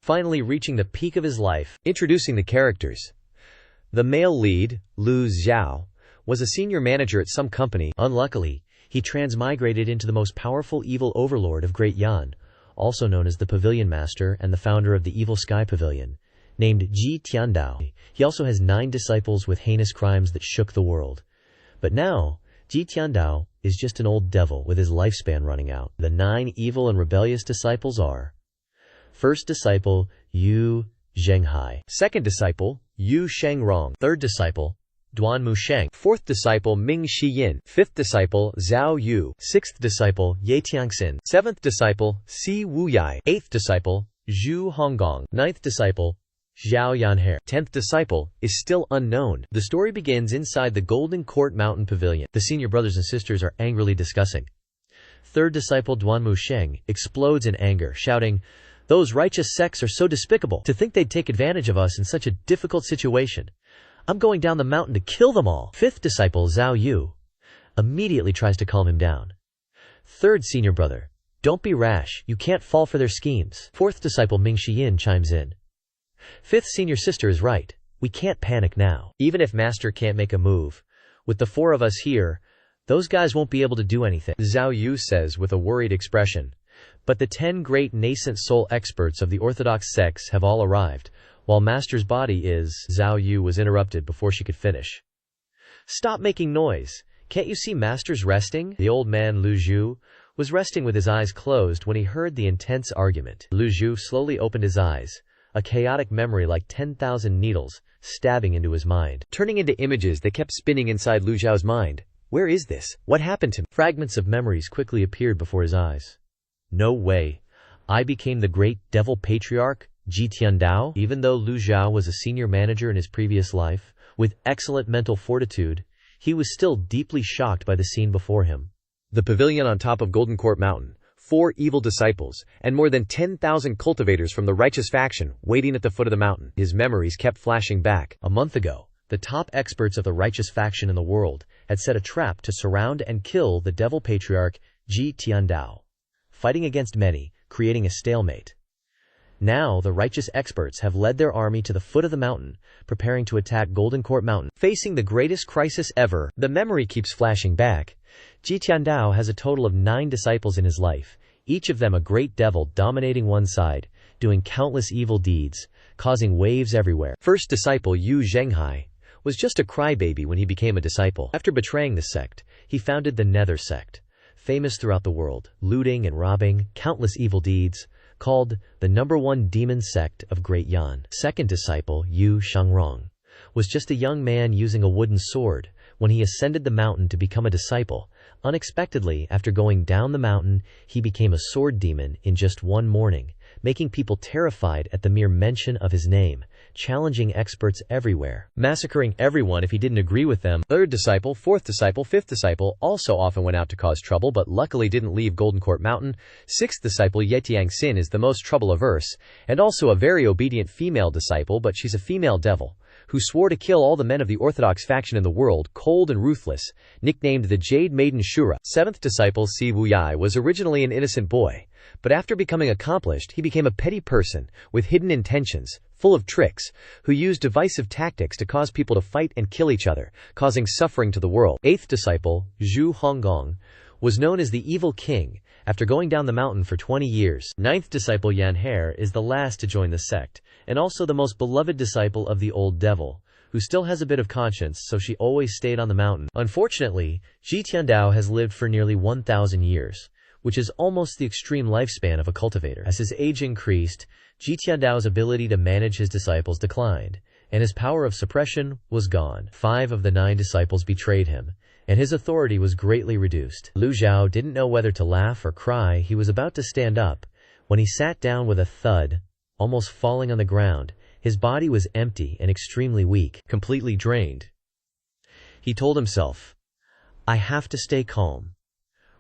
finally reaching the peak of his life. Introducing the characters. The male lead, Lu Zhou, was a senior manager at some company. Unluckily, he transmigrated into the most powerful evil overlord of Great Yan, also known as the Pavilion Master and the founder of the Evil Sky Pavilion, named Ji Tiandao. He also has 9 disciples with heinous crimes that shook the world. But now, Ji Tiandao is just an old devil with his lifespan running out. The 9 evil and rebellious disciples are: first disciple, Yu Zhenghai. Second disciple, Yu Shengrong. Third disciple, Duan Musheng. Fourth disciple, Ming Shiyin. Fifth disciple, Zhao Yu. Sixth disciple, Ye Tiangxin. Seventh disciple, Si Wuyai. Eighth disciple, Zhu Honggong. Ninth disciple, Zhao Yanhe. 10th disciple is still unknown. The story begins inside the Golden Court Mountain Pavilion. The senior brothers and sisters are angrily discussing. Third disciple Duan Musheng explodes in anger, shouting, "Those righteous sects are so despicable. To think they'd take advantage of us in such a difficult situation. I'm going down the mountain to kill them all." Fifth disciple Zhao Yu immediately tries to calm him down. Third senior brother, "Don't be rash, you can't fall for their schemes." Fourth disciple Ming Shiyin chimes in. Fifth senior sister is right. We can't panic now. Even if Master can't make a move, with the 4 of us here, those guys won't be able to do anything, Zhao Yu says with a worried expression. But the 10 great nascent soul experts of the Orthodox sects have all arrived, while Master's body is... Zhao Yu was interrupted before she could finish. "Stop making noise. Can't you see Master's resting?" The old man Lu Zhou was resting with his eyes closed when he heard the intense argument. Lu Zhou slowly opened his eyes, a chaotic memory like 10,000 needles stabbing into his mind, turning into images that kept spinning inside Lu Zhao's mind. Where is this? What happened to me? Fragments of memories quickly appeared before his eyes. No way. I became the great devil patriarch, Ji Tiandao? Even though Lu Zhou was a senior manager in his previous life, with excellent mental fortitude, he was still deeply shocked by the scene before him. The pavilion on top of Golden Court Mountain, 4 evil disciples, and more than 10,000 cultivators from the righteous faction waiting at the foot of the mountain. His memories kept flashing back. A month ago, the top experts of the righteous faction in the world had set a trap to surround and kill the devil patriarch Ji Tiandao, fighting against many, creating a stalemate. Now the righteous experts have led their army to the foot of the mountain, preparing to attack Golden Court Mountain, facing the greatest crisis ever. The memory keeps flashing back. Ji Tiandao has a total of 9 disciples in his life, each of them a great devil dominating one side, doing countless evil deeds, causing waves everywhere. First disciple Yu Zhenghai was just a crybaby when he became a disciple. After betraying the sect, he founded the Nether Sect, famous throughout the world, looting and robbing, countless evil deeds, called the #1 demon sect of Great Yan. Second disciple Yu Shengrong was just a young man using a wooden sword when he ascended the mountain to become a disciple. Unexpectedly, after going down the mountain, he became a sword demon in just one morning, making people terrified at the mere mention of his name, challenging experts everywhere, massacring everyone if he didn't agree with them. Third disciple, fourth disciple, fifth disciple also often went out to cause trouble but luckily didn't leave Golden Court Mountain. Sixth disciple Ye Tiangxin is the most trouble-averse, and also a very obedient female disciple, but she's a female devil, who swore to kill all the men of the Orthodox faction in the world, cold and ruthless, nicknamed the Jade Maiden Shura. Seventh disciple Si Wuyai was originally an innocent boy, but after becoming accomplished, he became a petty person with hidden intentions, full of tricks, who used divisive tactics to cause people to fight and kill each other, causing suffering to the world. Eighth disciple, Zhu Honggong, was known as the Evil King after going down the mountain for 20 years. Ninth disciple Yanhe is the last to join the sect, and also the most beloved disciple of the old devil, who still has a bit of conscience, so she always stayed on the mountain. Unfortunately, Ji Tiandao has lived for nearly 1,000 years, which is almost the extreme lifespan of a cultivator. As his age increased, Ji Tiandao's ability to manage his disciples declined, and his power of suppression was gone. 5 of the 9 disciples betrayed him, and his authority was greatly reduced. Lu Zhou didn't know whether to laugh or cry. He was about to stand up, when he sat down with a thud, almost falling on the ground. His body was empty and extremely weak, completely drained. He told himself, "I have to stay calm.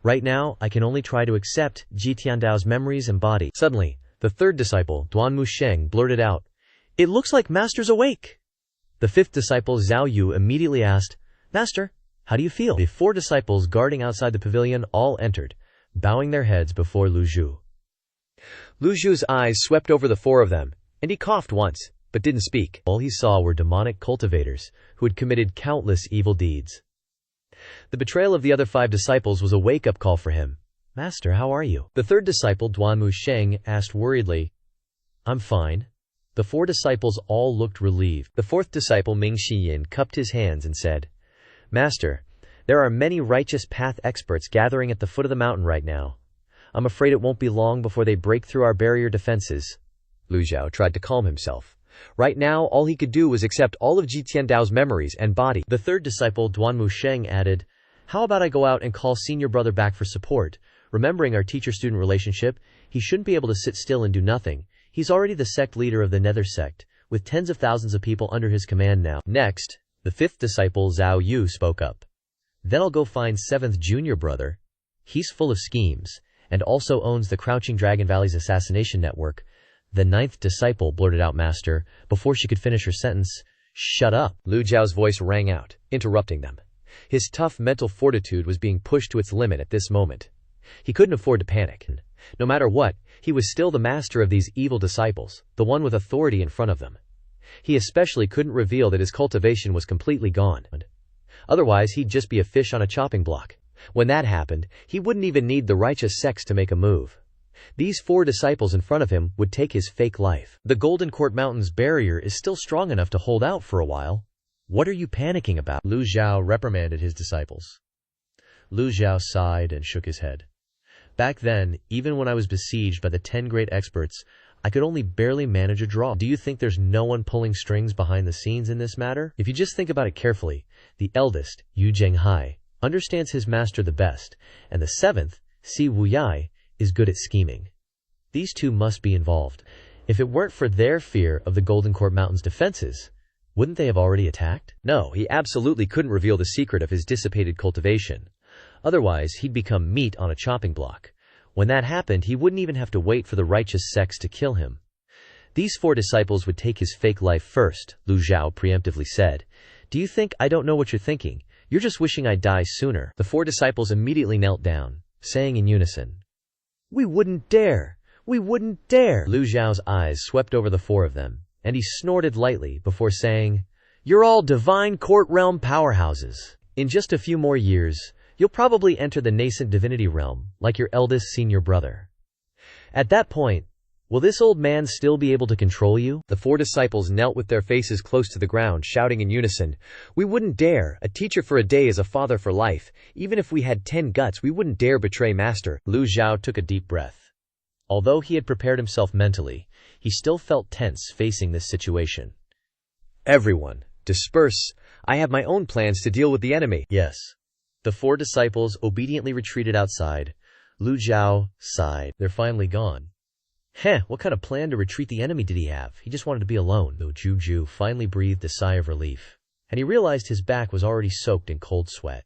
Right now, I can only try to accept Ji Tiandao's memories and body." Suddenly, the third disciple, Duan Musheng, blurted out, "It looks like Master's awake." The fifth disciple, Zhao Yu, immediately asked, "Master, how do you feel?" The 4 disciples guarding outside the pavilion all entered, bowing their heads before Lu Zhou. Lu Zhou's eyes swept over the 4 of them, And he coughed once, but didn't speak. All he saw were demonic cultivators who had committed countless evil deeds. The betrayal of the other 5 disciples was a wake-up call for him. "Master, how are you?" The 3rd disciple, Duanmu Sheng, asked worriedly. "I'm fine." The 4 disciples all looked relieved. The 4th disciple, Ming Xiyin, cupped his hands and said, "Master, there are many righteous path experts gathering at the foot of the mountain right now. I'm afraid it won't be long before they break through our barrier defenses." Lu Zhou tried to calm himself. Right now, all he could do was accept all of Ji Tiandao's memories and body. The 3rd disciple, Duanmu Sheng, added, "How about I go out and call senior brother back for support? Remembering our teacher-student relationship, he shouldn't be able to sit still and do nothing. He's already the sect leader of the Nether sect, with tens of thousands of people under his command now." Next, the 5th disciple, Zhao Yu, spoke up. "Then I'll go find 7th junior brother. He's full of schemes, and also owns the Crouching Dragon Valley's assassination network." The 9th disciple blurted out, "Master," before she could finish her sentence. "Shut up!" Lu Zhao's voice rang out, interrupting them. His tough mental fortitude was being pushed to its limit at this moment. He couldn't afford to panic. No matter what, he was still the master of these evil disciples, the one with authority in front of them. He especially couldn't reveal that his cultivation was completely gone. Otherwise, he'd just be a fish on a chopping block. When that happened, he wouldn't even need the righteous sects to make a move. These 4 disciples in front of him would take his fake life. The Golden Court Mountain's barrier is still strong enough to hold out for a while. "What are you panicking about?" Lu Zhou reprimanded his disciples. Lu Zhou sighed and shook his head. "Back then, even when I was besieged by the 10 great experts, I could only barely manage a draw. Do you think there's no one pulling strings behind the scenes in this matter? If you just think about it carefully, the eldest, Yu Zhenghai, understands his master the best, and the 7th, Si Wuyai, is good at scheming. These 2 must be involved. If it weren't for their fear of the Golden Court Mountain's defenses, wouldn't they have already attacked?" No, he absolutely couldn't reveal the secret of his dissipated cultivation. Otherwise, he'd become meat on a chopping block. When that happened, he wouldn't even have to wait for the righteous sects to kill him. These 4 disciples would take his fake life first, Lu Zhou preemptively said. "Do you think I don't know what you're thinking? You're just wishing I'd die sooner." The 4 disciples immediately knelt down, saying in unison, "We wouldn't dare! We wouldn't dare!" Lu Zhao's eyes swept over the 4 of them, and he snorted lightly before saying, "You're all divine court realm powerhouses. In just a few more years, you'll probably enter the nascent divinity realm, like your eldest senior brother. At that point, will this old man still be able to control you?" The 4 disciples knelt with their faces close to the ground, shouting in unison, "We wouldn't dare! A teacher for a day is a father for life. Even if we had 10 guts, we wouldn't dare betray master." Lu Zhou took a deep breath. Although he had prepared himself mentally, he still felt tense facing this situation. "Everyone, disperse. I have my own plans to deal with the enemy." "Yes." The 4 disciples obediently retreated outside. Lu Zhou sighed. "They're finally gone." What kind of plan to retreat the enemy did he have? He just wanted to be alone. Though Juju finally breathed a sigh of relief, and he realized his back was already soaked in cold sweat.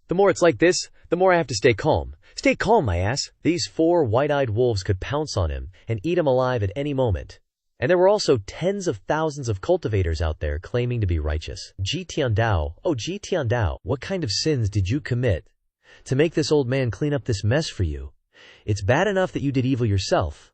"The more it's like this, the more I have to stay calm. Stay calm, my ass." These 4 wide-eyed wolves could pounce on him and eat him alive at any moment. And there were also tens of thousands of cultivators out there claiming to be righteous. Ji Tiandao, oh Ji Tiandao, what kind of sins did you commit to make this old man clean up this mess for you? It's bad enough that you did evil yourself,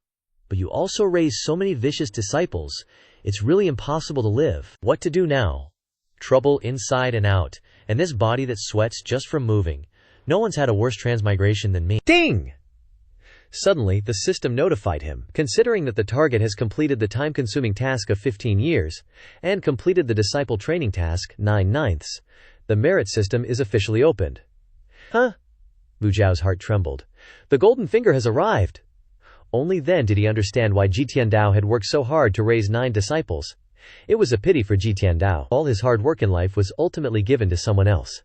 but you also raised so many vicious disciples, it's really impossible to live. What to do now? Trouble inside and out, and this body that sweats just from moving. No one's had a worse transmigration than me. Ding! Suddenly, the system notified him, considering that the target has completed the time-consuming task of 15 years, and completed the disciple training task, 9/9. The merit system is officially opened. Huh? Lu Zhao's heart trembled. The golden finger has arrived. Only then did he understand why Ji Tiandao had worked so hard to raise 9 disciples. It was a pity for Ji Tiandao. All his hard work in life was ultimately given to someone else.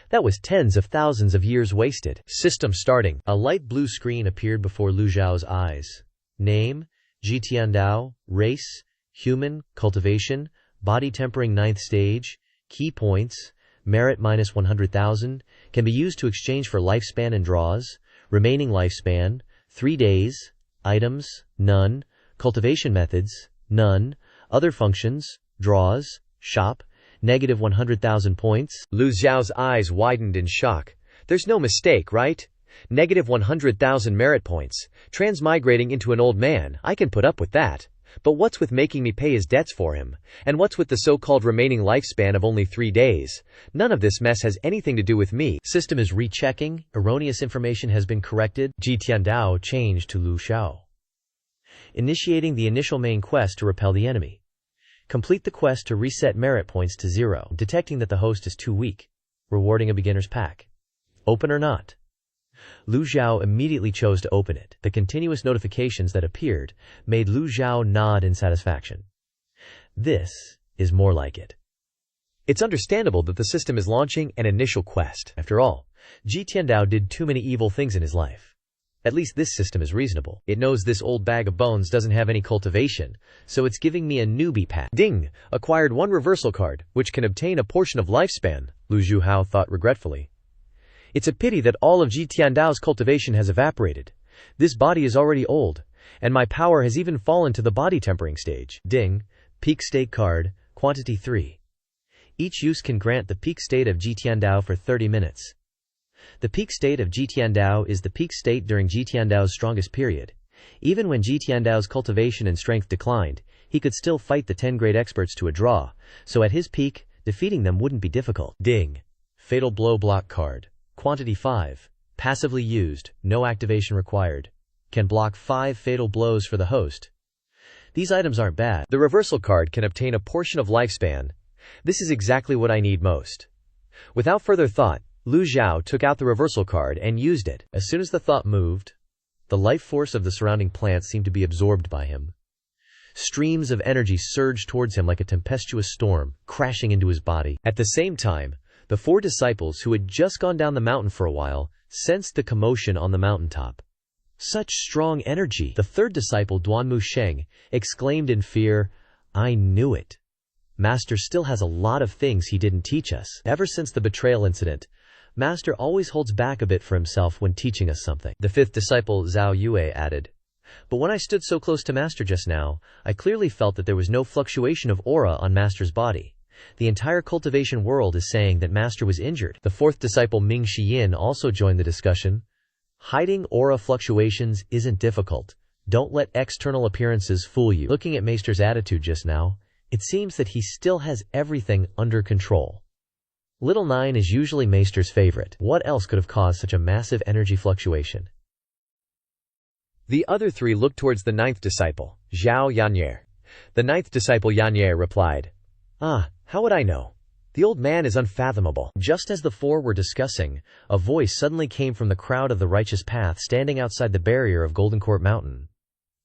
That was tens of thousands of years wasted. System starting. A light blue screen appeared before Lu Zhao's eyes. Name, Ji Tiandao. Race, human. Cultivation, body tempering 9th stage. Key points, merit minus 100,000. Can be used to exchange for lifespan and draws. Remaining lifespan, 3 days. Items, none. Cultivation methods, none. Other functions, draws, shop, negative 100,000 points. Lu Zhao's eyes widened in shock. There's no mistake, right? Negative 100,000 merit points. Transmigrating into an old man, I can put up with that. But what's with making me pay his debts for him? And what's with the so-called remaining lifespan of only 3 days? None of this mess has anything to do with me. System is rechecking. Erroneous information has been corrected. Ji Tiandao changed to Lu Zhou. Initiating the initial main quest to repel the enemy. Complete the quest to reset merit points to 0. Detecting that the host is too weak. Rewarding a beginner's pack. Open or not? Lu Zhou immediately chose to open it. The continuous notifications that appeared made Lu Zhou nod in satisfaction. This is more like it. It's understandable that the system is launching an initial quest. After all, Ji Tiandao did too many evil things in his life. At least this system is reasonable. It knows this old bag of bones doesn't have any cultivation, so it's giving me a newbie pack. Ding! Acquired 1 reversal card, which can obtain a portion of lifespan, Lu Zhou thought regretfully. It's a pity that all of Ji Tiandao's cultivation has evaporated. This body is already old, and my power has even fallen to the body tempering stage. Ding! Peak state card, quantity 3. Each use can grant the peak state of Ji Tiandao for 30 minutes. The peak state of Ji Tiandao is the peak state during Ji Tiandao's strongest period. Even when Ji Tiandao's cultivation and strength declined, he could still fight the 10 great experts to a draw, so at his peak, defeating them wouldn't be difficult. Ding! Fatal blow block card. Quantity 5. Passively used, no activation required. Can block 5 fatal blows for the host. These items aren't bad. The reversal card can obtain a portion of lifespan. This is exactly what I need most. Without further thought, Lu Zhou took out the reversal card and used it. As soon as the thought moved, the life force of the surrounding plants seemed to be absorbed by him. Streams of energy surged towards him like a tempestuous storm, crashing into his body. At the same time, the 4 disciples who had just gone down the mountain for a while sensed the commotion on the mountaintop. Such strong energy! The 3rd disciple, Duanmu Sheng, exclaimed in fear, "I knew it. Master still has a lot of things he didn't teach us." Ever since the betrayal incident, Master always holds back a bit for himself when teaching us something. The 5th disciple, Zhao Yue, added, "But when I stood so close to Master just now, I clearly felt that there was no fluctuation of aura on Master's body. The entire cultivation world is saying that Master was injured." The 4th disciple, Ming Shiyin, also joined the discussion. "Hiding aura fluctuations isn't difficult. Don't let external appearances fool you." Looking at Maester's attitude just now, it seems that he still has everything under control. Little 9 is usually Maester's favorite. What else could have caused such a massive energy fluctuation? The other 3 looked towards the 9th disciple, Zhao Yanye. The 9th disciple, Yanye, replied, "How would I know? The old man is unfathomable." Just as the 4 were discussing, a voice suddenly came from the crowd of the righteous path standing outside the barrier of Golden Court Mountain.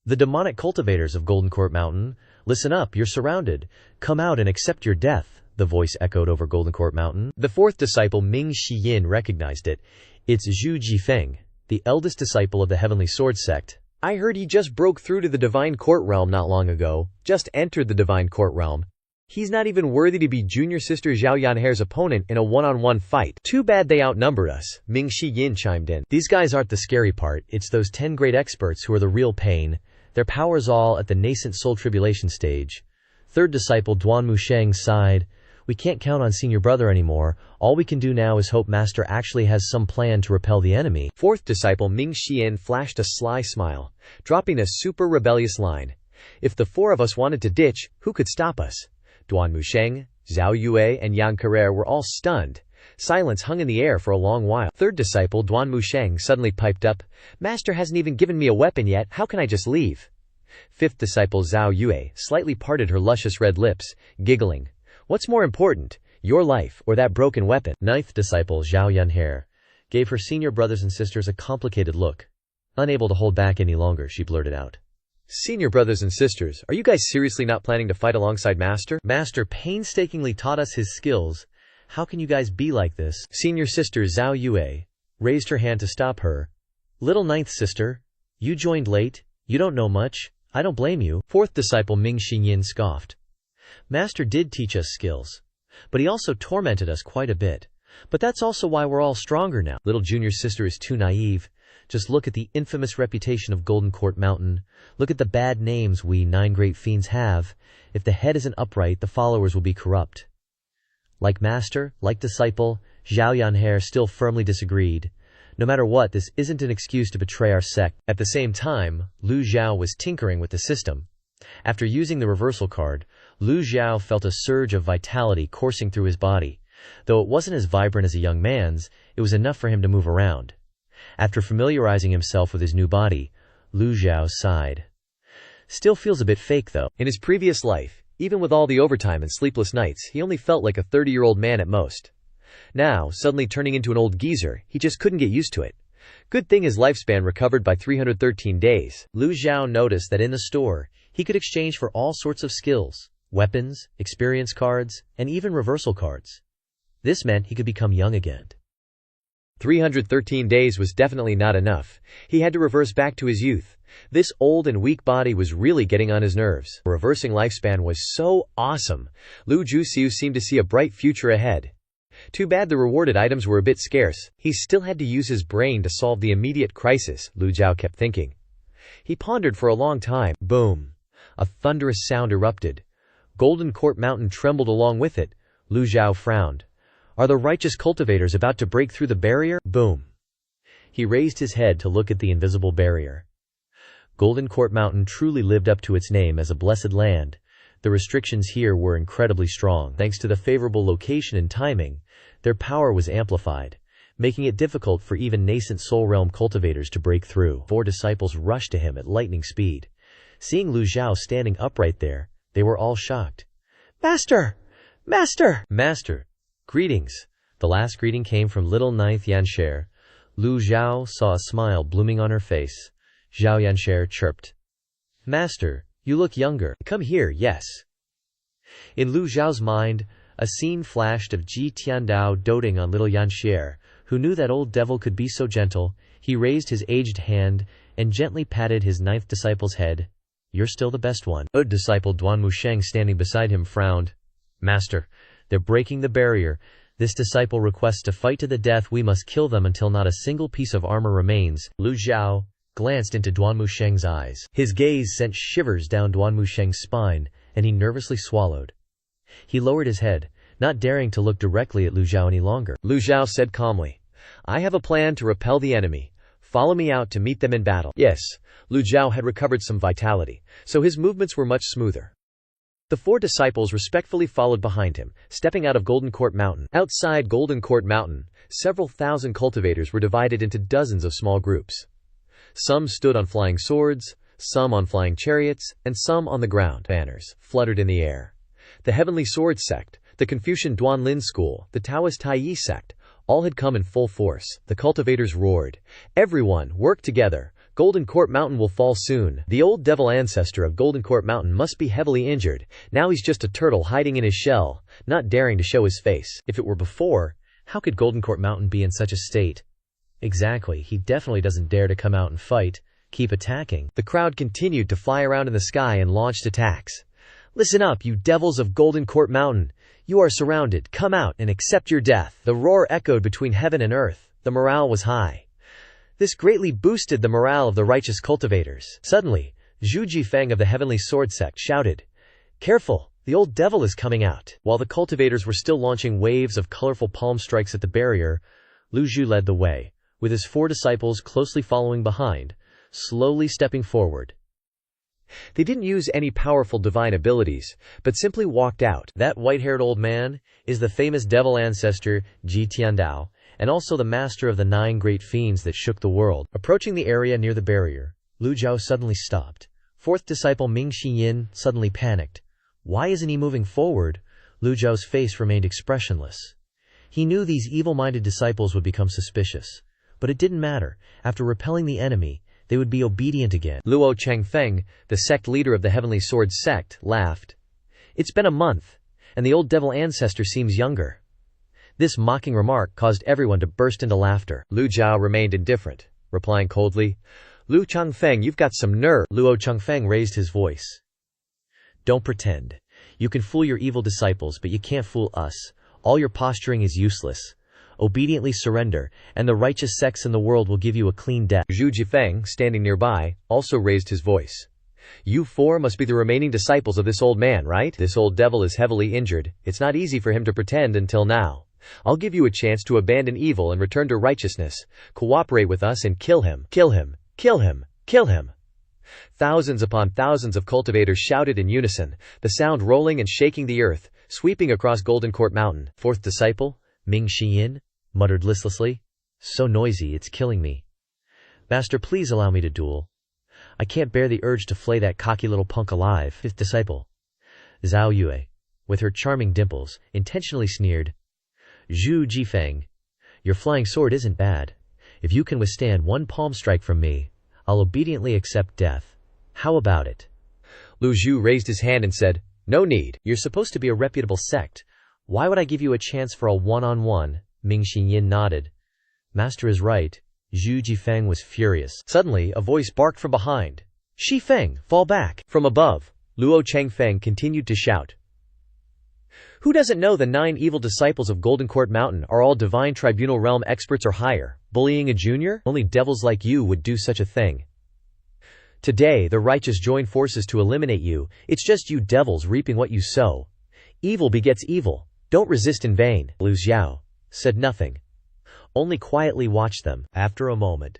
"The demonic cultivators of Golden Court Mountain, listen up, you're surrounded. Come out and accept your death," the voice echoed over Golden Court Mountain. The 4th disciple, Ming Shiyin, recognized it. It's Zhu Jifeng, the eldest disciple of the Heavenly Sword Sect. "I heard he just broke through to the Divine Court Realm not long ago, just entered the Divine Court Realm. He's not even worthy to be junior sister Zhao Yanhe's opponent in a one-on-one fight. Too bad they outnumbered us," Ming Shiyin chimed in. "These guys aren't the scary part, it's those 10 great experts who are the real pain. Their power's all at the nascent soul tribulation stage." 3rd disciple, Duanmu Sheng, sighed. "We can't count on senior brother anymore. All we can do now is hope Master actually has some plan to repel the enemy." 4th disciple, Ming Shiyin, flashed a sly smile, dropping a super rebellious line. "If the 4 of us wanted to ditch, who could stop us?" Duanmu Sheng, Zhao Yue, and Yang Carrere were all stunned. Silence hung in the air for a long while. 3rd disciple, Duanmu Sheng, suddenly piped up, "Master hasn't even given me a weapon yet, how can I just leave?" 5th disciple, Zhao Yue, slightly parted her luscious red lips, giggling. "What's more important, your life or that broken weapon?" 9th disciple, Zhao Yanhe, gave her senior brothers and sisters a complicated look. Unable to hold back any longer, she blurted out, "Senior brothers and sisters, are you guys seriously not planning to fight alongside Master? Master painstakingly taught us his skills. How can you guys be like this?" Senior sister Zhao Yue raised her hand to stop her. "Little 9th sister, you joined late, you don't know much, I don't blame you." 4th disciple, Ming Xinyin, scoffed. "Master did teach us skills, but he also tormented us quite a bit. But that's also why we're all stronger now." Little junior sister is too naive. Just look at the infamous reputation of Golden Court Mountain. Look at the bad names we 9 great fiends have. If the head isn't upright, the followers will be corrupt. Like Master, like disciple, Zhao Yanhe still firmly disagreed. No matter what, this isn't an excuse to betray our sect. At the same time, Lu Zhou was tinkering with the system. After using the reversal card, Lu Zhou felt a surge of vitality coursing through his body. Though it wasn't as vibrant as a young man's, it was enough for him to move around. After familiarizing himself with his new body, Lu Zhou sighed. Still feels a bit fake though. In his previous life, even with all the overtime and sleepless nights, he only felt like a 30-year-old man at most. Now, suddenly turning into an old geezer, he just couldn't get used to it. Good thing his lifespan recovered by 313 days. Lu Zhou noticed that in the store, he could exchange for all sorts of skills, weapons, experience cards, and even reversal cards. This meant he could become young again. 313 days was definitely not enough. He had to reverse back to his youth. This old and weak body was really getting on his nerves. The reversing lifespan was so awesome. Lu Zhou seemed to see a bright future ahead. Too bad the rewarded items were a bit scarce. He still had to use his brain to solve the immediate crisis, Lu Zhou kept thinking. He pondered for a long time. Boom! A thunderous sound erupted. Golden Court Mountain trembled along with it. Lu Zhou frowned. Are the righteous cultivators about to break through the barrier? Boom! He raised his head to look at the invisible barrier. Golden Court Mountain truly lived up to its name as a blessed land. The restrictions here were incredibly strong. Thanks to the favorable location and timing, their power was amplified, making it difficult for even nascent Soul Realm cultivators to break through. 4 disciples rushed to him at lightning speed. Seeing Lu Zhou standing upright there, they were all shocked. Master! Master! Master! Greetings! The last greeting came from little ninth Yanxer. Lu Zhou saw a smile blooming on her face. Zhao Yanxer chirped. Master, you look younger. Come here, yes. In Lu Zhao's mind, a scene flashed of Ji Tiandao doting on little Yanxer, who knew that old devil could be so gentle. He raised his aged hand and gently patted his ninth disciple's head. You're still the best one. Old disciple Duan Musheng standing beside him frowned. Master, they're breaking the barrier. This disciple requests to fight to the death. We must kill them until not a single piece of armor remains. Lu Zhou glanced into Duan Musheng's eyes. His gaze sent shivers down Duan Musheng's spine, and he nervously swallowed. He lowered his head, not daring to look directly at Lu Zhou any longer. Lu Zhou said calmly, I have a plan to repel the enemy. Follow me out to meet them in battle. Yes, Lu Zhou had recovered some vitality, so his movements were much smoother. The 4 disciples respectfully followed behind him, stepping out of Golden Court Mountain. Outside Golden Court Mountain, several thousand cultivators were divided into dozens of small groups. Some stood on flying swords, some on flying chariots, and some on the ground. Banners fluttered in the air. The Heavenly Sword Sect, the Confucian Duanlin School, the Taoist Taiyi Sect, all had come in full force. The cultivators roared. Everyone, work together. Golden Court Mountain will fall soon. The old devil ancestor of Golden Court Mountain must be heavily injured. Now he's just a turtle hiding in his shell, not daring to show his face. If it were before, how could Golden Court Mountain be in such a state? Exactly, he definitely doesn't dare to come out and fight, keep attacking. The crowd continued to fly around in the sky and launched attacks. Listen up, you devils of Golden Court Mountain. You are surrounded. Come out and accept your death. The roar echoed between heaven and earth. The morale was high. This greatly boosted the morale of the righteous cultivators. Suddenly, Zhu Jifeng of the Heavenly Sword Sect shouted, Careful, the old devil is coming out. While the cultivators were still launching waves of colorful palm strikes at the barrier, Lu Zhou led the way, with his 4 disciples closely following behind, slowly stepping forward. They didn't use any powerful divine abilities, but simply walked out. That white-haired old man is the famous devil ancestor Ji Tiandao, and also the master of the 9 great fiends that shook the world. Approaching the area near the barrier, Lu Zhou suddenly stopped. 4th disciple Ming Xiyin suddenly panicked. Why isn't he moving forward? Lu Zhou's face remained expressionless. He knew these evil-minded disciples would become suspicious. But it didn't matter. After repelling the enemy, they would be obedient again. Luo Chengfeng, the sect leader of the Heavenly Sword Sect, laughed. It's been a month, and the old devil ancestor seems younger. This mocking remark caused everyone to burst into laughter. Lu Zhou remained indifferent, replying coldly, Lu Chengfeng, you've got some nerve. Luo Chengfeng raised his voice. Don't pretend. You can fool your evil disciples, but you can't fool us. All your posturing is useless. Obediently surrender, and the righteous sects in the world will give you a clean death. Zhu Jifeng, standing nearby, also raised his voice. You 4 must be the remaining disciples of this old man, right? This old devil is heavily injured. It's not easy for him to pretend until now. I'll give you a chance to abandon evil and return to righteousness. Cooperate with us and kill him. Kill him. Kill him. Kill him. Thousands upon thousands of cultivators shouted in unison, the sound rolling and shaking the earth, sweeping across Golden Court Mountain. Fourth disciple, Ming Xiyin, muttered listlessly. So noisy, it's killing me. Master, please allow me to duel. I can't bear the urge to flay that cocky little punk alive. Fifth disciple, Zhao Yue, with her charming dimples, intentionally sneered. Zhu Jifeng, your flying sword isn't bad. If you can withstand one palm strike from me, I'll obediently accept death. How about it? Lu Zhou raised his hand and said, No need. You're supposed to be a reputable sect. Why would I give you a chance for a one-on-one? Ming Xinyin nodded. Master is right. Zhu Jifeng was furious. Suddenly, a voice barked from behind. Shi Feng, fall back. From above, Luo Changfeng continued to shout. Who doesn't know the 9 evil disciples of Golden Court Mountain are all divine tribunal realm experts or higher? Bullying a junior? Only devils like you would do such a thing. Today, the righteous join forces to eliminate you. It's just you devils reaping what you sow. Evil begets evil. Don't resist in vain. Lu Zhou said nothing. Only quietly watched them. After a moment,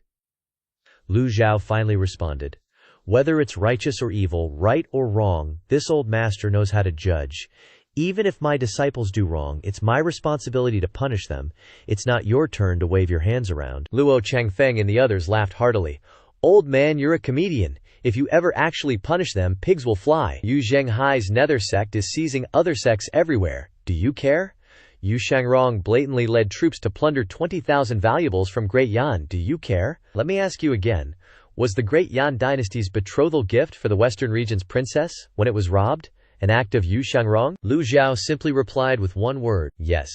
Lu Zhou finally responded. Whether it's righteous or evil, right or wrong, this old master knows how to judge. Even if my disciples do wrong, it's my responsibility to punish them. It's not your turn to wave your hands around. Luo Changfeng and the others laughed heartily. Old man, you're a comedian. If you ever actually punish them, pigs will fly. Yu Zhenghai's nether sect is seizing other sects everywhere. Do you care? Yu Shangrong blatantly led troops to plunder 20,000 valuables from Great Yan. Do you care? Let me ask you again. Was the Great Yan dynasty's betrothal gift for the Western region's princess, when it was robbed, an act of Yu Shangrong? Lu Zhou simply replied with one word, yes.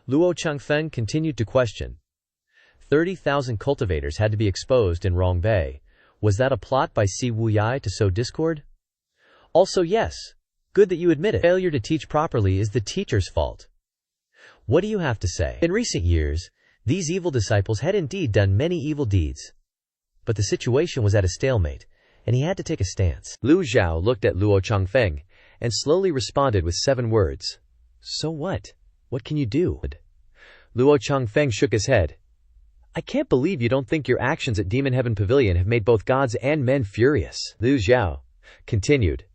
Luo Changfeng continued to question. 30,000 cultivators had to be exposed in Rongbei. Was that a plot by Si Wuyai to sow discord? Also yes. Good that you admit it. Failure to teach properly is the teacher's fault. What do you have to say? In recent years, these evil disciples had indeed done many evil deeds. But the situation was at a stalemate, and he had to take a stance. Lu Zhou looked at Luo Changfeng and slowly responded with 7 words. So what? What can you do? Luo Changfeng shook his head. I can't believe you don't think your actions at Demon Heaven Pavilion have made both gods and men furious. Lu Zhou continued.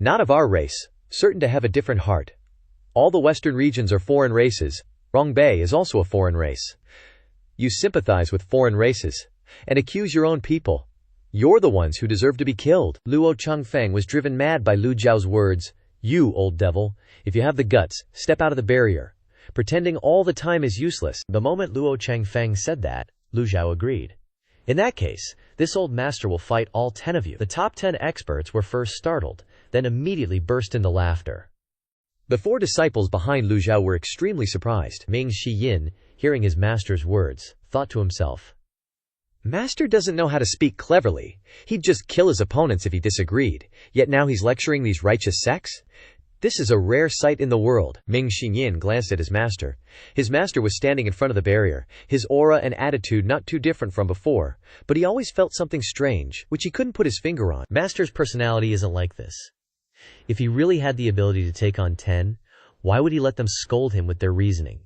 Not of our race, certain to have a different heart. All the Western regions are foreign races. Rongbei is also a foreign race. You sympathize with foreign races and accuse your own people. You're the ones who deserve to be killed. Luo Changfeng was driven mad by Lu Zhao's words. You, old devil, if you have the guts, step out of the barrier. Pretending all the time is useless. The moment Luo Changfeng said that, Lu Zhou agreed. In that case, this old master will fight all 10 of you. The top 10 experts were first startled, then immediately burst into laughter. The 4 disciples behind Lu Zhou were extremely surprised. Ming Xiyin, hearing his master's words, thought to himself, Master doesn't know how to speak cleverly. He'd just kill his opponents if he disagreed. Yet now he's lecturing these righteous sects? This is a rare sight in the world. Ming Xinyin glanced at his master. His master was standing in front of the barrier, his aura and attitude not too different from before, but he always felt something strange, which he couldn't put his finger on. Master's personality isn't like this. If he really had the ability to take on 10, why would he let them scold him with their reasoning?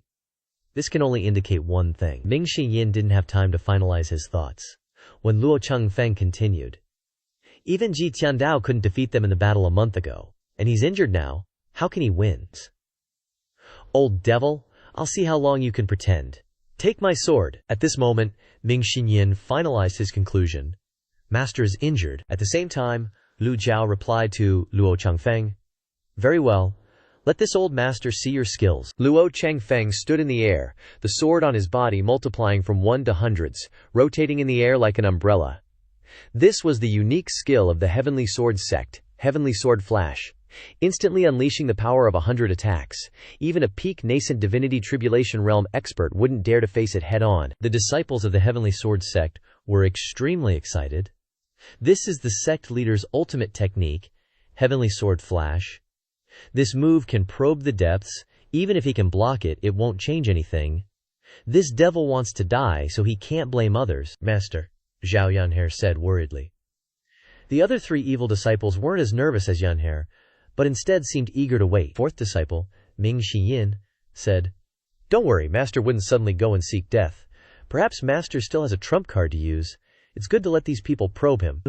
This can only indicate one thing. Ming Xinyin didn't have time to finalize his thoughts when Luo Changfeng continued. Even Ji Tiandao couldn't defeat them in the battle a month ago, and he's injured now. How can he win? Old devil, I'll see how long you can pretend. Take my sword. At this moment, Ming Xinyin finalized his conclusion. Master is injured. At the same time, Lu Zhou replied to Luo Changfeng. Very well. Let this old master see your skills. Luo Changfeng stood in the air, the sword on his body multiplying from 1 to hundreds, rotating in the air like an umbrella. This was the unique skill of the Heavenly Sword Sect, Heavenly Sword Flash. Instantly unleashing the power of 100 attacks. Even a peak nascent divinity tribulation realm expert wouldn't dare to face it head-on. The disciples of the Heavenly Sword Sect were extremely excited. This is the sect leader's ultimate technique, Heavenly Sword Flash. This move can probe the depths. Even if he can block it, it won't change anything. This devil wants to die, so he can't blame others. Master, Zhao Yanhe said worriedly. The other 3 evil disciples weren't as nervous as Yanhe, but instead seemed eager to wait. 4th disciple, Ming Xiyin, said, Don't worry, Master wouldn't suddenly go and seek death. Perhaps Master still has a trump card to use. It's good to let these people probe him.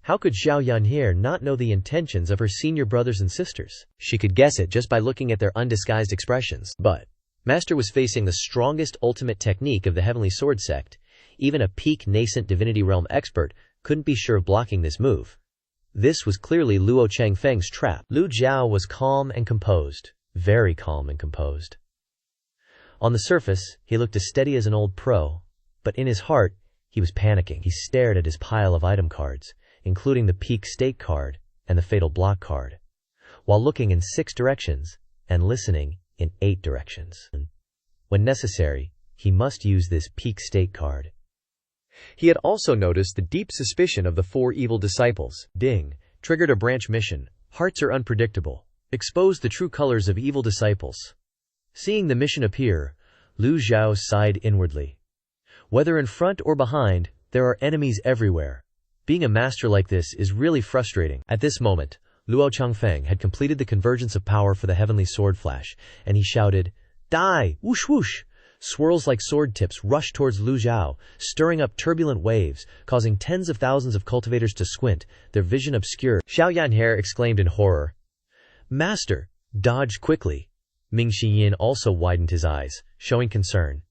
How could Xiao Yanhe not know the intentions of her senior brothers and sisters? She could guess it just by looking at their undisguised expressions. But Master was facing the strongest ultimate technique of the Heavenly Sword Sect. Even a peak nascent divinity realm expert couldn't be sure of blocking this move. This was clearly Luo Changfeng's trap. Lu Zhou was calm and composed, very calm and composed. On the surface, he looked as steady as an old pro, but in his heart, he was panicking. He stared at his pile of item cards, including the peak stake card and the fatal block card, while looking in 6 directions and listening in 8 directions. When necessary, he must use this peak stake card. He had also noticed the deep suspicion of the 4 evil disciples. Ding, triggered a branch mission. Hearts are unpredictable. Expose the true colors of evil disciples. Seeing the mission appear, Lu Zhou sighed inwardly. Whether in front or behind, there are enemies everywhere. Being a master like this is really frustrating. At this moment, Luo Changfeng had completed the convergence of power for the heavenly sword flash, and he shouted, "Die! Whoosh whoosh!" Swirls like sword tips rushed towards Lu Zhou, stirring up turbulent waves, causing tens of thousands of cultivators to squint, their vision obscured. Xiao Yanhe exclaimed in horror, "Master, dodge quickly." Ming Xiyin also widened his eyes, showing concern.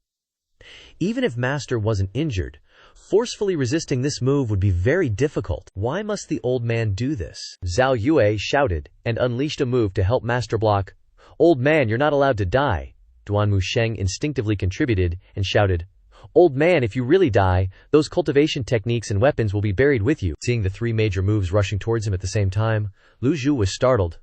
Even if Master wasn't injured, forcefully resisting this move would be very difficult. Why must the old man do this? Zhao Yue shouted and unleashed a move to help Master block. "Old man, you're not allowed to die." Duanmu Sheng instinctively contributed and shouted, "Old man, if you really die, those cultivation techniques and weapons will be buried with you." Seeing the 3 major moves rushing towards him at the same time, Lu Zhou was startled.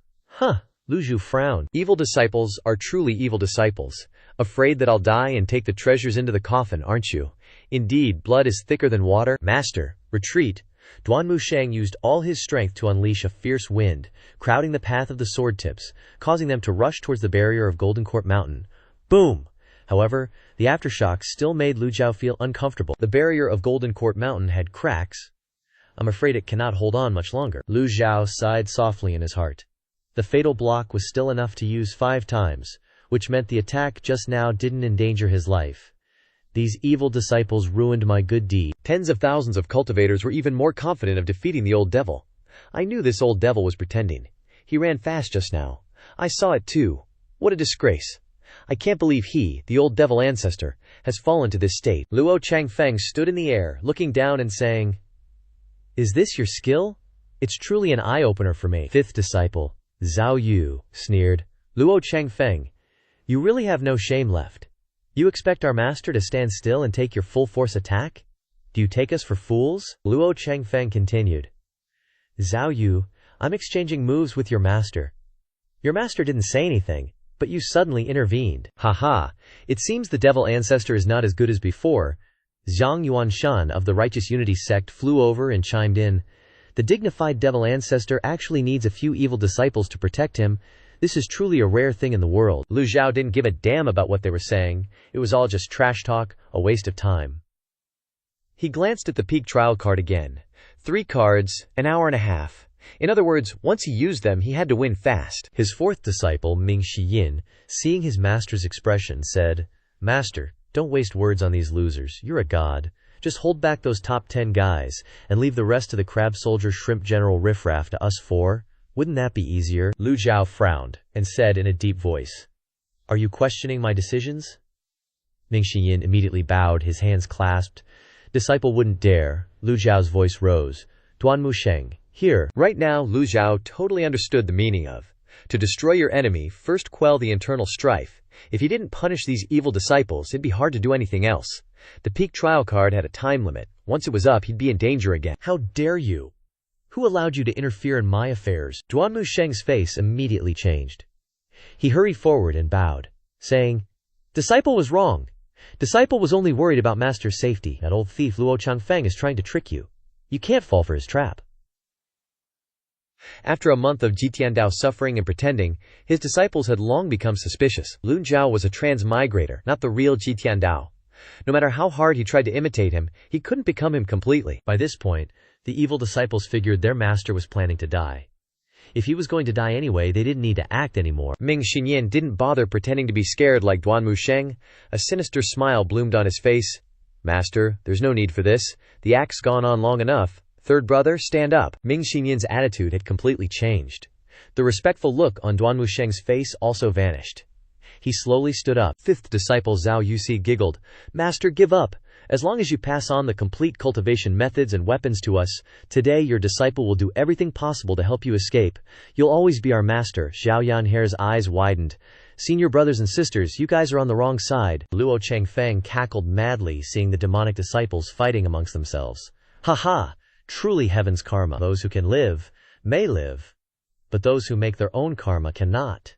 Lu Zhou frowned. Evil disciples are truly evil disciples. Afraid that I'll die and take the treasures into the coffin, aren't you? Indeed, blood is thicker than water. Master, retreat. Duanmu Sheng used all his strength to unleash a fierce wind, crowding the path of the sword tips, causing them to rush towards the barrier of Golden Court Mountain. Boom! However, the aftershocks still made Lu Zhou feel uncomfortable. The barrier of Golden Court Mountain had cracks. I'm afraid it cannot hold on much longer. Lu Zhou sighed softly in his heart. The fatal block was still enough to use 5 times, which meant the attack just now didn't endanger his life. These evil disciples ruined my good deed. Tens of thousands of cultivators were even more confident of defeating the old devil. I knew this old devil was pretending. He ran fast just now. I saw it too. What a disgrace. I can't believe he, the old devil ancestor, has fallen to this state. Luo Changfeng stood in the air, looking down and saying, "Is this your skill? It's truly an eye-opener for me." 5th disciple, Zhao Yu, sneered, "Luo Changfeng, you really have no shame left. You expect our master to stand still and take your full-force attack? Do you take us for fools?" Luo Changfeng continued, "Zhao Yu, I'm exchanging moves with your master. Your master didn't say anything, but you suddenly intervened. Haha, it seems the devil ancestor is not as good as before." Zhang Yuanshan of the Righteous Unity sect flew over and chimed in, "The dignified devil ancestor actually needs a few evil disciples to protect him. This is truly a rare thing in the world." Lu Zhou didn't give a damn about what they were saying. It was all just trash talk, a waste of time. He glanced at the peak trial card again. 3 cards, an hour and a half. In other words, once he used them, he had to win fast. His 4th disciple, Ming Xiyin, seeing his master's expression, said, "Master, don't waste words on these losers. You're a god. Just hold back those top 10 guys, and leave the rest of the crab soldier shrimp general riffraff to us 4. Wouldn't that be easier?" Lu Zhou frowned, and said in a deep voice, "Are you questioning my decisions?" Ming Xiyin immediately bowed, his hands clasped. "Disciple wouldn't dare." Lu Zhao's voice rose. "Duanmu Sheng, here." Right now, Lu Zhou totally understood the meaning of, to destroy your enemy, first quell the internal strife. If he didn't punish these evil disciples, it'd be hard to do anything else. The peak trial card had a time limit. Once it was up, he'd be in danger again. "How dare you? Who allowed you to interfere in my affairs?" Duanmu Sheng's face immediately changed. He hurried forward and bowed, saying, "Disciple was wrong. Disciple was only worried about master's safety. That old thief Luo Changfeng is trying to trick you. You can't fall for his trap." After a month of Ji Tiandao suffering and pretending, his disciples had long become suspicious. Lu Zhou was a transmigrator, not the real Ji Tiandao. No matter how hard he tried to imitate him, he couldn't become him completely. By this point, the evil disciples figured their master was planning to die. If he was going to die anyway, they didn't need to act anymore. Ming Xiyin didn't bother pretending to be scared like Duanmu Sheng. A sinister smile bloomed on his face. "Master, there's no need for this. The act's gone on long enough. Third brother, stand up. Ming Xinyan's attitude had completely changed. The respectful look on Duanmu Sheng's face also vanished. He slowly stood up. Fifth disciple Zhao Yusi giggled. Master, give up. As long as you pass on the complete cultivation methods and weapons to us, today your disciple will do everything possible to help you escape. You'll always be our master. Xiao Yanhair's eyes widened. Senior brothers and sisters, you guys are on the wrong side. Luo Changfeng cackled madly, seeing the demonic disciples fighting amongst themselves. Ha ha! Truly heaven's karma. Those who can live, may live. But those who make their own karma cannot.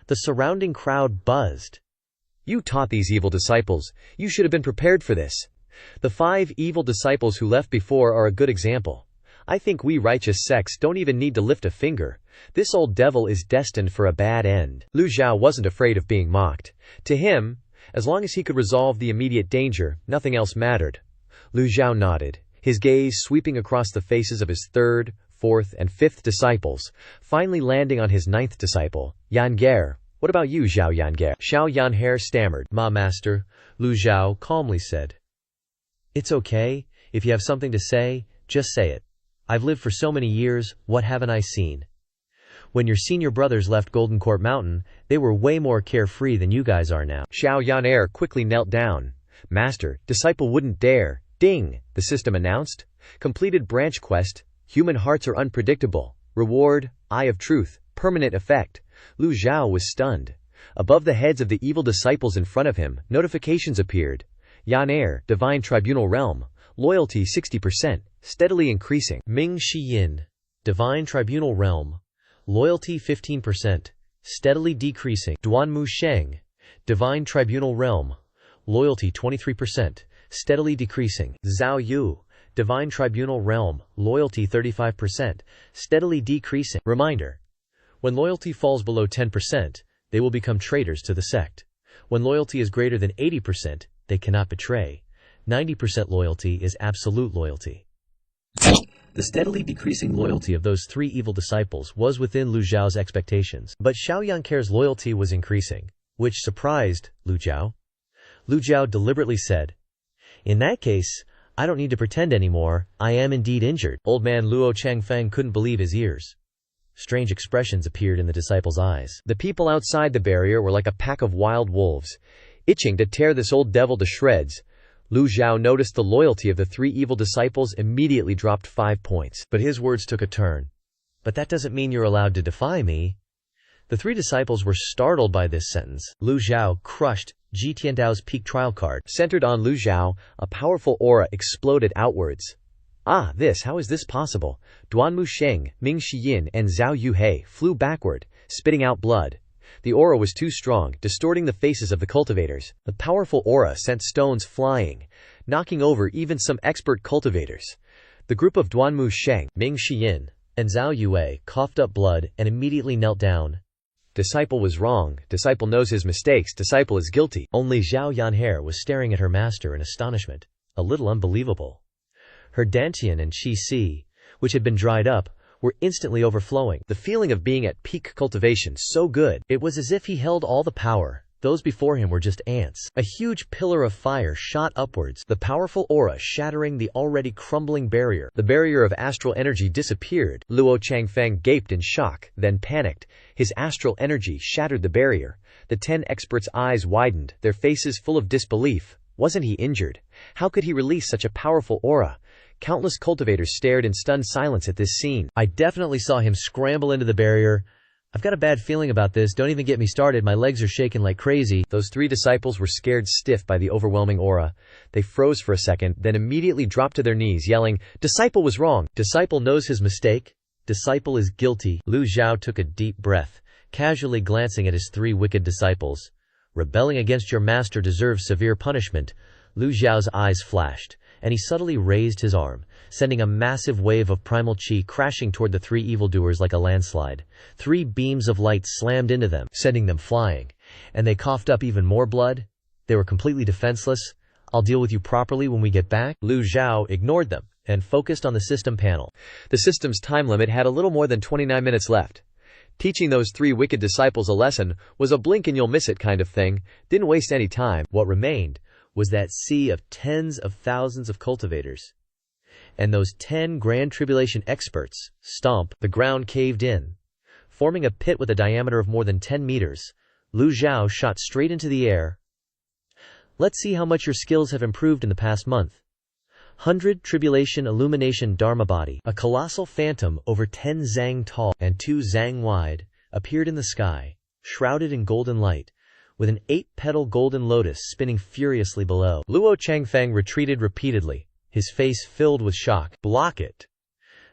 The surrounding crowd buzzed. You taught these evil disciples. You should have been prepared for this. The 5 evil disciples who left before are a good example. I think we righteous sects don't even need to lift a finger. This old devil is destined for a bad end. Lu Zhou wasn't afraid of being mocked. To him, as long as he could resolve the immediate danger, nothing else mattered. Lu Zhou nodded, his gaze sweeping across the faces of his 3rd, 4th, and 5th disciples, finally landing on his 9th disciple, Yanhair. What about you, Zhao Yanhair? Xiao Yanhair stammered. Ma master, Lu Zhou calmly said. It's okay, if you have something to say, just say it. I've lived for so many years, what haven't I seen? When your senior brothers left Golden Court Mountain, they were way more carefree than you guys are now. Xiao Yanhair quickly knelt down. Master, disciple wouldn't dare. Ding, the system announced. Completed branch quest. Human hearts are unpredictable. Reward, Eye of Truth, permanent effect. Lu Zhou was stunned. Above the heads of the evil disciples in front of him, notifications appeared. Yanhair, Divine Tribunal Realm. Loyalty 60%, steadily increasing. Ming Xiyin, Divine Tribunal Realm. Loyalty 15%, steadily decreasing. Duanmu Sheng, Divine Tribunal Realm. Loyalty 23%, steadily decreasing. Zhao Yu, Divine Tribunal Realm. Loyalty 35%, steadily decreasing. Reminder. When loyalty falls below 10%, they will become traitors to the sect. When loyalty is greater than 80%, they cannot betray. 90% loyalty is absolute loyalty. The steadily decreasing loyalty of those 3 evil disciples was within Lu Zhao's expectations, but Xiao Yanhair's loyalty was increasing, which surprised Lu Zhao. Lu Zhao deliberately said, in that case, I don't need to pretend anymore, I am indeed injured. Old man Luo Changfeng couldn't believe his ears. Strange expressions appeared in the disciples' eyes. The people outside the barrier were like a pack of wild wolves, itching to tear this old devil to shreds. Lu Zhao noticed the loyalty of the 3 evil disciples immediately dropped 5 points. But his words took a turn. But that doesn't mean you're allowed to defy me. The 3 disciples were startled by this sentence. Lu Zhao crushed Ji Tiandao's peak trial card. Centered on Lu Zhao, a powerful aura exploded outwards. How is this possible? Duanmu Sheng, Ming Xiyin, and Zhao Yuhei flew backward, spitting out blood. The aura was too strong, distorting the faces of the cultivators. The powerful aura sent stones flying, knocking over even some expert cultivators. The group of Duanmu Sheng, Ming Xiyin, and Zhao Yuhei coughed up blood and immediately knelt down. Disciple was wrong. Disciple knows his mistakes. Disciple is guilty. Only Xiao Yanhair was staring at her master in astonishment. A little unbelievable. Her dantian and qi si, which had been dried up, were instantly overflowing. The feeling of being at peak cultivation so good. It was as if he held all the power. Those before him were just ants. A huge pillar of fire shot upwards, the powerful aura shattering the already crumbling barrier. The barrier of astral energy disappeared. Luo Changfeng gaped in shock, then panicked. His astral energy shattered the barrier. The 10 experts' eyes widened, their faces full of disbelief. Wasn't he injured? How could he release such a powerful aura? Countless cultivators stared in stunned silence at this scene. I definitely saw him scramble into the barrier. I've got a bad feeling about this, don't even get me started, my legs are shaking like crazy. Those 3 disciples were scared stiff by the overwhelming aura. They froze for a second, then immediately dropped to their knees, yelling, Disciple was wrong. Disciple knows his mistake. Disciple is guilty. Lu Zhao took a deep breath, casually glancing at his 3 wicked disciples. Rebelling against your master deserves severe punishment. Lu Zhao's eyes flashed, and he subtly raised his arm, sending a massive wave of primal qi crashing toward the 3 evildoers like a landslide. 3 beams of light slammed into them, sending them flying, and they coughed up even more blood. They were completely defenseless. I'll deal with you properly when we get back. Lu Zhao ignored them and focused on the system panel. The system's time limit had a little more than 29 minutes left. Teaching those 3 wicked disciples a lesson was a blink and you'll miss it kind of thing. Didn't waste any time. What remained was that sea of tens of thousands of cultivators. and those 10 Grand Tribulation experts, stomp, the ground caved in. Forming a pit with a diameter of more than 10 meters, Lu Zhou shot straight into the air. Let's see how much your skills have improved in the past month. 100 Tribulation Illumination Dharma Body, a colossal phantom over 10 zang tall and 2 zang wide, appeared in the sky, shrouded in golden light, with an 8-petal golden lotus spinning furiously below. Luo Changfeng retreated repeatedly, his face filled with shock. Block it!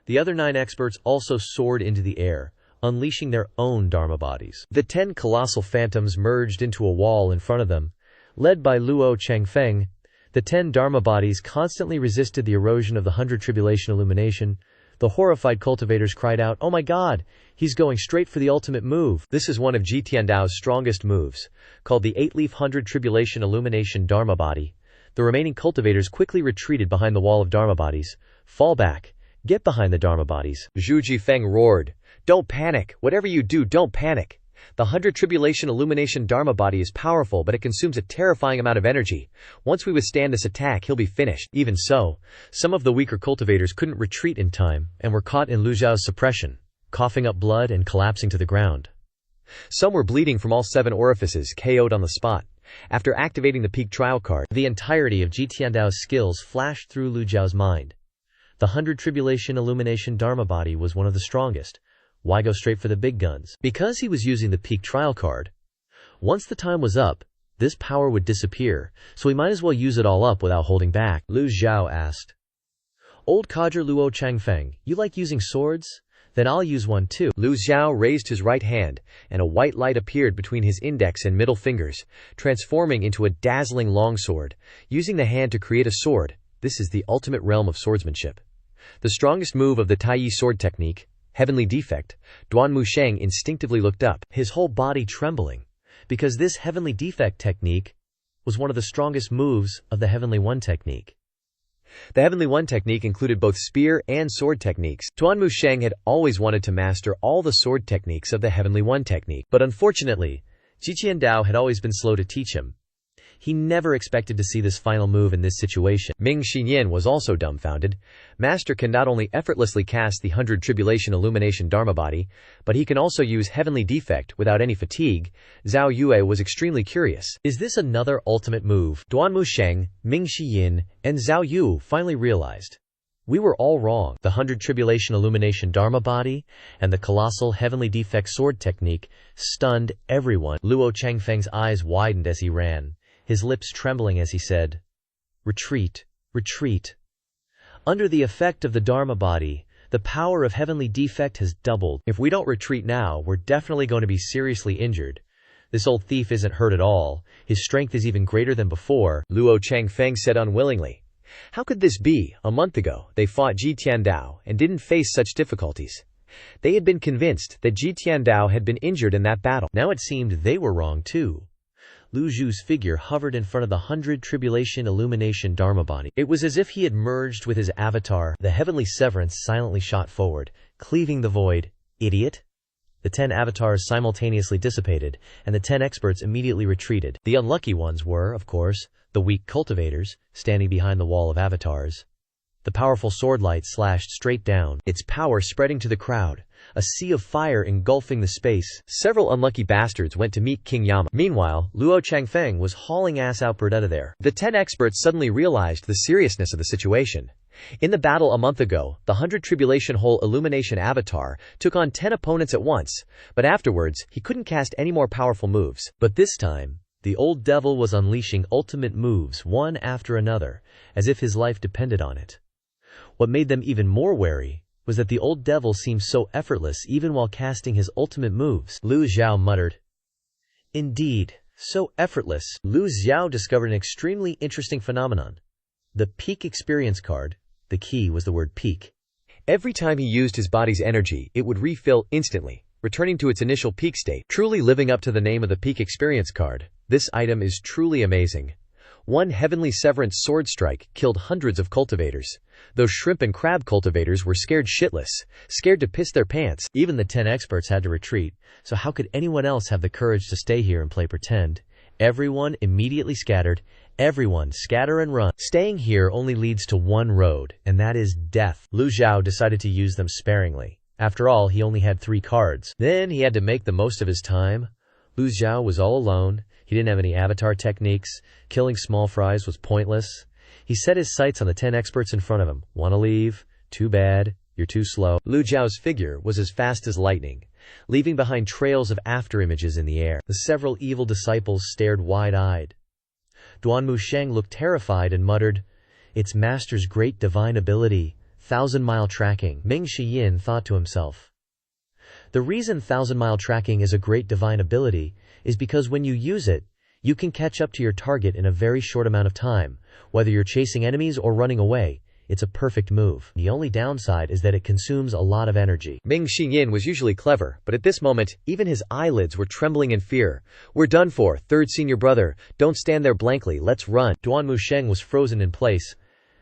The other 9 experts also soared into the air, unleashing their own Dharma bodies. The 10 colossal phantoms merged into a wall in front of them. Led by Luo Changfeng, the 10 Dharma bodies constantly resisted the erosion of the 100 Tribulation Illumination. The horrified cultivators cried out, "Oh my god, he's going straight for the ultimate move." This is one of Ji Tiandao's strongest moves, called the 8-leaf 100 Tribulation Illumination Dharma Body. The remaining cultivators quickly retreated behind the wall of Dharma bodies. Fall back. Get behind the Dharma bodies. Zhu Jifeng roared. Don't panic. Whatever you do, don't panic. The 100 Tribulation Illumination Dharma Body is powerful, but it consumes a terrifying amount of energy. Once we withstand this attack, he'll be finished. Even so, some of the weaker cultivators couldn't retreat in time, and were caught in Lu Zhao's suppression, coughing up blood and collapsing to the ground. Some were bleeding from all 7 orifices, KO'd on the spot. After activating the peak trial card, the entirety of Ji Tiandao's skills flashed through Lu Zhao's mind. The 100 Tribulation Illumination Dharma Body was one of the strongest. Why go straight for the big guns? Because he was using the peak trial card. Once the time was up, this power would disappear, so he might as well use it all up without holding back. Lu Zhao asked. Old codger Luo Changfeng, you like using swords? Then I'll use one too. Lu Zhao raised his right hand, and a white light appeared between his index and middle fingers, transforming into a dazzling longsword. Using the hand to create a sword, this is the ultimate realm of swordsmanship. The strongest move of the Taiyi sword technique, Heavenly Defect, Duan Musheng instinctively looked up, his whole body trembling, because this Heavenly Defect technique was one of the strongest moves of the Heavenly One technique. The Heavenly One technique included both spear and sword techniques. Duan Musheng had always wanted to master all the sword techniques of the Heavenly One technique, but unfortunately, Ji Tiandao had always been slow to teach him. He never expected to see this final move in this situation. Ming Xinyan was also dumbfounded. Master can not only effortlessly cast the 100 Tribulation Illumination Dharma Body, but he can also use Heavenly Defect without any fatigue. Zhao Yue was extremely curious. Is this another ultimate move? Duan Musheng, Ming Xiyin, and Zhao Yu finally realized. We were all wrong. The 100 Tribulation Illumination Dharma Body and the colossal Heavenly Defect sword technique stunned everyone. Luo Changfeng's eyes widened as he ran, his lips trembling as he said, "Retreat, retreat." Under the effect of the Dharma Body, the power of Heavenly Defect has doubled. If we don't retreat now, we're definitely going to be seriously injured. This old thief isn't hurt at all. His strength is even greater than before, Luo Changfeng said unwillingly. How could this be? A month ago, they fought Ji Tiandao and didn't face such difficulties. They had been convinced that Ji Tiandao had been injured in that battle. Now it seemed they were wrong too. Lu Zhu's figure hovered in front of the 100 Tribulation Illumination Dharma Body. It was as if he had merged with his avatar. The heavenly severance silently shot forward, cleaving the void. Idiot! The 10 avatars simultaneously dissipated, and the 10 experts immediately retreated. The unlucky ones were, of course, the weak cultivators, standing behind the wall of avatars. The powerful sword light slashed straight down, its power spreading to the crowd, a sea of fire engulfing the space. Several unlucky bastards went to meet King Yama. Meanwhile, Luo Changfeng was hauling ass outward out of there. The 10 experts suddenly realized the seriousness of the situation. In the battle a month ago, the 100 Tribulation Whole Illumination Avatar took on 10 opponents at once, but afterwards, he couldn't cast any more powerful moves. But this time, the old devil was unleashing ultimate moves one after another, as if his life depended on it. What made them even more wary was that the old devil seemed so effortless even while casting his ultimate moves. Lu Zhao muttered. Indeed, so effortless. Lu Zhao discovered an extremely interesting phenomenon. The peak experience card, the key was the word peak. Every time he used his body's energy, it would refill instantly, returning to its initial peak state, truly living up to the name of the peak experience card. This item is truly amazing. One Heavenly Severance sword strike killed hundreds of cultivators. Those shrimp and crab cultivators were scared shitless, scared to piss their pants. Even the 10 experts had to retreat, so how could anyone else have the courage to stay here and play pretend? Everyone immediately scattered. Everyone scatter and run. Staying here only leads to one road, and that is death. Lu Zhou decided to use them sparingly. After all, he only had 3 cards. Then he had to make the most of his time. Lu Zhou was all alone. He didn't have any avatar techniques. Killing small fries was pointless. He set his sights on the 10 experts in front of him. "Wanna leave? Too bad. You're too slow." Lu Zhao's figure was as fast as lightning, leaving behind trails of afterimages in the air. The several evil disciples stared wide-eyed. Duan Musheng looked terrified and muttered, "It's Master's great divine ability, 1,000-mile tracking." Ming Shiyin thought to himself, "The reason 1,000-mile tracking is a great divine ability is because when you use it, you can catch up to your target in a very short amount of time, whether you're chasing enemies or running away. It's a perfect move. The only downside is that it consumes a lot of energy." Ming Xingyin was usually clever, but at this moment, even his eyelids were trembling in fear. "We're done for, third senior brother. Don't stand there blankly. Let's run." Duan Musheng was frozen in place.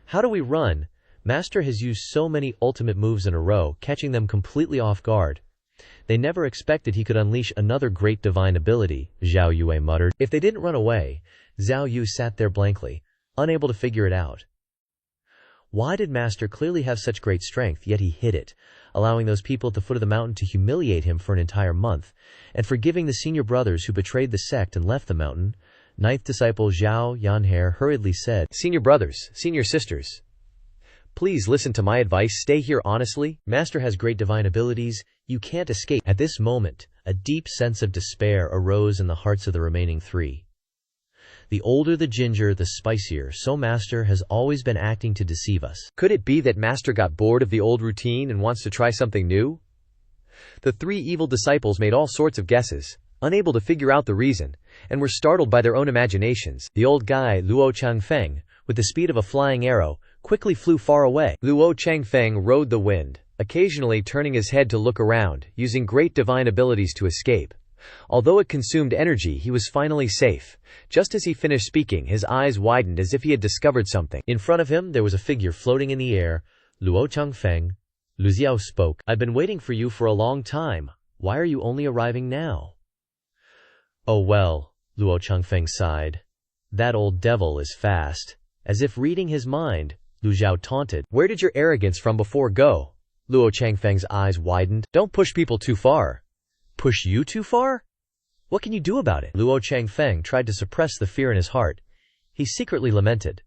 "How do we run? Master has used so many ultimate moves in a row, catching them completely off guard. They never expected he could unleash another great divine ability," Zhao Yue muttered. If they didn't run away, Zhao Yu sat there blankly, unable to figure it out. Why did Master clearly have such great strength, yet he hid it, allowing those people at the foot of the mountain to humiliate him for an entire month, and forgiving the senior brothers who betrayed the sect and left the mountain? Ninth disciple Zhao Yanhe hurriedly said, "Senior brothers, senior sisters, please listen to my advice. Stay here honestly. Master has great divine abilities. You can't escape." At this moment, a deep sense of despair arose in the hearts of the remaining 3. The older the ginger, the spicier, so Master has always been acting to deceive us. Could it be that Master got bored of the old routine and wants to try something new? The 3 evil disciples made all sorts of guesses, unable to figure out the reason, and were startled by their own imaginations. The old guy, Luo Changfeng, with the speed of a flying arrow, quickly flew far away. Luo Changfeng rode the wind, occasionally turning his head to look around, using great divine abilities to escape. Although it consumed energy, he was finally safe. Just as he finished speaking, his eyes widened as if he had discovered something. In front of him, there was a figure floating in the air. "Luo Changfeng." Lu Zhou spoke. "I've been waiting for you for a long time. Why are you only arriving now?" "Oh well," Luo Changfeng sighed. "That old devil is fast." As if reading his mind, Lu Zhou taunted, "Where did your arrogance from before go?" Luo Changfeng's eyes widened. "Don't push people too far." "Push you too far? What can you do about it?" Luo Changfeng tried to suppress the fear in his heart. He secretly lamented,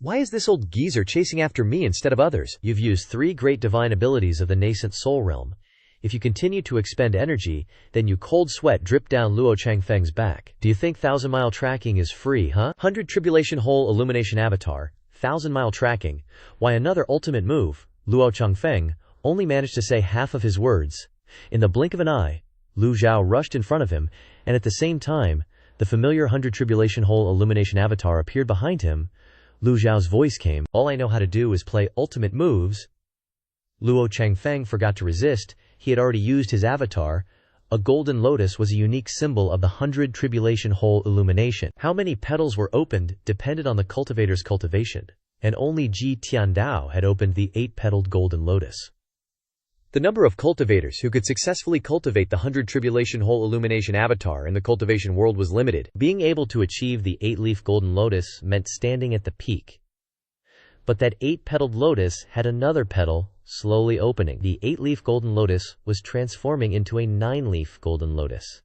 "Why is this old geezer chasing after me instead of others?" "You've used 3 great divine abilities of the nascent soul realm. If you continue to expend energy, then you cold sweat drip down Luo Changfeng's back. Do you think 1,000-mile tracking is free, huh? 100 tribulation hole illumination avatar, 1,000-mile tracking. Why another ultimate move?" Luo Changfeng only managed to say half of his words. In the blink of an eye, Lu Zhou rushed in front of him, and at the same time, the familiar 100 tribulation hole illumination avatar appeared behind him. Lu Zhao's voice came, "All I know how to do is play ultimate moves." Luo Changfeng forgot to resist. He had already used his avatar. A golden lotus was a unique symbol of the 100 tribulation hole illumination. How many petals were opened depended on the cultivator's cultivation, and only Ji Tiandao had opened the 8-petaled golden lotus. The number of cultivators who could successfully cultivate the 100 tribulation hole illumination avatar in the cultivation world was limited. Being able to achieve the 8-leaf golden lotus meant standing at the peak. But that 8-petaled lotus had another petal, slowly opening. The 8-leaf golden lotus was transforming into a 9-leaf golden lotus.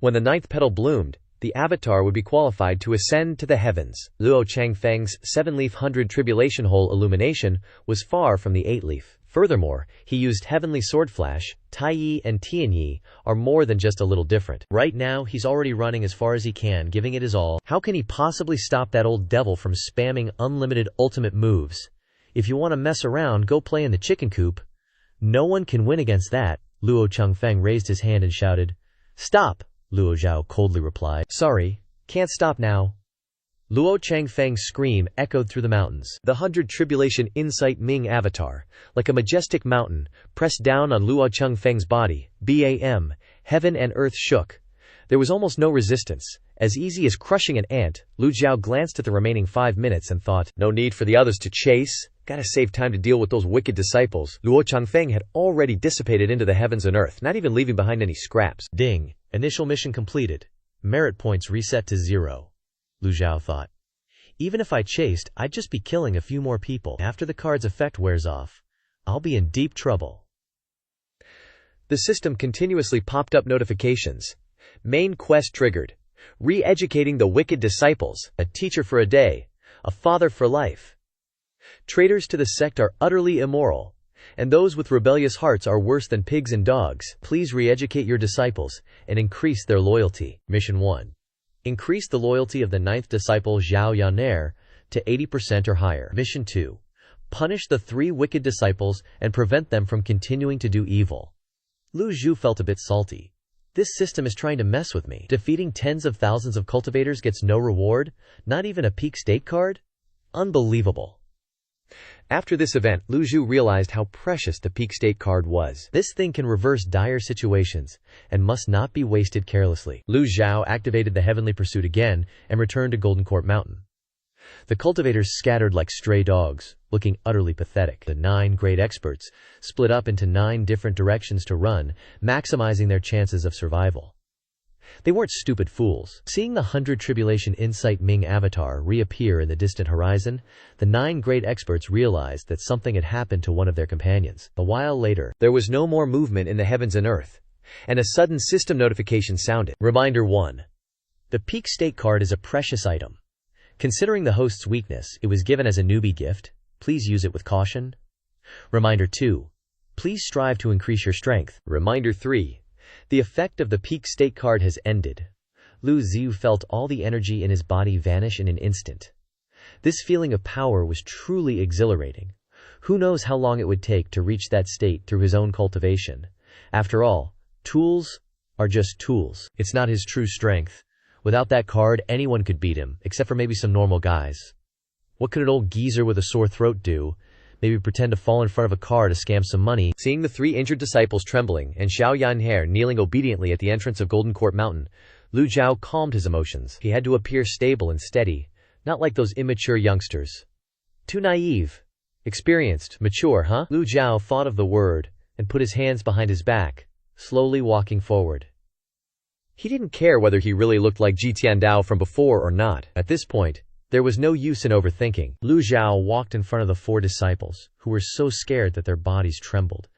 When the 9th petal bloomed, the avatar would be qualified to ascend to the heavens. Luo Changfeng's 7-leaf 100 tribulation hole illumination was far from the 8-leaf. Furthermore, he used Heavenly Sword Flash. Taiyi and Tianyi are more than just a little different. Right now, he's already running as far as he can, giving it his all. How can he possibly stop that old devil from spamming unlimited ultimate moves? If you want to mess around, go play in the chicken coop. No one can win against that. Luo Changfeng raised his hand and shouted, "Stop!" Luo Zhou coldly replied, "Sorry, can't stop now." Luo Changfeng's scream echoed through the mountains. The 100 Tribulation Insight Ming avatar, like a majestic mountain, pressed down on Luo Changfeng's body. Bam! Heaven and earth shook. There was almost no resistance. As easy as crushing an ant. Lu Zhou glanced at the remaining 5 minutes and thought, no need for the others to chase. Gotta save time to deal with those wicked disciples. Luo Changfeng had already dissipated into the heavens and earth, not even leaving behind any scraps. Ding. Initial mission completed. Merit points reset to 0. Lu Zhou thought. Even if I chased, I'd just be killing a few more people. After the card's effect wears off, I'll be in deep trouble. The system continuously popped up notifications. Main quest triggered. Re-educating the wicked disciples, a teacher for a day, a father for life. Traitors to the sect are utterly immoral, and those with rebellious hearts are worse than pigs and dogs. Please re-educate your disciples and increase their loyalty. Mission 1. Increase the loyalty of the 9th disciple Zhao Yan'er to 80% or higher. Mission 2. Punish the 3 wicked disciples and prevent them from continuing to do evil. Lu Zhou felt a bit salty. This system is trying to mess with me. Defeating tens of thousands of cultivators gets no reward? Not even a peak state card? Unbelievable. After this event, Lu Zhou realized how precious the peak state card was. This thing can reverse dire situations and must not be wasted carelessly. Lu Zhou activated the heavenly pursuit again and returned to Golden Court Mountain. The cultivators scattered like stray dogs, looking utterly pathetic. The 9 great experts split up into 9 different directions to run, maximizing their chances of survival. They weren't stupid fools. Seeing the 100 Tribulation Insight Ming avatar reappear in the distant horizon, the 9 great experts realized that something had happened to one of their companions. A while later, there was no more movement in the heavens and earth, and a sudden system notification sounded. Reminder 1. The peak state card is a precious item. Considering the host's weakness, it was given as a newbie gift. Please use it with caution. Reminder 2. Please strive to increase your strength. Reminder 3. The effect of the peak state card has ended. Lu Zhou felt all the energy in his body vanish in an instant. This feeling of power was truly exhilarating. Who knows how long it would take to reach that state through his own cultivation. After all, tools are just tools. It's not his true strength. Without that card, anyone could beat him, except for maybe some normal guys. What could an old geezer with a sore throat do? Maybe pretend to fall in front of a car to scam some money. Seeing the 3 injured disciples trembling and Zhao Yan'er kneeling obediently at the entrance of Golden Court Mountain, Lu Zhou calmed his emotions. He had to appear stable and steady, not like those immature youngsters. Too naive. Experienced, mature, huh? Lu Zhou thought of the word and put his hands behind his back, slowly walking forward. He didn't care whether he really looked like Ji Tiandao from before or not. At this point, there was no use in overthinking. Lu Zhou walked in front of the 4 disciples, who were so scared that their bodies trembled.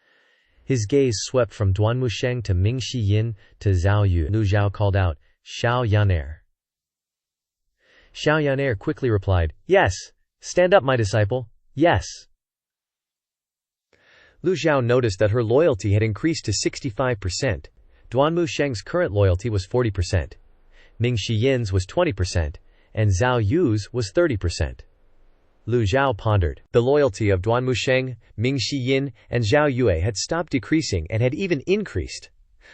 His gaze swept from Duanmusheng to Ming Shiyin to Zhao Yu. Lu Zhou called out, "Zhao Yan'er." Zhao Yan'er quickly replied, "Yes. Stand up, my disciple. Yes." Lu Zhou noticed that her loyalty had increased to 65%. Duanmusheng's current loyalty was 40%. Ming Shiyin's was 20%. And Zhao Yu's was 30%. Lu Zhou pondered. The loyalty of Duanmusheng, Ming Shiyin, and Zhao Yue had stopped decreasing and had even increased.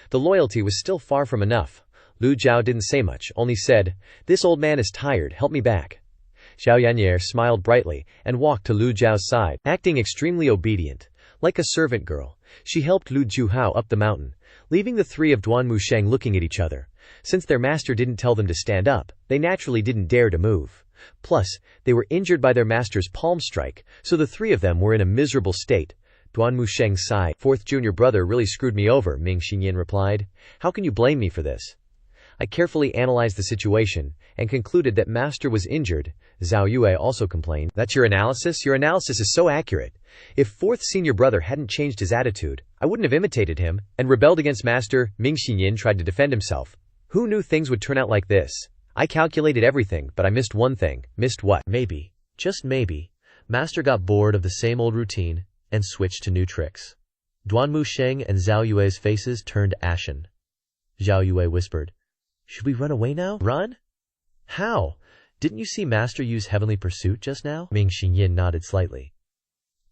The loyalty was still far from enough. Lu Zhou didn't say much, only said, "This old man is tired, help me back." Zhao Yan'er smiled brightly and walked to Lu Zhao's side. Acting extremely obedient, like a servant girl, she helped Lu Zhuhao up the mountain, leaving the 3 of Duanmusheng looking at each other. Since their master didn't tell them to stand up, they naturally didn't dare to move. Plus, they were injured by their master's palm strike, so the 3 of them were in a miserable state. Duanmusheng sighed. "Fourth junior brother really screwed me over," Ming Xinyin replied. "How can you blame me for this?" I carefully analyzed the situation and concluded that master was injured. Zhao Yue also complained. "That's your analysis? Your analysis is so accurate. If 4th senior brother hadn't changed his attitude, I wouldn't have imitated him and rebelled against master." Ming Xinyin tried to defend himself. "Who knew things would turn out like this? I calculated everything, but I missed one thing." "Missed what?" "Maybe, just maybe, master got bored of the same old routine and switched to new tricks." Duanmusheng and Zhao Yue's faces turned ashen. Zhao Yue whispered, "Should we run away now?" "Run? How? Didn't you see master use heavenly pursuit just now?" Ming Xinyin nodded slightly.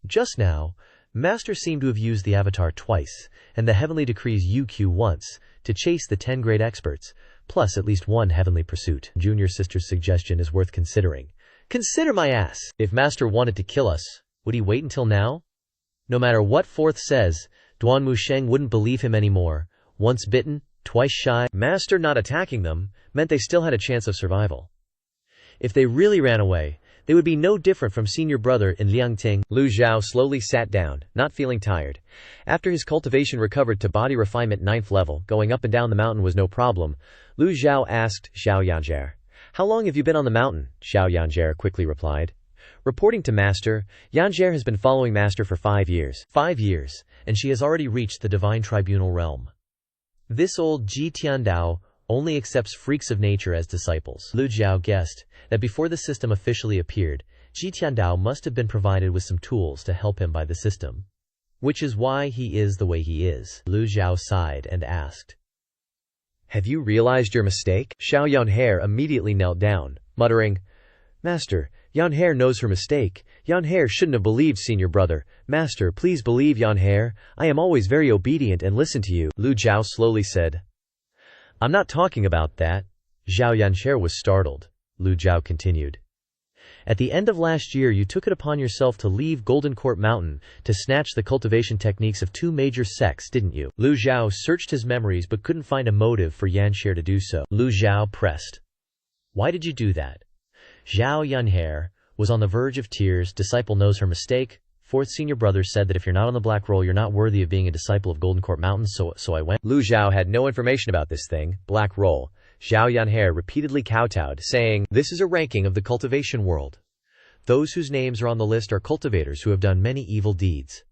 "Just now, master seemed to have used the avatar twice, and the heavenly decrees UQ once, to chase the 10 great experts, plus at least 1 heavenly pursuit. Junior sister's suggestion is worth considering." "Consider my ass! If master wanted to kill us, would he wait until now?" No matter what 4th says, Duanmusheng wouldn't believe him anymore. Once bitten, twice shy. Master not attacking them meant they still had a chance of survival. If they really ran away, They would be no different from senior brother in Liangting. Lu Zhou slowly sat down, not feeling tired. After his cultivation recovered to body refinement 9th level, going up and down the mountain was no problem. Lu Zhou asked Xiao Yanjie, "How long have you been on the mountain?" Xiao Yanjie quickly replied. Reporting to Master, Yanjie has been following Master for 5 years. 5 years, and she has already reached the divine tribunal realm. This old Ji Tiandao only accepts freaks of nature as disciples. Lu Zhou guessed that before the system officially appeared, Ji Tiandao must have been provided with some tools to help him by the system. Which is why he is the way he is. Lu Zhou sighed and asked, "Have you realized your mistake?" Xiao Yanhe immediately knelt down, muttering, "Master, Yanhe knows her mistake. Yanhe shouldn't have believed senior brother. Master, please believe Yanhe. I am always very obedient and listen to you." Lu Zhou slowly said, "I'm not talking about that." Xiao Yanhe was startled. Lu Zhou continued, "At the end of last year you took it upon yourself to leave Golden Court Mountain to snatch the cultivation techniques of 2 major sects, didn't you?" Lu Zhou searched his memories but couldn't find a motive for Yanhe to do so. Lu Zhou pressed, "Why did you do that?" Xiao Yanhe was on the verge of tears. Disciple knows her mistake. 4th senior brother said that if you're not on the black roll, you're not worthy of being a disciple of Golden Court Mountain, so I went. Lu Zhou had no information about this thing, black roll. Xiao Yanhe repeatedly kowtowed, saying, "This is a ranking of the cultivation world. Those whose names are on the list are cultivators who have done many evil deeds.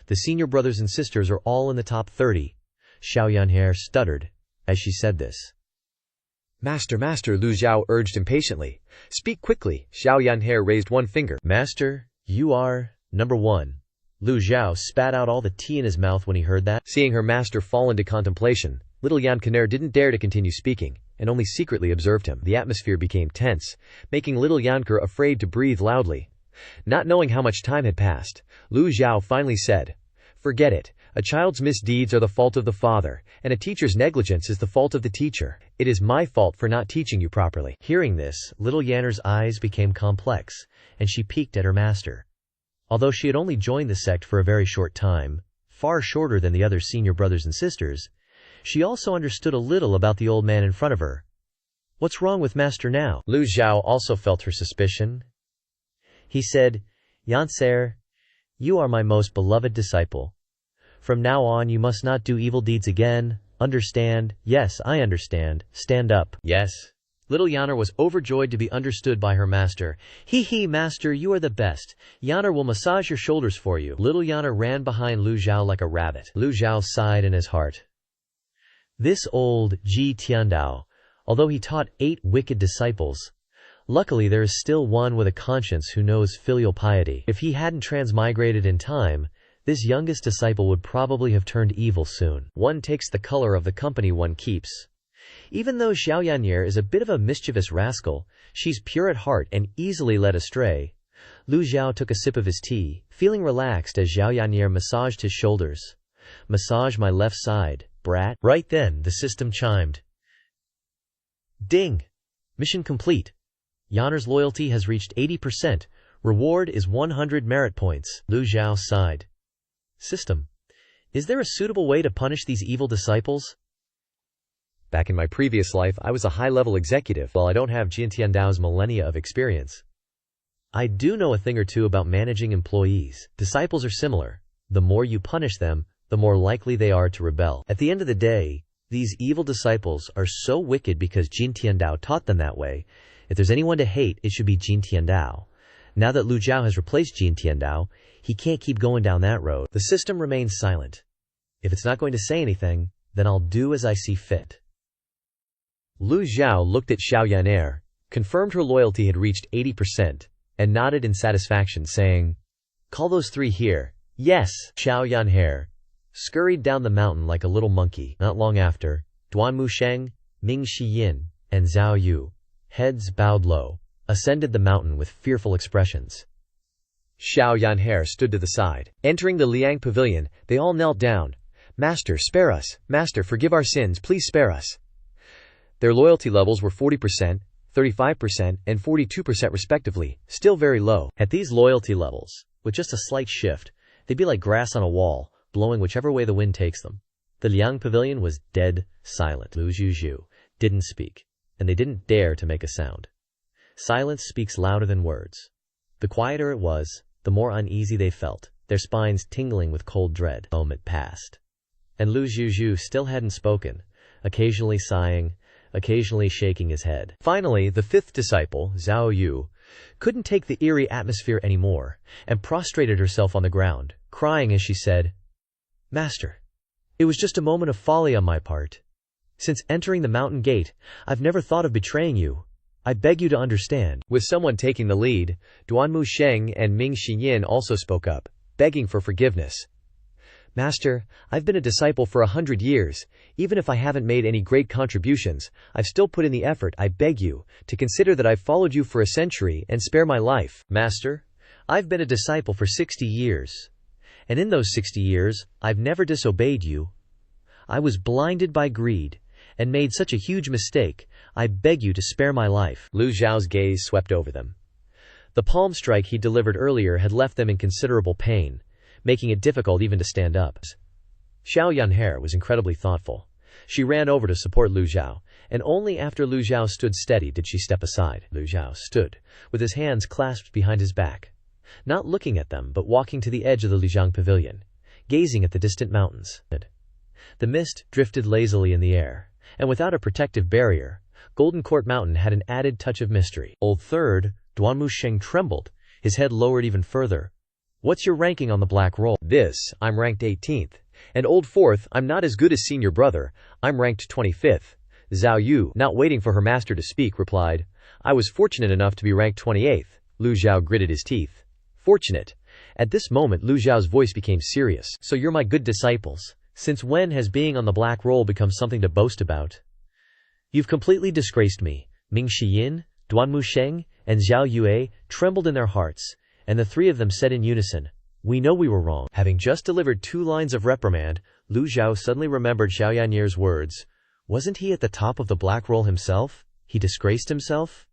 The senior brothers and sisters are all in the top 30. Xiao Yanhe stuttered as she said this. "Master, Lu Zhou urged impatiently. "Speak quickly." Xiao Yanhe raised one finger. "Master, you are number 1. Lu Zhou spat out all the tea in his mouth when he heard that. Seeing her master fall into contemplation, little Yankener didn't dare to continue speaking, and only secretly observed him. The atmosphere became tense, making little Yanker afraid to breathe loudly. Not knowing how much time had passed, Lu Zhou finally said, "Forget it. A child's misdeeds are the fault of the father, and a teacher's negligence is the fault of the teacher. It is my fault for not teaching you properly." Hearing this, little Yanner's eyes became complex, and she peeked at her master. Although she had only joined the sect for a very short time, far shorter than the other senior brothers and sisters, she also understood a little about the old man in front of her. "What's wrong with Master now?" Lu Zhou also felt her suspicion. He said, "Yanser, you are my most beloved disciple. From now on you must not do evil deeds again. Understand?" "Yes, I understand. Stand up." "Yes." Little Yanner was overjoyed to be understood by her master. He, master, you are the best. Yanner will massage your shoulders for you." Little Yanner ran behind Lu Zhou like a rabbit. Lu Zhou sighed in his heart. This old Ji Tiandao, although he taught 8 wicked disciples, luckily there is still one with a conscience who knows filial piety. If he hadn't transmigrated in time, this youngest disciple would probably have turned evil soon. One takes the color of the company one keeps. Even though Xiao Yanyer is a bit of a mischievous rascal, she's pure at heart and easily led astray. Lu Zhou took a sip of his tea, feeling relaxed as Xiao Yanyer massaged his shoulders. "Massage my left side, brat." Right then, the system chimed. Ding! Mission complete. Yanner's loyalty has reached 80%. Reward is 100 merit points. Lu Zhou sighed. System. Is there a suitable way to punish these evil disciples? Back in my previous life, I was a high-level executive, while I don't have Ji Tiandao's millennia of experience. I do know a thing or two about managing employees. Disciples are similar. The more you punish them, the more likely they are to rebel. At the end of the day, these evil disciples are so wicked because Ji Tiandao taught them that way. If there's anyone to hate, it should be Ji Tiandao. Now that Lu Zhou has replaced Ji Tiandao, he can't keep going down that road. The system remains silent. If it's not going to say anything, then I'll do as I see fit. Lu Zhou looked at Xiao Yan'er, confirmed her loyalty had reached 80%, and nodded in satisfaction, saying, "Call those 3 here." "Yes." Xiao Yan'er scurried down the mountain like a little monkey. Not long after, Duan Musheng, Ming Shiyin, and Zhao Yu, heads bowed low, ascended the mountain with fearful expressions. Xiao Yan'er stood to the side. Entering the Liang Pavilion, they all knelt down. "Master, spare us. Master, forgive our sins. Please spare us." Their loyalty levels were 40%, 35%, and 42% respectively, still very low. At these loyalty levels, with just a slight shift, they'd be like grass on a wall, blowing whichever way the wind takes them. The Liang Pavilion was dead silent. Lu Zhou didn't speak, and they didn't dare to make a sound. Silence speaks louder than words. The quieter it was, the more uneasy they felt, their spines tingling with cold dread. A moment passed. And Lu Zhou still hadn't spoken, occasionally sighing, occasionally shaking his head. Finally, the fifth disciple, Zhao Yu, couldn't take the eerie atmosphere anymore, and prostrated herself on the ground, crying as she said, "Master, it was just a moment of folly on my part. Since entering the mountain gate, I've never thought of betraying you. I beg you to understand." With someone taking the lead, Duanmu Sheng and Ming Xiyin also spoke up, begging for forgiveness. "Master, I've been a disciple for 100 years. Even if I haven't made any great contributions, I've still put in the effort. I beg you to consider that I've followed you for a century and spare my life." "Master, I've been a disciple for 60 years. And in those 60 years, I've never disobeyed you. I was blinded by greed and made such a huge mistake. I beg you to spare my life." Lu Zhao's gaze swept over them. The palm strike he delivered earlier had left them in considerable pain, making it difficult even to stand up. Xiao Yanher was incredibly thoughtful. She ran over to support Lu Zhao, and only after Lu Zhao stood steady did she step aside. Lu Zhao stood, with his hands clasped behind his back, not looking at them but walking to the edge of the Lijiang Pavilion, gazing at the distant mountains. The mist drifted lazily in the air, and without a protective barrier, Golden Court Mountain had an added touch of mystery. Old Third, Duanmu Sheng trembled, his head lowered even further. "What's your ranking on the black roll?" "This, I'm ranked 18th. And Old Fourth, I'm not as good as senior brother, I'm ranked 25th. Zhao Yu, not waiting for her master to speak, replied, "I was fortunate enough to be ranked 28th. Lu Zhao gritted his teeth. "Fortunate." At this moment Lu Zhao's voice became serious. "So you're my good disciples. Since when has being on the black roll become something to boast about? You've completely disgraced me." Ming Xiyin, Duanmu Sheng, and Zhao Yue trembled in their hearts, and the three of them said in unison, "We know we were wrong." Having just delivered 2 lines of reprimand, Lu Zhao suddenly remembered Xiao Yanier's words. Wasn't he at the top of the black roll himself? He disgraced himself?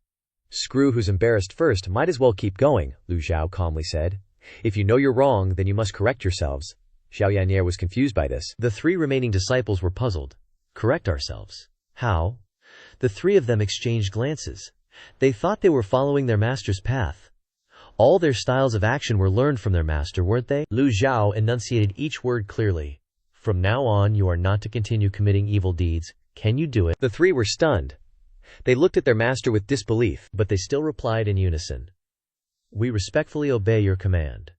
"Screw who's embarrassed first, might as well keep going," Lu Zhao calmly said. "If you know you're wrong, then you must correct yourselves." Xiao Yanier was confused by this. The 3 remaining disciples were puzzled. Correct ourselves? How? The 3 of them exchanged glances. They thought they were following their master's path. All their styles of action were learned from their master, weren't they? Lu Zhao enunciated each word clearly. "From now on, you are not to continue committing evil deeds. Can you do it?" The 3 were stunned. They looked at their master with disbelief, but they still replied in unison, "We respectfully obey your command."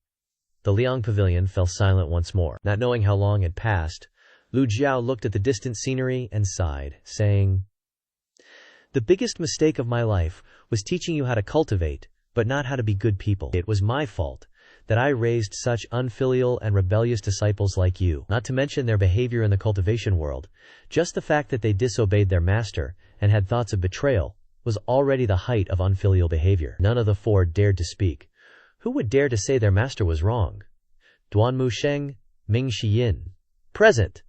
The Liang Pavilion fell silent once more. Not knowing how long had passed, Lu Zhao looked at the distant scenery and sighed, saying, "The biggest mistake of my life was teaching you how to cultivate, but not how to be good people. It was my fault that I raised such unfilial and rebellious disciples like you. Not to mention their behavior in the cultivation world, just the fact that they disobeyed their master and had thoughts of betrayal was already the height of unfilial behavior." None of the 4 dared to speak. Who would dare to say their master was wrong? Duanmu Sheng, Ming Xiyin. "Present."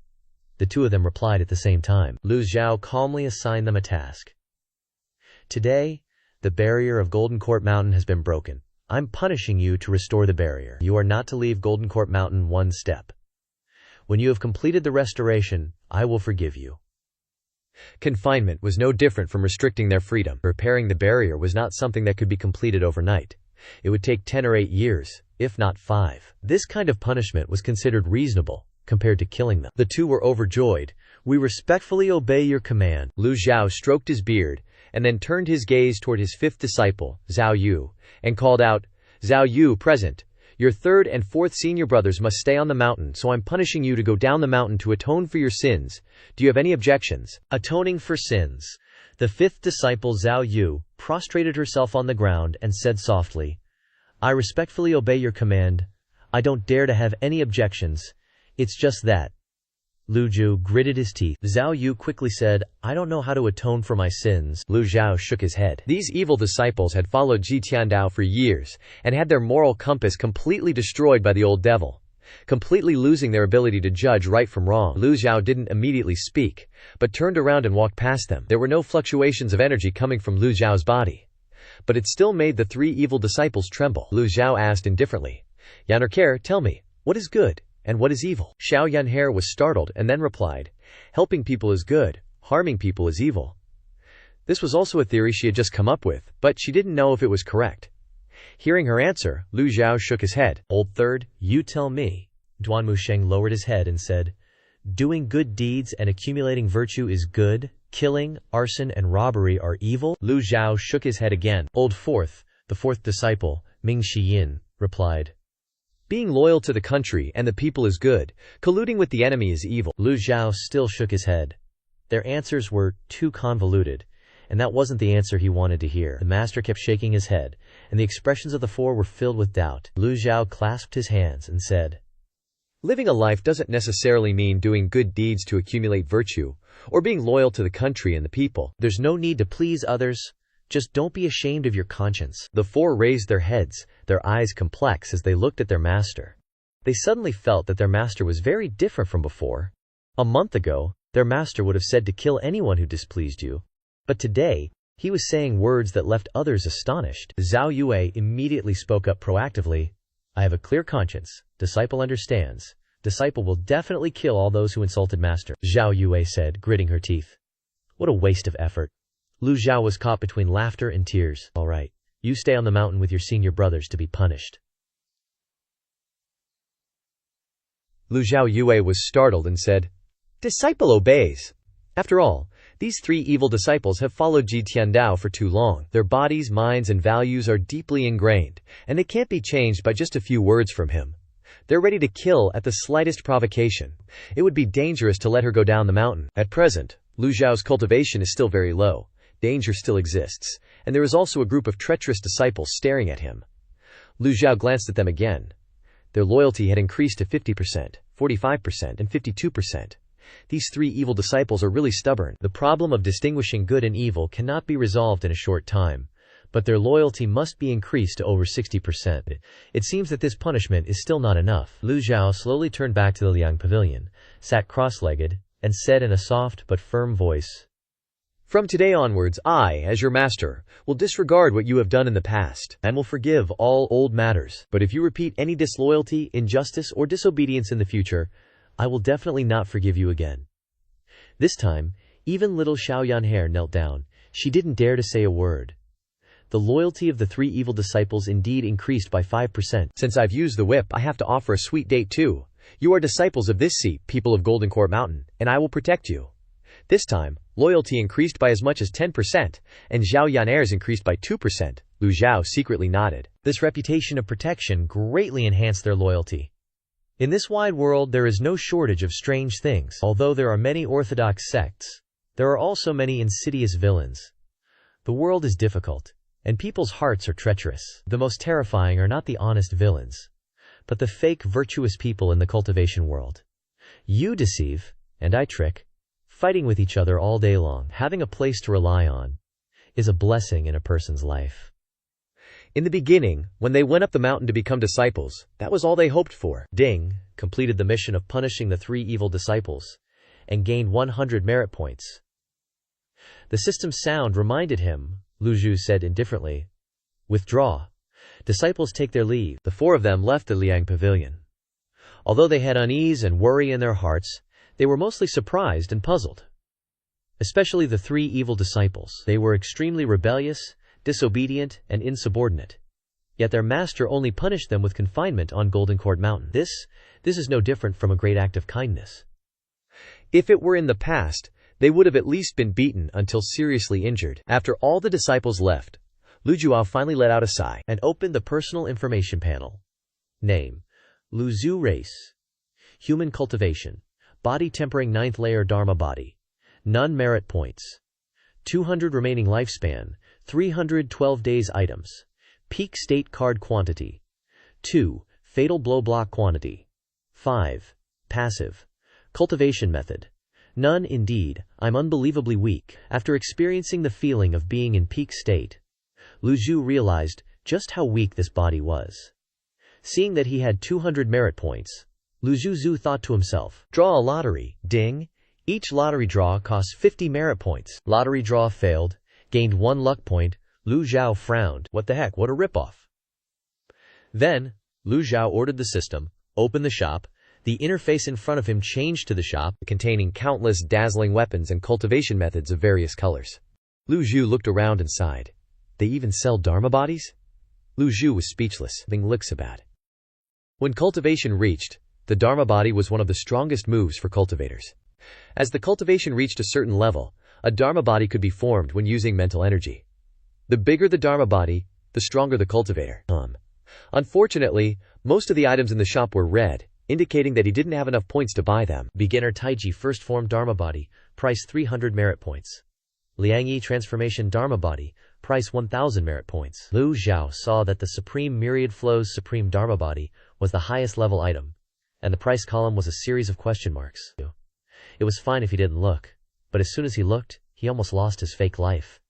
The 2 of them replied at the same time. Lu Zhao calmly assigned them a task. "Today, the barrier of Golden Court Mountain has been broken. I'm punishing you to restore the barrier. You are not to leave Golden Court Mountain 1 step. When you have completed the restoration, I will forgive you." Confinement was no different from restricting their freedom. Repairing the barrier was not something that could be completed overnight. It would take 10 or 8 years, if not 5. This kind of punishment was considered reasonable, compared to killing them. The 2 were overjoyed. "We respectfully obey your command." Lu Zhao stroked his beard, and then turned his gaze toward his 5th disciple, Zhao Yu, and called out, "Zhao Yu, present. Your 3rd and 4th senior brothers must stay on the mountain, so I'm punishing you to go down the mountain to atone for your sins. Do you have any objections?" Atoning for sins. The 5th disciple, Zhao Yu, prostrated herself on the ground and said softly, "I respectfully obey your command. I don't dare to have any objections. It's just that." Lu Zhou gritted his teeth. Zhao Yu quickly said, "I don't know how to atone for my sins." Lu Zhao shook his head. These evil disciples had followed Ji Tiandao for years, and had their moral compass completely destroyed by the old devil, completely losing their ability to judge right from wrong. Lu Zhao didn't immediately speak, but turned around and walked past them. There were no fluctuations of energy coming from Lu Zhao's body, but it still made the 3 evil disciples tremble. Lu Zhao asked indifferently, "Yanner, tell me, what is good? And what is evil?" Xiao Yanher was startled and then replied, "Helping people is good, harming people is evil." This was also a theory she had just come up with, but she didn't know if it was correct. Hearing her answer, Lu Zhou shook his head. Old third, you tell me. Duan Musheng lowered his head and said, doing good deeds and accumulating virtue is good, killing, arson, and robbery are evil? Lu Zhou shook his head again. Old fourth, the fourth disciple, Ming Shiyin, replied, being loyal to the country and the people is good, colluding with the enemy is evil. Lu Zhou still shook his head. Their answers were too convoluted, and that wasn't the answer he wanted to hear. The master kept shaking his head, and the expressions of the four were filled with doubt. Lu Zhou clasped his hands and said, living a life doesn't necessarily mean doing good deeds to accumulate virtue, or being loyal to the country and the people. There's no need to please others. Just don't be ashamed of your conscience. The four raised their heads, their eyes complex as they looked at their master. They suddenly felt that their master was very different from before. A month ago, their master would have said to kill anyone who displeased you. But today, he was saying words that left others astonished. Zhao Yue immediately spoke up proactively. I have a clear conscience. Disciple understands. Disciple will definitely kill all those who insulted master. Zhao Yue said, gritting her teeth. What a waste of effort. Lu Zhou was caught between laughter and tears. All right, you stay on the mountain with your senior brothers to be punished. Lu Zhao Yue was startled and said, disciple obeys. After all, these three evil disciples have followed Ji Tiandao for too long. Their bodies, minds, and values are deeply ingrained, and they can't be changed by just a few words from him. They're ready to kill at the slightest provocation. It would be dangerous to let her go down the mountain. At present, Lu Zhao's cultivation is still very low. Danger still exists, and there is also a group of treacherous disciples staring at him. Lu Zhou glanced at them again. Their loyalty had increased to 50%, 45%, and 52%. These three evil disciples are really stubborn. The problem of distinguishing good and evil cannot be resolved in a short time, but their loyalty must be increased to over 60%. It seems that this punishment is still not enough. Lu Zhou slowly turned back to the Liang Pavilion, sat cross-legged, and said in a soft but firm voice, from today onwards, I, as your master, will disregard what you have done in the past, and will forgive all old matters. But if you repeat any disloyalty, injustice, or disobedience in the future, I will definitely not forgive you again. This time, even little Xiaoyanhair knelt down. She didn't dare to say a word. The loyalty of the three evil disciples indeed increased by 5%. Since I've used the whip, I have to offer a sweet date too. You are disciples of this seat, people of Golden Court Mountain, and I will protect you. This time, loyalty increased by as much as 10%, and Zhao Yan'er's increased by 2%. Lu Zhou secretly nodded. This reputation of protection greatly enhanced their loyalty. In this wide world, there is no shortage of strange things. Although there are many orthodox sects, there are also many insidious villains. The world is difficult, and people's hearts are treacherous. The most terrifying are not the honest villains, but the fake virtuous people in the cultivation world. You deceive, and I trick. Fighting with each other all day long, having a place to rely on, is a blessing in a person's life. In the beginning, when they went up the mountain to become disciples, that was all they hoped for. Ding completed the mission of punishing the three evil disciples, and gained 100 merit points. The system's sound reminded him, Lu Zhou said indifferently. Withdraw. Disciples take their leave. The four of them left the Liang Pavilion. Although they had unease and worry in their hearts, they were mostly surprised and puzzled. Especially the three evil disciples. They were extremely rebellious, disobedient, and insubordinate. Yet their master only punished them with confinement on Golden Court Mountain. This is no different from a great act of kindness. If it were in the past, they would have at least been beaten until seriously injured. After all the disciples left, Lu Zhou finally let out a sigh and opened the personal information panel. Name: Lu Zhou. Race: human cultivation. Body tempering 9th layer Dharma body. None merit points. 200 remaining lifespan. 312 days items. Peak state card quantity. 2. Fatal blow block quantity. 5. Passive. Cultivation method. None indeed. I'm unbelievably weak. After experiencing the feeling of being in peak state, Lu Zhou realized just how weak this body was. Seeing that he had 200 merit points, Lu Zhou thought to himself, draw a lottery. Ding. Each lottery draw costs 50 merit points. Lottery draw failed. Gained 1 luck point. Lu Zhou frowned. What the heck, what a ripoff. Then, Lu Zhou ordered the system, opened the shop. The interface in front of him changed to the shop, containing countless dazzling weapons and cultivation methods of various colors. Lu Zhou looked around and sighed. They even sell dharma bodies? Lu Zhou was speechless, having licks about. When cultivation reached, the dharma body was one of the strongest moves for cultivators. As the cultivation reached a certain level, a dharma body could be formed when using mental energy. The bigger the dharma body, the stronger the cultivator. Unfortunately, most of the items in the shop were red, indicating that he didn't have enough points to buy them. Beginner Taiji first formed dharma body, price 300 merit points. Liangyi transformation dharma body, price 1000 merit points. Lu Zhou saw that the Supreme Myriad Flows Supreme Dharma body was the highest level item, and the price column was a series of question marks. It was fine if he didn't look, but as soon as he looked, he almost lost his fake life.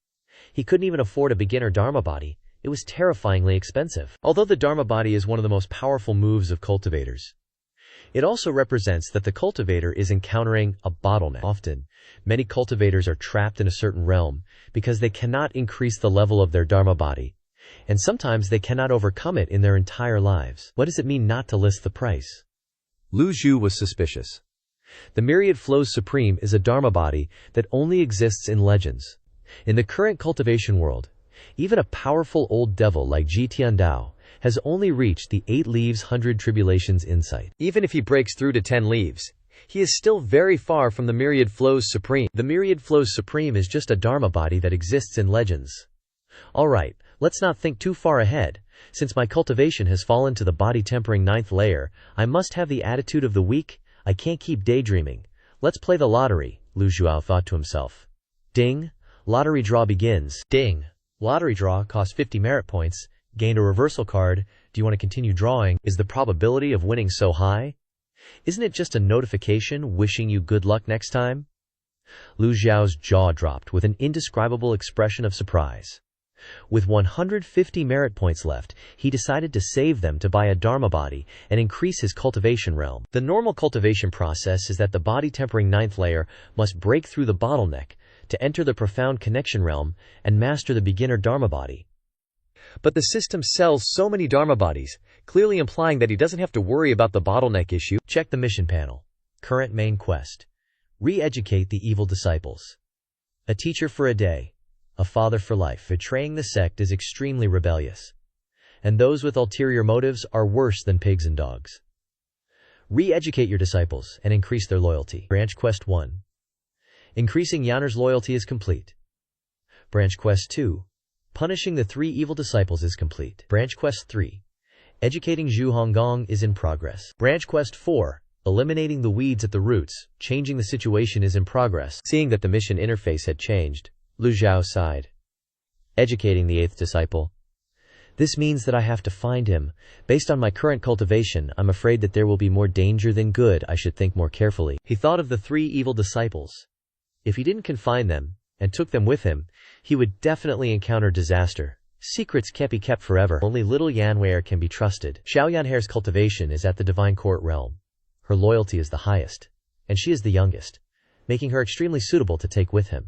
He couldn't even afford a beginner dharma body. It was terrifyingly expensive. Although the dharma body is one of the most powerful moves of cultivators, it also represents that the cultivator is encountering a bottleneck. Often, many cultivators are trapped in a certain realm because they cannot increase the level of their dharma body, and sometimes they cannot overcome it in their entire lives. What does it mean not to list the price? Lu Zhou was suspicious. The Myriad Flows Supreme is a dharma body that only exists in legends. In the current cultivation world, even a powerful old devil like Ji Tiandao has only reached the 8 leaves 100 tribulations insight. Even if he breaks through to 10 leaves, he is still very far from the Myriad Flows Supreme. The Myriad Flows Supreme is just a dharma body that exists in legends. Alright, let's not think too far ahead. Since my cultivation has fallen to the body-tempering 9th layer, I must have the attitude of the weak. I can't keep daydreaming. Let's play the lottery, Lu Zhou thought to himself. Ding! Lottery draw begins. Ding! Lottery draw costs 50 merit points. Gained a reversal card. Do you want to continue drawing? Is the probability of winning so high? Isn't it just a notification wishing you good luck next time? Lu Zhou's jaw dropped with an indescribable expression of surprise. With 150 merit points left, he decided to save them to buy a dharma body and increase his cultivation realm. The normal cultivation process is that the body-tempering 9th layer must break through the bottleneck to enter the profound connection realm and master the beginner dharma body. But the system sells so many dharma bodies, clearly implying that he doesn't have to worry about the bottleneck issue. Check the mission panel. Current main quest. Re-educate the evil disciples. A teacher for a day. A father for life. Betraying the sect is extremely rebellious, and those with ulterior motives are worse than pigs and dogs. Re-educate your disciples and increase their loyalty. Branch Quest 1. Increasing Yanner's loyalty is complete. Branch Quest 2. Punishing the 3 evil disciples is complete. Branch Quest 3. Educating Zhu Honggong is in progress. Branch Quest 4. Eliminating the weeds at the roots, changing the situation is in progress. Seeing that the mission interface had changed, Lu Zhou sighed. Educating the 8th disciple. This means that I have to find him. Based on my current cultivation, I'm afraid that there will be more danger than good. I should think more carefully. He thought of the 3 evil disciples. If he didn't confine them and took them with him, he would definitely encounter disaster. Secrets can't be kept forever. Only little Yanwei can be trusted. Xiao Yanhair's cultivation is at the Divine Court realm. Her loyalty is the highest, and she is the youngest, making her extremely suitable to take with him.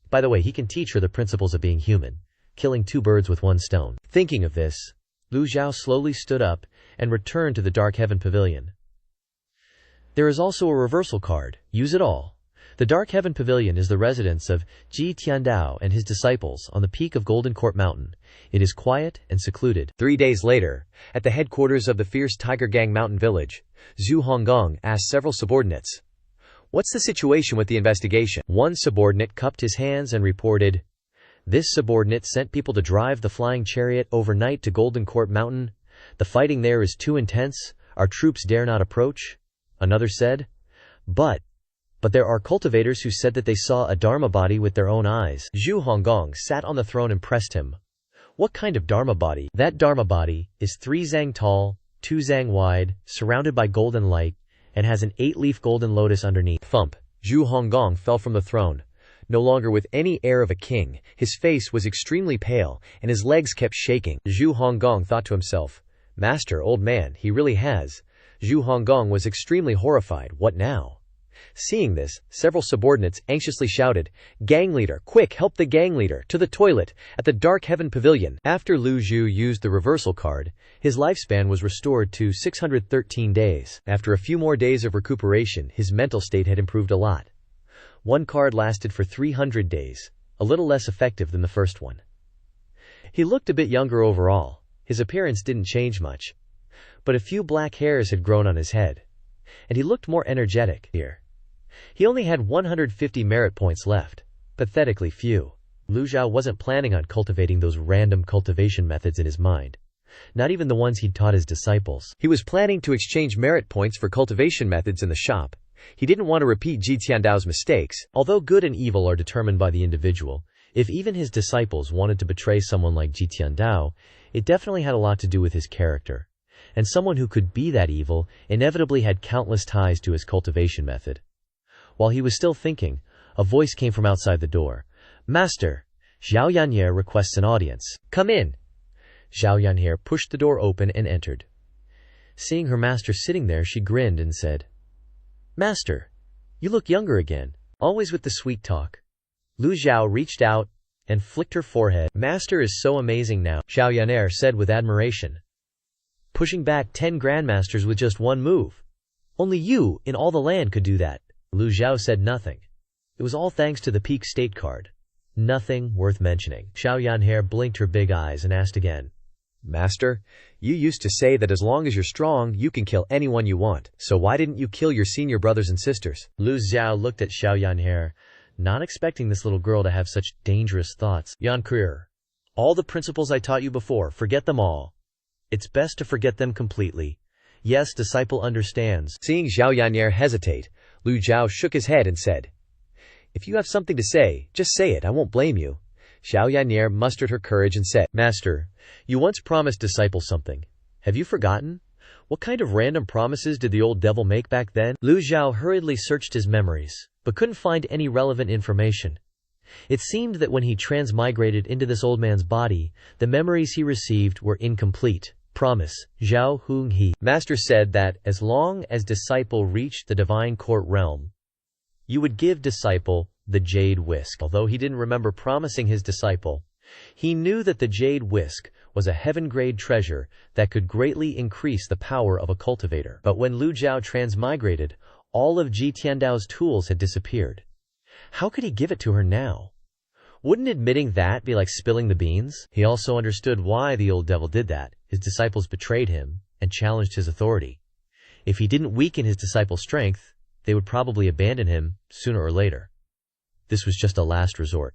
By the way, he can teach her the principles of being human, killing 2 birds with 1 stone. Thinking of this, Lu Zhou slowly stood up and returned to the Dark Heaven Pavilion. There is also a reversal card. Use it all. The Dark Heaven Pavilion is the residence of Ji Tiandao and his disciples on the peak of Golden Court Mountain. It is quiet and secluded. 3 days later, at the headquarters of the fierce Tiger Gang Mountain Village, Zhu Honggong asked several subordinates, "What's the situation with the investigation?" One subordinate cupped his hands and reported, "This subordinate sent people to drive the flying chariot overnight to Golden Court Mountain. The fighting there is too intense. Our troops dare not approach." Another said, But there are cultivators who said that they saw a dharma body with their own eyes." Zhu Honggong sat on the throne and pressed him. "What kind of dharma body?" "That dharma body is 3 zang tall, 2 zang wide, surrounded by golden light, and has an 8-leaf golden lotus underneath." Thump! Zhu Honggong fell from the throne. No longer with any air of a king, his face was extremely pale, and his legs kept shaking. Zhu Honggong thought to himself, "Master, old man, he really has." Zhu Honggong was extremely horrified. What now? Seeing this, several subordinates anxiously shouted, "Gang leader, quick, help the gang leader, to the toilet, at the Dark Heaven Pavilion." After Lu Zhou used the reversal card, his lifespan was restored to 613 days. After a few more days of recuperation, his mental state had improved a lot. 1 card lasted for 300 days, a little less effective than the first one. He looked a bit younger overall. His appearance didn't change much, but a few black hairs had grown on his head, and he looked more energetic here. He only had 150 merit points left. Pathetically few. Lu Zhou wasn't planning on cultivating those random cultivation methods in his mind. Not even the ones he'd taught his disciples. He was planning to exchange merit points for cultivation methods in the shop. He didn't want to repeat Ji Tiandao's mistakes. Although good and evil are determined by the individual, if even his disciples wanted to betray someone like Ji Tiandao, it definitely had a lot to do with his character. And someone who could be that evil inevitably had countless ties to his cultivation method. While he was still thinking, a voice came from outside the door. "Master, Zhao Yanye requests an audience." "Come in." Zhao Yanhe pushed the door open and entered. Seeing her master sitting there, she grinned and said, "Master, you look younger again, always with the sweet talk." Lu Zhou reached out and flicked her forehead. "Master is so amazing now," Zhao Yan'er said with admiration. "Pushing back 10 grandmasters with just one move. Only you, in all the land, could do that." Lu Zhou said nothing. It was all thanks to the peak state card. Nothing worth mentioning. Zhao Yan'er blinked her big eyes and asked again, "Master, you used to say that as long as you're strong, you can kill anyone you want. So why didn't you kill your senior brothers and sisters?" Lu Zhou looked at Zhao Yan'er, not expecting this little girl to have such dangerous thoughts. "Yan Krier, all the principles I taught you before, forget them all. It's best to forget them completely. Yes, disciple understands." Seeing Zhao Yan'er hesitate, Lu Zhou shook his head and said, "If you have something to say, just say it, I won't blame you." Zhao Yan'er mustered her courage and said, "Master, you once promised disciples something. Have you forgotten? What kind of random promises did the old devil make back then?" Lu Zhou hurriedly searched his memories, but couldn't find any relevant information. It seemed that when he transmigrated into this old man's body, the memories he received were incomplete. "Promise, Zhao Hung He. Master said that, as long as disciple reached the divine court realm, you would give disciple the jade whisk." Although he didn't remember promising his disciple, he knew that the jade whisk was a heaven-grade treasure that could greatly increase the power of a cultivator. But when Lu Zhou transmigrated, all of Ji Tiandao's tools had disappeared. How could he give it to her now? Wouldn't admitting that be like spilling the beans? He also understood why the old devil did that. His disciples betrayed him and challenged his authority. If he didn't weaken his disciples' strength, they would probably abandon him sooner or later. This was just a last resort.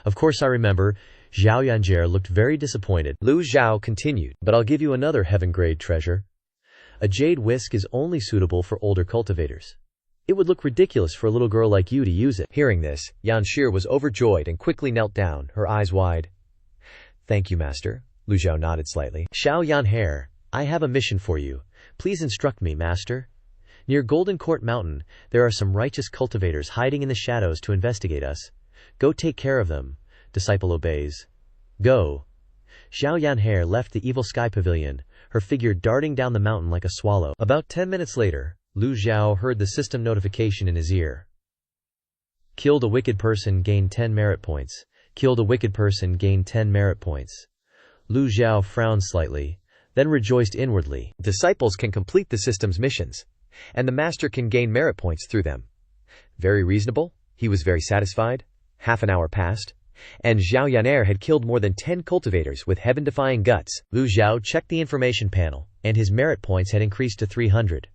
"Of course I remember." Zhao Yan'er looked very disappointed. Lu Zhou continued, "But I'll give you another heaven-grade treasure. A jade whisk is only suitable for older cultivators. It would look ridiculous for a little girl like you to use it." Hearing this, Yan'er was overjoyed and quickly knelt down, her eyes wide. "Thank you, Master." Lu Zhou nodded slightly. "Zhao Yan'er, I have a mission for you. Please instruct me, Master." "Near Golden Court Mountain, there are some righteous cultivators hiding in the shadows to investigate us. Go take care of them." Disciple obeys. "Go." Zhao Yan'er left the Evil Sky Pavilion, her figure darting down the mountain like a swallow. About 10 minutes later, Lu Zhou heard the system notification in his ear. "Killed a wicked person, gained 10 merit points. Killed a wicked person, gained 10 merit points." Lu Zhou frowned slightly, then rejoiced inwardly. Disciples can complete the system's missions, and the master can gain merit points through them. Very reasonable. He was very satisfied. Half an hour passed, and Zhao Yan'er had killed more than 10 cultivators with heaven-defying guts. Lu Zhou checked the information panel, and his merit points had increased to 300.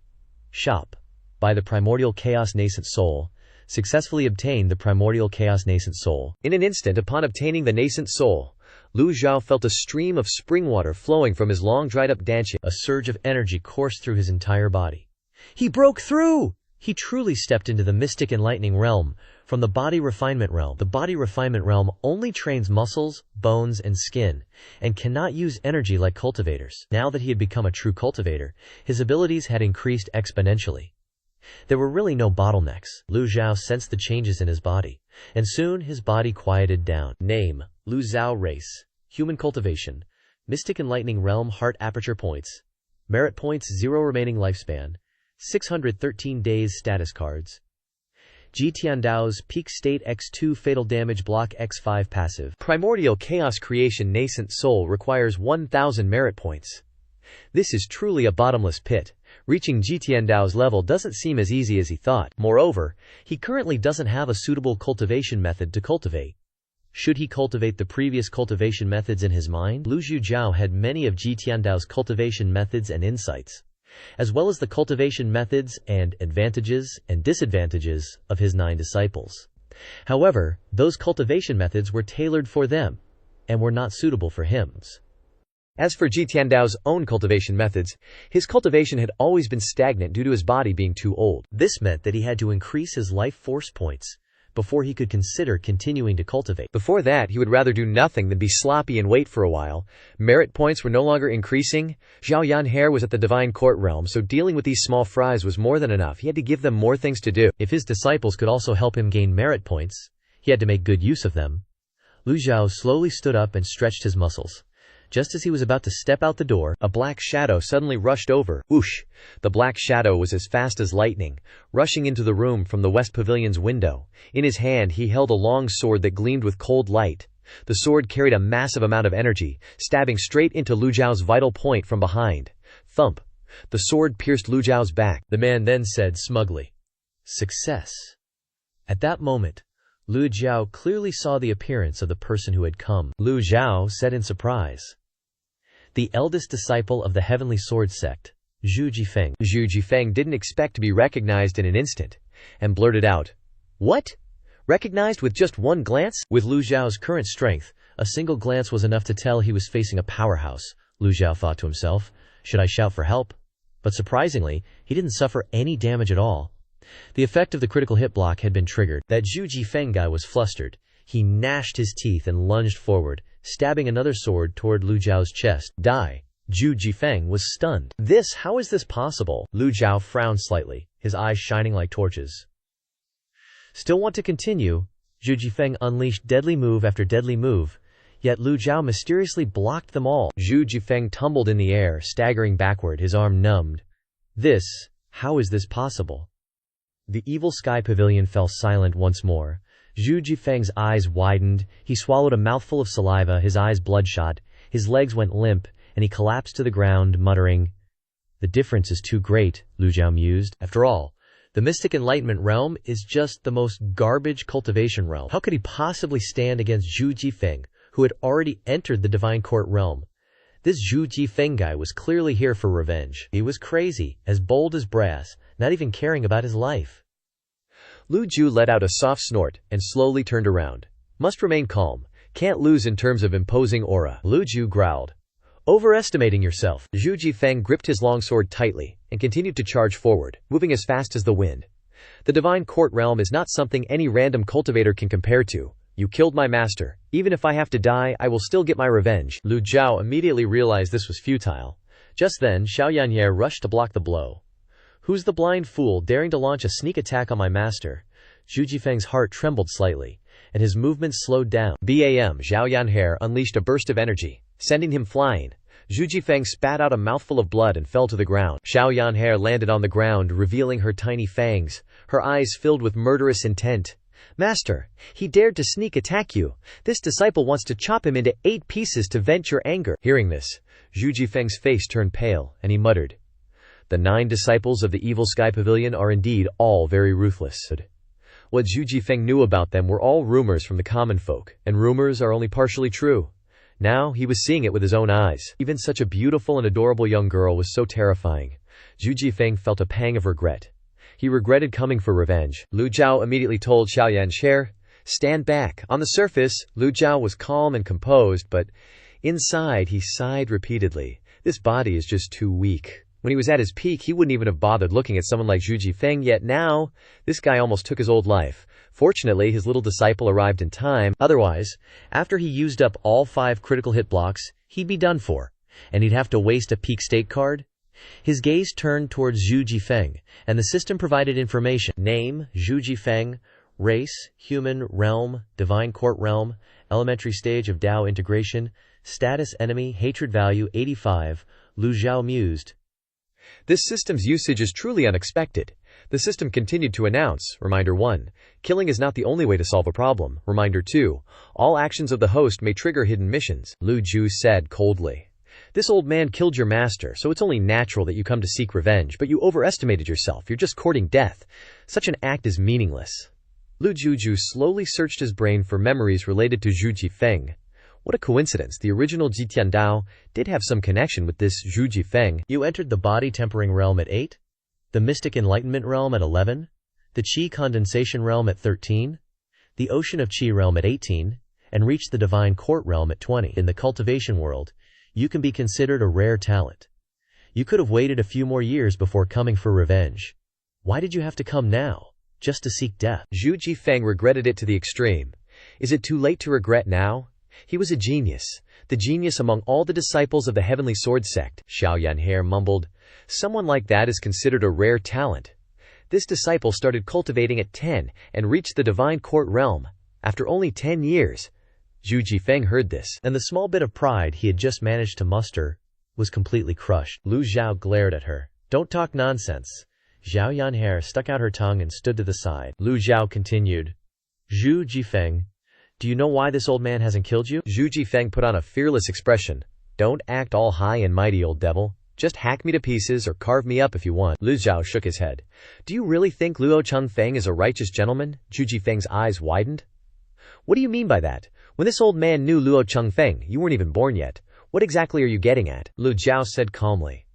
Shop. By the Primordial Chaos Nascent Soul. Successfully obtained the Primordial Chaos Nascent Soul. In an instant upon obtaining the Nascent Soul, Lu Zhou felt a stream of spring water flowing from his long dried-up dantian. A surge of energy coursed through his entire body. He broke through! He truly stepped into the mystic enlightening realm from the body refinement realm. The body refinement realm only trains muscles, bones, and skin, and cannot use energy like cultivators. Now that he had become a true cultivator, his abilities had increased exponentially. There were really no bottlenecks. Lu Zhou sensed the changes in his body, and soon his body quieted down. Name: Lu Zhou. Race: human cultivation. Mystic enlightening realm. Heart aperture points. Merit points 0. Remaining lifespan 613 days. Status cards: Ji Tiandao's Peak State X2 Fatal Damage Block X5 Passive. Primordial Chaos Creation Nascent Soul requires 1000 merit points. This is truly a bottomless pit. Reaching Ji Tiandao's level doesn't seem as easy as he thought. Moreover, he currently doesn't have a suitable cultivation method to cultivate. Should he cultivate the previous cultivation methods in his mind? Lu Zhou had many of Ji Tiandao's cultivation methods and insights, as well as the cultivation methods and advantages and disadvantages of his 9 disciples. However, those cultivation methods were tailored for them and were not suitable for him. As for Ji Tiandao's own cultivation methods, his cultivation had always been stagnant due to his body being too old. This meant that he had to increase his life force points before he could consider continuing to cultivate. Before that, he would rather do nothing than be sloppy and wait for a while. Merit points were no longer increasing. Zhao Yanhe was at the divine court realm, so dealing with these small fries was more than enough. He had to give them more things to do. If his disciples could also help him gain merit points, he had to make good use of them. Lu Zhou slowly stood up and stretched his muscles. Just as he was about to step out the door, a black shadow suddenly rushed over. Whoosh! The black shadow was as fast as lightning, rushing into the room from the west pavilion's window. In his hand he held a long sword that gleamed with cold light. The sword carried a massive amount of energy, stabbing straight into Lu Zhao's vital point from behind. Thump! The sword pierced Lu Zhao's back. The man then said smugly, "Success." At that moment, Lu Zhou clearly saw the appearance of the person who had come. Lu Zhou said in surprise, "The eldest disciple of the Heavenly Sword Sect, Zhu Jifeng." Zhu Jifeng didn't expect to be recognized in an instant, and blurted out, "What? Recognized with just one glance?" With Lu Zhao's current strength, a single glance was enough to tell he was facing a powerhouse. Lu Zhou thought to himself, "Should I shout for help?" But surprisingly, he didn't suffer any damage at all. The effect of the critical hit block had been triggered. That Zhu Jifeng guy was flustered. He gnashed his teeth and lunged forward, stabbing another sword toward Lu Zhao's chest. Die. Zhu Jifeng was stunned. How is this possible? Lu Zhao frowned slightly, his eyes shining like torches. Still want to continue? Zhu Jifeng unleashed deadly move after deadly move, yet Lu Zhao mysteriously blocked them all. Zhu Jifeng tumbled in the air, staggering backward, his arm numbed. How is this possible? The Evil Sky Pavilion fell silent once more. Zhu Jifeng's eyes widened, he swallowed a mouthful of saliva, his eyes bloodshot, his legs went limp, and he collapsed to the ground, muttering, "The difference is too great," Lu Zhao mused. After all, the mystic enlightenment realm is just the most garbage cultivation realm. How could he possibly stand against Zhu Jifeng, who had already entered the divine court realm? This Zhu Jifeng guy was clearly here for revenge. He was crazy, as bold as brass, not even caring about his life. Lu Zhou let out a soft snort and slowly turned around. Must remain calm. Can't lose in terms of imposing aura. Lu Zhou growled. Overestimating yourself. Zhu Jifeng gripped his longsword tightly and continued to charge forward, moving as fast as the wind. The divine court realm is not something any random cultivator can compare to. You killed my master. Even if I have to die, I will still get my revenge. Lu Zhao immediately realized this was futile. Just then, Xiao Yanye rushed to block the blow. Who's the blind fool daring to launch a sneak attack on my master? Zhu Jifeng's heart trembled slightly, and his movements slowed down. Bam! Xiao Yanhe unleashed a burst of energy, sending him flying. Zhu Jifeng spat out a mouthful of blood and fell to the ground. Xiao Yanhe landed on the ground, revealing her tiny fangs, her eyes filled with murderous intent. "Master, he dared to sneak attack you. This disciple wants to chop him into 8 pieces to vent your anger." Hearing this, Zhu Jifeng's face turned pale, and he muttered, "The 9 disciples of the Evil Sky Pavilion are indeed all very ruthless." What Zhu Jifeng knew about them were all rumors from the common folk, and rumors are only partially true. Now he was seeing it with his own eyes. Even such a beautiful and adorable young girl was so terrifying. Zhu Jifeng felt a pang of regret. He regretted coming for revenge. Lu Zhao immediately told Xiao Yanche, "Stand back." On the surface, Lu Zhao was calm and composed, but inside he sighed repeatedly. This body is just too weak. When he was at his peak, he wouldn't even have bothered looking at someone like Zhu Jifeng, yet now, this guy almost took his old life. Fortunately, his little disciple arrived in time. Otherwise, after he used up all 5 critical hit blocks, he'd be done for, and he'd have to waste a peak state card. His gaze turned towards Zhu Jifeng, and the system provided information. Name, Zhu Jifeng. Race, human, realm, divine court realm, elementary stage of Dao integration, status enemy, hatred value 85, Lu Zhao mused. This system's usage is truly unexpected. The system continued to announce, Reminder 1, killing is not the only way to solve a problem. Reminder 2, all actions of the host may trigger hidden missions. Lu Zhou said coldly. This old man killed your master, so it's only natural that you come to seek revenge, but you overestimated yourself. You're just courting death. Such an act is meaningless. Lu Zhou slowly searched his brain for memories related to Zhu Jifeng. What a coincidence, the original Ji Tiandao did have some connection with this Zhu Jifeng. You entered the body-tempering realm at 8? The mystic enlightenment realm at 11? The Qi condensation realm at 13? The ocean of Qi realm at 18? And reached the divine court realm at 20. In the cultivation world, you can be considered a rare talent. You could have waited a few more years before coming for revenge. Why did you have to come now? Just to seek death? Zhu Jifeng regretted it to the extreme. Is it too late to regret now? He was a genius, the genius among all the disciples of the Heavenly Sword Sect. Xiao Yanhe mumbled. Someone like that is considered a rare talent. This disciple started cultivating at 10 and reached the divine court realm. After only 10 years. Zhu Jifeng heard this, and the small bit of pride he had just managed to muster was completely crushed. Lu Zhou glared at her. Don't talk nonsense. Xiao Yanhe stuck out her tongue and stood to the side. Lu Zhou continued. Zhu Jifeng, do you know why this old man hasn't killed you? Zhu Jifeng put on a fearless expression. Don't act all high and mighty, old devil. Just hack me to pieces or carve me up if you want. Lu Zhou shook his head. Do you really think Luo Changfeng is a righteous gentleman? Zhu Jifeng's eyes widened. What do you mean by that? When this old man knew Luo Changfeng, you weren't even born yet. What exactly are you getting at? Lu Zhou said calmly.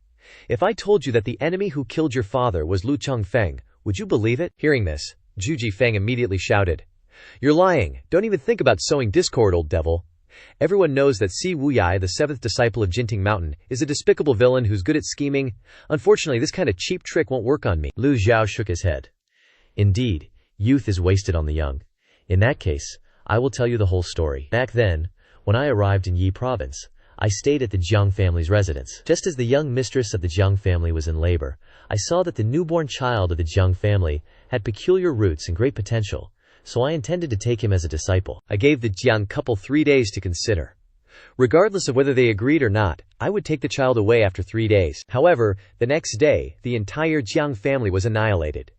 If I told you that the enemy who killed your father was Lu Changfeng, would you believe it? Hearing this, Zhu Jifeng immediately shouted. You're lying. Don't even think about sowing discord, old devil. Everyone knows that Si Wuyai, the 7th disciple of Jinting Mountain, is a despicable villain who's good at scheming. Unfortunately, this kind of cheap trick won't work on me. Lu Zhou shook his head. Indeed, youth is wasted on the young. In that case, I will tell you the whole story. Back then, when I arrived in Yi province, I stayed at the Jiang family's residence. Just as the young mistress of the Jiang family was in labor, I saw that the newborn child of the Jiang family had peculiar roots and great potential, so I intended to take him as a disciple. I gave the Jiang couple 3 days to consider. Regardless of whether they agreed or not, I would take the child away after 3 days. However, the next day, the entire Jiang family was annihilated.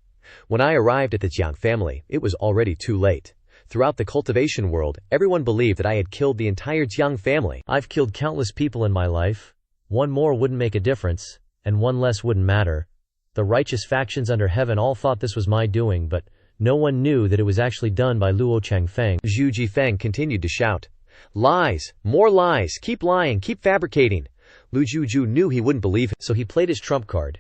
When I arrived at the Jiang family, it was already too late. Throughout the cultivation world, everyone believed that I had killed the entire Jiang family. I've killed countless people in my life. One more wouldn't make a difference, and one less wouldn't matter. The righteous factions under heaven all thought this was my doing, but no one knew that it was actually done by Luo Changfeng. Zhu Jifeng continued to shout. Lies! More lies! Keep lying! Keep fabricating! Lu Zhou knew he wouldn't believe it, so he played his trump card.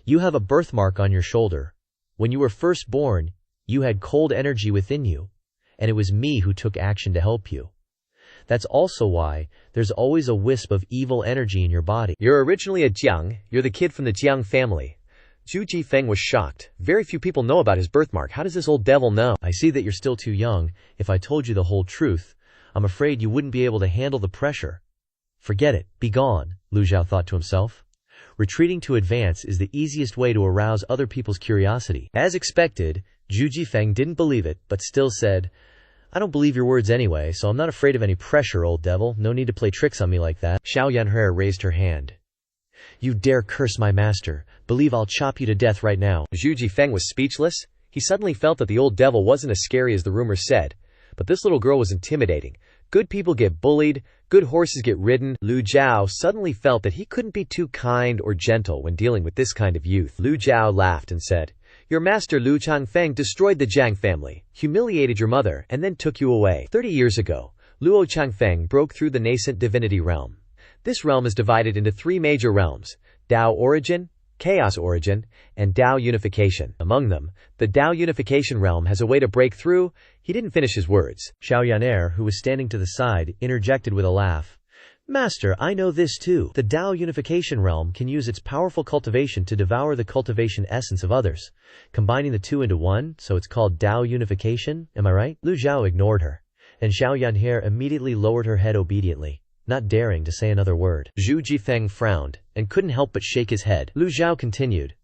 You have a birthmark on your shoulder. When you were first born, you had cold energy within you, and it was me who took action to help you. That's also why there's always a wisp of evil energy in your body. You're originally a Jiang. You're the kid from the Jiang family. Zhu Jifeng was shocked. Very few people know about his birthmark. How does this old devil know? I see that you're still too young. If I told you the whole truth, I'm afraid you wouldn't be able to handle the pressure. Forget it. Be gone, Lu Zhou thought to himself. Retreating to advance is the easiest way to arouse other people's curiosity. As expected, Zhu Jifeng didn't believe it, but still said, I don't believe your words anyway, so I'm not afraid of any pressure, old devil. No need to play tricks on me like that. Xiao Yanhe raised her hand. You dare curse my master. Believe I'll chop you to death right now. Zhu Jifeng was speechless. He suddenly felt that the old devil wasn't as scary as the rumors said. But this little girl was intimidating. Good people get bullied. Good horses get ridden. Lu Zhou suddenly felt that he couldn't be too kind or gentle when dealing with this kind of youth. Lu Zhou laughed and said, Your master Lu Changfeng destroyed the Jiang family, humiliated your mother, and then took you away. 30 years ago, Luo Changfeng broke through the nascent divinity realm. This realm is divided into 3 major realms, Dao Origin, Chaos Origin, and Dao Unification. Among them, the Dao Unification realm has a way to break through. He didn't finish his words. Xiao Yan'er, who was standing to the side, interjected with a laugh. Master, I know this too. The Dao Unification realm can use its powerful cultivation to devour the cultivation essence of others, combining the two into one, so it's called Dao Unification, am I right? Lu Zhou ignored her, and Xiao Yan'er immediately lowered her head obediently, not daring to say another word. Zhu Jifeng frowned, and couldn't help but shake his head. Lu Zhou continued.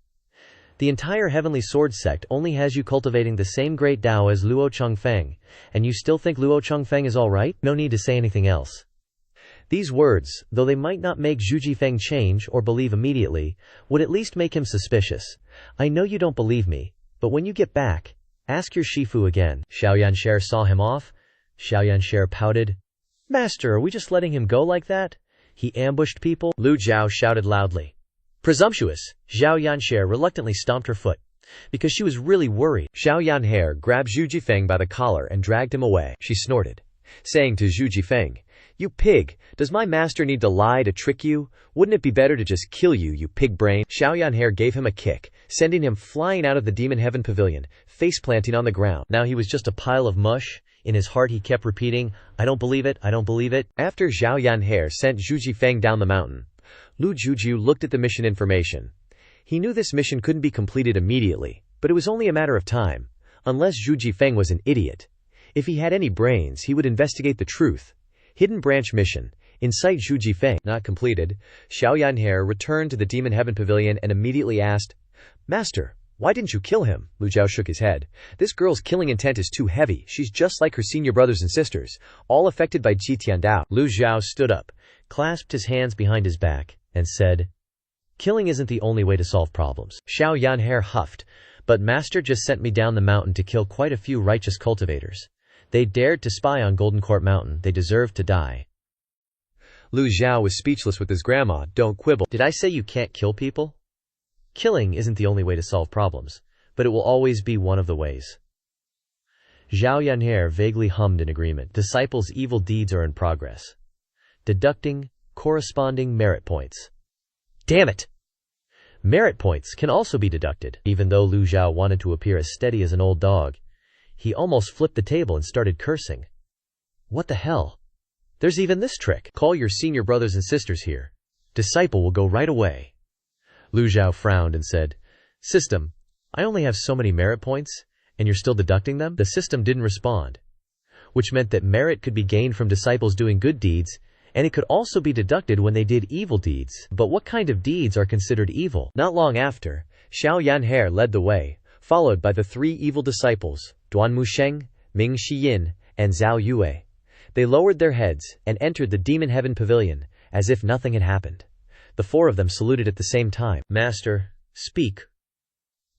The entire Heavenly Sword Sect only has you cultivating the same great Dao as Luo Changfeng, and you still think Luo Changfeng is alright? No need to say anything else. These words, though they might not make Zhu Jifeng change or believe immediately, would at least make him suspicious. I know you don't believe me, but when you get back, ask your Shifu again. Xiao Yan'er saw him off. Xiao Yan'er pouted. Master, are we just letting him go like that? He ambushed people? Lu Zhou shouted loudly. Presumptuous! Zhao Yanxie reluctantly stomped her foot, because she was really worried. Zhao Yanhe grabbed Zhu Jifeng by the collar and dragged him away. She snorted, saying to Zhu Jifeng, "You pig, does my master need to lie to trick you? Wouldn't it be better to just kill you, you pig brain?" Zhao Yanhe gave him a kick, sending him flying out of the Demon Heaven Pavilion, face-planting on the ground. Now he was just a pile of mush. In his heart he kept repeating, "I don't believe it, I don't believe it." After Zhao Yanhe sent Zhu Jifeng down the mountain, Lu Zhou looked at the mission information. He knew this mission couldn't be completed immediately, but it was only a matter of time, unless Zhu Jifeng was an idiot. If he had any brains, he would investigate the truth. Hidden branch mission. Incite Zhu Jifeng. Not completed. Zhao Yanhe returned to the Demon Heaven Pavilion and immediately asked, "Master, why didn't you kill him?" Lu Zhou shook his head. "This girl's killing intent is too heavy. She's just like her senior brothers and sisters, all affected by Ji Tiandao." Lu Zhou stood up, clasped his hands behind his back, and said, "Killing isn't the only way to solve problems." Zhao Yanhe huffed, "But Master just sent me down the mountain to kill quite a few righteous cultivators. They dared to spy on Golden Court Mountain. They deserved to die." Lu Zhou was speechless with his grandma. "Don't quibble. Did I say you can't kill people? Killing isn't the only way to solve problems, but it will always be one of the ways." Zhao Yanhe vaguely hummed in agreement. Disciples' evil deeds are in progress. Deducting corresponding merit points. Damn it! Merit points can also be deducted. Even though Lu Zhou wanted to appear as steady as an old dog, he almost flipped the table and started cursing. What the hell? There's even this trick. Call your senior brothers and sisters here. Disciple will go right away. Lu Zhou frowned and said, "System, I only have so many merit points, and you're still deducting them?" The system didn't respond, which meant that merit could be gained from disciples doing good deeds, and it could also be deducted when they did evil deeds. But what kind of deeds are considered evil? Not long after, Zhao Yanhe led the way, followed by the three evil disciples, Duan Musheng, Ming Shiyin, and Zhao Yue. They lowered their heads and entered the Demon Heaven Pavilion, as if nothing had happened. The four of them saluted at the same time. "Master, speak.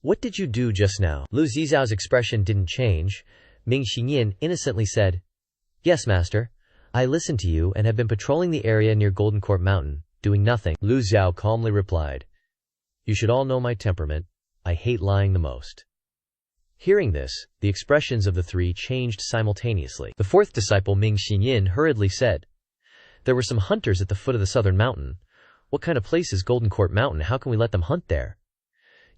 What did you do just now?" Lu Zizhao's expression didn't change. Ming Shiyin innocently said, "Yes, Master. I listened to you and have been patrolling the area near Golden Court Mountain, doing nothing." Lu Zhou calmly replied, "You should all know my temperament. I hate lying the most." Hearing this, the expressions of the three changed simultaneously. The fourth disciple, Ming Xinyin, hurriedly said, "There were some hunters at the foot of the southern mountain. What kind of place is Golden Court Mountain? How can we let them hunt there?"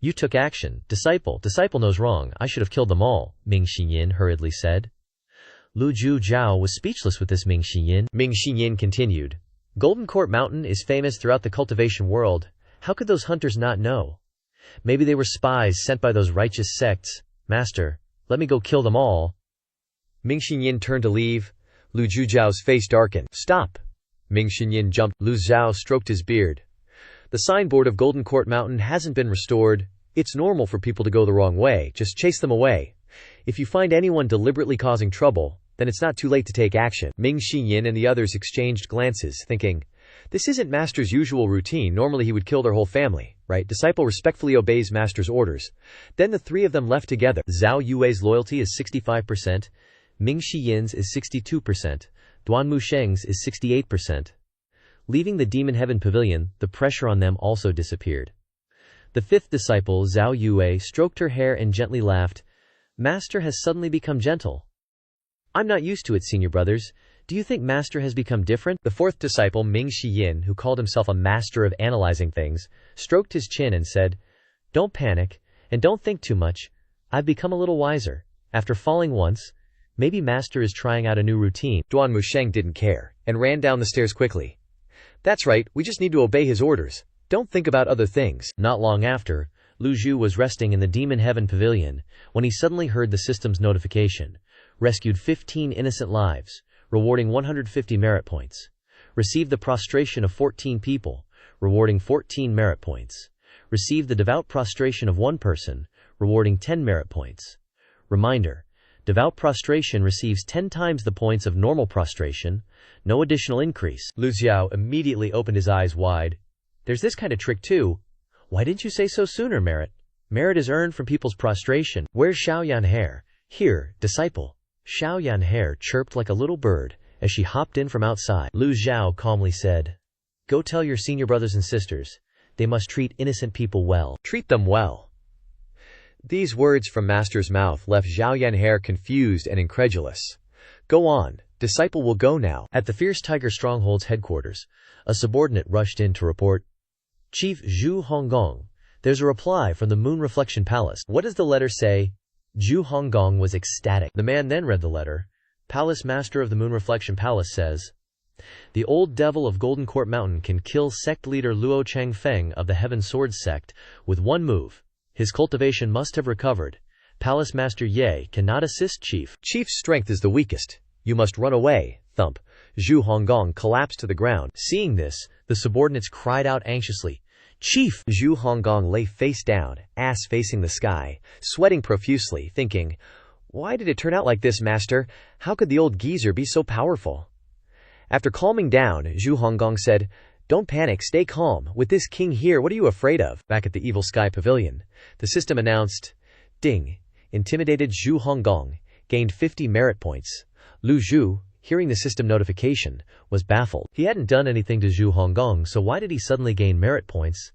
"You took action. Disciple knows wrong. I should have killed them all," Ming Xinyin hurriedly said. Lu Zhou was speechless with this Ming Xinyin. Ming Xinyin continued, "Golden Court Mountain is famous throughout the cultivation world. How could those hunters not know? Maybe they were spies sent by those righteous sects. Master, let me go kill them all." Ming Xinyin turned to leave. Lu Zhou's face darkened. "Stop!" Ming Xinyin jumped. Lu Zhou stroked his beard. "The signboard of Golden Court Mountain hasn't been restored. It's normal for people to go the wrong way. Just chase them away. If you find anyone deliberately causing trouble, then it's not too late to take action." Ming Xinyin and the others exchanged glances, thinking, "This isn't Master's usual routine. Normally he would kill their whole family, right? Disciple respectfully obeys Master's orders." Then the three of them left together. Zhao Yue's loyalty is 65%, Ming Xiyin's is 62%, Duan Musheng's is 68%. Leaving the Demon Heaven Pavilion, the pressure on them also disappeared. The fifth disciple, Zhao Yue, stroked her hair and gently laughed. "Master has suddenly become gentle. I'm not used to it, senior brothers. Do you think Master has become different?" The fourth disciple, Ming Shiyin, who called himself a master of analyzing things, stroked his chin and said, "Don't panic, and don't think too much. I've become a little wiser. After falling once, maybe Master is trying out a new routine." Duan Musheng didn't care, and ran down the stairs quickly. "That's right, we just need to obey his orders. Don't think about other things." Not long after, Lu Zhou was resting in the Demon Heaven Pavilion, when he suddenly heard the system's notification. Rescued 15 innocent lives, rewarding 150 merit points. Received the prostration of 14 people, rewarding 14 merit points. Received the devout prostration of 1 person, rewarding 10 merit points. Reminder: devout prostration receives 10 times the points of normal prostration, no additional increase. Lu Zhou immediately opened his eyes wide. "There's this kind of trick too. Why didn't you say so sooner, Merit? Merit is earned from people's prostration. Where's Zhao Yanhe?" "Here, disciple." Zhao Yanhe chirped like a little bird as she hopped in from outside. Lu Zhou calmly said, Go tell your senior brothers and sisters. They must treat innocent people well. Treat them well. These words from master's mouth left Zhao Yanhe confused and incredulous. Go on, disciple will go now. At the Fierce Tiger Stronghold's headquarters, a subordinate rushed in to report. Chief Zhu Honggong, there's a reply from the Moon Reflection Palace. What does the letter say? Zhu Honggong was ecstatic. The man then read the letter. Palace Master of the Moon Reflection Palace says, the old devil of Golden Court Mountain can kill sect leader Luo Changfeng of the Heaven Sword Sect with one move. His cultivation must have recovered. Palace Master Ye cannot assist Chief. Chief's strength is the weakest. You must run away. Thump. Zhu Honggong collapsed to the ground. Seeing this, the subordinates cried out anxiously. Chief! Zhu Honggong lay face down, ass facing the sky, sweating profusely, thinking, why did it turn out like this, master? How could the old geezer be so powerful? After calming down, Zhu Honggong said, don't panic, stay calm. With this king here, what are you afraid of? Back at the Evil Sky Pavilion, the system announced, Ding. Intimidated Zhu Honggong gained 50 merit points. Lu Zhou, hearing the system notification, was baffled. He hadn't done anything to Zhu Honggong, so why did he suddenly gain merit points?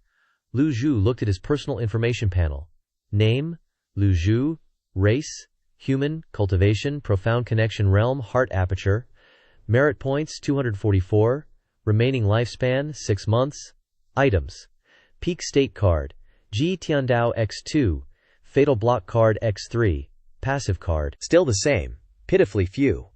Lu Zhou looked at his personal information panel. Name, Lu Zhou. Race, human. Cultivation, profound connection realm, heart aperture. Merit points, 244. Remaining lifespan, 6 months. Items. Peak State Card. Ji Tiandao X2. Fatal Block Card X3. Passive Card. Still the same. Pitifully few.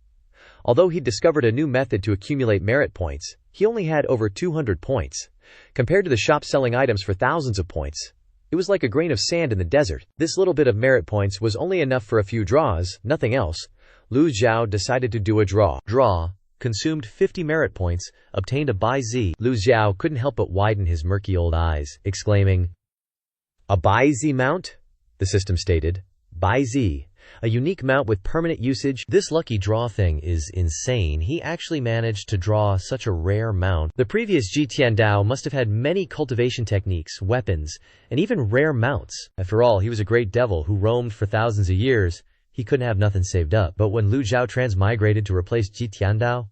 Although he'd discovered a new method to accumulate merit points, he only had over 200 points. Compared to the shop selling items for thousands of points, it was like a grain of sand in the desert. This little bit of merit points was only enough for a few draws, nothing else. Lu Zhou decided to do a draw. Consumed 50 merit points, obtained a Bai Zi. Lu Zhou couldn't help but widen his murky old eyes, exclaiming, a Bai Zi mount? The system stated. Bai Zi. A unique mount with permanent usage. This lucky draw thing is insane. He actually managed to draw such a rare mount. The previous Ji Tiandao must have had many cultivation techniques, weapons, and even rare mounts. After all, he was a great devil who roamed for thousands of years. He couldn't have nothing saved up. But when Lu Zhou transmigrated to replace Ji Tiandao,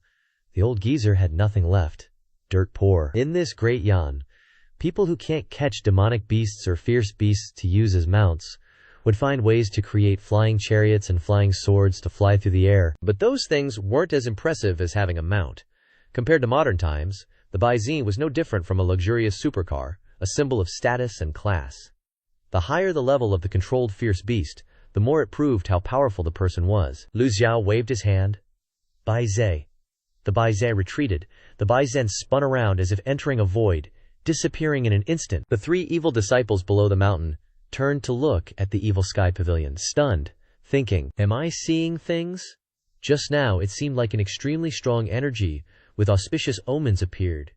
the old geezer had nothing left. Dirt poor. In this great Yan, people who can't catch demonic beasts or fierce beasts to use as mounts would find ways to create flying chariots and flying swords to fly through the air. But those things weren't as impressive as having a mount. Compared to modern times, the Bai Zi was no different from a luxurious supercar, a symbol of status and class. The higher the level of the controlled fierce beast, the more it proved how powerful the person was. Lu Zhou waved his hand. Bai Zi. The Bai Zi retreated. The Bai Zen spun around as if entering a void, disappearing in an instant. The 3 evil disciples below the mountain turned to look at the Evil Sky Pavilion, stunned, thinking, am I seeing things? Just now it seemed like an extremely strong energy with auspicious omens appeared.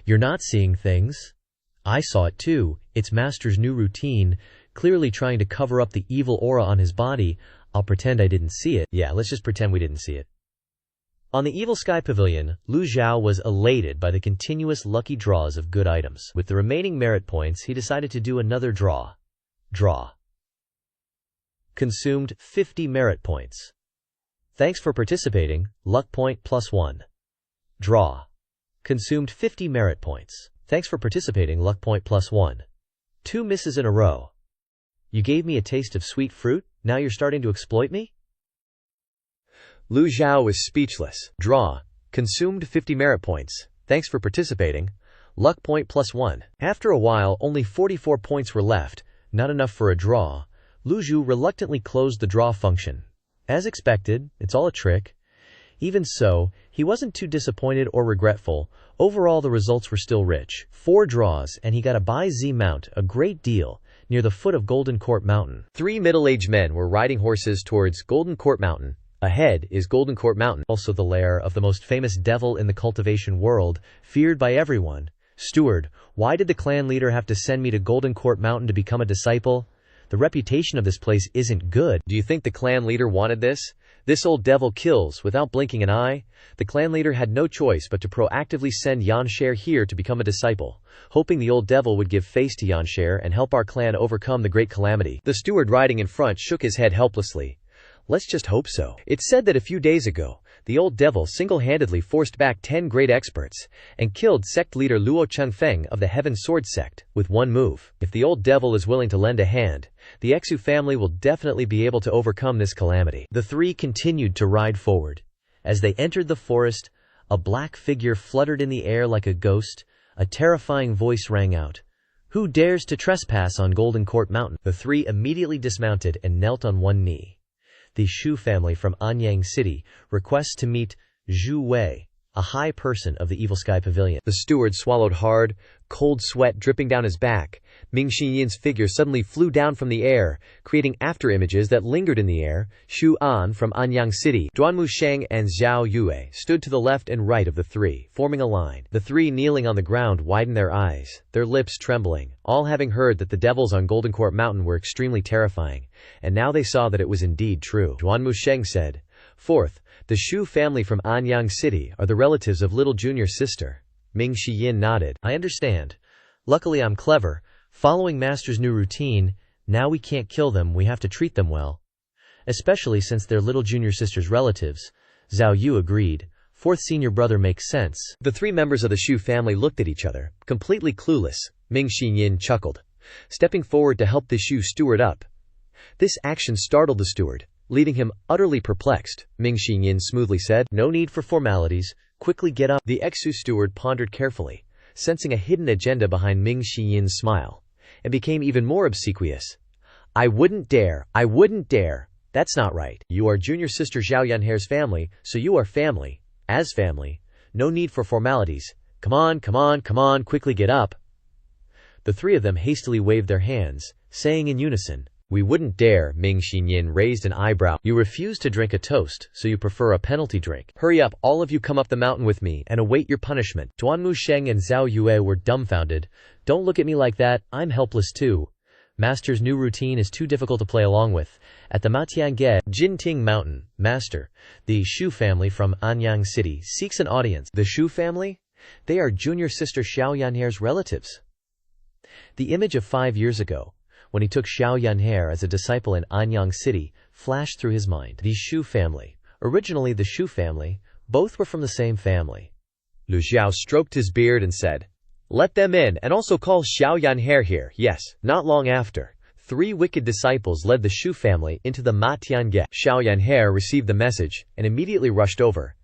You're not seeing things? I saw it too. It's Master's new routine, clearly trying to cover up the evil aura on his body. I'll pretend I didn't see it. Yeah, let's just pretend we didn't see it. On the Evil Sky Pavilion, Lu Zhou was elated by the continuous lucky draws of good items. With the remaining merit points, he decided to do another draw. Consumed 50 merit points. Thanks for participating, luck point +1. Draw. Consumed 50 merit points. Thanks for participating, luck point +1. 2 misses in a row. You gave me a taste of sweet fruit, now you're starting to exploit me? Lu Zhou was speechless. Draw. Consumed 50 merit points. Thanks for participating. Luck point +1. After a while, only 44 points were left, not enough for a draw. Lu Zhou reluctantly closed the draw function. As expected, it's all a trick. Even so, he wasn't too disappointed or regretful. Overall, the results were still rich. 4 draws, and he got a Bai Zi mount, a great deal, near the foot of Golden Court Mountain. 3 middle-aged men were riding horses towards Golden Court Mountain. Ahead is Golden Court Mountain, also the lair of the most famous devil in the cultivation world, feared by everyone. Steward, why did the clan leader have to send me to Golden Court Mountain to become a disciple? The reputation of this place isn't good. Do you think the clan leader wanted this? This old devil kills without blinking an eye. The clan leader had no choice but to proactively send Yanshare here to become a disciple, hoping the old devil would give face to Yanshare and help our clan overcome the great calamity. The steward riding in front shook his head helplessly. Let's just hope so. It's said that a few days ago, The old devil single-handedly forced back 10 great experts and killed sect leader Luo Chengfeng of the Heaven Sword sect with one move. If the old devil is willing to lend a hand, the Exu family will definitely be able to overcome this calamity. The three continued to ride forward. As they entered the forest, a black figure fluttered in the air like a ghost. A terrifying voice rang out. "Who dares to trespass on Golden Court Mountain?" The three immediately dismounted and knelt on one knee. The Shu family from Anyang City requests to meet Zhu Wei, a high person of the Evil Sky Pavilion. The steward swallowed hard, cold sweat dripping down his back. Ming Xiyin's figure suddenly flew down from the air, creating afterimages that lingered in the air. Xu An from Anyang City, Duanmu Sheng and Zhao Yue stood to the left and right of the three, forming a line. The three kneeling on the ground widened their eyes, their lips trembling, all having heard that the devils on Golden Court Mountain were extremely terrifying, and now they saw that it was indeed true. Duanmu Sheng said, "Fourth, the Shu family from Anyang City are the relatives of little junior sister." Ming Xiyin nodded. "I understand. Luckily I'm clever. Following Master's new routine, now we can't kill them, we have to treat them well. Especially since they're little junior sister's relatives." Zhao Yu agreed. "Fourth senior brother makes sense." The three members of the Shu family looked at each other, completely clueless. Ming Xiyin chuckled, stepping forward to help the Shu steward up. This action startled the steward, leaving him utterly perplexed. Ming Xiyin smoothly said, "No need for formalities, quickly get up." The Exu steward pondered carefully, sensing a hidden agenda behind Ming Xiyin's smile, and became even more obsequious. I wouldn't dare. That's not right. You are junior sister Zhao Yanhair's family, so you are family. As family, no need for formalities. Come on, quickly get up." The three of them hastily waved their hands, saying in unison, "We wouldn't dare." Ming Xinyin raised an eyebrow. "You refuse to drink a toast, so you prefer a penalty drink. Hurry up, all of you, come up the mountain with me and await your punishment." Duanmu Sheng and Zhao Yue were dumbfounded. "Don't look at me like that, I'm helpless too. Master's new routine is too difficult to play along with." At the Matiange, Jinting Mountain, Master, the Shu family from Anyang City, seeks an audience. The Shu family? They are junior sister Xiao Yanhair's relatives. The image of 5 years ago, when he took Xiao Yanhair as a disciple in Anyang City, flashed through his mind. The Shu family, originally the Shu family, both were from the same family. Lu Zhou stroked his beard and said, "Let them in, and also call Xiao Yanhair here." Yes. Not long after, 3 wicked disciples led the Shu family into the Ma Tiange. Xiao Yanhair received the message and immediately rushed over.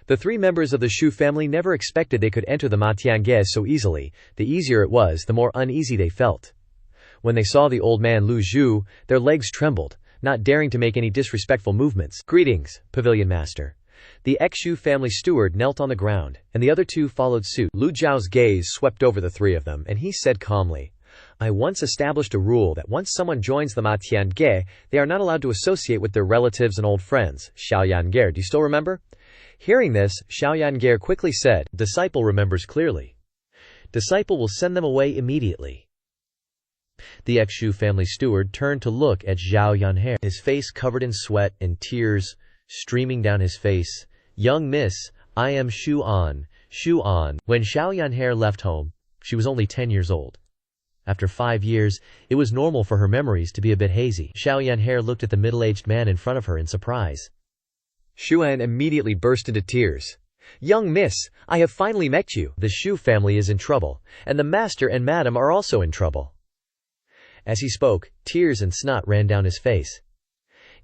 The 3 members of the Shu family never expected they could enter the Ma Tiange so easily. The easier it was, the more uneasy they felt. When they saw the old man Lu Zhou, their legs trembled, not daring to make any disrespectful movements. "Greetings, Pavilion Master." The Exu family steward knelt on the ground, and the other 2 followed suit. Lu Zhao's gaze swept over the 3 of them, and he said calmly, "I once established a rule that once someone joins the Ma Tiange, they are not allowed to associate with their relatives and old friends. Xiao Yanhair, do you still remember?" Hearing this, Xiao Yanhair quickly said, "Disciple remembers clearly. Disciple will send them away immediately." The Exu family steward turned to look at Zhao Yanhair, his face covered in sweat and tears streaming down his face. "Young miss, I am Xu An. When Xiao Yanhair left home, she was only 10 years old. After 5 years, it was normal for her memories to be a bit hazy." Xiao Yanhair looked at the middle-aged man in front of her in surprise. Xuan immediately burst into tears. "Young miss, I have finally met you." The Shu family is in trouble, and the master and madam are also in trouble. As he spoke, tears and snot ran down his face.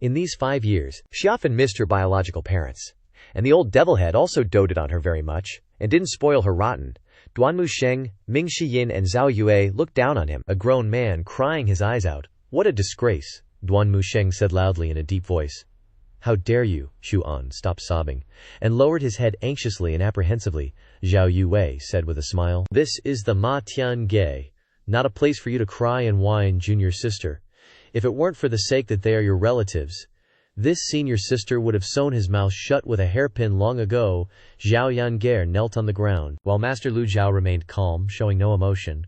In these 5 years, she often missed her biological parents, and the old devilhead also doted on her very much, and didn't spoil her rotten. Duanmu Sheng, Ming Xiyin and Zhao Yue looked down on him, a grown man crying his eyes out. "What a disgrace," Duanmu Sheng said loudly in a deep voice. "How dare you?" Xu An stopped sobbing, and lowered his head anxiously and apprehensively. Zhao Yue said with a smile, "This is the Ma Tiange, not a place for you to cry and whine, junior sister. If it weren't for the sake that they are your relatives, this senior sister would have sewn his mouth shut with a hairpin long ago." Zhao Yanhair knelt on the ground, while Master Lu Zhou remained calm, showing no emotion.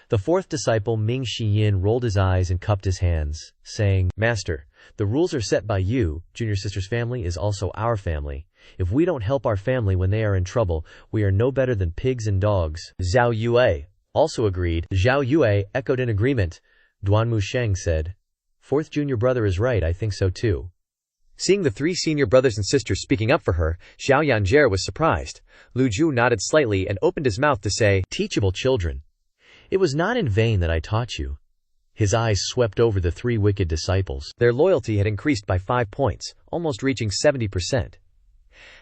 The 4th disciple, Ming Xiyin, rolled his eyes and cupped his hands, saying, "Master, the rules are set by you. Junior sister's family is also our family. If we don't help our family when they are in trouble, we are no better than pigs and dogs." Zhao Yue also agreed. Zhao Yue echoed in agreement. Duanmu Sheng said, "Fourth junior brother is right, I think so too." Seeing the three senior brothers and sisters speaking up for her, Xiao Yanjie was surprised. Lu Zhou nodded slightly and opened his mouth to say, "Teachable children. It was not in vain that I taught you." His eyes swept over the three wicked disciples. Their loyalty had increased by 5 points, almost reaching 70%.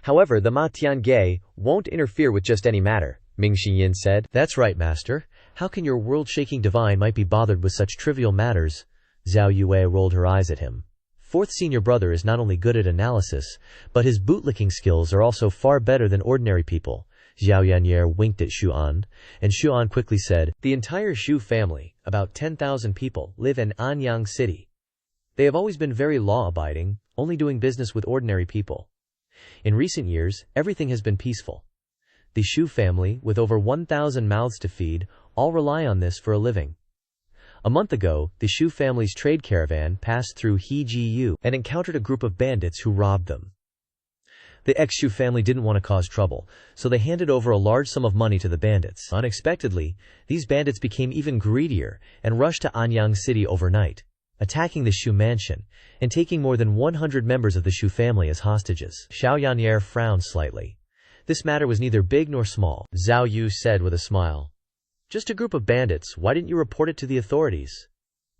However, the Ma Tiange won't interfere with just any matter, Ming Xiyin said. "That's right, master. How can your world-shaking divine might be bothered with such trivial matters?" Zhao Yue rolled her eyes at him. Fourth senior brother is not only good at analysis, but his bootlicking skills are also far better than ordinary people. Zhao Yanjie winked at Shu An, and Shu An quickly said, "The entire Shu family, about 10,000 people, live in Anyang City. They have always been very law-abiding, only doing business with ordinary people. In recent years, everything has been peaceful. The Shu family, with over 1,000 mouths to feed, all rely on this for a living. A month ago, the Shu family's trade caravan passed through Hejiu and encountered a group of bandits who robbed them. The ex-Shu family didn't want to cause trouble, so they handed over a large sum of money to the bandits. Unexpectedly, these bandits became even greedier and rushed to Anyang City overnight, attacking the Shu mansion and taking more than 100 members of the Shu family as hostages." Xiao Yanjie frowned slightly. "This matter was neither big nor small," Zhao Yu said with a smile. "Just a group of bandits. Why didn't you report it to the authorities?"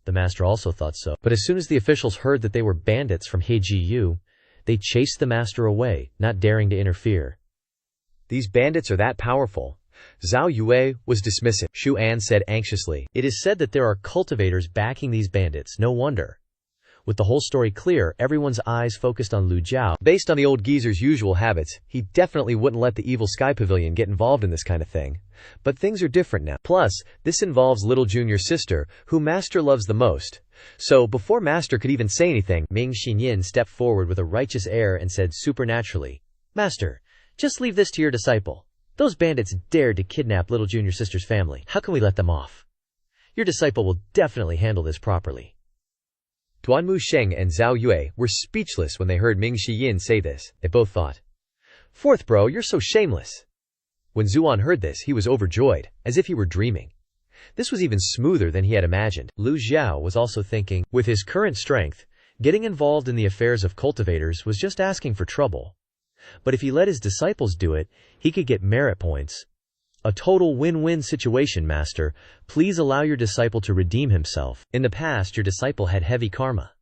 The master also thought so. But as soon as the officials heard that they were bandits from Hejiu, they chased the master away, not daring to interfere. "These bandits are that powerful?" Zhao Yue was dismissive. Shu An said anxiously, "It is said that there are cultivators backing these bandits, no wonder." With the whole story clear, everyone's eyes focused on Lu Zhou. Based on the old geezer's usual habits, he definitely wouldn't let the Evil Sky Pavilion get involved in this kind of thing. But things are different now. Plus, this involves little junior sister, who Master loves the most. So, before Master could even say anything, Ming Xiyin stepped forward with a righteous air and said supernaturally, "Master, just leave this to your disciple. Those bandits dared to kidnap little junior sister's family. How can we let them off? Your disciple will definitely handle this properly." Duanmu Sheng and Zhao Yue were speechless when they heard Ming Xiyin say this. They both thought, "Fourth bro, you're so shameless." When Zuan heard this, he was overjoyed, as if he were dreaming. This was even smoother than he had imagined. Lu Zhou was also thinking, with his current strength, getting involved in the affairs of cultivators was just asking for trouble. But if he let his disciples do it, he could get merit points. A total win-win situation, master. Please allow your disciple to redeem himself. In the past, your disciple had heavy karma.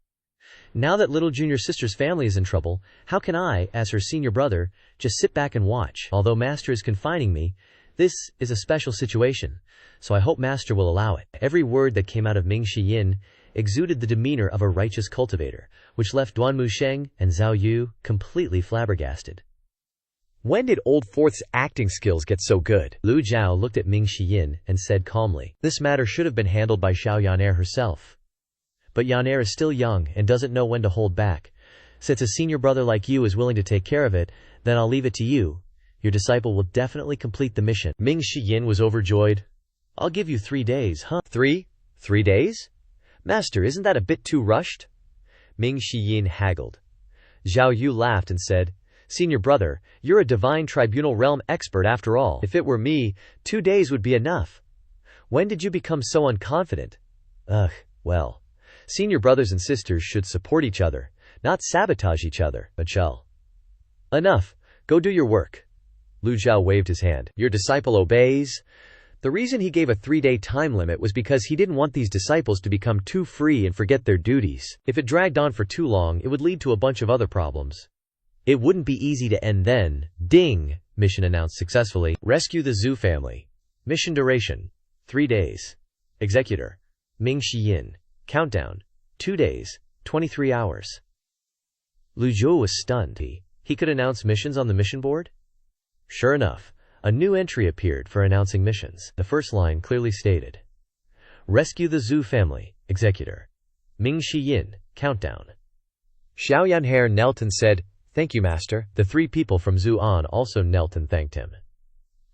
Now that little junior sister's family is in trouble, how can I, as her senior brother, just sit back and watch? Although master is confining me, this is a special situation, so I hope master will allow it. Every word that came out of Ming Xiyin exuded the demeanor of a righteous cultivator, which left Duanmu Sheng and Zhao Yu completely flabbergasted. When did old Fourth's acting skills get so good? Lu Zhou looked at Ming Xiyin and said calmly, "This matter should have been handled by Xiao Yan'er herself. But Yan'er is still young and doesn't know when to hold back. Since a senior brother like you is willing to take care of it, then I'll leave it to you. Your disciple will definitely complete the mission." Ming Xiyin was overjoyed. "I'll give you 3 days, huh?" Three days? Master, isn't that a bit too rushed?" Ming Xiyin haggled. Zhao Yu laughed and said, "Senior brother, you're a divine tribunal realm expert after all. If it were me, 2 days would be enough. When did you become so unconfident?" "Ugh, well, senior brothers and sisters should support each other, not sabotage each other, Achel." "Enough, go do your work." Lu Zhou waved his hand. "Your disciple obeys." The reason he gave a 3-day time limit was because he didn't want these disciples to become too free and forget their duties. If it dragged on for too long, it would lead to a bunch of other problems. It wouldn't be easy to end then. Ding! Mission announced successfully. Rescue the Zhou family. Mission duration: 3 days. Executor: Ming Xiyin. Countdown: 2 days, 23 hours. Lu Zhou was stunned. He could announce missions on the mission board? Sure enough, a new entry appeared for announcing missions. The first line clearly stated, "Rescue the Zhou family. Executor: Ming Xiyin. Countdown." Xiao Yan'er knelt and said, "Thank you, master." The 3 people from Zhuan also knelt and thanked him.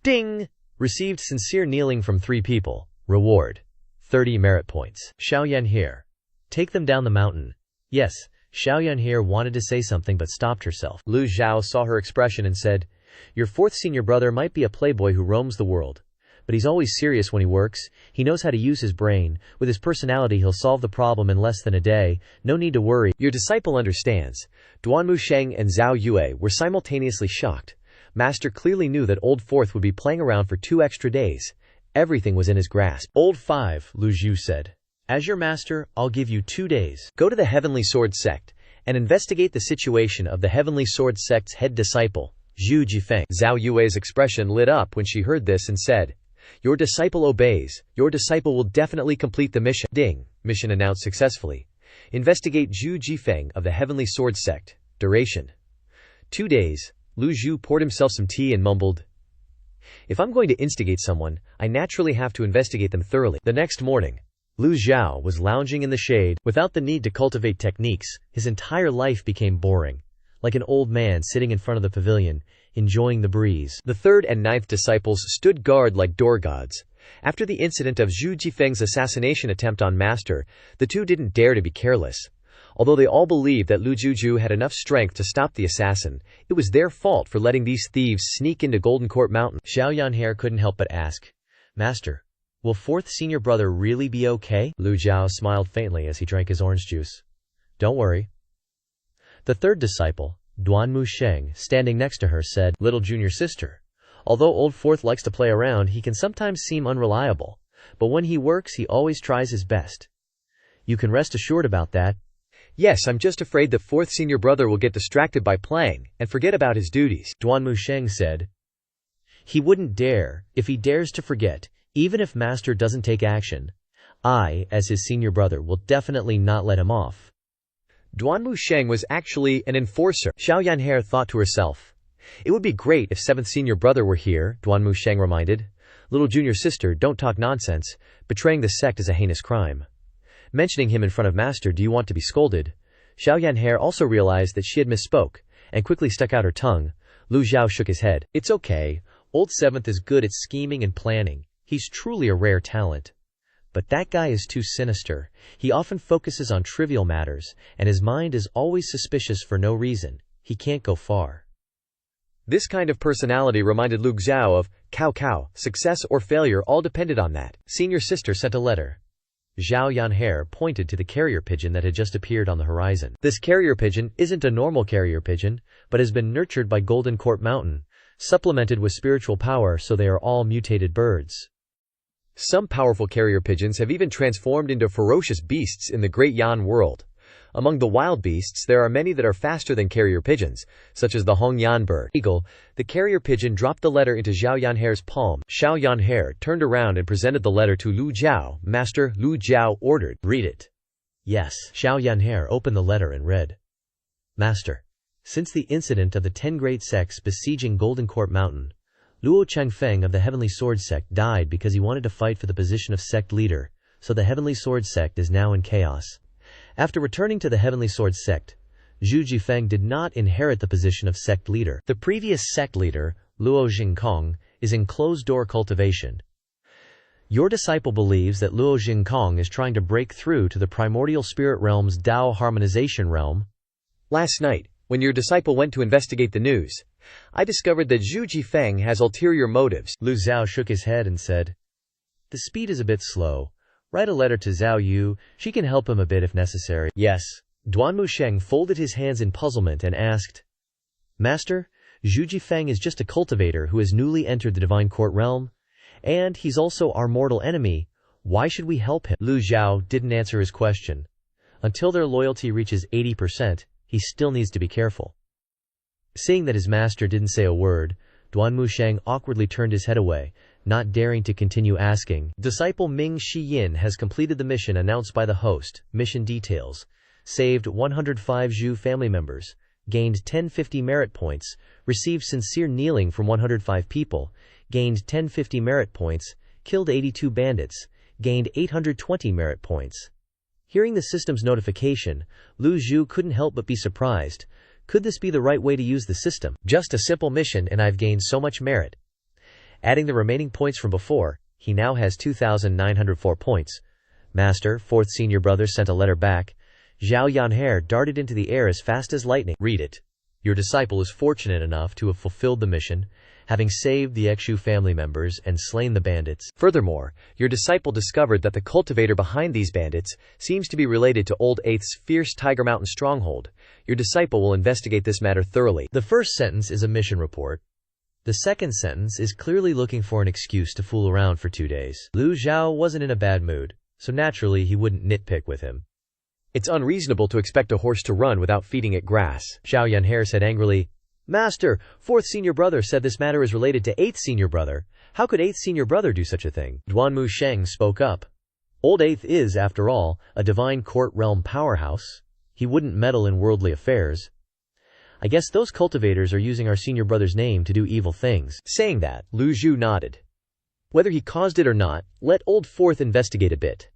Ding! Received sincere kneeling from 3 people. Reward: 30 merit points. Xiao Yan'er. Take them down the mountain. Yes, Xiao Yan'er wanted to say something but stopped herself. Lu Zhou saw her expression and said, "Your 4th senior brother might be a playboy who roams the world, but he's always serious when he works. He knows how to use his brain. With his personality, he'll solve the problem in less than a day. No need to worry. Your disciple understands. Duanmu Sheng and Zhao Yue were simultaneously shocked. Master clearly knew that Old Fourth would be playing around for 2 extra days. Everything was in his grasp. Old Five, Lu Zhou said. As your master, I'll give you 2 days. Go to the Heavenly Sword Sect and investigate the situation of the Heavenly Sword Sect's head disciple, Zhu Jifeng. Zhao Yue's expression lit up when she heard this and said, "Your disciple obeys. Your disciple will definitely complete the mission." Ding. Mission announced successfully. Investigate Zhu Jifeng of the Heavenly Sword Sect. Duration: 2 days. Lu Zhou poured himself some tea and mumbled, "If I'm going to instigate someone, I naturally have to investigate them thoroughly." The next morning, Lu Zhou was lounging in the shade. Without the need to cultivate techniques, his entire life became boring, like an old man sitting in front of the pavilion, enjoying the breeze. The 3rd and 9th disciples stood guard like door gods. After the incident of Zhu Jifeng's assassination attempt on Master, the 2 didn't dare to be careless. Although they all believed that Lu Zhou had enough strength to stop the assassin, it was their fault for letting these thieves sneak into Golden Court Mountain. Xiao Yanhair couldn't help but ask, "Master, will 4th senior brother really be okay?" Lu Zhou smiled faintly as he drank his orange juice. "Don't worry." The 3rd disciple, Duanmu Sheng, standing next to her, said, "Little junior sister, although Old Fourth likes to play around, he can sometimes seem unreliable, but when he works he always tries his best. You can rest assured about that." "Yes, I'm just afraid that 4th senior brother will get distracted by playing and forget about his duties," Duanmu Sheng said. "He wouldn't dare. If he dares to forget, even if Master doesn't take action, I, as his senior brother, will definitely not let him off." Duanmu Sheng was actually an enforcer. Xiao Yanhair thought to herself, "It would be great if 7th senior brother were here," Duanmu Sheng reminded. "Little junior sister, don't talk nonsense. Betraying the sect is a heinous crime. Mentioning him in front of Master, do you want to be scolded?" Xiao Yanhair also realized that she had misspoke, and quickly stuck out her tongue. Lu Zhou shook his head. "It's okay. Old 7th is good at scheming and planning. He's truly a rare talent. But that guy is too sinister. He often focuses on trivial matters, and his mind is always suspicious for no reason. He can't go far." This kind of personality reminded Lu Zhou of Cao Cao. Success or failure all depended on that. Senior sister sent a letter. Xiao Yanhair pointed to the carrier pigeon that had just appeared on the horizon. This carrier pigeon isn't a normal carrier pigeon, but has been nurtured by Golden Court Mountain, supplemented with spiritual power, so they are all mutated birds. Some powerful carrier pigeons have even transformed into ferocious beasts in the Great Yan world. Among the wild beasts, there are many that are faster than carrier pigeons, such as the Hongyan bird. Eagle. The carrier pigeon dropped the letter into Xiao Yanhair's palm. Xiao Yanhair turned around and presented the letter to Lu Zhou. "Master," Lu Zhou ordered. "Read it." "Yes." Xiao Yanhair opened the letter and read, "Master, since the incident of the 10 great sects besieging Golden Court Mountain, Luo Changfeng of the Heavenly Sword Sect died because he wanted to fight for the position of sect leader, so the Heavenly Sword Sect is now in chaos. After returning to the Heavenly Sword Sect, Zhu Jifeng did not inherit the position of sect leader. The previous sect leader, Luo Jingkong, is in closed-door cultivation. Your disciple believes that Luo Jingkong is trying to break through to the primordial spirit realm's Dao harmonization realm. Last night, when your disciple went to investigate the news, I discovered that Zhu Jifeng has ulterior motives." Lu Zhou shook his head and said, "The speed is a bit slow. Write a letter to Zhao Yu. She can help him a bit if necessary." "Yes." Duanmu Sheng folded his hands in puzzlement and asked, "Master, Zhu Jifeng is just a cultivator who has newly entered the divine court realm, and he's also our mortal enemy. Why should we help him?" Lu Zhou didn't answer his question. Until their loyalty reaches 80%, he still needs to be careful. Seeing that his master didn't say a word, Duanmu Sheng awkwardly turned his head away, not daring to continue asking. Disciple Ming Shiyin has completed the mission announced by the host. Mission details: saved 105 Zhu family members, gained 1050 merit points, received sincere kneeling from 105 people, gained 1050 merit points, killed 82 bandits, gained 820 merit points. Hearing the system's notification, Lu Zhou couldn't help but be surprised. Could this be the right way to use the system? Just a simple mission and I've gained so much merit. Adding the remaining points from before, he now has 2,904 points. Master, 4th senior brother sent a letter back. Zhao Yanhair darted into the air as fast as lightning. "Read it." Your disciple is fortunate enough to have fulfilled the mission, having saved the Exu family members and slain the bandits. Furthermore, your disciple discovered that the cultivator behind these bandits seems to be related to Old Eighth's fierce Tiger Mountain stronghold. Your disciple will investigate this matter thoroughly. The first sentence is a mission report. The second sentence is clearly looking for an excuse to fool around for 2 days. Lu Zhou wasn't in a bad mood, so naturally he wouldn't nitpick with him. It's unreasonable to expect a horse to run without feeding it grass, Zhao Yanhe said angrily. Master, 4th senior brother said this matter is related to 8th senior brother. How could 8th senior brother do such a thing? Duanmu Sheng spoke up. Old 8th is, after all, a divine court realm powerhouse. He wouldn't meddle in worldly affairs. I guess those cultivators are using our senior brother's name to do evil things. Saying that, Lu Zhou nodded. Whether he caused it or not, let Old 4th investigate a bit.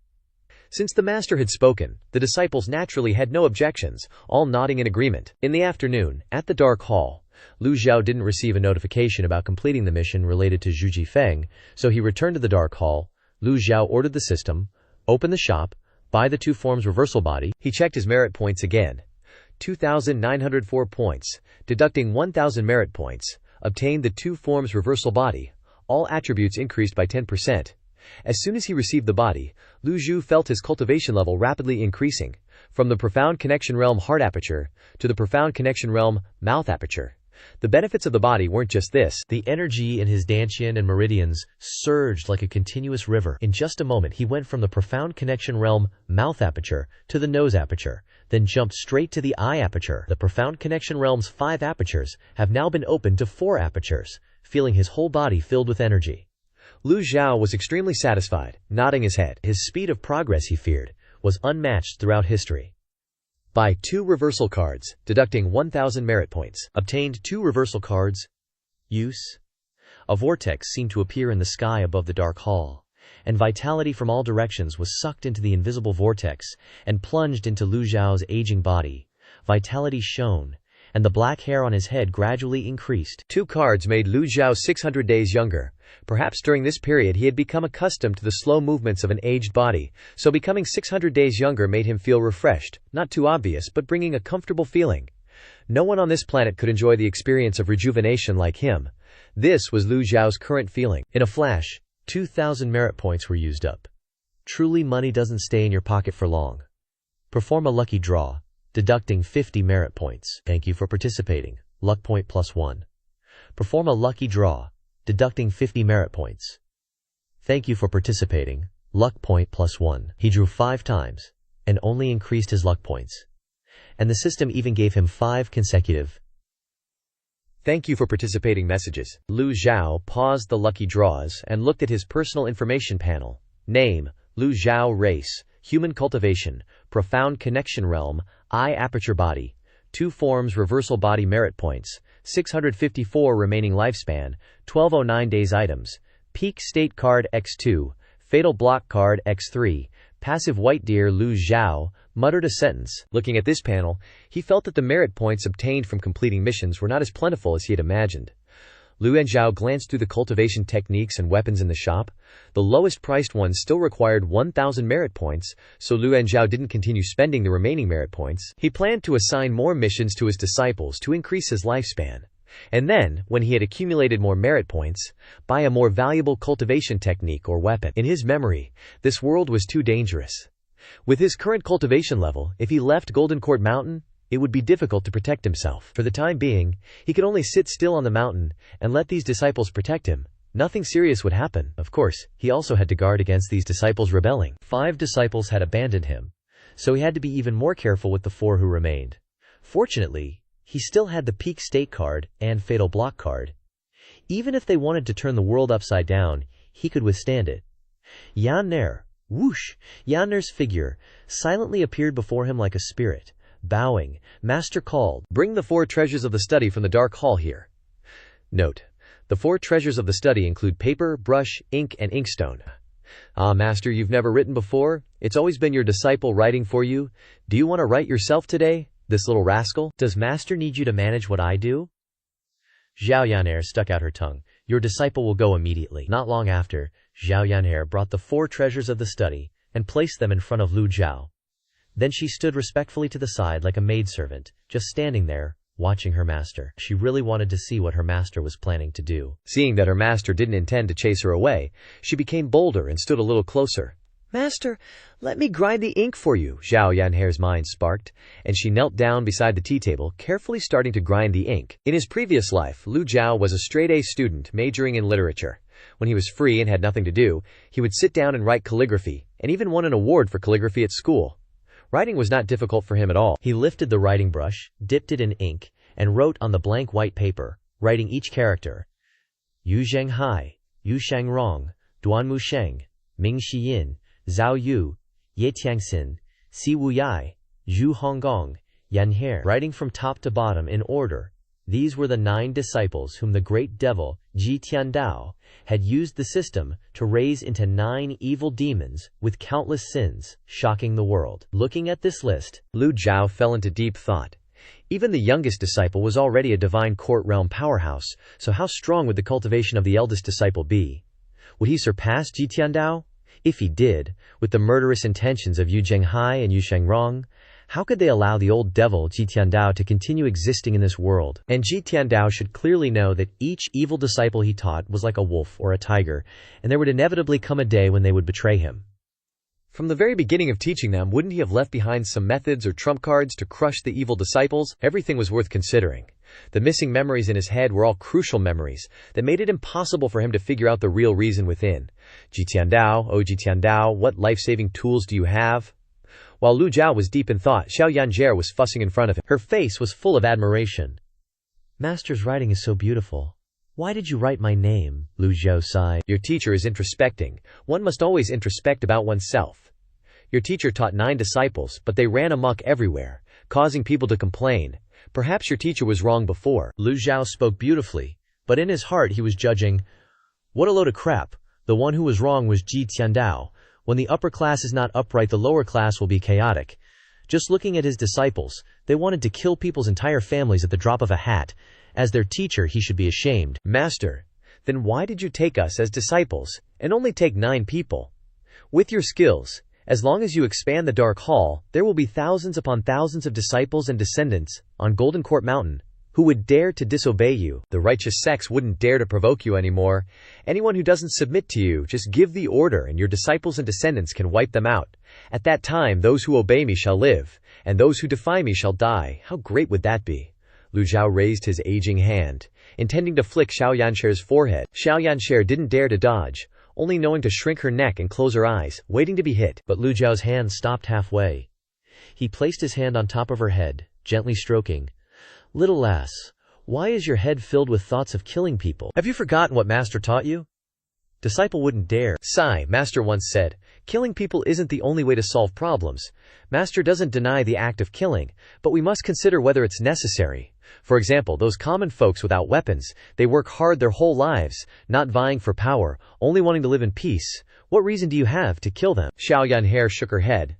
Since the master had spoken, the disciples naturally had no objections, all nodding in agreement. In the afternoon, at the Dark Hall, Lu Zhou didn't receive a notification about completing the mission related to Zhu Jifeng, so he returned to the Dark Hall. Lu Zhou ordered the system, opened the shop, buy the 2 forms reversal body. He checked his merit points again. 2,904 points, deducting 1,000 merit points, obtained the 2 forms reversal body. All attributes increased by 10%. As soon as he received the body, Lu Zhou felt his cultivation level rapidly increasing, from the profound connection realm heart aperture to the profound connection realm mouth aperture. The benefits of the body weren't just this. The energy in his dantian and meridians surged like a continuous river. In just a moment he went from the profound connection realm mouth aperture to the nose aperture, then jumped straight to the eye aperture. The profound connection realm's 5 apertures have now been opened to 4 apertures, feeling his whole body filled with energy. Lu Zhou was extremely satisfied, nodding his head. His speed of progress, he feared, was unmatched throughout history. Buy 2 reversal cards, deducting 1,000 merit points. Obtained 2 reversal cards. Use. A vortex seemed to appear in the sky above the Dark Hall, and vitality from all directions was sucked into the invisible vortex and plunged into Lu Zhao's aging body. Vitality shone, and the black hair on his head gradually increased. 2 cards made Lu Zhao 600 days younger. Perhaps during this period he had become accustomed to the slow movements of an aged body, so becoming 600 days younger made him feel refreshed, not too obvious but bringing a comfortable feeling. No one on this planet could enjoy the experience of rejuvenation like him. This was Lu Zhao's current feeling. In a flash, 2,000 merit points were used up. Truly, money doesn't stay in your pocket for long. Perform a lucky draw, deducting 50 merit points. Thank you for participating. Luck point +1. Perform a lucky draw, deducting 50 merit points. Thank you for participating. Luck point +1. He drew 5 times, and only increased his luck points. And the system even gave him 5 consecutive "Thank you for participating" messages. Lu Zhao paused the lucky draws and looked at his personal information panel. Name, Lu Zhao. Race, human. Cultivation, profound connection realm, eye aperture. Body, 2 forms reversal body. Merit points, 654. Remaining lifespan, 1209 days. Items, peak state card X2, fatal block card X3, passive white deer. Lu Zhao muttered a sentence. Looking at this panel, he felt that the merit points obtained from completing missions were not as plentiful as he had imagined. Lu Zhao glanced through the cultivation techniques and weapons in the shop. The lowest priced ones still required 1,000 merit points, so Lu Zhao didn't continue spending the remaining merit points. He planned to assign more missions to his disciples to increase his lifespan. And then, when he had accumulated more merit points, buy a more valuable cultivation technique or weapon. In his memory, this world was too dangerous. With his current cultivation level, if he left Golden Court Mountain, it would be difficult to protect himself. For the time being, he could only sit still on the mountain and let these disciples protect him. Nothing serious would happen. Of course, he also had to guard against these disciples rebelling. 5 disciples had abandoned him, so he had to be even more careful with the 4 who remained. Fortunately, he still had the peak state card and fatal block card. Even if they wanted to turn the world upside down, he could withstand it. Yanner, whoosh! Yanner's figure silently appeared before him like a spirit. Bowing, Master called, "Bring the 4 treasures of the study from the Dark Hall here." Note: the 4 treasures of the study include paper, brush, ink, and inkstone. "Ah, Master, you've never written before? It's always been your disciple writing for you. Do you want to write yourself today, this little rascal? Does Master need you to manage what I do?" Zhao Yan'er stuck out her tongue. "Your disciple will go immediately." Not long after, Zhao Yan'er brought the 4 treasures of the study and placed them in front of Lu Zhao. Then she stood respectfully to the side like a maidservant, just standing there, watching her master. She really wanted to see what her master was planning to do. Seeing that her master didn't intend to chase her away, she became bolder and stood a little closer. "Master, let me grind the ink for you," Zhao Yanhair's mind sparked, and she knelt down beside the tea table, carefully starting to grind the ink. In his previous life, Lu Zhou was a straight-A student majoring in literature. When he was free and had nothing to do, he would sit down and write calligraphy, and even won an award for calligraphy at school. Writing was not difficult for him at all. He lifted the writing brush, dipped it in ink, and wrote on the blank white paper, writing each character. Yu Zheng Hai, Yu Shang Rong, Duan Mu Sheng, Ming Shi Yin, Zhao Yu, Ye Tiangxin, Si Wu Yai, Zhu Honggong, Yan He. Writing from top to bottom in order, these were the 9 disciples whom the great devil, Ji Tiandao, had used the system to raise into 9 evil demons with countless sins, shocking the world. Looking at this list, Lu Zhou fell into deep thought. Even the youngest disciple was already a divine court realm powerhouse, so how strong would the cultivation of the eldest disciple be? Would he surpass Ji Tiandao? If he did, with the murderous intentions of Yu Zhenghai and Yu Shengrong, how could they allow the old devil Ji Tiandao to continue existing in this world? And Ji Tiandao should clearly know that each evil disciple he taught was like a wolf or a tiger, and there would inevitably come a day when they would betray him. From the very beginning of teaching them, wouldn't he have left behind some methods or trump cards to crush the evil disciples? Everything was worth considering. The missing memories in his head were all crucial memories that made it impossible for him to figure out the real reason within. Ji Tiandao, oh Ji Tiandao, what life-saving tools do you have? While Lu Zhou was deep in thought, Xiao Yanjie was fussing in front of him. Her face was full of admiration. "Master's writing is so beautiful. Why did you write my name?" Lu Zhou sighed. "Your teacher is introspecting. One must always introspect about oneself. Your teacher taught 9 disciples, but they ran amok everywhere, causing people to complain. Perhaps your teacher was wrong before." Lu Zhou spoke beautifully, but in his heart he was judging. What a load of crap. The one who was wrong was Ji Tiandao. When the upper class is not upright, the lower class will be chaotic. Just looking at his disciples, they wanted to kill people's entire families at the drop of a hat. As their teacher, he should be ashamed. "Master, then why did you take us as disciples, and only take 9 people? With your skills, as long as you expand the Dark Hall, there will be thousands upon thousands of disciples and descendants on Golden Court Mountain who would dare to disobey you. The righteous sects wouldn't dare to provoke you anymore. Anyone who doesn't submit to you, just give the order and your disciples and descendants can wipe them out. At that time, those who obey me shall live, and those who defy me shall die. How great would that be?" Lu Zhou raised his aging hand, intending to flick Xiao Yanshie's forehead. Xiao Yanshie didn't dare to dodge, only knowing to shrink her neck and close her eyes, waiting to be hit. But Lu Zhao's hand stopped halfway. He placed his hand on top of her head, gently stroking. "Little lass, why is your head filled with thoughts of killing people? Have you forgotten what Master taught you? Disciple wouldn't dare." "Sigh, Master once said, killing people isn't the only way to solve problems. Master doesn't deny the act of killing, but we must consider whether it's necessary. For example, those common folks without weapons, they work hard their whole lives, not vying for power, only wanting to live in peace. What reason do you have to kill them?" Xiao Yanhair shook her head.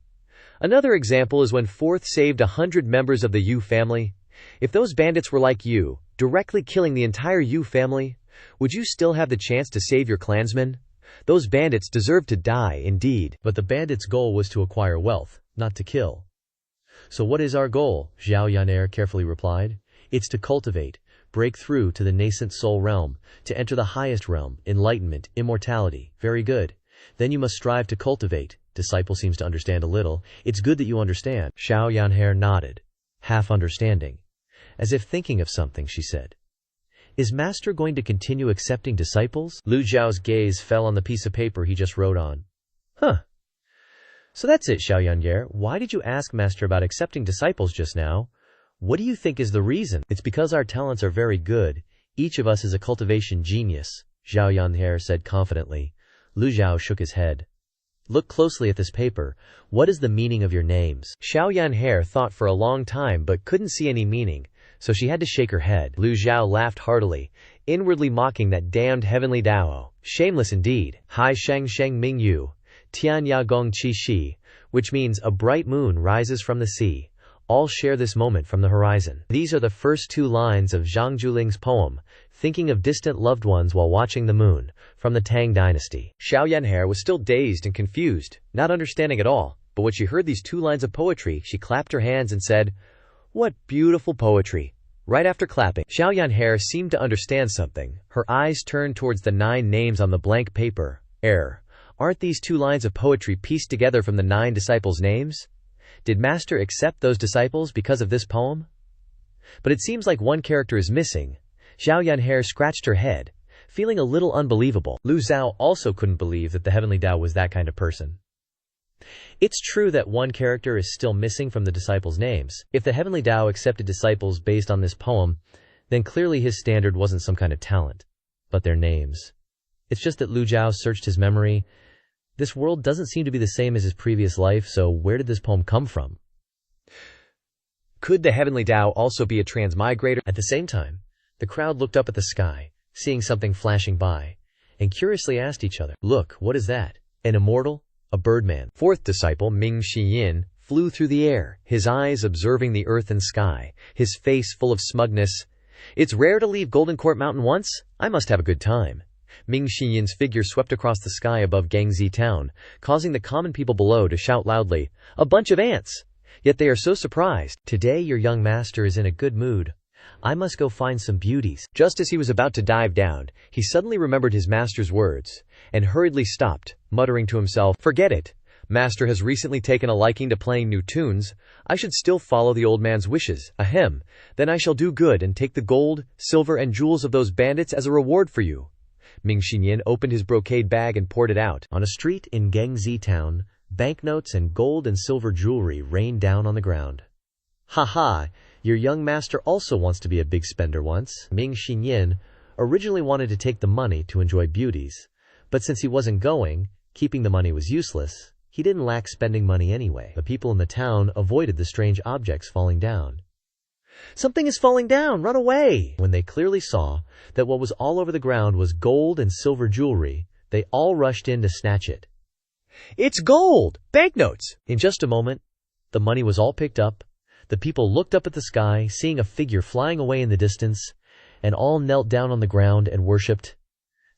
"Another example is when Fourth saved 100 members of the Yu family. If those bandits were like you, directly killing the entire Yu family, would you still have the chance to save your clansmen? Those bandits deserve to die indeed." But the bandits' goal was to acquire wealth, not to kill. "So what is our goal?" Xiao Yan'er carefully replied. "It's to cultivate, break through to the nascent soul realm, to enter the highest realm, enlightenment, immortality." "Very good. Then you must strive to cultivate." Disciple seems to understand a little. "It's good that you understand." Xiao Yan'er nodded, half understanding. As if thinking of something, she said, "Is Master going to continue accepting disciples?" Lu Zhao's gaze fell on the piece of paper he just wrote on. "Huh. So that's it, Xiao Yan'er. Why did you ask Master about accepting disciples just now? What do you think is the reason?" "It's because our talents are very good. Each of us is a cultivation genius," Xiao Yan'er said confidently. Lu Zhao shook his head. "Look closely at this paper. What is the meaning of your names?" Xiao Yan'er thought for a long time but couldn't see any meaning, so she had to shake her head. Lu Zhao laughed heartily, inwardly mocking that damned heavenly Dao. Shameless indeed. Hai Sheng Sheng Ming Yu, Tian Ya Gong Qi Shi, which means a bright moon rises from the sea. All share this moment from the horizon. These are the first 2 lines of Zhang Juling's poem, Thinking of Distant Loved Ones While Watching the Moon, from the Tang Dynasty. Xiao Yan'er was still dazed and confused, not understanding at all, but when she heard these 2 lines of poetry, she clapped her hands and said, "What beautiful poetry! Right after clapping, Xiao Yanhe seemed to understand something. Her eyes turned towards the 9 names on the blank paper. Aren't these 2 lines of poetry pieced together from the 9 disciples' names? Did Master accept those disciples because of this poem? But it seems like one character is missing. Xiao Yanhe scratched her head, feeling a little unbelievable. Lu Zhou also couldn't believe that the Heavenly Tao was that kind of person. It's true that one character is still missing from the disciples' names. If the Heavenly Tao accepted disciples based on this poem, then clearly his standard wasn't some kind of talent, but their names. It's just that Lu Zhou searched his memory. This world doesn't seem to be the same as his previous life, so where did this poem come from? Could the Heavenly Tao also be a transmigrator? At the same time, the crowd looked up at the sky, seeing something flashing by, and curiously asked each other, "Look, what is that? An immortal? A birdman?" 4th disciple, Ming Xiyin, flew through the air, his eyes observing the earth and sky, his face full of smugness. "It's rare to leave Golden Court Mountain once. I must have a good time." Ming Xiyin's figure swept across the sky above Gangzi town, causing the common people below to shout loudly, "A bunch of ants!" Yet they are so surprised. "Today your young master is in a good mood. I must go find some beauties." Just as he was about to dive down, he suddenly remembered his master's words, and hurriedly stopped, muttering to himself, "Forget it. Master has recently taken a liking to playing new tunes. I should still follow the old man's wishes. Ahem. Then I shall do good and take the gold, silver and jewels of those bandits as a reward for you." Ming Xinyan opened his brocade bag and poured it out. On a street in Gangzi town, banknotes and gold and silver jewelry rained down on the ground. "Ha! Your young master also wants to be a big spender once." Ming Xinyan originally wanted to take the money to enjoy beauties, but since he wasn't going, keeping the money was useless. He didn't lack spending money anyway. The people in the town avoided the strange objects falling down. "Something is falling down! Run away!" When they clearly saw that what was all over the ground was gold and silver jewelry, they all rushed in to snatch it. "It's gold! Banknotes!" In just a moment, the money was all picked up. The people looked up at the sky, seeing a figure flying away in the distance, and all knelt down on the ground and worshipped.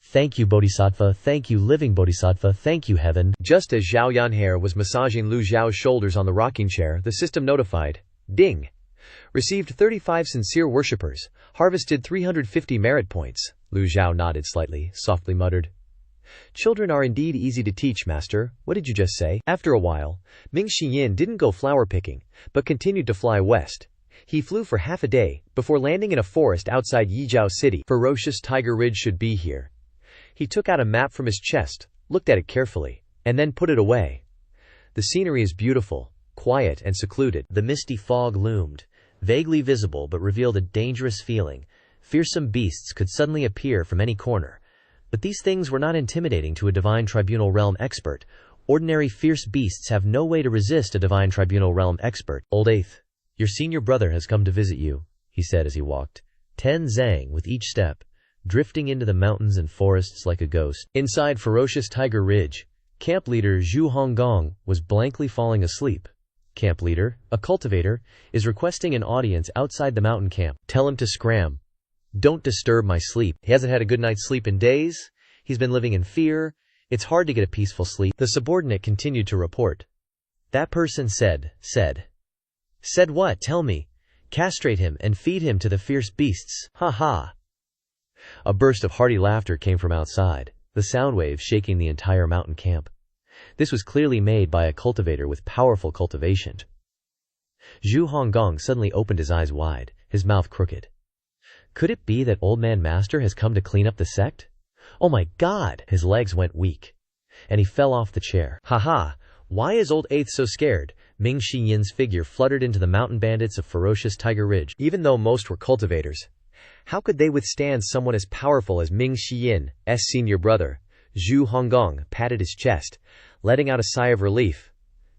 "Thank you, Bodhisattva. Thank you, living Bodhisattva. Thank you, heaven." Just as Xiao Yanhe was massaging Lu Zhao's shoulders on the rocking chair, the system notified, "Ding! Received 35 sincere worshippers. Harvested 350 merit points." Lu Zhao nodded slightly, softly muttered, "Children are indeed easy to teach, master. What did you just say?" After a while, Ming Xiyin didn't go flower picking, but continued to fly west. He flew for half a day, before landing in a forest outside Yizhao City. Ferocious Tiger Ridge should be here. He took out a map from his chest, looked at it carefully, and then put it away. The scenery is beautiful, quiet and secluded. The misty fog loomed, vaguely visible but revealed a dangerous feeling. Fearsome beasts could suddenly appear from any corner. But these things were not intimidating to a divine tribunal realm expert. Ordinary fierce beasts have no way to resist a divine tribunal realm expert. "Old Eighth, your senior brother has come to visit you," he said as he walked, 10 zang with each step, drifting into the mountains and forests like a ghost. Inside Ferocious Tiger Ridge, camp leader Zhu Honggong was blankly falling asleep. Camp leader, a cultivator, is requesting an audience outside the mountain camp. "Tell him to scram. Don't disturb my sleep. He hasn't had a good night's sleep in days. He's been living in fear. It's hard to get a peaceful sleep." The subordinate continued to report. "That person said what? Tell me. Castrate him and feed him to the fierce beasts. Ha ha." A burst of hearty laughter came from outside, the sound wave shaking the entire mountain camp. This was clearly made by a cultivator with powerful cultivation. Zhu Honggong suddenly opened his eyes wide, his mouth crooked. Could it be that Old Man Master has come to clean up the sect? Oh my God! His legs went weak, and he fell off the chair. "Ha! Why is Old Eighth so scared?" Ming Xiyin's figure fluttered into the mountain bandits of Ferocious Tiger Ridge. Even though most were cultivators, how could they withstand someone as powerful as Ming Xiyin's senior brother? Zhu Honggong patted his chest, letting out a sigh of relief.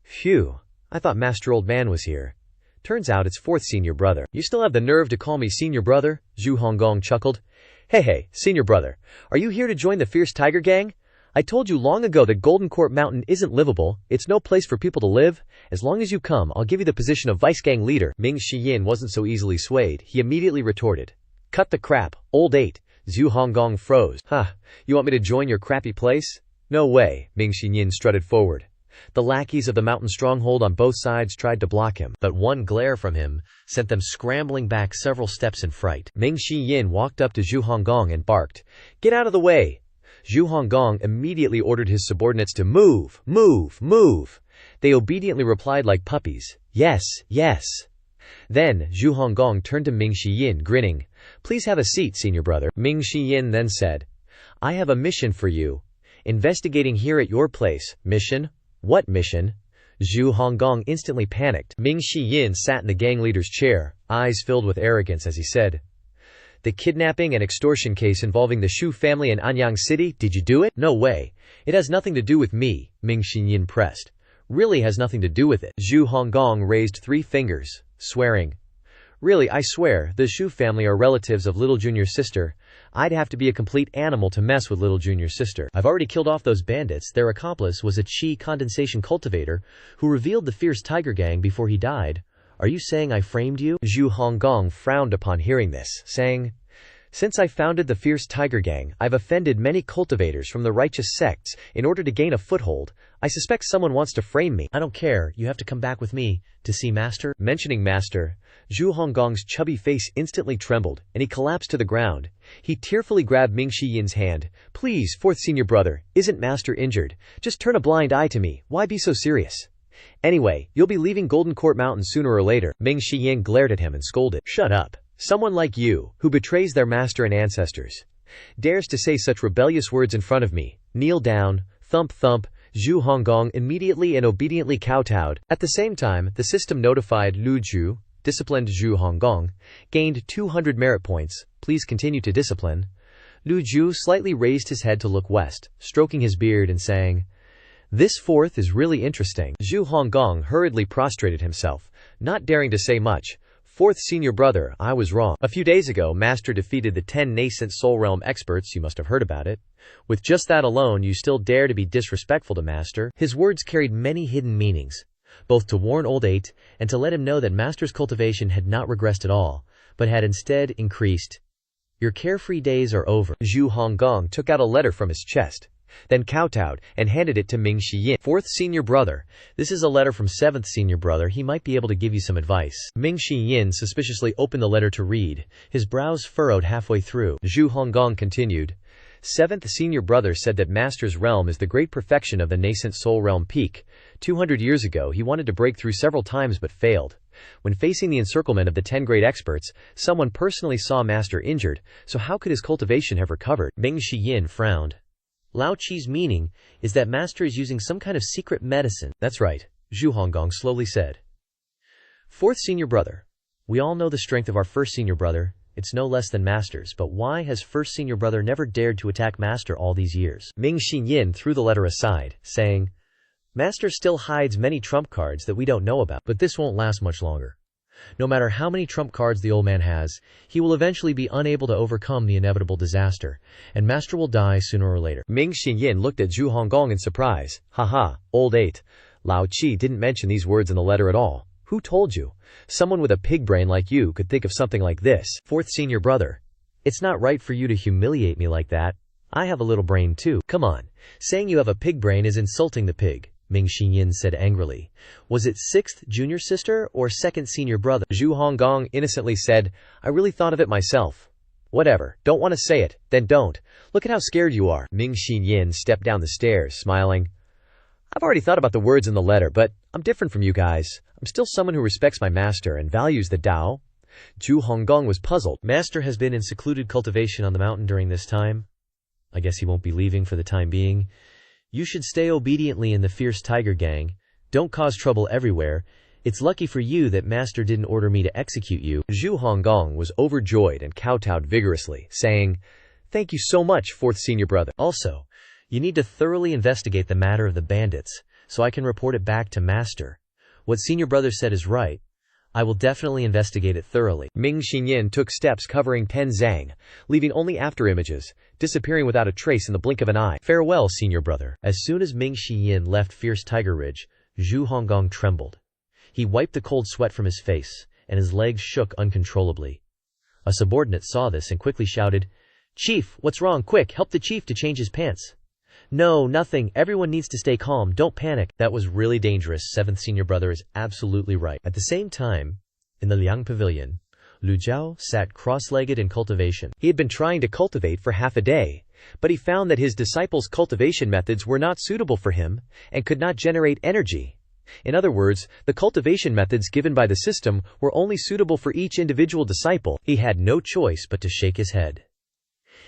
"Phew, I thought Master Old Man was here. Turns out it's 4th senior brother." "You still have the nerve to call me senior brother?" Zhu Honggong chuckled. Hey, senior brother, are you here to join the fierce tiger gang? I told you long ago that Golden Court Mountain isn't livable. It's no place for people to live. As long as you come, I'll give you the position of vice gang leader." Ming Xiyin wasn't so easily swayed. He immediately retorted, "Cut the crap, Old Eight." Zhu Honggong froze. "You want me to join your crappy place?" "No way." Ming Xiyin strutted forward. The lackeys of the mountain stronghold on both sides tried to block him, but one glare from him sent them scrambling back several steps in fright. Ming Shiyin walked up to Zhu Honggong and barked, "Get out of the way!" Zhu Honggong immediately ordered his subordinates to move, move, move. They obediently replied like puppies, "Yes, yes." Then, Zhu Honggong turned to Ming Shiyin, grinning, "Please have a seat, senior brother." Ming Shiyin then said, "I have a mission for you. Investigating here at your place." "Mission? What mission?" Zhu Honggong instantly panicked. Ming Shiyin sat in the gang leader's chair, eyes filled with arrogance as he said, "The kidnapping and extortion case involving the Shu family in Anyang City, did you do it?" "No way. It has nothing to do with me," Ming Shiyin pressed. "Really has nothing to do with it." Zhu Honggong raised 3 fingers, swearing, "Really, I swear, the Shu family are relatives of Little Junior's sister. I'd have to be a complete animal to mess with Little Junior's sister. I've already killed off those bandits. Their accomplice was a chi condensation cultivator who revealed the fierce tiger gang before he died. Are you saying I framed you?" Zhu Honggong frowned upon hearing this, saying, "Since I founded the fierce tiger gang, I've offended many cultivators from the righteous sects in order to gain a foothold. I suspect someone wants to frame me. I don't care, you have to come back with me to see Master." Mentioning Master, Zhu Honggong's chubby face instantly trembled, and he collapsed to the ground. He tearfully grabbed Ming Shiyin's hand. "Please, 4th senior brother, isn't Master injured? Just turn a blind eye to me. Why be so serious? Anyway, you'll be leaving Golden Court Mountain sooner or later." Ming Shiyin glared at him and scolded, "Shut up. Someone like you, who betrays their master and ancestors, dares to say such rebellious words in front of me. Kneel down." Thump thump. Zhu Honggong immediately and obediently kowtowed. At the same time, the system notified Lu Zhou, disciplined Zhu Honggong, gained 200 merit points. Please continue to discipline. Lu Zhou slightly raised his head to look west, stroking his beard and saying, "This 4th is really interesting." Zhu Honggong hurriedly prostrated himself, not daring to say much. "4th senior brother, I was wrong. A few days ago, Master defeated the 10 nascent soul realm experts. You must have heard about it. With just that alone, you still dare to be disrespectful to Master." His words carried many hidden meanings, both to warn old 8 and to let him know that Master's cultivation had not regressed at all, but had instead increased. "Your carefree days are over." Zhu Honggong took out a letter from his chest, then kowtowed and handed it to Ming Shiyin. "4th senior brother, this is a letter from 7th senior brother. He might be able to give you some advice." Ming Shiyin suspiciously opened the letter to read, his brows furrowed halfway through. Zhu Honggong continued, "7th senior brother said that Master's realm is the great perfection of the nascent soul realm peak. 200 years ago he wanted to break through several times but failed. When facing the encirclement of the 10 great experts, someone personally saw Master injured, so how could his cultivation have recovered?" Ming Shiyin frowned. "Lao Chi's meaning is that Master is using some kind of secret medicine." "That's right," Zhu Honggong slowly said. "4th senior brother, we all know the strength of our 1st senior brother. It's no less than Master's, but why has 1st senior brother never dared to attack Master all these years?" Ming Shiyin threw the letter aside, saying, "Master still hides many trump cards that we don't know about, but this won't last much longer. No matter how many trump cards the old man has, he will eventually be unable to overcome the inevitable disaster, and Master will die sooner or later." Ming Shiyin looked at Zhu Honggong in surprise. "Haha, old 8. Lao Chi didn't mention these words in the letter at all. Who told you? Someone with a pig brain like you could think of something like this." "4th senior brother, it's not right for you to humiliate me like that. I have a little brain too. Come on, saying you have a pig brain is insulting the pig," Ming Shiyin said angrily. "Was it 6th junior sister or 2nd senior brother?" Zhu Honggong innocently said, "I really thought of it myself." "Whatever, don't want to say it, then don't. Look at how scared you are." Ming Shiyin stepped down the stairs, smiling. "I've already thought about the words in the letter, but I'm different from you guys. I'm still someone who respects my master and values the Tao." Zhu Honggong was puzzled. "Master has been in secluded cultivation on the mountain during this time. I guess he won't be leaving for the time being. You should stay obediently in the fierce tiger gang. Don't cause trouble everywhere. It's lucky for you that Master didn't order me to execute you." Zhu Honggong was overjoyed and kowtowed vigorously, saying, "Thank you so much, 4th senior brother. Also, you need to thoroughly investigate the matter of the bandits, so I can report it back to Master. What senior brother said is right. I will definitely investigate it thoroughly." Ming Shiyin took steps covering Pen Zhang, leaving only after images, disappearing without a trace in the blink of an eye. "Farewell, senior brother." As soon as Ming Shiyin left Fierce Tiger Ridge, Zhu Honggong trembled. He wiped the cold sweat from his face, and his legs shook uncontrollably. A subordinate saw this and quickly shouted, "Chief, what's wrong? Quick, help the chief to change his pants." No, nothing. Everyone needs to stay calm. Don't panic. That was really dangerous. Seventh senior brother is absolutely right. At the same time, in the Liang Pavilion, Lu Zhou sat cross-legged in cultivation. He had been trying to cultivate for half a day, but he found that his disciples' cultivation methods were not suitable for him and could not generate energy. In other words, the cultivation methods given by the system were only suitable for each individual disciple. He had no choice but to shake his head.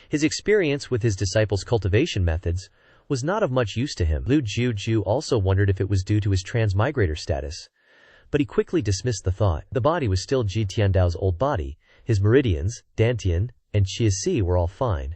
His experience with his disciples' cultivation methods was not of much use to him. Lu Zhou also wondered if it was due to his transmigrator status, but he quickly dismissed the thought. The body was still Ji Tiandao's old body. His meridians, Dantian, and Qi were all fine.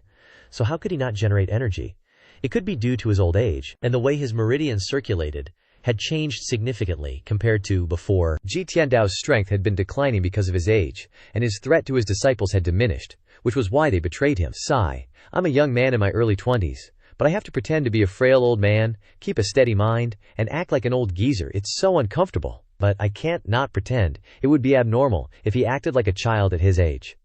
So how could he not generate energy? It could be due to his old age, and the way his meridians circulated had changed significantly compared to before. Ji Tiandao's strength had been declining because of his age, and his threat to his disciples had diminished, which was why they betrayed him. Sigh. I'm a young man in my early 20s. But I have to pretend to be a frail old man, keep a steady mind, and act like an old geezer. It's so uncomfortable. But I can't not pretend. It would be abnormal if he acted like a child at his age.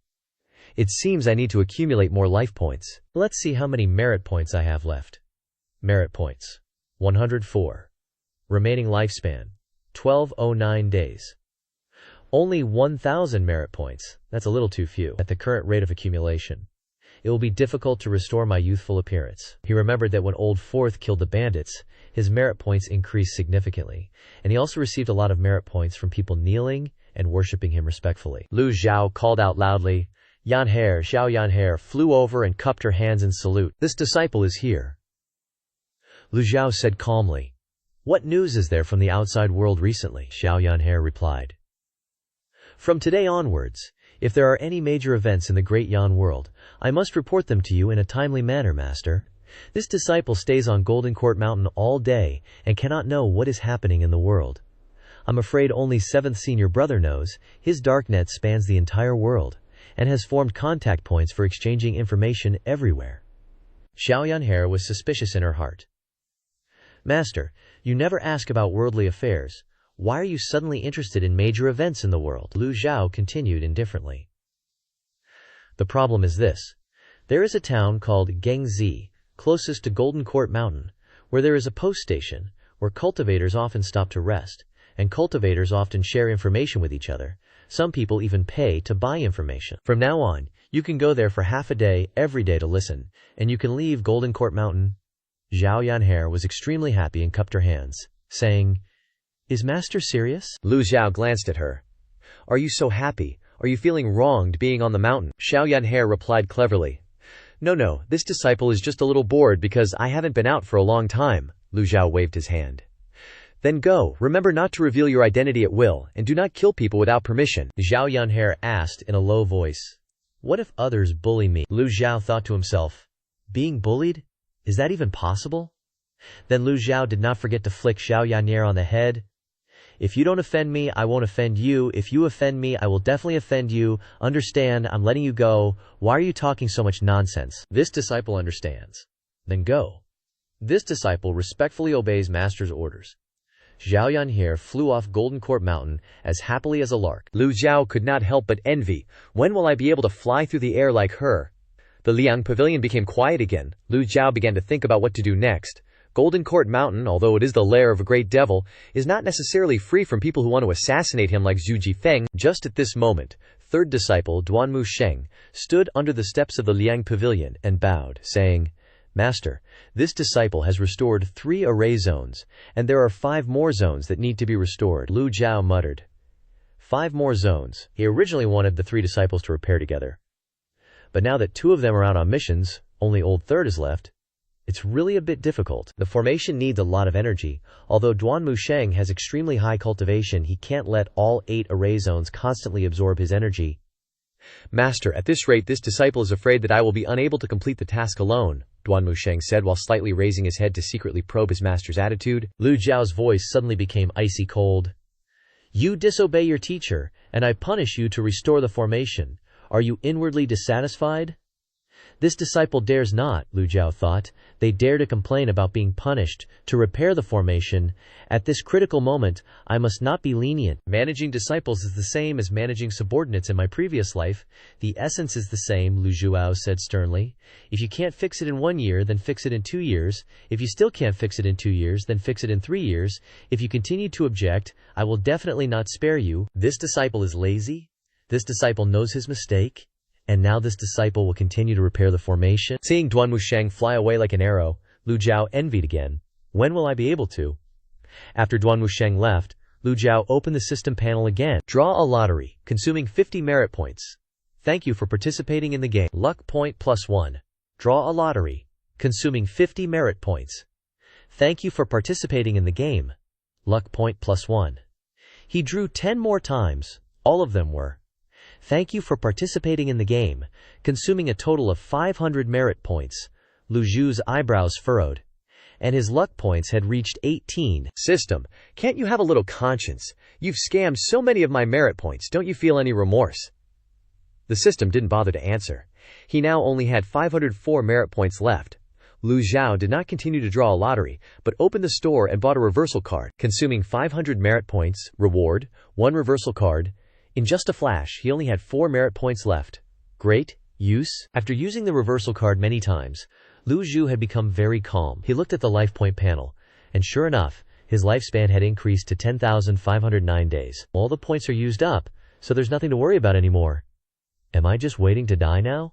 It seems I need to accumulate more life points. Let's see how many merit points I have left. Merit points. 104. Remaining lifespan. 1209 days. Only 1,000 merit points. That's a little too few. At the current rate of accumulation, it will be difficult to restore my youthful appearance. He remembered that when Old Fourth killed the bandits, his merit points increased significantly, and he also received a lot of merit points from people kneeling and worshipping him respectfully. Lu Zhou called out loudly. Yanher, Xiao Yanher flew over and cupped her hands in salute. This disciple is here. Lu Zhou said calmly. What news is there from the outside world recently? Xiao Yanher replied. From today onwards, if there are any major events in the Great Yan world, I must report them to you in a timely manner, Master. This disciple stays on Golden Court Mountain all day and cannot know what is happening in the world. I'm afraid only 7th senior brother knows. His dark net spans the entire world and has formed contact points for exchanging information everywhere. Xiao Yanher was suspicious in her heart. Master, you never ask about worldly affairs. Why are you suddenly interested in major events in the world? Lu Zhou continued indifferently. The problem is this. There is a town called Gengzi, closest to Golden Court Mountain, where there is a post station, where cultivators often stop to rest, and cultivators often share information with each other. Some people even pay to buy information. From now on, you can go there for half a day, every day to listen, and you can leave Golden Court Mountain. Xiao Yanher was extremely happy and cupped her hands, saying, Is Master serious? Lu Zhou glanced at her. Are you so happy? Are you feeling wronged being on the mountain? Xiao Yanher replied cleverly. No, this disciple is just a little bored because I haven't been out for a long time. Lu Zhou waved his hand. Then go, remember not to reveal your identity at will, and do not kill people without permission. Xiao Yanher asked in a low voice. What if others bully me? Lu Zhou thought to himself. Being bullied? Is that even possible? Then Lu Zhou did not forget to flick Xiao Yanher on the head. If you don't offend me, I won't offend you. If you offend me, I will definitely offend you. Understand, I'm letting you go. Why are you talking so much nonsense? This disciple understands. Then go. This disciple respectfully obeys Master's orders. Xiao Yanher flew off Golden Court Mountain as happily as a lark. Lu Zhou could not help but envy. When will I be able to fly through the air like her? The Liang Pavilion became quiet again. Lu Zhou began to think about what to do next. Golden Court Mountain, although it is the lair of a great devil, is not necessarily free from people who want to assassinate him like Zhu Jifeng. Just at this moment, third disciple Duanmu Sheng stood under the steps of the Liang Pavilion and bowed, saying, Master, this disciple has restored 3 array zones, and there are 5 more zones that need to be restored. Lu Zhou muttered. 5 more zones. He originally wanted the 3 disciples to repair together. But now that 2 of them are out on missions, only Old Third is left. It's really a bit difficult. The formation needs a lot of energy. Although Duanmu Sheng has extremely high cultivation, he can't let all 8 array zones constantly absorb his energy. Master, at this rate this disciple is afraid that I will be unable to complete the task alone, Duanmu Sheng said while slightly raising his head to secretly probe his master's attitude. Lu Zhao's voice suddenly became icy cold. You disobey your teacher, and I punish you to restore the formation. Are you inwardly dissatisfied? This disciple dares not, Lu Zhou thought. They dare to complain about being punished, to repair the formation. At this critical moment, I must not be lenient. Managing disciples is the same as managing subordinates in my previous life. The essence is the same, Lu Zhou said sternly. If you can't fix it in 1 year, then fix it in 2 years. If you still can't fix it in 2 years, then fix it in 3 years. If you continue to object, I will definitely not spare you. This disciple is lazy. This disciple knows his mistake. And now this disciple will continue to repair the formation. Seeing Duan Wusheng fly away like an arrow, Lu Zhou envied again. When will I be able to? After Duan Wusheng left, Lu Zhou opened the system panel again. Draw a lottery, consuming 50 merit points. Thank you for participating in the game. Luck point +1. Draw a lottery, consuming 50 merit points. Thank you for participating in the game. Luck point +1. He drew 10 more times. All of them were. Thank you for participating in the game, consuming a total of 500 merit points. Lu Zhou's eyebrows furrowed. And his luck points had reached 18. System, can't you have a little conscience? You've scammed so many of my merit points, don't you feel any remorse? The system didn't bother to answer. He now only had 504 merit points left. Lu Zhou did not continue to draw a lottery, but opened the store and bought a reversal card, consuming 500 merit points, reward, 1 reversal card. In just a flash, he only had 4 merit points left. Great use. After using the reversal card many times, Lu Zhou had become very calm. He looked at the life point panel, and sure enough, his lifespan had increased to 10,509 days. All the points are used up, so there's nothing to worry about anymore. Am I just waiting to die now?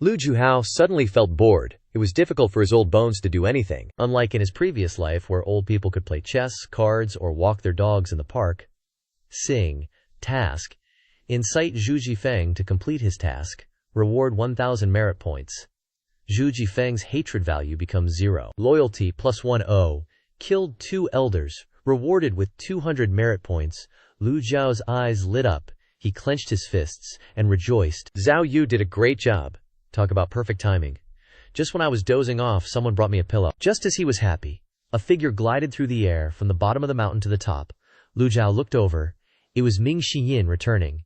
Lu Zhou suddenly felt bored. It was difficult for his old bones to do anything, unlike in his previous life where old people could play chess, cards, or walk their dogs in the park. Sing. Task. Incite Zhu Jifeng to complete his task. Reward 1,000 merit points. Zhu Jifeng's hatred value becomes 0. Loyalty +10. Killed 2 elders. Rewarded with 200 merit points. Lu Zhao's eyes lit up. He clenched his fists and rejoiced. Zhao Yu did a great job. Talk about perfect timing. Just when I was dozing off, someone brought me a pillow. Just as he was happy, a figure glided through the air from the bottom of the mountain to the top. Lu Zhou looked over. It was Ming Xiyin returning.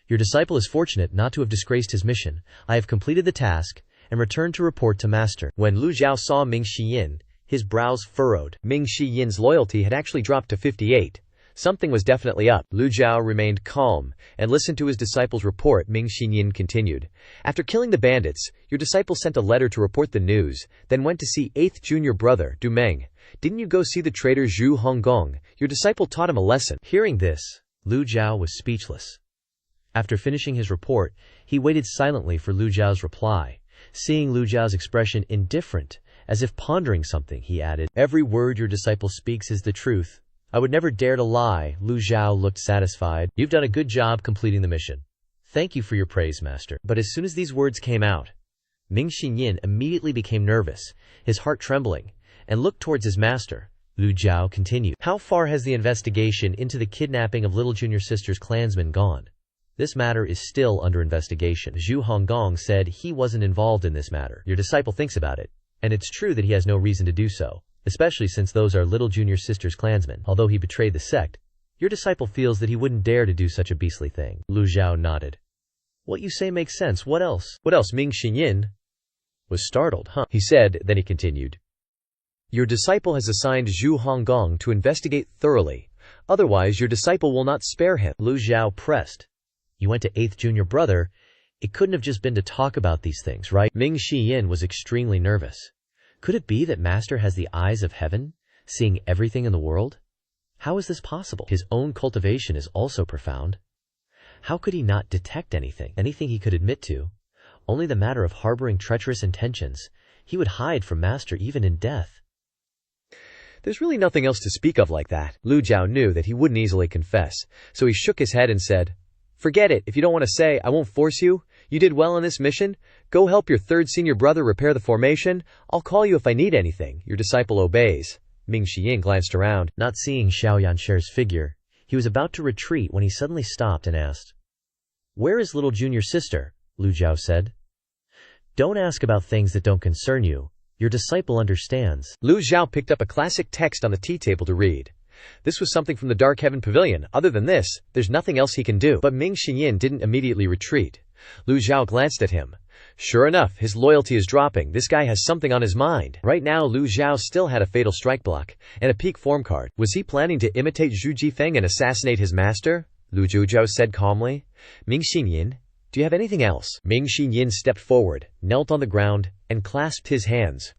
Your disciple is fortunate not to have disgraced his mission. I have completed the task and returned to report to master. When Lu Zhou saw Ming Xiyin, his brows furrowed. Ming Xiyin's loyalty had actually dropped to 58. Something was definitely up. Lu Zhou remained calm and listened to his disciple's report. Ming Xiyin continued. After killing the bandits, your disciple sent a letter to report the news, then went to see 8th junior brother, Du Meng. Didn't you go see the traitor Zhu Honggong? Your disciple taught him a lesson. Hearing this, Lu Zhou was speechless. After finishing his report, he waited silently for Lu Zhao's reply. Seeing Lu Zhao's expression indifferent, as if pondering something, he added, Every word your disciple speaks is the truth. I would never dare to lie. Lu Zhou looked satisfied. You've done a good job completing the mission. Thank you for your praise, master. But as soon as these words came out, Ming Xinyin immediately became nervous, his heart trembling, and looked towards his master. Lu Zhou continued. How far has the investigation into the kidnapping of little junior sister's clansmen gone? This matter is still under investigation. Zhu Honggong said he wasn't involved in this matter. Your disciple thinks about it, and it's true that he has no reason to do so, especially since those are little junior sister's clansmen. Although he betrayed the sect, your disciple feels that he wouldn't dare to do such a beastly thing. Lu Zhou nodded. What you say makes sense. What else? What else? Ming Xinyin was startled. He said, then he continued. Your disciple has assigned Zhu Honggong to investigate thoroughly. Otherwise, your disciple will not spare him. Lu Zhou pressed. You went to 8th junior brother. It couldn't have just been to talk about these things, right? Ming Xiyin was extremely nervous. Could it be that master has the eyes of heaven, seeing everything in the world? How is this possible? His own cultivation is also profound. How could he not detect anything he could admit to? Only the matter of harboring treacherous intentions. He would hide from master even in death. There's really nothing else to speak of like that. Lu Zhou knew that he wouldn't easily confess, so he shook his head and said, Forget it. If you don't want to say, I won't force you. You did well on this mission. Go help your 3rd senior brother repair the formation. I'll call you if I need anything. Your disciple obeys. Ming Xiyin glanced around, not seeing Xiao Yansher's figure. He was about to retreat when he suddenly stopped and asked, Where is little junior sister? Lu Zhou said. Don't ask about things that don't concern you. Your disciple understands. Lu Zhou picked up a classic text on the tea table to read. This was something from the Dark Heaven Pavilion. Other than this, there's nothing else he can do. But Ming Xiyin didn't immediately retreat. Lu Zhou glanced at him. Sure enough, his loyalty is dropping. This guy has something on his mind. Right now, Lu Zhou still had a fatal strike block and a peak form card. Was he planning to imitate Zhu Jifeng and assassinate his master? Lu Zhou said calmly. Ming Xinyin, do you have anything else? Ming Xinyin stepped forward, knelt on the ground, and clasped his hands.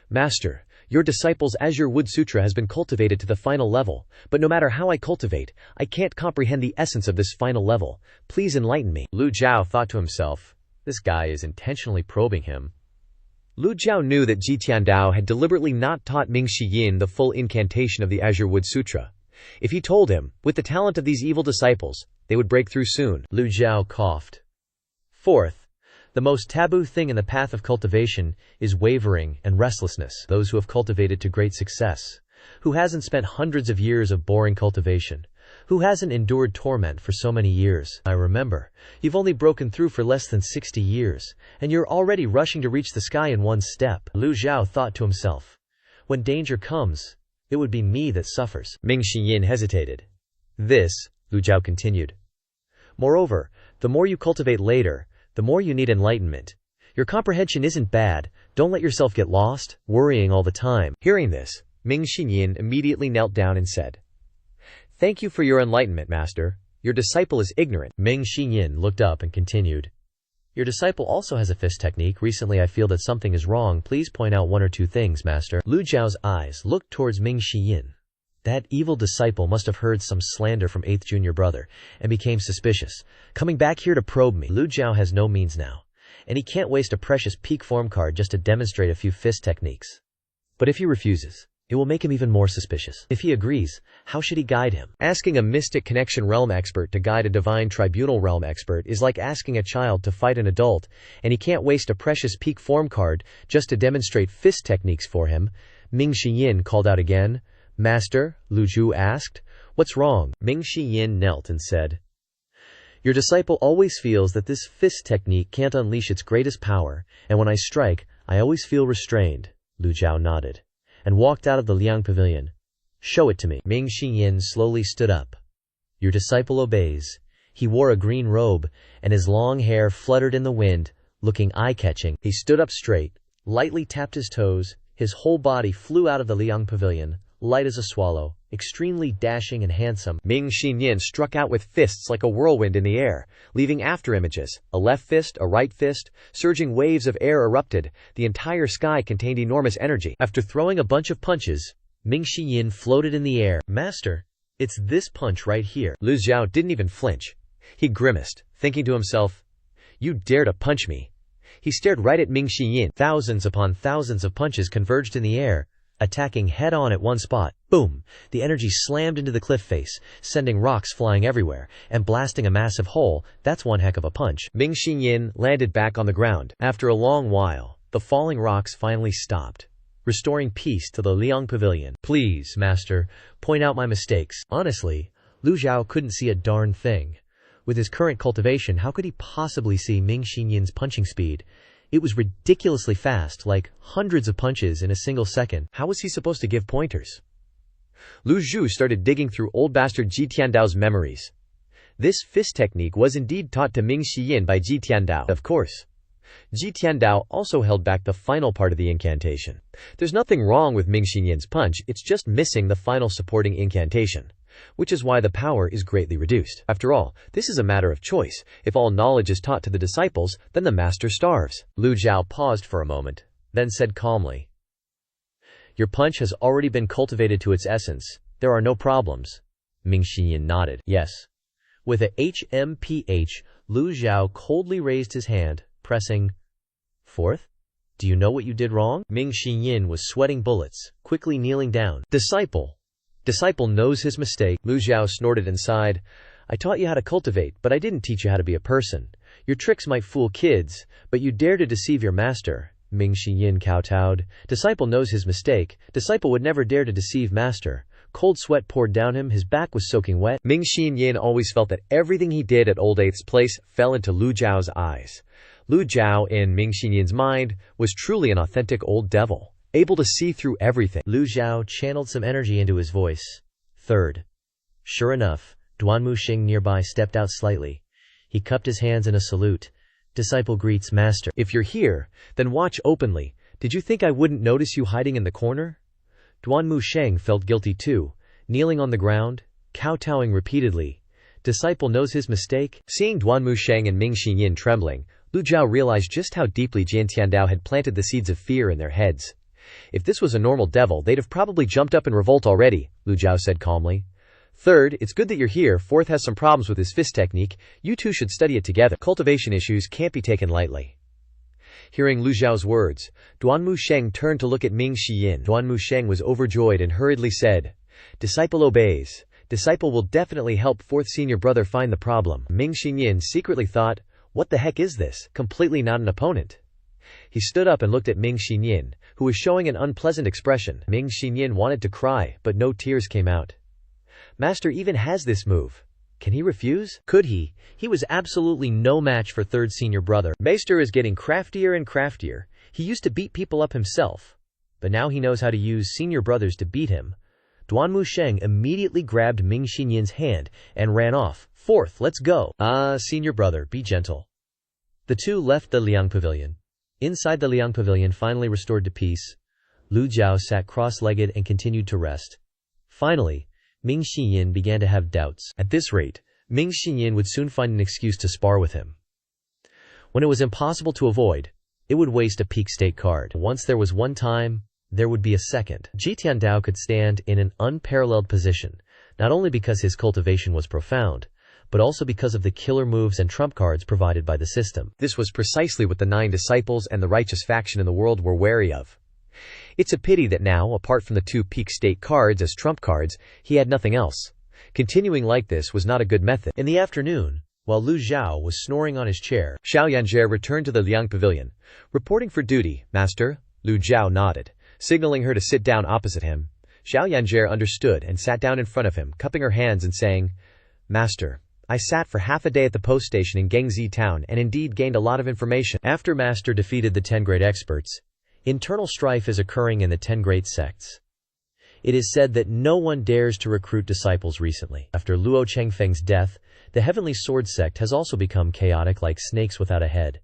Master, your disciple's Azure Wood Sutra has been cultivated to the final level, but no matter how I cultivate, I can't comprehend the essence of this final level. Please enlighten me. Lu Zhou thought to himself, this guy is intentionally probing him. Lu Zhou knew that Ji Tiandao had deliberately not taught Ming Xinyin the full incantation of the Azure Wood Sutra. If he told him, with the talent of these evil disciples, they would break through soon. Lu Zhou coughed. Fourth, the most taboo thing in the path of cultivation is wavering and restlessness. Those who have cultivated to great success, who hasn't spent hundreds of years of boring cultivation, who hasn't endured torment for so many years. I remember, you've only broken through for less than 60 years, and you're already rushing to reach the sky in one step. Lu Zhou thought to himself, when danger comes, it would be me that suffers. Ming Xinyin hesitated. This, Lu Zhou continued. Moreover, the more you cultivate later, the more you need enlightenment. Your comprehension isn't bad, don't let yourself get lost, worrying all the time. Hearing this, Ming Xinyin immediately knelt down and said, Thank you for your enlightenment, master. Your disciple is ignorant. Ming Xinyin looked up and continued, Your disciple also has a fist technique. Recently I feel that something is wrong. Please point out one or two things, master. Lu Zhao's eyes looked towards Ming Xinyin. That evil disciple must have heard some slander from 8th junior brother, and became suspicious, coming back here to probe me. Lu Zhou has no means now, and he can't waste a precious peak form card just to demonstrate a few fist techniques. But if he refuses, it will make him even more suspicious. If he agrees, how should he guide him? Asking a mystic connection realm expert to guide a divine tribunal realm expert is like asking a child to fight an adult, and he can't waste a precious peak form card just to demonstrate fist techniques for him. Ming Xinyin called out again. Master, Lu Zhou asked, what's wrong? Ming Xinyin knelt and said, Your disciple always feels that this fist technique can't unleash its greatest power, and when I strike, I always feel restrained. Lu Zhou nodded, and walked out of the Liang Pavilion. Show it to me. Ming Xinyin slowly stood up. Your disciple obeys. He wore a green robe, and his long hair fluttered in the wind, looking eye-catching. He stood up straight, lightly tapped his toes, his whole body flew out of the Liang Pavilion, light as a swallow, extremely dashing and handsome. Ming Xinyin struck out with fists like a whirlwind in the air, leaving afterimages. A left fist, a right fist, surging waves of air erupted. The entire sky contained enormous energy. After throwing a bunch of punches, Ming Xinyin floated in the air. Master, it's this punch right here. Lu Zhou didn't even flinch. He grimaced, thinking to himself, You dare to punch me. He stared right at Ming Xinyin. Thousands upon thousands of punches converged in the air, attacking head-on at one spot. Boom! The energy slammed into the cliff face, sending rocks flying everywhere, and blasting a massive hole. That's one heck of a punch. Ming Xinyin landed back on the ground. After a long while, the falling rocks finally stopped, restoring peace to the Liang Pavilion. Please, master, point out my mistakes. Honestly, Lu Zhou couldn't see a darn thing. With his current cultivation, how could he possibly see Ming Xinyin's punching speed? It was ridiculously fast, like hundreds of punches in a single second. How was he supposed to give pointers? Lu Zhou started digging through old bastard Ji Tiandao's memories. This fist technique was indeed taught to Ming Xiyin by Ji Tiandao. Of course, Ji Tiandao also held back the final part of the incantation. There's nothing wrong with Ming Xinyin's punch, it's just missing the final supporting incantation, which is why the power is greatly reduced. After all, this is a matter of choice. If all knowledge is taught to the disciples, then the master starves. Lu Zhou paused for a moment, then said calmly, Your punch has already been cultivated to its essence. There are no problems. Ming Xinyin nodded. Yes. With a HMPH, Lu Zhou coldly raised his hand, pressing, Fourth? Do you know what you did wrong? Ming Xinyin was sweating bullets, quickly kneeling down. Disciple knows his mistake. Lu Zhou snorted and sighed. I taught you how to cultivate, but I didn't teach you how to be a person. Your tricks might fool kids, but you dare to deceive your master. Ming Xinyin kowtowed. Disciple knows his mistake. Disciple would never dare to deceive master. Cold sweat poured down him, his back was soaking wet. Ming Xinyin always felt that everything he did at Old Eighth's place fell into Lu Zhao's eyes. Lu Zhou, in Ming Xinyin's mind, was truly an authentic old devil, able to see through everything. Lu Zhou channeled some energy into his voice. Third. Sure enough, Duan Muxing nearby stepped out slightly. He cupped his hands in a salute. Disciple greets master. If you're here, then watch openly. Did you think I wouldn't notice you hiding in the corner? Duanmu Sheng felt guilty too, kneeling on the ground, kowtowing repeatedly. Disciple knows his mistake. Seeing Duanmu Sheng and Ming Xinyin trembling, Lu Zhou realized just how deeply Ji Tiandao had planted the seeds of fear in their heads. If this was a normal devil, they'd have probably jumped up in revolt already, Lu Zhou said calmly. Third, it's good that you're here. Fourth has some problems with his fist technique. You two should study it together. Cultivation issues can't be taken lightly. Hearing Lu Zhao's words, Duanmu Sheng turned to look at Ming Xinyin. Duanmu Sheng was overjoyed and hurriedly said, Disciple obeys. Disciple will definitely help fourth senior brother find the problem. Ming Xinyin secretly thought, what the heck is this? Completely not an opponent. He stood up and looked at Ming Xinyin, who was showing an unpleasant expression. Ming Xinyin wanted to cry, but no tears came out. Master even has this move. Can he refuse? Could he? He was absolutely no match for third senior brother. Maester is getting craftier and craftier. He used to beat people up himself, but now he knows how to use senior brothers to beat him. Duanmu Sheng immediately grabbed Ming Xinyin's hand and ran off. Fourth, let's go. Senior brother, be gentle. The two left the Liang Pavilion. Inside the Liang Pavilion, finally restored to peace, Lu Zhou sat cross-legged and continued to rest. Finally, Ming Xinyin began to have doubts. At this rate, Ming Xinyin would soon find an excuse to spar with him. When it was impossible to avoid, it would waste a peak state card. Once there was one time, there would be a second. Ji Tiandao could stand in an unparalleled position, not only because his cultivation was profound, but also because of the killer moves and trump cards provided by the system. This was precisely what the 9 disciples and the righteous faction in the world were wary of. It's a pity that now, apart from the 2 peak state cards as trump cards, he had nothing else. Continuing like this was not a good method. In the afternoon, while Lu Zhou was snoring on his chair, Xiao Yanjie returned to the Liang Pavilion. Reporting for duty, Master. Lu Zhou nodded, signaling her to sit down opposite him. Xiao Yanjie understood and sat down in front of him, cupping her hands and saying, Master, I sat for half a day at the post station in Gengzi town and indeed gained a lot of information. After Master defeated the 10 great experts, internal strife is occurring in the 10 great sects. It is said that no one dares to recruit disciples recently. After Luo Chengfeng's death, the Heavenly Sword sect has also become chaotic like snakes without a head.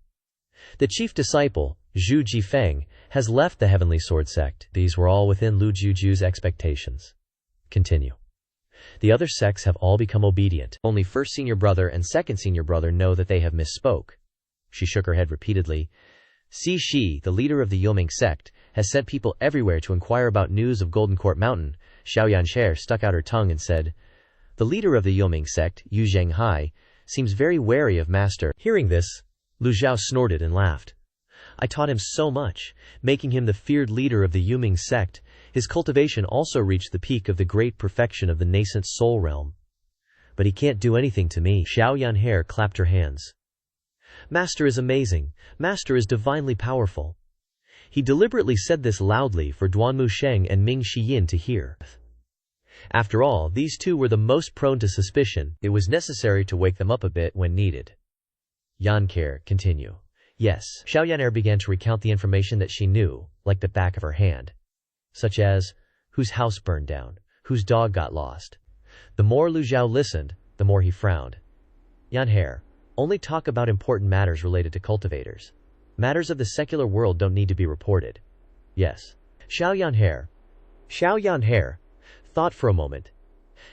The chief disciple, Zhu Jifeng, has left the Heavenly Sword sect. These were all within Lu Juju's expectations. Continue. The other sects have all become obedient. Only first senior brother and second senior brother know that they have misspoke. She shook her head repeatedly. Si Shi, the leader of the Yoming sect, has sent people everywhere to inquire about news of Golden Court Mountain. Xiao Yanxie stuck out her tongue and said, The leader of the Yoming sect, Yu Zhenghai, seems very wary of Master. Hearing this, Lu Zhou snorted and laughed. I taught him so much, making him the feared leader of the Yuming sect. His cultivation also reached the peak of the great perfection of the nascent soul realm. But he can't do anything to me. Xiao Yanhe clapped her hands. Master is amazing. Master is divinely powerful. He deliberately said this loudly for Duanmu Sheng and Ming Xiyin to hear. After all, these two were the most prone to suspicion. It was necessary to wake them up a bit when needed. Yanker, continue. Yes. Xiao Yan'er began to recount the information that she knew, like the back of her hand. Such as, whose house burned down, whose dog got lost. The more Lu Zhou listened, the more he frowned. Yan'er, only talk about important matters related to cultivators. Matters of the secular world don't need to be reported. Yes. Xiao Yan'er thought for a moment,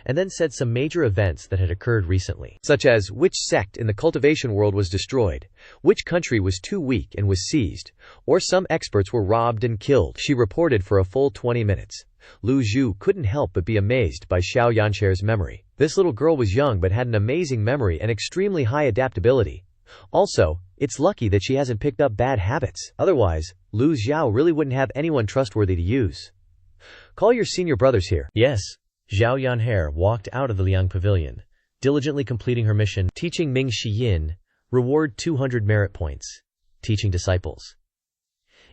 and then said some major events that had occurred recently, such as which sect in the cultivation world was destroyed, which country was too weak and was seized, or some experts were robbed and killed. She reported for a full 20 minutes. Lu Zhou couldn't help but be amazed by Xiao Yanxie's memory. This little girl was young but had an amazing memory and extremely high adaptability. Also, it's lucky that she hasn't picked up bad habits. Otherwise, Lu Zhou really wouldn't have anyone trustworthy to use. Call your senior brothers here. Yes. Xiao Yanhe walked out of the Liang Pavilion, diligently completing her mission, teaching Ming Xiyin, reward 200 merit points, teaching disciples.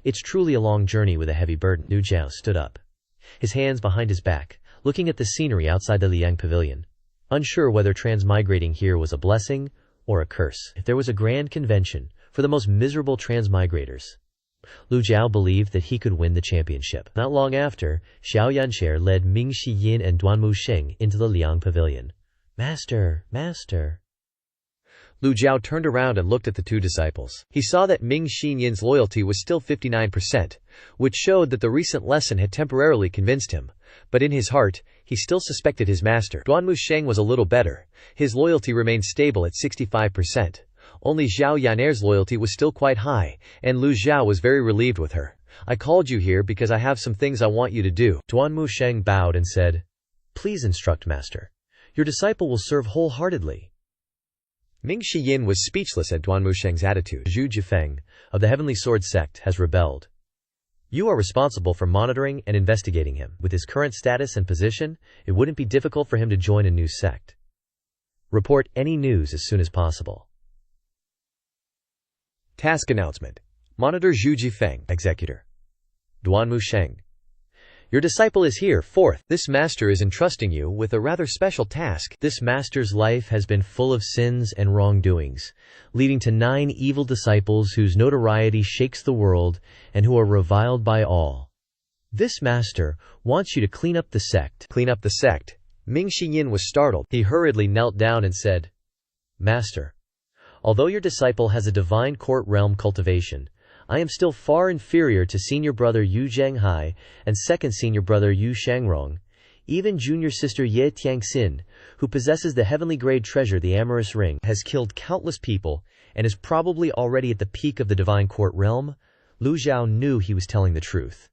It's truly a long journey with a heavy burden. Lu Zhou stood up, his hands behind his back, looking at the scenery outside the Liang Pavilion, unsure whether transmigrating here was a blessing or a curse. If there was a grand convention for the most miserable transmigrators, Lu Zhou believed that he could win the championship. Not long after, Xiao Yanxie led Ming Xiyin and Duanmu Sheng into the Liang Pavilion. Master, Master. Lu Zhou turned around and looked at the two disciples. He saw that Ming Xiyin's loyalty was still 59%, which showed that the recent lesson had temporarily convinced him. But in his heart, he still suspected his master. Duanmu Sheng was a little better. His loyalty remained stable at 65%. Only Zhao Yan'er's loyalty was still quite high, and Lu Zhou was very relieved with her. I called you here because I have some things I want you to do. Duanmu Sheng bowed and said, Please instruct, master. Your disciple will serve wholeheartedly. Ming Xiyin was speechless at Duanmu Sheng's attitude. Zhu Jifeng, of the Heavenly Sword Sect, has rebelled. You are responsible for monitoring and investigating him. With his current status and position, it wouldn't be difficult for him to join a new sect. Report any news as soon as possible. Task announcement. Monitor Zhu Jifeng, Executor. Duanmu Sheng. Your disciple is here. Fourth, this master is entrusting you with a rather special task. This master's life has been full of sins and wrongdoings, leading to 9 evil disciples whose notoriety shakes the world and who are reviled by all. This master wants you to clean up the sect. Clean up the sect? Ming Xiyin was startled. He hurriedly knelt down and said, Master, although your disciple has a divine court realm cultivation, I am still far inferior to senior brother Yu Zhenghai and second senior brother Yu Shangrong. Even junior sister Ye Tiangxin, who possesses the heavenly grade treasure, the amorous ring, has killed countless people and is probably already at the peak of the divine court realm. Lu Zhou knew he was telling the truth.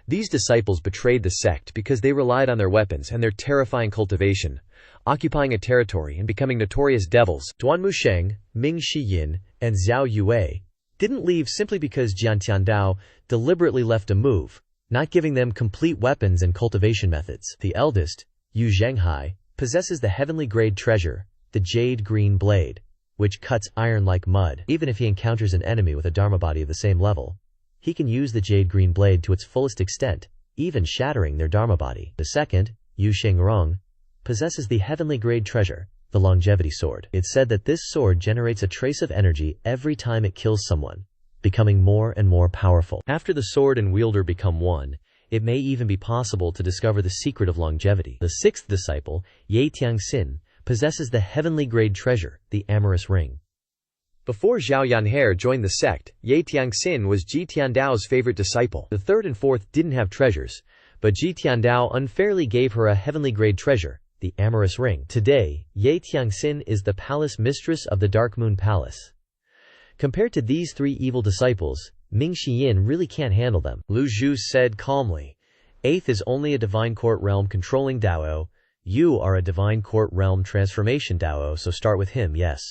These disciples betrayed the sect because they relied on their weapons and their terrifying cultivation, occupying a territory and becoming notorious devils. Duanmu Sheng, Ming Xiyin, and Zhao Yue didn't leave simply because Ji Tiandao deliberately left a move, not giving them complete weapons and cultivation methods. The eldest, Yu Zhenghai, possesses the heavenly grade treasure, the jade green blade, which cuts iron like mud. Even if he encounters an enemy with a dharma body of the same level, he can use the jade green blade to its fullest extent, even shattering their dharma body. The second, Yu Shangrong, possesses the heavenly grade treasure, the longevity sword. It's said that this sword generates a trace of energy every time it kills someone, becoming more and more powerful. After the sword and wielder become one, it may even be possible to discover the secret of longevity. The sixth disciple, Ye Tiangxin, possesses the heavenly grade treasure, the amorous ring. Before Zhao Yan'er joined the sect, Ye Tiangxin was Ji Tiandao's favorite disciple. The third and fourth didn't have treasures, but Ji Tiandao unfairly gave her a heavenly grade treasure, the amorous ring. Today, Ye Tiangxin is the palace mistress of the Dark Moon Palace. Compared to these 3 evil disciples, Ming Xiyin really can't handle them. Lu Zhou said calmly, Eighth is only a divine court realm controlling Dao. You are a divine court realm transformation Dao, so start with him, yes.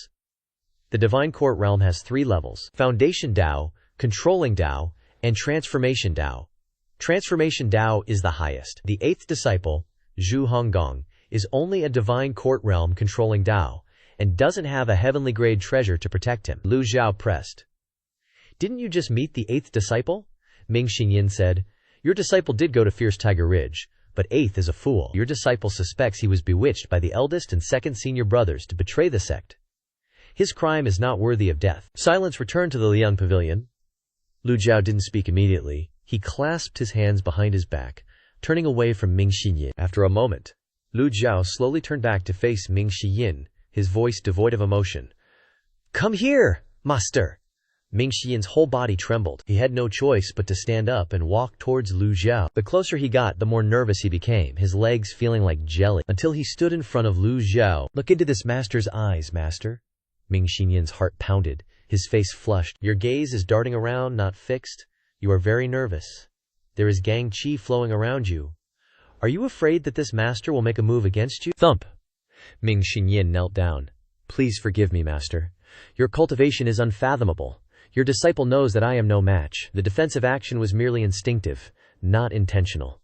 The divine court realm has 3 levels: Foundation Dao, Controlling Dao, and Transformation Dao. Transformation Dao is the highest. The 8th disciple, Zhu Honggong, is only a divine court realm controlling Dao, and doesn't have a heavenly grade treasure to protect him. Lu Zhou pressed. Didn't you just meet the 8th disciple? Ming Xinyin said. Your disciple did go to Fierce Tiger Ridge, but 8th is a fool. Your disciple suspects he was bewitched by the eldest and second senior brothers to betray the sect. His crime is not worthy of death. Silence returned to the Liang Pavilion. Lu Zhou didn't speak immediately. He clasped his hands behind his back, turning away from Ming Xinyin. After a moment, Lu Zhou slowly turned back to face Ming Xiyin, his voice devoid of emotion. Come here, master! Ming Xiyin's whole body trembled. He had no choice but to stand up and walk towards Lu Zhou. The closer he got, the more nervous he became, his legs feeling like jelly, until he stood in front of Lu Zhou. Look into this master's eyes, master. Ming Xinyin's heart pounded, his face flushed. Your gaze is darting around, not fixed. You are very nervous. There is gang qi flowing around you. Are you afraid that this master will make a move against you? Thump! Ming Xinyin knelt down. Please forgive me, master. Your cultivation is unfathomable. Your disciple knows that I am no match. The defensive action was merely instinctive, not intentional.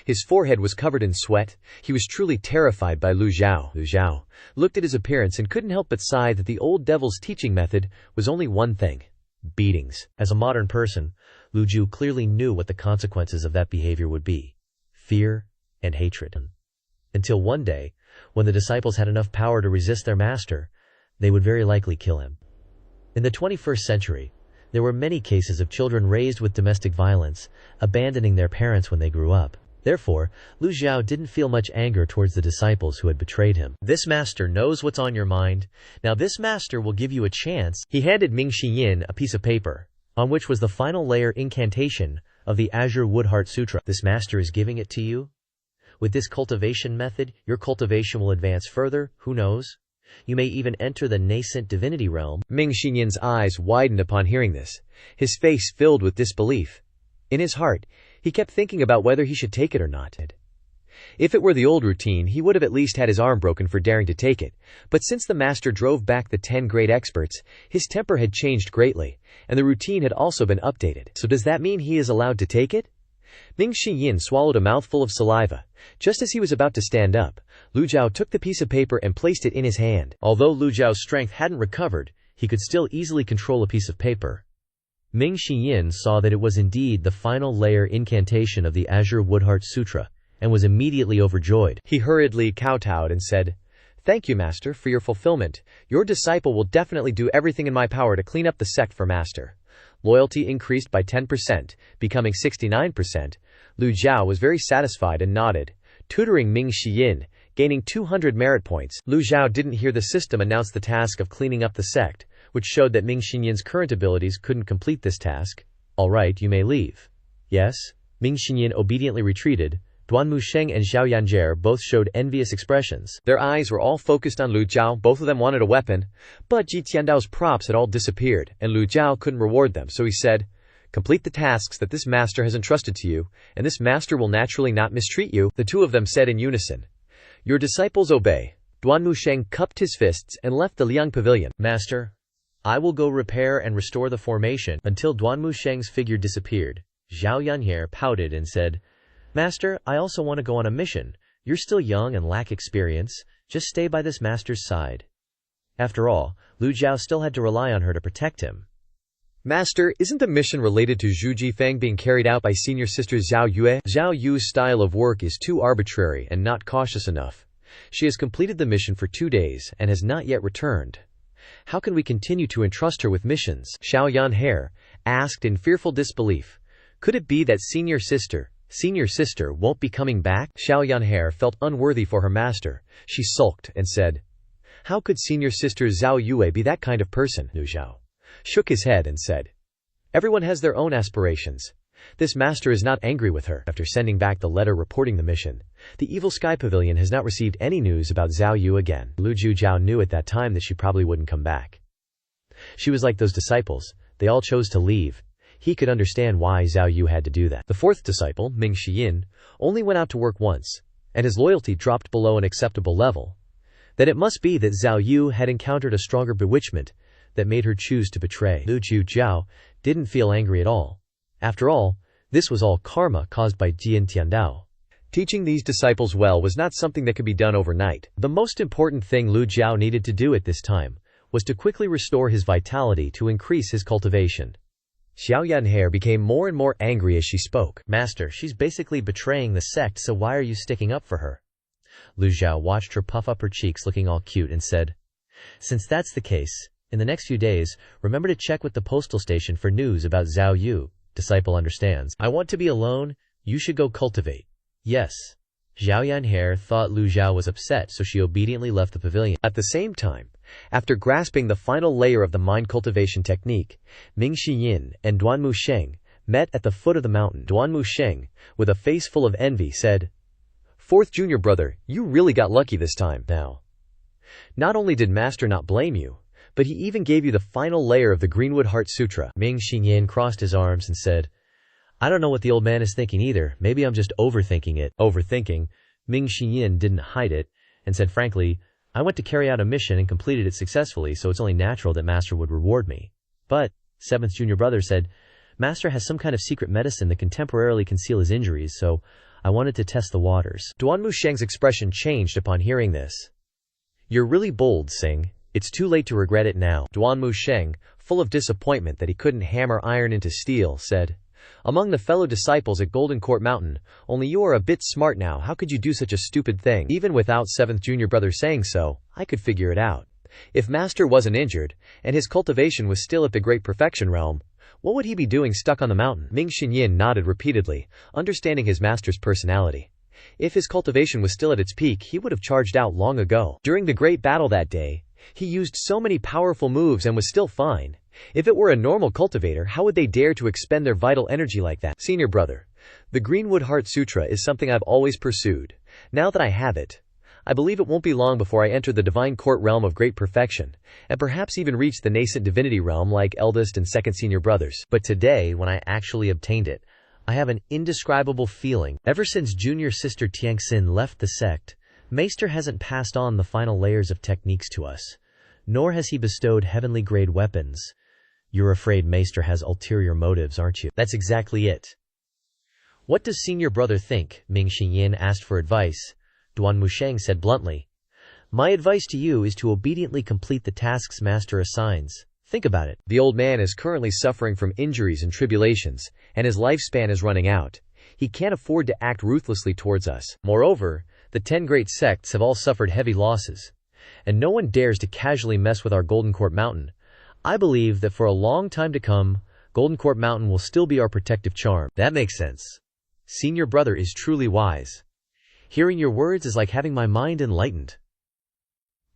His forehead was covered in sweat. He was truly terrified by Lu Zhou. Lu Zhou looked at his appearance and couldn't help but sigh that the old devil's teaching method was only one thing: beatings. As a modern person, Lu Zhou clearly knew what the consequences of that behavior would be: fear and hatred. Until one day, when the disciples had enough power to resist their master, they would very likely kill him. In the 21st century, there were many cases of children raised with domestic violence, abandoning their parents when they grew up. Therefore, Lu Zhou didn't feel much anger towards the disciples who had betrayed him. This master knows what's on your mind. Now this master will give you a chance. He handed Ming Xiyin a piece of paper, on which was the final layer incantation of the Azure Woodheart Sutra. This master is giving it to you. With this cultivation method, your cultivation will advance further, who knows? You may even enter the nascent divinity realm. Ming Xiyin's eyes widened upon hearing this, his face filled with disbelief. In his heart, he kept thinking about whether he should take it or not. If it were the old routine, he would have at least had his arm broken for daring to take it. But since the master drove back the 10 great experts, his temper had changed greatly, and the routine had also been updated. So does that mean he is allowed to take it? Ming Xiyin swallowed a mouthful of saliva. Just as he was about to stand up, Lu Zhou took the piece of paper and placed it in his hand. Although Lu Zhou's strength hadn't recovered, he could still easily control a piece of paper. Ming Xiyin saw that it was indeed the final layer incantation of the Azure Woodheart Sutra, and was immediately overjoyed. He hurriedly kowtowed and said, "Thank you, Master, for your fulfillment. Your disciple will definitely do everything in my power to clean up the sect for Master." Loyalty increased by 10%, becoming 69%. Lu Zhou was very satisfied and nodded, tutoring Ming Xiyin, gaining 200 merit points. Lu Zhou didn't hear the system announce the task of cleaning up the sect, which showed that Ming Xiyin's current abilities couldn't complete this task. "All right, you may leave." "Yes." Ming Xiyin obediently retreated. Duan Musheng and Zhao Yanjie both showed envious expressions. Their eyes were all focused on Lu Zhou. Both of them wanted a weapon, but Ji Tiandao's props had all disappeared, and Lu Zhou couldn't reward them, so he said, "Complete the tasks that this master has entrusted to you, and this master will naturally not mistreat you." The two of them said in unison, "Your disciples obey." Duan Musheng cupped his fists and left the Liang Pavilion. "Master, I will go repair and restore the formation," until Duan Musheng's figure disappeared. Zhao Yanjie pouted and said, "Master, I also want to go on a mission. You're still young and lack experience. Just stay by this master's side." After all, Lu Zhou still had to rely on her to protect him. "Master, isn't the mission related to Zhu Jifeng being carried out by senior sister Zhao Yue? Zhao Yu's style of work is too arbitrary and not cautious enough. She has completed the mission for 2 days and has not yet returned. How can we continue to entrust her with missions?" Xiao Yanhe asked in fearful disbelief. "Could it be that senior sister won't be coming back?" Xiao Yanhe felt unworthy for her master. She sulked and said, "How could senior sister Zhao Yue be that kind of person?" Lu Zhou shook his head and said, "Everyone has their own aspirations. This master is not angry with her." After sending back the letter reporting the mission, the Evil Sky Pavilion has not received any news about Zhao Yu again. Lu Zhou knew at that time that she probably wouldn't come back. She was like those disciples. They all chose to leave. He could understand why Zhao Yu had to do that. The fourth disciple, Ming Xiyin, only went out to work once, and his loyalty dropped below an acceptable level. That it must be that Zhao Yu had encountered a stronger bewitchment that made her choose to betray. Lu Zhou didn't feel angry at all. After all, this was all karma caused by Ji Tiandao. Teaching these disciples well was not something that could be done overnight. The most important thing Lu Zhou needed to do at this time was to quickly restore his vitality to increase his cultivation. Xiao Yanhe became more and more angry as she spoke. "Master, she's basically betraying the sect, so why are you sticking up for her?" Lu Zhou watched her puff up her cheeks looking all cute and said, "Since that's the case, in the next few days, remember to check with the postal station for news about Zhao Yu. Disciple understands. I want to be alone. You should go cultivate." "Yes." Zhao Yanhe thought Lu Zhou was upset, so she obediently left the pavilion. At the same time, after grasping the final layer of the mind cultivation technique, Ming Xiyin and Duan Musheng met at the foot of the mountain. Duan Musheng, with a face full of envy, said, "Fourth junior brother, you really got lucky this time. Now, not only did Master not blame you, but he even gave you the final layer of the Greenwood Heart Sutra." Ming Xiyin crossed his arms and said, "I don't know what the old man is thinking either. Maybe I'm just overthinking it." Overthinking? Ming Xiyin didn't hide it, and said frankly, "I went to carry out a mission and completed it successfully, so it's only natural that Master would reward me." "But," seventh junior brother said, "Master has some kind of secret medicine that can temporarily conceal his injuries, so I wanted to test the waters." Duan Musheng's expression changed upon hearing this. "You're really bold, Sing. It's too late to regret it now." Duan Musheng, full of disappointment that he couldn't hammer iron into steel, said, "Among the fellow disciples at Golden Court Mountain, only you are a bit smart now. How could you do such a stupid thing?" Even without seventh junior brother saying so, I could figure it out. If Master wasn't injured, and his cultivation was still at the Great Perfection realm, What would he be doing stuck on the mountain? Ming Xinyin nodded repeatedly, understanding his master's personality. If his cultivation was still at its peak, he would have charged out long ago. During the great battle that day, he used so many powerful moves and was still fine. If it were a normal cultivator, how would they dare to expend their vital energy like that? Senior brother, the Greenwood Heart Sutra is something I've always pursued. Now that I have it, I believe it won't be long before I enter the divine court realm of great perfection, and perhaps even reach the nascent divinity realm like eldest and second senior brothers. But today, when I actually obtained it, I have an indescribable feeling. Ever since junior sister Tiangxin left the sect, Maester hasn't passed on the final layers of techniques to us, nor has he bestowed heavenly grade weapons. You're afraid Maester has ulterior motives, aren't you? That's exactly it. What does senior brother think? Ming Xinyin asked for advice. Duan Musheng said bluntly, my advice to you is to obediently complete the tasks Master assigns. Think about it. The old man is currently suffering from injuries and tribulations, and his lifespan is running out. He can't afford to act ruthlessly towards us. Moreover, the 10 great sects have all suffered heavy losses, and no one dares to casually mess with our Golden Court Mountain. I believe that for a long time to come, Golden Court Mountain will still be our protective charm. That makes sense. Senior brother is truly wise. Hearing your words is like having my mind enlightened.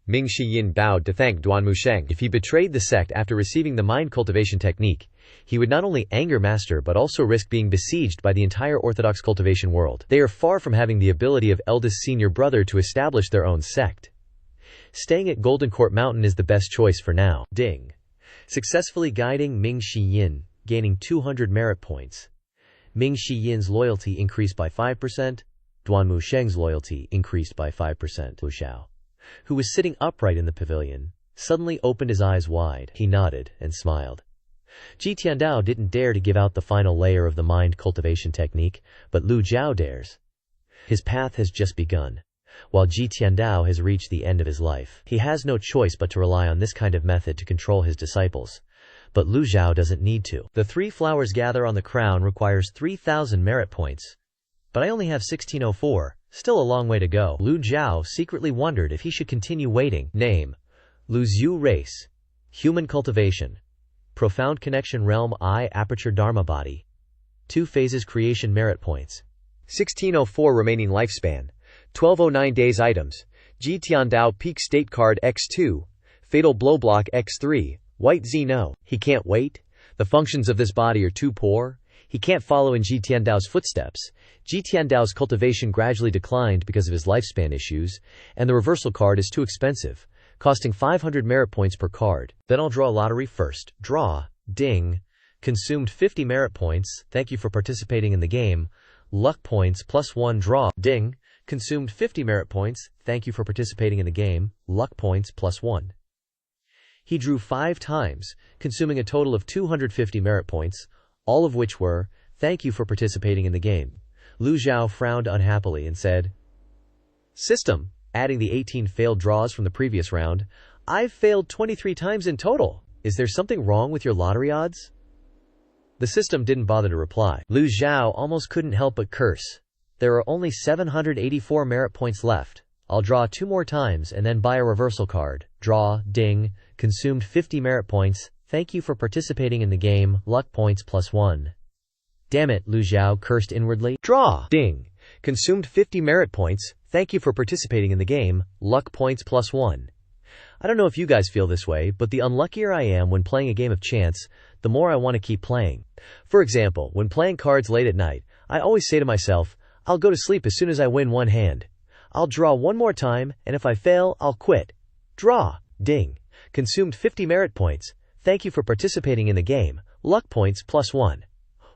Ming Xinyin bowed to thank Duan Musheng. If he betrayed the sect after receiving the mind cultivation technique, he would not only anger Master but also risk being besieged by the entire orthodox cultivation world. They are far from having the ability of eldest senior brother to establish their own sect. Staying at Golden Court Mountain is the best choice for now. Ding. Successfully guiding Ming Xinyin, gaining 200 merit points. Ming Xiyin's loyalty increased by 5%, Duan Musheng's loyalty increased by 5%. Lu Zhou, who was sitting upright in the pavilion, suddenly opened his eyes wide. He nodded and smiled. Ji Tiandao didn't dare to give out the final layer of the mind cultivation technique, but Lu Zhou dares. His path has just begun. While Ji Tiandao has reached the end of his life, he has no choice but to rely on this kind of method to control his disciples. But Lu Zhou doesn't need to. The 3 flowers gather on the crown requires 3,000 merit points. But I only have 1604, still a long way to go. Lu Zhou secretly wondered if he should continue waiting. Name: Lu Zhou, race, human cultivation, profound connection realm, eye aperture dharma body, 2 phases creation merit points, 1604 remaining lifespan, 1209 days items, Ji Tiandao peak state card X2, fatal blow block X3, white Z no. He can't wait. The functions of this body are too poor. He can't follow in Ji Tiandao's footsteps. Ji Tiandao's cultivation gradually declined because of his lifespan issues, and the reversal card is too expensive, costing 500 merit points per card. Then I'll draw a lottery first. Draw. Ding. Consumed 50 merit points. Thank you for participating in the game. Luck points +1. Draw. Ding. Consumed 50 merit points. Thank you for participating in the game. Luck points +1. He drew 5 times, consuming a total of 250 merit points, all of which were, thank you for participating in the game. Lu Zhou frowned unhappily and said, System, adding the 18 failed draws from the previous round, I've failed 23 times in total. Is there something wrong with your lottery odds? The system didn't bother to reply. Lu Zhou almost couldn't help but curse. There are only 784 merit points left. I'll draw 2 more times and then buy a reversal card. Draw. Ding. Consumed 50 merit points. Thank you for participating in the game. Luck points +1. Damn it, Lu Zhou cursed inwardly. Draw. Ding. Consumed 50 merit points. Thank you for participating in the game. Luck points +1. I don't know if you guys feel this way, but the unluckier I am when playing a game of chance, the more I want to keep playing. For example, when playing cards late at night, I always say to myself, I'll go to sleep as soon as I win one hand. I'll draw 1 more time, and if I fail, I'll quit. Draw. Ding. Consumed 50 merit points. Thank you for participating in the game. Luck points +1.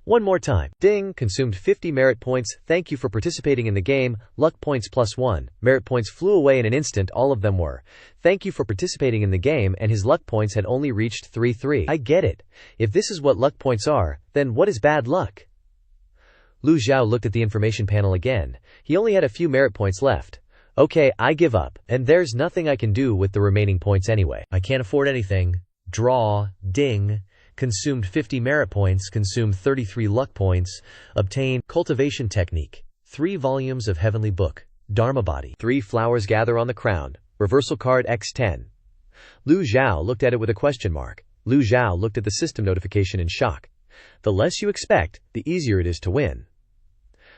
1 more time. Ding. Consumed 50 merit points. Thank you for participating in the game. Luck points +1. Merit points flew away in an instant. All of them were, thank you for participating in the game, and his luck points had only reached 3. I get it. If this is what luck points are, then what is bad luck? Lu Zhou looked at the information panel again. He only had a few merit points left. Okay, I give up, and there's nothing I can do with the remaining points anyway. I can't afford anything. Draw. Ding. Consumed 50 merit points. Consumed 33 luck points. Obtain cultivation technique. 3 volumes of heavenly book. Dharma body. 3 flowers gather on the crown. Reversal card X10. Lu Zhou looked at it with a question mark. Lu Zhou looked at the system notification in shock. The less you expect, the easier it is to win.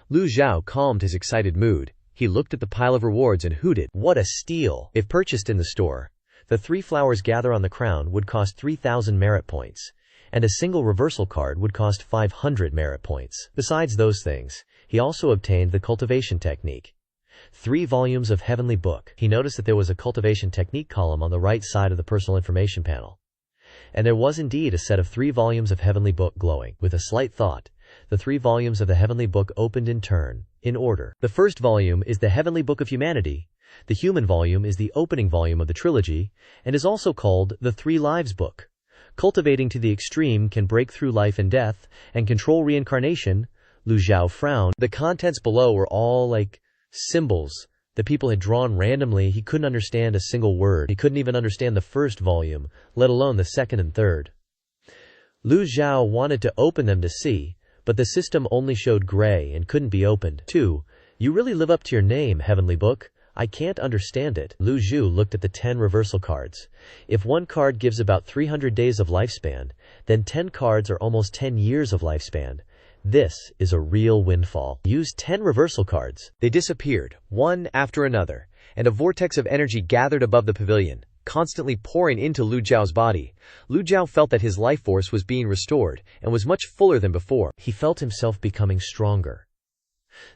Lu Zhou calmed his excited mood. He looked at the pile of rewards and hooted. What a steal! If purchased in the store, the 3 flowers gather on the crown would cost 3,000 merit points, and a single reversal card would cost 500 merit points. Besides those things, he also obtained the cultivation technique. 3 volumes of Heavenly Book. He noticed that there was a cultivation technique column on the right side of the personal information panel. And there was indeed a set of 3 volumes of Heavenly Book glowing. With a slight thought, the 3 volumes of the Heavenly Book opened in turn, in order. The first volume is the Heavenly Book of Humanity. The human volume is the opening volume of the trilogy, and is also called the 3 Lives Book. Cultivating to the extreme can break through life and death, and control reincarnation. Lu Zhou frowned. The contents below were all like symbols that people had drawn randomly. He couldn't understand a single word. He couldn't even understand the first volume, let alone the second and third. Lu Zhou wanted to open them to see, but the system only showed gray and couldn't be opened. 2. You really live up to your name, Heavenly Book. I can't understand it. Lu Zhou looked at the 10 reversal cards. If one card gives about 300 days of lifespan, then 10 cards are almost 10 years of lifespan. This is a real windfall. Use 10 reversal cards. They disappeared, one after another, and a vortex of energy gathered above the pavilion, constantly pouring into Lu Zhao's body. Lu Zhou felt that his life force was being restored, and was much fuller than before. He felt himself becoming stronger.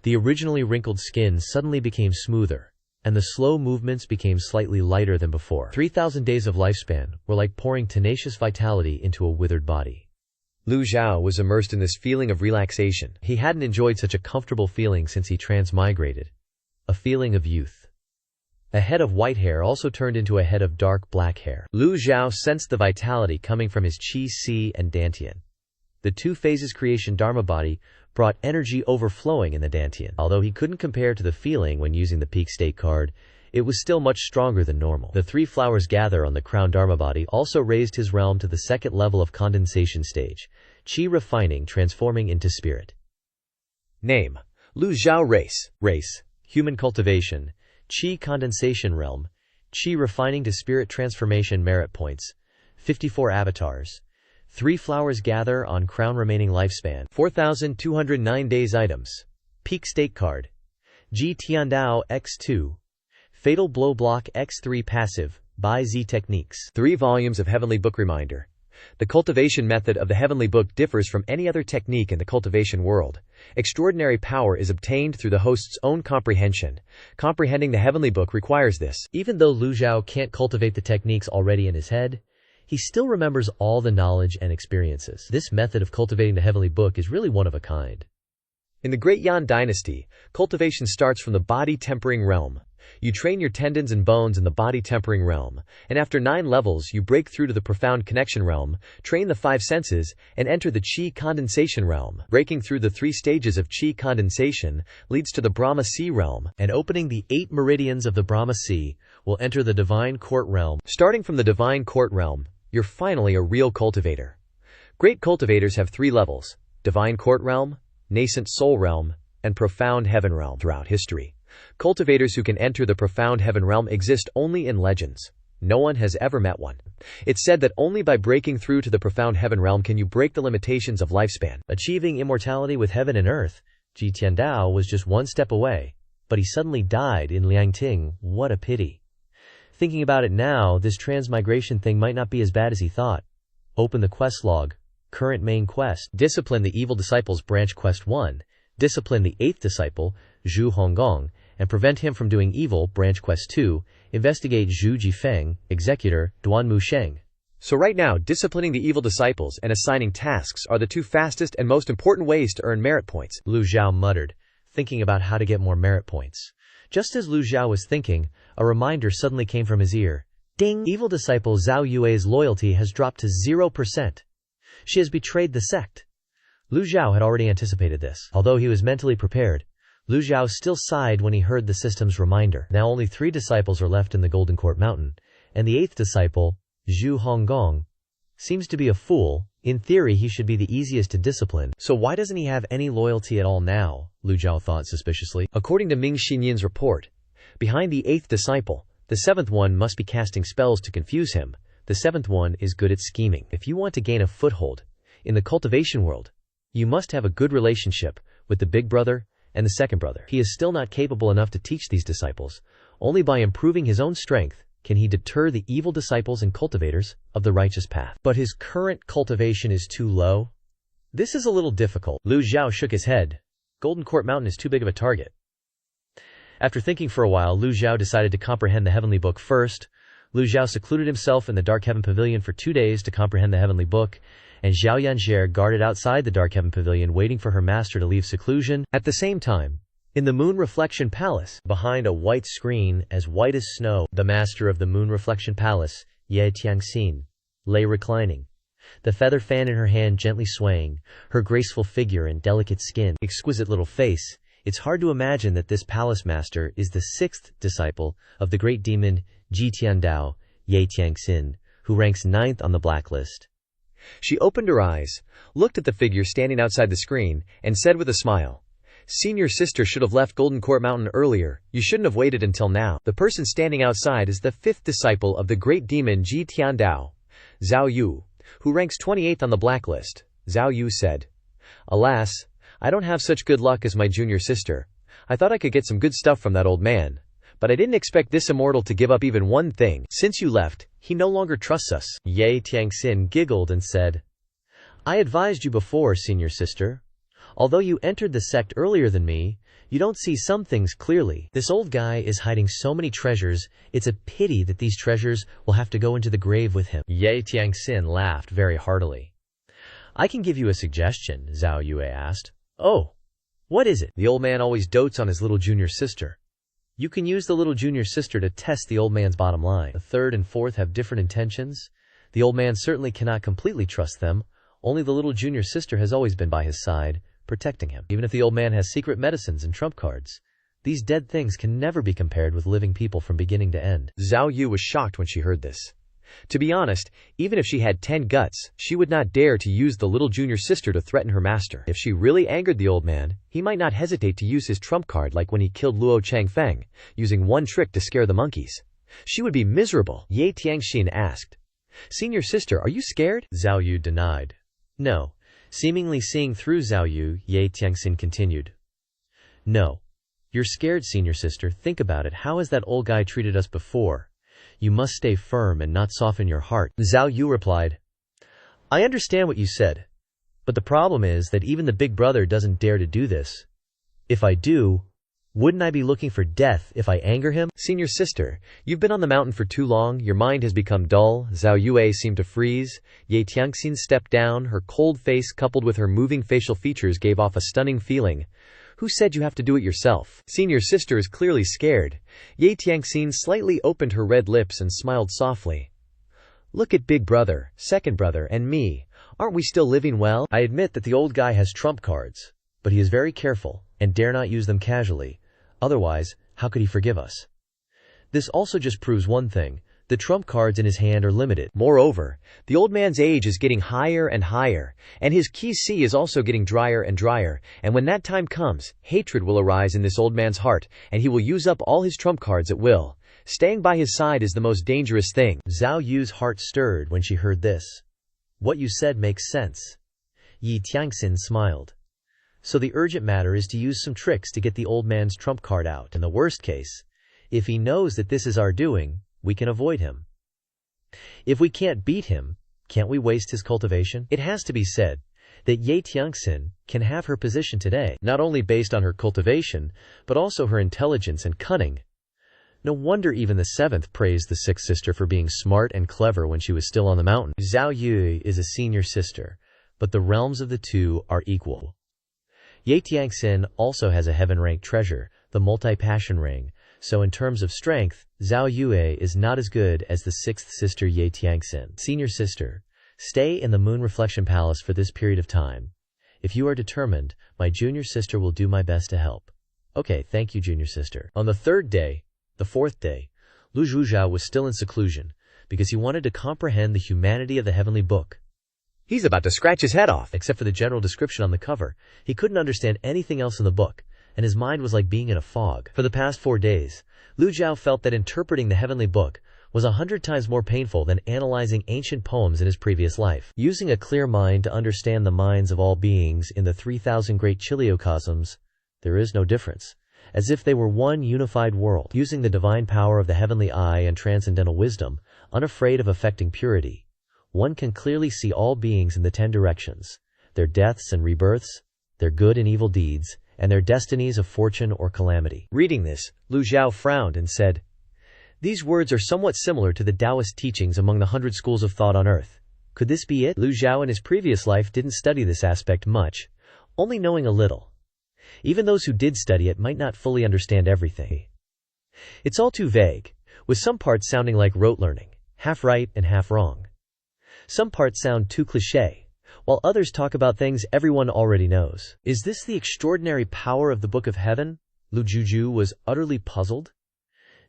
The originally wrinkled skin suddenly became smoother, and the slow movements became slightly lighter than before. 3,000 days of lifespan were like pouring tenacious vitality into a withered body. Lu Zhou was immersed in this feeling of relaxation. He hadn't enjoyed such a comfortable feeling since he transmigrated. A feeling of youth. A head of white hair also turned into a head of dark black hair. Lu Zhou sensed the vitality coming from his Qi, Si, and Dantian. The 2 phases creation Dharma body brought energy overflowing in the Dantian. Although he couldn't compare to the feeling when using the peak state card, it was still much stronger than normal. The 3 flowers gather on the crown Dharma body also raised his realm to the 2nd level of condensation stage, Qi refining transforming into spirit. Name: Lu Zhou. Race: human cultivation. Qi condensation realm. Qi refining to spirit transformation. Merit points: 54 avatars. 3 flowers gather on crown remaining lifespan. 4,209 days. Items: peak state card, Ji Tiandao X2. Fatal Blow Block X3 Passive, by Z Techniques. 3 volumes of Heavenly Book reminder. The cultivation method of the Heavenly Book differs from any other technique in the cultivation world. Extraordinary power is obtained through the host's own comprehension. Comprehending the Heavenly Book requires this. Even though Lu Zhou can't cultivate the techniques already in his head, he still remembers all the knowledge and experiences. This method of cultivating the Heavenly Book is really one of a kind. In the Great Yan Dynasty, cultivation starts from the body tempering realm. You train your tendons and bones in the body tempering realm, and after 9 levels you break through to the profound connection realm, train the 5 senses, and enter the Qi condensation realm. Breaking through the 3 stages of Qi condensation leads to the Brahma Sea realm, and opening the 8 meridians of the Brahma Sea will enter the Divine Court realm. Starting from the Divine Court realm, you're finally a real cultivator. Great cultivators have 3 levels: Divine Court realm, Nascent Soul realm, and Profound Heaven realm. Throughout history, cultivators who can enter the Profound Heaven realm exist only in legends. No one has ever met one. It's said that only by breaking through to the Profound Heaven realm can you break the limitations of lifespan. Achieving immortality with heaven and earth, Ji Tiandao was just 1 step away, but he suddenly died in Liangting. What a pity. Thinking about it now, this transmigration thing might not be as bad as he thought. Open the quest log. Current main quest: discipline the evil disciples. Branch quest 1. Discipline the 8th disciple, Zhu Honggong, and prevent him from doing evil. Branch quest 2. Investigate Zhu Jifeng, executor, Duanmu Sheng. So right now, disciplining the evil disciples and assigning tasks are the 2 fastest and most important ways to earn merit points. Lu Zhou muttered, thinking about how to get more merit points. Just as Lu Zhou was thinking, a reminder suddenly came from his ear. Ding! Evil disciple Zhao Yue's loyalty has dropped to 0%. She has betrayed the sect. Lu Zhou had already anticipated this. Although he was mentally prepared, Lu Zhou still sighed when he heard the system's reminder. Now only 3 disciples are left in the Golden Court Mountain, and the 8th disciple, Zhu Honggong, seems to be a fool. In theory, he should be the easiest to discipline. So why doesn't he have any loyalty at all now? Lu Zhou thought suspiciously. According to Ming Xinyan's report, behind the 8th disciple, the 7th one must be casting spells to confuse him. The seventh one is good at scheming. If you want to gain a foothold in the cultivation world, you must have a good relationship with the big brother and the second brother. He is still not capable enough to teach these disciples. Only by improving his own strength can he deter the evil disciples and cultivators of the righteous path. But his current cultivation is too low. This is a little difficult. Lu Zhou shook his head. Golden Court Mountain is too big of a target. After thinking for a while, Lu Zhou decided to comprehend the heavenly book first. Lu Zhou secluded himself in the Dark Heaven Pavilion for 2 days to comprehend the heavenly book, and Zhao Yanjie guarded outside the Dark Heaven Pavilion waiting for her master to leave seclusion. At the same time, in the Moon Reflection Palace, behind a white screen as white as snow, the master of the Moon Reflection Palace, Ye Tiangxin, lay reclining, the feather fan in her hand gently swaying, her graceful figure and delicate skin, exquisite little face. It's hard to imagine that this palace master is the sixth disciple of the great demon Ji Tiandao, Ye Tiangxin, who ranks 9th on the blacklist. She opened her eyes, looked at the figure standing outside the screen, and said with a smile, "Senior sister should have left Golden Court Mountain earlier. You shouldn't have waited until now." The person standing outside is the 5th disciple of the great demon Ji Tiandao, Zhao Yu, who ranks 28th on the blacklist. Zhao Yu said, "Alas, I don't have such good luck as my junior sister. I thought I could get some good stuff from that old man. But I didn't expect this immortal to give up even one thing. Since you left, he no longer trusts us." Ye Tiangxin giggled and said, "I advised you before, senior sister. Although you entered the sect earlier than me, you don't see some things clearly. This old guy is hiding so many treasures, it's a pity that these treasures will have to go into the grave with him." Ye Tiangxin laughed very heartily. "I can give you a suggestion," Zhao Yue asked. "Oh, what is it?" "The old man always dotes on his little junior sister. You can use the little junior sister to test the old man's bottom line. The third and fourth have different intentions. The old man certainly cannot completely trust them. Only the little junior sister has always been by his side, protecting him. Even if the old man has secret medicines and trump cards, these dead things can never be compared with living people from beginning to end." Zhao Yu was shocked when she heard this. To be honest, even if she had 10 guts, she would not dare to use the little junior sister to threaten her master. If she really angered the old man, he might not hesitate to use his trump card like when he killed Luo Changfeng, using one trick to scare the monkeys. She would be miserable. Ye Tiangxin asked, "Senior sister, are you scared?" Zhao Yu denied. "No." Seemingly seeing through Zhao Yu, Ye Tiangxin continued, "No. You're scared, senior sister. Think about it. How has that old guy treated us before? You must stay firm and not soften your heart." Zhao Yu replied, "I understand what you said, but the problem is that even the big brother doesn't dare to do this. If I do, wouldn't I be looking for death if I anger him?" "Senior sister, you've been on the mountain for too long. Your mind has become dull." Zhao Yue seemed to freeze. Ye Tiangxin stepped down. Her cold face coupled with her moving facial features gave off a stunning feeling. "Who said you have to do it yourself?" Senior sister is clearly scared. Ye Tiangxin slightly opened her red lips and smiled softly. "Look at big brother, second brother, and me. Aren't we still living well? I admit that the old guy has trump cards, but he is very careful and dare not use them casually. Otherwise, how could he forgive us? This also just proves one thing. The trump cards in his hand are limited. Moreover, the old man's age is getting higher and higher, and his qi is also getting drier and drier, and when that time comes, hatred will arise in this old man's heart, and he will use up all his trump cards at will. Staying by his side is the most dangerous thing." Zhao Yu's heart stirred when she heard this. "What you said makes sense." Ye Tiangxin smiled. "So the urgent matter is to use some tricks to get the old man's trump card out. In the worst case, if he knows that this is our doing, we can avoid him. If we can't beat him, can't we waste his cultivation?" It has to be said that Ye Tiangxin can have her position today, not only based on her cultivation, but also her intelligence and cunning. No wonder even the 7th praised the 6th sister for being smart and clever when she was still on the mountain. Zhao Yu is a senior sister, but the realms of the two are equal. Ye Tiangxin also has a heaven-ranked treasure, the multi-passion ring, so in terms of strength, Zhao Yue is not as good as the 6th sister Ye Tiangxin. "Senior sister, stay in the Moon Reflection Palace for this period of time. If you are determined, my junior sister will do my best to help." "Okay, thank you, junior sister." On the 3rd day, the 4th day, Lu Zhou was still in seclusion, because he wanted to comprehend the humanity of the heavenly book. He's about to scratch his head off. Except for the general description on the cover, he couldn't understand anything else in the book, and his mind was like being in a fog. For the past 4 days, Lu Zhou felt that interpreting the heavenly book was 100 times more painful than analyzing ancient poems in his previous life. Using a clear mind to understand the minds of all beings in the 3,000 great chiliocosms, there is no difference, as if they were one unified world. Using the divine power of the heavenly eye and transcendental wisdom, unafraid of affecting purity, one can clearly see all beings in the 10 directions, their deaths and rebirths, their good and evil deeds, and their destinies of fortune or calamity. Reading this, Lu Zhou frowned and said, "These words are somewhat similar to the Taoist teachings among the 100 schools of thought on earth. Could this be it?" Lu Zhou in his previous life didn't study this aspect much, only knowing a little. Even those who did study it might not fully understand everything. It's all too vague, with some parts sounding like rote learning, half right and half wrong. Some parts sound too cliché, while others talk about things everyone already knows. Is this the extraordinary power of the Book of Heaven? Lu Zhou was utterly puzzled.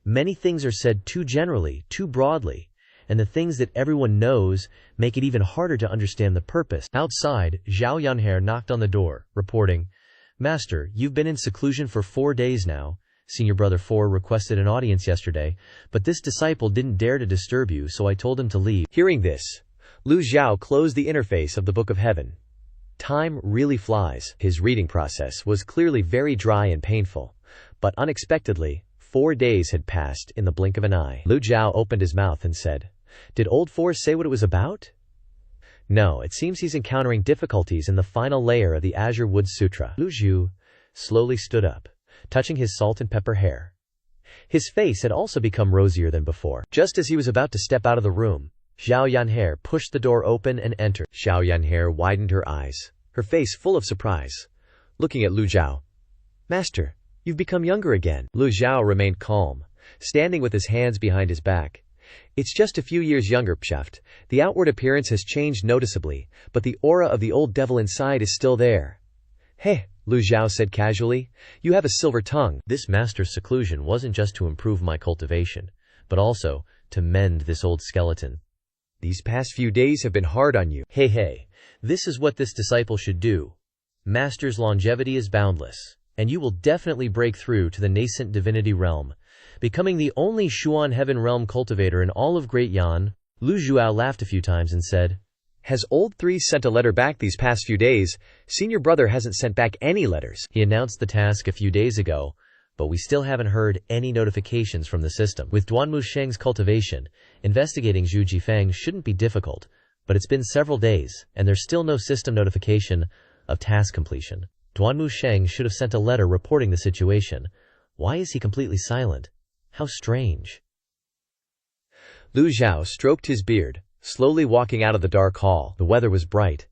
Many things are said too generally, too broadly, and the things that everyone knows make it even harder to understand the purpose. Outside, Zhao Yanhe knocked on the door, reporting, "Master, you've been in seclusion for 4 days now. Senior Brother 4 requested an audience yesterday, but this disciple didn't dare to disturb you, so I told him to leave." Hearing this, Lu Zhou closed the interface of the Book of Heaven. Time really flies. His reading process was clearly very dry and painful, but unexpectedly, 4 days had passed in the blink of an eye. Lu Zhou opened his mouth and said, "Did Old Four say what it was about?" "No, it seems he's encountering difficulties in the final layer of the Azure Wood Sutra." Lu Zhou slowly stood up, touching his salt and pepper hair. His face had also become rosier than before. Just as he was about to step out of the room, Zhao Yanhe pushed the door open and entered. Zhao Yanhe widened her eyes, her face full of surprise, looking at Lu Zhou. "Master, you've become younger again." Lu Zhou remained calm, standing with his hands behind his back. "It's just a few years younger, Pshaft. The outward appearance has changed noticeably, but the aura of the old devil inside is still there." "Hey," Lu Zhou said casually, "you have a silver tongue." This master's seclusion wasn't just to improve my cultivation, but also to mend this old skeleton. "These past few days have been hard on you." Hey, this is what this disciple should do. Master's longevity is boundless, and you will definitely break through to the nascent divinity realm, becoming the only Xuan Heaven realm cultivator in all of Great Yan. Lu Zhou laughed a few times and said, "Has Old Three sent a letter back these past few days? Senior Brother hasn't sent back any letters." He announced the task a few days ago, but we still haven't heard any notifications from the system. With Duanmu Sheng's cultivation, investigating Zhu Jifeng shouldn't be difficult, but it's been several days, and there's still no system notification of task completion. Duanmu Sheng should have sent a letter reporting the situation. Why is he completely silent? How strange. Lu Zhou stroked his beard, slowly walking out of the dark hall. The weather was bright,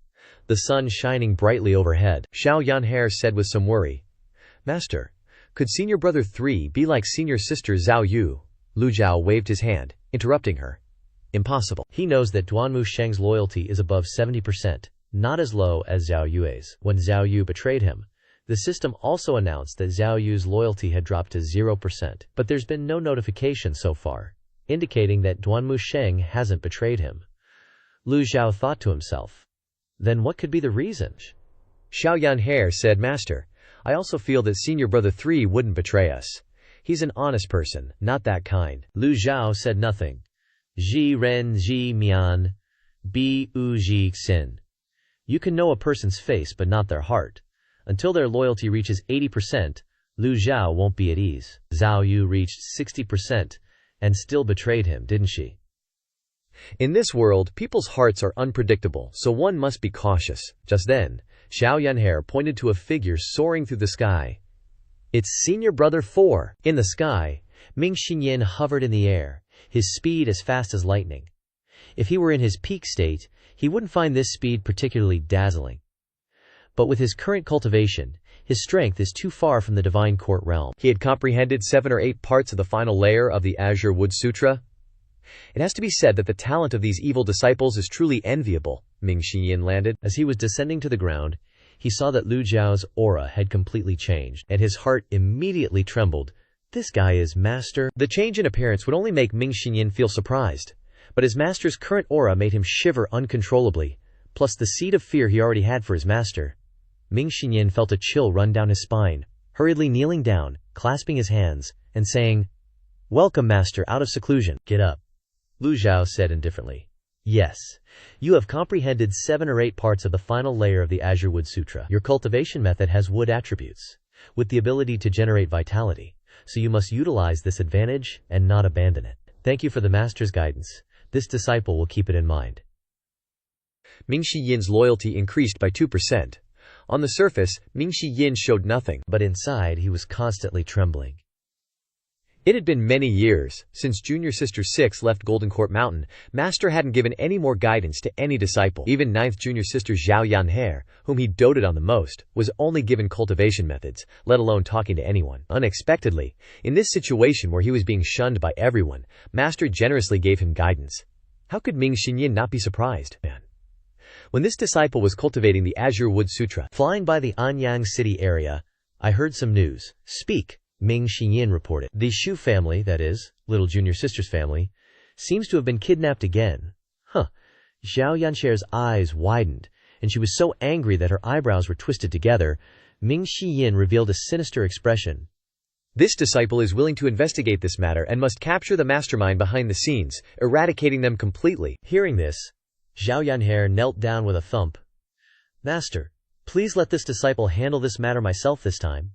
the sun shining brightly overhead. Zhao Yanhe said with some worry, "Master, could Senior Brother 3 be like Senior Sister Zhao Yu?" Lu Zhou waved his hand, interrupting her. "Impossible. He knows that Duanmu Sheng's loyalty is above 70%, not as low as Zhao Yue's. When Zhao Yu betrayed him, the system also announced that Zhao Yu's loyalty had dropped to 0%, but there's been no notification so far, indicating that Duanmu Sheng hasn't betrayed him." Lu Zhou thought to himself, "Then what could be the reason?" Zhao Yanhe said, "Master, I also feel that Senior Brother 3 wouldn't betray us. He's an honest person, not that kind." Lu Zhou said nothing. Ji ren ji mian, bi u ji xin. You can know a person's face but not their heart. Until their loyalty reaches 80%, Lu Zhou won't be at ease. Zhao Yu reached 60% and still betrayed him, didn't she? In this world, people's hearts are unpredictable, so one must be cautious. Just then, Zhao Yanhe pointed to a figure soaring through the sky. "It's Senior Brother 4. In the sky, Ming Xinyan hovered in the air, his speed as fast as lightning. If he were in his peak state, he wouldn't find this speed particularly dazzling. But with his current cultivation, his strength is too far from the divine court realm." He had comprehended 7 or 8 parts of the final layer of the Azure Wood Sutra. It has to be said that the talent of these evil disciples is truly enviable. Ming Xinyan landed. As he was descending to the ground, he saw that Lu Zhao's aura had completely changed, and his heart immediately trembled. This guy is master. The change in appearance would only make Ming Xinyan feel surprised, but his master's current aura made him shiver uncontrollably, plus the seed of fear he already had for his master. Ming Xinyan felt a chill run down his spine, hurriedly kneeling down, clasping his hands, and saying, "Welcome, master, out of seclusion. Get up." Lu Zhou said indifferently. Yes, you have comprehended 7 or 8 parts of the final layer of the Azure Wood Sutra. Your cultivation method has wood attributes, with the ability to generate vitality, so you must utilize this advantage and not abandon it. Thank you for the master's guidance. This disciple will keep it in mind. Ming Shiyin's loyalty increased by 2%. On the surface, Ming Shiyin showed nothing, but inside he was constantly trembling. It had been many years since Junior Sister 6 left Golden Court Mountain. Master hadn't given any more guidance to any disciple. Even 9th Junior Sister Zhao Yanhe, whom he doted on the most, was only given cultivation methods, let alone talking to anyone. Unexpectedly, in this situation where he was being shunned by everyone, Master generously gave him guidance. How could Ming Xinyin not be surprised? When this disciple was cultivating the Azure Wood Sutra, flying by the Anyang City area, I heard some news. Speak. Ming Xinyin reported. The Shu family, that is, little junior sister's family, seems to have been kidnapped again. Zhao Yansher's eyes widened, and she was so angry that her eyebrows were twisted together. Ming Xinyin revealed a sinister expression. This disciple is willing to investigate this matter and must capture the mastermind behind the scenes, eradicating them completely. Hearing this, Zhao Yanhe knelt down with a thump. Master, please let this disciple handle this matter myself this time.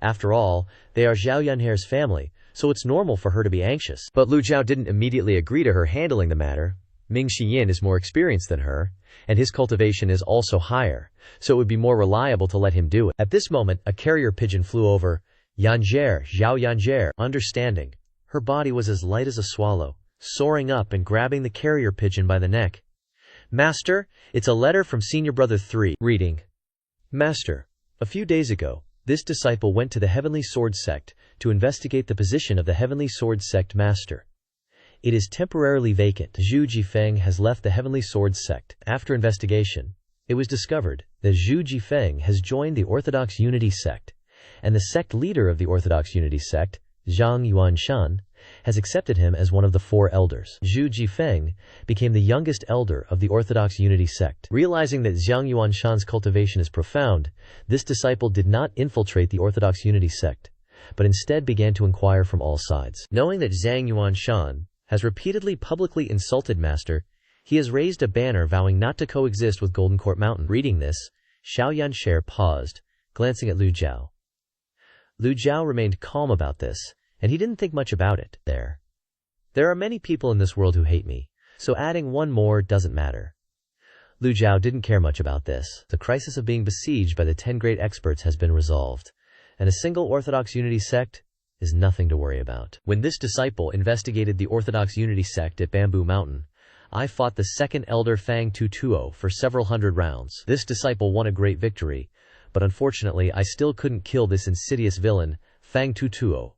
After all, they are Zhao Yanhe's family, so it's normal for her to be anxious. But Lu Zhou didn't immediately agree to her handling the matter. Ming Xiyin is more experienced than her, and his cultivation is also higher, so it would be more reliable to let him do it. At this moment, a carrier pigeon flew over. Yanjie, Zhao Yanjie, understanding. Her body was as light as a swallow, soaring up and grabbing the carrier pigeon by the neck. Master, it's a letter from Senior Brother 3. Reading. Master, a few days ago, this disciple went to the Heavenly Sword Sect to investigate the position of the Heavenly Sword Sect Master. It is temporarily vacant. Zhu Jifeng has left the Heavenly Sword Sect. After investigation, it was discovered that Zhu Jifeng has joined the Orthodox Unity Sect, and the sect leader of the Orthodox Unity Sect, Zhang Yuanshan, has accepted him as one of the 4 elders. Zhu Jifeng became the youngest elder of the Orthodox Unity Sect. Realizing that Zhang Yuanshan's cultivation is profound, this disciple did not infiltrate the Orthodox Unity Sect, but instead began to inquire from all sides. Knowing that Zhang Yuanshan has repeatedly publicly insulted Master, he has raised a banner vowing not to coexist with Golden Court Mountain. Reading this, Xiao Yansher paused, glancing at Lu Zhou. Lu Zhou remained calm about this, and he didn't think much about it. There are many people in this world who hate me, so adding one more doesn't matter. Lu Zhou didn't care much about this. The crisis of being besieged by the 10 great experts has been resolved, and a single Orthodox Unity Sect is nothing to worry about. When this disciple investigated the Orthodox Unity Sect at Bamboo Mountain, I fought the second elder Fang Tutuo for several hundred rounds. This disciple won a great victory, but unfortunately I still couldn't kill this insidious villain, Fang Tutuo.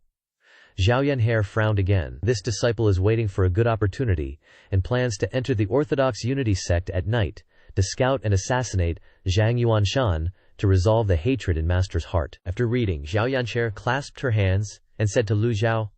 Zhao Yanhe frowned again. This disciple is waiting for a good opportunity, and plans to enter the Orthodox Unity Sect at night, to scout and assassinate Zhang Yuanshan, to resolve the hatred in Master's heart. After reading, Zhao Yanche clasped her hands, and said to Lu Zhou,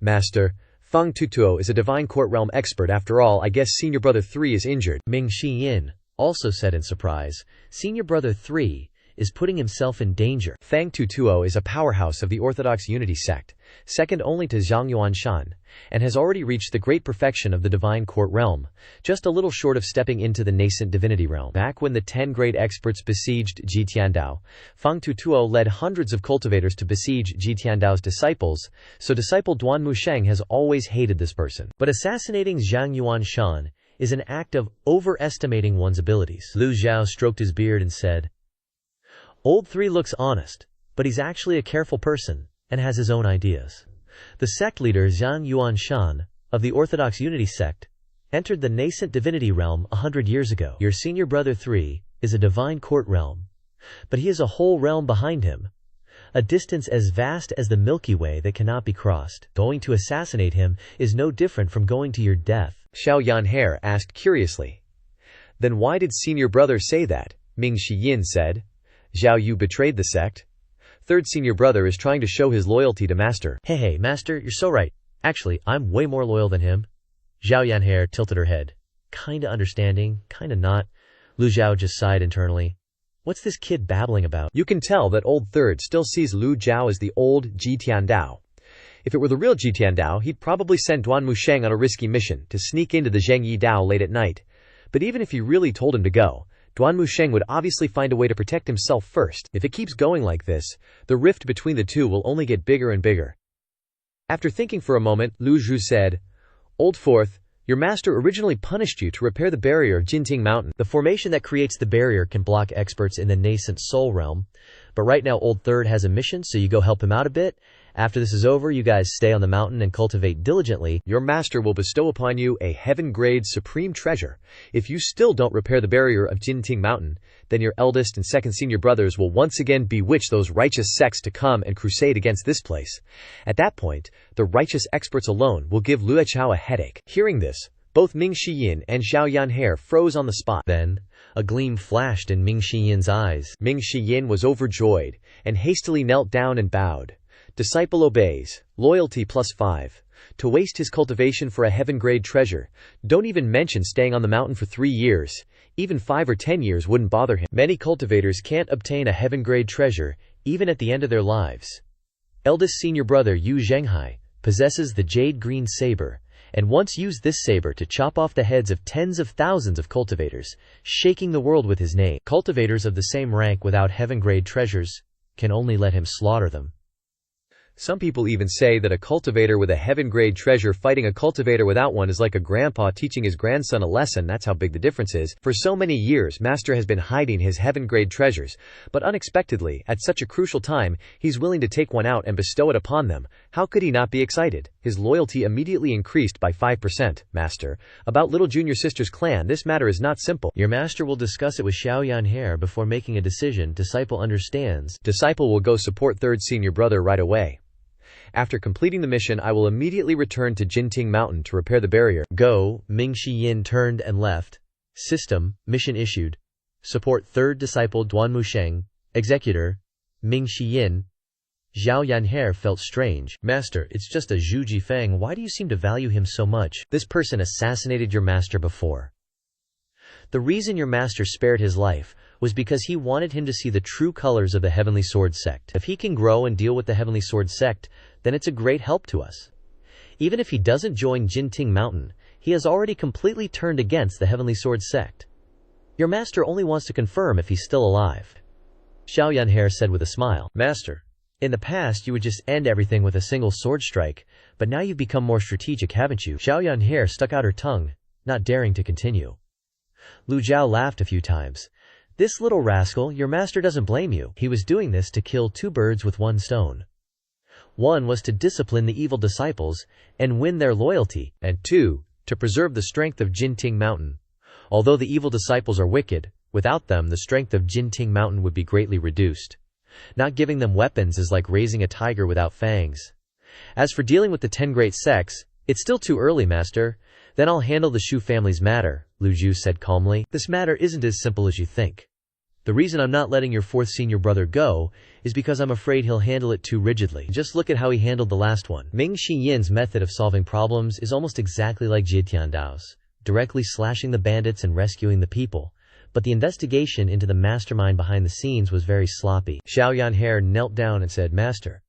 Master, Fang Tutuo is a divine court realm expert. After all, I guess Senior Brother 3 is injured. Ming Xiyin also said in surprise, Senior Brother 3 is putting himself in danger. Fang Tutuo is a powerhouse of the Orthodox Unity Sect, second only to Zhang Yuanshan, and has already reached the great perfection of the divine court realm, just a little short of stepping into the nascent divinity realm. Back when the 10 great experts besieged Ji Tiandao, Fang Tutuo led hundreds of cultivators to besiege Ji Tiandao's disciples, so disciple Duan Musheng has always hated this person. But assassinating Zhang Yuanshan is an act of overestimating one's abilities. Lu Zhou stroked his beard and said, Old 3 looks honest, but he's actually a careful person, and has his own ideas. The sect leader Zhang Yuanshan, of the Orthodox Unity Sect, entered the nascent divinity realm 100 years ago. Your Senior Brother 3 is a divine court realm, but he has a whole realm behind him, a distance as vast as the Milky Way that cannot be crossed. Going to assassinate him is no different from going to your death. Xiao Yanhe asked curiously. Then why did Senior Brother say that? Ming Shiyin said. Zhao Yu betrayed the sect. Third Senior Brother is trying to show his loyalty to Master. Hey, Master, you're so right. Actually, I'm way more loyal than him. Zhao Yanhe tilted her head. Kinda understanding, kinda not. Lu Zhou just sighed internally. What's this kid babbling about? You can tell that old Third still sees Lu Zhou as the old Ji Tiandao. If it were the real Ji Tiandao, he'd probably send Duan Musheng on a risky mission to sneak into the Zheng Yi Dao late at night. But even if he really told him to go, Duan Musheng would obviously find a way to protect himself first. If it keeps going like this, the rift between the two will only get bigger and bigger. After thinking for a moment, Lu Zhou said, "Old Fourth, your master originally punished you to repair the barrier of Jinting Mountain. The formation that creates the barrier can block experts in the nascent soul realm. But right now Old Third has a mission, so you go help him out a bit. After this is over, you guys stay on the mountain and cultivate diligently. Your master will bestow upon you a heaven-grade supreme treasure. If you still don't repair the barrier of Jinting Mountain, then your eldest and second senior brothers will once again bewitch those righteous sects to come and crusade against this place. At that point, the righteous experts alone will give Luochao a headache." Hearing this, both Ming Shiyin and Zhao Yanhe froze on the spot. Then, a gleam flashed in Ming Shiyin's eyes. Ming Shiyin was overjoyed and hastily knelt down and bowed. "Disciple obeys. Loyalty +5. To waste his cultivation for a heaven-grade treasure. Don't even mention staying on the mountain for 3 years. Even 5 or 10 years wouldn't bother him. Many cultivators can't obtain a heaven-grade treasure, even at the end of their lives. Eldest senior brother Yu Zhenghai possesses the jade green saber, and once used this saber to chop off the heads of tens of thousands of cultivators, shaking the world with his name. Cultivators of the same rank without heaven-grade treasures can only let him slaughter them. Some people even say that a cultivator with a heaven-grade treasure fighting a cultivator without one is like a grandpa teaching his grandson a lesson. That's how big the difference is. For so many years, Master has been hiding his heaven-grade treasures, but unexpectedly, at such a crucial time, he's willing to take one out and bestow it upon them. How could he not be excited? His loyalty immediately increased by 5%. "Master, about little junior sister's clan, this matter is not simple. Your master will discuss it with Xiao Yanhe before making a decision. Disciple understands." Disciple will go support third senior brother right away. "After completing the mission, I will immediately return to Jinting Mountain to repair the barrier." Go. Ming Shiyin turned and left. System, mission issued. Support third disciple Duan Musheng. Executor, Ming Shiyin. Zhao Yanhe felt strange. "Master, it's just a Zhu Jifeng. Why do you seem to value him so much? This person assassinated your master before. The reason your master spared his life was because he wanted him to see the true colors of the Heavenly Sword Sect. If he can grow and deal with the Heavenly Sword Sect, then it's a great help to us. Even if he doesn't join Jinting Mountain, he has already completely turned against the Heavenly Sword Sect. Your master only wants to confirm if he's still alive." Xiao Yanhe said with a smile. "Master, in the past you would just end everything with a single sword strike, but now you've become more strategic, haven't you?" Xiao Yanhe stuck out her tongue, not daring to continue. Lu Zhou laughed a few times. "This little rascal, your master doesn't blame you. He was doing this to kill 2 birds with 1 stone. One was to discipline the evil disciples and win their loyalty, and 2, to preserve the strength of Jinting Mountain. Although the evil disciples are wicked, without them the strength of Jinting Mountain would be greatly reduced. Not giving them weapons is like raising a tiger without fangs. As for dealing with the 10 great sects, it's still too early, master. Then I'll handle the Shu family's matter," Lu Zhou said calmly. "This matter isn't as simple as you think. The reason I'm not letting your 4th senior brother go is because I'm afraid he'll handle it too rigidly. Just look at how he handled the last one." Ming Shiyin's method of solving problems is almost exactly like Ji Tiandao's, directly slashing the bandits and rescuing the people. But the investigation into the mastermind behind the scenes was very sloppy. Xiao Yanhe knelt down and said, "Master,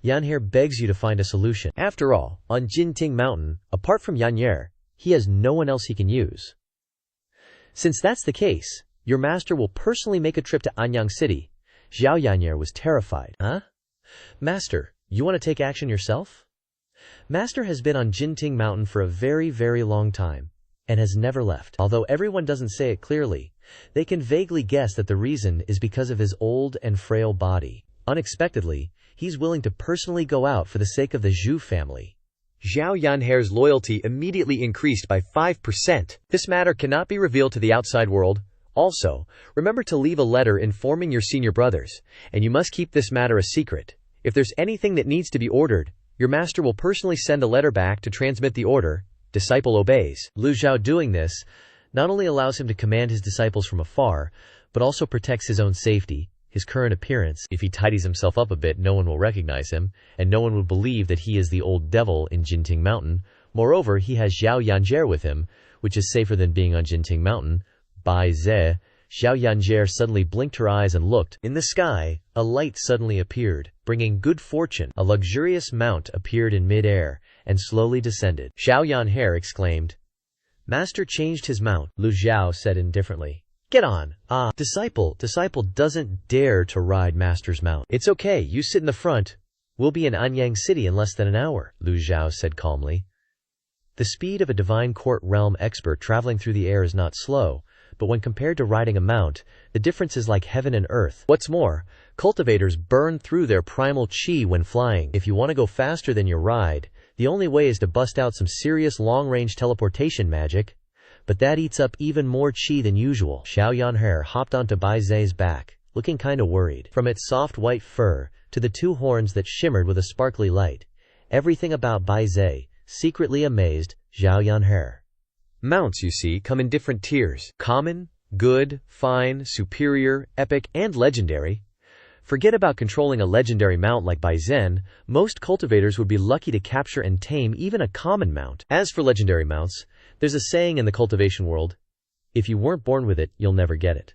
Yanhe begs you to find a solution. After all, on Jinting Mountain, apart from Yanhe, he has no one else he can use. Since that's the case, your master will personally make a trip to Anyang City." Zhao Yanhe was terrified. "Huh? Master, you want to take action yourself?" Master has been on Jinting Mountain for a very, very long time, and has never left. Although everyone doesn't say it clearly, they can vaguely guess that the reason is because of his old and frail body. Unexpectedly, he's willing to personally go out for the sake of the Zhu family. Zhao Yanhe's loyalty immediately increased by 5%. "This matter cannot be revealed to the outside world. Also, remember to leave a letter informing your senior brothers, and you must keep this matter a secret. If there's anything that needs to be ordered, your master will personally send a letter back to transmit the order. Disciple obeys." Lu Zhou doing this not only allows him to command his disciples from afar, but also protects his own safety. His current appearance, if he tidies himself up a bit, no one will recognize him, and no one will believe that he is the old devil in Jinting Mountain. Moreover, he has Zhao Yanhe with him, which is safer than being on Jinting Mountain. Bai Ze, Xiao Yanjie suddenly blinked her eyes and looked. In the sky, a light suddenly appeared, bringing good fortune. A luxurious mount appeared in mid-air, and slowly descended. Xiao Yanhe exclaimed. Master changed his mount, Lu Zhou said indifferently. Get on. Disciple doesn't dare to ride Master's mount. It's okay, you sit in the front. We'll be in Anyang City in less than an hour, Lu Zhou said calmly. The speed of a divine court realm expert traveling through the air is not slow, but when compared to riding a mount, the difference is like heaven and earth. What's more, cultivators burn through their primal chi when flying. If you want to go faster than your ride, the only way is to bust out some serious long-range teleportation magic, but that eats up even more chi than usual. Xiao Yanhe hopped onto Bai Zhe's back, looking kinda worried. From its soft white fur, to the two horns that shimmered with a sparkly light, everything about Bai Zhe secretly amazed Xiao Yanhe. Mounts, you see, come in different tiers: common, good, fine, superior, epic, and legendary. Forget about controlling a legendary mount like Bai Zhen, most cultivators would be lucky to capture and tame even a common mount. As for legendary mounts, there's a saying in the cultivation world, if you weren't born with it, you'll never get it.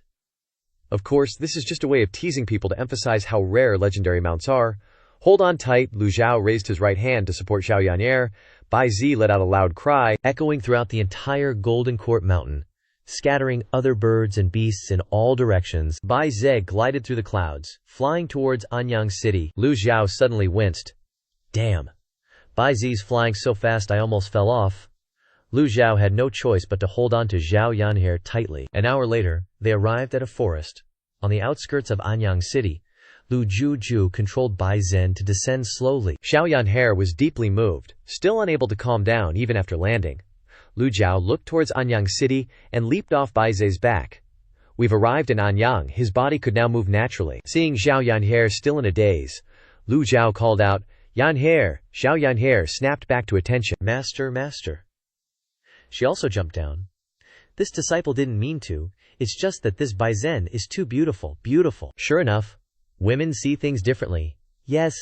Of course, this is just a way of teasing people to emphasize how rare legendary mounts are. Hold on tight. Lu Zhou raised his right hand to support Xiao Yanhe. Bai Zhe let out a loud cry, echoing throughout the entire Golden Court Mountain, scattering other birds and beasts in all directions. Bai Zhe glided through the clouds, flying towards Anyang City. Lu Zhou suddenly winced. Damn. Bai Zhe's flying so fast I almost fell off. Lu Zhou had no choice but to hold on to Xiao Yanhe tightly. An hour later, they arrived at a forest. On the outskirts of Anyang City, Lu Zhou controlled Bai Zhen to descend slowly. Xiao Yanhe was deeply moved, still unable to calm down even after landing. Lu Zhou looked towards Anyang City and leaped off Bai Zhe's back. We've arrived in Anyang. His body could now move naturally. Seeing Xiao Yanhe still in a daze, Lu Zhou called out, Yanhe! Xiao Yanhe snapped back to attention. Master. She also jumped down. This disciple didn't mean to. It's just that this Bai Zhen is too beautiful. Sure enough, women see things differently. Yes,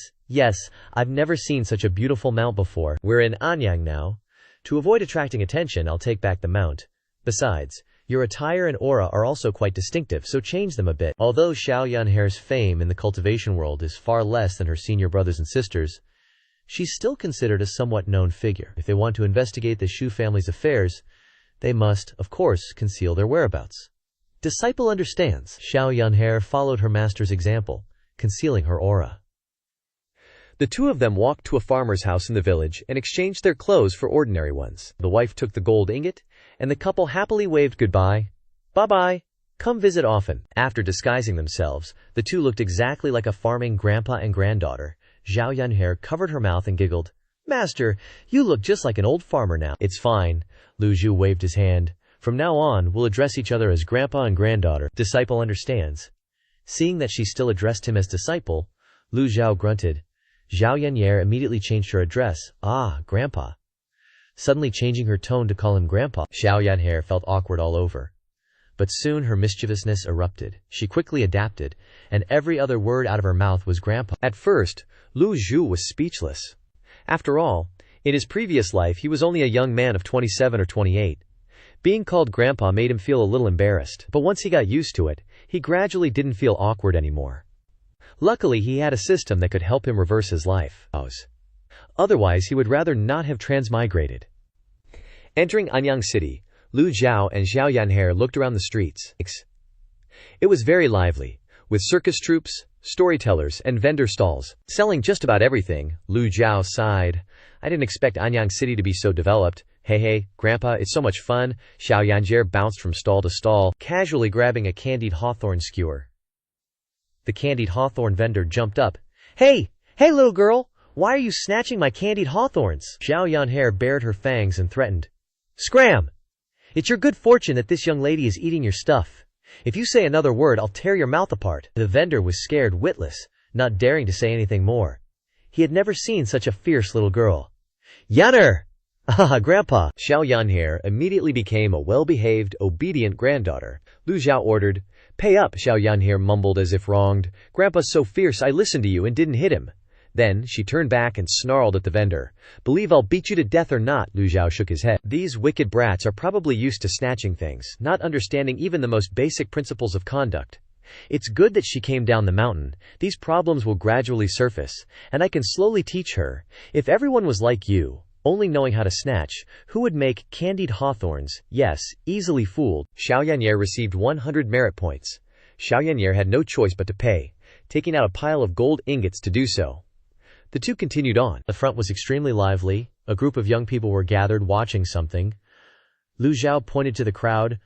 I've never seen such a beautiful mount before. We're in Anyang now. To avoid attracting attention, I'll take back the mount. Besides, your attire and aura are also quite distinctive, so change them a bit. Although Xiao Yanhe's fame in the cultivation world is far less than her senior brothers and sisters, she's still considered a somewhat known figure. If they want to investigate the Shu family's affairs, they must, of course, conceal their whereabouts. Disciple understands. Xiao Yanhe followed her master's example, concealing her aura. The two of them walked to a farmer's house in the village and exchanged their clothes for ordinary ones. The wife took the gold ingot, and the couple happily waved goodbye. Bye-bye. Come visit often. After disguising themselves, the two looked exactly like a farming grandpa and granddaughter. Xiao Yanhe covered her mouth and giggled. Master, you look just like an old farmer now. It's fine. Lu Zhou waved his hand. From now on, we'll address each other as grandpa and granddaughter. Disciple understands. Seeing that she still addressed him as disciple, Lu Zhou grunted. Xiao Yanhe immediately changed her address. Grandpa. Suddenly changing her tone to call him grandpa. Xiao Yanhe felt awkward all over. But soon her mischievousness erupted. She quickly adapted, and every other word out of her mouth was grandpa. At first, Lu Zhou was speechless. After all, in his previous life he was only a young man of 27 or 28. Being called grandpa made him feel a little embarrassed, but once he got used to it, he gradually didn't feel awkward anymore. Luckily he had a system that could help him reverse his life. Otherwise he would rather not have transmigrated. Entering Anyang City, Lu Zhou and Xiao Yanhe looked around the streets. It was very lively, with circus troupes, storytellers, and vendor stalls, selling just about everything. Lu Zhou sighed. I didn't expect Anyang City to be so developed. Hey, Grandpa, it's so much fun. Xiao Yanhe bounced from stall to stall, casually grabbing a candied hawthorn skewer. The candied hawthorn vendor jumped up. Hey, little girl, why are you snatching my candied hawthorns? Xiao Yanhe bared her fangs and threatened. Scram! It's your good fortune that this young lady is eating your stuff. If you say another word, I'll tear your mouth apart. The vendor was scared witless, not daring to say anything more. He had never seen such a fierce little girl. Yanner! Grandpa! Xiao Yanhe immediately became a well-behaved, obedient granddaughter. Lu Zhou ordered. Pay up, Xiao Yanhe mumbled as if wronged. Grandpa's so fierce I listened to you and didn't hit him. Then, she turned back and snarled at the vendor. "Believe I'll beat you to death or not?" Lu Zhou shook his head. These wicked brats are probably used to snatching things, not understanding even the most basic principles of conduct. It's good that she came down the mountain. These problems will gradually surface, and I can slowly teach her. If everyone was like you, only knowing how to snatch, who would make candied hawthorns? Yes, easily fooled. Xiao Yan'er received 100 merit points. Xiao Yan'er had no choice but to pay, taking out a pile of gold ingots to do so. The two continued on. The front was extremely lively. A group of young people were gathered watching something. Lu Zhou pointed to the crowd.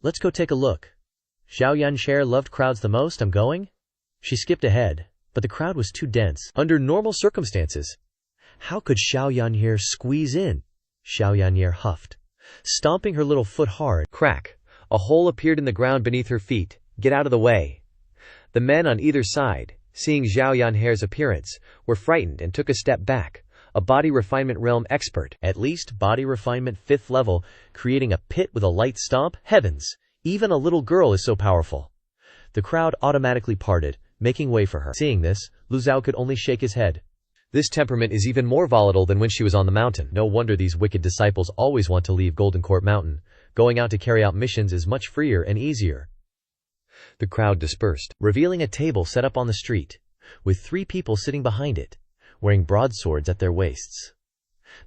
"Let's go take a look." Xiao Yan'er loved crowds the most. "I'm going." She skipped ahead, but the crowd was too dense. Under normal circumstances, how could Xiao Yan'er squeeze in? Xiao Yan'er huffed, stomping her little foot hard. Crack! A hole appeared in the ground beneath her feet. "Get out of the way." The men on either side, seeing Xiao Yan'er's appearance, were frightened and took a step back. A body refinement realm expert, at least body refinement 5th level, creating a pit with a light stomp? Heavens! Even a little girl is so powerful. The crowd automatically parted, making way for her. Seeing this, Lu Zhou could only shake his head. This temperament is even more volatile than when she was on the mountain. No wonder these wicked disciples always want to leave Golden Court Mountain. Going out to carry out missions is much freer and easier. The crowd dispersed, revealing a table set up on the street, with 3 people sitting behind it, wearing broadswords at their waists.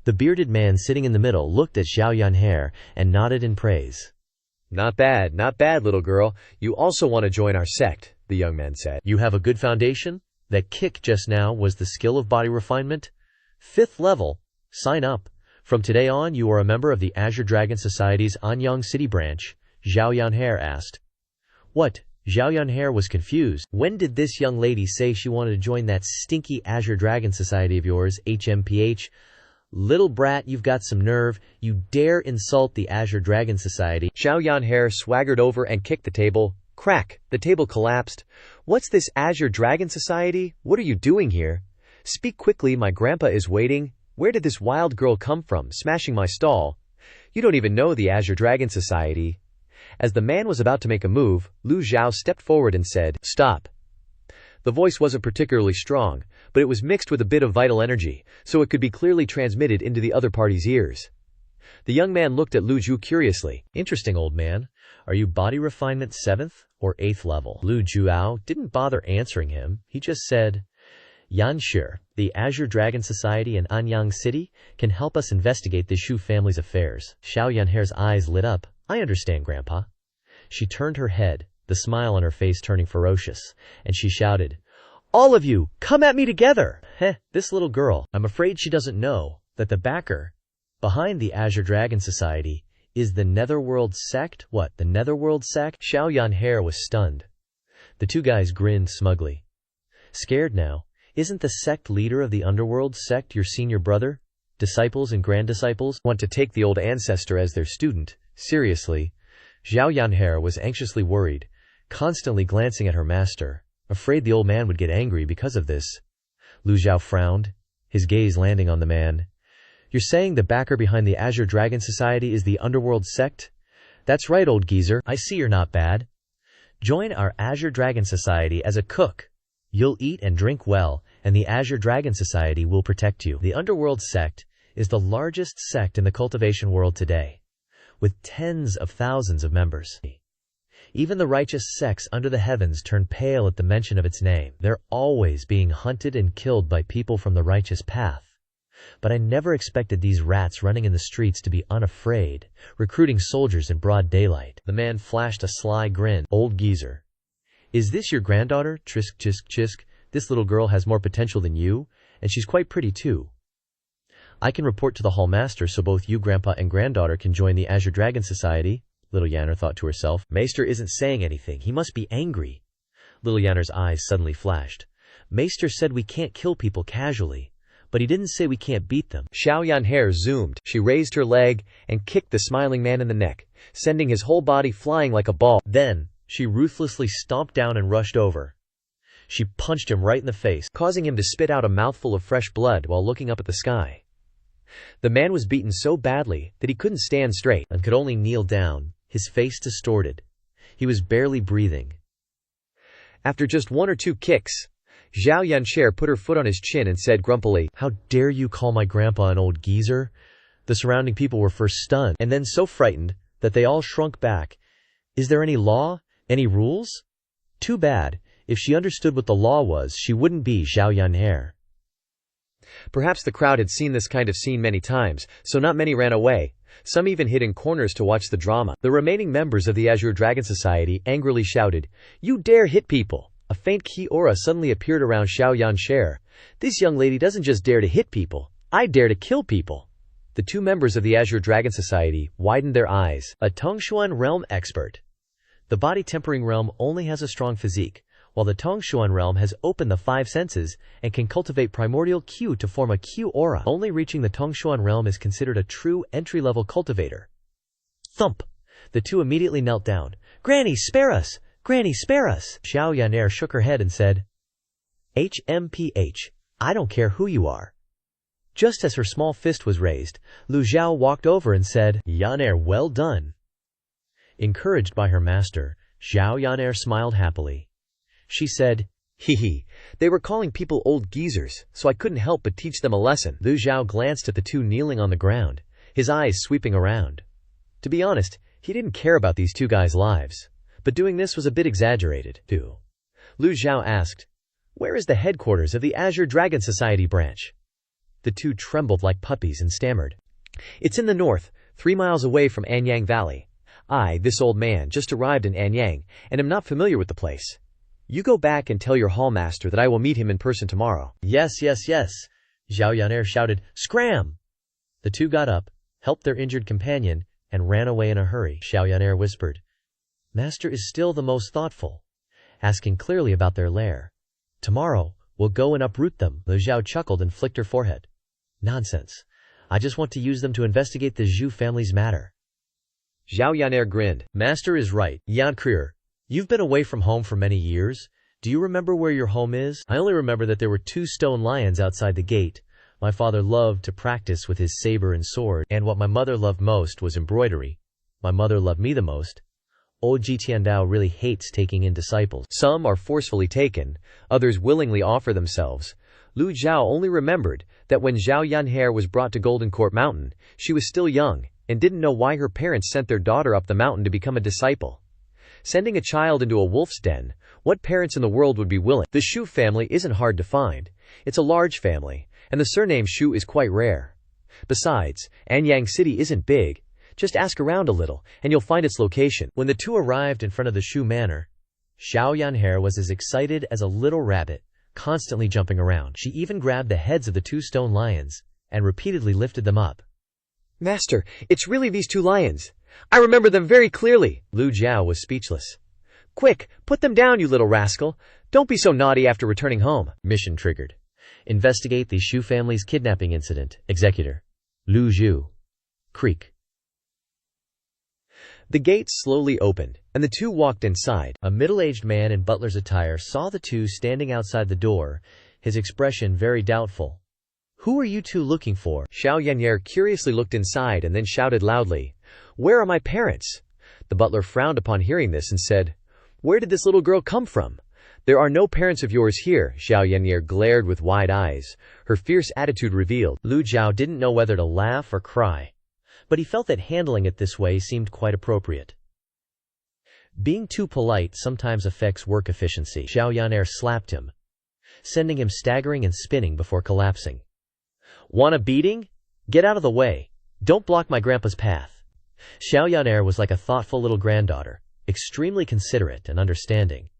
The bearded man sitting in the middle looked at Xiao Yan'er and nodded in praise. Not bad, little girl. You also want to join our sect," the young man said. "You have a good foundation? That kick just now was the skill of body refinement? 5th level. Sign up. From today on, you are a member of the Azure Dragon Society's Anyang City branch," Xiao Yan'er asked. What? Xiao Yan'er was confused. When did this young lady say she wanted to join that stinky Azure Dragon Society of yours, HMPH? Little brat, you've got some nerve. You dare insult the Azure Dragon Society. Xiao Yan'er swaggered over and kicked the table. Crack! The table collapsed. What's this Azure Dragon Society? What are you doing here? Speak quickly, my grandpa is waiting. Where did this wild girl come from, smashing my stall? You don't even know the Azure Dragon Society. As the man was about to make a move, Lu Zhou stepped forward and said, "Stop." The voice wasn't particularly strong, but it was mixed with a bit of vital energy, so it could be clearly transmitted into the other party's ears. The young man looked at Lu Zhou curiously. "Interesting, old man. Are you body refinement 7th or 8th level?" Lu Zhou didn't bother answering him. He just said, "Yan'er, the Azure Dragon Society in Anyang City, can help us investigate the Shu family's affairs." Xiao Yan'er's eyes lit up. "I understand, Grandpa." She turned her head, the smile on her face turning ferocious, and she shouted, "All of you, come at me together!" This little girl, I'm afraid she doesn't know that the backer behind the Azure Dragon Society is the Netherworld Sect. What, the Netherworld Sect? Xiao Yan'er was stunned. The two guys grinned smugly. Scared now? Isn't the sect leader of the Underworld Sect your senior brother? Disciples and grand-disciples want to take the old ancestor as their student. Seriously? Xiao Yan'er was anxiously worried, constantly glancing at her master, afraid the old man would get angry because of this. Lu Zhou frowned, his gaze landing on the man. "You're saying the backer behind the Azure Dragon Society is the Underworld Sect?" "That's right, old geezer. I see you're not bad. Join our Azure Dragon Society as a cook. You'll eat and drink well, and the Azure Dragon Society will protect you." The Underworld Sect is the largest sect in the cultivation world today, with tens of thousands of members. Even the righteous sects under the heavens turn pale at the mention of its name. They're always being hunted and killed by people from the righteous path. But I never expected these rats running in the streets to be unafraid, recruiting soldiers in broad daylight. The man flashed a sly grin. "Old geezer. Is this your granddaughter? Trisk, chisk, chisk. This little girl has more potential than you, and she's quite pretty too. I can report to the Hall Master so both you, Grandpa, and granddaughter can join the Azure Dragon Society." Little Yan'er thought to herself. Maester isn't saying anything. He must be angry. Little Yan'er's eyes suddenly flashed. Maester said we can't kill people casually, but he didn't say we can't beat them. Xiao Yan'er zoomed. She raised her leg and kicked the smiling man in the neck, sending his whole body flying like a ball. Then, she ruthlessly stomped down and rushed over. She punched him right in the face, causing him to spit out a mouthful of fresh blood while looking up at the sky. The man was beaten so badly that he couldn't stand straight and could only kneel down, his face distorted. He was barely breathing. After just 1 or 2 kicks, Zhao Yancher put her foot on his chin and said grumpily, "How dare you call my grandpa an old geezer?" The surrounding people were first stunned, and then so frightened that they all shrunk back. Is there any law? Any rules? Too bad. If she understood what the law was, she wouldn't be Zhao Yanher. Perhaps the crowd had seen this kind of scene many times, so not many ran away. Some even hid in corners to watch the drama. The remaining members of the Azure Dragon Society angrily shouted, "You dare hit people!" A faint ki aura suddenly appeared around Zhao Yancher. "This young lady doesn't just dare to hit people, I dare to kill people." The two members of the Azure Dragon Society widened their eyes. A Tongshuan realm expert. The body-tempering realm only has a strong physique, while the Tongshuan realm has opened the five senses and can cultivate primordial Q to form a Q aura. Only reaching the Tongshuan realm is considered a true entry-level cultivator. Thump! The two immediately knelt down. "Granny, spare us! Granny, spare us!" Zhao Yan'er shook her head and said, "HMPH, I don't care who you are." Just as her small fist was raised, Lu Zhou walked over and said, "Yan'er, well done." Encouraged by her master, Zhao Yan'er smiled happily. She said, "Hee, they were calling people old geezers, so I couldn't help but teach them a lesson." Lu Zhou glanced at the two kneeling on the ground, his eyes sweeping around. To be honest, he didn't care about these two guys' lives, but doing this was a bit exaggerated, too. Lu Zhou asked, "Where is the headquarters of the Azure Dragon Society branch?" The two trembled like puppies and stammered, "It's in the north, 3 miles away from Anyang Valley. I, this old man, just arrived in Anyang, and am not familiar with the place. You go back and tell your hallmaster that I will meet him in person tomorrow." "Yes, yes, yes," Zhao Yan'er shouted. "Scram!" The two got up, helped their injured companion, and ran away in a hurry. Zhao Yan'er whispered, "Master is still the most thoughtful," asking clearly about their lair. "Tomorrow, we'll go and uproot them." Lu Zhou chuckled and flicked her forehead. "Nonsense. I just want to use them to investigate the Zhou family's matter." Zhao Yan'er grinned. "Master is right. Yan Krier, you've been away from home for many years. Do you remember where your home is?" "I only remember that there were 2 stone lions outside the gate. My father loved to practice with his saber and sword, and what my mother loved most was embroidery. My mother loved me the most. Old Ji Tiandao really hates taking in disciples. Some are forcefully taken, others willingly offer themselves." Lu Zhou only remembered that when Zhao Yan'er was brought to Golden Court Mountain, she was still young, and didn't know why her parents sent their daughter up the mountain to become a disciple. Sending a child into a wolf's den, what parents in the world would be willing? The Shu family isn't hard to find. It's a large family, and the surname Shu is quite rare. Besides, Anyang City isn't big. Just ask around a little, and you'll find its location. When the two arrived in front of the Shu manor, Zhao Yan'er was as excited as a little rabbit, constantly jumping around. She even grabbed the heads of the 2 stone lions, and repeatedly lifted them up. "Master, it's really these 2 lions. I remember them very clearly." Lu Zhou was speechless. "Quick, put them down, you little rascal. Don't be so naughty after returning home." Mission triggered. Investigate the Shu family's kidnapping incident. Executor, Lu Zhou. Creek. The gates slowly opened, and the two walked inside. A middle-aged man in butler's attire saw the two standing outside the door, his expression very doubtful. "Who are you two looking for?" Zhao Yan'er curiously looked inside and then shouted loudly, "Where are my parents?" The butler frowned upon hearing this and said, "Where did this little girl come from? There are no parents of yours here." Zhao Yan'er glared with wide eyes. Her fierce attitude revealed. Lu Zhou didn't know whether to laugh or cry, but he felt that handling it this way seemed quite appropriate. Being too polite sometimes affects work efficiency. Zhao Yan'er slapped him, sending him staggering and spinning before collapsing. "Want a beating? Get out of the way. Don't block my grandpa's path." Zhao Yan'er was like a thoughtful little granddaughter, extremely considerate and understanding.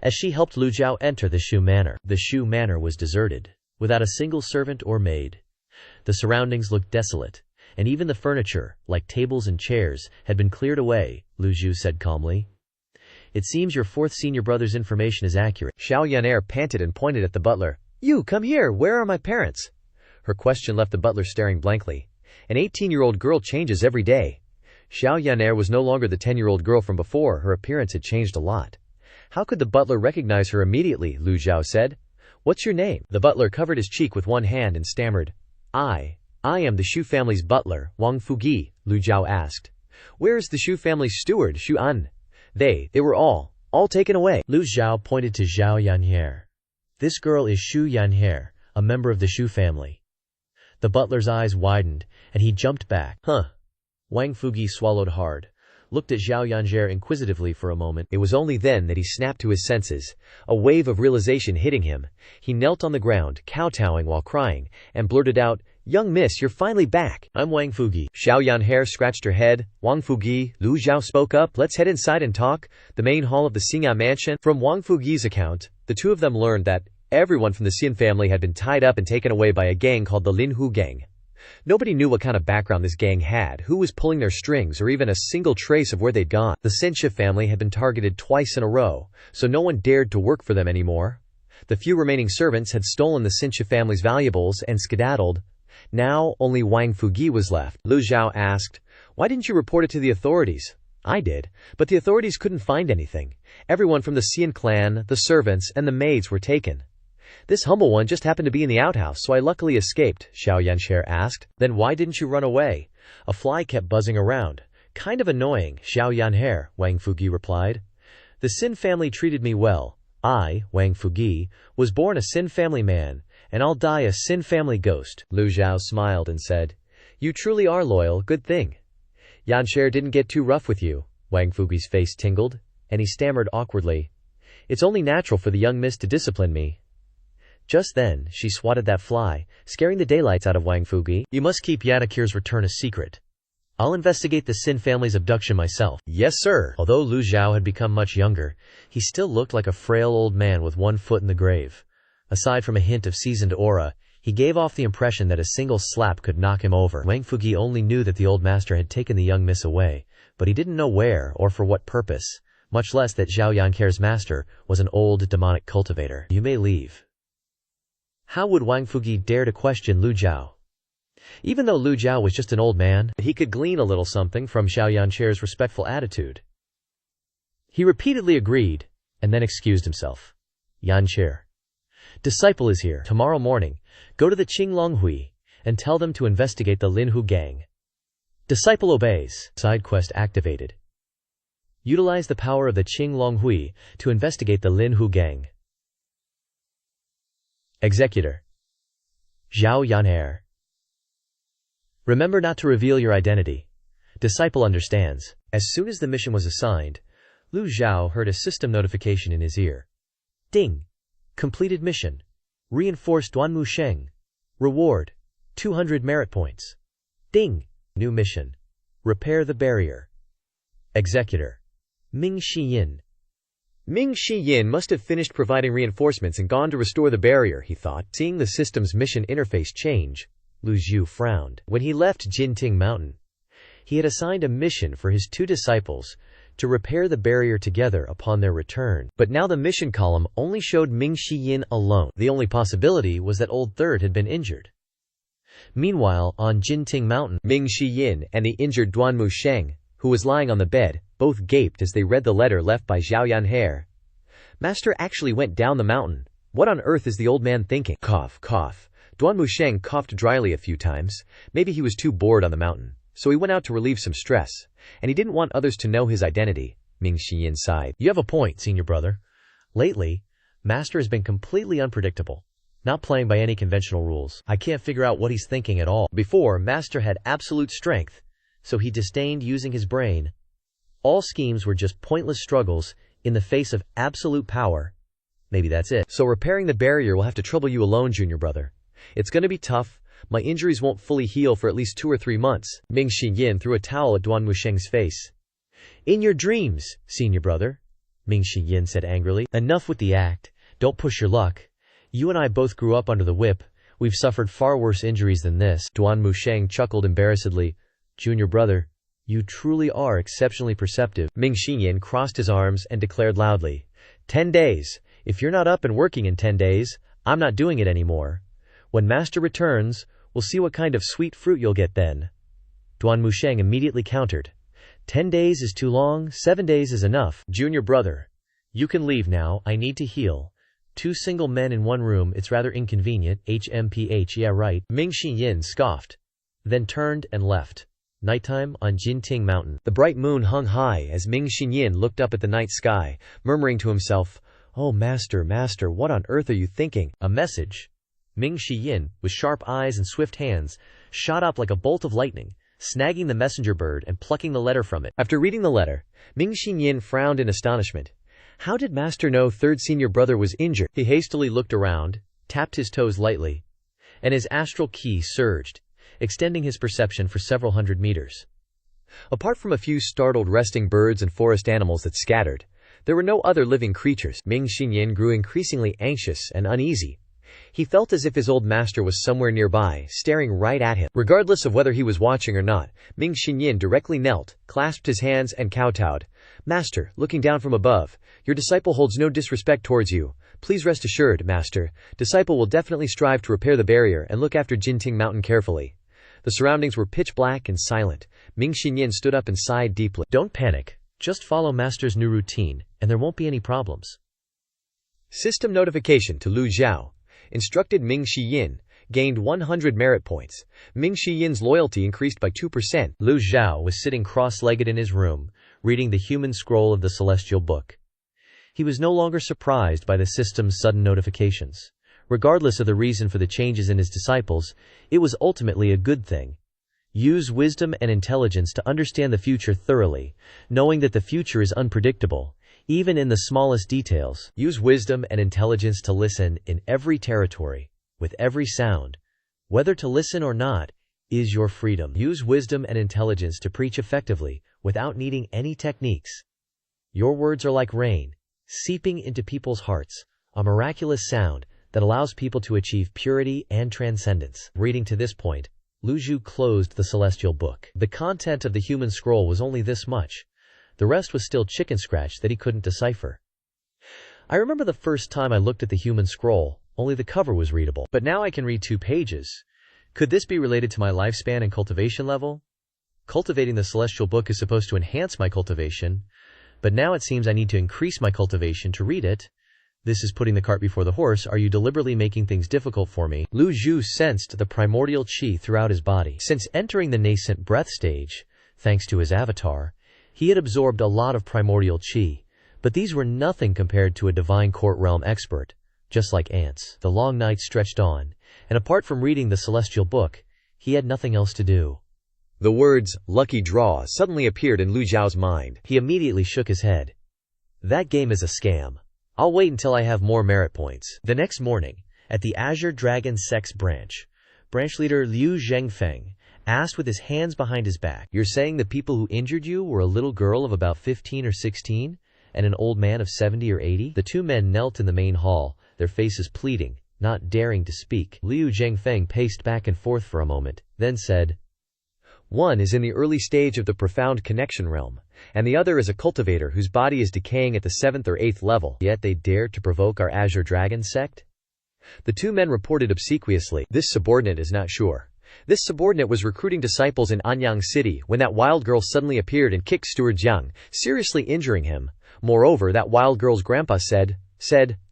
As she helped Lu Zhou enter the Shu manor was deserted, without a single servant or maid. The surroundings looked desolate, and even the furniture, like tables and chairs, had been cleared away. Lu Zhou said calmly, "It seems your 4th senior brother's information is accurate." Zhao Yan'er panted and pointed at the butler. "You, come here, where are my parents?" Her question left the butler staring blankly. An 18-year-old girl changes every day. Zhao Yan'er was no longer the 10-year-old girl from before. Her appearance had changed a lot. How could the butler recognize her immediately? Lu Zhou said. "What's your name?" The butler covered his cheek with one hand and stammered. I am the Shu family's butler, Wang Fugi." Lu Zhou asked. "Where is the Shu family's steward, Shu An?" They were all taken away." Lu Zhou pointed to Zhao Yan'er. This girl is Shu Yanhe, a member of the Shu family. The butler's eyes widened, and he jumped back. Huh. Wang Fugi swallowed hard, looked at Zhao Yanhe inquisitively for a moment. It was only then that he snapped to his senses, a wave of realization hitting him. He knelt on the ground, kowtowing while crying, and blurted out, "Young miss, you're finally back. I'm Wang Fugi." Zhao Yanhe scratched her head. "Wang Fugi," Lu Zhou spoke up, "let's head inside and talk." The main hall of the Xingya mansion. From Wang Fugi's account, the two of them learned that everyone from the Xian family had been tied up and taken away by a gang called the Linhu gang. Nobody knew what kind of background this gang had, who was pulling their strings, or even a single trace of where they'd gone. The Xinxia family had been targeted twice in a row, so no one dared to work for them anymore. The few remaining servants had stolen the Xinxia family's valuables and skedaddled. Now only Wang Fugi was left. Lu Zhou asked, "Why didn't you report it to the authorities?" "I did, but the authorities couldn't find anything. Everyone from the Xian clan, the servants, and the maids were taken. This humble one just happened to be in the outhouse, so I luckily escaped," Zhao Yanhe asked. "Then why didn't you run away?" "A fly kept buzzing around. Kind of annoying, Zhao Yanhe," Wang Fugi replied. "The Xin family treated me well. I, Wang Fugi, was born a Xin family man, and I'll die a Xin family ghost." Lu Zhou smiled and said, "You truly are loyal, good thing. Yanhe didn't get too rough with you." Wang Fugi's face tingled, and he stammered awkwardly, "It's only natural for the young miss to discipline me." Just then, she swatted that fly, scaring the daylights out of Wang Fugi. "You must keep Yanakir's return a secret. I'll investigate the Xin family's abduction myself." "Yes, sir." Although Lu Zhou had become much younger, he still looked like a frail old man with one foot in the grave. Aside from a hint of seasoned aura, he gave off the impression that a single slap could knock him over. Wang Fugi only knew that the old master had taken the young miss away, but he didn't know where or for what purpose, much less that Zhao Yanke's master was an old demonic cultivator. "You may leave." How would Wang Fugi dare to question Lu Zhou? Even though Lu Zhou was just an old man, he could glean a little something from Zhao Yanche's respectful attitude. He repeatedly agreed, and then excused himself. "Yanche, disciple is here. Tomorrow morning, go to the Qinglonghui and tell them to investigate the Linhu gang." Disciple obeys. Side quest activated. Utilize the power of the Qinglonghui to investigate the Linhu gang. Executor Zhao Yanhe. Remember not to reveal your identity. Disciple understands. As soon as the mission was assigned, Lu Zhou heard a system notification in his ear. Ding! Completed mission. Reinforce Duanmu Sheng. Reward: 200 merit points. Ding! New mission. Repair the barrier. Executor Ming Shiyin. Ming Shiyin must have finished providing reinforcements and gone to restore the barrier, he thought. Seeing the system's mission interface change, Lu Zhou frowned. When he left Jinting Mountain, he had assigned a mission for his two disciples to repair the barrier together upon their return. But now the mission column only showed Ming Shiyin alone. The only possibility was that Old Third had been injured. Meanwhile, on Jinting Mountain, Ming Shiyin and the injured Duanmu Sheng, who was lying on the bed, both gaped as they read the letter left by Zhao Yanhe. Master actually went down the mountain. What on earth is the old man thinking? Cough, cough. Duanmu Sheng coughed dryly a few times. Maybe he was too bored on the mountain, so he went out to relieve some stress, and he didn't want others to know his identity. Ming Shiyin sighed. You have a point, senior brother. Lately, Master has been completely unpredictable, not playing by any conventional rules. I can't figure out what he's thinking at all. Before, Master had absolute strength, so he disdained using his brain. All schemes were just pointless struggles in the face of absolute power. Maybe that's it. So repairing the barrier will have to trouble you alone, junior brother. It's gonna be tough. My injuries won't fully heal for at least 2 or 3 months. Ming Shiyin threw a towel at Duanmu Sheng's face. In your dreams, senior brother, Ming Shiyin said angrily. Enough with the act. Don't push your luck. You and I both grew up under the whip. We've suffered far worse injuries than this. Duanmu Sheng chuckled embarrassedly. Junior brother, you truly are exceptionally perceptive. Ming Shiyin crossed his arms and declared loudly, 10 days. If you're not up and working in 10 days, I'm not doing it anymore. When Master returns, we'll see what kind of sweet fruit you'll get then. Duanmu Sheng immediately countered. 10 days is too long, 7 days is enough. Junior brother, you can leave now, I need to heal. 2 single men in one room, it's rather inconvenient. HMPH, yeah right. Ming Shiyin scoffed, then turned and left. Nighttime on Jinting Mountain. The bright moon hung high as Ming Shiyin looked up at the night sky, murmuring to himself, "Oh, master, master, what on earth are you thinking?" A message. Ming Shiyin, with sharp eyes and swift hands, shot up like a bolt of lightning, snagging the messenger bird and plucking the letter from it. After reading the letter, Ming Shiyin frowned in astonishment. How did master know third senior brother was injured? He hastily looked around, tapped his toes lightly, and his astral ki surged, extending his perception for several hundred meters. Apart from a few startled resting birds and forest animals that scattered, there were no other living creatures. Ming Xinyan grew increasingly anxious and uneasy. He felt as if his old master was somewhere nearby, staring right at him. Regardless of whether he was watching or not, Ming Xinyan directly knelt, clasped his hands and kowtowed. "Master, looking down from above, your disciple holds no disrespect towards you. Please rest assured, master, disciple will definitely strive to repair the barrier and look after Jinting Mountain carefully." The surroundings were pitch black and silent. Ming Xinyan stood up and sighed deeply. "Don't panic. Just follow master's new routine, and there won't be any problems." System notification to Lu Zhou. Instructed Ming Shiyin. Gained 100 merit points. Ming Shiyin's loyalty increased by 2%. Lu Zhou was sitting cross-legged in his room, reading the human scroll of the celestial book. He was no longer surprised by the system's sudden notifications. Regardless of the reason for the changes in his disciples, it was ultimately a good thing. Use wisdom and intelligence to understand the future thoroughly, knowing that the future is unpredictable, even in the smallest details. Use wisdom and intelligence to listen in every territory, with every sound. Whether to listen or not is your freedom. Use wisdom and intelligence to preach effectively, without needing any techniques. Your words are like rain, seeping into people's hearts, a miraculous sound that allows people to achieve purity and transcendence. Reading to this point, Lu Zhou closed the celestial book. The content of the human scroll was only this much. The rest was still chicken scratch that he couldn't decipher. I remember the first time I looked at the human scroll, only the cover was readable. But now I can read 2 pages. Could this be related to my lifespan and cultivation level? Cultivating the celestial book is supposed to enhance my cultivation, but now it seems I need to increase my cultivation to read it. This is putting the cart before the horse. Are you deliberately making things difficult for me? Lu Zhou sensed the primordial qi throughout his body. Since entering the nascent breath stage, thanks to his avatar, he had absorbed a lot of primordial qi, but these were nothing compared to a divine court realm expert. Just like ants, the long night stretched on, and apart from reading the celestial book, he had nothing else to do. The words, "lucky draw," suddenly appeared in Lu Zhao's mind. He immediately shook his head. That game is a scam. I'll wait until I have more merit points. The next morning, at the Azure Dragon Sect's branch leader Liu Zhengfeng asked with his hands behind his back, "You're saying the people who injured you were a little girl of about 15 or 16, and an old man of 70 or 80? The 2 men knelt in the main hall, their faces pleading, not daring to speak. Liu Zhengfeng paced back and forth for a moment, then said, "One is in the early stage of the profound connection realm, and the other is a cultivator whose body is decaying at the 7th or 8th level. Yet they dared to provoke our Azure Dragon sect?" The 2 men reported obsequiously, "This subordinate is not sure. This subordinate was recruiting disciples in Anyang City when that wild girl suddenly appeared and kicked Steward Jiang, seriously injuring him. Moreover, that wild girl's grandpa said,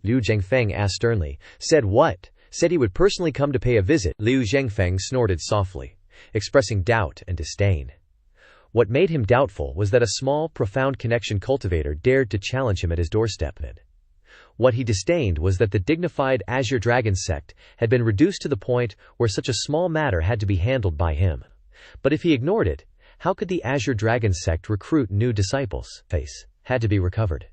Liu Zhengfeng asked sternly. "Said what?" "Said he would personally come to pay a visit." Liu Zhengfeng snorted softly, expressing doubt and disdain. What made him doubtful was that a small, profound connection cultivator dared to challenge him at his doorstep. What he disdained was that the dignified Azure Dragon sect had been reduced to the point where such a small matter had to be handled by him. But if he ignored it, how could the Azure Dragon sect recruit new disciples? Face had to be recovered.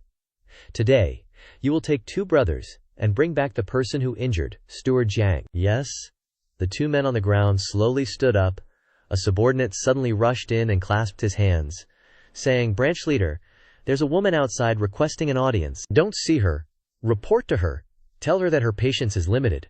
"Today, you will take 2 brothers and bring back the person who injured Steward Jiang." "Yes?" The 2 men on the ground slowly stood up. A subordinate suddenly rushed in and clasped his hands, saying, "Branch leader, there's a woman outside requesting an audience. Don't see her. Report to her. Tell her that her patience is limited.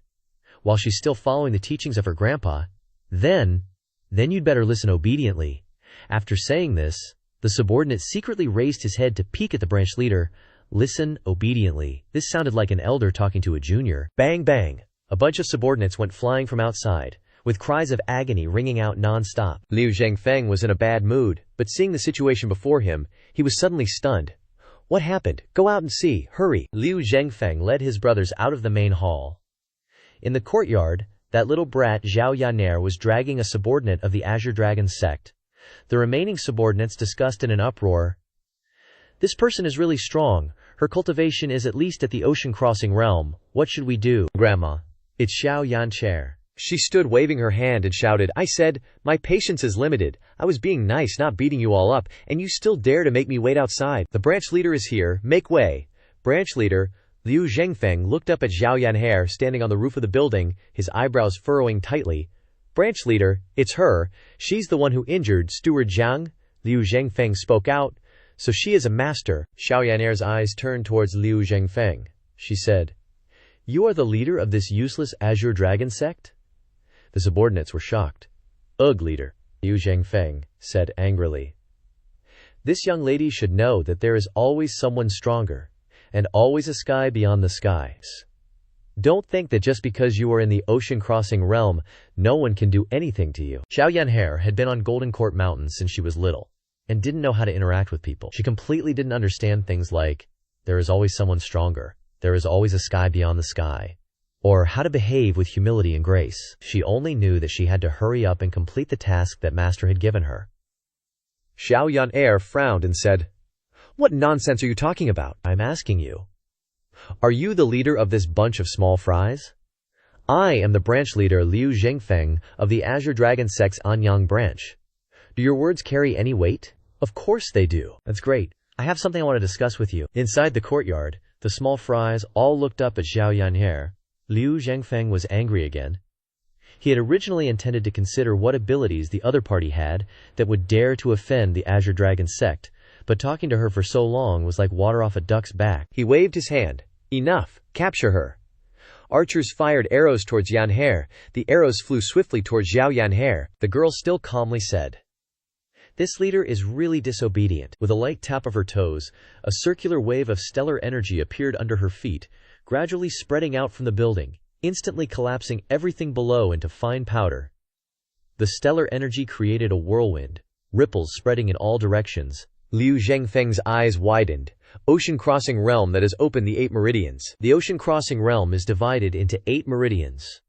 While she's still following the teachings of her grandpa, then you'd better listen obediently." After saying this, the subordinate secretly raised his head to peek at the branch leader. Listen obediently. This sounded like an elder talking to a junior. Bang bang. A bunch of subordinates went flying from outside, with cries of agony ringing out non-stop. Liu Zhengfeng was in a bad mood, but seeing the situation before him, he was suddenly stunned. "What happened? Go out and see, hurry." Liu Zhengfeng led his brothers out of the main hall. In the courtyard, that little brat Zhao Yaner was dragging a subordinate of the Azure Dragon sect. The remaining subordinates discussed in an uproar. "This person is really strong. Her cultivation is at least at the ocean-crossing realm. What should we do, Grandma? It's Xiao Yanchair. She stood waving her hand and shouted, I said, my patience is limited. I was being nice, not beating you all up, and you still dare to make me wait outside. The branch leader is here. Make way. Branch leader Liu Zhengfeng looked up at Xiao Yanhair standing on the roof of the building, his eyebrows furrowing tightly. Branch leader, it's her. She's the one who injured Steward Jiang. Liu Zhengfeng spoke out. So she is a master. Xiao Yanhair's eyes turned towards Liu Zhengfeng. She said, You are the leader of this useless Azure Dragon sect? The subordinates were shocked. Ugh, leader, Liu Zhengfeng said angrily. This young lady should know that there is always someone stronger, and always a sky beyond the skies. Don't think that just because you are in the ocean-crossing realm, no one can do anything to you. Xiao Yanhair had been on Golden Court Mountain since she was little, and didn't know how to interact with people. She completely didn't understand things like, there is always someone stronger, there is always a sky beyond the sky, or how to behave with humility and grace. She only knew that she had to hurry up and complete the task that Master had given her. Xiao Yan'er frowned and said, What nonsense are you talking about? I'm asking you. Are you the leader of this bunch of small fries? I am the branch leader Liu Zhengfeng of the Azure Dragon Sect's Anyang branch. Do your words carry any weight? Of course they do. That's great. I have something I want to discuss with you. Inside the courtyard, the small fries all looked up at Xiao Yan'er. Liu Zhengfeng was angry again. He had originally intended to consider what abilities the other party had that would dare to offend the Azure Dragon sect, but talking to her for so long was like water off a duck's back. He waved his hand. Enough! Capture her! Archers fired arrows towards Yanhair. The arrows flew swiftly towards Xiao Yanhair. The girl still calmly said, This leader is really disobedient. With a light tap of her toes, a circular wave of stellar energy appeared under her feet, gradually spreading out from the building, instantly collapsing everything below into fine powder. The stellar energy created a whirlwind, ripples spreading in all directions. Liu Zhengfeng's eyes widened. Ocean-crossing realm that has opened the 8 meridians. The ocean-crossing realm is divided into 8 meridians.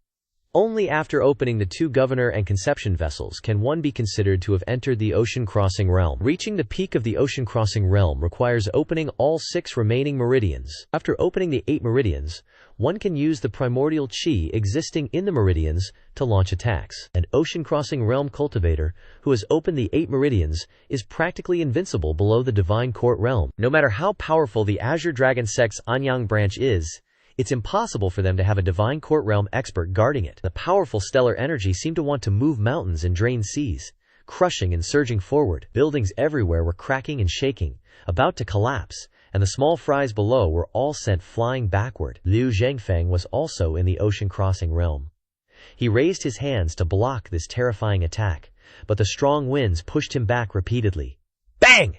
Only after opening the 2 governor and conception vessels can one be considered to have entered the ocean-crossing realm. Reaching the peak of the ocean-crossing realm requires opening all 6 remaining meridians. After opening the 8 meridians, one can use the primordial chi existing in the meridians to launch attacks. An ocean-crossing realm cultivator who has opened the 8 meridians is practically invincible below the divine court realm. No matter how powerful the Azure Dragon Sect's Anyang branch is, it's impossible for them to have a divine court realm expert guarding it. The powerful stellar energy seemed to want to move mountains and drain seas, crushing and surging forward. Buildings everywhere were cracking and shaking, about to collapse, and the small fries below were all sent flying backward. Liu Zhengfeng was also in the ocean-crossing realm. He raised his hands to block this terrifying attack, but the strong winds pushed him back repeatedly. Bang!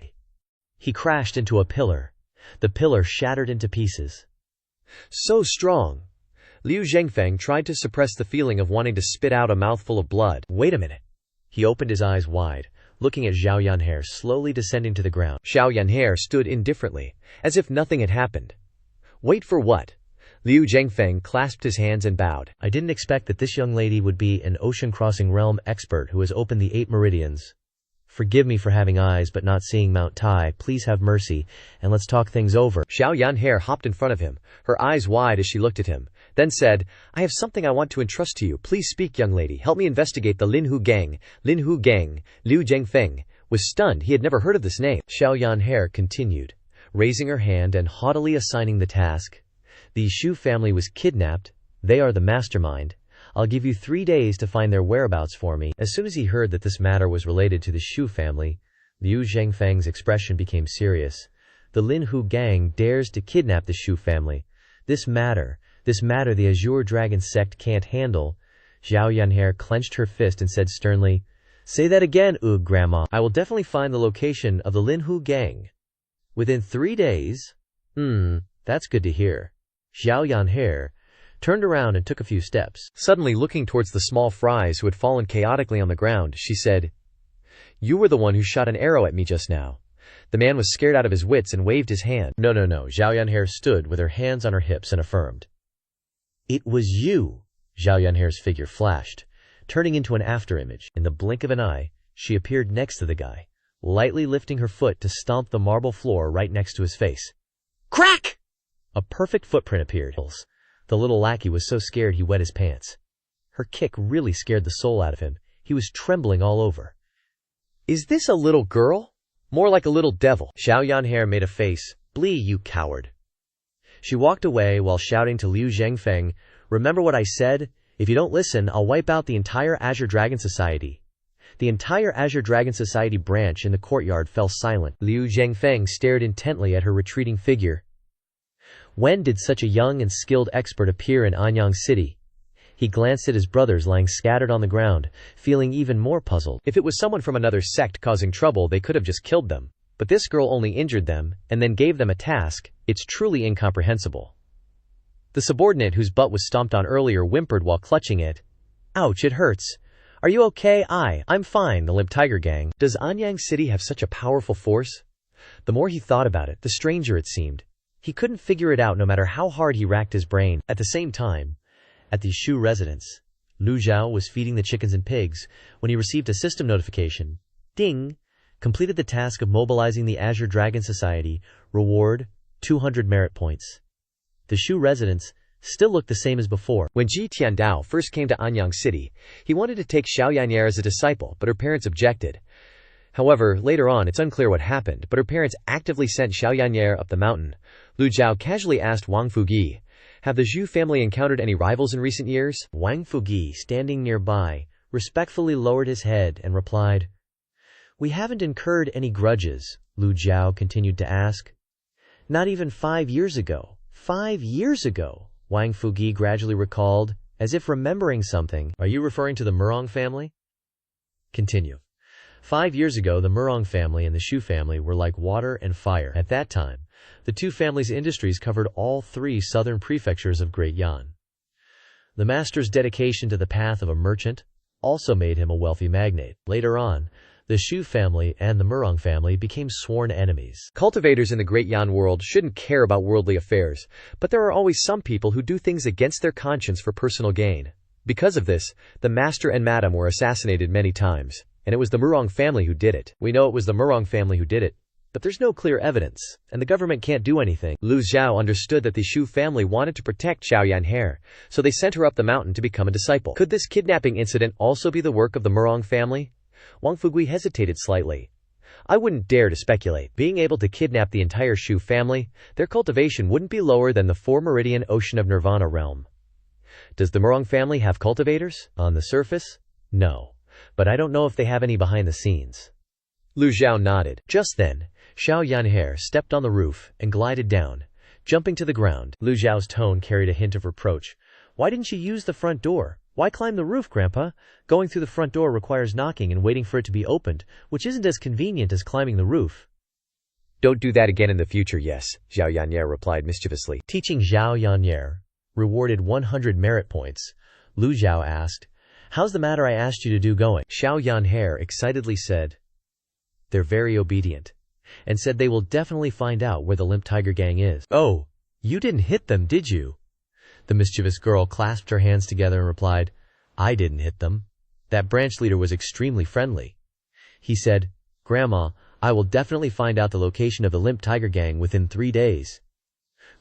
He crashed into a pillar. The pillar shattered into pieces. So strong. Liu Zhengfeng tried to suppress the feeling of wanting to spit out a mouthful of blood. Wait a minute. He opened his eyes wide, looking at Xiao Yanhair slowly descending to the ground. Xiao Yanhair stood indifferently, as if nothing had happened. Wait for what? Liu Zhengfeng clasped his hands and bowed. I didn't expect that this young lady would be an ocean-crossing realm expert who has opened the 8 meridians. Forgive me for having eyes but not seeing Mount Tai. Please have mercy, and let's talk things over. Xiao Yanhair hopped in front of him, her eyes wide as she looked at him, then said, I have something I want to entrust to you. Please speak, young lady. Help me investigate the Linhu Gang. Linhu Gang. Liu Zhengfeng was stunned. He had never heard of this name. Xiao Yanhair continued, raising her hand and haughtily assigning the task. The Shu family was kidnapped. They are the mastermind. I'll give you 3 days to find their whereabouts for me. As soon as he heard that this matter was related to the Shu family, Liu Zhengfeng's expression became serious. The Linhu Gang dares to kidnap the Shu family. This matter the Azure Dragon sect can't handle. Xiao Yanhair clenched her fist and said sternly, Say that again, Grandma. I will definitely find the location of the Linhu Gang. Within 3 days? That's good to hear. Xiao Yanhair turned around and took a few steps. Suddenly looking towards the small fries who had fallen chaotically on the ground, she said, You were the one who shot an arrow at me just now. The man was scared out of his wits and waved his hand. No. Xiao Yanhair stood with her hands on her hips and affirmed. It was you. Xiao Yanhair's figure flashed, turning into an afterimage. In the blink of an eye, she appeared next to the guy, lightly lifting her foot to stomp the marble floor right next to his face. Crack! A perfect footprint appeared. The little lackey was so scared he wet his pants. Her kick really scared the soul out of him. He was trembling all over. Is this a little girl? More like a little devil. Xiao Yanhair made a face. Flee, you coward. She walked away while shouting to Liu Zhengfeng, remember what I said? If you don't listen, I'll wipe out the entire Azure Dragon Society. The entire Azure Dragon Society branch in the courtyard fell silent. Liu Zhengfeng stared intently at her retreating figure. When did such a young and skilled expert appear in Anyang City? He glanced at his brothers lying scattered on the ground, feeling even more puzzled. If it was someone from another sect causing trouble, they could have just killed them. But this girl only injured them, and then gave them a task. It's truly incomprehensible. The subordinate whose butt was stomped on earlier whimpered while clutching it. Ouch, it hurts. Are you okay? I'm fine, the Limp Tiger Gang. Does Anyang City have such a powerful force? The more he thought about it, the stranger it seemed. He couldn't figure it out no matter how hard he racked his brain. At the same time, at the Shu residence, Lu Zhou was feeding the chickens and pigs when he received a system notification. Ding! Completed the task of mobilizing the Azure Dragon Society. Reward, 200 merit points. The Shu residence still looked the same as before. When Ji Tiandao first came to Anyang City, he wanted to take Xiao Yanhair as a disciple, but her parents objected. However, later on it's unclear what happened, but her parents actively sent Xiao Yanhair up the mountain. Lu Zhou casually asked Wang Fugi, have the Zhu family encountered any rivals in recent years? Wang Fugi, standing nearby, respectfully lowered his head and replied, we haven't incurred any grudges, Lu Zhou continued to ask. Not even 5 years ago. 5 years ago, Wang Fugi gradually recalled, as if remembering something. Are you referring to the Murong family? Continue. 5 years ago, the Murong family and the Shu family were like water and fire. At that time, the two families' industries covered all 3 southern prefectures of Great Yan. The master's dedication to the path of a merchant also made him a wealthy magnate. Later on, the Shu family and the Murong family became sworn enemies. Cultivators in the Great Yan world shouldn't care about worldly affairs, but there are always some people who do things against their conscience for personal gain. Because of this, the master and madam were assassinated many times, and it was the Murong family who did it. We know it was the Murong family who did it, but there's no clear evidence, and the government can't do anything. Lu Zhou understood that the Shu family wanted to protect Xiao Yanhair, so they sent her up the mountain to become a disciple. Could this kidnapping incident also be the work of the Murong family? Wang Fugui hesitated slightly. I wouldn't dare to speculate. Being able to kidnap the entire Shu family, their cultivation wouldn't be lower than the 4-meridian ocean of Nirvana realm. Does the Murong family have cultivators? On the surface? No. But I don't know if they have any behind the scenes. Lu Zhou nodded. Just then, Xiao Yanhair stepped on the roof and glided down, jumping to the ground. Lu Zhao's tone carried a hint of reproach. Why didn't you use the front door? Why climb the roof, Grandpa? Going through the front door requires knocking and waiting for it to be opened, which isn't as convenient as climbing the roof. Don't do that again in the future, yes, Xiao Yanhair replied mischievously. Teaching Xiao Yanhair rewarded 100 merit points. Lu Zhou asked, how's the matter I asked you to do going? Xiao Yanhair excitedly said, they're very obedient, and said they will definitely find out where the Limp Tiger Gang is. Oh, you didn't hit them, did you? The mischievous girl clasped her hands together and replied, I didn't hit them. That branch leader was extremely friendly. He said, Grandma, I will definitely find out the location of the Limp Tiger Gang within 3 days.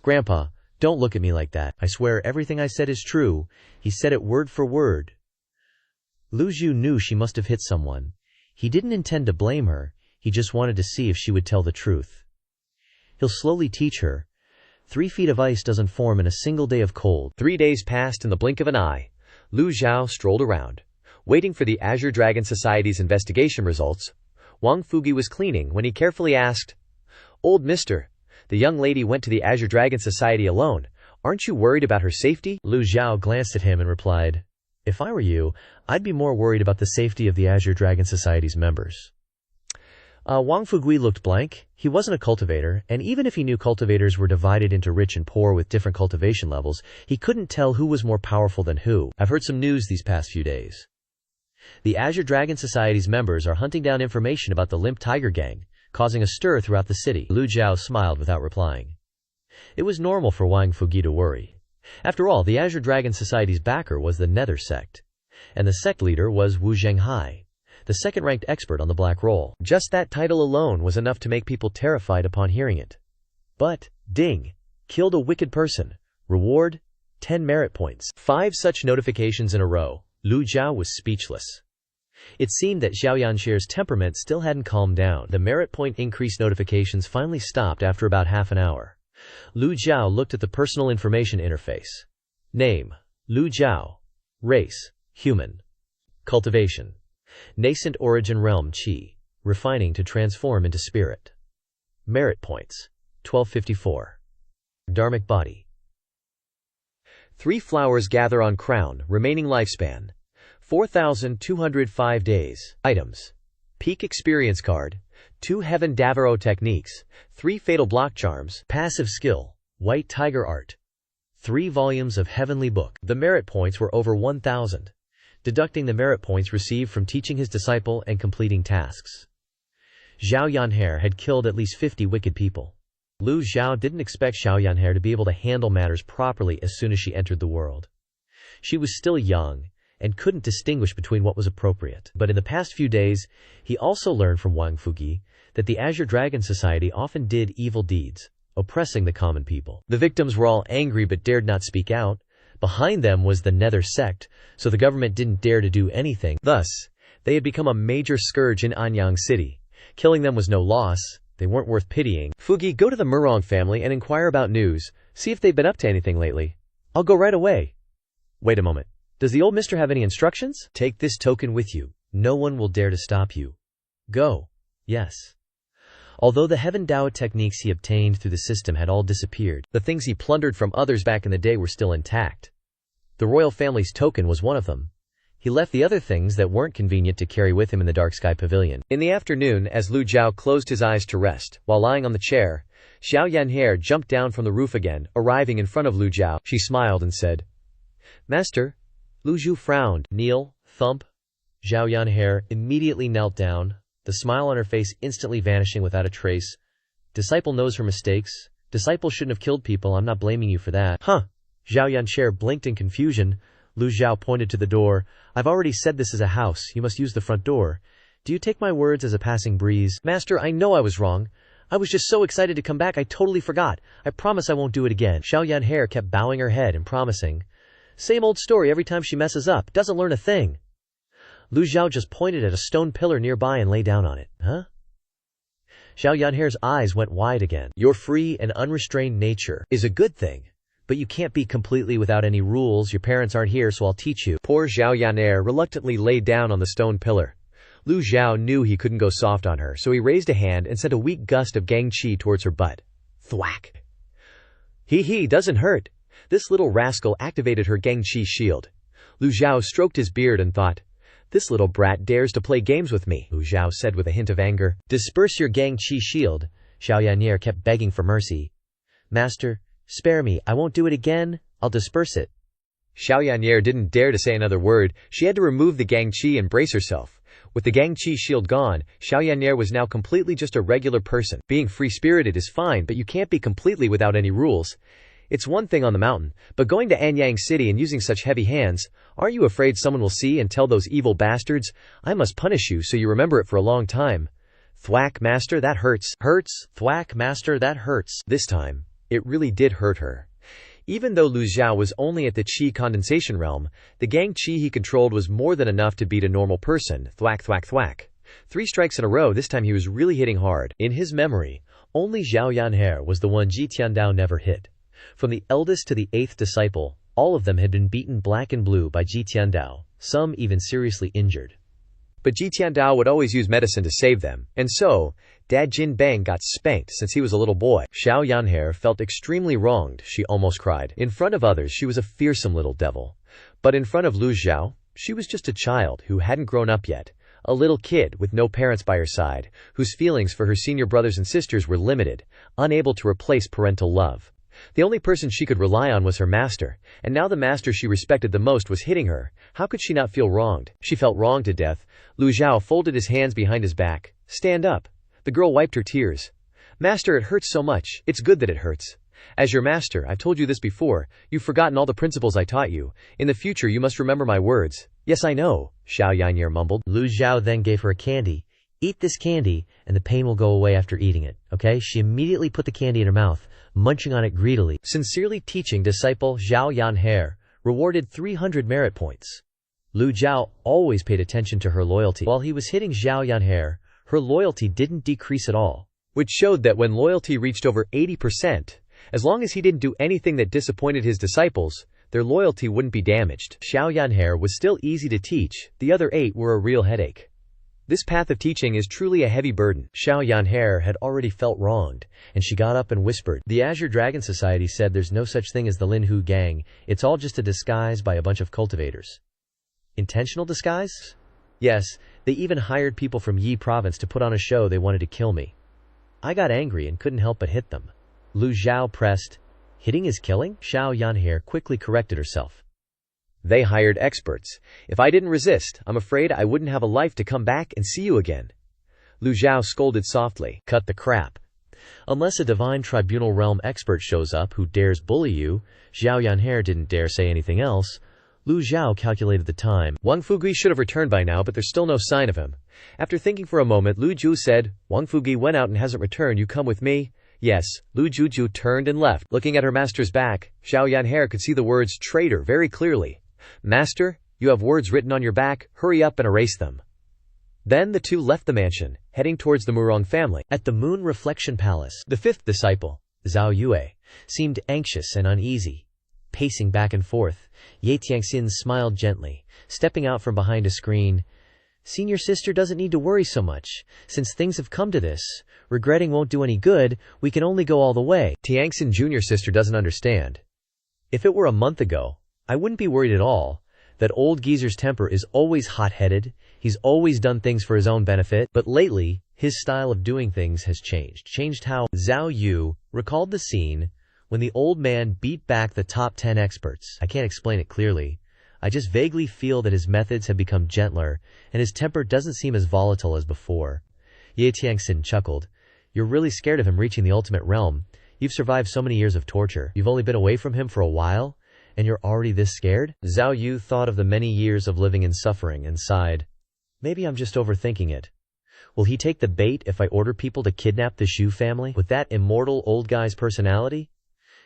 Grandpa, don't look at me like that. I swear everything I said is true. He said it word for word. Lu Zhou knew she must have hit someone. He didn't intend to blame her. He just wanted to see if she would tell the truth. He'll slowly teach her. 3 feet of ice doesn't form in a single day of cold. 3 days passed in the blink of an eye. Lu Zhou strolled around, waiting for the Azure Dragon Society's investigation results. Wang Fugi was cleaning when he carefully asked, Old mister, the young lady went to the Azure Dragon Society alone. Aren't you worried about her safety? Lu Zhou glanced at him and replied, If I were you, I'd be more worried about the safety of the Azure Dragon Society's members. Wang Fugui looked blank. He wasn't a cultivator, and even if he knew cultivators were divided into rich and poor with different cultivation levels, he couldn't tell who was more powerful than who. I've heard some news these past few days. The Azure Dragon Society's members are hunting down information about the Limp Tiger Gang, causing a stir throughout the city. Lu Zhou smiled without replying. It was normal for Wang Fugi to worry. After all, the Azure Dragon Society's backer was the Nether Sect, and the sect leader was Wu Zhenghai, the second-ranked expert on the Black Roll. Just that title alone was enough to make people terrified upon hearing it. But, ding, killed a wicked person. Reward, 10 merit points. 5 such notifications in a row. Lu Zhou was speechless. It seemed that Xiao Yanshi's temperament still hadn't calmed down. The merit point increase notifications finally stopped after about half an hour. Lu Zhou looked at the personal information interface. Name, Lu Zhou. Race, human. Cultivation, nascent origin realm Qi, refining to transform into spirit. Merit points, 1254. Dharmic body. 3 flowers gather on crown, remaining lifespan, 4,205 days. Items, peak experience card, 2 heaven Davaro techniques, 3 fatal block charms, passive skill, white tiger art, 3 volumes of heavenly book. The merit points were over 1,000, deducting the merit points received from teaching his disciple and completing tasks. Xiao Yanhe had killed at least 50 wicked people. Lu Zhou didn't expect Xiao Yanhe to be able to handle matters properly as soon as she entered the world. She was still young and couldn't distinguish between what was appropriate. But in the past few days, he also learned from Wang Fugi that the Azure Dragon Society often did evil deeds, oppressing the common people. The victims were all angry but dared not speak out. Behind them was the Nether Sect, so the government didn't dare to do anything. Thus, they had become a major scourge in Anyang City. Killing them was no loss. They weren't worth pitying. Fugi, go to the Murong family and inquire about news. See if they've been up to anything lately. I'll go right away. Wait a moment. Does the old mister have any instructions? Take this token with you. No one will dare to stop you. Go. Yes. Although the Heaven Dao techniques he obtained through the system had all disappeared, the things he plundered from others back in the day were still intact. The royal family's token was one of them. He left the other things that weren't convenient to carry with him in the Dark Sky Pavilion. In the afternoon, as Lu Zhou closed his eyes to rest, while lying on the chair, Xiao Yanhe jumped down from the roof again, arriving in front of Lu Zhou. She smiled and said, Master. Lu Zhou frowned. Kneel, thump. Xiao Yanhe immediately knelt down, the smile on her face instantly vanishing without a trace. Disciple knows her mistakes. Disciple shouldn't have killed people. I'm not blaming you for that. Huh. Xiao Yanhe blinked in confusion. Lu Zhou pointed to the door. I've already said this is a house. You must use the front door. Do you take my words as a passing breeze? Master, I know I was wrong. I was just so excited to come back I totally forgot. I promise I won't do it again. Xiao Yanhe kept bowing her head and promising. Same old story every time she messes up. Doesn't learn a thing. Lu Zhou just pointed at a stone pillar nearby and lay down on it. Huh? Xiao Yanhe's eyes went wide again. Your free and unrestrained nature is a good thing. But you can't be completely without any rules. Your parents aren't here, so I'll teach you. Poor Xiao Yanhe reluctantly laid down on the stone pillar. Lu Zhou knew he couldn't go soft on her, so he raised a hand and sent a weak gust of gang qi towards her butt. Thwack. He doesn't hurt. This little rascal activated her gang qi shield. Lu Zhou stroked his beard and thought, this little brat dares to play games with me, Lu Zhou said with a hint of anger. Disperse your gang qi shield. Xiao Yanhe kept begging for mercy. Master, spare me, I won't do it again, I'll disperse it. Xiao Yanhe didn't dare to say another word. She had to remove the gang qi and brace herself. With the gang qi shield gone, Xiao Yanhe was now completely just a regular person. Being free-spirited is fine, but you can't be completely without any rules. It's one thing on the mountain, but going to Anyang City and using such heavy hands, aren't you afraid someone will see and tell those evil bastards, I must punish you so you remember it for a long time? Thwack, master, that hurts. Hurts? Thwack, master, that hurts. This time, it really did hurt her. Even though Lu Zhou was only at the Qi condensation realm, the gang Qi he controlled was more than enough to beat a normal person. Thwack, thwack, thwack. 3 strikes in a row. This time he was really hitting hard. In his memory, only Xiao Yanhe was the one Ji Tiandao never hit. From the eldest to the 8th disciple, all of them had been beaten black and blue by Ji Tiandao, some even seriously injured. But Ji Tiandao would always use medicine to save them, and so, Dad Jin Bang got spanked since he was a little boy. Xiao Yanhe felt extremely wronged, she almost cried. In front of others she was a fearsome little devil. But in front of Lu Zhou, she was just a child who hadn't grown up yet. A little kid with no parents by her side, whose feelings for her senior brothers and sisters were limited, unable to replace parental love. The only person she could rely on was her master, and now the master she respected the most was hitting her. How could she not feel wronged? She felt wronged to death. Lu Zhou folded his hands behind his back. Stand up. The girl wiped her tears. Master, it hurts so much. It's good that it hurts. As your master, I've told you this before. You've forgotten all the principles I taught you. In the future you must remember my words. Yes, I know, Xiao Yanhe mumbled. Lu Zhou then gave her a candy. Eat this candy, and the pain will go away after eating it, okay? She immediately put the candy in her mouth, munching on it greedily. Sincerely teaching disciple Zhao Yanhe, rewarded 300 merit points. Lu Zhou always paid attention to her loyalty. While he was hitting Zhao Yanhe, her loyalty didn't decrease at all, which showed that when loyalty reached over 80%, as long as he didn't do anything that disappointed his disciples, their loyalty wouldn't be damaged. Zhao Yanhe was still easy to teach, the other 8 were a real headache. This path of teaching is truly a heavy burden. Zhao Yanhe had already felt wronged, and she got up and whispered. The Azure Dragon Society said there's no such thing as the Lin Hu gang, it's all just a disguise by a bunch of cultivators. Intentional disguise? Yes, they even hired people from Yi province to put on a show. They wanted to kill me. I got angry and couldn't help but hit them. Lu Zhou pressed. Hitting is killing? Zhao Yanhe quickly corrected herself. They hired experts. If I didn't resist, I'm afraid I wouldn't have a life to come back and see you again. Lu Zhou scolded softly. Cut the crap. Unless a divine tribunal realm expert shows up who dares bully you, Zhao Yanhe didn't dare say anything else. Lu Zhou calculated the time. Wang Fugui should have returned by now, but there's still no sign of him. After thinking for a moment, Lu Zhou said, Wang Fugui went out and hasn't returned. You come with me? Yes. Lu Zhou turned and left. Looking at her master's back, Zhao Yanhe could see the words traitor very clearly. Master, you have words written on your back. Hurry up and erase them. Then the two left the mansion, heading towards the Murong family. At the Moon Reflection Palace, the 5th disciple, Zhao Yue, seemed anxious and uneasy. Pacing back and forth, Ye Tianxin smiled gently, stepping out from behind a screen. Senior sister doesn't need to worry so much. Since things have come to this, regretting won't do any good, we can only go all the way. Tianxin junior sister doesn't understand. If it were a month ago, I wouldn't be worried at all. That old geezer's temper is always hot-headed, he's always done things for his own benefit, but lately, his style of doing things has changed. Changed how? Zhao Yu recalled the scene when the old man beat back the top 10 experts. I can't explain it clearly. I just vaguely feel that his methods have become gentler, and his temper doesn't seem as volatile as before. Ye Tianxin chuckled. You're really scared of him reaching the ultimate realm. You've survived so many years of torture. You've only been away from him for a while, and you're already this scared? Zhao Yu thought of the many years of living in suffering and sighed. Maybe I'm just overthinking it. Will he take the bait if I order people to kidnap the Zhou family? With that immortal old guy's personality?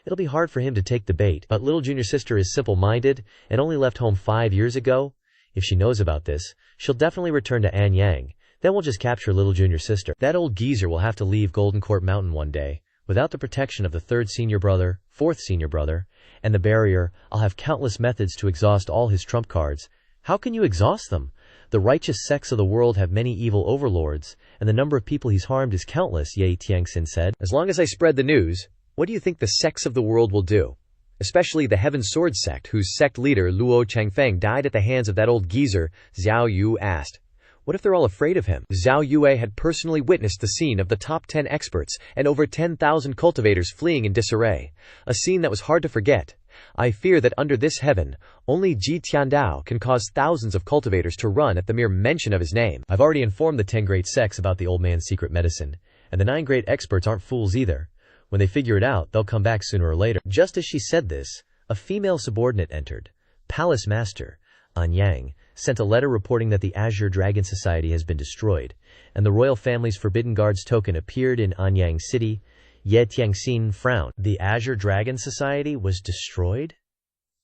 It'll be hard for him to take the bait, but little junior sister is simple-minded and only left home 5 years ago. If she knows about this, she'll definitely return to Anyang. Then we'll just capture little junior sister. That old geezer will have to leave Golden Court Mountain one day. Without the protection of the 3rd senior brother, 4th senior brother, and the barrier, I'll have countless methods to exhaust all his trump cards. How can you exhaust them? The righteous sects of the world have many evil overlords, and the number of people he's harmed is countless, Ye Tianxin said. As long as I spread the news, what do you think the sects of the world will do? Especially the Heaven Sword sect, whose sect leader Luo Changfeng died at the hands of that old geezer, Zhao Yu asked. What if they're all afraid of him? Zhao Yue had personally witnessed the scene of the top 10 experts and over 10,000 cultivators fleeing in disarray. A scene that was hard to forget. I fear that under this heaven, only Ji Tiandao can cause thousands of cultivators to run at the mere mention of his name. I've already informed the 10 great sects about the old man's secret medicine, and the 9 great experts aren't fools either. When they figure it out, they'll come back sooner or later. Just as she said this, a female subordinate entered. Palace Master, Anyang, sent a letter reporting that the Azure Dragon Society has been destroyed, and the royal family's Forbidden Guards token appeared in Anyang City. Ye Tianxin frowned. The Azure Dragon Society was destroyed?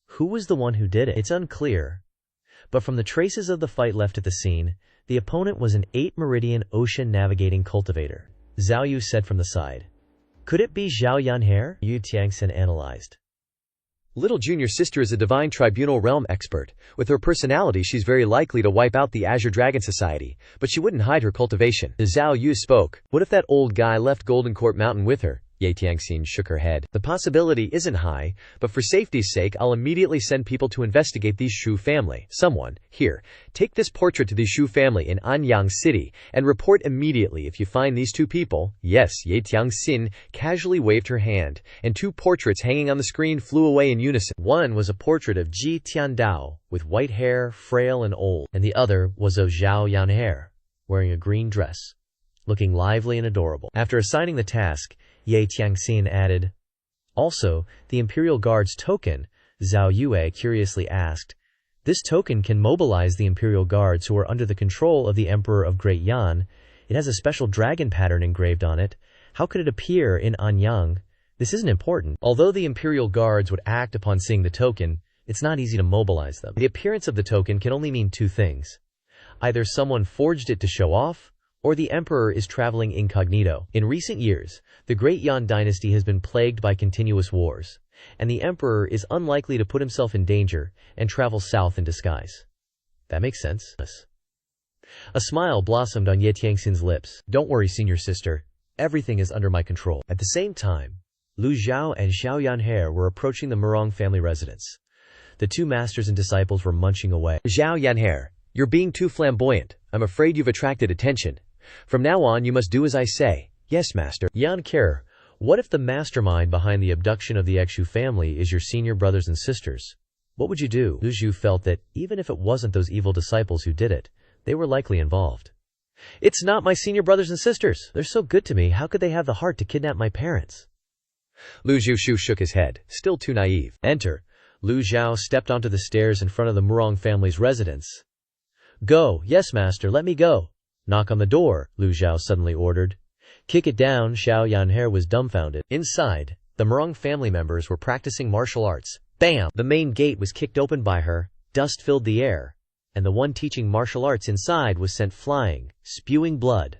Who was the one who did it? It's unclear. But from the traces of the fight left at the scene, the opponent was an 8-meridian ocean-navigating cultivator, Zhao Yu said from the side. Could it be Zhao Yanhe? Yu Tianxin analyzed. Little junior sister is a divine tribunal realm expert. With her personality, she's very likely to wipe out the Azure Dragon Society, but she wouldn't hide her cultivation. Zhao Yu spoke. What if that old guy left Golden Court Mountain with her? Ye Tianxin shook her head. The possibility isn't high, but for safety's sake, I'll immediately send people to investigate the Zhou family. Someone, here, take this portrait to the Zhou family in Anyang City, and report immediately if you find these 2 people. Yes, Ye Tianxin casually waved her hand, and 2 portraits hanging on the screen flew away in unison. One was a portrait of Ji Tiandao, with white hair, frail and old, and the other was of Zhao Yanhe, wearing a green dress, looking lively and adorable. After assigning the task, Ye Tianxin added, also, the Imperial Guard's token, Zhao Yue curiously asked. This token can mobilize the Imperial Guards who are under the control of the Emperor of Great Yan. It has a special dragon pattern engraved on it. How could it appear in Anyang? This isn't important. Although the Imperial Guards would act upon seeing the token, it's not easy to mobilize them. The appearance of the token can only mean two things. Either someone forged it to show off, or the emperor is traveling incognito. In recent years, the Great Yan dynasty has been plagued by continuous wars, and the emperor is unlikely to put himself in danger and travel south in disguise. That makes sense. A smile blossomed on Ye Tiangxin's lips. Don't worry, senior sister. Everything is under my control. At the same time, Lu Zhou and Xiao Yanhe were approaching the Murong family residence. The two masters and disciples were munching away. Xiao Yanhe, you're being too flamboyant. I'm afraid you've attracted attention. From now on, you must do as I say. Yes, master. Yanhe, what if the mastermind behind the abduction of the Exu family is your senior brothers and sisters? What would you do? Lu Zhou felt that even if it wasn't those evil disciples who did it, they were likely involved. It's not my senior brothers and sisters. They're so good to me. How could they have the heart to kidnap my parents? Lu Zhou shook his head, still too naive. Enter. Lu Zhou stepped onto the stairs in front of the Murong family's residence. Go. Yes, master, let me go. Knock on the door, Lu Zhou suddenly ordered. Kick it down. Xiao Yanhe was dumbfounded. Inside, the Murong family members were practicing martial arts. Bam! The main gate was kicked open by her, dust filled the air, and the one teaching martial arts inside was sent flying, spewing blood.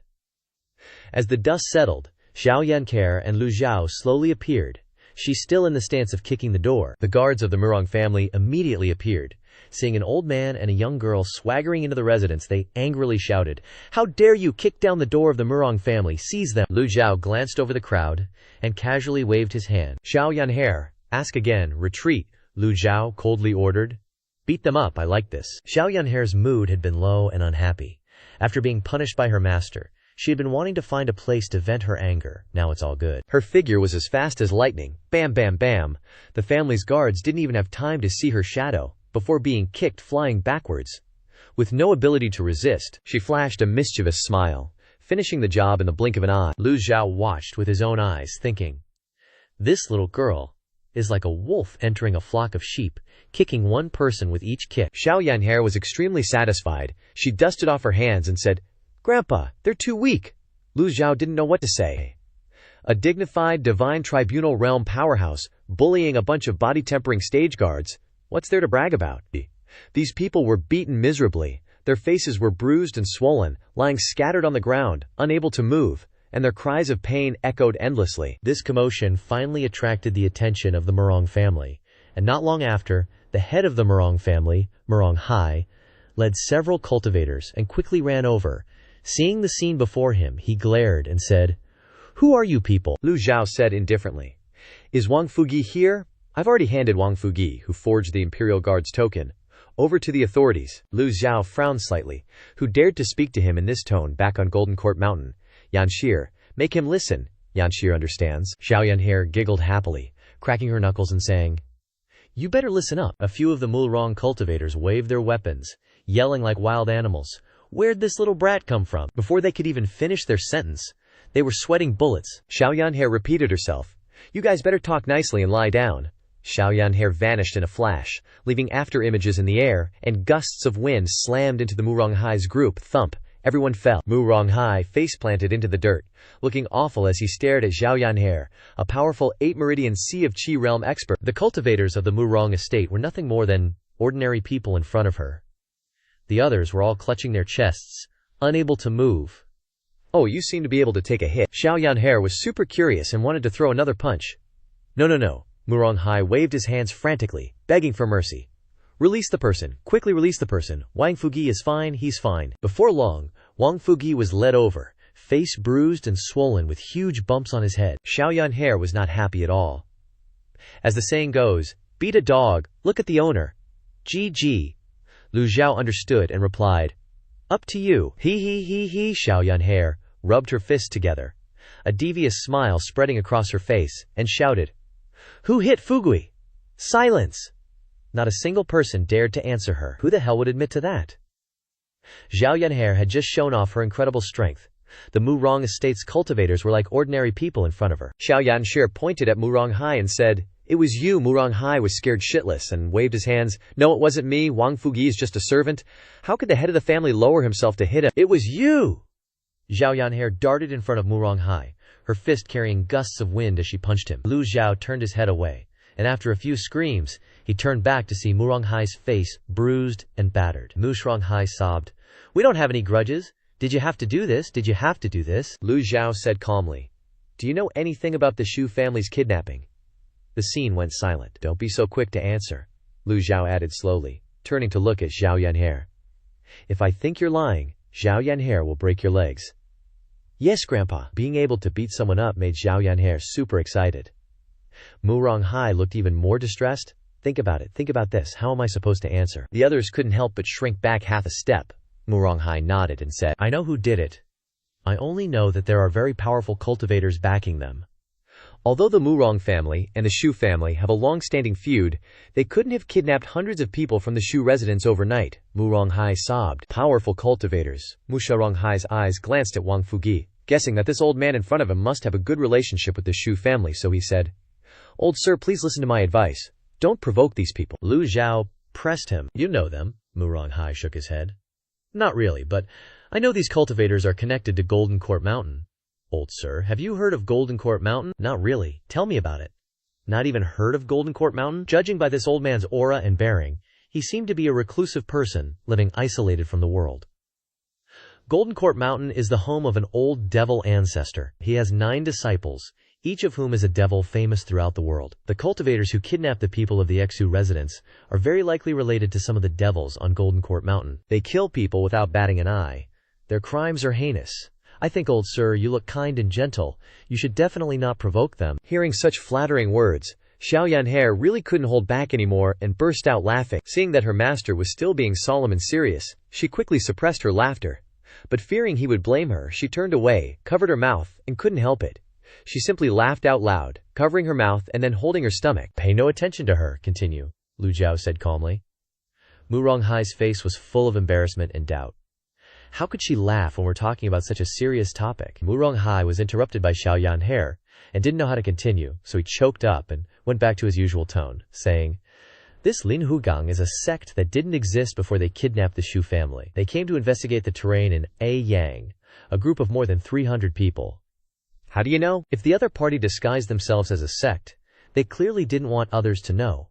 As the dust settled, Xiao Yanhe and Lu Zhou slowly appeared, she still in the stance of kicking the door. The guards of the Murong family immediately appeared. Seeing an old man and a young girl swaggering into the residence, they angrily shouted, "How dare you kick down the door of the Murong family? Seize them!" Lu Zhou glanced over the crowd and casually waved his hand. Xiao Yanhe, ask again. Retreat, Lu Zhou coldly ordered. Beat them up, I like this. Xiao Yanhe's mood had been low and unhappy. After being punished by her master, she had been wanting to find a place to vent her anger. Now it's all good. Her figure was as fast as lightning. Bam, bam, bam. The family's guards didn't even have time to see her shadow before being kicked flying backwards. With no ability to resist, she flashed a mischievous smile, finishing the job in the blink of an eye. Lu Zhou watched with his own eyes, thinking, this little girl is like a wolf entering a flock of sheep, kicking one person with each kick. Xiao Yanhe was extremely satisfied. She dusted off her hands and said, Grandpa, they're too weak. Lu Zhou didn't know what to say. A dignified divine tribunal realm powerhouse, bullying a bunch of body-tempering stage guards. What's there to brag about? These people were beaten miserably. Their faces were bruised and swollen, lying scattered on the ground, unable to move, and their cries of pain echoed endlessly. This commotion finally attracted the attention of the Murong family, and not long after, the head of the Murong family, Murong Hai, led several cultivators and quickly ran over. Seeing the scene before him, he glared and said, "Who are you people?" Lu Zhou said indifferently, "Is Wang Fugi here? I've already handed Wang Fugi, who forged the Imperial Guard's token, over to the authorities." Lu Zhou frowned slightly. Who dared to speak to him in this tone back on Golden Court Mountain? Yanshi, make him listen. Yanshi understands. Xiao Yanhe giggled happily, cracking her knuckles and saying, "You better listen up." A few of the Murong cultivators waved their weapons, yelling like wild animals. Where'd this little brat come from? Before they could even finish their sentence, they were sweating bullets. Xiao Yanhe repeated herself, "You guys better talk nicely and lie down." Xiao Yanhe vanished in a flash, leaving after images in the air, and gusts of wind slammed into the Murong Hai's group. Thump. Everyone fell. Murong Hai face-planted into the dirt, looking awful as he stared at Xiao Yanhe, a powerful 8-meridian Sea of Qi realm expert. The cultivators of the Murong estate were nothing more than ordinary people in front of her. The others were all clutching their chests, unable to move. "Oh, you seem to be able to take a hit." Xiao Yanhe was super curious and wanted to throw another punch. No. Murong Hai waved his hands frantically, begging for mercy. "Release the person. Quickly release the person. Wang Fugi is fine, he's fine." Before long, Wang Fugi was led over, face bruised and swollen with huge bumps on his head. Xiao Yanhe was not happy at all. As the saying goes, beat a dog, look at the owner. GG. Lu Zhou understood and replied, "Up to you." He. Xiao Yanhe rubbed her fists together, a devious smile spreading across her face, and shouted, "Who hit Fugui? Silence!" Not a single person dared to answer her. Who the hell would admit to that? Xiao Yanhe had just shown off her incredible strength. The Murong estate's cultivators were like ordinary people in front of her. Xiao Yanshi pointed at Murong Hai and said, "It was you." Murong Hai was scared shitless and waved his hands. "No, it wasn't me. Wang Fugi is just a servant." How could the head of the family lower himself to hit him? "It was you!" Zhao Yanhair darted in front of Mu Ronghai, her fist carrying gusts of wind as she punched him. Lu Zhou turned his head away, and after a few screams, he turned back to see Mu Ronghai's face bruised and battered. Mu Ronghai sobbed, "We don't have any grudges. Did you have to do this? Did you have to do this?" Lu Zhou said calmly, "Do you know anything about the Shu family's kidnapping?" The scene went silent. "Don't be so quick to answer," Lu Zhou added slowly, turning to look at Zhao Yanhair. "If I think you're lying, Zhao Yanhair will break your legs." "Yes, Grandpa." Being able to beat someone up made Zhao Yanhair super excited. Mu Ronghai looked even more distressed. Think about it. Think about this. How am I supposed to answer?" The others couldn't help but shrink back half a step. Mu Ronghai nodded and said, "I know who did it. I only know that there are very powerful cultivators backing them." Although the Mu Rong family and the Shu family have a long-standing feud, they couldn't have kidnapped hundreds of people from the Shu residence overnight. Mu Ronghai sobbed. "Powerful cultivators." Mu Ronghai's eyes glanced at Wang Fugi, guessing that this old man in front of him must have a good relationship with the Shu family, so he said, "Old sir, please listen to my advice. Don't provoke these people." Lu Zhou pressed him. "You know them." Mu Ronghai shook his head. "Not really, but I know these cultivators are connected to Golden Court Mountain." "Old sir, have you heard of Golden Court Mountain?" "Not really. Tell me about it." "Not even heard of Golden Court Mountain?" Judging by this old man's aura and bearing, he seemed to be a reclusive person, living isolated from the world. Golden Court Mountain is the home of an old devil ancestor. He has 9 disciples, each of whom is a devil famous throughout the world. The cultivators who kidnap the people of the Exu residence are very likely related to some of the devils on Golden Court Mountain. They kill people without batting an eye. Their crimes are heinous. I think, old sir, you look kind and gentle. You should definitely not provoke them. Hearing such flattering words, Zhao Yanhair really couldn't hold back anymore and burst out laughing. Seeing that her master was still being solemn and serious, she quickly suppressed her laughter. But fearing he would blame her, she turned away, covered her mouth, and couldn't help it. She simply laughed out loud, covering her mouth and then holding her stomach. "Pay no attention to her, continue," Lu Zhou said calmly. Mu Ronghai's face was full of embarrassment and doubt. How could she laugh when we're talking about such a serious topic? Mu Ronghai was interrupted by Zhao Yanhair and didn't know how to continue, so he choked up and went back to his usual tone, saying, "This Lin Hugang is a sect that didn't exist before they kidnapped the Shu family. They came to investigate the terrain in A Yang, a group of more than 300 people. How do you know? If the other party disguised themselves as a sect, they clearly didn't want others to know.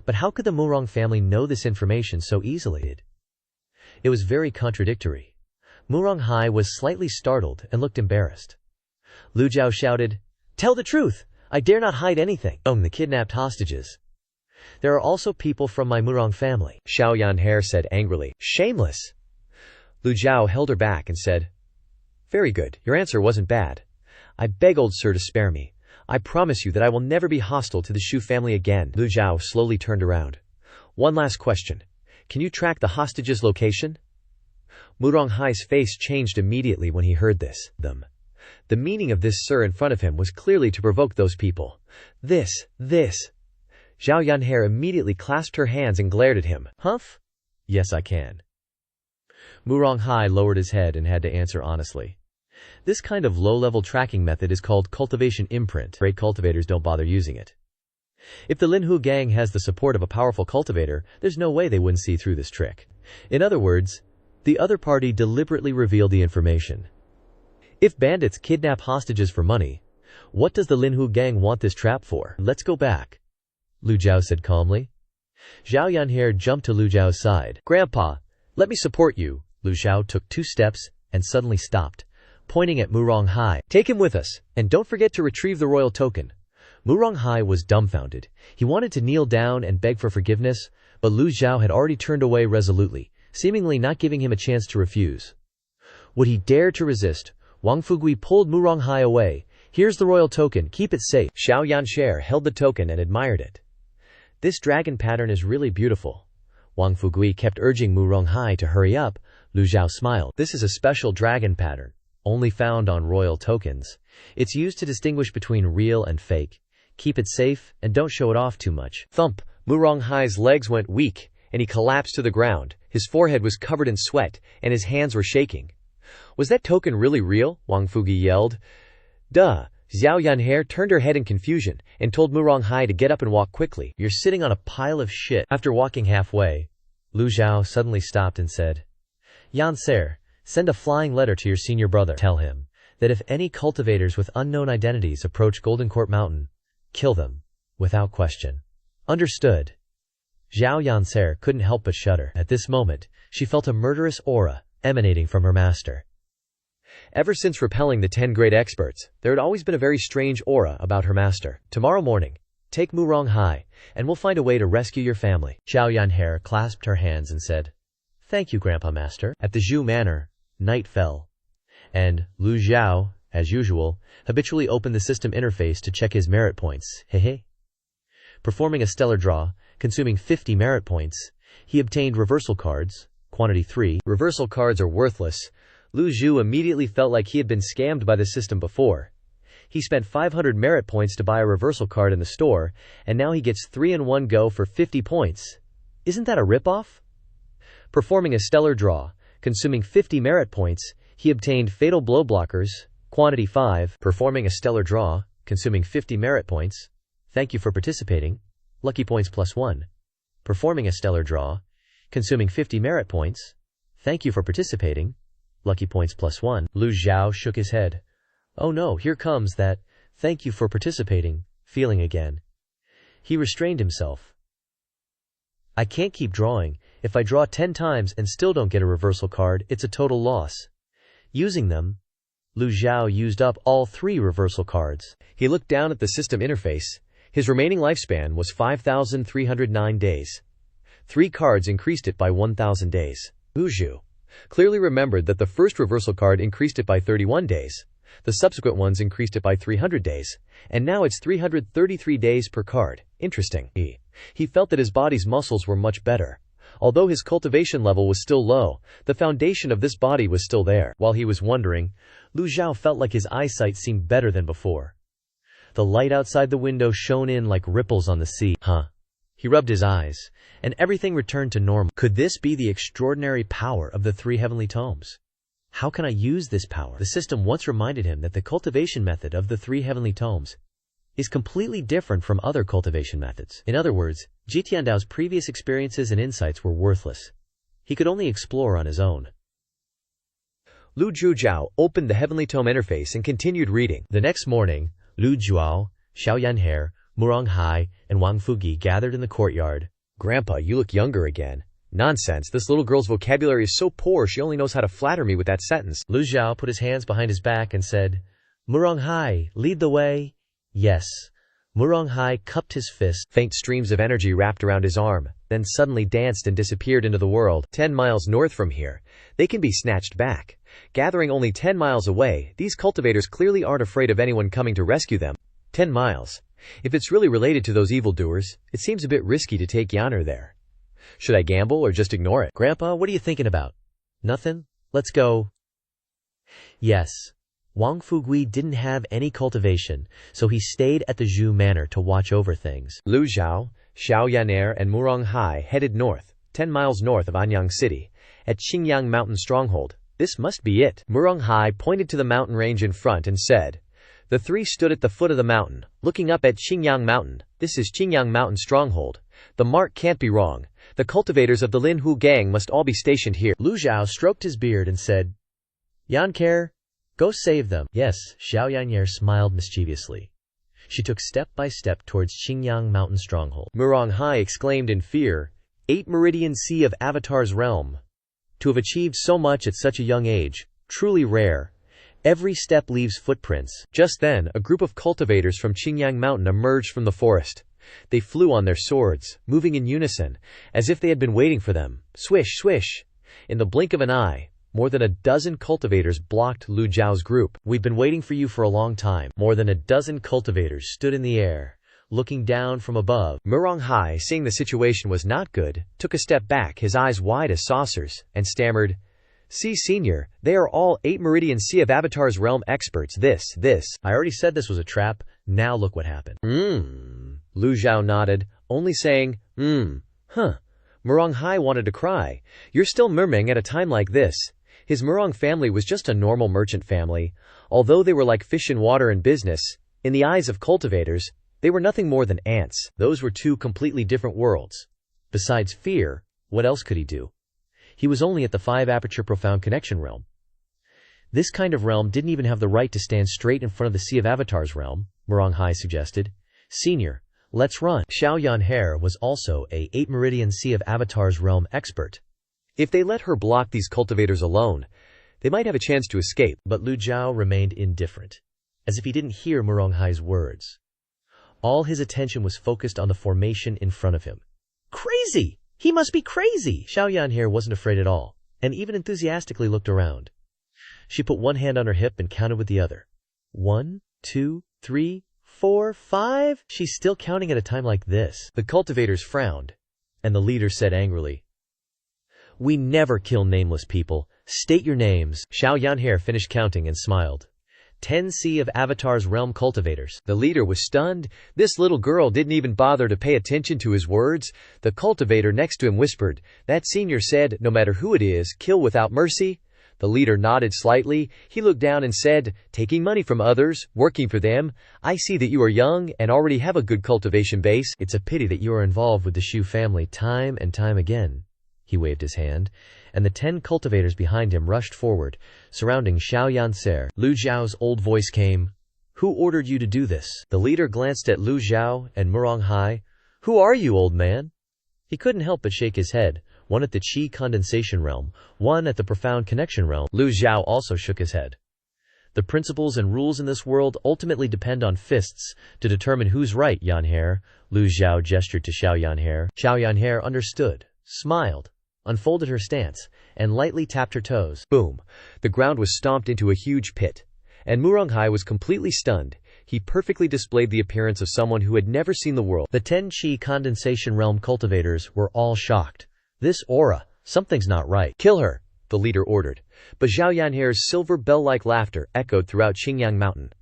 But how could the Mu Rong family know this information so easily? It was very contradictory." Mu Ronghai was slightly startled and looked embarrassed. Lu Zhou shouted, "Tell the truth! I dare not hide anything." "The kidnapped hostages. There are also people from my Mu Rong family," Zhao Yanhair said angrily. "Shameless!" Lu Zhou held her back and said, "Very good, your answer wasn't bad. I beg, old sir, to spare me. I promise you that I will never be hostile to the Shu family again." Lu Zhou slowly turned around. "One last question. Can you track the hostages' location?" Mu Ronghai's face changed immediately when he heard this. The meaning of this "sir" in front of him was clearly to provoke those people. This. Zhao Yanhair immediately clasped her hands and glared at him. "Humph? Yes, I can." Mu Ronghai lowered his head and had to answer honestly. This kind of low-level tracking method is called cultivation imprint. Great cultivators don't bother using it. If the Linhu gang has the support of a powerful cultivator, there's no way they wouldn't see through this trick. In other words, the other party deliberately revealed the information. If bandits kidnap hostages for money, what does the Linhu gang want this trap for? "Let's go back," Lu Zhou said calmly. Zhao Yanhair jumped to Lu Zhao's side. "Grandpa, let me support you." Lu Zhou took 2 steps and suddenly stopped, pointing at Mu Ronghai. "Take him with us, and don't forget to retrieve the royal token." Mu Ronghai was dumbfounded. He wanted to kneel down and beg for forgiveness, but Lu Zhou had already turned away resolutely, seemingly not giving him a chance to refuse. Would he dare to resist? Wang Fugui pulled Mu Ronghai away. "Here's the royal token, keep it safe." Zhao Yanhair held the token and admired it. "This dragon pattern is really beautiful." Wang Fugui kept urging Mu Ronghai to hurry up. Lu Zhou smiled. "This is a special dragon pattern, only found on royal tokens. It's used to distinguish between real and fake. Keep it safe and don't show it off too much." Thump! Mu Ronghai's legs went weak, and he collapsed to the ground. His forehead was covered in sweat, and his hands were shaking. "Was that token really real?" Wang Fugi yelled. "Duh!" Zhao Yanhair turned her head in confusion and told Mu Ronghai to get up and walk quickly. "You're sitting on a pile of shit." After walking halfway, Lu Zhou suddenly stopped and said, "Yanhair, Send a flying letter to your senior brother. Tell him that if any cultivators with unknown identities approach Golden Court Mountain, kill them, without question. Understood. Zhao Yancer couldn't help but shudder. At this moment, she felt a murderous aura emanating from her master. Ever since repelling the 10 great experts, there had always been a very strange aura about her master. Tomorrow morning, take Murong Hai, and we'll find a way to rescue your family. Zhao Yanher clasped her hands and said, Thank you, Grandpa Master. At the Zhou Manor, night fell, and Lu Zhou, as usual, habitually opened the system interface to check his merit points. Hehe. Performing a stellar draw, consuming 50 merit points, he obtained reversal cards, quantity 3. Reversal cards are worthless. Lu Zhou immediately felt like he had been scammed by the system before. He spent 500 merit points to buy a reversal card in the store, and now he gets 3 in one go for 50 points. Isn't that a ripoff? Performing a stellar draw, consuming 50 merit points, he obtained fatal blow blockers, quantity 5. Performing a stellar draw, consuming 50 merit points. Thank you for participating. Lucky points +1. Performing a stellar draw, consuming 50 merit points. Thank you for participating. Lucky points +1. Lu Zhou shook his head. Oh no, here comes that "thank you for participating" feeling again. He restrained himself. I can't keep drawing. If I draw 10 times and still don't get a reversal card, it's a total loss. Using them, Lu Zhou used up all 3 reversal cards. He looked down at the system interface. His remaining lifespan was 5,309 days. 3 cards increased it by 1,000 days. Lu Zhou clearly remembered that the first reversal card increased it by 31 days. The subsequent ones increased it by 300 days, and now it's 333 days per card. Interesting. He felt that his body's muscles were much better. Although his cultivation level was still low, the foundation of this body was still there. While he was wondering, Lu Zhou felt like his eyesight seemed better than before. The light outside the window shone in like ripples on the sea. He rubbed his eyes, and everything returned to normal. Could this be the extraordinary power of the 3 heavenly tomes? How can I use this power? The system once reminded him that the cultivation method of the 3 heavenly tomes is completely different from other cultivation methods. In other words, Ji Tiandao's previous experiences and insights were worthless. He could only explore on his own. Lu Zhou opened the heavenly tome interface and continued reading. The next morning, Lu Zhou, Xiao Yanher, Murong Hai, and Wang Fugi gathered in the courtyard. Grandpa, you look younger again. Nonsense, this little girl's vocabulary is so poor she only knows how to flatter me with that sentence. Lu Zhou put his hands behind his back and said, Murong Hai, lead the way. Yes. Murong Hai cupped his fist. Faint streams of energy wrapped around his arm, then suddenly danced and disappeared into the world. 10 miles north from here, they can be snatched back. Gathering only 10 miles away, these cultivators clearly aren't afraid of anyone coming to rescue them. 10 miles. If it's really related to those evildoers, it seems a bit risky to take Yanner there. Should I gamble or just ignore it? Grandpa, what are you thinking about? Nothing? Let's go. Yes. Wang Fugui didn't have any cultivation, so he stayed at the Zhou Manor to watch over things. Lu Zhou, Xiao Yan'er, and Murong Hai headed north, 10 miles north of Anyang City, at Qingyang Mountain Stronghold. This must be it. Murong Hai pointed to the mountain range in front and said. The 3 stood at the foot of the mountain, looking up at Qingyang Mountain. This is Qingyang Mountain Stronghold. The mark can't be wrong. The cultivators of the Lin Hu gang must all be stationed here. Lu Zhou stroked his beard and said, Yanker, go save them. Yes, Xiao Yanyer smiled mischievously. She took step by step towards Qingyang Mountain Stronghold. Murong Hai exclaimed in fear, 8 Meridian Sea of Avatar's realm. To have achieved so much at such a young age, truly rare. Every step leaves footprints. Just then, a group of cultivators from Qingyang Mountain emerged from the forest. They flew on their swords, moving in unison, as if they had been waiting for them. Swish, swish. In the blink of an eye, more than a dozen cultivators blocked Lu Zhao's group. We've been waiting for you for a long time. More than a dozen cultivators stood in the air, looking down from above. Murong Hai, seeing the situation was not good, took a step back, his eyes wide as saucers, and stammered, See, Senior, they are all 8 Meridian Sea of Avatar's realm experts. This. I already said this was a trap. Now look what happened. Lu Zhou nodded, only saying, Murong Hai wanted to cry. You're still murmuring at a time like this. His Murong family was just a normal merchant family. Although they were like fish in water in business, in the eyes of cultivators, they were nothing more than ants. Those were 2 completely different worlds. Besides fear, what else could he do? He was only at the 5 Aperture Profound Connection realm. This kind of realm didn't even have the right to stand straight in front of the Sea of Avatars realm, Muronghai suggested. Senior, let's run. Xiao Yanher was also a 8 Meridian Sea of Avatars realm expert. If they let her block these cultivators alone, they might have a chance to escape, but Lu Zhou remained indifferent, as if he didn't hear Muronghai's words. All his attention was focused on the formation in front of him. Crazy! He must be crazy! Xiao Yanher wasn't afraid at all, and even enthusiastically looked around. She put one hand on her hip and counted with the other. 1, 2, 3, 4, 5. She's still counting at a time like this. The cultivators frowned, and the leader said angrily, "We never kill nameless people. State your names." Xiao Yanher finished counting and smiled. 10 Sea of Avatars realm cultivators. The leader was stunned. This little girl didn't even bother to pay attention to his words. The cultivator next to him whispered, "That senior said, no matter who it is, kill without mercy." The leader nodded slightly. He looked down and said, "Taking money from others, working for them. I see that you are young and already have a good cultivation base. It's a pity that you are involved with the Shu family time and time again." He waved his hand, and the 10 cultivators behind him rushed forward, surrounding Xiao Yanser. Lu Zhao's old voice came, "Who ordered you to do this?" The leader glanced at Lu Zhao and Muronghai. "Who are you, old man?" He couldn't help but shake his head, one at the Qi condensation realm, one at the profound connection realm. Lu Zhao also shook his head. The principles and rules in this world ultimately depend on fists to determine who's right, Yanher. Lu Zhao gestured to Xiao Yanher. Xiao Yanher understood, smiled, unfolded her stance, and lightly tapped her toes. Boom! The ground was stomped into a huge pit, and Muronghai was completely stunned. He perfectly displayed the appearance of someone who had never seen the world. The 10 Qi condensation realm cultivators were all shocked. This aura, something's not right. "Kill her," the leader ordered. But Xiao Yanher's silver bell-like laughter echoed throughout Xingyang Mountain.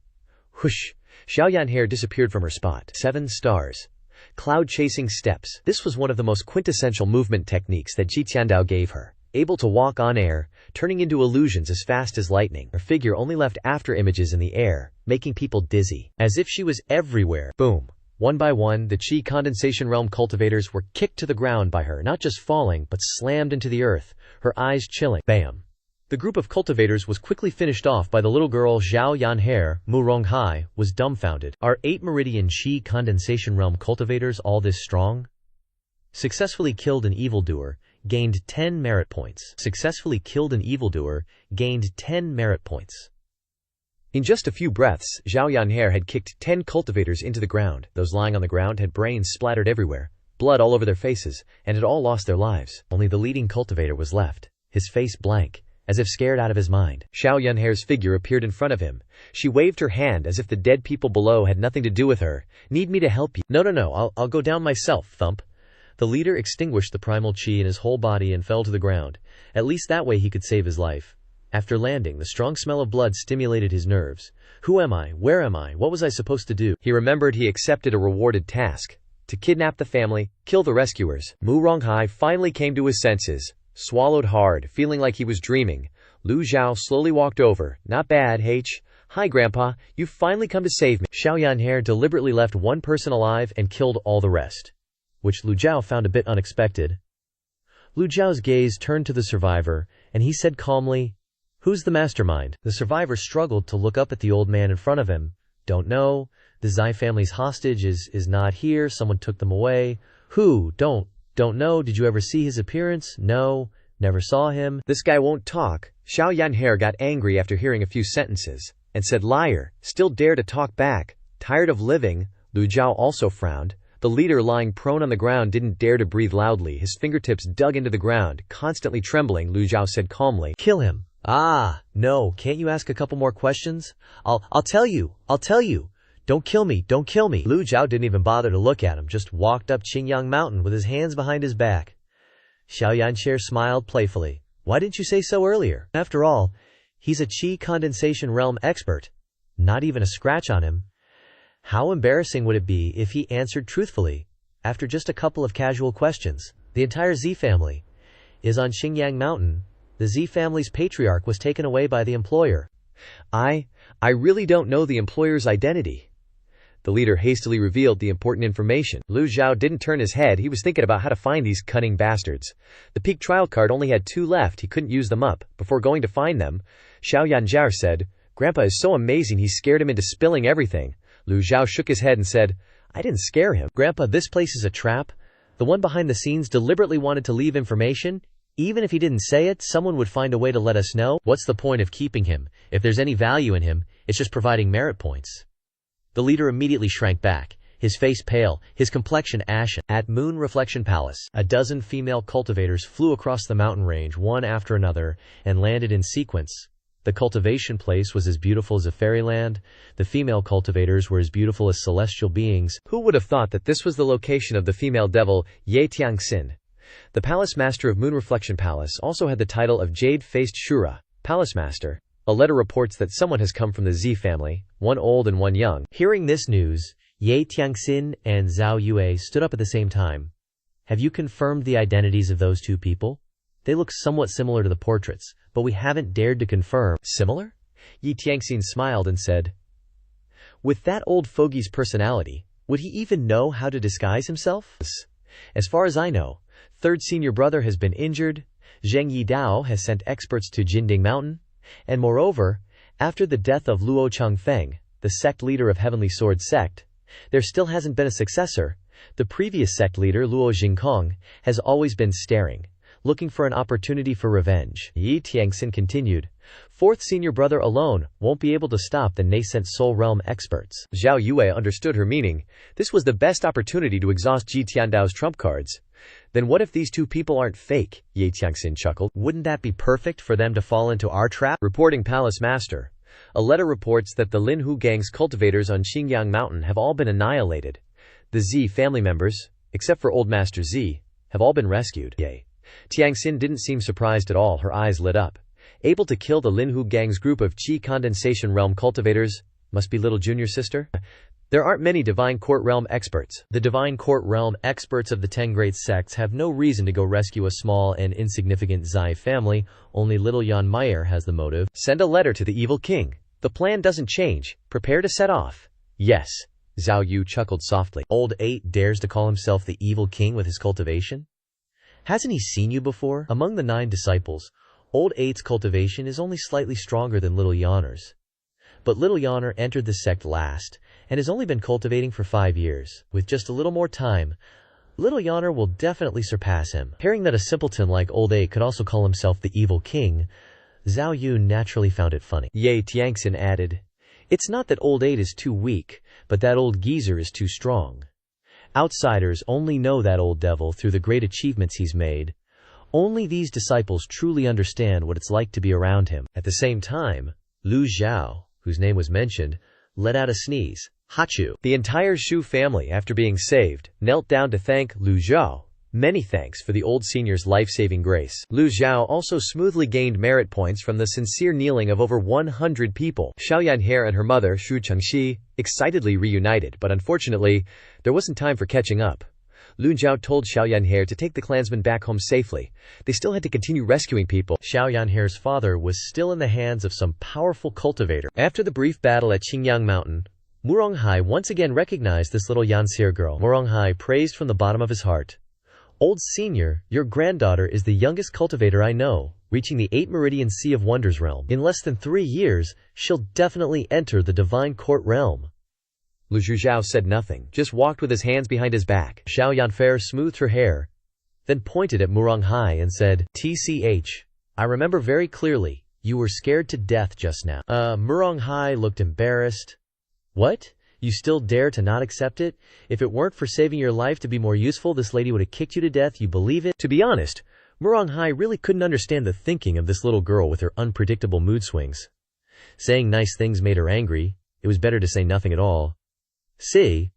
Whoosh! Xiao Yanher disappeared from her spot. 7 stars. Cloud-chasing steps. This was one of the most quintessential movement techniques that Ji Tiandao gave her. Able to walk on air, turning into illusions as fast as lightning. Her figure only left after images in the air, making people dizzy. As if she was everywhere. Boom! One by one, the Qi condensation realm cultivators were kicked to the ground by her, not just falling, but slammed into the earth, her eyes chilling. Bam! The group of cultivators was quickly finished off by the little girl Xiao Yanher. Muronghai was dumbfounded. Are 8 Meridian Qi condensation realm cultivators all this strong? Successfully killed an evildoer, gained 10 merit points. Successfully killed an evildoer, gained 10 merit points. In just a few breaths, Xiao Yanher had kicked 10 cultivators into the ground. Those lying on the ground had brains splattered everywhere, blood all over their faces, and had all lost their lives. Only the leading cultivator was left, his face blank, as if scared out of his mind. Xiao Yanher's figure appeared in front of him. She waved her hand as if the dead people below had nothing to do with her. "Need me to help you?" No, I'll go down myself, thump. The leader extinguished the primal qi in his whole body and fell to the ground. At least that way he could save his life. After landing, the strong smell of blood stimulated his nerves. Who am I? Where am I? What was I supposed to do? He remembered he accepted a rewarded task. To kidnap the family, kill the rescuers. Muronghai finally came to his senses. Swallowed hard, feeling like he was dreaming. Lu Zhao slowly walked over. "Not bad, H. Hi, Grandpa. You've finally come to save me." Xiao Yanher deliberately left one person alive and killed all the rest, which Lu Zhao found a bit unexpected. Lu Zhao's gaze turned to the survivor, and he said calmly, "Who's the mastermind?" The survivor struggled to look up at the old man in front of him. "Don't know. The Zai family's hostage is not here. Someone took them away." "Who? Don't know. Did you ever see his appearance?" "No. Never saw him." "This guy won't talk." Xiao Yanher got angry after hearing a few sentences, and said, "Liar. Still dare to talk back. Tired of living." Lu Zhao also frowned. The leader lying prone on the ground didn't dare to breathe loudly. His fingertips dug into the ground, constantly trembling. Lu Zhao said calmly, "Kill him." "Ah, no, can't you ask a couple more questions?" I'll tell you. Don't kill me. Lu Zhao didn't even bother to look at him, just walked up Qingyang Mountain with his hands behind his back. Xiao Yancher smiled playfully. "Why didn't you say so earlier? After all, he's a Qi condensation realm expert. Not even a scratch on him." How embarrassing would it be if he answered truthfully? After just a couple of casual questions, the entire Z family is on Xingyang Mountain. The Z family's patriarch was taken away by the employer. I really don't know the employer's identity. The leader hastily revealed the important information. Lu Zhou didn't turn his head. He was thinking about how to find these cunning bastards. The peak trial card only had 2 left. He couldn't use them up. Before going to find them, Xiao Yanjiao said, "Grandpa is so amazing he scared him into spilling everything." Lu Zhou shook his head and said, "I didn't scare him. Grandpa, this place is a trap. The one behind the scenes deliberately wanted to leave information. Even if he didn't say it, someone would find a way to let us know. What's the point of keeping him? If there's any value in him, it's just providing merit points." The leader immediately shrank back, his face pale, his complexion ashen. At Moon Reflection Palace, a dozen female cultivators flew across the mountain range one after another and landed in sequence. The cultivation place was as beautiful as a fairyland. The female cultivators were as beautiful as celestial beings. Who would have thought that this was the location of the female devil, Ye Tiangxin? The palace master of Moon Reflection Palace also had the title of Jade-Faced Shura, Palace Master. A letter reports that someone has come from the Z family, one old and one young. Hearing this news, Ye Tiangxin and Zhao Yue stood up at the same time. "Have you confirmed the identities of those 2 people? They look somewhat similar to the portraits, but we haven't dared to confirm." "Similar?" Ye Tiangxin smiled and said, "With that old fogey's personality, would he even know how to disguise himself? As far as I know, 3rd senior brother has been injured, Zheng Yidao has sent experts to Jinding Mountain, and moreover, after the death of Luo Changfeng, the sect leader of Heavenly Sword Sect, there still hasn't been a successor. The previous sect leader, Luo Jingkong, has always been staring, looking for an opportunity for revenge." Yi Tiangxin continued, "4th senior brother alone won't be able to stop the nascent Soul Realm experts." Zhao Yue understood her meaning. This was the best opportunity to exhaust Ji Tiandao's trump cards. "Then what if these 2 people aren't fake?" Ye Tiangxin chuckled. "Wouldn't that be perfect for them to fall into our trap?" Reporting Palace Master. A letter reports that the Lin Hu gang's cultivators on Xingyang Mountain have all been annihilated. The Z family members, except for Old Master Z, have all been rescued. Ye Tiangxin didn't seem surprised at all. Her eyes lit up. Able to kill the Lin Hu gang's group of Qi Condensation Realm cultivators? Must be little junior sister? There aren't many Divine Court Realm experts. The Divine Court Realm experts of the 10 great sects have no reason to go rescue a small and insignificant Zai family. Only little Jan Meyer has the motive. "Send a letter to the evil king. The plan doesn't change. Prepare to set off." "Yes." Zhao Yu chuckled softly. "Old 8 dares to call himself the evil king with his cultivation? Hasn't he seen you before?" Among the 9 disciples, Old 8's cultivation is only slightly stronger than little Yanner's. But little Yanner entered the sect last, and has only been cultivating for 5 years. With just a little more time, little Yanner will definitely surpass him. Hearing that a simpleton like Old 8 could also call himself the evil king, Zhao Yu naturally found it funny. Ye Tiangxin added, "It's not that Old 8 is too weak, but that old geezer is too strong. Outsiders only know that old devil through the great achievements he's made. Only these disciples truly understand what it's like to be around him." At the same time, Lu Zhou, whose name was mentioned, let out a sneeze. Hachu. The entire Zhou family, after being saved, knelt down to thank Lu Zhou. Many thanks for the old senior's life-saving grace. Lu Zhou also smoothly gained merit points from the sincere kneeling of over 100 people. Xiao Yanhe and her mother, Shu Chengxi, excitedly reunited, but unfortunately, there wasn't time for catching up. Lu Zhou told Xiao Yanhe to take the clansmen back home safely. They still had to continue rescuing people. Xiao Yanhe's father was still in the hands of some powerful cultivator. After the brief battle at Qingyang Mountain, Muronghai once again recognized this little Yansir girl. Muronghai praised from the bottom of his heart. "Old senior, your granddaughter is the youngest cultivator I know, reaching the 8 Meridian Sea of Wonders realm. In less than 3 years, she'll definitely enter the Divine Court realm." Lu Zhou said nothing, just walked with his hands behind his back. Xiao Yanfer smoothed her hair, then pointed at Muronghai and said, "TCH, I remember very clearly, you were scared to death just now." Muronghai looked embarrassed. "What? You still dare to not accept it? If it weren't for saving your life to be more useful, this lady would have kicked you to death, you believe it?" To be honest, Muronghai really couldn't understand the thinking of this little girl with her unpredictable mood swings. Saying nice things made her angry. It was better to say nothing at all. See?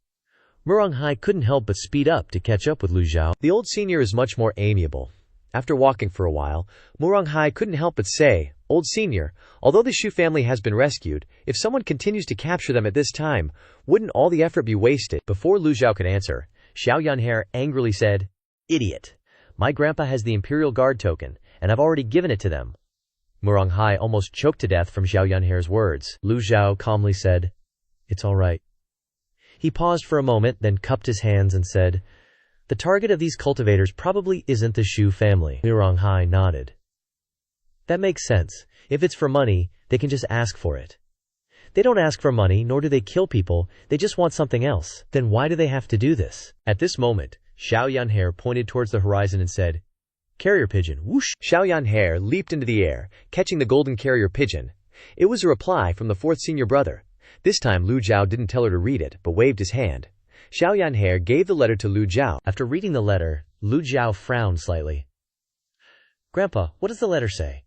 Muronghai couldn't help but speed up to catch up with Lu Zhou. The old senior is much more amiable. After walking for a while, Muronghai couldn't help but say, "Old senior, although the Shu family has been rescued, if someone continues to capture them at this time, wouldn't all the effort be wasted?" Before Lu Zhou could answer, Xiao Yanhe angrily said, "Idiot! My grandpa has the Imperial Guard token, and I've already given it to them." Muronghai almost choked to death from Xiao Yanhe's words. Lu Zhou calmly said, "It's all right." He paused for a moment, then cupped his hands and said, "The target of these cultivators probably isn't the Shu family." Miranghai nodded. "That makes sense. If it's for money, they can just ask for it. They don't ask for money, nor do they kill people, they just want something else. Then why do they have to do this?" At this moment, Xiao Yanhair pointed towards the horizon and said, "Carrier pigeon, whoosh!" Xiao Yanhair leaped into the air, catching the golden carrier pigeon. It was a reply from the fourth senior brother. This time Lu Zhou didn't tell her to read it, but waved his hand. Xiao Yanhair gave the letter to Lu Zhou. After reading the letter, Lu Zhou frowned slightly. "Grandpa, what does the letter say?"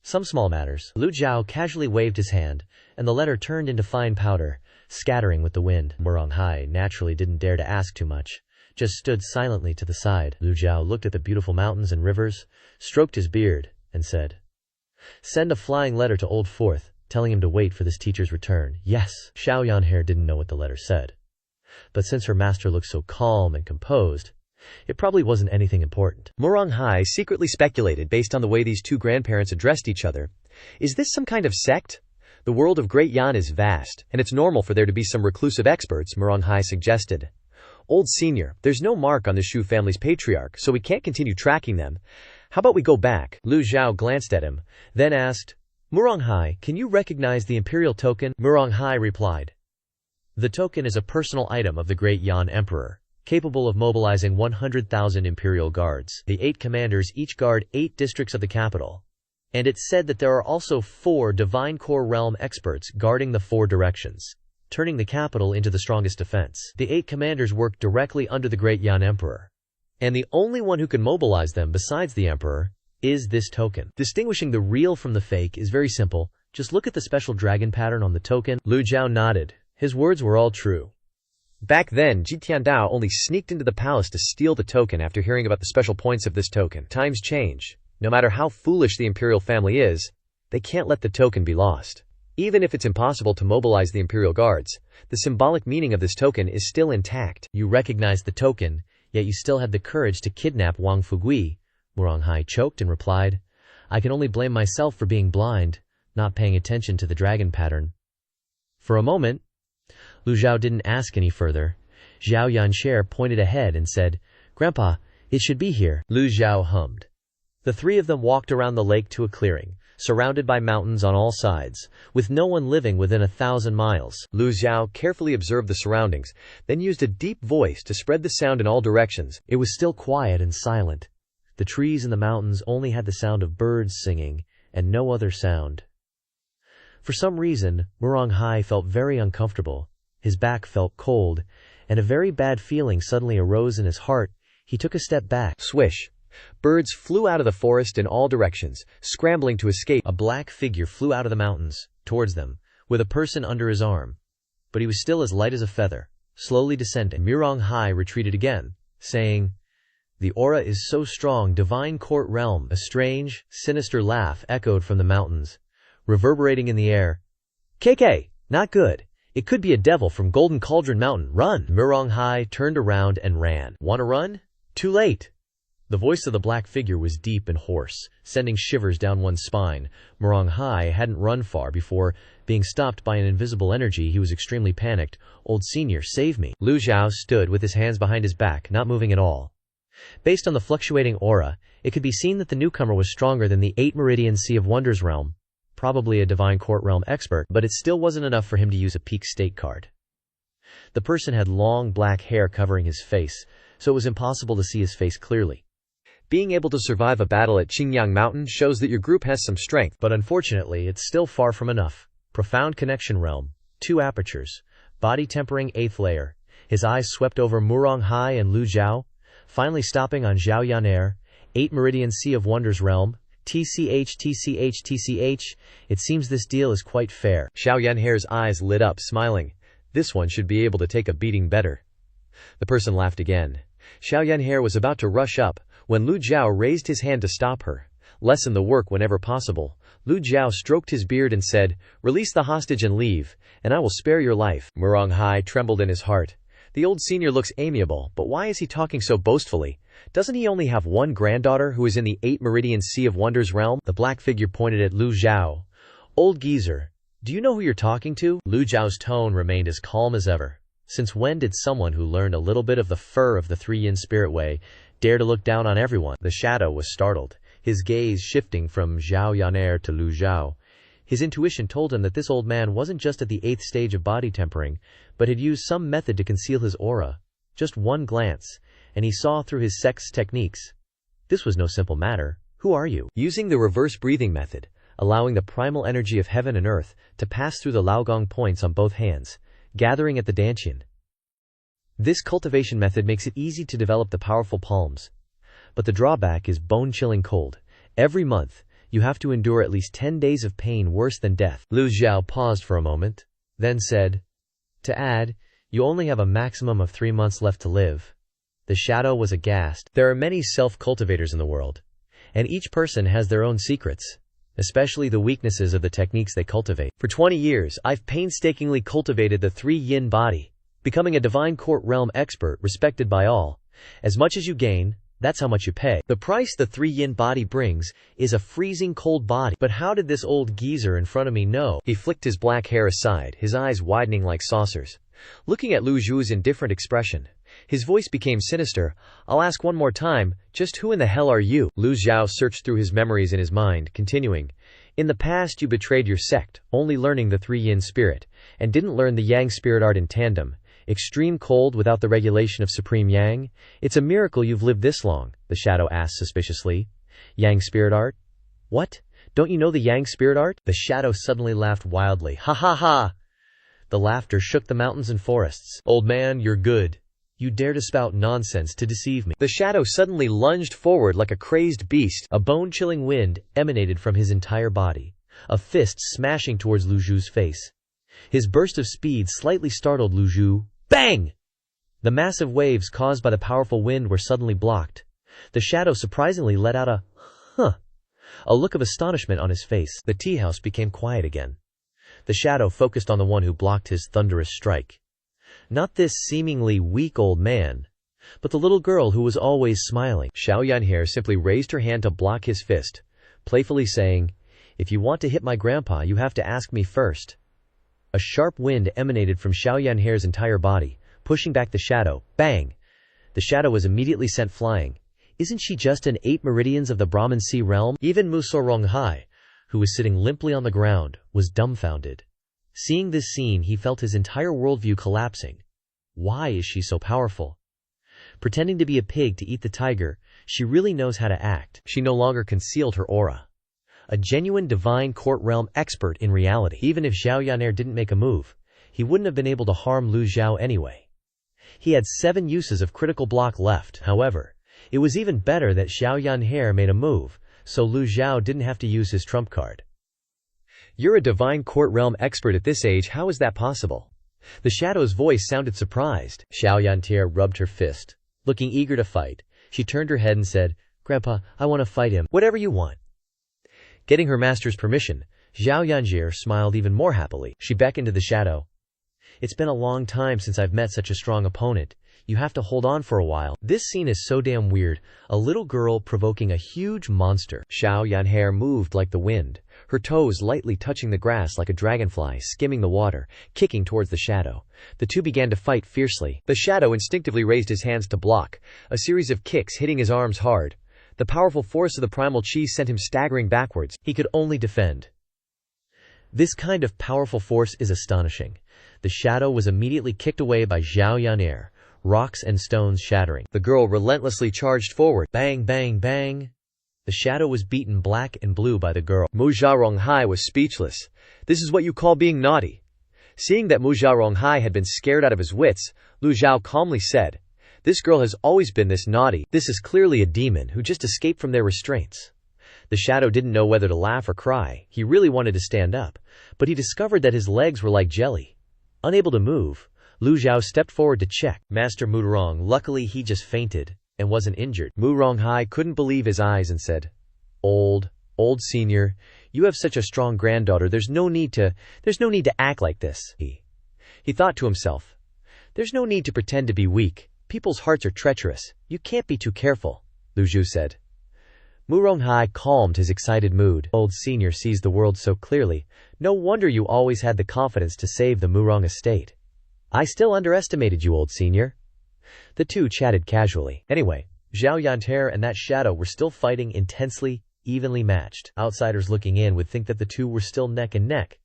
"Some small matters." Lu Zhou casually waved his hand, and the letter turned into fine powder, scattering with the wind. Miranghai naturally didn't dare to ask too much, just stood silently to the side. Lu Zhou looked at the beautiful mountains and rivers, stroked his beard, and said, "Send a flying letter to Old Fourth, telling him to wait for this teacher's return." Yes. Xiao Yanhair didn't know what the letter said, but since her master looked so calm and composed, it probably wasn't anything important. Miranghai secretly speculated based on the way these two grandparents addressed each other. Is this some kind of sect? The world of Great Yan is vast, and it's normal for there to be some reclusive experts, Miranghai suggested. "Old senior, there's no mark on the Shu family's patriarch, so we can't continue tracking them. How about we go back?" Lu Zhou glanced at him, then asked, "Miranghai, can you recognize the imperial token?" Miranghai replied, "The token is a personal item of the Great Yan Emperor, capable of mobilizing 100,000 imperial guards. The 8 commanders each guard 8 districts of the capital. And it's said that there are also 4 Divine Core Realm experts guarding the 4 directions, turning the capital into the strongest defense. The 8 commanders work directly under the Great Yan Emperor. And the only one who can mobilize them besides the Emperor is this token. Distinguishing the real from the fake is very simple. Just look at the special dragon pattern on the token." Lu Zhou nodded. His words were all true. Back then, Ji Tiandao only sneaked into the palace to steal the token after hearing about the special points of this token. Times change. No matter how foolish the imperial family is, they can't let the token be lost. Even if it's impossible to mobilize the imperial guards, the symbolic meaning of this token is still intact. "You recognize the token, yet you still had the courage to kidnap Wang Fugui," Miranghai choked and replied, "I can only blame myself for being blind, not paying attention to the dragon pattern." For a moment, Lu Zhou didn't ask any further. Xiao Yanhair pointed ahead and said, "Grandpa, it should be here." Lu Zhou hummed. The 3 of them walked around the lake to a clearing, surrounded by mountains on all sides, with no one living within 1,000 miles. Lu Zhou carefully observed the surroundings, then used a deep voice to spread the sound in all directions. It was still quiet and silent. The trees in the mountains only had the sound of birds singing, and no other sound. For some reason, Miranghai felt very uncomfortable. His back felt cold, and a very bad feeling suddenly arose in his heart. He took a step back. Swish! Birds flew out of the forest in all directions, scrambling to escape. A black figure flew out of the mountains, towards them, with a person under his arm. But he was still as light as a feather, slowly descending. Miranghai retreated again, saying, "The aura is so strong, Divine Court Realm." A strange, sinister laugh echoed from the mountains, reverberating in the air. "KK, not good. It could be a devil from Golden Cauldron Mountain. Run!" Miranghai turned around and ran. "Wanna run? Too late." The voice of the black figure was deep and hoarse, sending shivers down one's spine. Miranghai hadn't run far before being stopped by an invisible energy. He was extremely panicked. "Old senior, save me." Lu Zhou stood with his hands behind his back, not moving at all. Based on the fluctuating aura, it could be seen that the newcomer was stronger than the 8 Meridian Sea of Wonders realm, probably a Divine Court Realm expert, but it still wasn't enough for him to use a peak state card. The person had long black hair covering his face, so it was impossible to see his face clearly. Being able to survive a battle at Qingyang Mountain shows that your group has some strength, but unfortunately it's still far from enough. Profound Connection Realm, 2 apertures, body tempering 8th layer. His eyes swept over Miranghai and Lu Zhou, finally stopping on Xiao Yanhair. 8 Meridian Sea of Wonders realm, TCH. It seems this deal is quite fair. Xiao Yanhair's eyes lit up, smiling. This one should be able to take a beating better. The person laughed again. Xiao Yanhair was about to rush up, when Lu Zhou raised his hand to stop her. Lessen the work whenever possible. Lu Zhou stroked his beard and said, "Release the hostage and leave, and I will spare your life." Miranghai trembled in his heart. The old senior looks amiable, but why is he talking so boastfully? Doesn't he only have one granddaughter who is in the 8 Meridian Sea of Wonders realm? The black figure pointed at Lu Zhou. "Old geezer, do you know who you're talking to?" Lu Zhou's tone remained as calm as ever. Since when did someone who learned a little bit of the fur of the three-yin spirit way dare to look down on everyone? The shadow was startled, his gaze shifting from Zhao Yan'er to Lu Zhou. His intuition told him that this old man wasn't just at the 8th stage of body tempering, but had used some method to conceal his aura. Just one glance, and he saw through his Sect's techniques. This was no simple matter. Who are you? Using the reverse breathing method, allowing the primal energy of heaven and earth to pass through the Laogong points on both hands, gathering at the dantian. This cultivation method makes it easy to develop the powerful palms. But the drawback is bone-chilling cold. Every month, you have to endure at least 10 days of pain worse than death. Lu Zhou paused for a moment, then said, "To add, you only have a maximum of 3 months left to live." The shadow was aghast. There are many self-cultivators in the world, and each person has their own secrets, especially the weaknesses of the techniques they cultivate. For 20 years, I've painstakingly cultivated the 3-yin body, becoming a divine court realm expert respected by all. As much as you gain, that's how much you pay. The price the 3-yin body brings is a freezing cold body. But how did this old geezer in front of me know? He flicked his black hair aside, his eyes widening like saucers. Looking at Lu Zhou's indifferent expression, his voice became sinister. "I'll ask one more time, just who in the hell are you?" Lu Zhou searched through his memories in his mind, continuing, "In the past you betrayed your sect, only learning the 3-yin spirit, and didn't learn the yang spirit art in tandem. Extreme cold without the regulation of supreme yang? It's a miracle you've lived this long," the shadow asked suspiciously. "Yang spirit art? What? Don't you know the yang spirit art?" The shadow suddenly laughed wildly. "Ha ha ha!" The laughter shook the mountains and forests. "Old man, you're good. You dare to spout nonsense to deceive me." The shadow suddenly lunged forward like a crazed beast. A bone-chilling wind emanated from his entire body, a fist smashing towards Lu Zhou's face. His burst of speed slightly startled Lu Zhou. Bang! The massive waves caused by the powerful wind were suddenly blocked. The shadow surprisingly let out a look of astonishment on his face. The tea house became quiet again. The shadow focused on the one who blocked his thunderous strike. Not this seemingly weak old man, but the little girl who was always smiling. Xiao Yan'er simply raised her hand to block his fist, playfully saying, "If you want to hit my grandpa, you have to ask me first." A sharp wind emanated from Xiao Yan'er's entire body, pushing back the shadow. Bang! The shadow was immediately sent flying. Isn't she just an 8 meridians of the Brahman Sea realm? Even Mu Soronghai, who was sitting limply on the ground, was dumbfounded. Seeing this scene, he felt his entire worldview collapsing. Why is she so powerful? Pretending to be a pig to eat the tiger, she really knows how to act. She no longer concealed her aura. A genuine divine court realm expert in reality. Even if Xiao Yan'er didn't make a move, he wouldn't have been able to harm Lu Zhou anyway. He had 7 uses of critical block left. However, it was even better that Xiao Yan'er made a move, so Lu Zhou didn't have to use his trump card. "You're a divine court realm expert at this age, how is that possible?" The shadow's voice sounded surprised. Xiao Yan'er rubbed her fist. Looking eager to fight, she turned her head and said, "Grandpa, I want to fight him." "Whatever you want." Getting her master's permission, Xiao Yan'er smiled even more happily. She beckoned to the shadow. "It's been a long time since I've met such a strong opponent. You have to hold on for a while." This scene is so damn weird. A little girl provoking a huge monster. Xiao Yan'er moved like the wind, her toes lightly touching the grass like a dragonfly skimming the water, kicking towards the shadow. The two began to fight fiercely. The shadow instinctively raised his hands to block, a series of kicks hitting his arms hard. The powerful force of the primal chi sent him staggering backwards. He could only defend. This kind of powerful force is astonishing. The shadow was immediately kicked away by Xiao Yan'er, rocks and stones shattering. The girl relentlessly charged forward. Bang, bang, bang. The shadow was beaten black and blue by the girl. Mu Zharonghai was speechless. "This is what you call being naughty?" Seeing that Mu Zharonghai had been scared out of his wits, Lu Zhou calmly said, "This girl has always been this naughty. This is clearly a demon who just escaped from their restraints." The shadow didn't know whether to laugh or cry. He really wanted to stand up, but he discovered that his legs were like jelly. Unable to move, Lu Zhou stepped forward to check Master Mudorong. Luckily, he just fainted and wasn't injured. Mudorong couldn't believe his eyes and said, Old senior, you have such a strong granddaughter. There's no need to act like this." He thought to himself, "There's no need to pretend to be weak. People's hearts are treacherous. You can't be too careful," Lu Zhou said. Mudorong calmed his excited mood. "Old senior sees the world so clearly. No wonder you always had the confidence to save the Murong estate." I still underestimated you, old senior. The two chatted casually. Anyway, Zhao Yanter and that shadow were still fighting intensely, evenly matched. Outsiders looking in would think that the two were still neck and neck.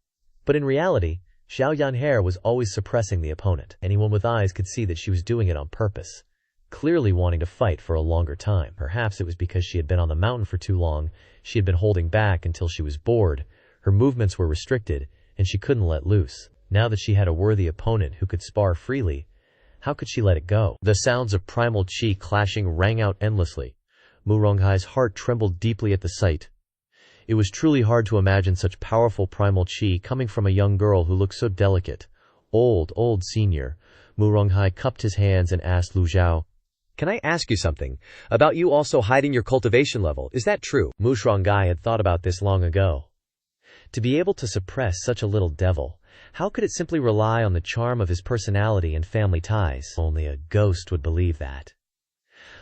But in reality, Zhao Yanher was always suppressing the opponent. Anyone with eyes could see that she was doing it on purpose, clearly wanting to fight for a longer time. Perhaps it was because she had been on the mountain for too long. She had been holding back until she was bored. Her movements were restricted, and she couldn't let loose. Now that she had a worthy opponent who could spar freely, how could she let it go? The sounds of primal chi clashing rang out endlessly. Mu Ronghai's heart trembled deeply at the sight. It was truly hard to imagine such powerful primal chi coming from a young girl who looked so delicate. Old senior. Mu Ronghai cupped his hands and asked Lu Zhou, "Can I ask you something? About you also hiding your cultivation level, is that true?" Mu Ronghai had thought about this long ago. To be able to suppress such a little devil, how could it simply rely on the charm of his personality and family ties? Only a ghost would believe that.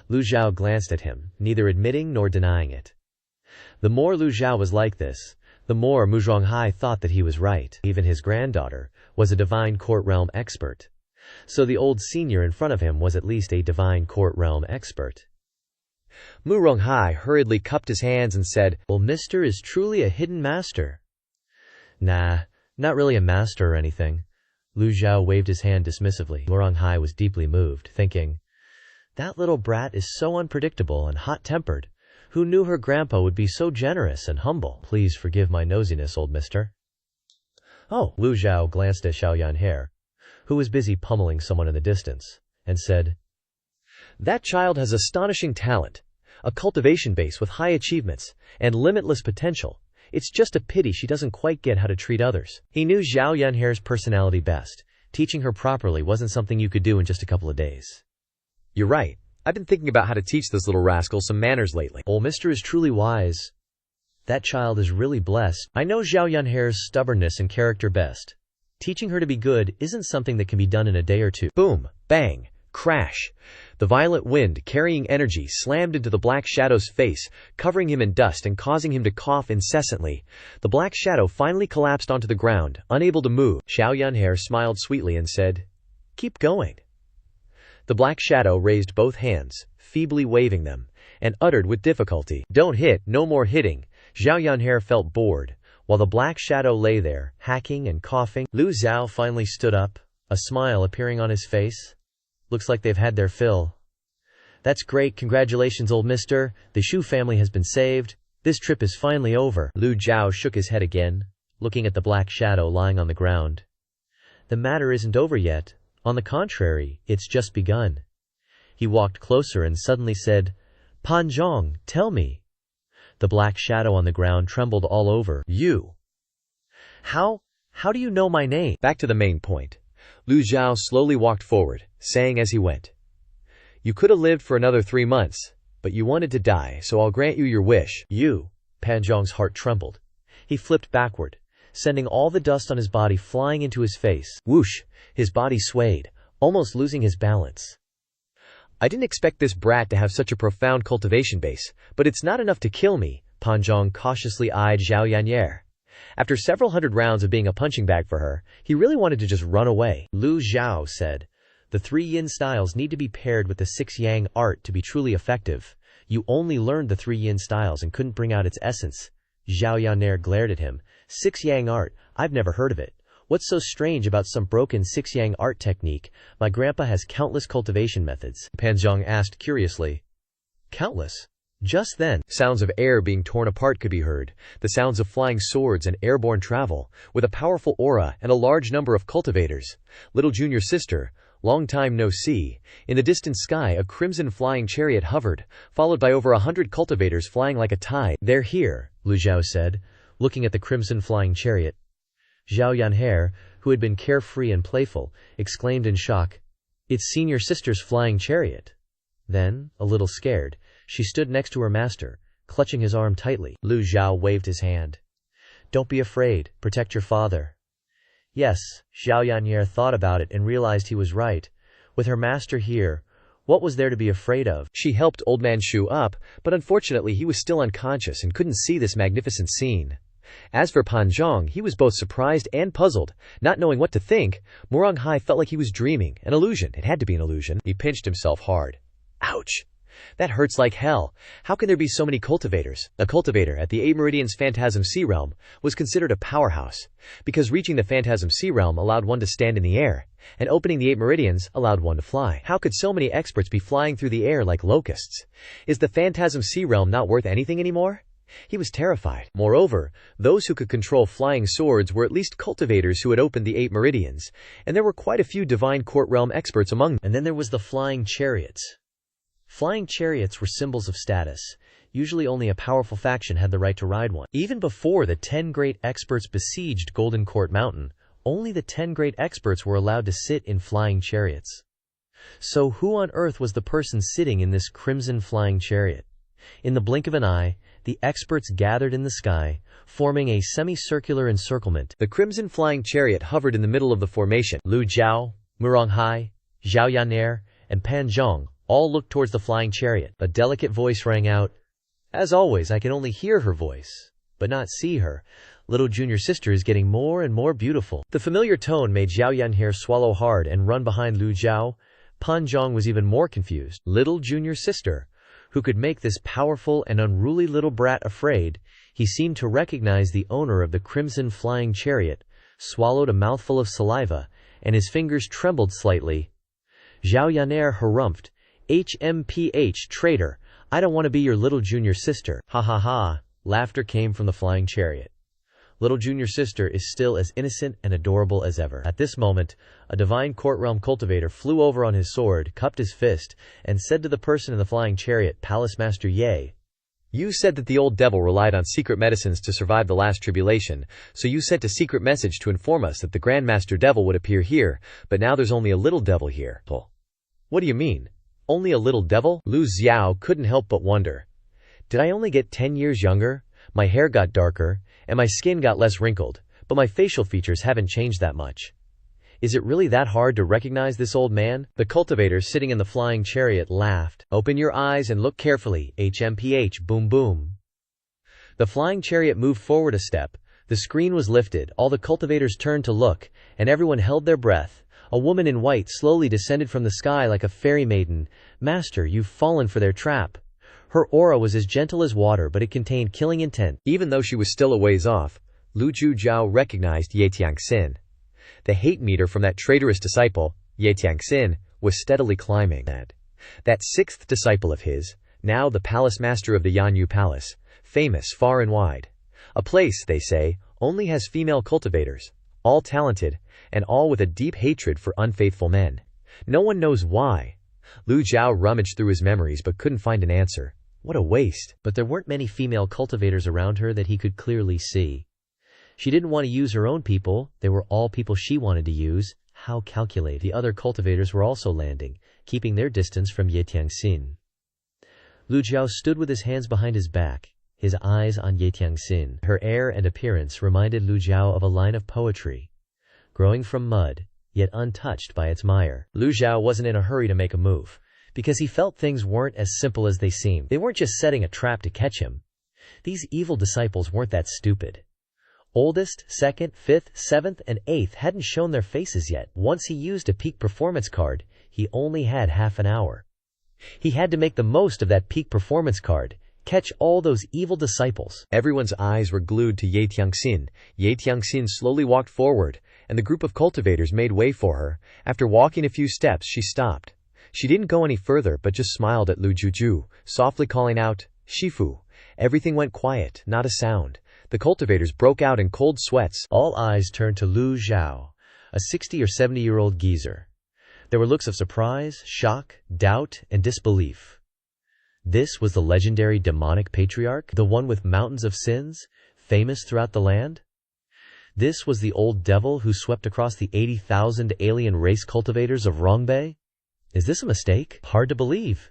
Lu Zhou glanced at him, neither admitting nor denying it. The more Lu Zhou was like this, the more Mu Ronghai thought that he was right. Even his granddaughter was a divine court realm expert. So the old senior in front of him was at least a divine court realm expert. Mu Ronghai hurriedly cupped his hands and said, "Well, Mr. is truly a hidden master." "Nah, not really a master or anything." Lu Zhou waved his hand dismissively. Mu Ronghai was deeply moved, thinking, "That little brat is so unpredictable and hot-tempered. Who knew her grandpa would be so generous and humble? Please forgive my nosiness, old mister." "Oh." Lu Zhou glanced at Zhao Yanher, who was busy pummeling someone in the distance, and said, "That child has astonishing talent, a cultivation base with high achievements, and limitless potential. It's just a pity she doesn't quite get how to treat others." He knew Zhao Yanher's personality best. Teaching her properly wasn't something you could do in just a couple of days. "You're right. I've been thinking about how to teach this little rascal some manners lately." "Old mister is truly wise. That child is really blessed. I know Zhao Yanher's stubbornness and character best. Teaching her to be good isn't something that can be done in a day or two." Boom, bang, crash. The violent wind, carrying energy, slammed into the black shadow's face, covering him in dust and causing him to cough incessantly. The black shadow finally collapsed onto the ground, unable to move. Zhao Yanher smiled sweetly and said, "Keep going." The black shadow raised both hands, feebly waving them, and uttered with difficulty, "Don't hit, no more hitting." Zhao Yanher felt bored, while the black shadow lay there, hacking and coughing. Lu Zhou finally stood up, a smile appearing on his face. "Looks like they've had their fill." "That's great, congratulations, old mister. The Shu family has been saved. This trip is finally over." Lu Zhou shook his head again, looking at the black shadow lying on the ground. "The matter isn't over yet. On the contrary, it's just begun." He walked closer and suddenly said, "Pan Zhong, tell me." The black shadow on the ground trembled all over. "You? How do you know my name?" Back to the main point. Lu Zhou slowly walked forward, saying as he went, "You could have lived for another 3 months, but you wanted to die, so I'll grant you your wish." "You?" Pan Zhong's heart trembled. He flipped backward, sending all the dust on his body flying into his face. Whoosh! His body swayed, almost losing his balance. "I didn't expect this brat to have such a profound cultivation base, but it's not enough to kill me." Pan Zhong cautiously eyed Zhao Yanyer. After several hundred rounds of being a punching bag for her, he really wanted to just run away. Lu Zhou said, "The 3 yin styles need to be paired with the 6 yang art to be truly effective. You only learned the 3 yin styles and couldn't bring out its essence." Zhao Yanyer glared at him. 6 yang art? I've never heard of it. What's so strange about some broken 6 yang art technique? My grandpa has countless cultivation methods." Pan Zhong asked curiously. "Countless?" Just then, sounds of air being torn apart could be heard, the sounds of flying swords and airborne travel, with a powerful aura and a large number of cultivators. "Little junior sister, long time no see." In the distant sky, a crimson flying chariot hovered, followed by over 100 cultivators flying like a tide. "They're here," Lu Zhou said, looking at the crimson flying chariot. Zhao Yanher, who had been carefree and playful, exclaimed in shock, "It's senior sister's flying chariot." Then, a little scared, she stood next to her master, clutching his arm tightly. Lu Zhou waved his hand. "Don't be afraid, protect your father." Yes, Zhao Yanyer thought about it and realized he was right. With her master here, what was there to be afraid of? She helped Old Man Shu up, but unfortunately he was still unconscious and couldn't see this magnificent scene. As for Pan Zhang, he was both surprised and puzzled. Not knowing what to think, Murong Hai felt like he was dreaming. An illusion. It had to be an illusion. He pinched himself hard. Ouch! That hurts like hell. How can there be so many cultivators? A cultivator at the 8 Meridians Phantasm Sea Realm was considered a powerhouse, because reaching the Phantasm Sea Realm allowed one to stand in the air, and opening the 8 Meridians allowed one to fly. How could so many experts be flying through the air like locusts? Is the Phantasm Sea Realm not worth anything anymore? He was terrified. Moreover, those who could control flying swords were at least cultivators who had opened the 8 Meridians, and there were quite a few Divine Court Realm experts among them. And then there was the flying chariots. Flying chariots were symbols of status. Usually only a powerful faction had the right to ride one. Even before the 10 great experts besieged Golden Court Mountain, only the 10 great experts were allowed to sit in flying chariots. So who on earth was the person sitting in this crimson flying chariot? In the blink of an eye, the experts gathered in the sky, forming a semicircular encirclement. The crimson flying chariot hovered in the middle of the formation. Lu Zhou, Murong Hai, Zhao Yaner, and Pan Zhang all looked towards the flying chariot. A delicate voice rang out. As always, I can only hear her voice, but not see her. Little junior sister is getting more and more beautiful. The familiar tone made Zhao Yanher swallow hard and run behind Lu Zhou. Pan Zhang was even more confused. Little junior sister, who could make this powerful and unruly little brat afraid. He seemed to recognize the owner of the crimson flying chariot, swallowed a mouthful of saliva, and his fingers trembled slightly. Zhao Yaner harumphed. HMPH, traitor, I don't want to be your little junior sister. Ha ha ha. Laughter came from the flying chariot. Little junior sister is still as innocent and adorable as ever. At this moment, a Divine Court Realm cultivator flew over on his sword, cupped his fist, and said to the person in the flying chariot, Palace Master Ye, you said that the old devil relied on secret medicines to survive the last tribulation, so you sent a secret message to inform us that the Grand Master Devil would appear here, but now there's only a little devil here. What do you mean? Only a little devil? Lu Zhou couldn't help but wonder. Did I only get 10 years younger? My hair got darker, and my skin got less wrinkled, but my facial features haven't changed that much. Is it really that hard to recognize this old man? The cultivator sitting in the flying chariot laughed. Open your eyes and look carefully. HMPH, boom boom. The flying chariot moved forward a step. The screen was lifted, all the cultivators turned to look, and everyone held their breath. A woman in white slowly descended from the sky like a fairy maiden. Master, you've fallen for their trap. Her aura was as gentle as water, but it contained killing intent. Even though she was still a ways off, Lu Zhou recognized Ye Tiangxin. The hate meter from that traitorous disciple, Ye Tiangxin, was steadily climbing. That sixth disciple of his, now the palace master of the Yanyu Palace, famous far and wide. A place, they say, only has female cultivators, all talented, and all with a deep hatred for unfaithful men. No one knows why. Lu Zhou rummaged through his memories but couldn't find an answer. What a waste. But there weren't many female cultivators around her that he could clearly see. She didn't want to use her own people. They were all people she wanted to use. How calculated. The other cultivators were also landing, keeping their distance from Ye Tiangxin. Lu Zhou stood with his hands behind his back, his eyes on Ye Tiangxin. Her air and appearance reminded Lu Zhou of a line of poetry. Growing from mud, yet untouched by its mire. Lu Zhou wasn't in a hurry to make a move, because he felt things weren't as simple as they seemed. They weren't just setting a trap to catch him. These evil disciples weren't that stupid. Oldest, second, fifth, seventh, and eighth hadn't shown their faces yet. Once he used a peak performance card, he only had half an hour. He had to make the most of that peak performance card, catch all those evil disciples. Everyone's eyes were glued to Ye Tiangxin. Ye Tiangxin slowly walked forward, and the group of cultivators made way for her. After walking a few steps, she stopped. She didn't go any further, but just smiled at Lu Zhou, softly calling out, Shifu. Everything went quiet, not a sound. The cultivators broke out in cold sweats. All eyes turned to Lu Zhou, a 60 or 70-year-old geezer. There were looks of surprise, shock, doubt, and disbelief. This was the legendary demonic patriarch, the one with mountains of sins, famous throughout the land? This was the old devil who swept across the 80,000 alien race cultivators of Rongbei? Is this a mistake? Hard to believe.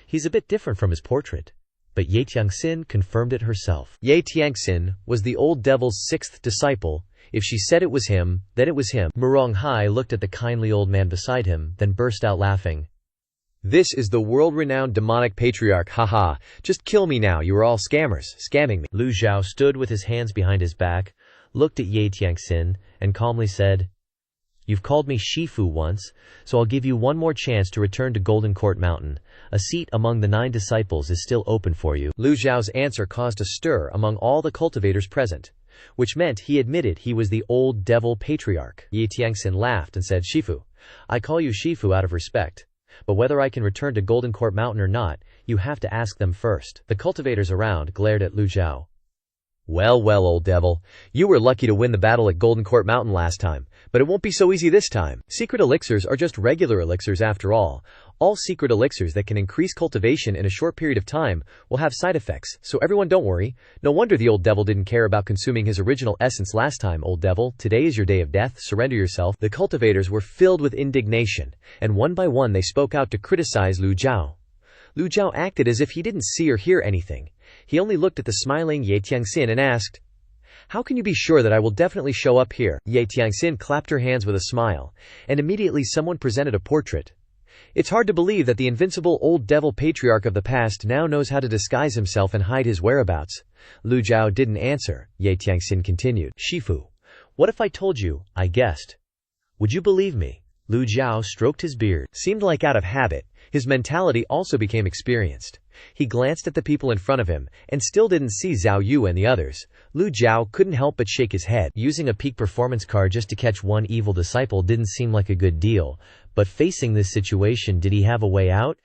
He's a bit different from his portrait. But Ye Tiangxin confirmed it herself. Ye Tiangxin was the old devil's sixth disciple. If she said it was him, then it was him. Murong Hai looked at the kindly old man beside him, then burst out laughing. This is the world-renowned demonic patriarch, haha. Just kill me now, you are all scammers, scamming me. Lu Zhou stood with his hands behind his back, looked at Ye Tianxin, and calmly said, "You've called me Shifu once, so I'll give you one more chance to return to Golden Court Mountain. A seat among the 9 disciples is still open for you." Lu Zhao's answer caused a stir among all the cultivators present, which meant he admitted he was the old devil patriarch. Ye Tianxin laughed and said, "Shifu, I call you Shifu out of respect. But whether I can return to Golden Court Mountain or not, you have to ask them first." The cultivators around glared at Lu Zhou. Well, old devil, you were lucky to win the battle at Golden Court Mountain last time, but it won't be so easy this time. Secret elixirs are just regular elixirs after all. All secret elixirs that can increase cultivation in a short period of time will have side effects, so everyone don't worry. No wonder the old devil didn't care about consuming his original essence last time. Old devil, today is your day of death, surrender yourself. The cultivators were filled with indignation, and one by one they spoke out to criticize Lu Zhou. Lu Zhou acted as if he didn't see or hear anything. He only looked at the smiling Ye Tianxin and asked, "How can you be sure that I will definitely show up here?" Ye Tianxin clapped her hands with a smile, and immediately someone presented a portrait. It's hard to believe that the invincible old devil patriarch of the past now knows how to disguise himself and hide his whereabouts. Lu Zhou didn't answer. Ye Tianxin continued, "Shifu, what if I told you I guessed? Would you believe me?" Lu Zhou stroked his beard. Seemed like out of habit, his mentality also became experienced. He glanced at the people in front of him, and still didn't see Zhao Yu and the others. Lu Zhou couldn't help but shake his head. Using a peak performance card just to catch one evil disciple didn't seem like a good deal, but facing this situation, did he have a way out?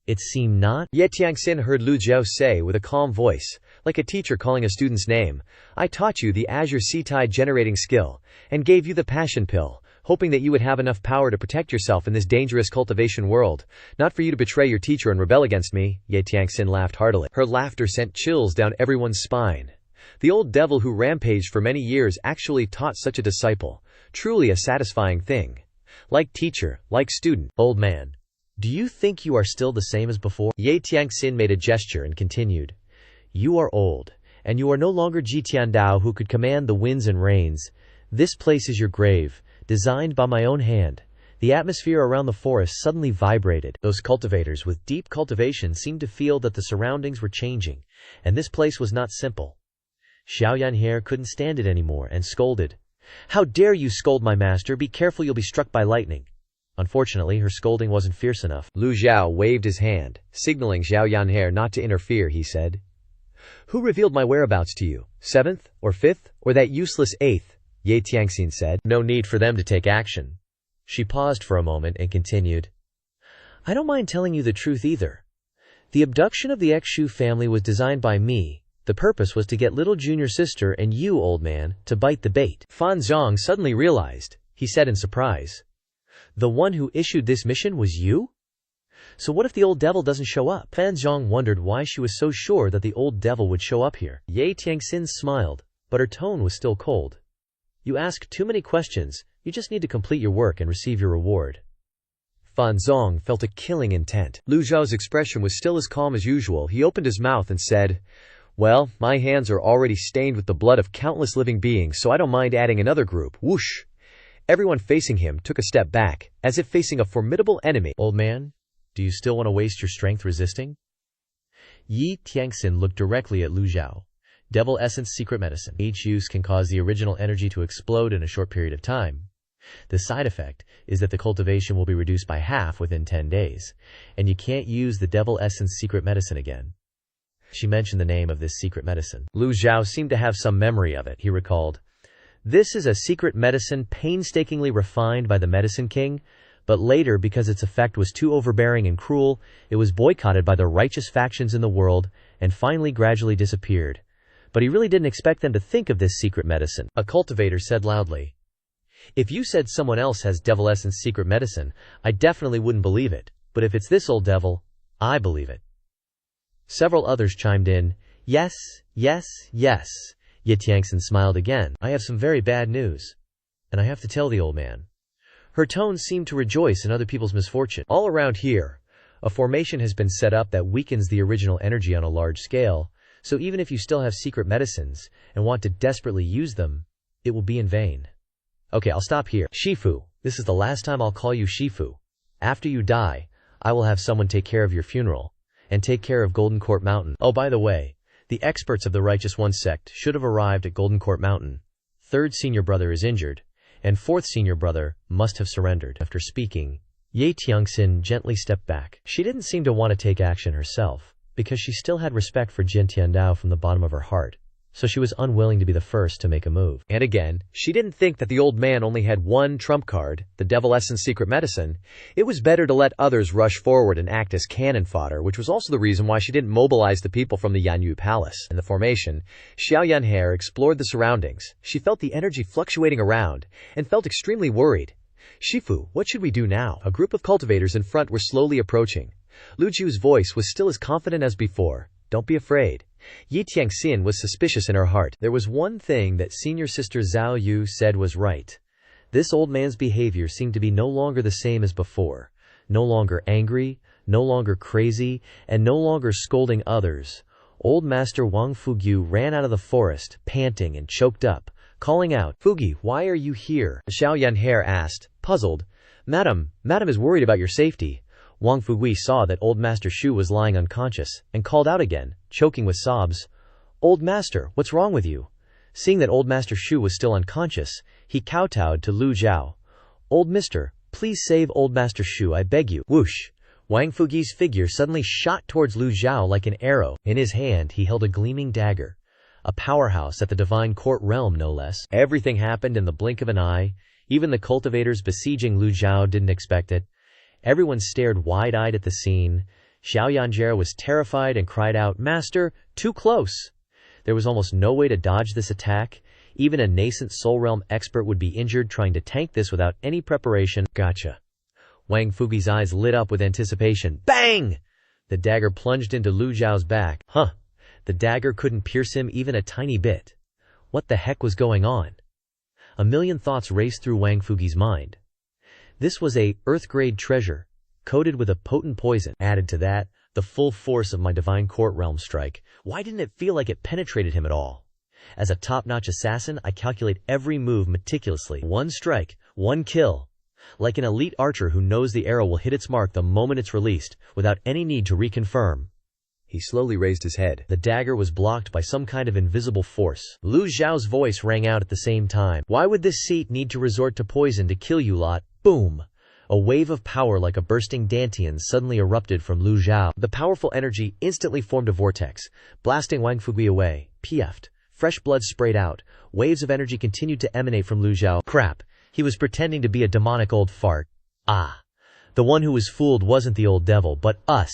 It seemed not. Ye Tianxin heard Lu Zhou say with a calm voice, like a teacher calling a student's name, "I taught you the Azure Sea Tide generating skill, and gave you the passion pill, hoping that you would have enough power to protect yourself in this dangerous cultivation world, not for you to betray your teacher and rebel against me." Ye Tianxin laughed heartily. Her laughter sent chills down everyone's spine. The old devil who rampaged for many years actually taught such a disciple. Truly a satisfying thing. Like teacher, like student. "Old man, do you think you are still the same as before?" Ye Tianxin made a gesture and continued, "You are old, and you are no longer Ji Tiandao who could command the winds and rains. This place is your grave, designed by my own hand." The atmosphere around the forest suddenly vibrated. Those cultivators with deep cultivation seemed to feel that the surroundings were changing, and this place was not simple. Xiao Yanhe couldn't stand it anymore and scolded, "How dare you scold my master? Be careful, you'll be struck by lightning." Unfortunately, her scolding wasn't fierce enough. Lu Zhou waved his hand, signaling Xiao Yanhe not to interfere. He said, "Who revealed my whereabouts to you? 7th or 5th, or that useless 8th? Ye Tianxin said, "No need for them to take action." She paused for a moment and continued, "I don't mind telling you the truth either. The abduction of the Xu family was designed by me. The purpose was to get little junior sister and you, old man, to bite the bait." Fan Zhang suddenly realized. He said in surprise, "The one who issued this mission was you? So what if the old devil doesn't show up?" Fan Zhang wondered why she was so sure that the old devil would show up here. Ye Tianxin smiled, but her tone was still cold. "You ask too many questions. You just need to complete your work and receive your reward." Fan Zhang felt a killing intent. Lu Zhao's expression was still as calm as usual. He opened his mouth and said, "Well, my hands are already stained with the blood of countless living beings, so I don't mind adding another group." Whoosh! Everyone facing him took a step back, as if facing a formidable enemy. "Old man, do you still want to waste your strength resisting?" Ye Tianxin looked directly at Lu Zhou. Devil Essence Secret Medicine. Each use can cause the original energy to explode in a short period of time. The side effect is that the cultivation will be reduced by half within 10 days, and you can't use the Devil Essence Secret Medicine again. She mentioned the name of this secret medicine. Lu Zhou seemed to have some memory of it. He recalled, "This is a secret medicine painstakingly refined by the Medicine King, but later, because its effect was too overbearing and cruel, it was boycotted by the righteous factions in the world and finally gradually disappeared. But he really didn't expect them to think of this secret medicine." A cultivator said loudly, "If you said someone else has Devil Essence secret medicine, I definitely wouldn't believe it. But if it's this old devil, I believe it." Several others chimed in, "Yes, yes, yes." Ye Tianxin smiled again. "I have some very bad news. And I have to tell the old man." Her tone seemed to rejoice in other people's misfortune. "All around here, a formation has been set up that weakens the original energy on a large scale, so even if you still have secret medicines and want to desperately use them, it will be in vain." "Okay, I'll stop here. Shifu, this is the last time I'll call you Shifu. After you die, I will have someone take care of your funeral, and take care of Golden Court Mountain. Oh, by the way, the experts of the Righteous One sect should have arrived at Golden Court Mountain. Third senior brother is injured, and fourth senior brother must have surrendered. After speaking, Ye Tianxin gently stepped back. She didn't seem to want to take action herself, because she still had respect for Ji Tiandao from the bottom of her heart, so she was unwilling to be the first to make a move. And again, she didn't think that the old man only had one trump card, the devil essence secret medicine. It was better to let others rush forward and act as cannon fodder, which was also the reason why she didn't mobilize the people from the Yanyu Palace. In the formation, Xiao Yanhe explored the surroundings. She felt the energy fluctuating around, and felt extremely worried. Shifu, what should we do now? A group of cultivators in front were slowly approaching. Lu Zhou's voice was still as confident as before. Don't be afraid. Yi Tianxin was suspicious in her heart. There was one thing that senior sister Zhao Yu said was right. This old man's behavior seemed to be no longer the same as before. No longer angry, no longer crazy, and no longer scolding others. Old Master Wang Fugyu ran out of the forest, panting and choked up, calling out, "Fugi, why are you here?" Xiao Yanhe asked, puzzled. Madam is worried about your safety." Wang Fugui saw that Old Master Shu was lying unconscious, and called out again, choking with sobs, "Old Master, what's wrong with you?" Seeing that Old Master Shu was still unconscious, he kowtowed to Lu Zhou. "Old Mister, please save Old Master Shu, I beg you." Whoosh! Wang Fugi's figure suddenly shot towards Lu Zhou like an arrow. In his hand he held a gleaming dagger. A powerhouse at the Divine Court realm, no less. Everything happened in the blink of an eye. Even the cultivators besieging Lu Zhou didn't expect it. Everyone stared wide-eyed at the scene. Xiao Yanjie was terrified and cried out, "Master, too close!" There was almost no way to dodge this attack. Even a nascent Soul Realm expert would be injured trying to tank this without any preparation. Gotcha. Wang Fugi's eyes lit up with anticipation. Bang! The dagger plunged into Lu Zhao's back. The dagger couldn't pierce him even a tiny bit. What the heck was going on? A million thoughts raced through Wang Fugi's mind. This was a Earth-grade treasure, coated with a potent poison. Added to that, the full force of my Divine Court Realm strike. Why didn't it feel like it penetrated him at all? As a top-notch assassin, I calculate every move meticulously. One strike, one kill. Like an elite archer who knows the arrow will hit its mark the moment it's released, without any need to reconfirm. He slowly raised his head. The dagger was blocked by some kind of invisible force. Lu Zhao's voice rang out at the same time. "Why would this seat need to resort to poison to kill you lot?" Boom! A wave of power like a bursting dantian suddenly erupted from Lu Zhao. The powerful energy instantly formed a vortex, blasting Wang Fugui away. PF'd. Fresh blood sprayed out. Waves of energy continued to emanate from Lu Zhao. Crap. He was pretending to be a demonic old fart. The one who was fooled wasn't the old devil, but us.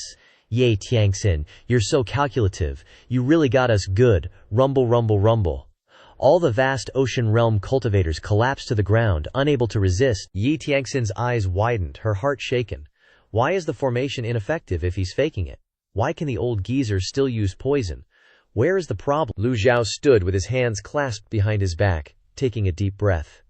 Ye Tianxin, you're so calculative. You really got us good. Rumble, rumble, rumble. All the vast ocean realm cultivators collapsed to the ground, unable to resist. Yi Tianxin's eyes widened, her heart shaken. Why is the formation ineffective if he's faking it? Why can the old geezer still use poison? Where is the problem? Lu Zhao stood with his hands clasped behind his back, taking a deep breath.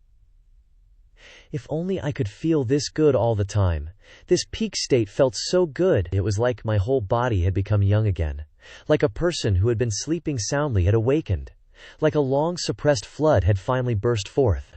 If only I could feel this good all the time. This peak state felt so good. It was like my whole body had become young again. Like a person who had been sleeping soundly had awakened. Like a long-suppressed flood had finally burst forth.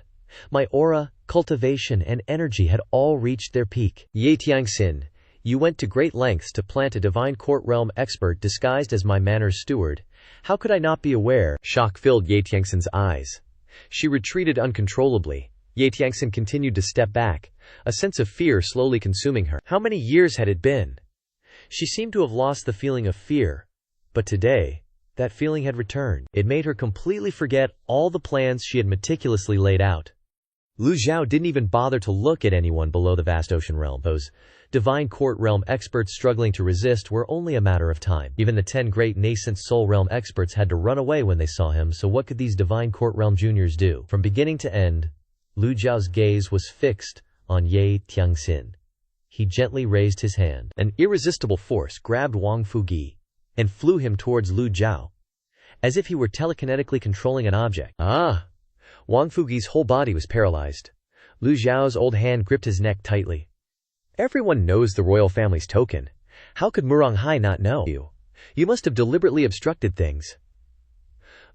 My aura, cultivation, and energy had all reached their peak. Ye Tianxin, you went to great lengths to plant a Divine Court Realm expert disguised as my manor's steward. How could I not be aware? Shock filled Ye Tianxin's eyes. She retreated uncontrollably. Ye Tianxin continued to step back, a sense of fear slowly consuming her. How many years had it been? She seemed to have lost the feeling of fear. But today, that feeling had returned. It made her completely forget all the plans she had meticulously laid out. Lu Zhao didn't even bother to look at anyone below the vast ocean realm. Those Divine Court Realm experts struggling to resist were only a matter of time. Even the 10 great nascent Soul Realm experts had to run away when they saw him, so what could these Divine Court Realm juniors do? From beginning to end, Lu Zhao's gaze was fixed on Ye Tianxin. He gently raised his hand. An irresistible force grabbed Wang Fugi and flew him towards Lu Zhao, as if he were telekinetically controlling an object. Wang Fugi's whole body was paralyzed. Lu Zhao's old hand gripped his neck tightly. Everyone knows the royal family's token. How could Murong Hai not know you? You must have deliberately obstructed things.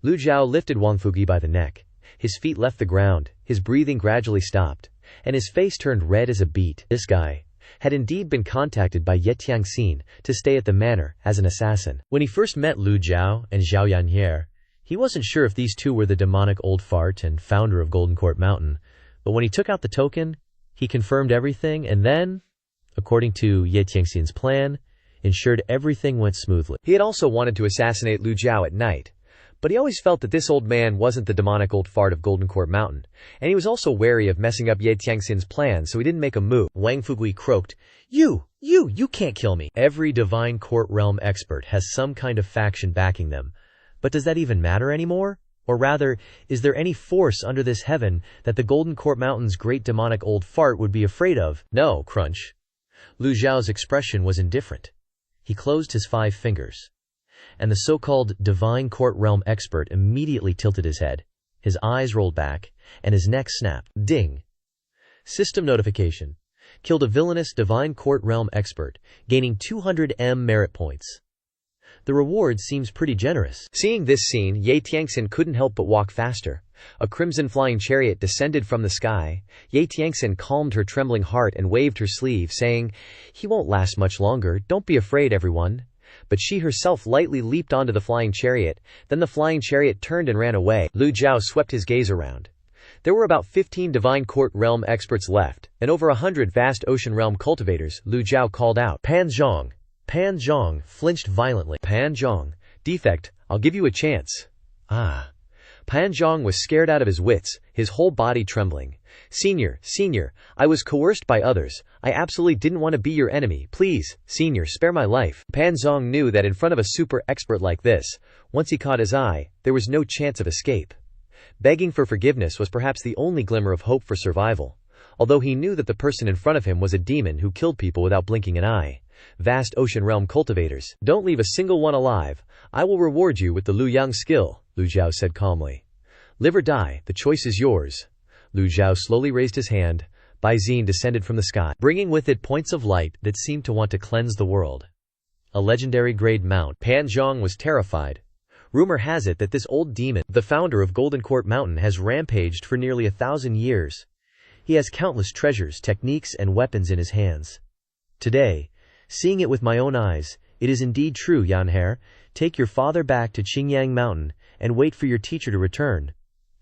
Lu Zhao lifted Wang Fugi by the neck. His feet left the ground, his breathing gradually stopped, and his face turned red as a beet. This guy. had indeed been contacted by Ye Tianxin to stay at the manor as an assassin. When he first met Lu Zhou and Zhao Yanhe, he wasn't sure if these two were the demonic old fart and founder of Golden Court Mountain, but when he took out the token, he confirmed everything and then, according to Ye Tianxin's plan, ensured everything went smoothly. He had also wanted to assassinate Lu Zhou at night, but he always felt that this old man wasn't the demonic old fart of Golden Court Mountain, and he was also wary of messing up Ye Tianxin's plan, so he didn't make a move. Wang Fugui croaked, You can't kill me. Every Divine Court Realm expert has some kind of faction backing them, but does that even matter anymore? Or rather, is there any force under this heaven that the Golden Court Mountain's great demonic old fart would be afraid of? No, Crunch. Lu Zhao's expression was indifferent. He closed his 5 fingers. And the so-called Divine Court Realm expert immediately tilted his head. His eyes rolled back, and his neck snapped. Ding! System notification. Killed a villainous Divine Court Realm expert, gaining 200 merit points. The reward seems pretty generous. Seeing this scene, Ye Tianxin couldn't help but walk faster. A crimson flying chariot descended from the sky. Ye Tianxin calmed her trembling heart and waved her sleeve, saying, He won't last much longer. Don't be afraid, everyone. But she herself lightly leaped onto the flying chariot. Then the flying chariot turned and ran away. Lu Zhou swept his gaze around. There were about 15 Divine Court Realm experts left, and over 100 vast ocean realm cultivators. Lu Zhou called out, Pan Zhong. Pan Zhong flinched violently. Pan Zhong. Defect, I'll give you a chance. Ah. Pan Zhong was scared out of his wits, his whole body trembling. Senior, I was coerced by others. I absolutely didn't want to be your enemy. Please, Senior, spare my life. Pan Zhong knew that in front of a super expert like this, once he caught his eye, there was no chance of escape. Begging for forgiveness was perhaps the only glimmer of hope for survival, although he knew that the person in front of him was a demon who killed people without blinking an eye. Vast ocean realm cultivators, don't leave a single one alive. I will reward you with the Lu Yang skill, Lu Zhou said calmly. Live or die, the choice is yours. Lu Zhou slowly raised his hand. Bai Xin descended from the sky, bringing with it points of light that seemed to want to cleanse the world. A legendary grade mount. Pan Zhong was terrified. Rumor has it that this old demon, the founder of Golden Court Mountain, has rampaged for nearly 1,000 years. He has countless treasures, techniques, and weapons in his hands. Today, seeing it with my own eyes, it is indeed true, Yanhe. Take your father back to Qingyang Mountain and wait for your teacher to return.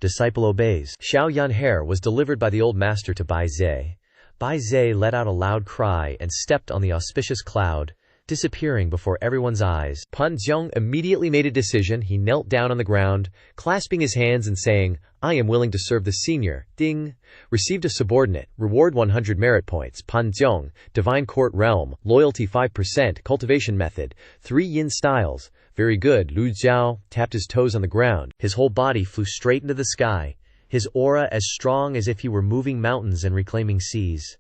Disciple obeys. Xiao Yanhe was delivered by the old master to Bai Zhe. Bai Zhe let out a loud cry and stepped on the auspicious cloud, disappearing before everyone's eyes. Pan Zhong immediately made a decision. He knelt down on the ground, clasping his hands and saying, I am willing to serve the senior. Ding. Received a subordinate. Reward 100 merit points. Pan Zhong. Divine Court Realm. Loyalty 5%. Cultivation method. 3 yin styles. Very good. Lu Zhou tapped his toes on the ground. His whole body flew straight into the sky, his aura as strong as if he were moving mountains and reclaiming seas.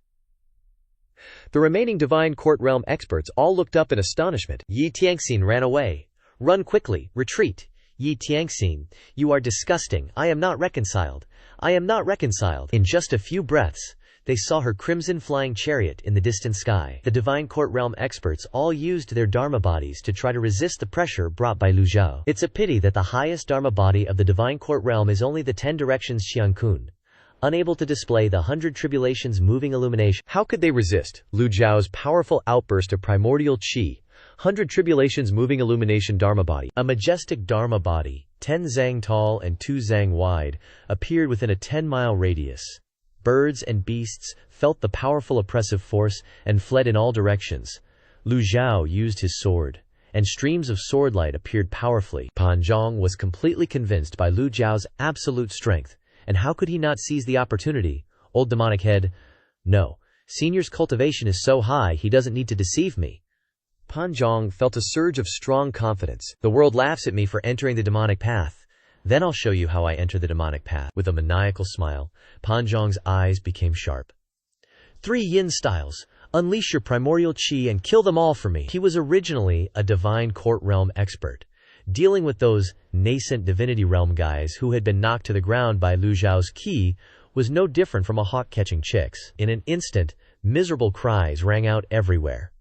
The remaining Divine Court Realm experts all looked up in astonishment. Ye Tianxin ran away. Run quickly. Retreat. Ye Tianxin, you are disgusting. I am not reconciled. I am not reconciled. In just a few breaths, they saw her crimson flying chariot in the distant sky. The Divine Court Realm experts all used their Dharma bodies to try to resist the pressure brought by Lu Zhou. It's a pity that the highest Dharma body of the Divine Court Realm is only the 10 directions Qiankun, unable to display the 100 tribulations moving illumination. How could they resist Lu Zhao's powerful outburst of primordial qi? 100 tribulations moving illumination Dharma body. A majestic Dharma body, 10 zang tall and 2 zang wide, appeared within a 10-mile radius. Birds and beasts felt the powerful oppressive force and fled in all directions. Lu Zhou used his sword, and streams of swordlight appeared powerfully. Pan Zhong was completely convinced by Lu Zhao's absolute strength, and how could he not seize the opportunity? Old demonic head. No, Senior's cultivation is so high he doesn't need to deceive me. Pan Zhong felt a surge of strong confidence. The world laughs at me for entering the demonic path. Then I'll show you how I enter the demonic path. With a maniacal smile, Pan Zhong's eyes became sharp. 3 yin styles. Unleash your primordial qi and kill them all for me. He was originally a Divine Court Realm expert, dealing with those nascent Divinity Realm guys who had been knocked to the ground by Lu Zhao's qi was no different from a hawk catching chicks. In an instant, miserable cries rang out everywhere.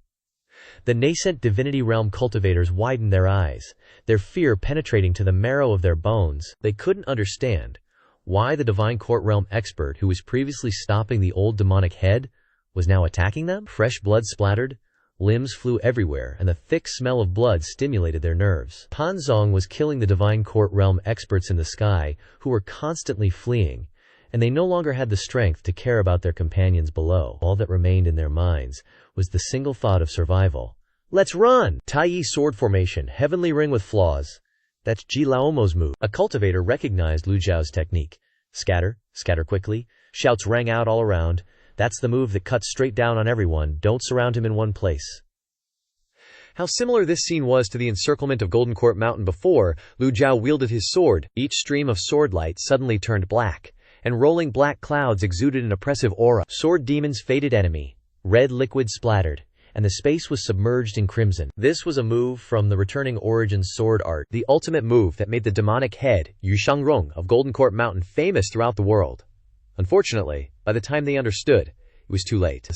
The nascent Divinity Realm cultivators widened their eyes, their fear penetrating to the marrow of their bones. They couldn't understand why the Divine Court Realm expert who was previously stopping the old demonic head was now attacking them. Fresh blood splattered, limbs flew everywhere, and the thick smell of blood stimulated their nerves. Pan Zong was killing the divine court realm experts in the sky, who were constantly fleeing, and they no longer had the strength to care about their companions below. All that remained in their minds was the single thought of survival. Let's run! Tai sword formation, heavenly ring with flaws. That's Ji Laomo's move. A cultivator recognized Lu Zhou's technique. Scatter, scatter quickly. Shouts rang out all around. That's the move that cuts straight down on everyone. Don't surround him in one place. How similar this scene was to the encirclement of Golden Court Mountain before Lu Zhou wielded his sword. Each stream of sword light suddenly turned black, and rolling black clouds exuded an oppressive aura. Sword demons faded enemy. Red liquid splattered, and the space was submerged in crimson. This was a move from the returning Origins sword art, the ultimate move that made the demonic head, Yu Shangrong, of Golden Court Mountain famous throughout the world. Unfortunately, by the time they understood, it was too late.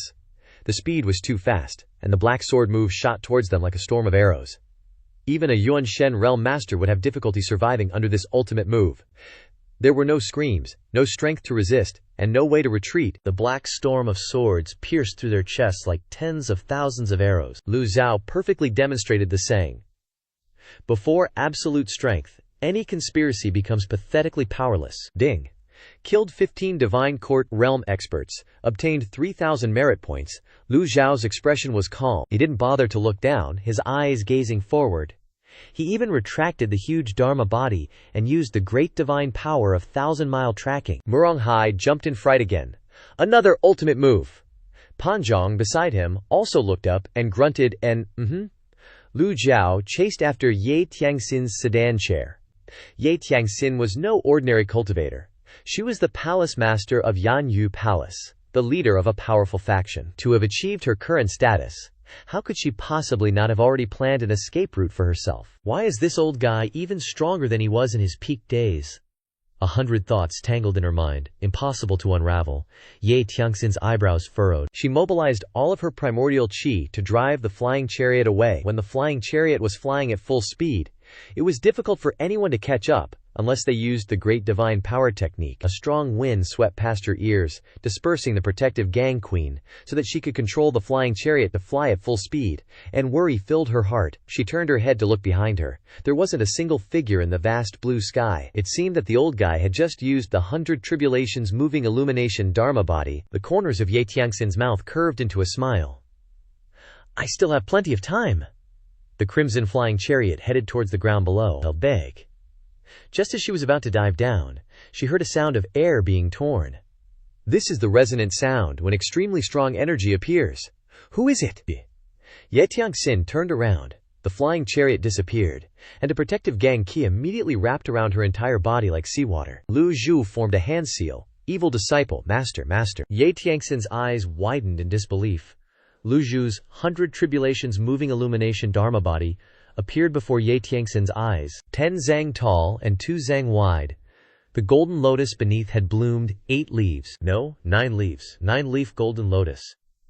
The speed was too fast, and the black sword move shot towards them like a storm of arrows. Even a Yuan Shen realm master would have difficulty surviving under this ultimate move. There were no screams, no strength to resist, and no way to retreat. The black storm of swords pierced through their chests like tens of thousands of arrows. Lu Zhou perfectly demonstrated the saying. Before absolute strength, any conspiracy becomes pathetically powerless. Ding. Killed 15 divine court realm experts, obtained 3,000 merit points. Lu Zhao's expression was calm. He didn't bother to look down, his eyes gazing forward. He even retracted the huge Dharma body and used the great divine power of thousand-mile tracking. Murong Hai jumped in fright again. Another ultimate move. Pan Zhong beside him also looked up and grunted Lu Zhou chased after Ye Tiangxin's sedan chair. Ye Tiangxin was no ordinary cultivator. She was the palace master of Yanyu Palace, the leader of a powerful faction. To have achieved her current status, how could she possibly not have already planned an escape route for herself? Why is this old guy even stronger than he was in his peak days? 100 thoughts tangled in her mind, impossible to unravel. Ye Tiangxin's eyebrows furrowed. She mobilized all of her primordial qi to drive the flying chariot away. When the flying chariot was flying at full speed, it was difficult for anyone to catch up, unless they used the great divine power technique. A strong wind swept past her ears, dispersing the protective gang queen, so that she could control the flying chariot to fly at full speed, and worry filled her heart. She turned her head to look behind her. There wasn't a single figure in the vast blue sky. It seemed that the old guy had just used the 100 Tribulations moving illumination Dharma body. The corners of Ye Tiangxin's mouth curved into a smile. I still have plenty of time. The crimson flying chariot headed towards the ground below. Felt big. Just as she was about to dive down, she heard a sound of air being torn. This is the resonant sound when extremely strong energy appears. Who is it? Ye Tiangxin turned around. The flying chariot disappeared, and a protective gang ki immediately wrapped around her entire body like seawater. Lu Zhou formed a hand seal. Evil disciple, master, master. Ye Tiangxin's eyes widened in disbelief. Lu Zhou's 100 Tribulations moving illumination Dharma body appeared before Ye Tiangxin's eyes, 10 zang tall and 2 zang wide. The golden lotus beneath had bloomed 8 leaves. No, 9 leaves. 9-leaf golden lotus.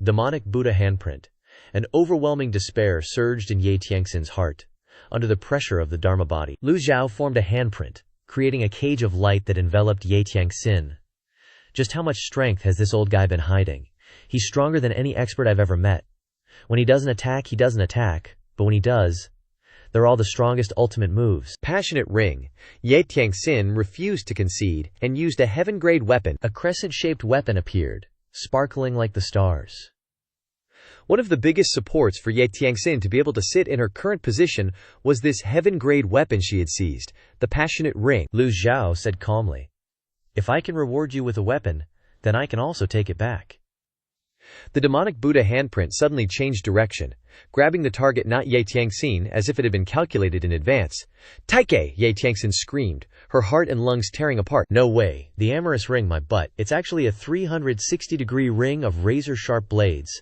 Demonic Buddha handprint. An overwhelming despair surged in Ye Tiangxin's heart. Under the pressure of the Dharma body, Lu Zhou formed a handprint, creating a cage of light that enveloped Ye Tiangxin. Just how much strength has this old guy been hiding? He's stronger than any expert I've ever met. When he doesn't attack, he doesn't attack. But when he does, they're all the strongest ultimate moves. Passionate ring. Ye Tiangxin refused to concede and used a heaven-grade weapon. A crescent-shaped weapon appeared, sparkling like the stars. One of the biggest supports for Ye Tiangxin to be able to sit in her current position was this heaven-grade weapon she had seized, the passionate ring. Lu Zhou said calmly, "If I can reward you with a weapon, then I can also take it back." The demonic Buddha handprint suddenly changed direction, grabbing the target, not Ye Tiangxin, as if it had been calculated in advance. "Taike!" Ye Tiangxin screamed, her heart and lungs tearing apart. "No way. The amorous ring, my butt. It's actually a 360-degree ring of razor-sharp blades.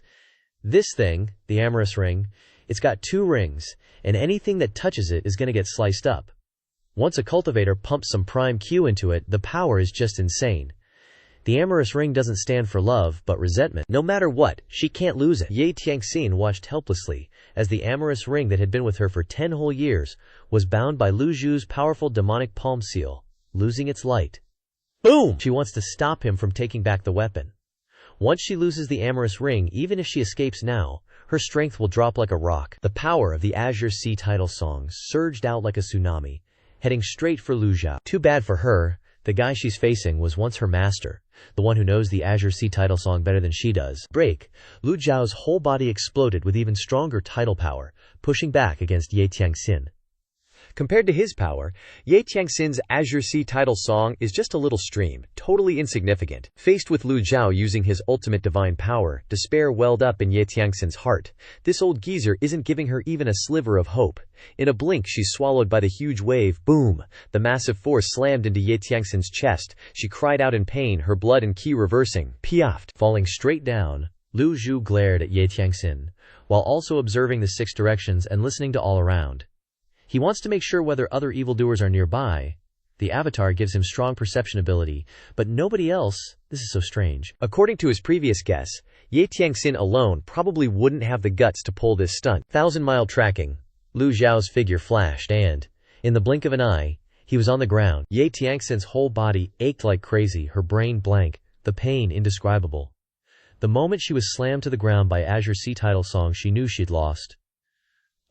This thing, the amorous ring, it's got 2 rings, and anything that touches it is going to get sliced up. Once a cultivator pumps some prime Q into it, the power is just insane. The amorous ring doesn't stand for love, but resentment. No matter what, she can't lose it." Ye Tiangxin watched helplessly as the amorous ring that had been with her for 10 whole years was bound by Lu Zhou's powerful demonic palm seal, losing its light. Boom! She wants to stop him from taking back the weapon. Once she loses the amorous ring, even if she escapes now, her strength will drop like a rock. The power of the Azure Sea title song surged out like a tsunami, heading straight for Lu Zhou. Too bad for her, the guy she's facing was once her master, the one who knows the Azure Sea title song better than she does. Break. Lu Zhao's whole body exploded with even stronger tidal power, pushing back against Ye Tianxin. Compared to his power, Ye Tianxin's Azure Sea title song is just a little stream, totally insignificant. Faced with Lu Zhou using his ultimate divine power, despair welled up in Ye Tianxin's heart. This old geezer isn't giving her even a sliver of hope. In a blink she's swallowed by the huge wave. Boom! The massive force slammed into Ye Tianxin's chest. She cried out in pain, her blood and ki reversing. Piaft! Falling straight down, Lu Zhou glared at Ye Tianxin, while also observing the 6 directions and listening to all around. He wants to make sure whether other evildoers are nearby. The avatar gives him strong perception ability, but nobody else. This is so strange. According to his previous guess, Ye Tianxin alone probably wouldn't have the guts to pull this stunt. 1,000-mile tracking. Lu Zhao's figure flashed and, in the blink of an eye, he was on the ground. Ye Tianxin's whole body ached like crazy, her brain blank, the pain indescribable. The moment she was slammed to the ground by Azure Sea title song, she knew she'd lost.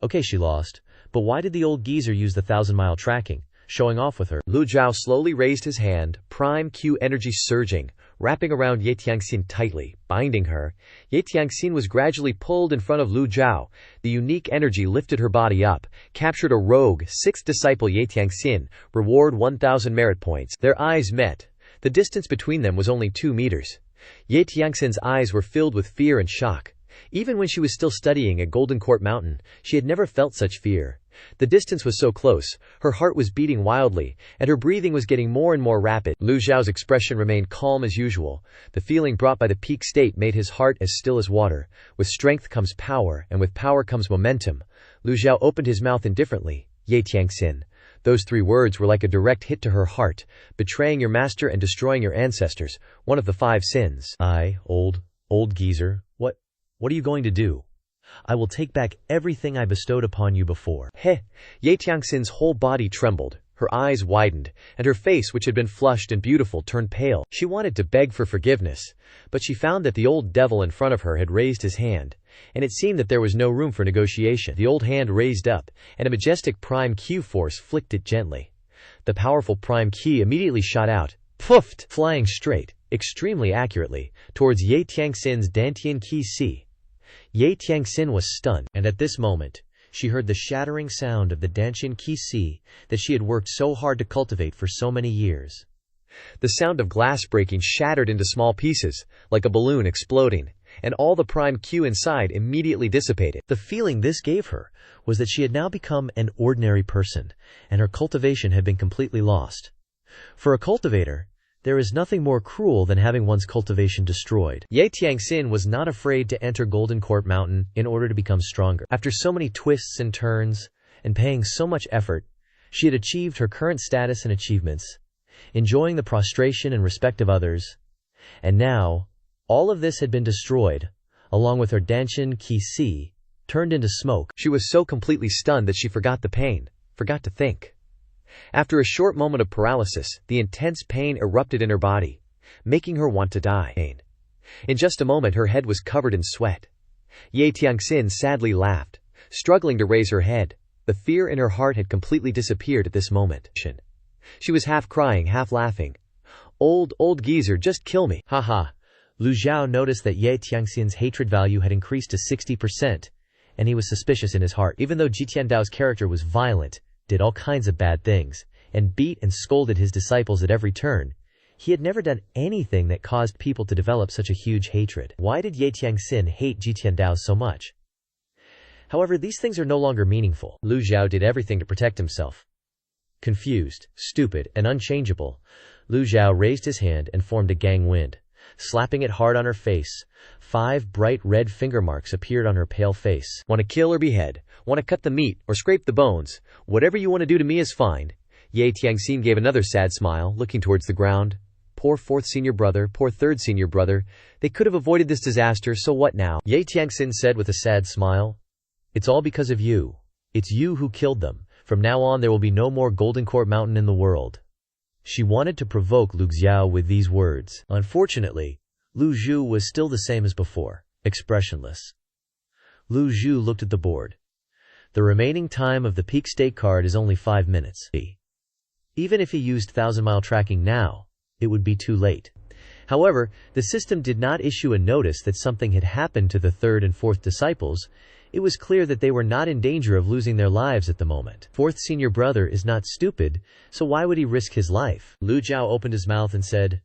Okay, she lost. But why did the old geezer use the 1,000-mile tracking, showing off with her? Lu Zhou slowly raised his hand, prime Q energy surging, wrapping around Ye Tianxin tightly, binding her. Ye Tianxin was gradually pulled in front of Lu Zhou. The unique energy lifted her body up, captured a rogue, 6th disciple Ye Tianxin, reward 1,000 merit points. Their eyes met. The distance between them was only 2 meters. Ye Tianxin's eyes were filled with fear and shock. Even when she was still studying at Golden Court Mountain, she had never felt such fear. The distance was so close, her heart was beating wildly, and her breathing was getting more and more rapid. Lu Zhao's expression remained calm as usual. The feeling brought by the peak state made his heart as still as water. With strength comes power, and with power comes momentum. Lu Zhou opened his mouth indifferently. Ye Tianxin. Those 3 words were like a direct hit to her heart. Betraying your master and destroying your ancestors, one of the 5 sins. Old geezer, what are you going to do? I will take back everything I bestowed upon you before. Heh! Ye Tianxin's whole body trembled, her eyes widened, and her face, which had been flushed and beautiful, turned pale. She wanted to beg for forgiveness, but she found that the old devil in front of her had raised his hand, and it seemed that there was no room for negotiation. The old hand raised up, and a majestic prime Q force flicked it gently. The powerful prime Qi immediately shot out, poofed, flying straight, extremely accurately, towards Ye Tianxin's Dantian Qi Si. Ye Tianxin was stunned, and at this moment, she heard the shattering sound of the Dantian Qi Si that she had worked so hard to cultivate for so many years. The sound of glass breaking shattered into small pieces, like a balloon exploding, and all the prime Q inside immediately dissipated. The feeling this gave her was that she had now become an ordinary person, and her cultivation had been completely lost. For a cultivator, there is nothing more cruel than having one's cultivation destroyed. Ye Tianxin was not afraid to enter Golden Court Mountain in order to become stronger. After so many twists and turns, and paying so much effort, she had achieved her current status and achievements, enjoying the prostration and respect of others. And now, all of this had been destroyed, along with her Dantian Qi Si, turned into smoke. She was so completely stunned that she forgot the pain, forgot to think. After a short moment of paralysis, the intense pain erupted in her body, making her want to die. In just a moment her head was covered in sweat. Ye Tianxin sadly laughed, struggling to raise her head. The fear in her heart had completely disappeared at this moment. She was half crying, half laughing. Old geezer, just kill me. Haha. Lu Zhou noticed that Ye Tianxin's hatred value had increased to 60%, and he was suspicious in his heart. Even though Ji Tiandao's character was violent, did all kinds of bad things, and beat and scolded his disciples at every turn, he had never done anything that caused people to develop such a huge hatred. Why did Ye Tianxin hate Ji Tiandao so much? However, these things are no longer meaningful. Lu Zhou did everything to protect himself. Confused, stupid, and unchangeable, Lu Zhou raised his hand and formed a gang wind, slapping it hard on her face. 5 bright red finger marks appeared on her pale face. Want to kill or behead? Want to cut the meat or scrape the bones? Whatever you want to do to me is fine. Ye Tianxin gave another sad smile, looking towards the ground. Poor 4th senior brother, poor 3rd senior brother. They could have avoided this disaster, so what now? Ye Tianxin said with a sad smile. It's all because of you. It's you who killed them. From now on there will be no more Golden Court Mountain in the world. She wanted to provoke Lu Zhou with these words. Unfortunately, Lu Zhou was still the same as before, expressionless. Lu Zhou looked at the board. The remaining time of the peak stake card is only 5 minutes. Even if he used 1,000-mile tracking now, it would be too late. However, the system did not issue a notice that something had happened to the third and fourth disciples. It was clear that they were not in danger of losing their lives at the moment. Fourth senior brother is not stupid, so why would he risk his life? Lu Zhou opened his mouth and said,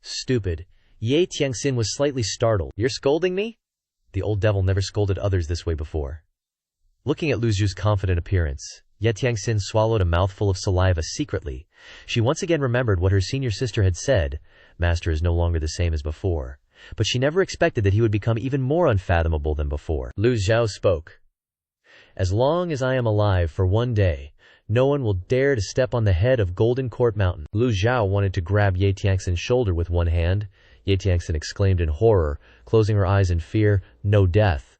"Stupid." Ye Tianxin was slightly startled. "You're scolding me?" The old devil never scolded others this way before. Looking at Lu Zhou's confident appearance, Ye Tianxin swallowed a mouthful of saliva secretly. She once again remembered what her senior sister had said. Master is no longer the same as before. But she never expected that he would become even more unfathomable than before. Lu Zhou spoke. "As long as I am alive for one day, no one will dare to step on the head of Golden Court Mountain." Lu Zhou wanted to grab Ye Tianxin's shoulder with one hand. Ye Tianxin exclaimed in horror, closing her eyes in fear, "No death."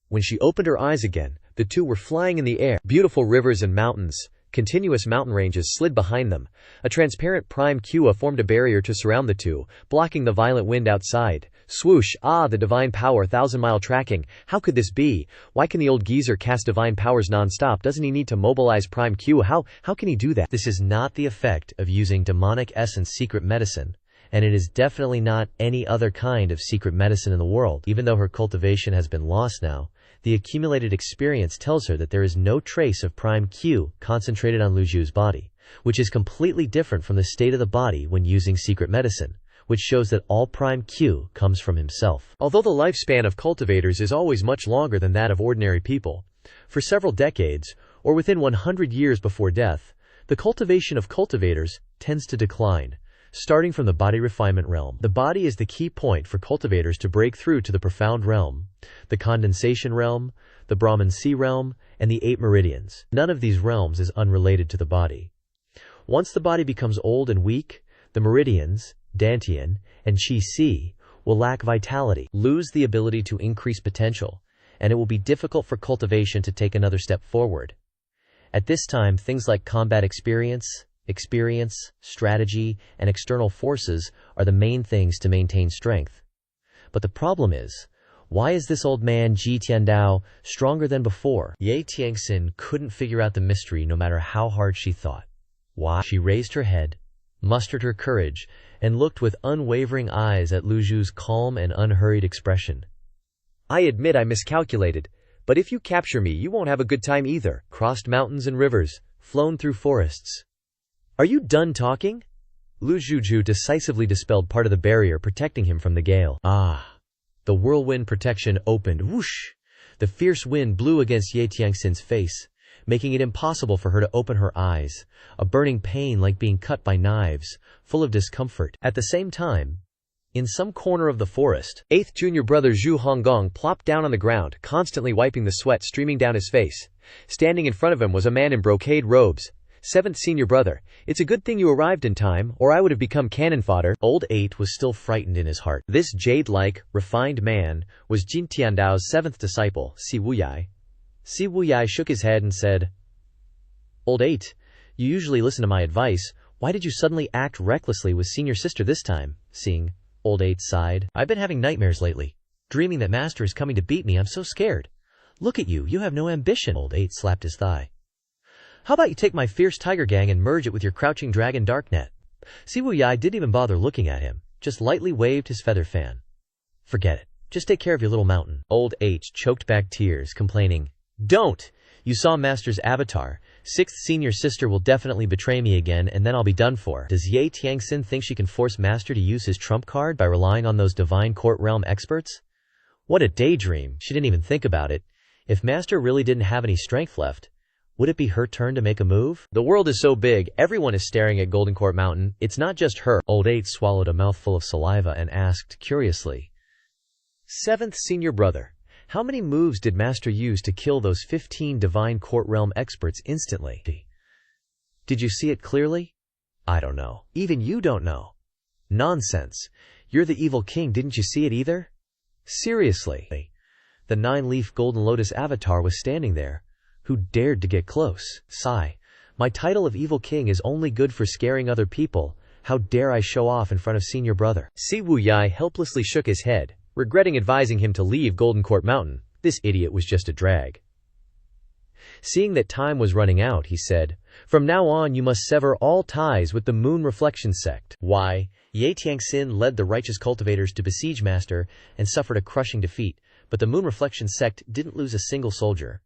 When she opened her eyes again, the two were flying in the air. Beautiful rivers and mountains, continuous mountain ranges slid behind them. A transparent prime Kua formed a barrier to surround the two, blocking the violent wind outside. Swoosh! Ah, the divine power, 1,000-mile tracking. How could this be? Why can the old geezer cast divine powers non-stop? Doesn't he need to mobilize prime Kua? How can he do that? This is not the effect of using demonic essence secret medicine. And it is definitely not any other kind of secret medicine in the world. Even though her cultivation has been lost now, the accumulated experience tells her that there is no trace of prime Q concentrated on Lu Zhou's body, which is completely different from the state of the body when using secret medicine, which shows that all prime Q comes from himself. Although the lifespan of cultivators is always much longer than that of ordinary people, for several decades, or within 100 years before death, the cultivation of cultivators tends to decline. Starting from the body refinement realm. The body is the key point for cultivators to break through to the profound realm, the condensation realm, the Brahman sea realm, and the 8 meridians. None of these realms is unrelated to the body. Once the body becomes old and weak, the meridians, Dantian, and Qi-Si, will lack vitality, lose the ability to increase potential, and it will be difficult for cultivation to take another step forward. At this time, things like combat experience, strategy, and external forces are the main things to maintain strength. But the problem is, why is this old man Ji Tiandao stronger than before? Ye Tianxin couldn't figure out the mystery no matter how hard she thought. Why? She raised her head, mustered her courage, and looked with unwavering eyes at Lu Zhou's calm and unhurried expression. "I admit I miscalculated, but if you capture me you won't have a good time either. Crossed mountains and rivers, flown through forests. Are you done talking?" Lu Zhou decisively dispelled part of the barrier protecting him from the gale. Ah! The whirlwind protection opened. Whoosh! The fierce wind blew against Ye Tianxin's face, making it impossible for her to open her eyes, a burning pain like being cut by knives, full of discomfort. At the same time, in some corner of the forest, 8th junior brother Zhu Honggong plopped down on the ground, constantly wiping the sweat streaming down his face. Standing in front of him was a man in brocade robes. 7th senior brother, it's a good thing you arrived in time, or I would have become cannon fodder. Old 8 was still frightened in his heart. This jade-like, refined man was Ji Tiandao's 7th disciple, Si Wuyai. Si Wuyai shook his head and said, "Old 8, you usually listen to my advice. Why did you suddenly act recklessly with senior sister this time?" Seeing Old 8 sighed. "I've been having nightmares lately, dreaming that master is coming to beat me. I'm so scared. Look at you, you have no ambition." Old 8 slapped his thigh. "How about you take my fierce tiger gang and merge it with your crouching dragon darknet?" Si Wuyai didn't even bother looking at him, just lightly waved his feather fan. "Forget it. Just take care of your little mountain." Old 8 choked back tears, complaining, "Don't! You saw master's avatar. 6th senior sister will definitely betray me again and then I'll be done for." Does Ye Tianxin think she can force master to use his trump card by relying on those divine court realm experts? What a daydream. She didn't even think about it. If master really didn't have any strength left, would it be her turn to make a move? The world is so big, everyone is staring at Golden Court Mountain. It's not just her. Old 8 swallowed a mouthful of saliva and asked curiously, 7th senior brother, how many moves did master use to kill those 15 divine court realm experts instantly? Did you see it clearly? I don't know. Even you don't know. Nonsense. You're the evil king, didn't you see it either? Seriously. The 9-leaf golden lotus avatar was standing there. Who dared to get close? Sigh. My title of evil king is only good for scaring other people, How dare I show off in front of senior brother? Si Wuyai helplessly shook his head, regretting advising him to leave Golden Court Mountain. This idiot was just a drag. Seeing that time was running out, he said, "From now on you must sever all ties with the Moon Reflection Sect." Why? Ye Tiangxin led the righteous cultivators to besiege Master and suffered a crushing defeat, but the Moon Reflection Sect didn't lose a single soldier.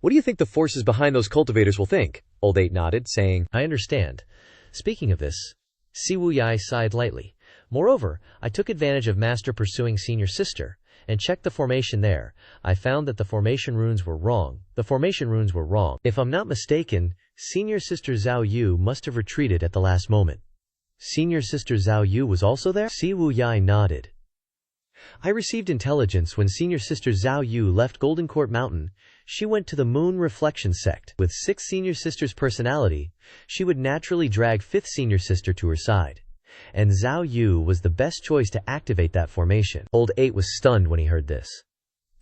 What do you think the forces behind those cultivators will think? Old 8 nodded, saying, "I understand." Speaking of this, Si Wuyai sighed lightly. Moreover, I took advantage of Master pursuing senior sister, and checked the formation there. I found that the formation runes were wrong. If I'm not mistaken, senior sister Zhao Yu must have retreated at the last moment. Senior sister Zhao Yu was also there? Si Wuyai nodded. I received intelligence when senior sister Zhao Yu left Golden Court Mountain. She went to the Moon Reflection Sect. With 6 senior sisters' personality, she would naturally drag 5th senior sister to her side. And Zhao Yu was the best choice to activate that formation. Old 8 was stunned when he heard this.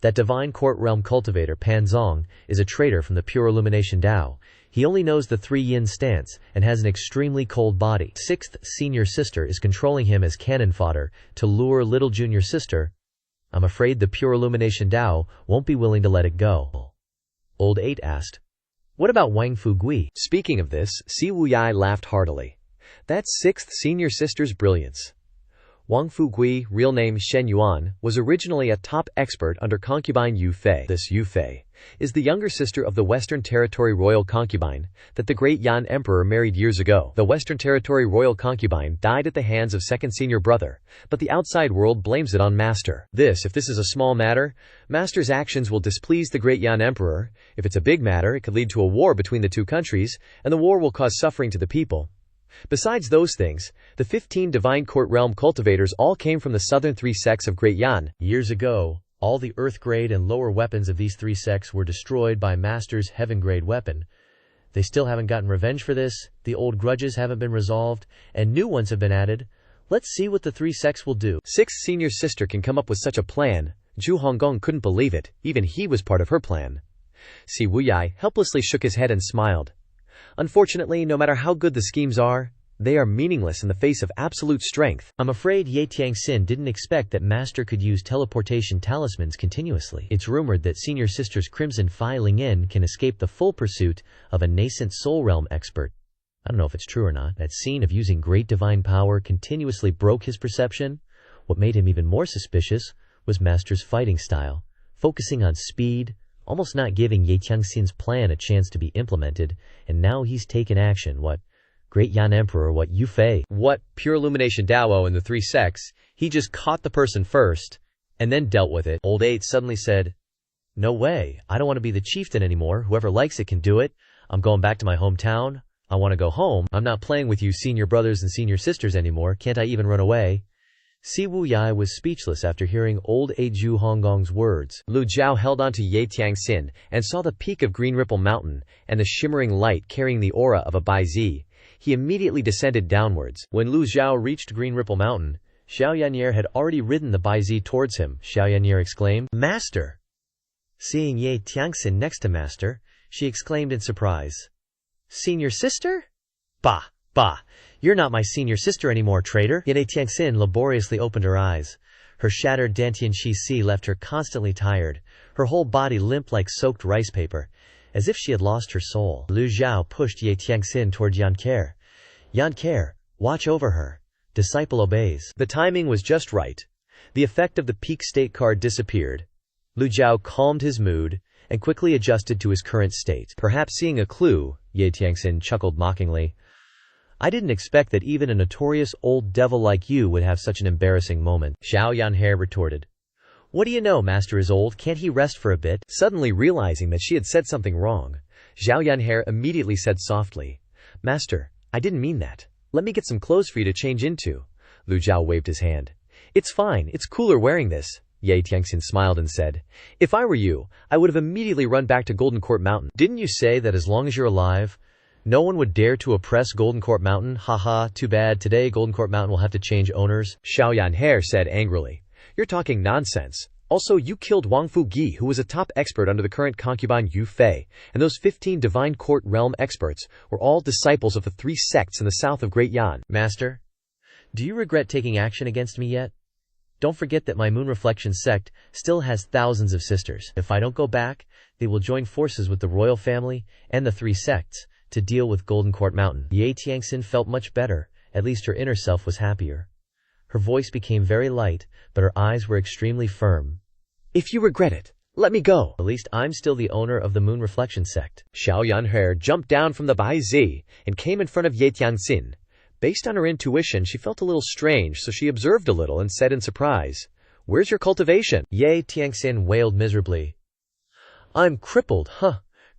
That divine court realm cultivator Pan Zong is a traitor from the pure illumination Tao. He only knows the 3 yin stance and has an extremely cold body. 6th senior sister is controlling him as cannon fodder to lure little junior sister. I'm afraid the pure illumination Tao won't be willing to let it go. Old 8 asked, "What about Wang Fu Gui?" Speaking of this, Si Wuyai laughed heartily. That's 6th senior sister's brilliance. Wang Fu Gui, real name Shen Yuan, was originally a top expert under concubine Yu Fei. This Yu Fei is the younger sister of the Western Territory royal concubine that the great Yan Emperor married years ago. The Western Territory royal concubine died at the hands of second senior brother, but the outside world blames it on Master. If this is a small matter, Master's actions will displease the great Yan Emperor. If it's a big matter, it could lead to a war between the 2 countries, and the war will cause suffering to the people. Besides those things, the 15 divine court realm cultivators all came from the southern 3 sects of Great Yan. Years ago, all the earth grade and lower weapons of these 3 sects were destroyed by Master's heaven grade weapon. They still haven't gotten revenge for this, the old grudges haven't been resolved, and new ones have been added. Let's see what the 3 sects will do. 6th senior sister can come up with such a plan. Zhu Honggong couldn't believe it, even he was part of her plan. Si Wuyai helplessly shook his head and smiled. Unfortunately, no matter how good the schemes are, they are meaningless in the face of absolute strength. I'm afraid Ye Tiangxin didn't expect that Master could use teleportation talismans continuously. It's rumored that senior sister's crimson Fai Lingyan can escape the full pursuit of a nascent soul realm expert. I don't know if it's true or not. That scene of using great divine power continuously broke his perception. What made him even more suspicious was Master's fighting style, focusing on speed, almost not giving Ye Tiangxin's plan a chance to be implemented, and now he's taken action. What Great Yan Emperor, what Yu Fei, what pure illumination Dao and the 3 sects, he just caught the person first, and then dealt with it. Old 8 suddenly said, "No way, I don't want to be the chieftain anymore. Whoever likes it can do it. I'm going back to my hometown. I want to go home. I'm not playing with you senior brothers and senior sisters anymore. Can't I even run away?" Si Wuyai was speechless after hearing old Zhu Honggong's words. Lu Zhou held on to Ye Tiangxin and saw the peak of Green Ripple Mountain and the shimmering light carrying the aura of a Baizi. He immediately descended downwards. When Lu Zhou reached Green Ripple Mountain, Xiao Yannier had already ridden the Baizi towards him. Xiao Yannier exclaimed, "Master!" Seeing Ye Tiangxin next to Master, she exclaimed in surprise, "Senior sister? Bah! Bah! You're not my senior sister anymore, traitor." Ye Tiangxin laboriously opened her eyes. Her shattered Dantian Shi Si left her constantly tired, her whole body limp like soaked rice paper, as if she had lost her soul. Lu Zhou pushed Ye Tiangxin toward Yan Care. "Yan Care, watch over her." Disciple obeys. The timing was just right. The effect of the peak state card disappeared. Lu Zhou calmed his mood and quickly adjusted to his current state. Perhaps seeing a clue, Ye Tiangxin chuckled mockingly. "I didn't expect that even a notorious old devil like you would have such an embarrassing moment." Xiao Yanhe retorted, "What do you know, Master is old, can't he rest for a bit?" Suddenly realizing that she had said something wrong, Xiao Yanhe immediately said softly, "Master, I didn't mean that. Let me get some clothes for you to change into." Lu Zhou waved his hand. "It's fine, it's cooler wearing this." Ye Tiangxin smiled and said, "If I were you, I would have immediately run back to Golden Court Mountain. Didn't you say that as long as you're alive, no one would dare to oppress Golden Court Mountain? Haha, too bad, today Golden Court Mountain will have to change owners." Xiao Yanhe said angrily, "You're talking nonsense. Also, you killed Wang Fugi, who was a top expert under the current concubine Yu Fei, and those 15 divine court realm experts were all disciples of the 3 sects in the south of Great Yan. Master, do you regret taking action against me yet? Don't forget that my Moon Reflection sect still has thousands of sisters. If I don't go back, they will join forces with the royal family and the 3 sects to deal with Golden Court Mountain. Ye Tiangxin felt much better. At least her inner self was happier. Her voice became very light, but her eyes were extremely firm. If you regret it, let me go. At least I'm still the owner of the Moon Reflection sect. Xiao Yanhe jumped down from the Baizi and came in front of Ye Tiangxin. Based on her intuition, she felt a little strange, so she observed a little and said in surprise, "Where's your cultivation?" Ye Tiangxin wailed miserably. "I'm crippled,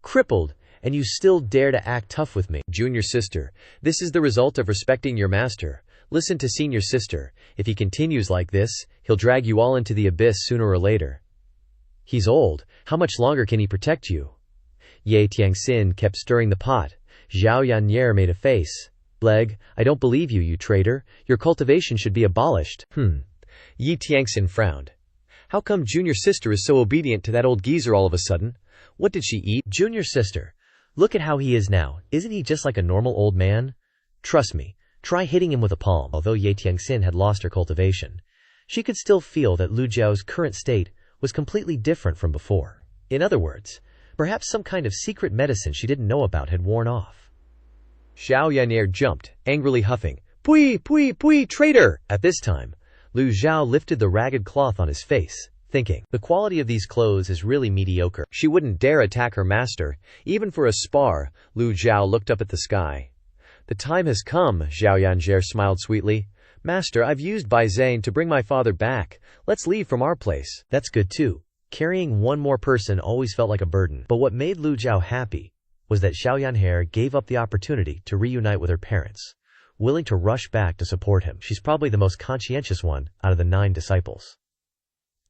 crippled, and you still dare to act tough with me." Junior sister, this is the result of respecting your master. Listen to senior sister. If he continues like this, he'll drag you all into the abyss sooner or later. He's old. How much longer can he protect you? Ye Tiangxin kept stirring the pot. Zhao Yanyer made a face. Leg, I don't believe you, you traitor. Your cultivation should be abolished. Yi Tiangxin frowned. How come junior sister is so obedient to that old geezer all of a sudden? What did she eat? Junior sister, look at how he is now. Isn't he just like a normal old man? Trust me, try hitting him with a palm. Although Ye Tiangxin had lost her cultivation, she could still feel that Lu Zhou's current state was completely different from before. In other words, perhaps some kind of secret medicine she didn't know about had worn off. Xiao Yan'er jumped, angrily huffing, "Pui, pui, pui, traitor!" At this time, Lu Zhou lifted the ragged cloth on his face, thinking, the quality of these clothes is really mediocre. She wouldn't dare attack her master, even for a spar. Lu Zhou looked up at the sky. The time has come, Xiao Yan'er smiled sweetly. Master, I've used Bai Zhang to bring my father back. Let's leave from our place. That's good too. Carrying one more person always felt like a burden. But what made Lu Zhou happy was that Xiao Yan'er gave up the opportunity to reunite with her parents, willing to rush back to support him. She's probably the most conscientious one out of the 9 disciples.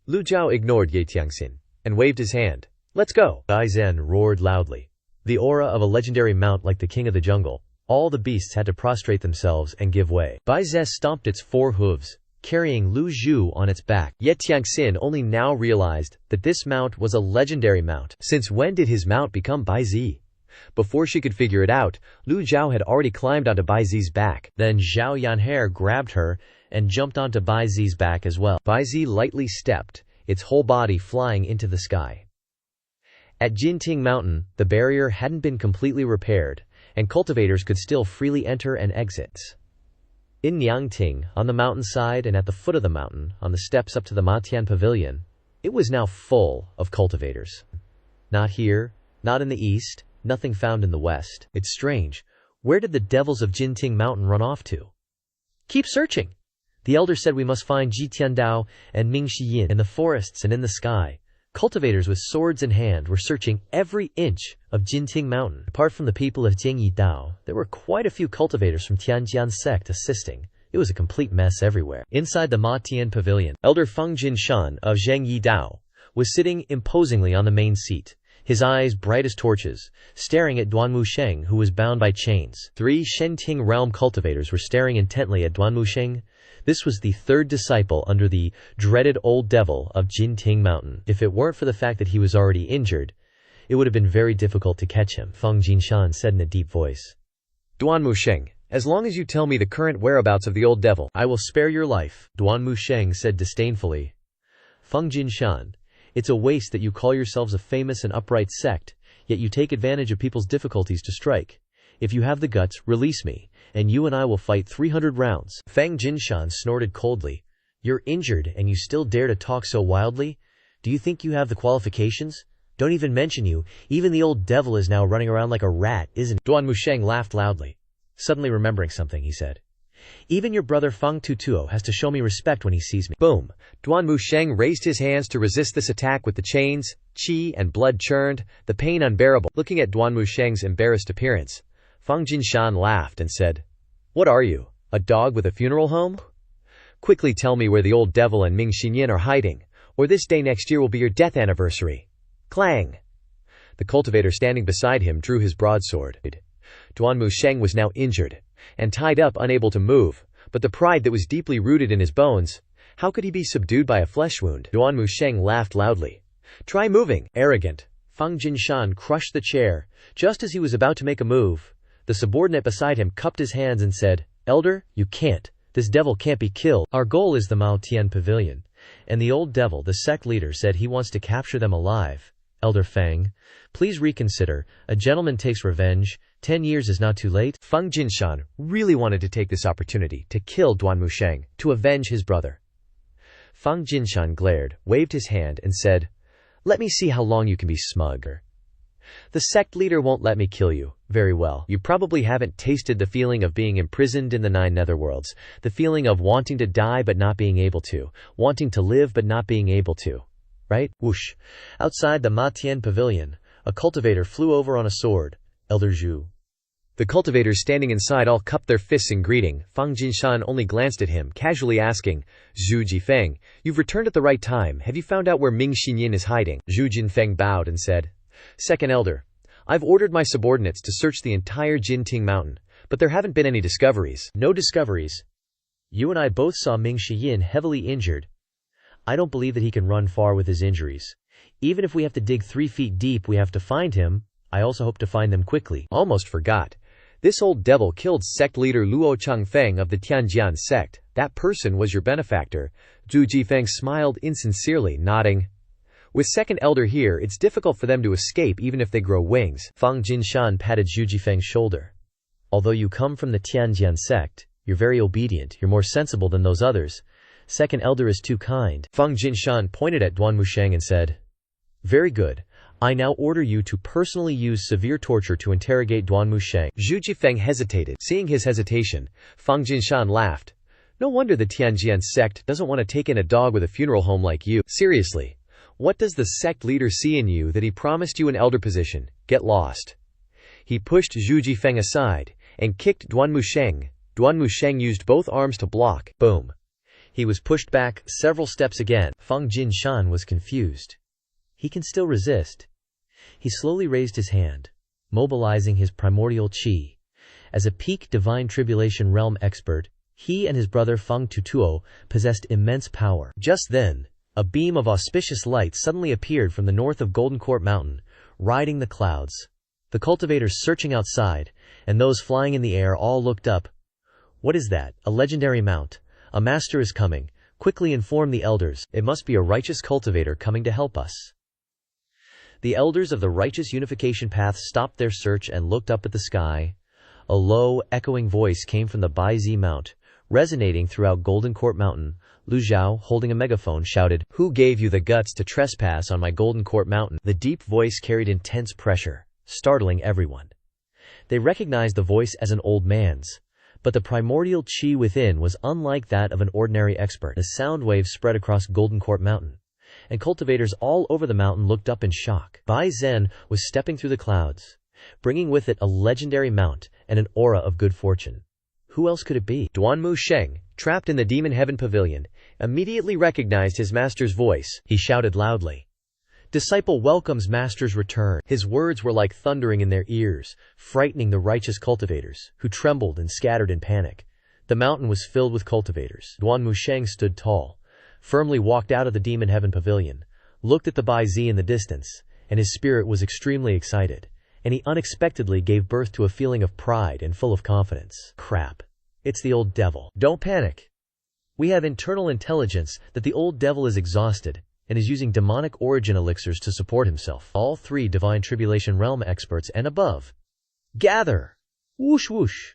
Lu Zhou ignored Ye Tiangxin and waved his hand. Let's go. Bai Zhen roared loudly. The aura of a legendary mount like the king of the jungle. All the beasts had to prostrate themselves and give way. Bai Zhe stomped its 4 hooves, carrying Lu Zhou on its back. Ye Tiangxin only now realized that this mount was a legendary mount. Since when did his mount become Bai Zi? Before she could figure it out, Lu Zhou had already climbed onto Bai Zi's back. Then Zhao Yan'er grabbed her and jumped onto Bai Zi's back as well. Bai Zi lightly stepped, its whole body flying into the sky. At Jinting Mountain, the barrier hadn't been completely repaired, and cultivators could still freely enter and exit. In Niangting, on the mountainside and at the foot of the mountain, on the steps up to the Matian Pavilion, it was now full of cultivators. Not here, not in the east, nothing found in the west. It's strange. Where did the devils of Jinting Mountain run off to? Keep searching. The elder said we must find Ji Tiandao and Ming Xiyin in the forests and in the sky. Cultivators with swords in hand were searching every inch of Jinting Mountain. Apart from the people of Jingyi Dao, there were quite a few cultivators from Tianjian Sect assisting. It was a complete mess everywhere. Inside the Matian Pavilion, Elder Feng Jinshan of Zhengyi Dao was sitting imposingly on the main seat, his eyes bright as torches, staring at Duan Musheng, who was bound by chains. 3 Shenting realm cultivators were staring intently at Duan Musheng. This was the 3rd disciple under the dreaded old devil of Jinting Mountain. If it weren't for the fact that he was already injured, it would have been very difficult to catch him, Feng Jinshan said in a deep voice. Duan Musheng, as long as you tell me the current whereabouts of the old devil, I will spare your life, Duan Musheng said disdainfully. Feng Jinshan, it's a waste that you call yourselves a famous and upright sect, yet you take advantage of people's difficulties to strike. If you have the guts, release me, and you and I will fight 300 rounds. Feng Jinshan snorted coldly. You're injured and you still dare to talk so wildly? Do you think you have the qualifications? Don't even mention you, even the old devil is now running around like a rat, isn't he? Duan Musheng laughed loudly. Suddenly remembering something, he said. Even your brother Feng Tutuo has to show me respect when he sees me. Boom! Duan Musheng raised his hands to resist this attack with the chains, qi and blood churned, the pain unbearable. Looking at Duan Musheng's embarrassed appearance, Feng Jinshan laughed and said, What are you, a dog with a funeral home? Quickly tell me where the old devil and Ming Xinyin are hiding, or this day next year will be your death anniversary. Clang! The cultivator standing beside him drew his broadsword. Duan Musheng was now injured and tied up, unable to move, but the pride that was deeply rooted in his bones How could he be subdued by a flesh wound? Duan Musheng laughed loudly. Try moving, arrogant. Feng Jinshan crushed the chair. Just as he was about to make a move, the subordinate beside him cupped his hands and said, Elder, you can't. This devil can't be killed. Our goal is the Mao Tian Pavilion. And the old devil, the sect leader, said he wants to capture them alive. Elder Feng, please reconsider. A gentleman takes revenge. 10 years is not too late. Feng Jinshan really wanted to take this opportunity to kill Duan Musheng, to avenge his brother. Feng Jinshan glared, waved his hand, and said, Let me see how long you can be smug. The sect leader won't let me kill you. Very well. You probably haven't tasted the feeling of being imprisoned in the 9 netherworlds, the feeling of wanting to die but not being able to, wanting to live but not being able to. Right? Whoosh. Outside the Ma Tian Pavilion, a cultivator flew over on a sword. Elder Zhu. The cultivators standing inside all cupped their fists in greeting. Feng Jinshan only glanced at him, casually asking, Zhu Jifeng, you've returned at the right time. Have you found out where Ming Xinyin is hiding? Zhu Jinfeng bowed and said, Second Elder, I've ordered my subordinates to search the entire Jinting Mountain, but there haven't been any discoveries. No discoveries. You and I both saw Ming Xinyin heavily injured. I don't believe that he can run far with his injuries. Even if we have to dig 3 feet deep, we have to find him. I also hope to find them quickly. Almost forgot. This old devil killed sect leader Luo Changfeng of the Tianjian sect. That person was your benefactor. Zhu Jifeng smiled insincerely, nodding. With second elder here, it's difficult for them to escape even if they grow wings. Feng Jinshan patted Zhu Jifeng's shoulder. Although you come from the Tianjian sect, you're very obedient, you're more sensible than those others. Second elder is too kind. Feng Jinshan pointed at Duan Musheng and said, Very good. I now order you to personally use severe torture to interrogate Duan Musheng. Zhu Jifeng hesitated. Seeing his hesitation, Feng Jinshan laughed. No wonder the Tianjian sect doesn't want to take in a dog with a funeral home like you. Seriously, what does the sect leader see in you that he promised you an elder position? Get lost. He pushed Zhu Jifeng aside and kicked Duan Musheng. Duan Musheng used both arms to block. Boom. He was pushed back several steps again. Feng Jinshan was confused. He can still resist. He slowly raised his hand, mobilizing his primordial qi. As a peak divine tribulation realm expert, he and his brother Feng Tutuo possessed immense power. Just then, a beam of auspicious light suddenly appeared from the north of Golden Court Mountain, riding the clouds. The cultivators searching outside, and those flying in the air all looked up. What is that? A legendary mount. A master is coming. Quickly inform the elders. It must be a righteous cultivator coming to help us. The elders of the Righteous Unification Path stopped their search and looked up at the sky. A low, echoing voice came from the Baizi Mount, resonating throughout Golden Court Mountain. Lu Zhou, holding a megaphone, shouted, Who gave you the guts to trespass on my Golden Court Mountain? The deep voice carried intense pressure, startling everyone. They recognized the voice as an old man's, but the primordial qi within was unlike that of an ordinary expert. The sound waves spread across Golden Court Mountain, and cultivators all over the mountain looked up in shock. Bai Zhen was stepping through the clouds, bringing with it a legendary mount and an aura of good fortune. Who else could it be? Duan Musheng, trapped in the Demon Heaven Pavilion, immediately recognized his master's voice. He shouted loudly, Disciple welcomes master's return. His words were like thundering in their ears, frightening the righteous cultivators, who trembled and scattered in panic. The mountain was filled with cultivators. Duan Musheng stood tall, firmly walked out of the Demon Heaven Pavilion, looked at the Baizi in the distance, and his spirit was extremely excited, and he unexpectedly gave birth to a feeling of pride and full of confidence. Crap. It's the old devil. Don't panic. We have internal intelligence that the old devil is exhausted and is using demonic origin elixirs to support himself. All 3 Divine Tribulation Realm experts and above, gather! Whoosh whoosh!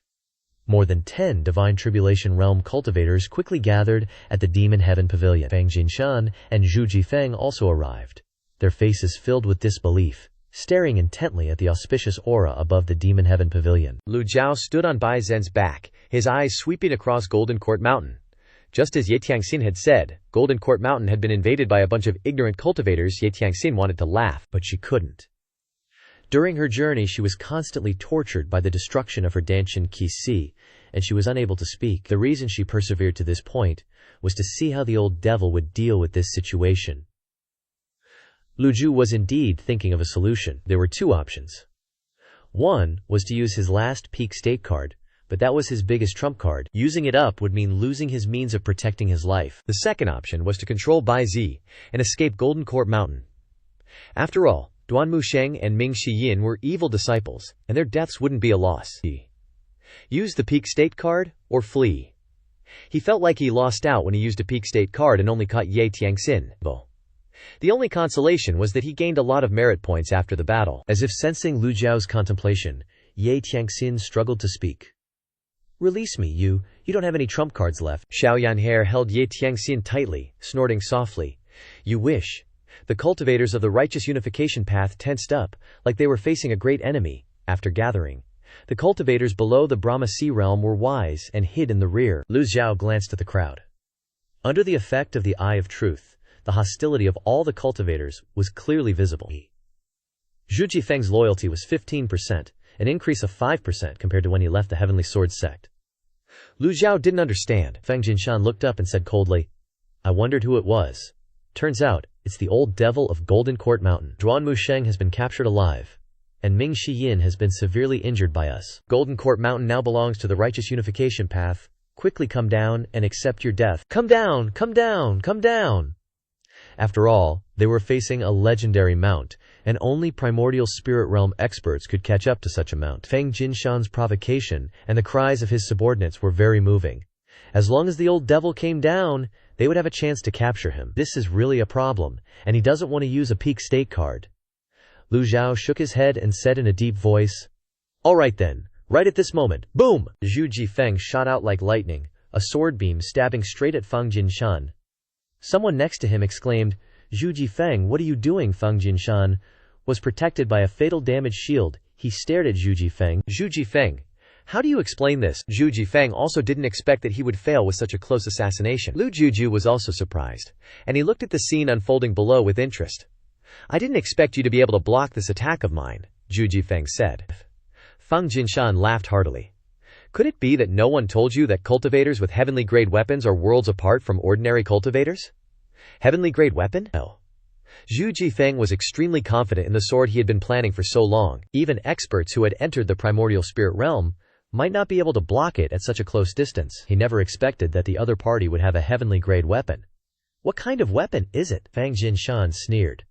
More than 10 Divine Tribulation Realm cultivators quickly gathered at the Demon Heaven Pavilion. Feng Jinshan and Zhu Jifeng also arrived, their faces filled with disbelief, staring intently at the auspicious aura above the Demon Heaven Pavilion. Lu Zhou stood on Bai Zhen's back, his eyes sweeping across Golden Court Mountain. Just as Ye Tiangxin had said, Golden Court Mountain had been invaded by a bunch of ignorant cultivators. Ye Tiangxin wanted to laugh, but she couldn't. During her journey, she was constantly tortured by the destruction of her Danshin Qi Si, and she was unable to speak. The reason she persevered to this point was to see how the old devil would deal with this situation. Lu Zhou was indeed thinking of a solution. There were 2 options. One was to use his last peak state card, but that was his biggest trump card. Using it up would mean losing his means of protecting his life. The second option was to control Bai Zi and escape Golden Court Mountain. After all, Duan Musheng and Ming Shiyin were evil disciples, and their deaths wouldn't be a loss. Use the peak state card, or flee. He felt like he lost out when he used a peak state card and only caught Ye Tiangxin. The only consolation was that he gained a lot of merit points after the battle. As if sensing Lu Zhou's contemplation, Ye Tiangxin struggled to speak. "Release me, you don't have any trump cards left." Xiao Yanhe held Ye Tiangxin tightly, snorting softly. "You wish." The cultivators of the righteous unification path tensed up, like they were facing a great enemy. After gathering, the cultivators below the Brahma Sea realm were wise and hid in the rear. Lu Zhou glanced at the crowd. Under the effect of the Eye of Truth, the hostility of all the cultivators was clearly visible. Zhu Jifeng's loyalty was 15%, an increase of 5% compared to when he left the Heavenly Sword sect. Lu Zhou didn't understand. Feng Jinshan looked up and said coldly, "I wondered who it was. Turns out, it's the old devil of Golden Court Mountain. Duan Musheng has been captured alive, and Ming Shiyin has been severely injured by us. Golden Court Mountain now belongs to the righteous unification path. Quickly come down and accept your death." "Come down, come down, come down!" After all, they were facing a legendary mount, and only primordial spirit realm experts could catch up to such a mount. Feng Jinshan's provocation and the cries of his subordinates were very moving. As long as the old devil came down, they would have a chance to capture him. This is really a problem, and he doesn't want to use a peak state card. Lu Zhou shook his head and said in a deep voice, "All right then, right at this moment, boom!" Zhu Jifeng shot out like lightning, a sword beam stabbing straight at Feng Jinshan. Someone next to him exclaimed, "Zhu Jifeng, what are you doing?" Feng Jinshan was protected by a fatal damage shield. He stared at Zhu Jifeng. "Zhu Jifeng, how do you explain this?" Zhu Jifeng also didn't expect that he would fail with such a close assassination. Lu Juju was also surprised, and he looked at the scene unfolding below with interest. "I didn't expect you to be able to block this attack of mine," Zhu Jifeng said. Feng Jinshan laughed heartily. "Could it be that no one told you that cultivators with heavenly grade weapons are worlds apart from ordinary cultivators? Heavenly grade weapon? No." Zhu Jifeng was extremely confident in the sword he had been planning for so long. Even experts who had entered the primordial spirit realm might not be able to block it at such a close distance. He never expected that the other party would have a heavenly grade weapon. "What kind of weapon is it?" Feng Jinshan sneered.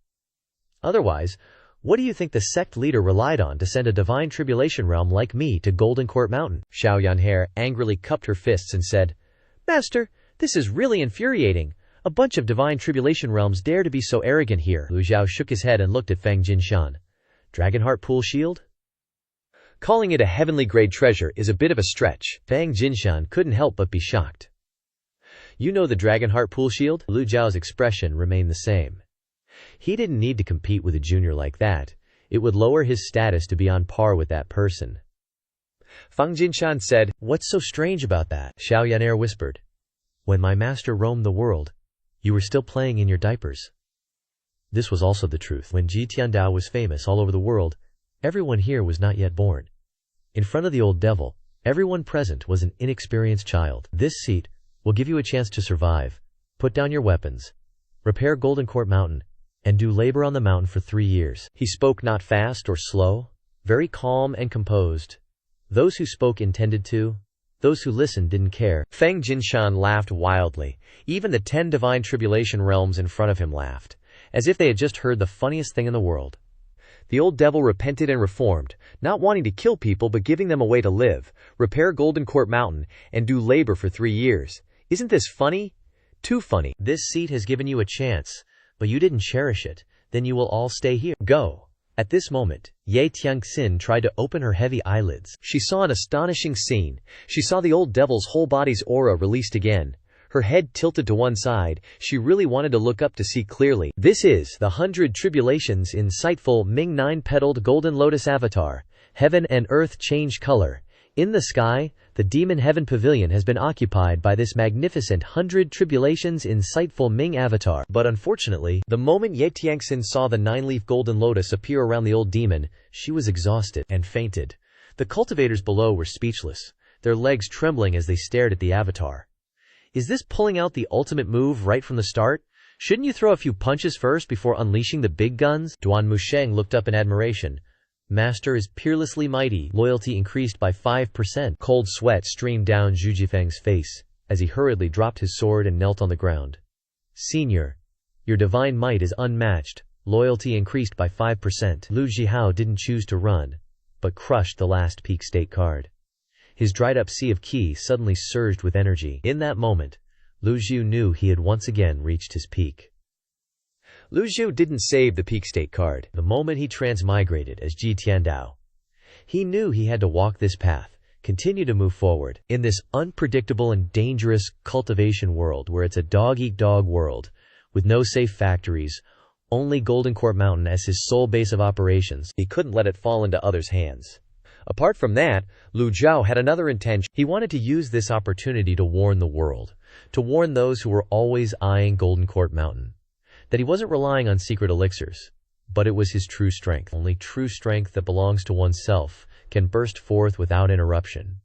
"Otherwise, what do you think the sect leader relied on to send a divine tribulation realm like me to Golden Court Mountain?" Xiao Yanhe angrily cupped her fists and said, "Master, this is really infuriating. A bunch of divine tribulation realms dare to be so arrogant here." Lu Zhou shook his head and looked at Feng Jinshan. "Dragonheart Pool Shield? Calling it a heavenly grade treasure is a bit of a stretch." Feng Jinshan couldn't help but be shocked. "You know the Dragonheart Pool Shield?" Lu Zhao's expression remained the same. He didn't need to compete with a junior like that. It would lower his status to be on par with that person. Feng Jinshan said, "What's so strange about that?" Xiao Yan'er whispered, "When my master roamed the world, you were still playing in your diapers." This was also the truth. When Ji Tiandao was famous all over the world, everyone here was not yet born. In front of the old devil, everyone present was an inexperienced child. "This seat will give you a chance to survive. Put down your weapons, repair Golden Court Mountain, and do labor on the mountain for 3 years. He spoke not fast or slow, very calm and composed. Those who spoke intended to, those who listened didn't care. Feng Jinshan laughed wildly. Even the 10 divine tribulation realms in front of him laughed, as if they had just heard the funniest thing in the world. The old devil repented and reformed, not wanting to kill people but giving them a way to live, repair Golden Court Mountain, and do labor for 3 years. Isn't this funny? Too funny. This seat has given you a chance, but you didn't cherish it. Then you will all stay here. Go." At this moment, Ye Tiangxin tried to open her heavy eyelids. She saw an astonishing scene. She saw the old devil's whole body's aura released again. Her head tilted to one side. She really wanted to look up to see clearly. This is the 100 Tribulations insightful Ming 9-petaled Golden Lotus Avatar. Heaven and earth change color. In the sky, the Demon Heaven Pavilion has been occupied by this magnificent 100 Tribulations insightful Ming Avatar. But unfortunately, the moment Ye Tiangxin saw the 9-leaf Golden Lotus appear around the old demon, she was exhausted and fainted. The cultivators below were speechless, their legs trembling as they stared at the avatar. Is this pulling out the ultimate move right from the start? Shouldn't you throw a few punches first before unleashing the big guns? Duan Musheng looked up in admiration. Master is peerlessly mighty. Loyalty increased by 5%. Cold sweat streamed down Zhu Jifeng's face as he hurriedly dropped his sword and knelt on the ground. Senior, your divine might is unmatched. Loyalty increased by 5%. Lu Zhou didn't choose to run, but crushed the last peak state card. His dried-up sea of ki suddenly surged with energy. In that moment, Lu Zhou knew he had once again reached his peak. Lu Zhou didn't save the peak state card the moment he transmigrated as Ji Tiandao. He knew he had to walk this path, continue to move forward. In this unpredictable and dangerous cultivation world where it's a dog-eat-dog world, with no safe factories, only Golden Court Mountain as his sole base of operations, he couldn't let it fall into others' hands. Apart from that, Lu Zhou had another intention. He wanted to use this opportunity to warn the world, to warn those who were always eyeing Golden Court Mountain, that he wasn't relying on secret elixirs, but it was his true strength. Only true strength that belongs to oneself can burst forth without interruption.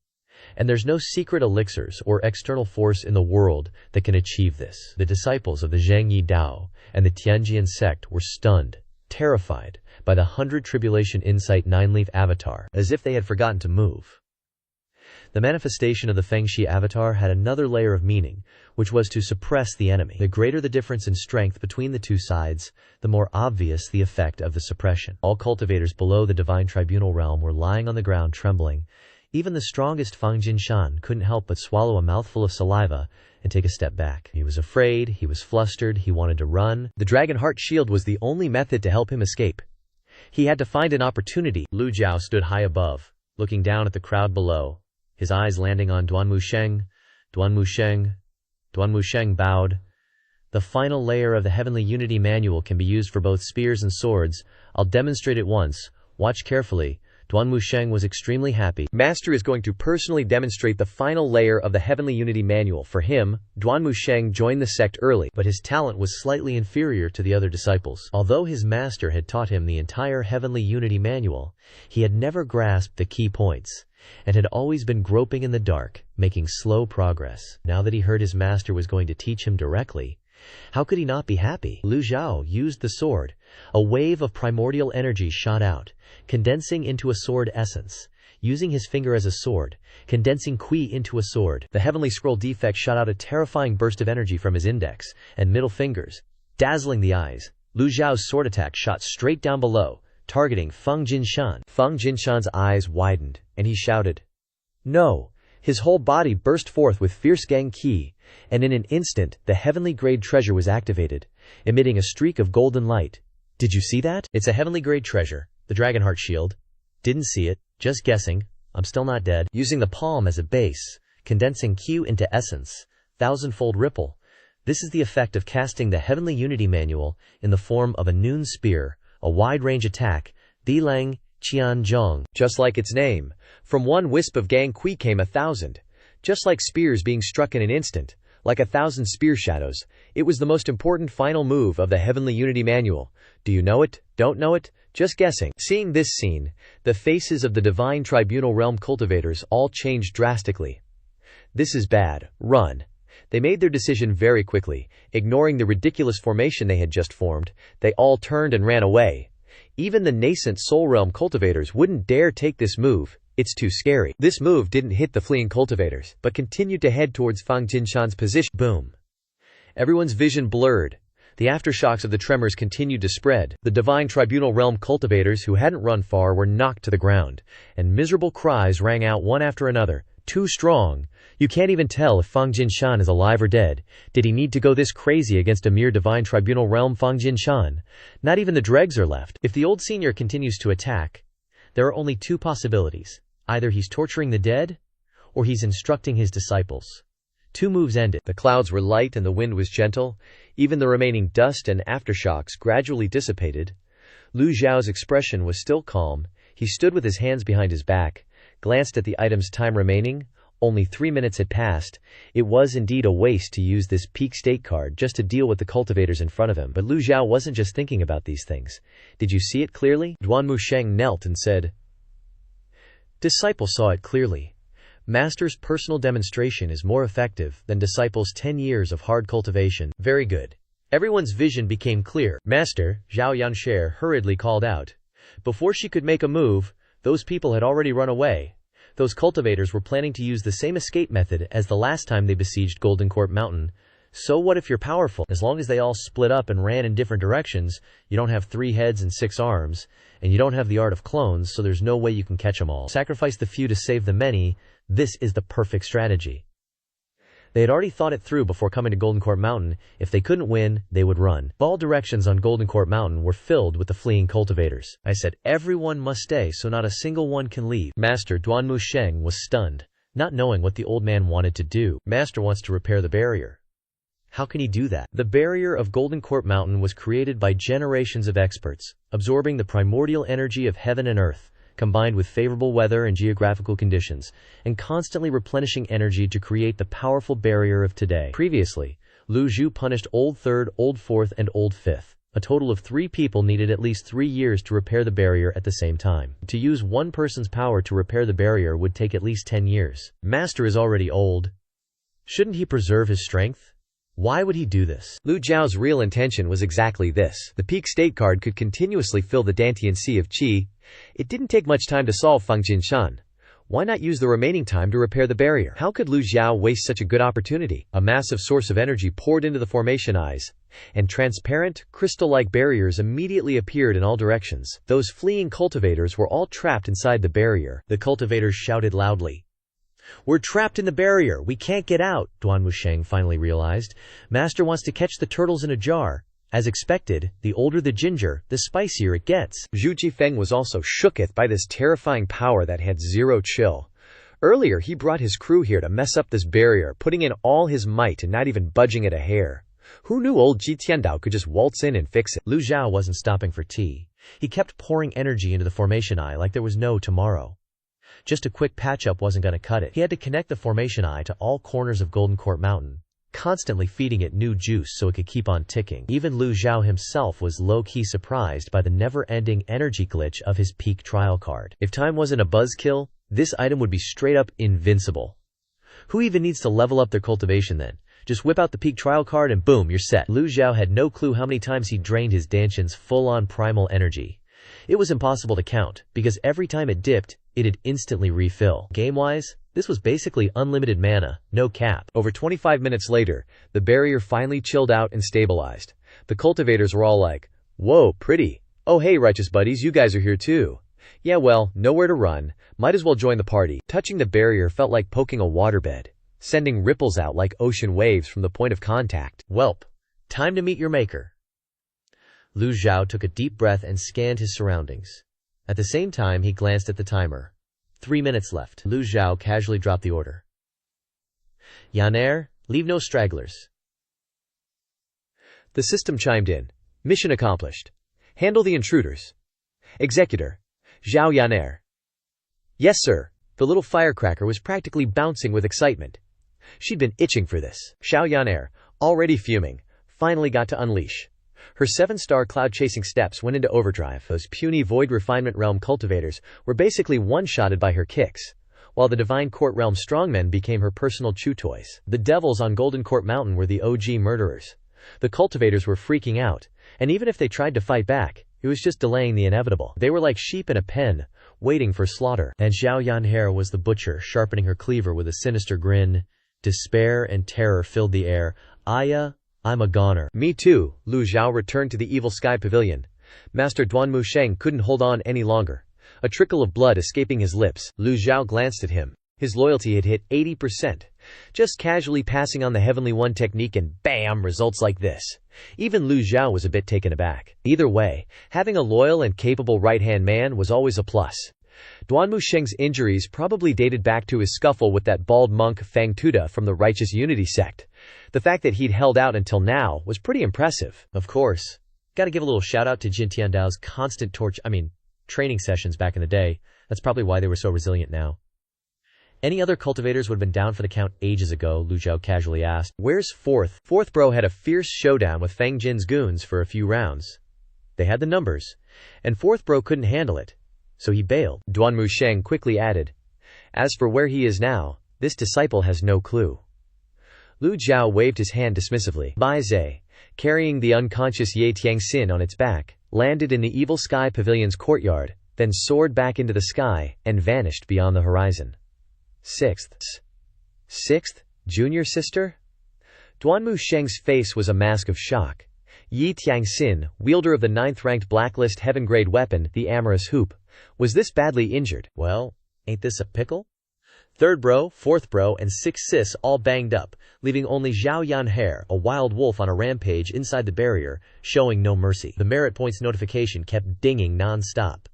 And there's no secret elixirs or external force in the world that can achieve this. The disciples of the Zhengyi Dao and the Tianjian sect were stunned, terrified by the 100 Tribulation Insight 9-leaf avatar, as if they had forgotten to move. The manifestation of the Fengxi avatar had another layer of meaning, which was to suppress the enemy. The greater the difference in strength between the two sides, the more obvious the effect of the suppression. All cultivators below the divine tribunal realm were lying on the ground trembling. Even the strongest Fang Jinshan couldn't help but swallow a mouthful of saliva and take a step back. He was afraid, he was flustered, he wanted to run. The Dragon Heart Shield was the only method to help him escape. He had to find an opportunity. Lu Zhou stood high above, looking down at the crowd below, his eyes landing on Duanmu Sheng. Duanmu Sheng bowed. The final layer of the Heavenly Unity Manual can be used for both spears and swords. I'll demonstrate it once. Watch carefully. Duanmu Sheng was extremely happy. Master is going to personally demonstrate the final layer of the Heavenly Unity Manual. For him, Duanmu Sheng joined the sect early, but his talent was slightly inferior to the other disciples. Although his master had taught him the entire Heavenly Unity Manual, he had never grasped the key points, and had always been groping in the dark, making slow progress. Now that he heard his master was going to teach him directly, how could he not be happy? Lu Zhou used the sword. A wave of primordial energy shot out, condensing into a sword essence. Using his finger as a sword, condensing Qi into a sword. The heavenly scroll defect shot out a terrifying burst of energy from his index and middle fingers, dazzling the eyes. Lu Zhao's sword attack shot straight down below, targeting Fang Jinshan. Fang Jinshan's eyes widened, and he shouted, "No!" His whole body burst forth with fierce Gang Qi, and in an instant, the heavenly grade treasure was activated, emitting a streak of golden light. Did you see that? It's a heavenly grade treasure, the Dragon Heart Shield. Didn't see it, just guessing. I'm still not dead. Using the palm as a base, condensing Qi into essence, thousandfold ripple. This is the effect of casting the Heavenly Unity Manual in the form of a noon spear, a wide-range attack, Dilang Qianzhong. Just like its name, from one wisp of Gang Qi came 1,000. Just like spears being struck in an instant, like 1,000 spear shadows, it was the most important final move of the Heavenly Unity Manual. Do you know it? Don't know it? Just guessing. Seeing this scene, the faces of the Divine Tribunal Realm cultivators all changed drastically. This is bad. Run. They made their decision very quickly. Ignoring the ridiculous formation they had just formed, they all turned and ran away. Even the nascent Soul Realm cultivators wouldn't dare take this move. It's too scary. This move didn't hit the fleeing cultivators, but continued to head towards Fang Jinshan's position. Boom. Everyone's vision blurred. The aftershocks of the tremors continued to spread. The Divine Tribunal Realm cultivators who hadn't run far were knocked to the ground, and miserable cries rang out one after another. Too strong. You can't even tell if Fang Jinshan is alive or dead. Did he need to go this crazy against a mere Divine Tribunal Realm Fang Jinshan? Not even the dregs are left. If the old senior continues to attack, there are only two possibilities. Either he's torturing the dead, or he's instructing his disciples. Two moves ended. The clouds were light and the wind was gentle. Even the remaining dust and aftershocks gradually dissipated. Lu Zhao's expression was still calm. He stood with his hands behind his back, glanced at the item's time remaining. Only 3 minutes had passed. It was indeed a waste to use this peak state card just to deal with the cultivators in front of him. But Lu Zhou wasn't just thinking about these things. Did you see it clearly? Duanmu Sheng knelt and said, "Disciple saw it clearly. Master's personal demonstration is more effective than disciples' 10 years of hard cultivation." Very good. Everyone's vision became clear. Master, Zhao Yansher hurriedly called out, Before she could make a move, those people had already run away. Those cultivators were planning to use the same escape method as the last time they besieged Golden Court Mountain. So what if you're powerful? As long as they all split up and ran in different directions, you don't have 3 heads and 6 arms, and you don't have the art of clones, so there's no way you can catch them all. Sacrifice the few to save the many. This is the perfect strategy. They had already thought it through before coming to Golden Court Mountain. If they couldn't win, they would run. All directions on Golden Court Mountain were filled with the fleeing cultivators. I said, everyone must stay so not a single one can leave. Master Duanmu Sheng was stunned, not knowing what the old man wanted to do. Master wants to repair the barrier. How can he do that? The barrier of Golden Court Mountain was created by generations of experts, absorbing the primordial energy of heaven and earth, combined with favorable weather and geographical conditions, and constantly replenishing energy to create the powerful barrier of today. Previously, Lu Zhou punished Old Third, Old Fourth, and Old Fifth. A total of 3 people needed at least 3 years to repair the barrier at the same time. To use one person's power to repair the barrier would take at least 10 years. Master is already old. Shouldn't he preserve his strength? Why would he do this? Lu Zhao's real intention was exactly this. The peak state card could continuously fill the Dantian Sea of Qi. It didn't take much time to solve Feng Jinshan. Why not use the remaining time to repair the barrier? How could Lu Zhao waste such a good opportunity? A massive source of energy poured into the formation eyes, and transparent, crystal-like barriers immediately appeared in all directions. Those fleeing cultivators were all trapped inside the barrier. The cultivators shouted loudly, "We're trapped in the barrier. We can't get out." Duanmu Sheng finally realized. Master wants to catch the turtles in a jar. As expected, the older the ginger, the spicier it gets. Zhu Jifeng was also shooketh by this terrifying power that had zero chill. Earlier he brought his crew here to mess up this barrier, putting in all his might and not even budging it a hair. Who knew old Ji Tiandao could just waltz in and fix it? Lu Zhao wasn't stopping for tea. He kept pouring energy into the formation eye like there was no tomorrow. Just a quick patch-up wasn't going to cut it. He had to connect the formation eye to all corners of Golden Court Mountain, constantly feeding it new juice so it could keep on ticking. Even Lu Zhao himself was low-key surprised by the never-ending energy glitch of his peak trial card. If time wasn't a buzzkill, this item would be straight-up invincible. Who even needs to level up their cultivation then? Just whip out the peak trial card and boom, you're set. Lu Zhao had no clue how many times he drained his Danshan's full-on primal energy. It was impossible to count, because every time it dipped, it'd instantly refill. Game-wise, this was basically unlimited mana, no cap. Over 25 minutes later, the barrier finally chilled out and stabilized. The cultivators were all like, "Whoa, pretty. Oh hey, righteous buddies, you guys are here too. Yeah well, nowhere to run, might as well join the party." Touching the barrier felt like poking a waterbed, sending ripples out like ocean waves from the point of contact. Welp, time to meet your maker. Lu Zhao took a deep breath and scanned his surroundings. At the same time, he glanced at the timer. 3 minutes left. Lu Zhao casually dropped the order. "Yaner, leave no stragglers." The system chimed in. "Mission accomplished. Handle the intruders. Executor, Zhao Yaner." "Yes, sir." The little firecracker was practically bouncing with excitement. She'd been itching for this. Zhao Yaner, already fuming, finally got to unleash. Her 7-star cloud-chasing steps went into overdrive. Those puny Void Refinement Realm cultivators were basically one-shotted by her kicks, while the Divine Court Realm strongmen became her personal chew toys. The devils on Golden Court Mountain were the OG murderers. The cultivators were freaking out, and even if they tried to fight back, it was just delaying the inevitable. They were like sheep in a pen, waiting for slaughter. And Zhao Yanher was the butcher, sharpening her cleaver with a sinister grin. Despair and terror filled the air. "Aya, I'm a goner." "Me too." Lu Zhao returned to the Evil Sky Pavilion. Master Duanmu Sheng couldn't hold on any longer. A trickle of blood escaping his lips, Lu Zhao glanced at him. His loyalty had hit 80%. Just casually passing on the Heavenly One technique and bam, results like this. Even Lu Zhao was a bit taken aback. Either way, having a loyal and capable right-hand man was always a plus. Duanmu Sheng's injuries probably dated back to his scuffle with that bald monk Fang Tuda from the Righteous Unity Sect. The fact that he'd held out until now was pretty impressive. Of course, gotta give a little shout out to Ji Tiandao's constant training sessions back in the day. That's probably why they were so resilient now. "Any other cultivators would have been down for the count ages ago," Lu Zhao casually asked. "Where's Fourth?" Fourth Bro had a fierce showdown with Fang Jin's goons for a few rounds. They had the numbers, and Fourth Bro couldn't handle it, so he bailed. Duanmu Sheng quickly added, "As for where he is now, this disciple has no clue." Lu Zhao waved his hand dismissively. Bai Zhe, carrying the unconscious Ye Tiangxin on its back, landed in the Evil Sky Pavilion's courtyard, then soared back into the sky and vanished beyond the horizon. Sixth, junior sister? Duanmu Sheng's face was a mask of shock. Yi Tiangxin, wielder of the 9th-ranked blacklist heaven-grade weapon, the amorous hoop, was this badly injured. Well, ain't this a pickle? 3rd bro, 4th bro, and 6th sis all banged up, leaving only Zhao Yanhe, a wild wolf on a rampage inside the barrier, showing no mercy. The merit points notification kept dinging non-stop.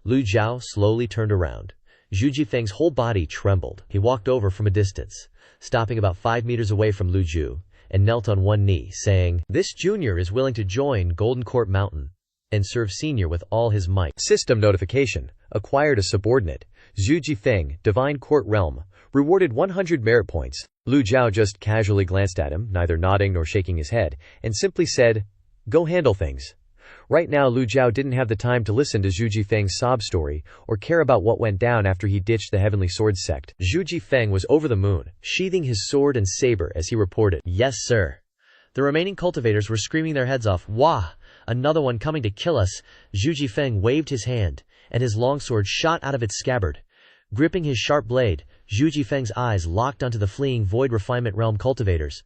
Lu Zhou slowly turned around. Zhu Jifeng's whole body trembled. He walked over from a distance, stopping about 5 meters away from Lu Zhou, and knelt on one knee, saying, "This junior is willing to join Golden Court Mountain and serve senior with all his might." System notification. Acquired a subordinate. Zhu Jifeng, Divine Court Realm, rewarded 100 merit points. Lu Zhou just casually glanced at him, neither nodding nor shaking his head, and simply said, "Go handle things." Right now Lu Zhou didn't have the time to listen to Zhu Jifeng's sob story, or care about what went down after he ditched the Heavenly Sword Sect. Zhu Jifeng was over the moon, sheathing his sword and saber as he reported, "Yes, sir." The remaining cultivators were screaming their heads off. "Wah! Another one coming to kill us." Zhu Jifeng waved his hand, and his longsword shot out of its scabbard. Gripping his sharp blade, Zhu Jifeng's eyes locked onto the fleeing Void Refinement Realm cultivators.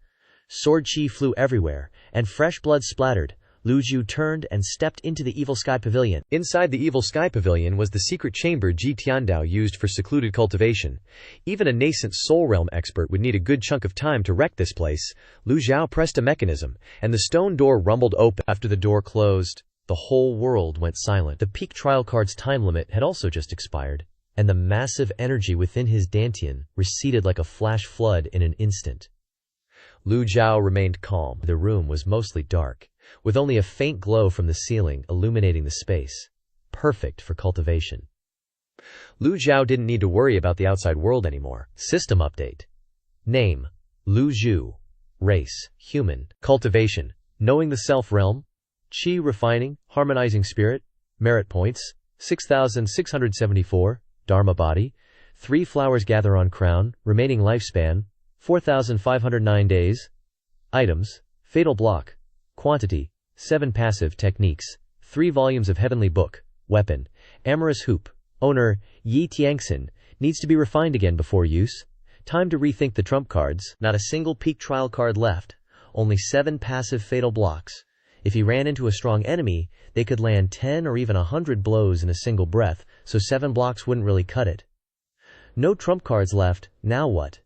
Sword chi flew everywhere, and fresh blood splattered. Lu Zhou turned and stepped into the Evil Sky Pavilion. Inside the Evil Sky Pavilion was the secret chamber Ji Tiandao used for secluded cultivation. Even a nascent Soul Realm expert would need a good chunk of time to wreck this place. Lu Zhou pressed a mechanism, and the stone door rumbled open. After the door closed, the whole world went silent. The peak trial card's time limit had also just expired, and the massive energy within his dantian receded like a flash flood in an instant. Lu Zhou remained calm. The room was mostly dark, with only a faint glow from the ceiling illuminating the space, perfect for cultivation. Lu Zhou didn't need to worry about the outside world anymore. System update. Name: Lu Zhou. Race: human. Cultivation: knowing the self realm. Qi: refining, harmonizing spirit. Merit points: 6,674. Dharma body: 3 flowers gather on crown. Remaining lifespan: 4,509 days. Items: fatal block. Quantity: 7 passive techniques. 3 volumes of Heavenly Book. Weapon: amorous hoop. Owner: Yi Tiangxin. Needs to be refined again before use. Time to rethink the trump cards. Not a single peak trial card left. Only 7 passive fatal blocks. If he ran into a strong enemy, they could land 10 or even 100 blows in a single breath, so 7 blocks wouldn't really cut it. No trump cards left. Now what?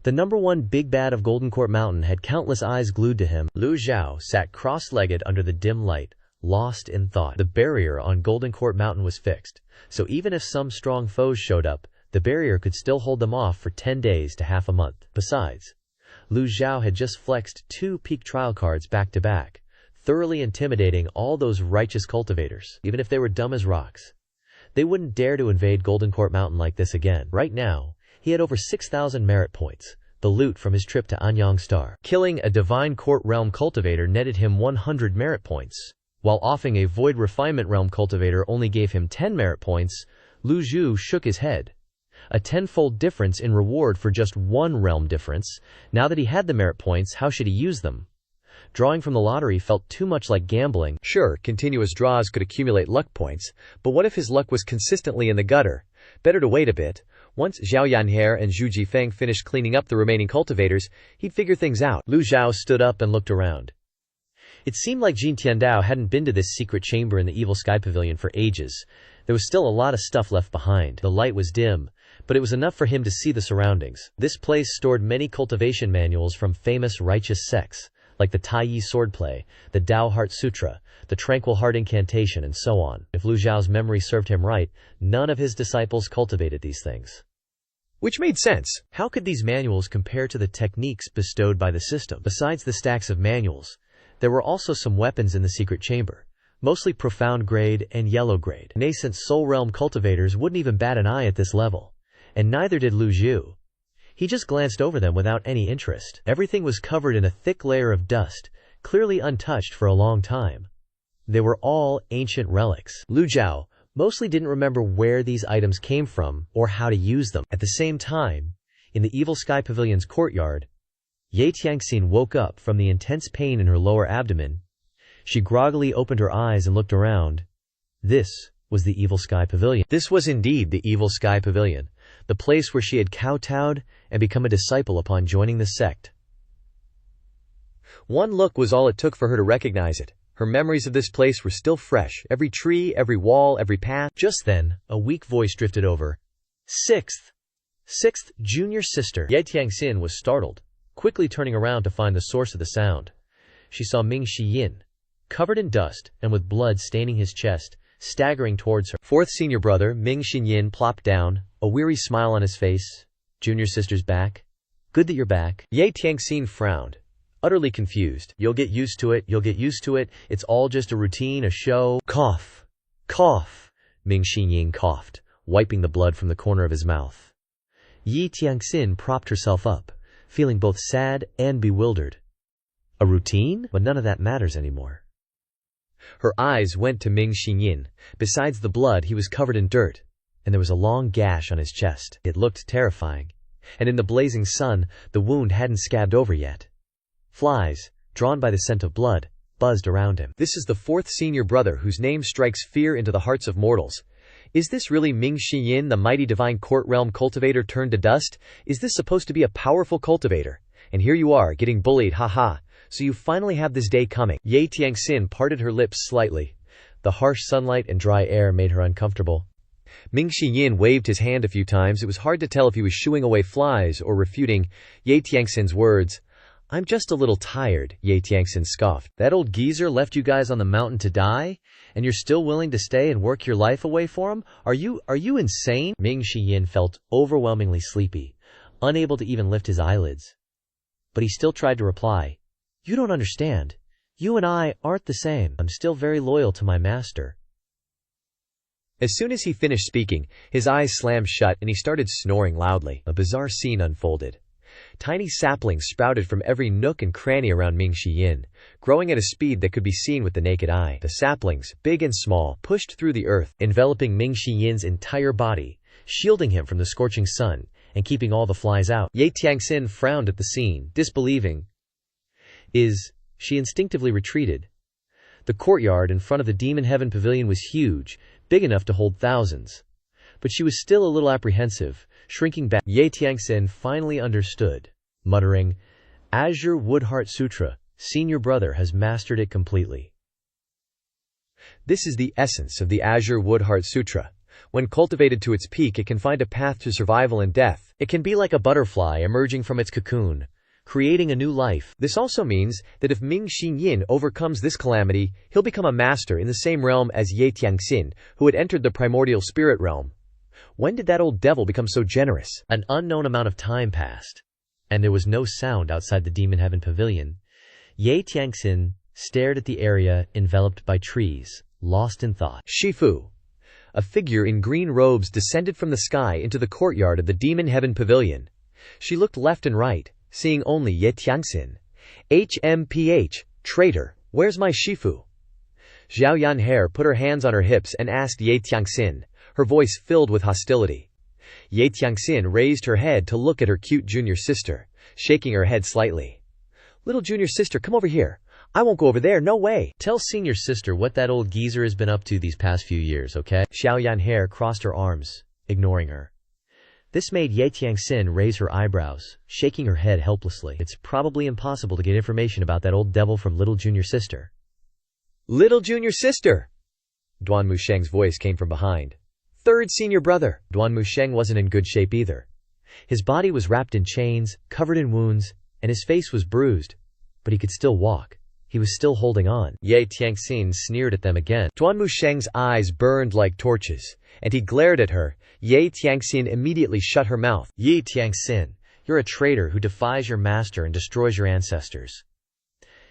The number 1 big bad of Golden Court Mountain had countless eyes glued to him. Lu Zhou sat cross-legged under the dim light, lost in thought. The barrier on Golden Court Mountain was fixed, so even if some strong foes showed up, the barrier could still hold them off for 10 days to half a month. Besides, Lu Zhou had just flexed 2 peak trial cards back-to-back, thoroughly intimidating all those righteous cultivators. Even if they were dumb as rocks, they wouldn't dare to invade Golden Court Mountain like this again. Right now, he had over 6,000 merit points, the loot from his trip to Anyang Star. Killing a Divine Court Realm cultivator netted him 100 merit points, while offing a Void Refinement Realm cultivator only gave him 10 merit points. Lu Zhou shook his head. A 10-fold difference in reward for just 1 realm difference. Now that he had the merit points, how should he use them? Drawing from the lottery felt too much like gambling. Sure, continuous draws could accumulate luck points, but what if his luck was consistently in the gutter? Better to wait a bit. Once Zhao Yanhe and Zhu Jifeng finished cleaning up the remaining cultivators, he'd figure things out. Lu Zhou stood up and looked around. It seemed like Ji Tiandao hadn't been to this secret chamber in the Evil Sky Pavilion for ages. There was still a lot of stuff left behind. The light was dim, but it was enough for him to see the surroundings. This place stored many cultivation manuals from famous righteous sects, like the Tai Yi Swordplay, the Tao Heart Sutra, the Tranquil Heart Incantation, and so on. If Lu Zhao's memory served him right, none of his disciples cultivated these things. Which made sense. How could these manuals compare to the techniques bestowed by the system? Besides the stacks of manuals, there were also some weapons in the secret chamber, mostly profound grade and yellow grade. Nascent Soul Realm cultivators wouldn't even bat an eye at this level, and neither did Lu Zhou. He just glanced over them without any interest. Everything was covered in a thick layer of dust, clearly untouched for a long time. They were all ancient relics. Lu Zhou mostly didn't remember where these items came from or how to use them. At the same time, in the Evil Sky Pavilion's courtyard, Ye Tiangxin woke up from the intense pain in her lower abdomen. She groggily opened her eyes and looked around. This was the Evil Sky Pavilion. This was indeed the Evil Sky Pavilion, the place where she had kowtowed and become a disciple upon joining the sect. One look was all it took for her to recognize it. Her memories of this place were still fresh, every tree, every wall, every path. Just then, a weak voice drifted over. Sixth junior sister. Ye Tianxin was startled, quickly turning around to find the source of the sound. She saw Ming Shiyin, covered in dust and with blood staining his chest, staggering towards her. Fourth senior brother, Ming Shiyin, plopped down, a weary smile on his face. Junior sister's back? Good that you're back. Ye Tianxin frowned, utterly confused. You'll get used to it, it's all just a routine, a show. Cough. Ming Shiyin coughed, wiping the blood from the corner of his mouth. Yi Tianxin propped herself up, feeling both sad and bewildered. A routine? But none of that matters anymore. Her eyes went to Ming Shiyin. Besides the blood, he was covered in dirt, and there was a long gash on his chest. It looked terrifying, and in the blazing sun, the wound hadn't scabbed over yet. Flies, drawn by the scent of blood, buzzed around him. This is the fourth senior brother whose name strikes fear into the hearts of mortals. Is this really Ming Shiyin, the mighty divine court realm cultivator turned to dust? Is this supposed to be a powerful cultivator? And here you are, getting bullied, haha. So you finally have this day coming. Ye Tianxin parted her lips slightly. The harsh sunlight and dry air made her uncomfortable. Ming Shiyin waved his hand a few times. It was hard to tell if he was shooing away flies or refuting Ye Tianxin's words. I'm just a little tired, Ye Tianxin scoffed. That old geezer left you guys on the mountain to die? And you're still willing to stay and work your life away for him? Are you insane? Ming Shiyin felt overwhelmingly sleepy, unable to even lift his eyelids. But he still tried to reply. You don't understand. You and I aren't the same. I'm still very loyal to my master. As soon as he finished speaking, his eyes slammed shut and he started snoring loudly. A bizarre scene unfolded. Tiny saplings sprouted from every nook and cranny around Ming Shiyin, growing at a speed that could be seen with the naked eye. The saplings, big and small, pushed through the earth, enveloping Ming Shiyin's entire body, shielding him from the scorching sun, and keeping all the flies out. Ye Tianxin frowned at the scene, disbelieving. She instinctively retreated. The courtyard in front of the Demon Heaven Pavilion was huge, big enough to hold thousands. But she was still a little apprehensive, shrinking back. Ye Tianxin finally understood, muttering, Azure Woodheart Sutra, senior brother has mastered it completely. This is the essence of the Azure Woodheart Sutra. When cultivated to its peak, it can find a path to survival and death. It can be like a butterfly emerging from its cocoon, creating a new life. This also means that if Ming Shiyin overcomes this calamity, he'll become a master in the same realm as Ye Tianxin, who had entered the primordial spirit realm. When did that old devil become so generous? An unknown amount of time passed, and there was no sound outside the Demon Heaven Pavilion. Ye Tianxin stared at the area enveloped by trees, lost in thought. Shifu, a figure in green robes, descended from the sky into the courtyard of the Demon Heaven Pavilion. She looked left and right, seeing only Ye Tianxin. HMPH, traitor, where's my Shifu? Zhao Yanhair put her hands on her hips and asked Ye Tianxin, her voice filled with hostility. Ye Tianxin raised her head to look at her cute junior sister, shaking her head slightly. Little junior sister, come over here. I won't go over there, no way. Tell senior sister what that old geezer has been up to these past few years, okay? Zhao Yanhair crossed her arms, ignoring her. This made Ye Tianxin raise her eyebrows, shaking her head helplessly. It's probably impossible to get information about that old devil from little junior sister. Little junior sister! Duan Musheng's voice came from behind. Third senior brother. Duan Musheng wasn't in good shape either. His body was wrapped in chains, covered in wounds, and his face was bruised, but he could still walk. He was still holding on. Ye Tianxin sneered at them again. Duan Musheng's eyes burned like torches, and he glared at her. Ye Tianxin immediately shut her mouth. Ye Tianxin, you're a traitor who defies your master and destroys your ancestors.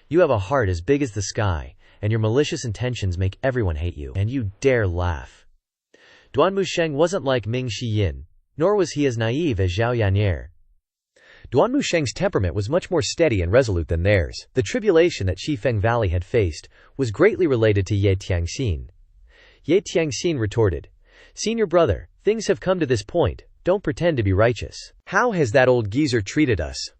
You have a heart as big as the sky, and your malicious intentions make everyone hate you. And you dare laugh. Duan Musheng wasn't like Ming Shiyin, nor was he as naive as Zhao Yanhair. Duan Musheng's temperament was much more steady and resolute than theirs. The tribulation that Shifeng Valley had faced was greatly related to Ye Tianxin. Ye Tianxin retorted, Senior brother, things have come to this point, don't pretend to be righteous. How has that old geezer treated us?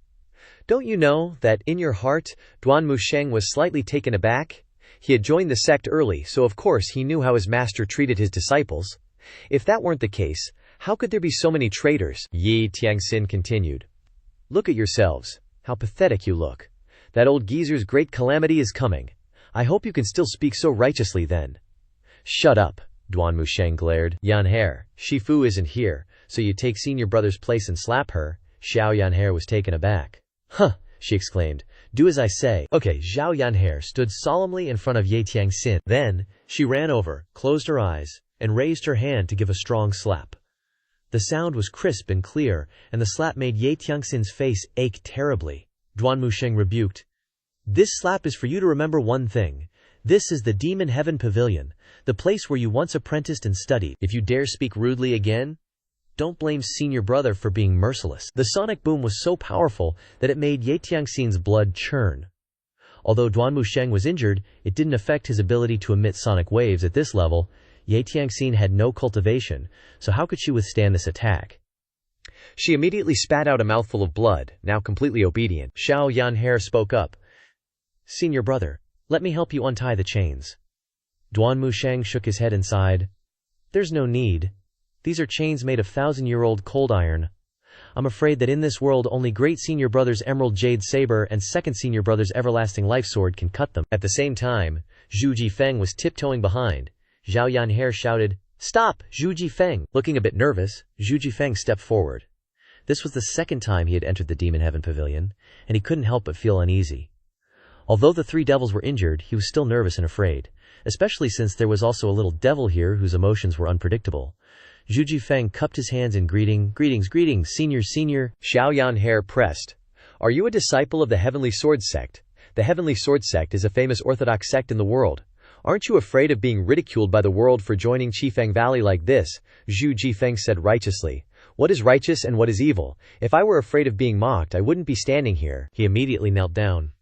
Don't you know that, in your heart, Duan Musheng was slightly taken aback? He had joined the sect early, so of course he knew how his master treated his disciples. If that weren't the case, how could there be so many traitors? Yi Tianxin continued. Look at yourselves. How pathetic you look. That old geezer's great calamity is coming. I hope you can still speak so righteously then. Shut up, Duan Musheng glared. Yanher, Shifu isn't here, so you take senior brother's place and slap her. Xiao Yanher was taken aback. Huh, she exclaimed. Do as I say. Okay, Zhao Yanher stood solemnly in front of Ye Tianxin. Then, she ran over, closed her eyes, and raised her hand to give a strong slap. The sound was crisp and clear, and the slap made Ye Tianxin's face ache terribly. Duan Musheng rebuked. This slap is for you to remember one thing. This is the Demon Heaven Pavilion, the place where you once apprenticed and studied. If you dare speak rudely again, don't blame senior brother for being merciless. The sonic boom was so powerful that it made Ye Tianxin's blood churn. Although Duan Musheng was injured, it didn't affect his ability to emit sonic waves at this level. Ye Tianxin had no cultivation, so how could she withstand this attack? She immediately spat out a mouthful of blood, now completely obedient. Xiao Yanher spoke up. Senior brother, let me help you untie the chains. Duan Musheng shook his head and sighed. There's no need. These are chains made of 1,000-year-old cold iron. I'm afraid that in this world only great senior brother's emerald jade saber and second senior brother's everlasting life sword can cut them. At the same time, Zhu Jifeng was tiptoeing behind. Zhao Yanher shouted, Stop, Zhu Jifeng! Looking a bit nervous, Zhu Jifeng stepped forward. This was the second time he had entered the Demon Heaven Pavilion, and he couldn't help but feel uneasy. Although the three devils were injured, he was still nervous and afraid, especially since there was also a little devil here whose emotions were unpredictable. Zhu Jifeng cupped his hands in greetings, senior. Xiao Yanher pressed. Are you a disciple of the Heavenly Sword Sect? The Heavenly Sword Sect is a famous orthodox sect in the world. Aren't you afraid of being ridiculed by the world for joining Qifeng Valley like this? Zhu Jifeng said righteously. What is righteous and what is evil? If I were afraid of being mocked, I wouldn't be standing here. He immediately knelt down.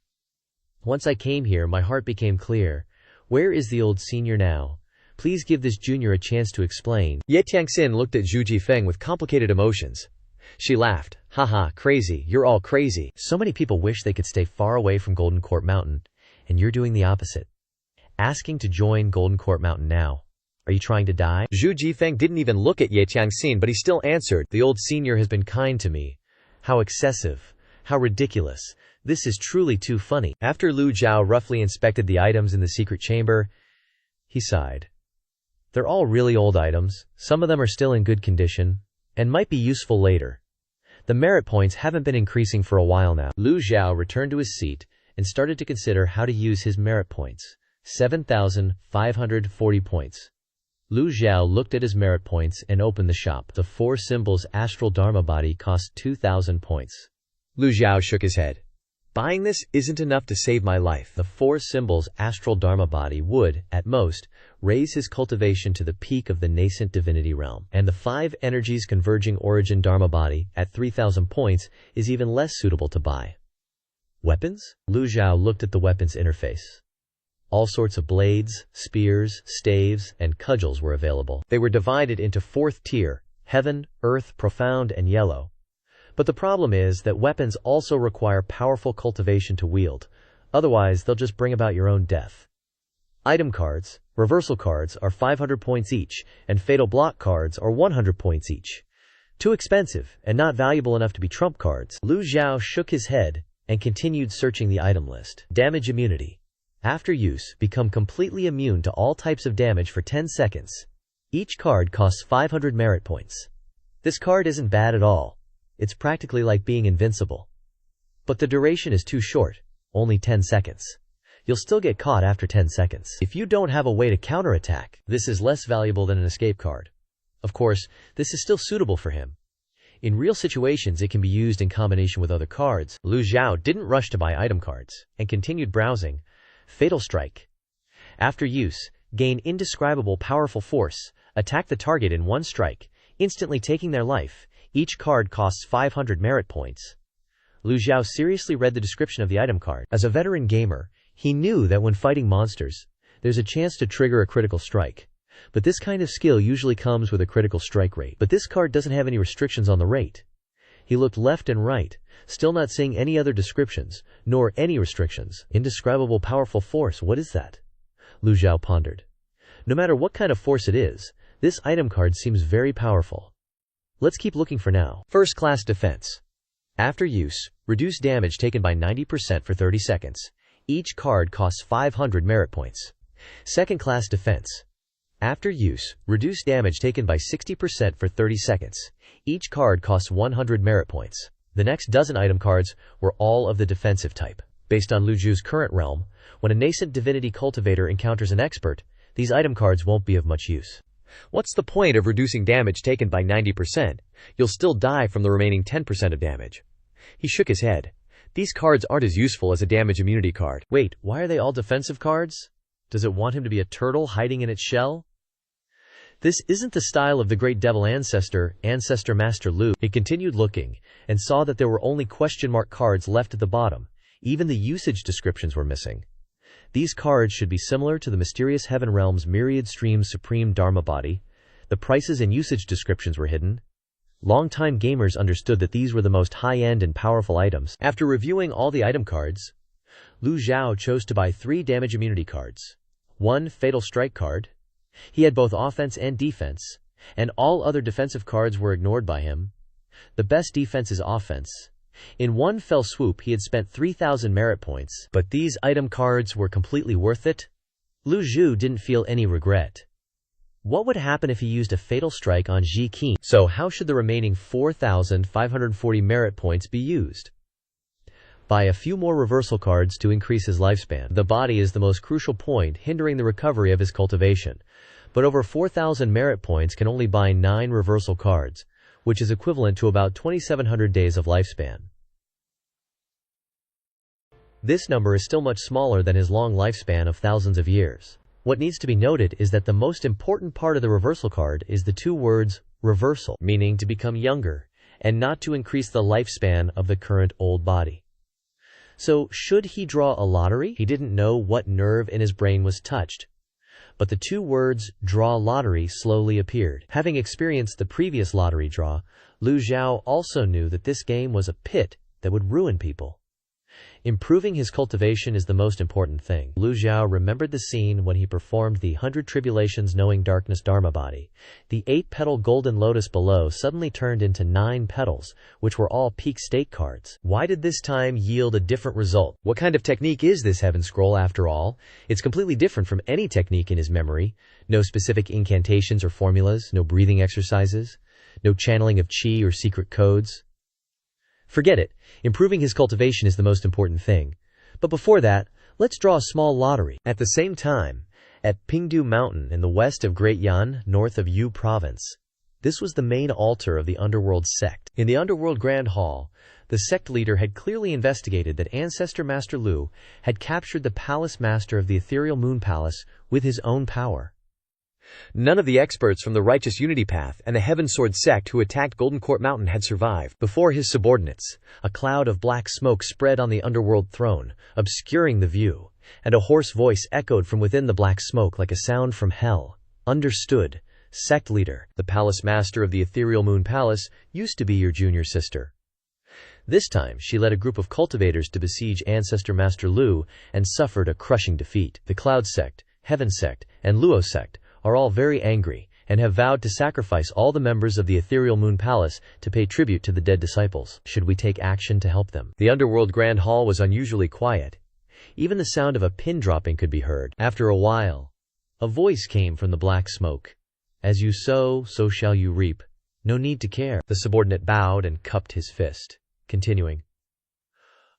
Once I came here, my heart became clear. Where is the old senior now? Please give this junior a chance to explain. Ye Tianxin looked at Zhu Jifeng with complicated emotions. She laughed. Haha, crazy, you're all crazy. So many people wish they could stay far away from Golden Court Mountain, and you're doing the opposite. Asking to join Golden Court Mountain now. Are you trying to die? Zhu Jifeng didn't even look at Ye Tianxin, but he still answered, The old senior has been kind to me. How excessive. How ridiculous. This is truly too funny. After Lu Zhou roughly inspected the items in the secret chamber, he sighed. They're all really old items, some of them are still in good condition, and might be useful later. The merit points haven't been increasing for a while now. Lu Zhou returned to his seat and started to consider how to use his merit points. 7,540 points. Lu Zhou looked at his merit points and opened the shop. The 4 symbols astral dharma body cost 2,000 points. Lu Zhou shook his head. Buying this isn't enough to save my life. The 4 symbols astral dharma body would, at most, raise his cultivation to the peak of the nascent divinity realm. And the 5 energies converging origin dharma body, at 3,000 points, is even less suitable to buy. Weapons? Lu Zhou looked at the weapons interface. All sorts of blades, spears, staves, and cudgels were available. They were divided into 4th tier, heaven, earth, profound, and yellow. But the problem is that weapons also require powerful cultivation to wield, otherwise they'll just bring about your own death. Item cards, reversal cards, are 500 points each, and fatal block cards are 100 points each. Too expensive, and not valuable enough to be trump cards. Lu Zhou shook his head and continued searching the item list. Damage immunity. After use, become completely immune to all types of damage for 10 seconds. Each card costs 500 merit points. This card isn't bad at all. It's practically like being invincible. But the duration is too short, only 10 seconds. You'll still get caught after 10 seconds. If you don't have a way to counterattack, this is less valuable than an escape card. Of course, this is still suitable for him. In real situations, it can be used in combination with other cards. Lu Zhou didn't rush to buy item cards, and continued browsing. Fatal Strike. After use, gain indescribable powerful force, attack the target in 1 strike, instantly taking their life. Each card costs 500 merit points. Lu Zhou seriously read the description of the item card. As a veteran gamer, he knew that when fighting monsters, there's a chance to trigger a critical strike. But this kind of skill usually comes with a critical strike rate. But this card doesn't have any restrictions on the rate. He looked left and right, still not seeing any other descriptions, nor any restrictions. Indescribable powerful force, what is that? Lu Zhou pondered. No matter what kind of force it is, this item card seems very powerful. Let's keep looking for now. First class defense. After use, reduce damage taken by 90% for 30 seconds. Each card costs 500 merit points. Second class defense. After use, reduce damage taken by 60% for 30 seconds. Each card costs 100 merit points. The next dozen item cards were all of the defensive type. Based on Lu Zhou's current realm, when a nascent divinity cultivator encounters an expert, these item cards won't be of much use. What's the point of reducing damage taken by 90%? You'll still die from the remaining 10% of damage. He shook his head. These cards aren't as useful as a damage immunity card. Wait, why are they all defensive cards? Does it want him to be a turtle hiding in its shell? This isn't the style of the great devil ancestor Master Lu. He continued looking, and saw that there were only question mark cards left at the bottom. Even the usage descriptions were missing. These cards should be similar to the mysterious heaven realm's myriad streams supreme dharma body. The prices and usage descriptions were hidden. Longtime gamers understood that these were the most high-end and powerful items. After reviewing all the item cards, Lu Zhou chose to buy 3 damage immunity cards. 1 fatal strike card. He had both offense and defense, and all other defensive cards were ignored by him. The best defense is offense. In one fell swoop he had spent 3,000 merit points, but these item cards were completely worth it. Lu Zhou didn't feel any regret. What would happen if he used a fatal strike on Ji Qin? So how should the remaining 4,540 merit points be used? Buy a few more reversal cards to increase his lifespan. The body is the most crucial point hindering the recovery of his cultivation, but over 4,000 merit points can only buy 9 reversal cards, which is equivalent to about 2,700 days of lifespan. This number is still much smaller than his long lifespan of thousands of years. What needs to be noted is that the most important part of the reversal card is the 2 words, reversal, meaning to become younger, and not to increase the lifespan of the current old body. So, should he draw a lottery? He didn't know what nerve in his brain was touched. But the 2 words, draw lottery, slowly appeared. Having experienced the previous lottery draw, Lu Zhou also knew that this game was a pit that would ruin people. Improving his cultivation is the most important thing. Lu Zhou remembered the scene when he performed the 100 Tribulations Knowing Darkness Dharma body. The 8-petal golden lotus below suddenly turned into 9 petals, which were all peak state cards. Why did this time yield a different result? What kind of technique is this heaven scroll after all? It's completely different from any technique in his memory. No specific incantations or formulas, no breathing exercises, no channeling of qi or secret codes. Forget it. Improving his cultivation is the most important thing. But before that, let's draw a small lottery. At the same time, at Pingdu Mountain in the west of Great Yan, north of Yu Province, this was the main altar of the underworld sect. In the underworld Grand Hall, the sect leader had clearly investigated that Ancestor Master Lu had captured the palace master of the ethereal moon palace with his own power. None of the experts from the Righteous Unity Path and the Heaven Sword sect who attacked Golden Court Mountain had survived. Before his subordinates, a cloud of black smoke spread on the underworld throne, obscuring the view, and a hoarse voice echoed from within the black smoke like a sound from hell. Understood, sect leader. The palace master of the ethereal moon palace used to be your junior sister. This time, she led a group of cultivators to besiege Ancestor Master Lu and suffered a crushing defeat. The Cloud Sect, Heaven Sect, and Luo Sect are all very angry and have vowed to sacrifice all the members of the ethereal moon palace to pay tribute to the dead disciples. Should we take action to help them? The underworld Grand Hall was unusually quiet. Even the sound of a pin dropping could be heard. After a while, a voice came from the black smoke. As you sow, so shall you reap. No need to care. The subordinate bowed and cupped his fist, continuing.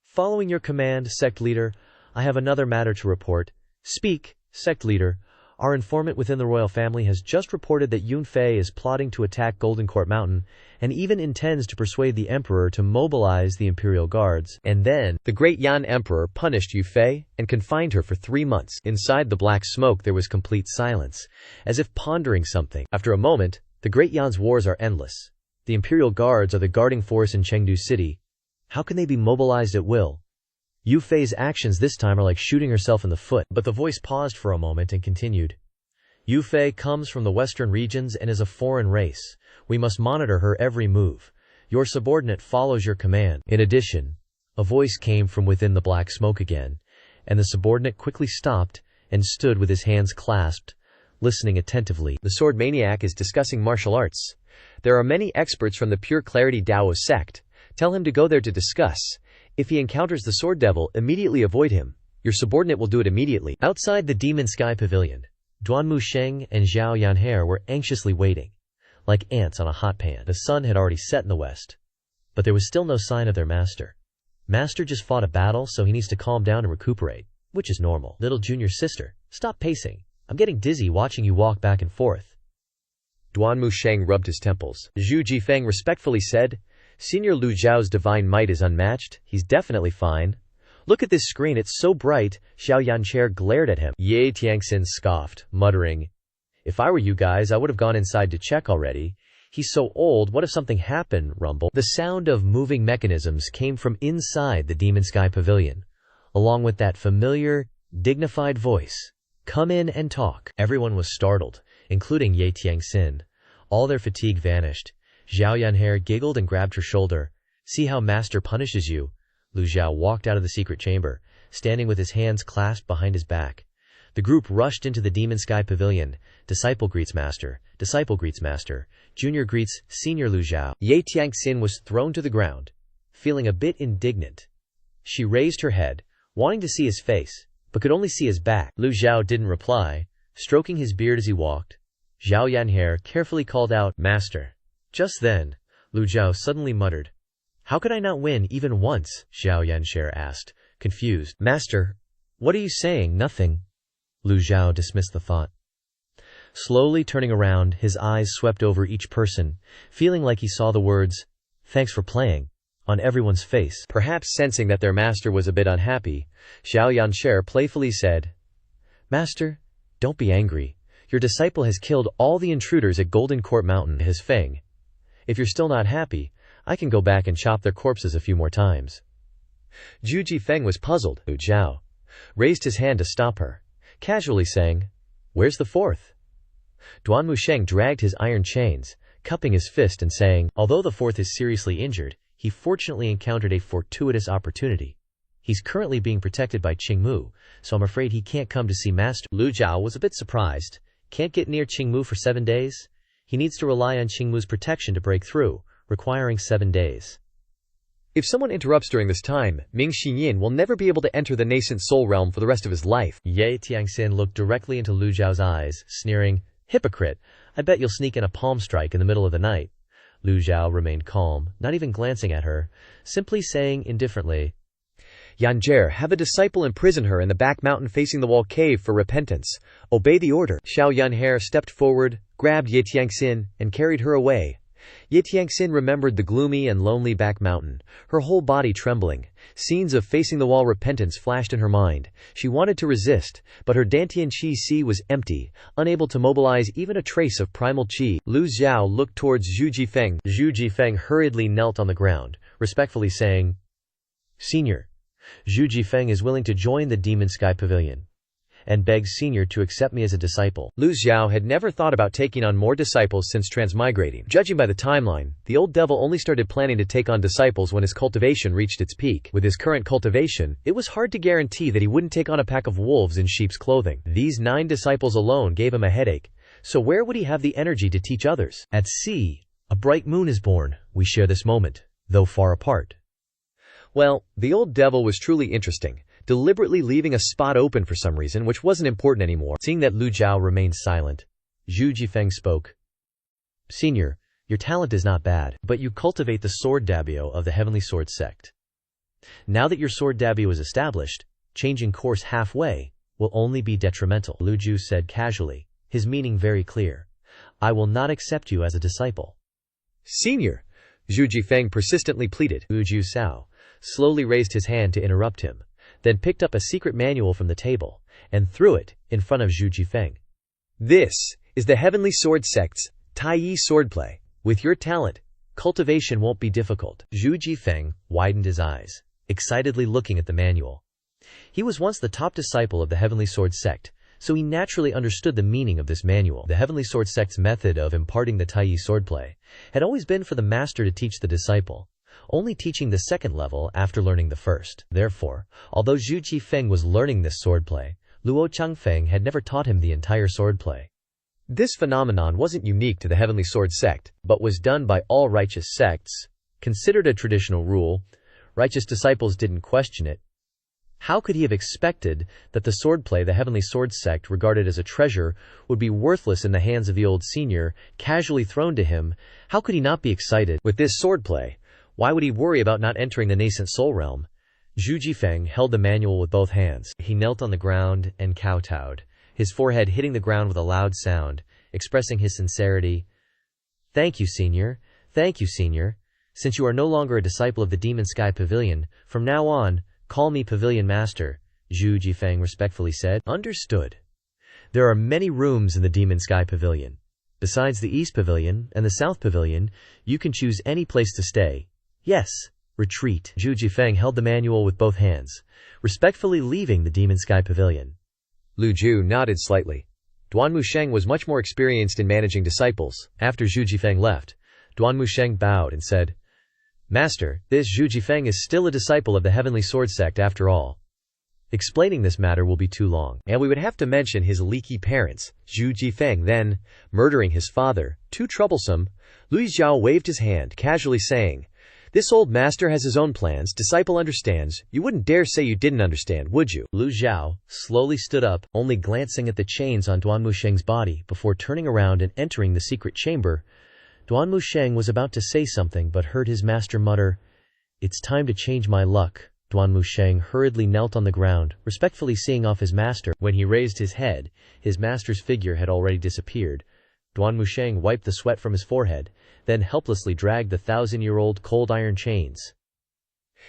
Following your command, sect leader, I have another matter to report. Speak, sect leader. Our informant within the royal family has just reported that Yun Fei is plotting to attack Golden Court Mountain and even intends to persuade the emperor to mobilize the imperial guards. And then, the great Yan emperor punished Yu Fei and confined her for 3 months. Inside the black smoke there was complete silence, as if pondering something. After a moment, the great Yan's wars are endless. The imperial guards are the guarding force in Chengdu City. How can they be mobilized at will? Yu Fei's actions this time are like shooting herself in the foot. But the voice paused for a moment and continued. Yu Fei comes from the western regions and is a foreign race. We must monitor her every move. Your subordinate follows your command. In addition, a voice came from within the black smoke again, and the subordinate quickly stopped and stood with his hands clasped, listening attentively. The sword maniac is discussing martial arts. There are many experts from the Pure Clarity Dao of Sect. Tell him to go there to discuss. If he encounters the sword devil, immediately avoid him. Your subordinate will do it immediately. Outside the Demon Sky Pavilion, Duan Musheng and Zhao Yanhe were anxiously waiting, like ants on a hot pan. The sun had already set in the west, but there was still no sign of their master. Master just fought a battle, so he needs to calm down and recuperate, which is normal. Little junior sister, stop pacing. I'm getting dizzy watching you walk back and forth. Duan Musheng rubbed his temples. Zhu Jifeng respectfully said, Senior Lu Zhao's divine might is unmatched. He's definitely fine. Look at this screen, it's so bright. Xiao Yanche glared at him. Ye Tiangxin scoffed, muttering, If I were you guys, I would have gone inside to check already. He's so old, what if something happened, rumble. The sound of moving mechanisms came from inside the Demon Sky Pavilion, along with that familiar, dignified voice. Come in and talk. Everyone was startled, including Ye Tiangxin. All their fatigue vanished. Zhao Yanhe giggled and grabbed her shoulder. See how master punishes you. Lu Zhou walked out of the secret chamber, standing with his hands clasped behind his back. The group rushed into the Demon Sky Pavilion. Disciple greets master. Disciple greets master. Junior greets Senior Lu Zhou. Ye Tiangxin was thrown to the ground, feeling a bit indignant. She raised her head, wanting to see his face, but could only see his back. Lu Zhou didn't reply, stroking his beard as he walked. Zhao Yanhe carefully called out, Master. Just then, Lu Zhou suddenly muttered, How could I not win even once? Zhao Yanche asked, confused. Master, what are you saying? Nothing. Lu Zhou dismissed the thought. Slowly turning around, his eyes swept over each person, feeling like he saw the words, Thanks for playing, on everyone's face. Perhaps sensing that their master was a bit unhappy, Xiao Yanche playfully said, Master, don't be angry. Your disciple has killed all the intruders at Golden Court Mountain, his fang. If you're still not happy, I can go back and chop their corpses a few more times. Zhu Jifeng was puzzled. Lu Zhou raised his hand to stop her, casually saying, Where's the fourth? Duan Musheng dragged his iron chains, cupping his fist and saying, Although the fourth is seriously injured, he fortunately encountered a fortuitous opportunity. He's currently being protected by Qingmu, so I'm afraid he can't come to see master. Lu Zhou was a bit surprised. Can't get near Qingmu for 7 days? He needs to rely on Qingmu's protection to break through, requiring 7 days. If someone interrupts during this time, Ming Xinyin will never be able to enter the nascent soul realm for the rest of his life. Ye Tiangxin looked directly into Lu Zhao's eyes, sneering, Hypocrite, I bet you'll sneak in a palm strike in the middle of the night. Lu Zhou remained calm, not even glancing at her, simply saying indifferently, Yanjie, have a disciple imprison her in the back mountain facing the wall cave for repentance. Obey the order. Xiao Yanhe stepped forward, grabbed Ye Tiangxin, and carried her away. Ye Tiangxin remembered the gloomy and lonely back mountain, her whole body trembling. Scenes of facing the wall repentance flashed in her mind. She wanted to resist, but her Dantian Qi Si was empty, unable to mobilize even a trace of primal Qi. Lu Zhou looked towards Zhu Jifeng. Zhu Jifeng hurriedly knelt on the ground, respectfully saying, Senior, Zhu Jifeng is willing to join the Demon Sky Pavilion, and begs Senior to accept me as a disciple. Lu Zhou had never thought about taking on more disciples since transmigrating. Judging by the timeline, the old devil only started planning to take on disciples when his cultivation reached its peak. With his current cultivation, it was hard to guarantee that he wouldn't take on a pack of wolves in sheep's clothing. These 9 disciples alone gave him a headache, so where would he have the energy to teach others? At sea, a bright moon is born. We share this moment, though far apart. Well, the old devil was truly interesting, deliberately leaving a spot open for some reason which wasn't important anymore. Seeing that Lu Zhou remained silent, Zhu Jifeng spoke. Senior, your talent is not bad, but you cultivate the sword dabio of the Heavenly Sword Sect. Now that your sword dabio is established, changing course halfway will only be detrimental. Lu Zhou said casually, his meaning very clear. I will not accept you as a disciple. Senior, Zhu Jifeng persistently pleaded. Lu Zhou slowly raised his hand to interrupt him, then picked up a secret manual from the table, and threw it in front of Zhu Jifeng. This is the Heavenly Sword Sect's Tai swordplay. With your talent, cultivation won't be difficult. Zhu Jifeng widened his eyes, excitedly looking at the manual. He was once the top disciple of the Heavenly Sword Sect, so he naturally understood the meaning of this manual. The Heavenly Sword Sect's method of imparting the Tai swordplay had always been for the master to teach the disciple, only teaching the second level after learning the first. Therefore, although Zhu Jifeng was learning this swordplay, Luo Changfeng had never taught him the entire swordplay. This phenomenon wasn't unique to the Heavenly Sword sect, but was done by all righteous sects. Considered a traditional rule, righteous disciples didn't question it. How could he have expected that the swordplay the Heavenly Sword sect regarded as a treasure would be worthless in the hands of the old senior, casually thrown to him? How could he not be excited with this swordplay? Why would he worry about not entering the nascent soul realm? Zhu Jifeng held the manual with both hands. He knelt on the ground and kowtowed, his forehead hitting the ground with a loud sound, expressing his sincerity. "Thank you, senior. Thank you, senior. Since you are no longer a disciple of the Demon Sky Pavilion, from now on, call me Pavilion Master," Zhu Jifeng respectfully said. "Understood. There are many rooms in the Demon Sky Pavilion. Besides the East Pavilion and the South Pavilion, you can choose any place to stay. Yes, retreat." Zhu Jifeng held the manual with both hands, respectfully leaving the Demon Sky Pavilion. Lu Zhou nodded slightly. Duan Musheng was much more experienced in managing disciples. After Zhu Jifeng left, Duan Musheng bowed and said, "Master, this Zhu Jifeng is still a disciple of the Heavenly Sword sect after all. Explaining this matter will be too long, and we would have to mention his leaky parents, Zhu Jifeng then murdering his father. Too troublesome." Lu Zhou waved his hand, casually saying, "This old master has his own plans, disciple understands. You wouldn't dare say you didn't understand, would you?" Lu Zhou slowly stood up, only glancing at the chains on Duan Musheng's body before turning around and entering the secret chamber. Duan Musheng was about to say something but heard his master mutter, "It's time to change my luck." Duan Musheng hurriedly knelt on the ground, respectfully seeing off his master. When he raised his head, his master's figure had already disappeared. Duan Musheng wiped the sweat from his forehead, then helplessly dragged the 1,000-year-old cold iron chains.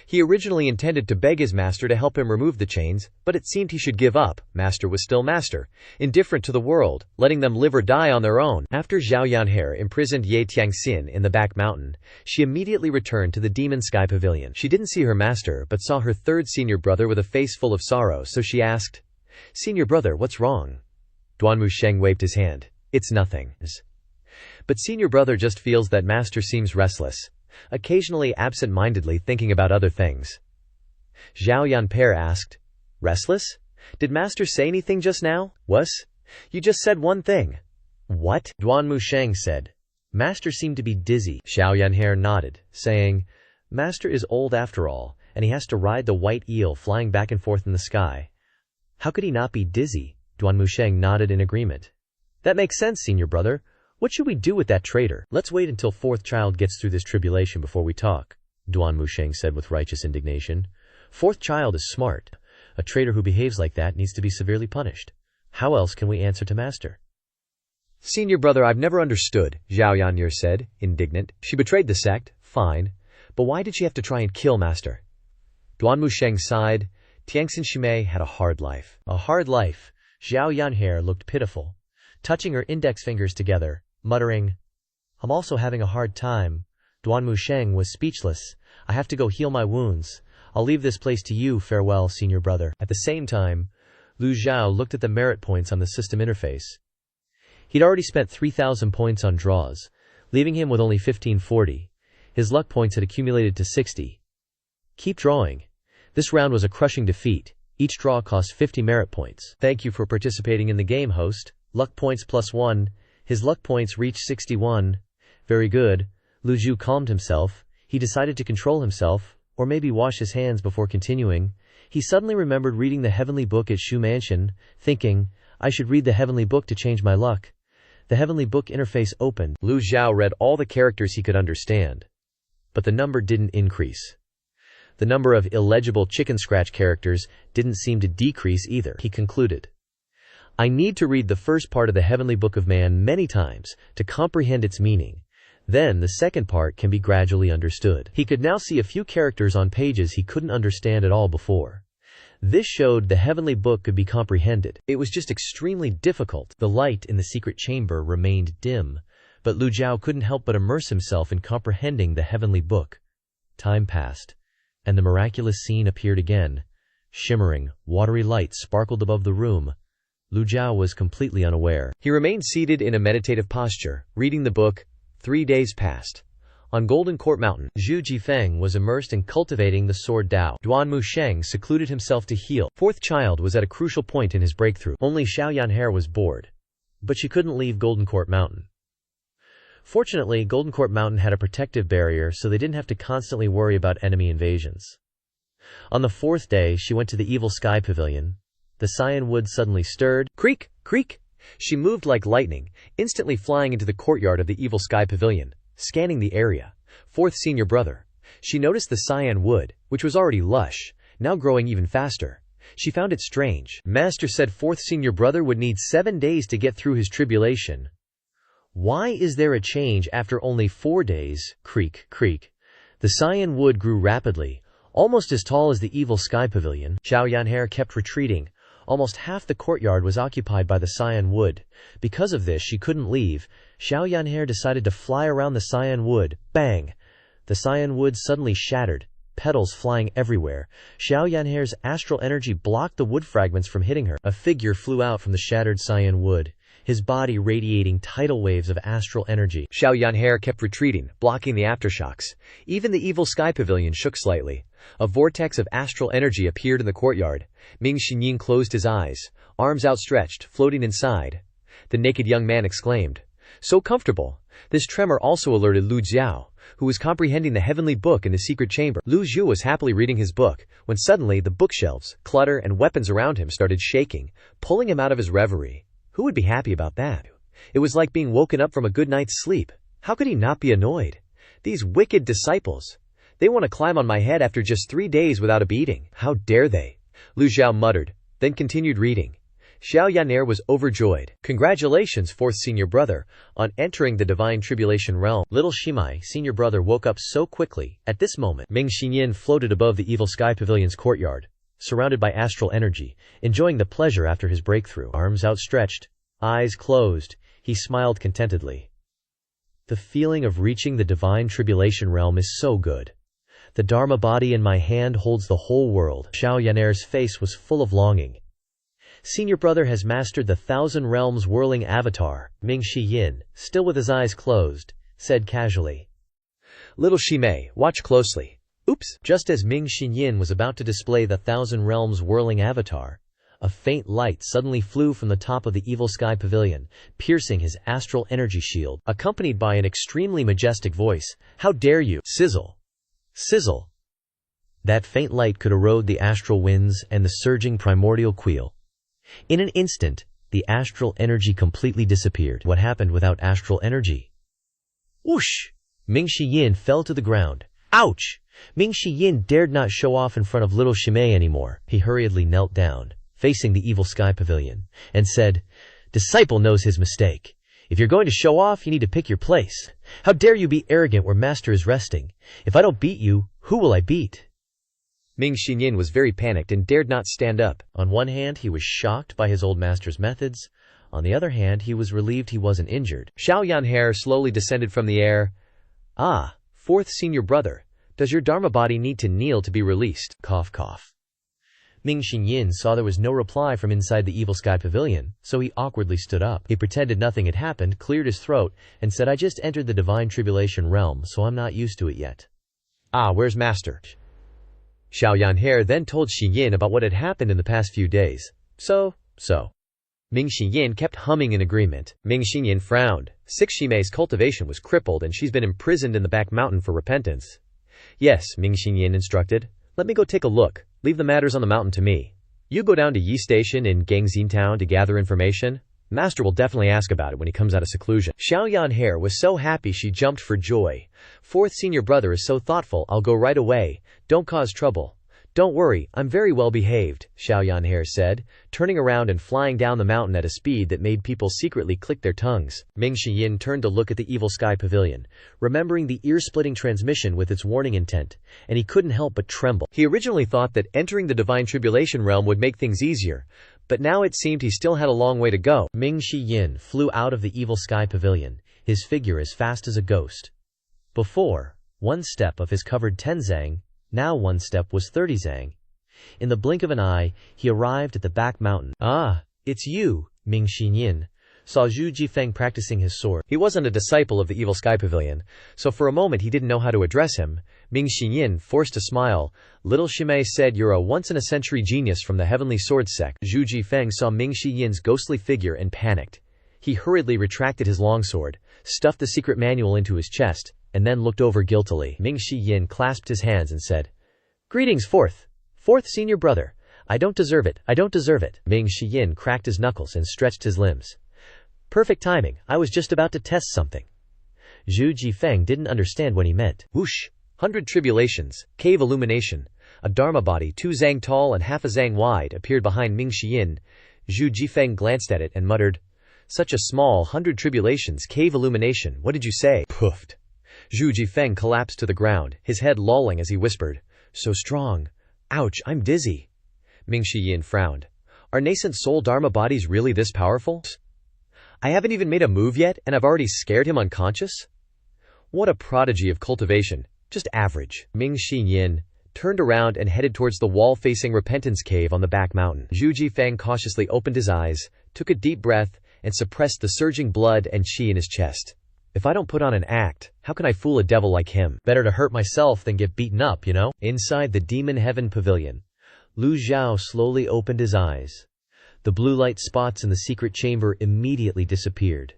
He originally intended to beg his master to help him remove the chains, but it seemed he should give up. Master was still master, indifferent to the world, letting them live or die on their own. After Zhao Yanhe imprisoned Ye Tiangxin in the back mountain, she immediately returned to the Demon Sky Pavilion. She didn't see her master, but saw her third senior brother with a face full of sorrow, so she asked, "Senior brother, what's wrong?" Duan Musheng waved his hand. "It's nothing. But senior brother just feels that master seems restless, occasionally absent-mindedly thinking about other things." Zhao Yanpe asked, "Restless? Did master say anything just now?" "Was? You just said one thing." "What?" Duan Musheng said. "Master seemed to be dizzy." Zhao Yanhe nodded, saying, "Master is old after all, and he has to ride the white eel flying back and forth in the sky. How could he not be dizzy?" Duan Musheng nodded in agreement. "That makes sense, senior brother. What should we do with that traitor?" "Let's wait until fourth child gets through this tribulation before we talk," Duan Musheng said with righteous indignation. "Fourth child is smart. A traitor who behaves like that needs to be severely punished. How else can we answer to master?" "Senior brother, I've never understood," Zhao Yanyi said, indignant. "She betrayed the sect, fine, but why did she have to try and kill master?" Duan Musheng sighed. Tiangxin Shimei had a hard life. A hard life. Zhao Yanhe looked pitiful, touching her index fingers together, muttering, "I'm also having a hard time." Duan Musheng was speechless. "I have to go heal my wounds. I'll leave this place to you. Farewell, senior brother." At the same time, Lu Zhou looked at the merit points on the system interface. He'd already spent 3,000 points on draws, leaving him with only 1540. His luck points had accumulated to 60. Keep drawing. This round was a crushing defeat. Each draw cost 50 merit points. "Thank you for participating in the game, host. Luck points +1. His luck points reached 61. "Very good." Lu Zhou calmed himself. He decided to control himself, or maybe wash his hands before continuing. He suddenly remembered reading the Heavenly Book at Shu Mansion, thinking, "I should read the Heavenly Book to change my luck." The Heavenly Book interface opened. Lu Zhou read all the characters he could understand, but the number didn't increase. The number of illegible chicken scratch characters didn't seem to decrease either. He concluded, "I need to read the first part of the Heavenly Book of Man many times to comprehend its meaning. Then the second part can be gradually understood." He could now see a few characters on pages he couldn't understand at all before. This showed the Heavenly Book could be comprehended. It was just extremely difficult. The light in the secret chamber remained dim, but Lu Zhou couldn't help but immerse himself in comprehending the Heavenly Book. Time passed, and the miraculous scene appeared again. Shimmering, watery light sparkled above the room. Lu Zhou was completely unaware. He remained seated in a meditative posture, reading the book. 3 days passed. On Golden Court Mountain, Zhu Jifeng was immersed in cultivating the sword Dao. Duan Musheng secluded himself to heal. Fourth child was at a crucial point in his breakthrough. Only Xiao Yanher was bored. But she couldn't leave Golden Court Mountain. Fortunately, Golden Court Mountain had a protective barrier, so they didn't have to constantly worry about enemy invasions. On the fourth day, she went to the Evil Sky Pavilion. The cyan wood suddenly stirred. Creak! Creak! She moved like lightning, instantly flying into the courtyard of the Evil Sky Pavilion, scanning the area. Fourth senior brother. She noticed the cyan wood, which was already lush, now growing even faster. She found it strange. Master said fourth senior brother would need 7 days to get through his tribulation. Why is there a change after only 4 days? Creak, creak. The cyan wood grew rapidly, almost as tall as the Evil Sky Pavilion. Xiao Yanher kept retreating. Almost half the courtyard was occupied by the cyan wood. Because of this, she couldn't leave. Xiao Yanher decided to fly around the cyan wood. Bang! The cyan wood suddenly shattered, petals flying everywhere. Xiao Yanher's astral energy blocked the wood fragments from hitting her. A figure flew out from the shattered cyan wood, his body radiating tidal waves of astral energy. Xiao Yanher kept retreating, blocking the aftershocks. Even the Evil Sky Pavilion shook slightly. A vortex of astral energy appeared in the courtyard. Ming Xinyin closed his eyes, arms outstretched, floating inside. The naked young man exclaimed, "So comfortable!" This tremor also alerted Lu Zhou, who was comprehending the heavenly book in the secret chamber. Lu Zhou was happily reading his book, when suddenly the bookshelves, clutter, and weapons around him started shaking, pulling him out of his reverie. Who would be happy about that? It was like being woken up from a good night's sleep. How could he not be annoyed? These wicked disciples! They want to climb on my head after just 3 days without a beating. How dare they? Lu Zhou muttered, then continued reading. Xiao Yanher was overjoyed. Congratulations, fourth senior brother, on entering the divine tribulation realm. Little Shimai, senior brother, woke up so quickly. At this moment, Ming Xinyin floated above the Evil Sky Pavilion's courtyard, surrounded by astral energy, enjoying the pleasure after his breakthrough. Arms outstretched, eyes closed, he smiled contentedly. The feeling of reaching the divine tribulation realm is so good. The Dharma body in my hand holds the whole world. Xiao Yanher's face was full of longing. Senior brother has mastered the 1,000 realms whirling avatar. Ming Xinyin, still with his eyes closed, said casually. Little Shimei, watch closely. Oops! Just as Ming Xinyin was about to display the 1,000 realms whirling avatar, a faint light suddenly flew from the top of the Evil Sky Pavilion, piercing his astral energy shield, accompanied by an extremely majestic voice. How dare you! Sizzle! Sizzle! That faint light could erode the astral winds and the surging primordial queel. In an instant, the astral energy completely disappeared. What happened without astral energy? Whoosh! Ming Xinyin fell to the ground. Ouch! Ming Xinyin dared not show off in front of little Shimei anymore. He hurriedly knelt down, facing the Evil Sky Pavilion, and said, "Disciple knows his mistake. If you're going to show off, you need to pick your place. How dare you be arrogant where master is resting? If I don't beat you, who will I beat?" Ming Xinyin was very panicked and dared not stand up. On one hand, he was shocked by his old master's methods. On the other hand, he was relieved he wasn't injured. Xiao Yanher slowly descended from the air. "Ah, fourth senior brother, does your Dharma body need to kneel to be released?" Cough, cough. Ming Xinyin saw there was no reply from inside the Evil Sky Pavilion, so he awkwardly stood up. He pretended nothing had happened, cleared his throat, and said, "I just entered the divine tribulation realm, so I'm not used to it yet." "Ah, where's master?" Xiao Yanher then told Xinyin about what had happened in the past few days. So. Ming Xinyin kept humming in agreement. Ming Xinyin frowned. 6 Shimei's cultivation was crippled and she's been imprisoned in the back mountain for repentance. "Yes," Ming Xinyin instructed. "Let me go take a look. Leave the matters on the mountain to me. You go down to Yi Station in Gangxin Town to gather information. Master will definitely ask about it when he comes out of seclusion." Xiao Yanher was so happy she jumped for joy. "Fourth senior brother is so thoughtful, I'll go right away. Don't cause trouble." "Don't worry, I'm very well behaved," Xiao Yanher said, turning around and flying down the mountain at a speed that made people secretly click their tongues. Ming Xinyin turned to look at the Evil Sky Pavilion, remembering the ear-splitting transmission with its warning intent, and he couldn't help but tremble. He originally thought that entering the divine tribulation realm would make things easier, but now it seemed he still had a long way to go. Ming Xinyin flew out of the Evil Sky Pavilion, his figure as fast as a ghost. Before, 1 step of his covered 10 zang, now 1 step was 30 zang. In the blink of an eye, he arrived at the back mountain. "Ah, it's you, Ming Xinyin. saw Zhu Jifeng practicing his sword. He wasn't a disciple of the Evil Sky Pavilion, so for a moment he didn't know how to address him. Ming Xinyin forced a smile. Little Shimei said, "You're a once-in-a-century genius from the Heavenly Sword Sect." Zhu Jifeng saw Ming Xiyin's ghostly figure and panicked. He hurriedly retracted his longsword, stuffed the secret manual into his chest, and then looked over guiltily. Ming Xiyin clasped his hands and said, "Greetings, fourth senior brother. I don't deserve it, I don't deserve it." Ming Xiyin cracked his knuckles and stretched his limbs. "Perfect timing, I was just about to test something." Zhu Jifeng didn't understand what he meant. Whoosh! 100 tribulations, cave illumination. A dharma body 2 zang tall and half a zang wide appeared behind Ming Xiyin. Zhu Jifeng glanced at it and muttered, "Such a small 100 tribulations, cave illumination, what did you say?" Poofed. Zhu Jifeng collapsed to the ground, his head lolling as he whispered, "So strong. Ouch, I'm dizzy." Ming Xiyin frowned. "Are nascent soul dharma bodies really this powerful? I haven't even made a move yet, and I've already scared him unconscious? What a prodigy of cultivation. Just average." Ming Xiyin turned around and headed towards the wall-facing repentance cave on the back mountain. Zhu Jifeng cautiously opened his eyes, took a deep breath, and suppressed the surging blood and qi in his chest. "If I don't put on an act, how can I fool a devil like him? Better to hurt myself than get beaten up, you know?" Inside the Demon Heaven Pavilion, Lu Zhou slowly opened his eyes. The blue light spots in the secret chamber immediately disappeared.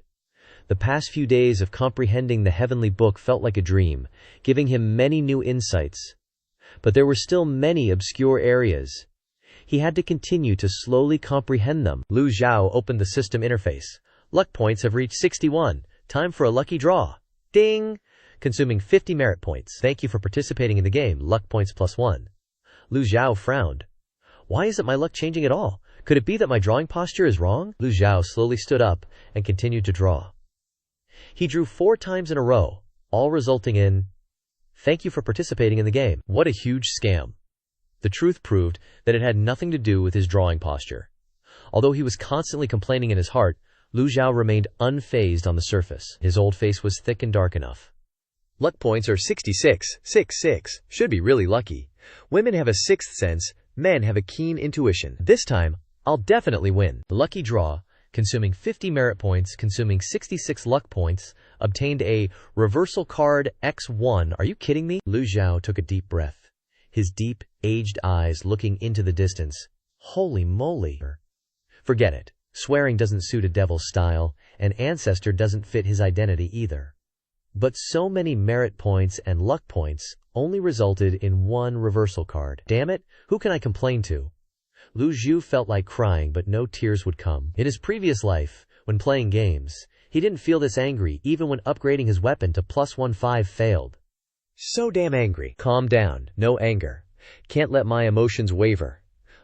The past few days of comprehending the heavenly book felt like a dream, giving him many new insights. But there were still many obscure areas. He had to continue to slowly comprehend them. Lu Zhou opened the system interface. Luck points have reached 61. Time for a lucky draw. Ding! Consuming 50 merit points. Thank you for participating in the game. Luck points +1. Lu Zhou frowned. Why isn't my luck changing at all? Could it be that my drawing posture is wrong? Lu Zhou slowly stood up and continued to draw. He drew 4 times in a row, all resulting in, "Thank you for participating in the game." What a huge scam. The truth proved that it had nothing to do with his drawing posture. Although he was constantly complaining in his heart, Lu Zhou remained unfazed on the surface. His old face was thick and dark enough. Luck points are 66, 66. Should be really lucky. Women have a sixth sense, men have a keen intuition. This time, I'll definitely win. The lucky draw, consuming 50 merit points, consuming 66 luck points, obtained a reversal card X1. Are you kidding me? Lu Zhou took a deep breath, his deep, aged eyes looking into the distance. Holy moly. Forget it. Swearing doesn't suit a devil's style, and ancestor doesn't fit his identity either. But so many merit points and luck points only resulted in 1 reversal card. Damn it, who can I complain to? Lu Zhou felt like crying, but no tears would come. In his previous life, when playing games, he didn't feel this angry even when upgrading his weapon to +15 failed. So damn angry. Calm down, no anger. Can't let my emotions waver.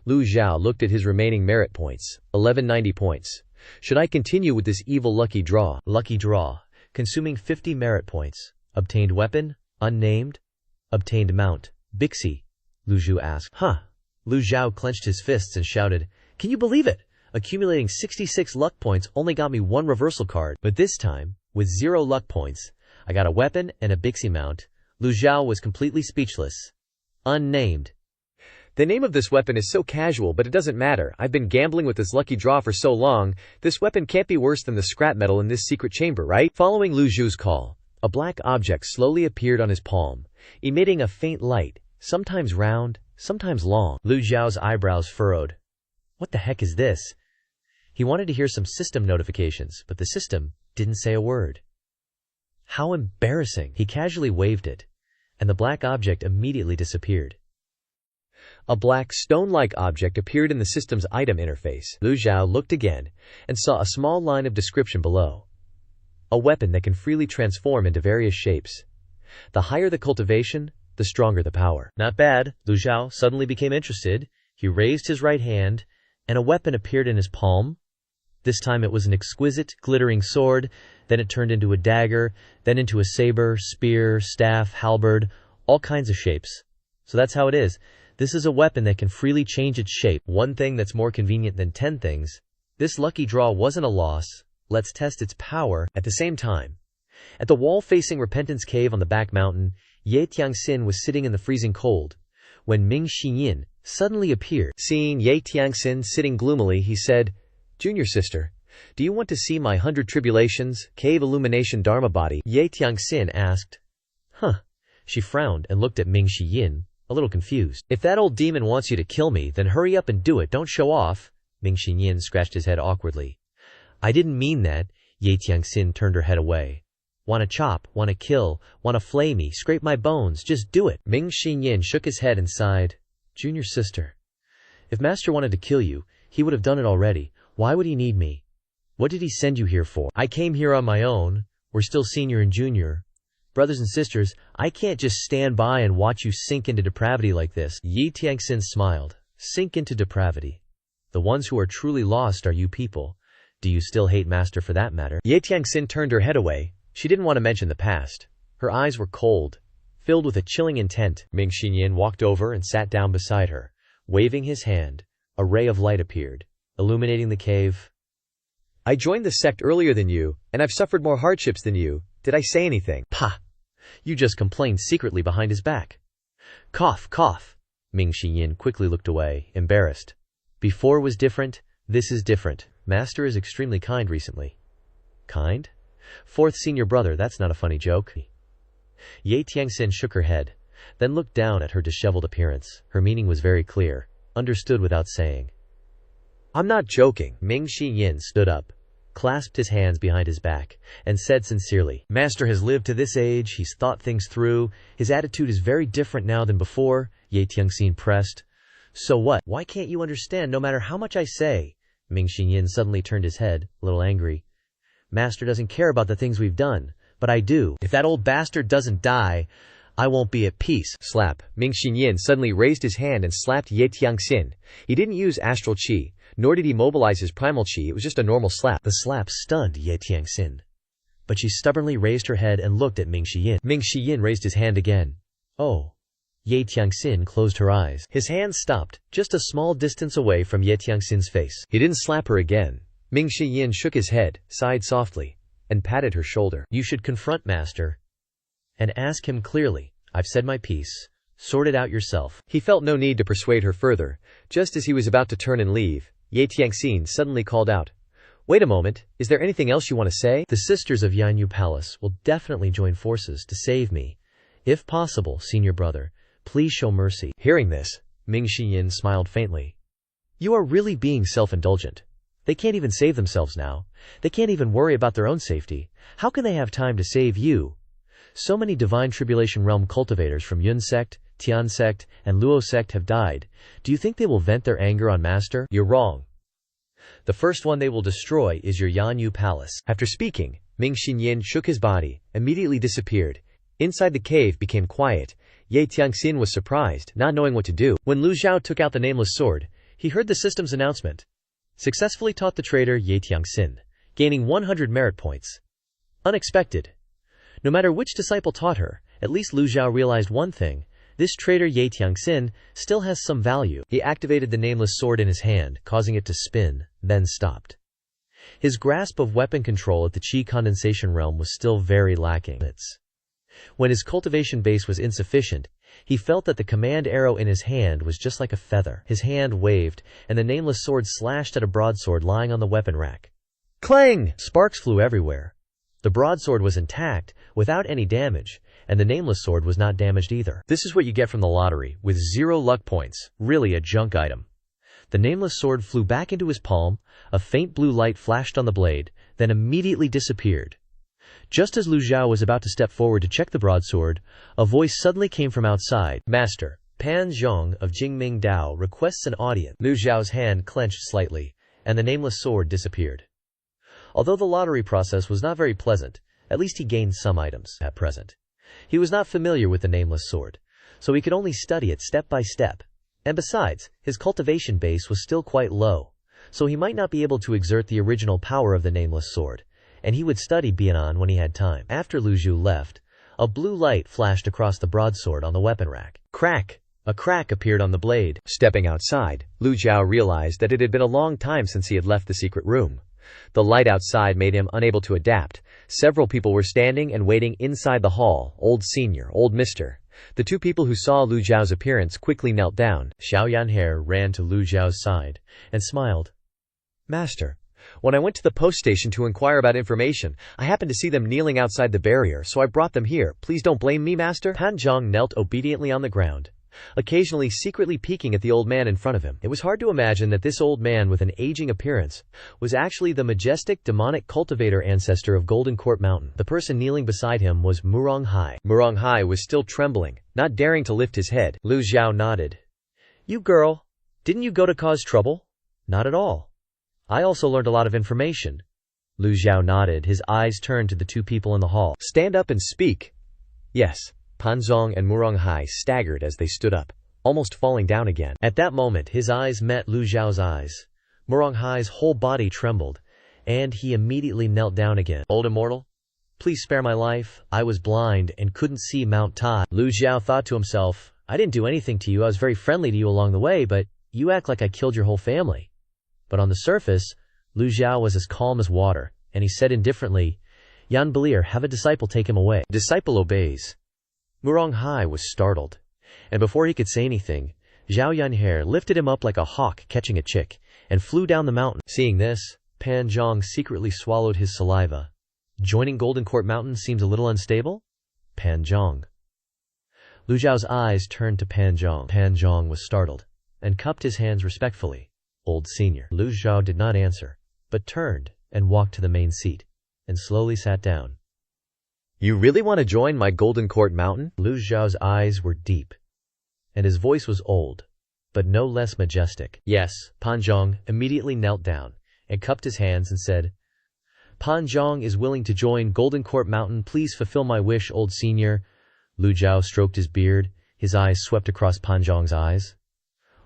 Lu Zhou looked at his remaining merit points, 1190 points. Should I continue with this evil lucky draw? Lucky draw, consuming 50 merit points. Obtained weapon, unnamed. Obtained mount, Bixi. Lu Zhou asked. Huh. Lu Zhou clenched his fists and shouted, "Can you believe it? Accumulating 66 luck points only got me 1 reversal card, but this time, with 0 luck points, I got a weapon and a Bixi mount." Lu Zhou was completely speechless. Unnamed. The name of this weapon is so casual, but it doesn't matter. I've been gambling with this lucky draw for so long. This weapon can't be worse than the scrap metal in this secret chamber, right? Following Lu Zhou's call, a black object slowly appeared on his palm, emitting a faint light, sometimes round, sometimes long. Lu Zhao's eyebrows furrowed. What the heck is this? He wanted to hear some system notifications, but the system didn't say a word. How embarrassing. He casually waved it, and the black object immediately disappeared. A black stone-like object appeared in the system's item interface. Lu Zhou looked again and saw a small line of description below. A weapon that can freely transform into various shapes. The higher the cultivation, the stronger the power. Not bad. Lu Zhou suddenly became interested. He raised his right hand, and a weapon appeared in his palm. This time it was an exquisite, glittering sword, then it turned into a dagger, then into a saber, spear, staff, halberd, all kinds of shapes. So that's how it is. This is a weapon that can freely change its shape. One thing that's more convenient than 10 things. This lucky draw wasn't a loss. Let's test its power. At the same time, at the wall-facing Repentance Cave on the back mountain, Ye Tiangxin was sitting in the freezing cold, when Ming Xiyin suddenly appeared. Seeing Ye Tiangxin sitting gloomily, he said, "Junior sister, Do you want to see my 100 tribulations, cave illumination dharma body? Ye Tiangxin asked. Huh. She frowned and looked at Ming Shiyin, a little confused. If that old demon wants you to kill me, then hurry up and do it, don't show off. Ming Shiyin scratched his head awkwardly. I didn't mean that. Ye Tiangxin turned her head away. Wanna chop, wanna kill, wanna flay me, scrape my bones, just do it. Ming Shiyin shook his head and sighed. Junior sister. If Master wanted to kill you, he would have done it already. Why would he need me? What did he send you here for? I came here on my own. We're still senior and junior. Brothers and sisters, I can't just stand by and watch you sink into depravity like this. Yi Tiangxin smiled. Sink into depravity. The ones who are truly lost are you people. Do you still hate Master for that matter? Ye Tiangxin turned her head away. She didn't want to mention the past. Her eyes were cold, filled with a chilling intent. Ming Shiyin walked over and sat down beside her. Waving his hand, a ray of light appeared, illuminating the cave. I joined the sect earlier than you, and I've suffered more hardships than you. Did I say anything? Pah! You just complained secretly behind his back. Cough, cough. Ming Shiyin quickly looked away, embarrassed. Before was different, this is different. Master is extremely kind recently. Kind? Fourth senior brother, that's not a funny joke. Ye Tiangxin shook her head, then looked down at her disheveled appearance. Her meaning was very clear, understood without saying. I'm not joking. Ming Shiyin stood up, clasped his hands behind his back, and said sincerely, Master has lived to this age, he's thought things through, his attitude is very different now than before. Ye Tiangxin pressed. So what? Why can't you understand no matter how much I say? Ming Shiyin suddenly turned his head, a little angry. Master doesn't care about the things we've done, but I do. If that old bastard doesn't die, I won't be at peace. Slap. Ming Shiyin suddenly raised his hand and slapped Ye Tiangxin. He didn't use astral chi, nor did he mobilize his primal chi, it was just a normal slap. The slap stunned Ye Tiangxin. But she stubbornly raised her head and looked at Ming Shiyin. Ming Shiyin raised his hand again. Oh. Ye Tiangxin closed her eyes. His hand stopped, just a small distance away from Ye Tiangxin's face. He didn't slap her again. Ming Shiyin shook his head, sighed softly, and patted her shoulder. You should confront Master and ask him clearly. I've said my piece. Sort it out yourself. He felt no need to persuade her further. Just as he was about to turn and leave, Ye Tiangxin suddenly called out, Wait a moment, is there anything else you want to say? The sisters of Yanyu Palace will definitely join forces to save me. If possible, senior brother, please show mercy. Hearing this, Ming Shiyin smiled faintly. You are really being self-indulgent. They can't even save themselves now. They can't even worry about their own safety. How can they have time to save you? So many divine tribulation realm cultivators from Yun Sect, Tian Sect, and Luo Sect have died. Do you think they will vent their anger on Master? You're wrong. The first one they will destroy is your Yanyu Palace. After speaking, Ming Shiyin shook his body, immediately disappeared. Inside the cave became quiet. Ye Tiangxin was surprised, not knowing what to do. When Lu Zhou took out the nameless sword, he heard the system's announcement. Successfully taught the traitor Ye Tiangxin, gaining 100 merit points. Unexpected. No matter which disciple taught her, at least Lu Zhou realized one thing. This traitor Ye Tiangxin still has some value. He activated the nameless sword in his hand, causing it to spin, then stopped. His grasp of weapon control at the Qi condensation realm was still very lacking. When his cultivation base was insufficient, he felt that the command arrow in his hand was just like a feather. His hand waved, and the nameless sword slashed at a broadsword lying on the weapon rack. Clang! Sparks flew everywhere. The broadsword was intact, without any damage, and the nameless sword was not damaged either. This is what you get from the lottery, with 0 luck points, really a junk item. The nameless sword flew back into his palm, a faint blue light flashed on the blade, then immediately disappeared. Just as Lu Zhou was about to step forward to check the broadsword, a voice suddenly came from outside. Master, Pan Zhong of Jingming Dao requests an audience. Lu Zhao's hand clenched slightly, and the nameless sword disappeared. Although the lottery process was not very pleasant, at least he gained some items at present. He was not familiar with the nameless sword, so he could only study it step by step. And besides, his cultivation base was still quite low, so he might not be able to exert the original power of the nameless sword, and he would study Bianan when he had time. After Lu Zhou left, a blue light flashed across the broadsword on the weapon rack. Crack! A crack appeared on the blade. Stepping outside, Lu Zhou realized that it had been a long time since he had left the secret room. The light outside made him unable to adapt. Several people were standing and waiting inside the hall. Old Senior, Old Mister. The two people who saw Lu Zhao's appearance quickly knelt down. Xiao Yanhe ran to Lu Zhao's side and smiled. Master, When I went to the post station to inquire about information, I happened to see them kneeling outside the barrier, so I brought them here. Please don't blame me, master." Pan Zhang knelt obediently on the ground, occasionally secretly peeking at the old man in front of him. It was hard to imagine that this old man with an aging appearance was actually the majestic demonic cultivator ancestor of Golden Court Mountain. The person kneeling beside him was Murong Hai. Murong Hai was still trembling, not daring to lift his head. Lu Zhou nodded. "You girl, didn't you go to cause trouble?" "Not at all. I also learned a lot of information." Lu Zhou nodded, his eyes turned to the two people in the hall. "Stand up and speak." "Yes." Pan Zhang and Murong Hai staggered as they stood up, almost falling down again. At that moment, his eyes met Lu Zhao's eyes. Murong Hai's whole body trembled, and he immediately knelt down again. "Old immortal, please spare my life. I was blind and couldn't see Mount Tai." Lu Zhou thought to himself, "I didn't do anything to you. I was very friendly to you along the way, but you act like I killed your whole family." But on the surface, Lu Zhou was as calm as water, and he said indifferently, "Yan Belir, have a disciple take him away." Disciple obeys. Murong Hai was startled, and before he could say anything, Zhao Yanhe lifted him up like a hawk catching a chick, and flew down the mountain. Seeing this, Pan Zhang secretly swallowed his saliva. Joining Golden Court Mountain seems a little unstable? Pan Zhang. Lu Zhao's eyes turned to Pan Zhang. Pan Zhang was startled, and cupped his hands respectfully. "Old senior." Lu Zhao did not answer, but turned and walked to the main seat, and slowly sat down. "You really want to join my Golden Court Mountain?" Lu Zhao's eyes were deep, and his voice was old, but no less majestic. "Yes." Pan Zhang immediately knelt down, and cupped his hands and said, "Pan Zhang is willing to join Golden Court Mountain. Please fulfill my wish, old senior." Lu Zhao stroked his beard, his eyes swept across Pan Zhang's eyes.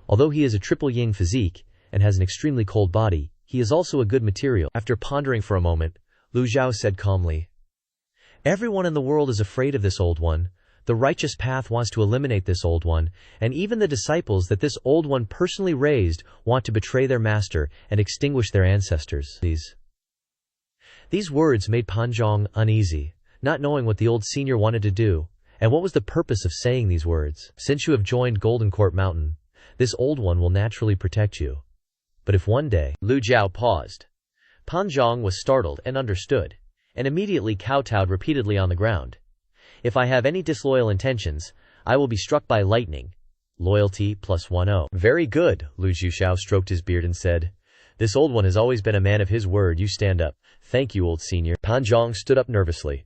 Although he is a triple yin physique, and has an extremely cold body, he is also a good material. After pondering for a moment, Lu Zhao said calmly, "Everyone in the world is afraid of this old one. The righteous path wants to eliminate this old one, and even the disciples that this old one personally raised want to betray their master and extinguish their ancestors." These words made Pan Zhang uneasy, not knowing what the old senior wanted to do, and what was the purpose of saying these words. "Since you have joined Golden Court Mountain, this old one will naturally protect you. But if one day—" Lu Zhao paused. Pan Zhang was startled and understood, and immediately kowtowed repeatedly on the ground. "If I have any disloyal intentions, I will be struck by lightning. Loyalty +10." "Very good." Lu Zhao stroked his beard and said, "This old one has always been a man of his word. You stand up." "Thank you, old senior." Pan Zhang stood up nervously.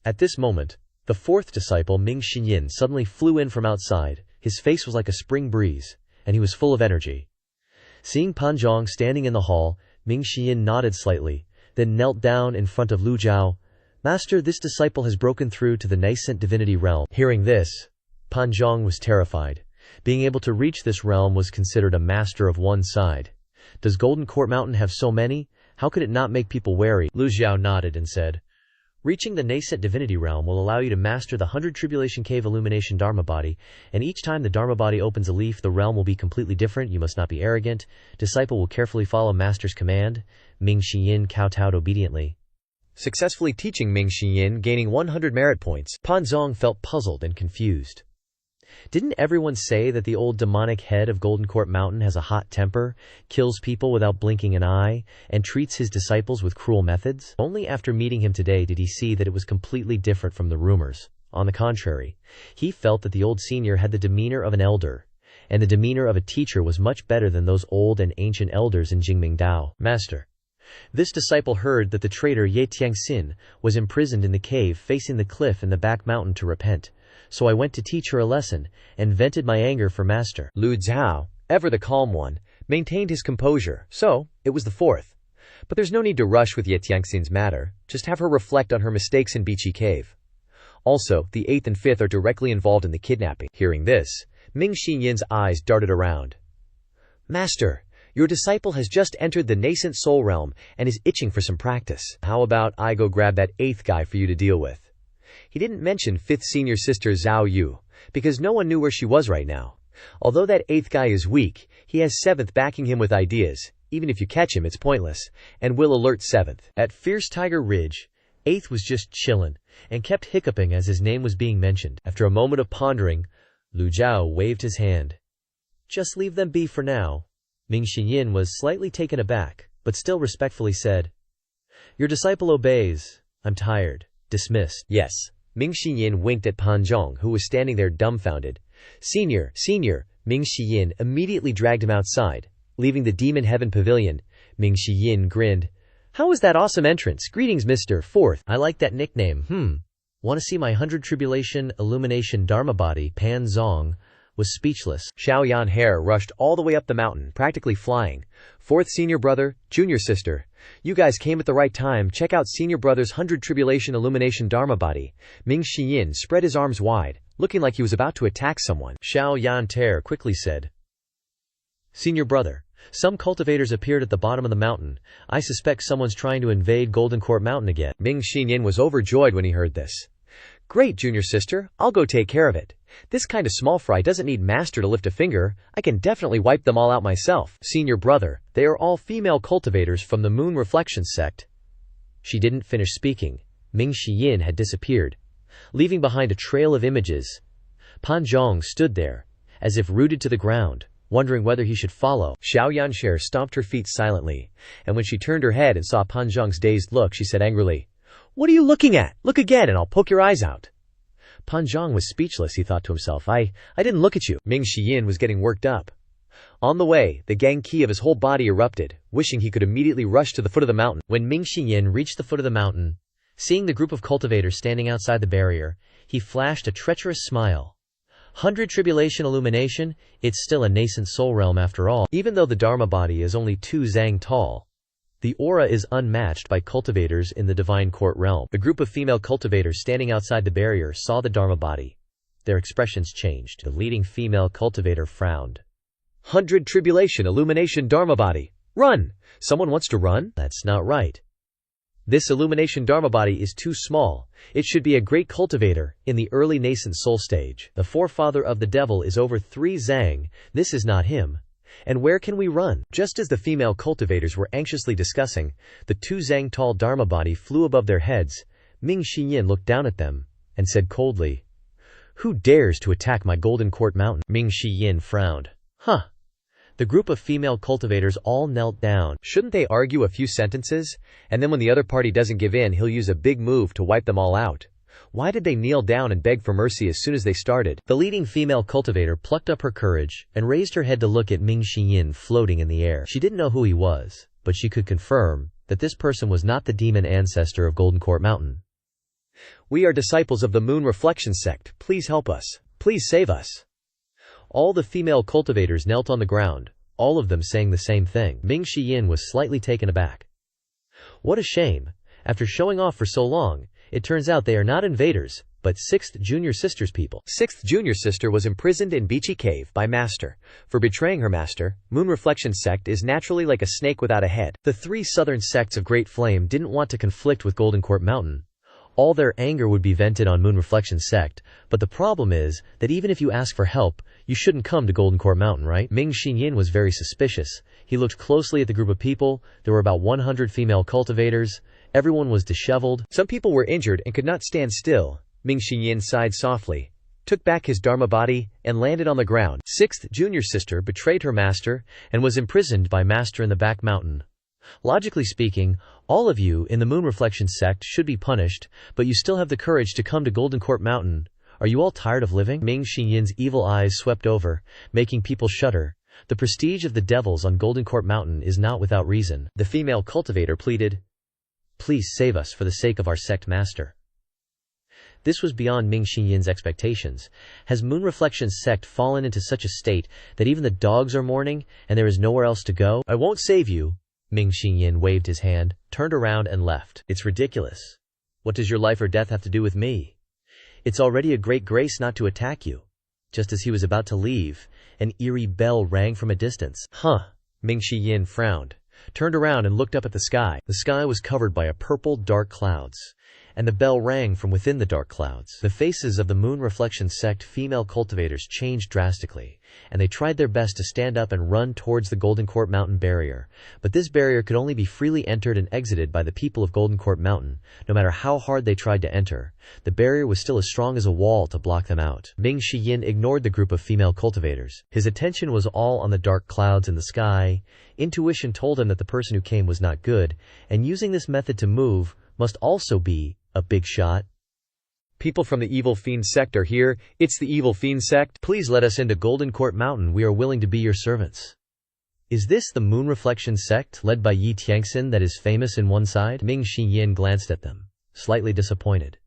At this moment, the fourth disciple, Ming Xinyin, suddenly flew in from outside. His face was like a spring breeze, and he was full of energy. Seeing Pan Zhang standing in the hall, Ming Xinyin nodded slightly, then knelt down in front of Lu Zhao. "Master, this disciple has broken through to the nascent divinity realm." Hearing this, Pan Zhang was terrified. Being able to reach this realm was considered a master of one side. Does Golden Court Mountain have so many? How could it not make people wary? Lu Zhao nodded and said, "Reaching the nascent divinity realm will allow you to master the 100 Tribulation Cave Illumination Dharma body, and each time the Dharma body opens a leaf, the realm will be completely different. You must not be arrogant. Disciple will carefully follow master's command." Ming Xinyin kowtowed obediently, successfully teaching Ming Xinyin, gaining 100 merit points. Pan Zhang felt puzzled and confused. Didn't everyone say that the old demonic head of Golden Court Mountain has a hot temper, kills people without blinking an eye, and treats his disciples with cruel methods? Only after meeting him today did he see that it was completely different from the rumors. On the contrary, he felt that the old senior had the demeanor of an elder, and the demeanor of a teacher was much better than those old and ancient elders in Jingming Dao. "Master, this disciple heard that the traitor Ye Tiangxin was imprisoned in the cave facing the cliff in the back mountain to repent. So I went to teach her a lesson, and vented my anger for master." Lu Zhao, ever the calm one, maintained his composure. "So, it was the fourth. But there's no need to rush with Ye Tiangxin's matter. Just have her reflect on her mistakes in Bichi Cave. Also, the 8th and 5th are directly involved in the kidnapping." Hearing this, Ming Xinyin's eyes darted around. "Master, your disciple has just entered the nascent soul realm and is itching for some practice. How about I go grab that 8th guy for you to deal with?" He didn't mention 5th senior sister Zhao Yu, because no one knew where she was right now. Although that 8th guy is weak, he has 7th backing him with ideas. Even if you catch him, it's pointless, and will alert 7th. At Fierce Tiger Ridge, 8th was just chillin', and kept hiccuping as his name was being mentioned. After a moment of pondering, Lu Zhao waved his hand. "Just leave them be for now." Ming Xinyin was slightly taken aback, but still respectfully said, "Your disciple obeys. I'm tired." Dismissed. Yes. Ming Xiyin winked at Pan Zhong, who was standing there dumbfounded. Senior. Ming Xiyin immediately dragged him outside, leaving the Demon Heaven Pavilion. Ming Xiyin grinned. "How was that awesome entrance? Greetings, Mr. Fourth. I like that nickname. Want to see my 100 Tribulation Illumination Dharma body?" Pan Zhong was speechless. Xiao Yan hair rushed all the way up the mountain, practically flying. "Fourth senior brother, junior sister. You guys came at the right time. Check out senior brother's 100 Tribulation Illumination Dharma body." Ming Xiyin spread his arms wide, looking like he was about to attack someone. Xiao Yan Ter quickly said, "Senior brother, some cultivators appeared at the bottom of the mountain. I suspect someone's trying to invade Golden Court Mountain again." Ming Xiyin was overjoyed when he heard this. "Great, junior sister. I'll go take care of it. This kind of small fry doesn't need master to lift a finger. I can definitely wipe them all out myself." "Senior brother, they are all female cultivators from the Moon Reflection Sect." She didn't finish speaking. Ming Xiyin had disappeared, leaving behind a trail of images. Pan Zhong stood there, as if rooted to the ground, wondering whether he should follow. Xiao Yanxer stomped her feet silently, and when she turned her head and saw Pan Zhong's dazed look, she said angrily, "What are you looking at? Look again and I'll poke your eyes out." Pan Zhong was speechless. He thought to himself, I didn't look at you." Ming Xiyin was getting worked up. On the way, the gang ki of his whole body erupted, wishing he could immediately rush to the foot of the mountain. When Ming Xiyin reached the foot of the mountain, seeing the group of cultivators standing outside the barrier, he flashed a treacherous smile. 100 Tribulation Illumination, it's still a nascent soul realm after all. Even though the Dharma body is only 2 zang tall, the aura is unmatched by cultivators in the Divine Court realm. The group of female cultivators standing outside the barrier saw the Dharma body. Their expressions changed. The leading female cultivator frowned. 100 Tribulation Illumination Dharma body. Run! Someone wants to run? That's not right. This Illumination Dharma body is too small. It should be a great cultivator, in the early nascent soul stage. The forefather of the devil is over 3 zang. This is not him. And where can we run? Just as the female cultivators were anxiously discussing, the 2 zang tall Dharma body flew above their heads. Ming Xiyin looked down at them, and said coldly, "Who dares to attack my Golden Court Mountain?" Ming Xiyin frowned. The group of female cultivators all knelt down. Shouldn't they argue a few sentences, and then when the other party doesn't give in, he'll use a big move to wipe them all out? Why did they kneel down and beg for mercy as soon as they started? The leading female cultivator plucked up her courage and raised her head to look at Ming Xiyin floating in the air. She didn't know who he was, but she could confirm that this person was not the demon ancestor of Golden Court Mountain. "We are disciples of the Moon Reflection Sect. Please help us. Please save us." All the female cultivators knelt on the ground, all of them saying the same thing. Ming Xiyin was slightly taken aback. What a shame. After showing off for so long, it turns out they are not invaders, but 6th Junior Sister's people. 6th Junior Sister was imprisoned in Beachy Cave by Master. For betraying her master, Moon Reflection Sect is naturally like a snake without a head. The 3 southern sects of Great Flame didn't want to conflict with Golden Court Mountain. All their anger would be vented on Moon Reflection Sect, but the problem is that even if you ask for help, you shouldn't come to Golden Court Mountain, right? Ming Xiyin was very suspicious. He looked closely at the group of people. There were about 100 female cultivators. Everyone was disheveled. Some people were injured and could not stand still. Ming Xiyin sighed softly, took back his Dharma body, and landed on the ground. 6th Junior Sister betrayed her master and was imprisoned by Master in the back mountain. Logically speaking, all of you in the Moon Reflection Sect should be punished, but you still have the courage to come to Golden Court Mountain. Are you all tired of living? Ming Xiyin's evil eyes swept over, making people shudder. The prestige of the devils on Golden Court Mountain is not without reason. The female cultivator pleaded, "Please save us for the sake of our sect master." This was beyond Ming Xiyin's expectations. Has Moon Reflection's sect fallen into such a state that even the dogs are mourning and there is nowhere else to go? "I won't save you." Ming Xiyin waved his hand, turned around and left. "It's ridiculous. What does your life or death have to do with me? It's already a great grace not to attack you." Just as he was about to leave, an eerie bell rang from a distance. Ming Xiyin frowned, turned around and looked up at the sky. The sky was covered by a purple dark clouds, and the bell rang from within the dark clouds. The faces of the Moon Reflection Sect female cultivators changed drastically, and they tried their best to stand up and run towards the Golden Court Mountain barrier. But this barrier could only be freely entered and exited by the people of Golden Court Mountain, no matter how hard they tried to enter. The barrier was still as strong as a wall to block them out. Ming Shiyin ignored the group of female cultivators. His attention was all on the dark clouds in the sky. Intuition told him that the person who came was not good, and using this method to move must also be a big shot. People from the Evil Fiend Sect are here. It's the Evil Fiend Sect. Please let us into Golden Court Mountain. We are willing to be your servants. Is this the Moon Reflection Sect, led by Yi Tiangxin, that is famous in one side? Ming Shiyin glanced at them, slightly disappointed.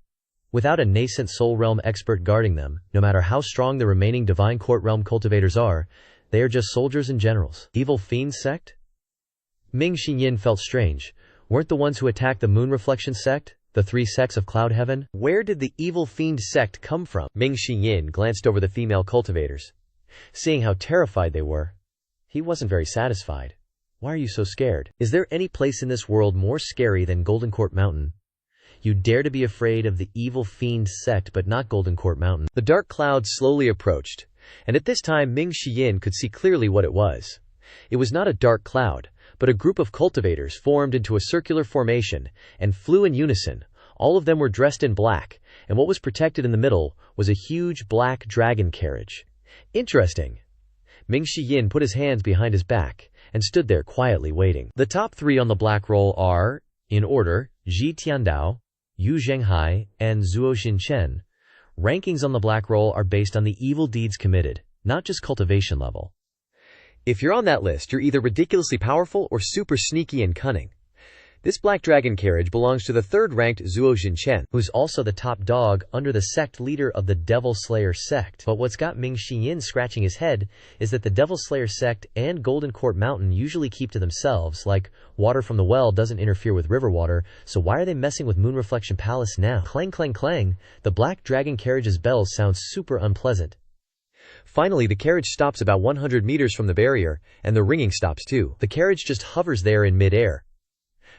Without a nascent Soul Realm expert guarding them, no matter how strong the remaining Divine Court Realm cultivators are, they are just soldiers and generals. Evil Fiend Sect? Ming Shiyin felt strange. Weren't the ones who attacked the Moon Reflection Sect the three sects of Cloud Heaven? Where did the Evil Fiend Sect come from? Ming Shiyin glanced over the female cultivators. Seeing how terrified they were, he wasn't very satisfied. Why are you so scared? Is there any place in this world more scary than Golden Court Mountain? You dare to be afraid of the Evil Fiend Sect but not Golden Court Mountain. The dark clouds slowly approached, and at this time Ming Shiyin could see clearly what it was. It was not a dark cloud, but a group of cultivators formed into a circular formation and flew in unison. All of them were dressed in black, and what was protected in the middle was a huge black dragon carriage. Interesting. Ming Shiyin put his hands behind his back and stood there quietly waiting. The top three on the black roll are, in order, Ji Tiandao, Yu Zhenghai, and Zuo Xinchen. Rankings on the black roll are based on the evil deeds committed, not just cultivation level. If you're on that list, you're either ridiculously powerful or super sneaky and cunning. This black dragon carriage belongs to the third-ranked Zuo Xinchen, who's also the top dog under the sect leader of the Devil Slayer sect. But what's got Ming Shiyin scratching his head is that the Devil Slayer sect and Golden Court Mountain usually keep to themselves, like water from the well doesn't interfere with river water, so why are they messing with Moon Reflection Palace now? Clang clang clang, the black dragon carriage's bells sound super unpleasant. Finally, the carriage stops about 100 meters from the barrier, and the ringing stops too. The carriage just hovers there in mid-air.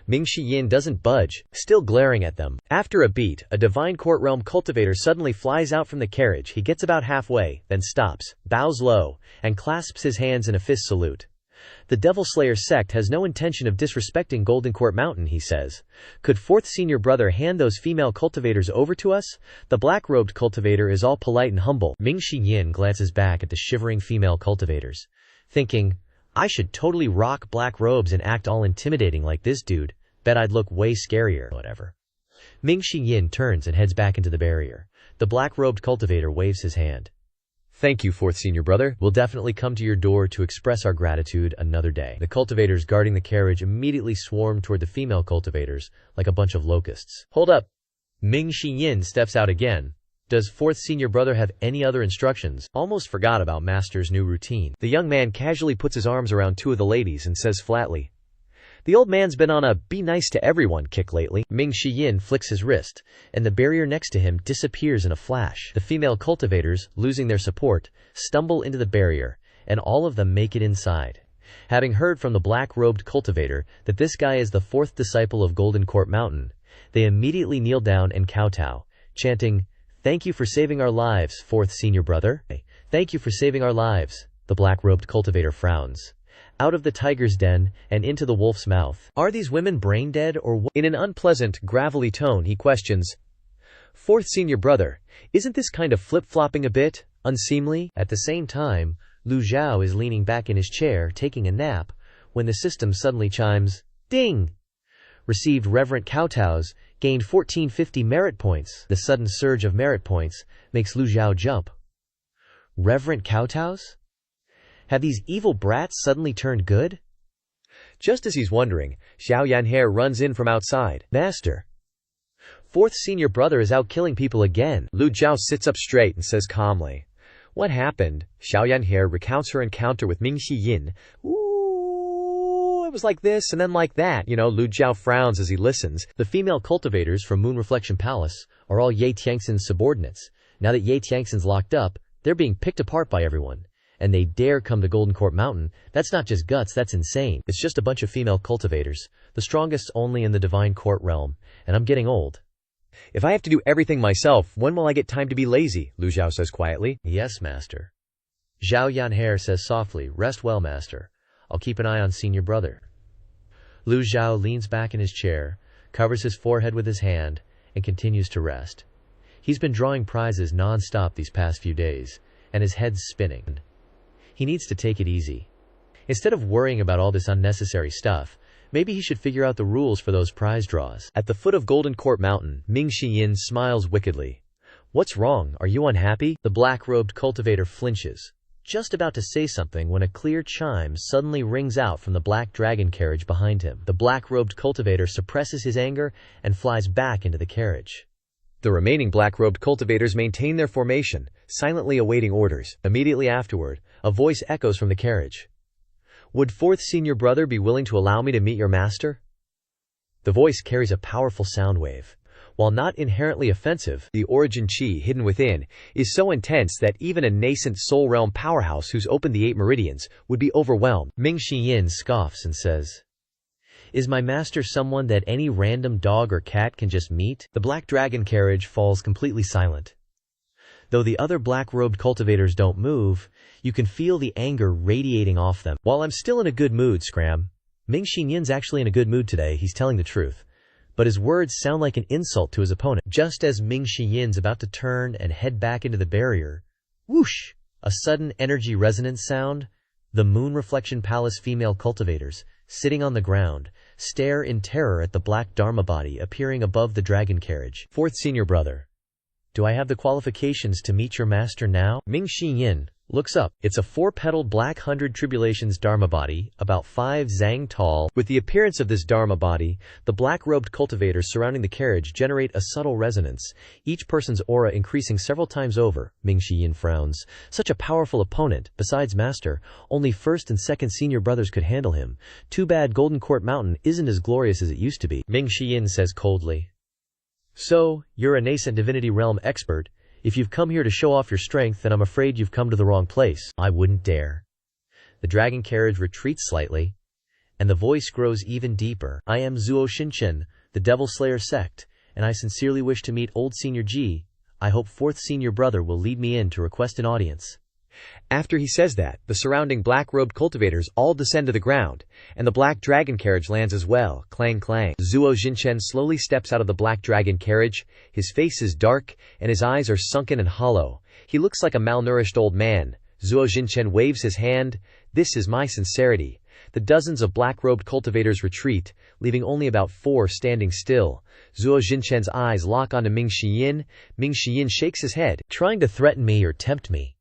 Ming Shiyin doesn't budge, still glaring at them. After a beat, a Divine Court Realm cultivator suddenly flies out from the carriage. He gets about halfway, then stops, bows low, and clasps his hands in a fist salute. The Devil Slayer sect has no intention of disrespecting Golden Court Mountain, he says. Could fourth senior brother hand those female cultivators over to us? The black-robed cultivator is all polite and humble. Ming Shiyin glances back at the shivering female cultivators, thinking, I should totally rock black robes and act all intimidating like this dude. Bet I'd look way scarier. Whatever. Ming Shiyin turns and heads back into the barrier. The black-robed cultivator waves his hand. Thank you, fourth senior brother. We'll definitely come to your door to express our gratitude another day. The cultivators guarding the carriage immediately swarmed toward the female cultivators like a bunch of locusts. Hold up. Ming Shiyin steps out again. Does fourth senior brother have any other instructions? Almost forgot about master's new routine. The young man casually puts his arms around two of the ladies and says flatly, the old man's been on a be nice to everyone kick lately. Ming Shiyin flicks his wrist, and the barrier next to him disappears in a flash. The female cultivators, losing their support, stumble into the barrier, and all of them make it inside. Having heard from the black-robed cultivator that this guy is the fourth disciple of Golden Court Mountain, they immediately kneel down and kowtow, chanting, Thank you for saving our lives, fourth senior brother. Thank you for saving our lives. The black-robed cultivator frowns. Out of the tiger's den and into the wolf's mouth. Are these women brain dead or what? In an unpleasant, gravelly tone he questions, fourth senior brother, isn't this kind of flip-flopping a bit unseemly? At the same time, Lu Zhou is leaning back in his chair taking a nap when the system suddenly chimes, ding! Received reverent kowtows, gained 1450 merit points. The sudden surge of merit points makes Lu Zhou jump. Reverent kowtows? Have these evil brats suddenly turned good? Just as he's wondering, Xiao Yanhe runs in from outside. Master. Fourth senior brother is out killing people again. Lu Zhou sits up straight and says calmly, what happened? Xiao Yanhe recounts her encounter with Ming Shiyin. It was like this and then like that, Lu Zhou frowns as he listens. The female cultivators from Moon Reflection Palace are all Ye Tiangxin's subordinates. Now that Ye Tiangxin's locked up, they're being picked apart by everyone. And they dare come to Golden Court Mountain. That's not just guts, that's insane. It's just a bunch of female cultivators, the strongest only in the Divine Court realm, and I'm getting old. If I have to do everything myself, when will I get time to be lazy? Lu Zhou says quietly. Yes, master. Zhao Yanhair says softly, rest well, master. I'll keep an eye on senior brother. Lu Zhou leans back in his chair, covers his forehead with his hand, and continues to rest. He's been drawing prizes non-stop these past few days, and his head's spinning. He needs to take it easy. Instead of worrying about all this unnecessary stuff, maybe he should figure out the rules for those prize draws. At the foot of Golden Court Mountain, Ming Xiyin smiles wickedly. What's wrong? Are you unhappy? The black-robed cultivator flinches, just about to say something when a clear chime suddenly rings out from the black dragon carriage behind him. The black-robed cultivator suppresses his anger and flies back into the carriage. The remaining black-robed cultivators maintain their formation, silently awaiting orders. Immediately afterward, a voice echoes from the carriage. Would fourth senior brother be willing to allow me to meet your master? The voice carries a powerful sound wave. While not inherently offensive, the origin chi hidden within is so intense that even a nascent soul realm powerhouse who's opened the 8 meridians would be overwhelmed. Ming Xiyin scoffs and says, "Is my master someone that any random dog or cat can just meet?" The black dragon carriage falls completely silent. Though the other black-robed cultivators don't move, you can feel the anger radiating off them. While I'm still in a good mood, Scram. Ming Xinyin's actually in a good mood today, he's telling the truth. But his words sound like an insult to his opponent. Just as Ming Xiyin's about to turn and head back into the barrier, whoosh! A sudden energy resonance sound. The Moon Reflection Palace female cultivators, sitting on the ground, stare in terror at the black Dharma body appearing above the dragon carriage. Fourth senior brother. Do I have the qualifications to meet your master now? Ming Xiyin looks up. It's a 4-petaled black 100 tribulations Dharma body, about 5 zang tall. With the appearance of this Dharma body, the black-robed cultivators surrounding the carriage generate a subtle resonance, each person's aura increasing several times over. Ming Xiyin frowns. Such a powerful opponent. Besides master, only first and second senior brothers could handle him. Too bad Golden Court Mountain isn't as glorious as it used to be. Ming Xiyin says coldly. So, you're a nascent divinity realm expert. If you've come here to show off your strength, then I'm afraid you've come to the wrong place. I wouldn't dare. The dragon carriage retreats slightly, and the voice grows even deeper. I am Zuo Shinchen, the Devil Slayer Sect, and I sincerely wish to meet old Senior Ji. I hope fourth senior brother will lead me in to request an audience. After he says that, the surrounding black-robed cultivators all descend to the ground, and the black dragon carriage lands as well. Clang clang. Zuo Jinchen slowly steps out of the black dragon carriage. His face is dark, and his eyes are sunken and hollow. He looks like a malnourished old man. Zuo Jinchen waves his hand. This is my sincerity. The dozens of black-robed cultivators retreat, leaving only about 4 standing still. Zuo Jinchen's eyes lock onto Ming Xiyin. Ming Xiyin shakes his head. Trying to threaten me or tempt me.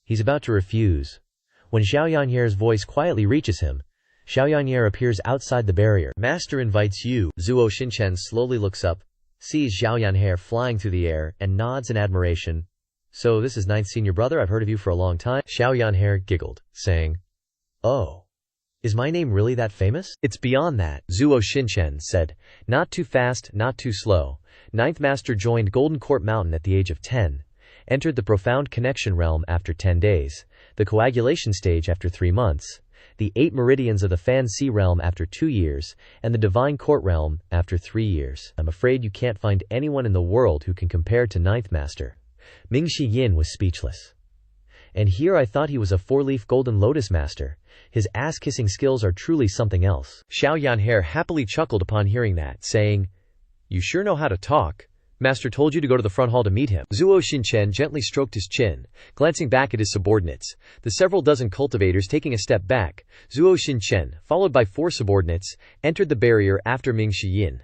He's about to refuse, when Xiao Yanye's voice quietly reaches him. Xiao Yanye appears outside the barrier. Master invites you. Zuo Shinchen slowly looks up, sees Xiao Yanhe flying through the air, and nods in admiration. So this is ninth senior brother, I've heard of you for a long time. Xiao Yanhe giggled, saying, Oh, is my name really that famous? It's beyond that, Zuo Shinchen said. Not too fast, not too slow. Ninth master joined Golden Court Mountain at the age of 10. Entered the profound connection realm after 10 days, the coagulation stage after 3 months, the 8 meridians of the Fan Sea realm after 2 years, and the divine court realm after 3 years. I'm afraid you can't find anyone in the world who can compare to ninth master. Ming Xiyin was speechless. And here I thought he was a 4-leaf golden lotus master. His ass-kissing skills are truly something else. Xiao Yanhe happily chuckled upon hearing that, saying, You sure know how to talk. Master told you to go to the front hall to meet him. Zuo Shinchen gently stroked his chin, glancing back at his subordinates, the several dozen cultivators taking a step back. Zuo Shinchen, followed by 4 subordinates, entered the barrier after Ming Xiyin.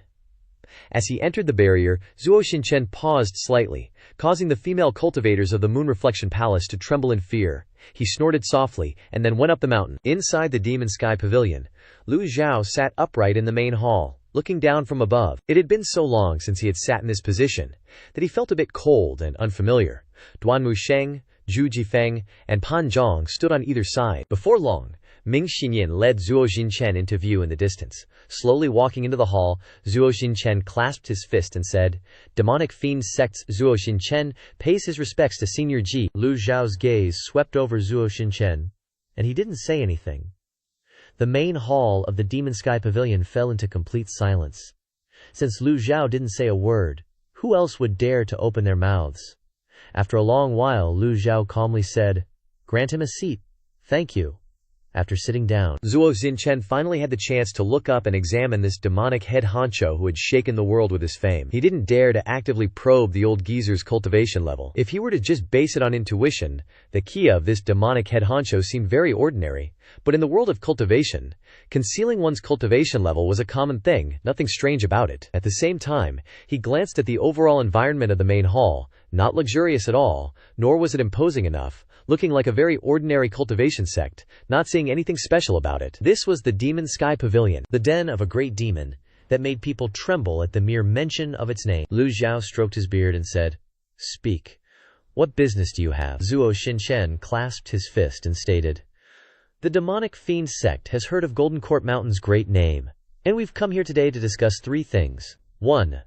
As he entered the barrier, Zuo Shinchen paused slightly, causing the female cultivators of the Moon Reflection Palace to tremble in fear. He snorted softly, and then went up the mountain. Inside the Evil Sky Pavilion, Lu Zhou sat upright in the main hall, looking down from above. It had been so long since he had sat in this position that he felt a bit cold and unfamiliar. Duanmu Sheng, Zhu Jifeng, and Pan Zhong stood on either side. Before long, Ming Xinyin led Zuo Jinchen into view in the distance. Slowly walking into the hall, Zuo Jinchen clasped his fist and said, Demonic Fiend Sect's Zuo Jinchen pays his respects to Senior Ji. Lu Zhao's gaze swept over Zuo Jinchen, and he didn't say anything. The main hall of the Demon Sky Pavilion fell into complete silence. Since Lu Zhao didn't say a word, Who else would dare to open their mouths? After a long while, Lu Zhou calmly said, "Grant him a seat. Thank you." After sitting down, Zhuo Xinchen finally had the chance to look up and examine this demonic head honcho who had shaken the world with his fame. He didn't dare to actively probe the old geezer's cultivation level. If he were to just base it on intuition, the Kia of this demonic head honcho seemed very ordinary. But in the world of cultivation, concealing one's cultivation level was a common thing, nothing strange about it. At the same time, he glanced at the overall environment of the main hall, not luxurious at all, nor was it imposing enough, looking like a very ordinary cultivation sect, not seeing anything special about it. This was the Evil Sky Pavilion, the den of a great demon, that made people tremble at the mere mention of its name. Lu Zhou stroked his beard and said, "Speak. What business do you have?" Zhuo Xinchen clasped his fist and stated, "The demonic fiend sect has heard of Golden Court Mountain's great name, and we've come here today to discuss 3 things. 1.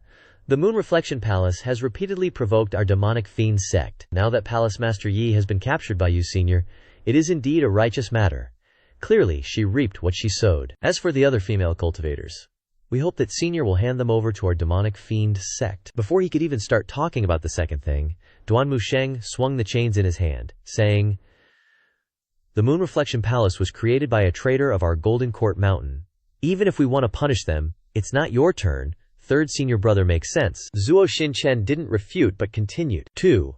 The Moon Reflection Palace has repeatedly provoked our demonic fiend sect. Now that Palace Master Yi has been captured by you, Senior, it is indeed a righteous matter. Clearly, she reaped what she sowed. As for the other female cultivators, we hope that Senior will hand them over to our demonic fiend sect." Before he could even start talking about the second thing, Duan Musheng swung the chains in his hand, saying, "The Moon Reflection Palace was created by a traitor of our Golden Court Mountain. Even if we want to punish them, it's not your turn. Third senior brother makes sense." Zhuo Xinchen didn't refute but continued. 2.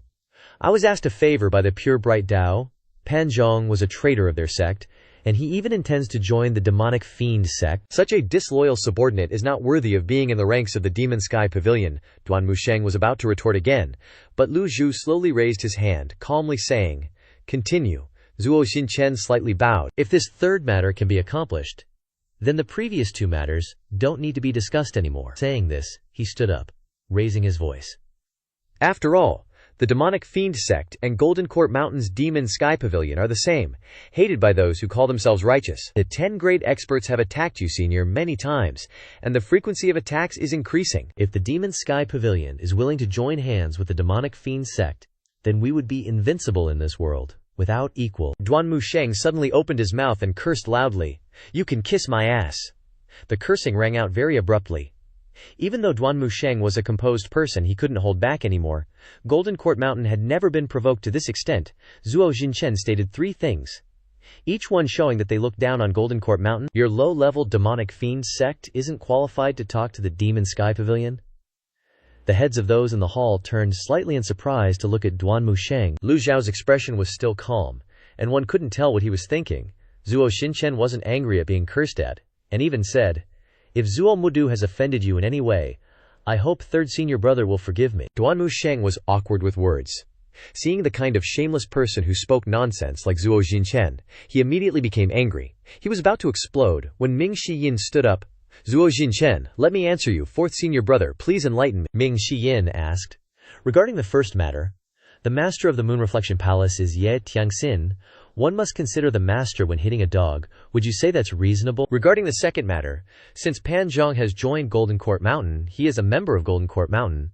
I was asked a favor by the pure bright Dao. Pan Zhong was a traitor of their sect, and he even intends to join the demonic fiend sect. Such a disloyal subordinate is not worthy of being in the ranks of the Evil Sky Pavilion. Duan Musheng was about to retort again, but Lu Zhou slowly raised his hand, calmly saying, "Continue." Zhuo Xinchen slightly bowed. "If this third matter can be accomplished, then the previous 2 matters don't need to be discussed anymore." Saying this, he stood up, raising his voice. "After all, the demonic fiend sect and Golden Court Mountain's Evil Sky Pavilion are the same, hated by those who call themselves righteous. The 10 great experts have attacked you, Senior, many times, and the frequency of attacks is increasing. If the Evil Sky Pavilion is willing to join hands with the demonic fiend sect, then we would be invincible in this world, without equal." Duan Musheng suddenly opened his mouth and cursed loudly. "You can kiss my ass." The cursing rang out very abruptly. Even though Duan Musheng was a composed person, he couldn't hold back anymore. Golden Court Mountain had never been provoked to this extent. Zhuo Xinchen stated 3 things, each one showing that they looked down on Golden Court Mountain. "Your low-level demonic fiend sect isn't qualified to talk to the Evil Sky Pavilion?" The heads of those in the hall turned slightly in surprise to look at Duan Musheng. Lu Zhao's expression was still calm, and one couldn't tell what he was thinking. Zhuo Xinchen wasn't angry at being cursed at, and even said, "If Zhuo Mudu has offended you in any way, I hope third senior brother will forgive me." Duan Musheng was awkward with words. Seeing the kind of shameless person who spoke nonsense like Zhuo Xinchen, he immediately became angry. He was about to explode when Ming Shiyin stood up. "Zhuo Xinchen, let me answer you, fourth senior brother, please enlighten me." Ming Shiyin asked, "Regarding the first matter, the master of the Moon Reflection Palace is Ye Tiangxin. One must consider the master when hitting a dog. Would you say that's reasonable? Regarding the second matter, since Pan Zhong has joined Golden Court Mountain, he is a member of Golden Court Mountain.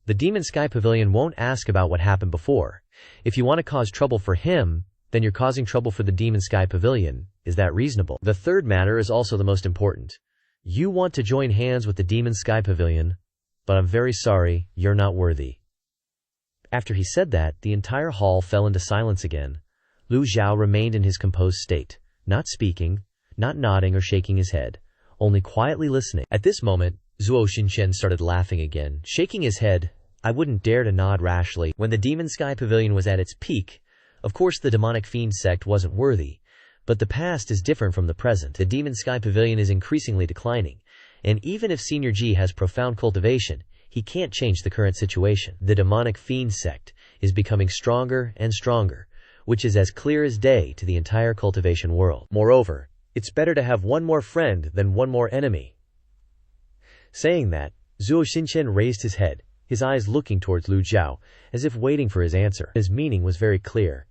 The Evil Sky Pavilion won't ask about what happened before. If you want to cause trouble for him, then you're causing trouble for the Evil Sky Pavilion. Is that reasonable? The third matter is also the most important. You want to join hands with the Evil Sky Pavilion, but I'm very sorry, you're not worthy." After he said that, the entire hall fell into silence again. Lu Zhou remained in his composed state, not speaking, not nodding or shaking his head, only quietly listening. At this moment, Zhuo Xinchen started laughing again, shaking his head. "I wouldn't dare to nod rashly. When the Evil Sky Pavilion was at its peak, of course the demonic fiend sect wasn't worthy, but the past is different from the present. The Evil Sky Pavilion is increasingly declining, and even if Senior Ji has profound cultivation, he can't change the current situation. The demonic fiend sect is becoming stronger and stronger, which is as clear as day to the entire cultivation world. Moreover, it's better to have one more friend than one more enemy." Saying that, Zhuo Xinchen raised his head, his eyes looking towards Lu Zhou, as if waiting for his answer. His meaning was very clear.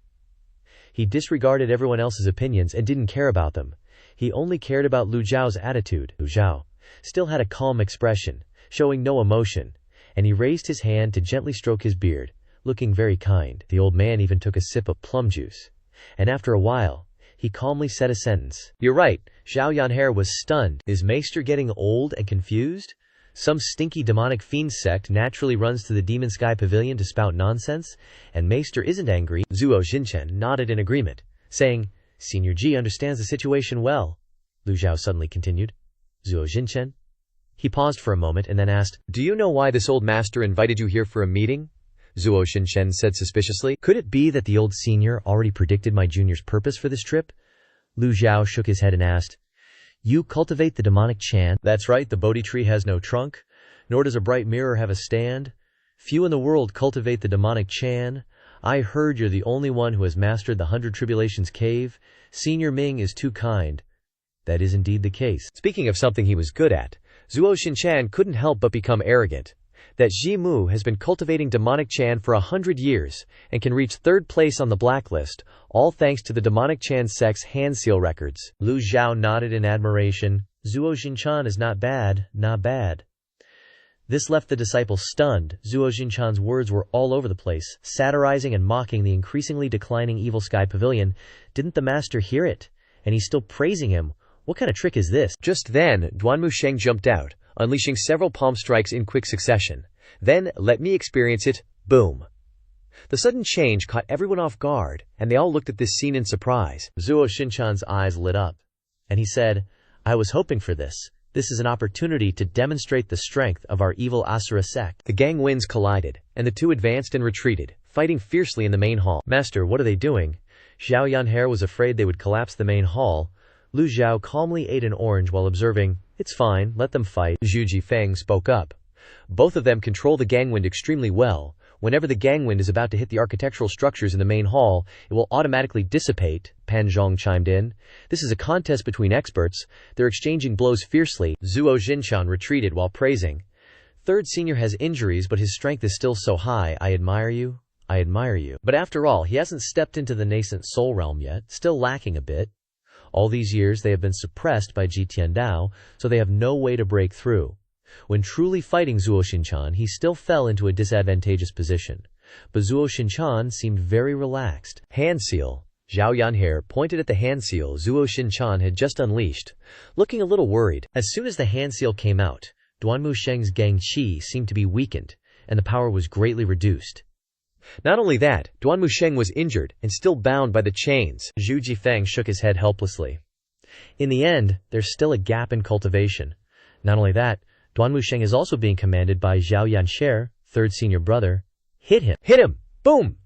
He disregarded everyone else's opinions and didn't care about them. He only cared about Lu Zhao's attitude. Lu Zhou still had a calm expression, showing no emotion, and he raised his hand to gently stroke his beard, looking very kind. The old man even took a sip of plum juice, and after a while, he calmly said a sentence. "You're right." Zhao Yanher was stunned. Is Maester getting old and confused? Some stinky demonic fiend sect naturally runs to the Demon Sky Pavilion to spout nonsense, and Maester isn't angry. Zhuo Xinchen nodded in agreement, saying, Senior Ji understands the situation well. Lu Zhou suddenly continued. Zhuo Xinchen? He paused for a moment and then asked, Do you know why this old master invited you here for a meeting? Zhuo Xinchen said suspiciously. Could it be that the old senior already predicted my junior's purpose for this trip? Lu Zhou shook his head and asked, You cultivate the demonic Chan? That's right, the Bodhi tree has no trunk, nor does a bright mirror have a stand. Few in the world cultivate the demonic Chan. I heard you're the only one who has mastered the 100 Tribulations cave. Senior Ming is too kind. That is indeed the case. Speaking of something he was good at, Zhuo Xinchen couldn't help but become arrogant. That Ji Mu has been cultivating demonic Chan for 100 years and can reach 3rd place on the blacklist, all thanks to the demonic Chan sect's hand seal records. Lu Zhou nodded in admiration. Zhuo Xinchen is not bad, not bad. This left the disciple stunned. Zhuo Xinchen words were all over the place, satirizing and mocking the increasingly declining Evil Sky Pavilion. Didn't the master hear it? And he's still praising him. What kind of trick is this? Just then, Duan Musheng jumped out, unleashing several palm strikes in quick succession. Then, let me experience it. Boom. The sudden change caught everyone off guard, and they all looked at this scene in surprise. Zhuo Xinchan's eyes lit up, and he said, I was hoping for this. This is an opportunity to demonstrate the strength of our evil Asura sect. The gang winds collided, and the two advanced and retreated, fighting fiercely in the main hall. Master, what are they doing? Zhao Yanhe was afraid they would collapse the main hall. Lu Zhou calmly ate an orange while observing, It's fine, let them fight. Zhu Jifeng spoke up. Both of them control the gangwind extremely well. Whenever the gangwind is about to hit the architectural structures in the main hall, it will automatically dissipate. Pan Zhong chimed in. This is a contest between experts. They're exchanging blows fiercely. Zhuo Xinchen retreated while praising. 3rd senior has injuries, but his strength is still so high. I admire you. I admire you. But after all, he hasn't stepped into the nascent soul realm yet, still lacking a bit. All these years they have been suppressed by Ji Tiandao, so they have no way to break through. When truly fighting Zhuo Xinchen, he still fell into a disadvantageous position. But Zhuo Xinchen seemed very relaxed. Hand seal. Zhao Yanhe pointed at the hand seal Zhuo Xinchen had just unleashed, looking a little worried. As soon as the hand seal came out, Duan Musheng's gang qi seemed to be weakened, and the power was greatly reduced. Not only that, Duan Musheng was injured and still bound by the chains. Zhu Jifeng shook his head helplessly. In the end, there's still a gap in cultivation. Not only that, Duan Musheng is also being commanded by Zhao Yanshi, 3rd senior brother. Hit him! Hit him! Boom!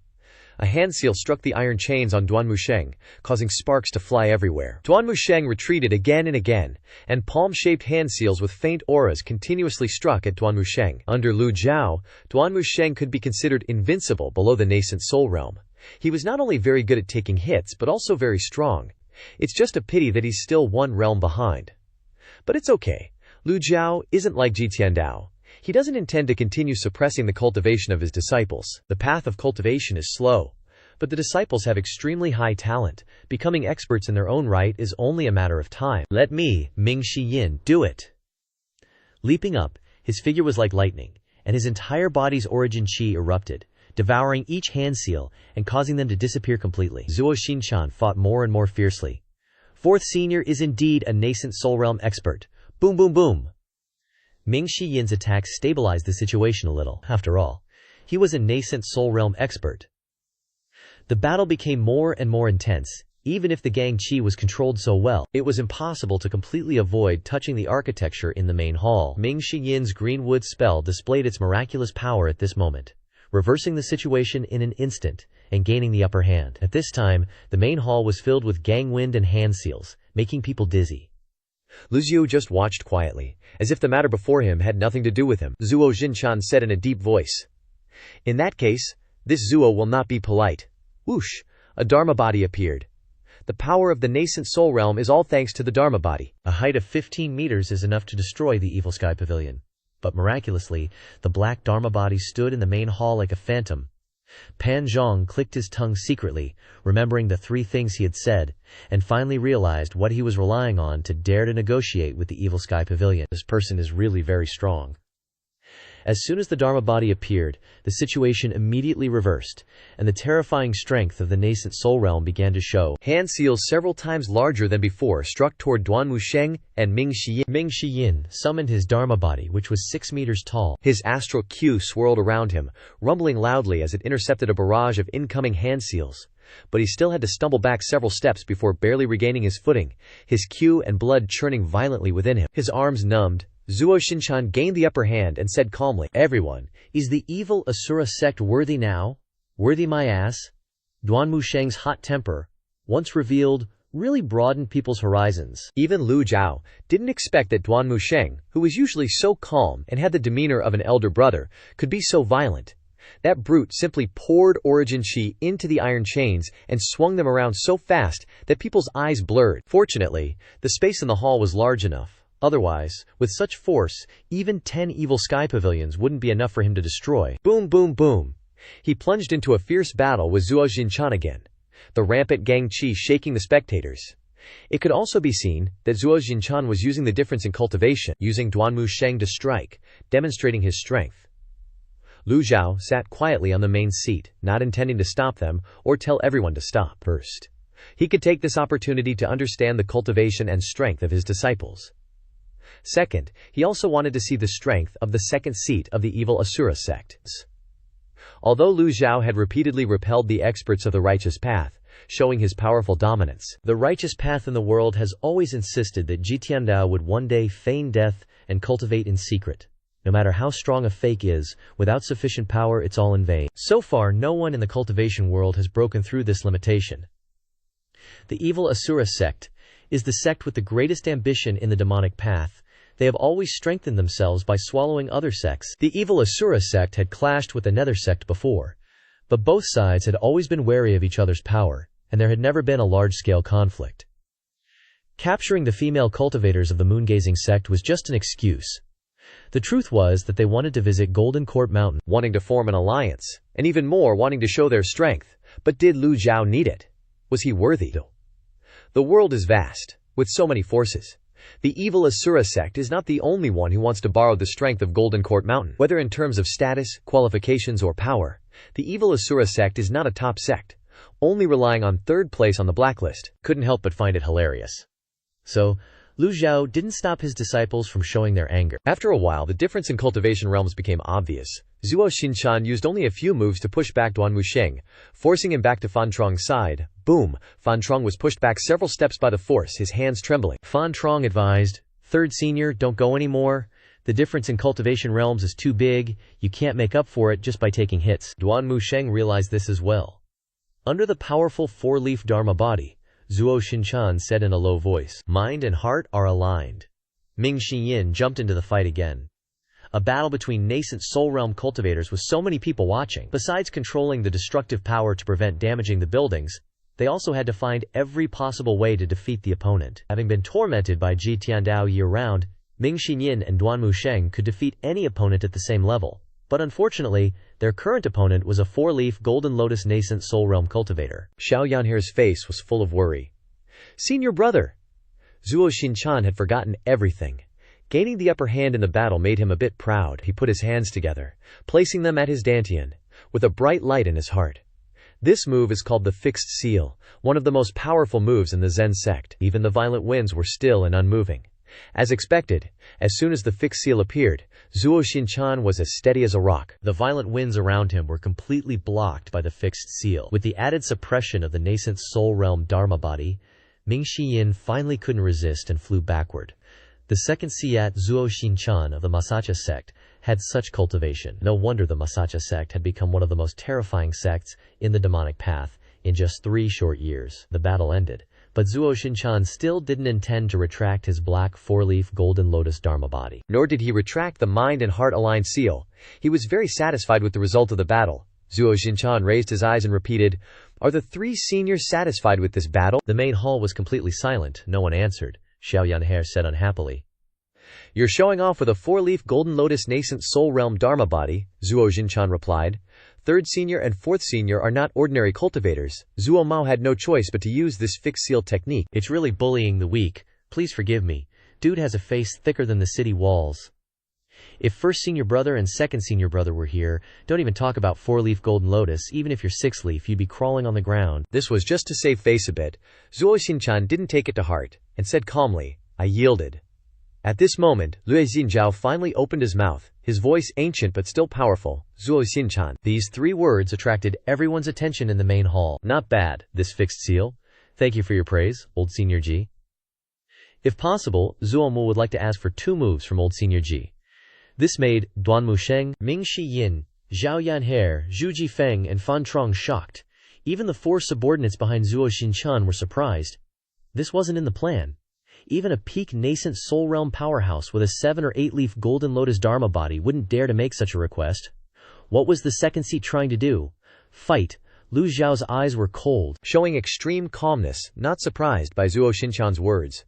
A hand seal struck the iron chains on Duan Musheng, causing sparks to fly everywhere. Duan Musheng retreated again and again, and palm-shaped hand seals with faint auras continuously struck at Duan Musheng. Under Lu Zhou, Duan Musheng could be considered invincible below the nascent soul realm. He was not only very good at taking hits, but also very strong. It's just a pity that he's still one realm behind. But it's okay. Lu Zhou isn't like Ji Tiandao. He doesn't intend to continue suppressing the cultivation of his disciples. The path of cultivation is slow, but the disciples have extremely high talent. Becoming experts in their own right is only a matter of time. Let me, Ming Shiyin, do it. Leaping up, his figure was like lightning, and his entire body's origin qi erupted, devouring each hand seal and causing them to disappear completely. Zhuo Xinchen fought more and more fiercely. 4th senior is indeed a nascent soul realm expert. Boom boom boom. Ming Shiyin's attacks stabilized the situation a little. After all, he was a nascent soul realm expert. The battle became more and more intense. Even if the gang qi was controlled so well, it was impossible to completely avoid touching the architecture in the main hall. Ming Shiyin's green wood spell displayed its miraculous power at this moment, reversing the situation in an instant and gaining the upper hand. At this time, the main hall was filled with gang wind and hand seals, making people dizzy. Lu Zhou just watched quietly, as if the matter before him had nothing to do with him. Zhuo Xinchen said in a deep voice, In that case, this Zhuo will not be polite. Whoosh! A Dharma body appeared. The power of the nascent soul realm is all thanks to the Dharma body. A height of 15 meters is enough to destroy the Evil Sky Pavilion. But miraculously, the black Dharma body stood in the main hall like a phantom. Pan Zhong clicked his tongue secretly, remembering the 3 things he had said, and finally realized what he was relying on to dare to negotiate with the Evil Sky Pavilion. This person is really very strong. As soon as the Dharma body appeared, the situation immediately reversed, and the terrifying strength of the nascent soul realm began to show. Hand seals several times larger than before struck toward Duan Wusheng and Ming Shiyin. Ming Shiyin summoned his Dharma body, which was 6 meters tall. His astral queue swirled around him, rumbling loudly as it intercepted a barrage of incoming hand seals. But he still had to stumble back several steps before barely regaining his footing, his queue and blood churning violently within him. His arms numbed, Zhuo Xinchan gained the upper hand and said calmly, "Everyone, is the evil Asura sect worthy now? Worthy my ass?" Duan Wusheng's hot temper, once revealed, really broadened people's horizons. Even Lu Zhou didn't expect that Duan Wusheng, who was usually so calm and had the demeanor of an elder brother, could be so violent. That brute simply poured origin chi into the iron chains and swung them around so fast that people's eyes blurred. Fortunately, the space in the hall was large enough. Otherwise, with such force, even 10 Evil Sky Pavilions wouldn't be enough for him to destroy. Boom, boom, boom. He plunged into a fierce battle with Zhuo Xinchan again, the rampant gang chi shaking the spectators. It could also be seen that Zhuo Xinchan was using the difference in cultivation, using Duan Wusheng to strike, demonstrating his strength. Lu Zhou sat quietly on the main seat, not intending to stop them or tell everyone to stop. First, he could take this opportunity to understand the cultivation and strength of his disciples. Second, he also wanted to see the strength of the second seat of the evil Asura sect. Although Lu Zhou had repeatedly repelled the experts of the righteous path, showing his powerful dominance, the righteous path in the world has always insisted that Ji Tiandao would one day feign death and cultivate in secret. No matter how strong a fake is, without sufficient power it's all in vain. So far, no one in the cultivation world has broken through this limitation. The evil Asura sect is the sect with the greatest ambition in the demonic path. They have always strengthened themselves by swallowing other sects. The evil Asura sect had clashed with the Nether sect before, but both sides had always been wary of each other's power, and there had never been a large-scale conflict. Capturing the female cultivators of the moon-gazing sect was just an excuse. The truth was that they wanted to visit Golden Court Mountain, wanting to form an alliance, and even more wanting to show their strength. But did Lu Zhou need it? Was he worthy? The world is vast, with so many forces. The evil Asura sect is not the only one who wants to borrow the strength of Golden Court Mountain. Whether in terms of status, qualifications, or power, the evil Asura sect is not a top sect, only relying on third place on the blacklist. Couldn't help but find it hilarious. So, Lu Zhou didn't stop his disciples from showing their anger. After a while, the difference in cultivation realms became obvious. Zhuo Xinchan used only a few moves to push back Duan Wusheng, forcing him back to Fan Truong's side. Boom! Fan Truong was pushed back several steps by the force, his hands trembling. Fan Truong advised, "Third senior, don't go anymore. The difference in cultivation realms is too big. You can't make up for it just by taking hits." Duan Wusheng realized this as well. Under the powerful four-leaf Dharma body, Zhuo Xinchan said in a low voice, "Mind and heart are aligned." Ming Shiyin jumped into the fight again. A battle between nascent soul realm cultivators with so many people watching. Besides controlling the destructive power to prevent damaging the buildings, they also had to find every possible way to defeat the opponent. Having been tormented by Ji Tiandao year-round, Ming Shiyin and Duan Wusheng could defeat any opponent at the same level. But unfortunately, their current opponent was a four-leaf Golden Lotus nascent soul realm cultivator. Xiao Yanhere's face was full of worry. "Senior brother!" Zhuo Xinchan had forgotten everything. Gaining the upper hand in the battle made him a bit proud. He put his hands together, placing them at his dantian, with a bright light in his heart. This move is called the fixed seal, one of the most powerful moves in the Zen sect. Even the violent winds were still and unmoving. As expected, as soon as the fixed seal appeared, Zhuo Xinchan was as steady as a rock. The violent winds around him were completely blocked by the fixed seal. With the added suppression of the nascent soul realm Dharma body, Ming Shiyin finally couldn't resist and flew backward. The second Siat Zhuo Xinchan of the Masacha sect had such cultivation. No wonder the Masacha sect had become one of the most terrifying sects in the demonic path in just 3 short years. The battle ended, but Zhuo Xinchan still didn't intend to retract his black four-leaf Golden Lotus Dharma body. Nor did he retract the mind and heart aligned seal. He was very satisfied with the result of the battle. Zhuo Xinchan raised his eyes and repeated, "Are the 3 seniors satisfied with this battle?" The main hall was completely silent. No one answered. Xiao Yanhe said unhappily, "You're showing off with a four-leaf Golden Lotus nascent soul realm Dharma body," Zhuo Xinchan replied. "Third senior and fourth senior are not ordinary cultivators." Zhuo Mao had no choice but to use this fixed seal technique. "It's really bullying the weak. Please forgive me. Dude has a face thicker than the city walls." If first senior brother and second senior brother were here, don't even talk about 4-leaf golden lotus, even if you're 6-leaf, you'd be crawling on the ground. This was just to save face a bit. Zuo Xinchan didn't take it to heart, and said calmly, I yielded. At this moment, Lu Zhao finally opened his mouth, his voice ancient but still powerful, Zuo Xinchan. These 3 words attracted everyone's attention in the main hall. Not bad, this fixed seal. Thank you for your praise, old Senior Ji. If possible, Zuo Mu would like to ask for 2 moves from old Senior Ji. This made Duan Musheng, Ming Shi Yin, Zhao Yanhe, Zhu Jifeng, and Fan Trong shocked. Even the 4 subordinates behind Zuo Xinchan were surprised. This wasn't in the plan. Even a peak nascent soul realm powerhouse with a 7 or 8-leaf golden lotus dharma body wouldn't dare to make such a request. What was the second seat trying to do? Fight. Lu Zhao's eyes were cold, showing extreme calmness, not surprised by Zuo Xinchan's words.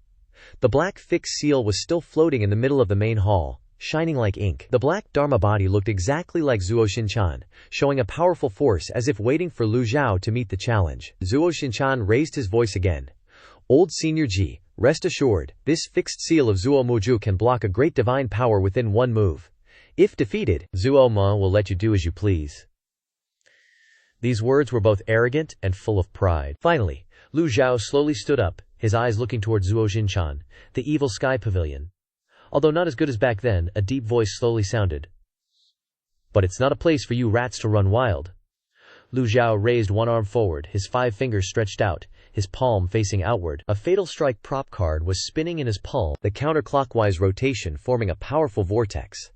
The black fixed seal was still floating in the middle of the main hall, shining like ink. The black dharma body looked exactly like Zuo Xinchan, showing a powerful force as if waiting for Lu Zhao to meet the challenge. Zuo Xinchan raised his voice again. Old Senior Ji, rest assured, this fixed seal of Zuo Muju can block a great divine power within 1 move. If defeated, Zuo Ma will let you do as you please. These words were both arrogant and full of pride. Finally, Lu Zhao slowly stood up, his eyes looking toward Zuo Xinchan, the Evil Sky Pavilion. Although not as good as back then, a deep voice slowly sounded. But it's not a place for you rats to run wild. Lu Zhao raised one arm forward, his 5 fingers stretched out, his palm facing outward. A fatal strike prop card was spinning in his palm, the counterclockwise rotation forming a powerful vortex.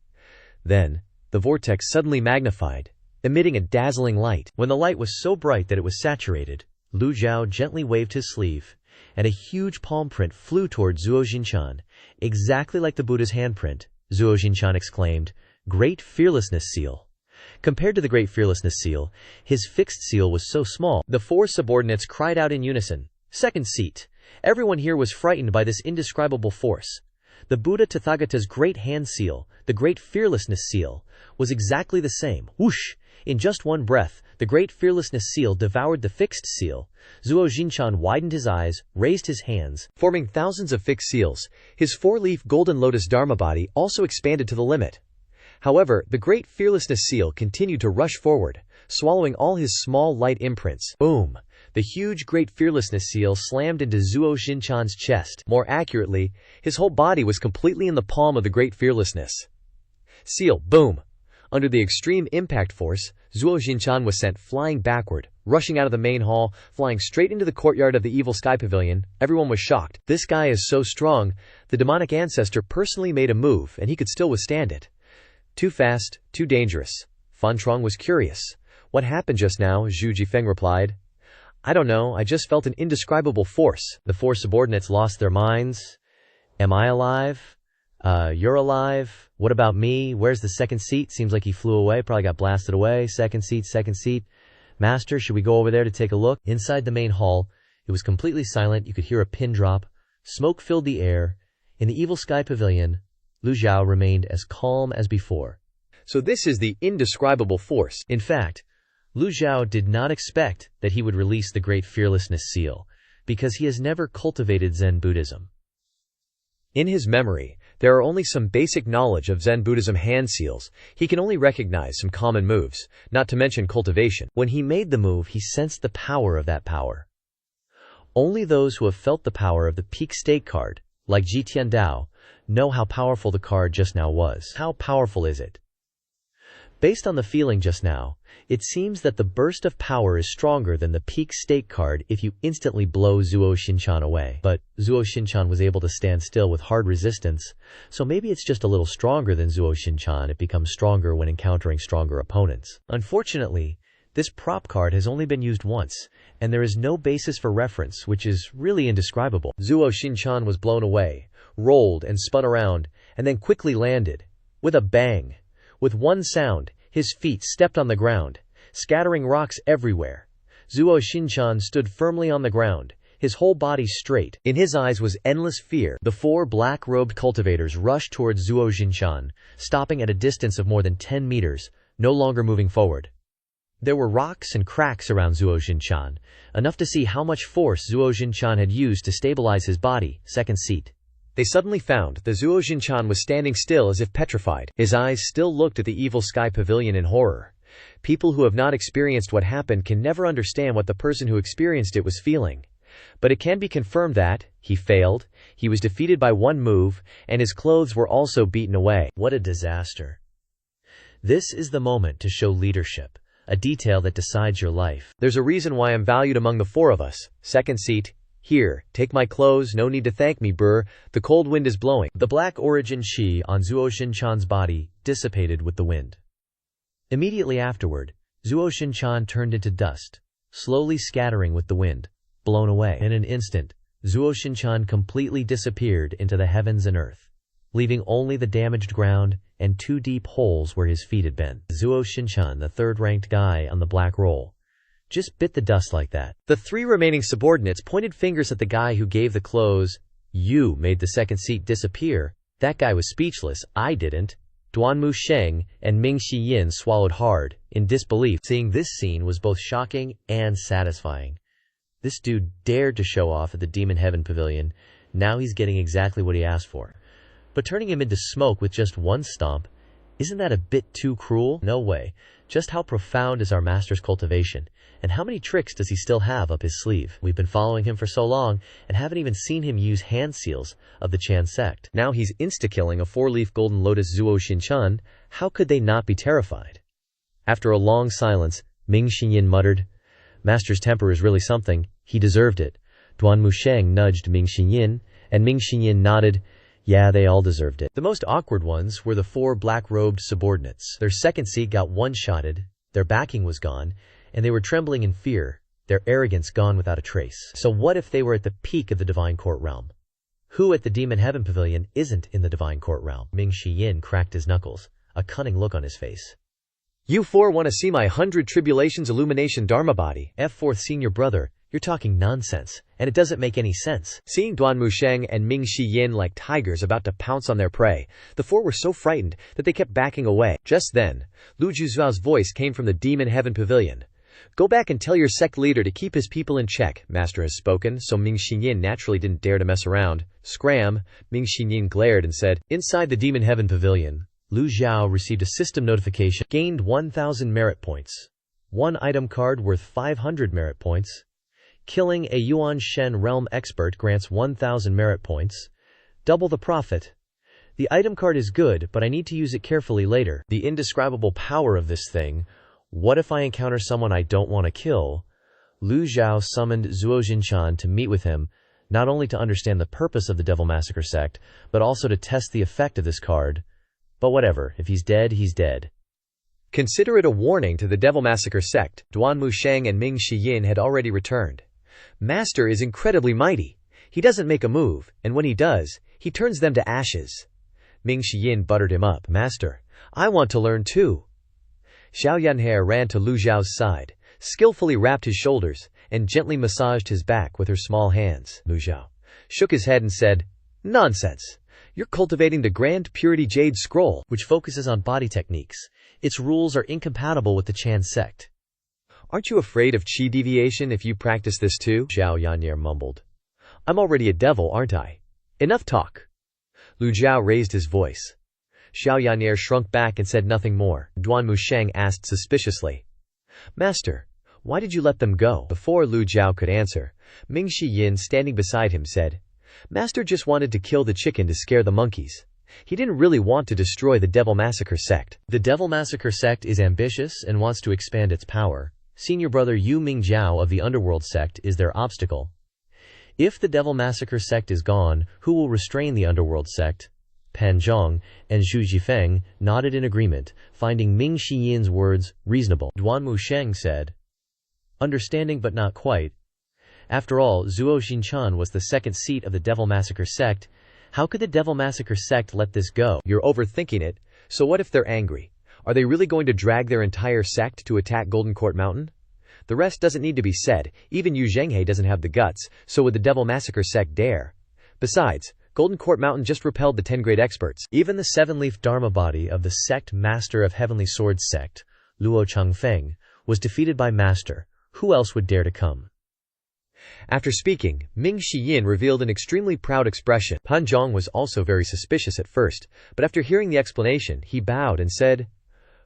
Then, the vortex suddenly magnified, emitting a dazzling light. When the light was so bright that it was saturated, Lu Zhao gently waved his sleeve, and a huge palm print flew toward Zuo Xinchan, exactly like the Buddha's handprint. Zuo Xinchan exclaimed, Great Fearlessness Seal. Compared to the Great Fearlessness Seal, his fixed seal was so small. The 4 subordinates cried out in unison, Second seat. Everyone here was frightened by this indescribable force. The Buddha Tathagata's Great Hand Seal, the Great Fearlessness Seal, was exactly the same. Whoosh! In just one breath, the Great Fearlessness Seal devoured the fixed seal. Zuo Xinchan widened his eyes, raised his hands, forming thousands of fixed seals. His 4-leaf golden lotus dharma body also expanded to the limit. However, the Great Fearlessness Seal continued to rush forward, swallowing all his small light imprints. Boom! The huge Great Fearlessness Seal slammed into Zuo Xinchan's chest. More accurately, his whole body was completely in the palm of the Great Fearlessness Seal. Boom! Under the extreme impact force, Zuo Xinchan was sent flying backward, rushing out of the main hall, flying straight into the courtyard of the Evil Sky Pavilion. Everyone was shocked. This guy is so strong, the demonic ancestor personally made a move and he could still withstand it. Too fast, too dangerous. Fan Trong was curious. What happened just now? Zhu Jifeng replied. I don't know, I just felt an indescribable force. The 4 subordinates lost their minds. Am I alive? You're alive. What about me? Where's the second seat? Seems like he flew away, probably got blasted away. Second seat, second seat. Master, should we go over there to take a look? Inside the main hall, it was completely silent. You could hear a pin drop. Smoke filled the air. In the Evil Sky Pavilion, Lu Zhao remained as calm as before. So this is the indescribable force. In fact, Lu Zhao did not expect that he would release the Great Fearlessness Seal, because he has never cultivated Zen Buddhism. In his memory, there are only some basic knowledge of Zen Buddhism hand seals. He can only recognize some common moves, not to mention cultivation. When he made the move, he sensed the power of that power. Only those who have felt the power of the peak state card, like Ji Tiandao, know how powerful the card just now was. How powerful is it? Based on the feeling just now, it seems that the burst of power is stronger than the peak state card if you instantly blow Zuo Xinchan away. But Zuo Xinchan was able to stand still with hard resistance, so maybe it's just a little stronger than Zuo Xinchan. It becomes stronger when encountering stronger opponents. Unfortunately, this prop card has only been used once, and there is no basis for reference, which is really indescribable. Zuo Xinchan was blown away, rolled and spun around, and then quickly landed. With a bang. With one sound, his feet stepped on the ground, scattering rocks everywhere. Zuo Xinchan stood firmly on the ground, his whole body straight. In his eyes was endless fear. The 4 black-robed cultivators rushed towards Zuo Xinchan, stopping at a distance of more than 10 meters, no longer moving forward. There were rocks and cracks around Zuo Xinchan, enough to see how much force Zuo Xinchan had used to stabilize his body. Second seat. They suddenly found the Zhuo Xinchan was standing still as if petrified. His eyes still looked at the Evil Sky Pavilion in horror. People who have not experienced what happened can never understand what the person who experienced it was feeling. But it can be confirmed that he failed, he was defeated by one move, and his clothes were also beaten away. What a disaster. This is the moment to show leadership, a detail that decides your life. There's a reason why I'm valued among the four of us. Second seat. Here, take my clothes, no need to thank me, brr. The cold wind is blowing. The black origin chi on Zhuo Xinchan's body dissipated with the wind. Immediately afterward, Zhuo Xinchan turned into dust, slowly scattering with the wind, blown away. In an instant, Zhuo Xinchan completely disappeared into the heavens and earth, leaving only the damaged ground and 2 deep holes where his feet had been. Zhuo Xinchan, the third-ranked guy on the black roll, just bit the dust like that. The 3 remaining subordinates pointed fingers at the guy who gave the clothes. You made the second seat disappear. That guy was speechless. I didn't. Duanmu Sheng and Ming Xiyin swallowed hard, in disbelief. Seeing this scene was both shocking and satisfying. This dude dared to show off at the Demon Heaven Pavilion. Now he's getting exactly what he asked for. But turning him into smoke with just one stomp, isn't that a bit too cruel? No way. Just how profound is our master's cultivation? And how many tricks does he still have up his sleeve? We've been following him for so long and haven't even seen him use hand seals of the Chan sect. Now he's insta-killing a 4-leaf golden lotus Zhuo Xinchan. How could they not be terrified? After a long silence, Ming Xiyin muttered, Master's temper is really something. He deserved it. Duanmu Sheng nudged Ming Xiyin, and Ming Xiyin nodded. Yeah, they all deserved it. The most awkward ones were the 4 black-robed subordinates. Their second seat got one-shotted, their backing was gone, and they were trembling in fear, their arrogance gone without a trace. So what if they were at the peak of the Divine Court realm? Who at the Demon Heaven Pavilion isn't in the Divine Court realm? Ming Xiyin cracked his knuckles, a cunning look on his face. You 4 want to see my 100 Tribulations Illumination Dharma body? F4th senior brother, you're talking nonsense, and it doesn't make any sense. Seeing Duanmu Sheng and Ming Xiyin like tigers about to pounce on their prey, the 4 were so frightened that they kept backing away. Just then, Lu Zhou's voice came from the Demon Heaven Pavilion. Go back and tell your sect leader to keep his people in check. Master has spoken, so Ming Xiyin naturally didn't dare to mess around. Scram! Ming Xiyin glared and said, Inside the Demon Heaven Pavilion, Lu Zhou received a system notification. Gained 1,000 merit points. 1 item card worth 500 merit points. Killing a Yuan Shen realm expert grants 1,000 merit points. Double the profit. The item card is good, but I need to use it carefully later. The indescribable power of this thing. What if I encounter someone I don't want to kill? Lu Zhou summoned Zhuo Xinchan to meet with him, not only to understand the purpose of the Devil Massacre sect, but also to test the effect of this card. But whatever, if he's dead, he's dead. Consider it a warning to the Devil Massacre sect. Duanmu Sheng and Ming Xiyin had already returned. Master is incredibly mighty. He doesn't make a move, and when he does, he turns them to ashes. Ming Xiyin buttered him up. Master, I want to learn too. Xiao Yanhe ran to Lu Zhao's side, skillfully wrapped his shoulders, and gently massaged his back with her small hands. Lu Zhao shook his head and said, Nonsense. You're cultivating the Grand Purity Jade Scroll, which focuses on body techniques. Its rules are incompatible with the Chan sect. Aren't you afraid of chi deviation if you practice this too? Xiao Yanhe mumbled. I'm already a devil, aren't I? Enough talk. Lu Zhao raised his voice. Xiao Yanhe shrunk back and said nothing more. Duanmu Sheng asked suspiciously, Master, why did you let them go? Before Lu Zhao could answer, Ming Xiyin, standing beside him, said, Master just wanted to kill the chicken to scare the monkeys. He didn't really want to destroy the Devil Massacre sect. The Devil Massacre sect is ambitious and wants to expand its power. Senior brother Yu Mingjiao of the Underworld sect is their obstacle. If the Devil Massacre sect is gone, who will restrain the Underworld sect? Pan Zhong and Zhu Jifeng nodded in agreement, finding Ming Xiyin's words reasonable. Duanmu Sheng said, Understanding but not quite. After all, Zhuo Xinchan was the second seat of the Devil Massacre sect. How could the Devil Massacre sect let this go? You're overthinking it. So what if they're angry? Are they really going to drag their entire sect to attack Golden Court Mountain? The rest doesn't need to be said. Even Yu Zhenghe doesn't have the guts, so would the Devil Massacre sect dare? Besides, Golden Court Mountain just repelled the 10 great experts. Even the 7-leaf Dharma body of the sect Master of Heavenly Swords sect, Luo Changfeng, was defeated by Master. Who else would dare to come? After speaking, Ming Shiyin revealed an extremely proud expression. Pan Zhong was also very suspicious at first, but after hearing the explanation, he bowed and said,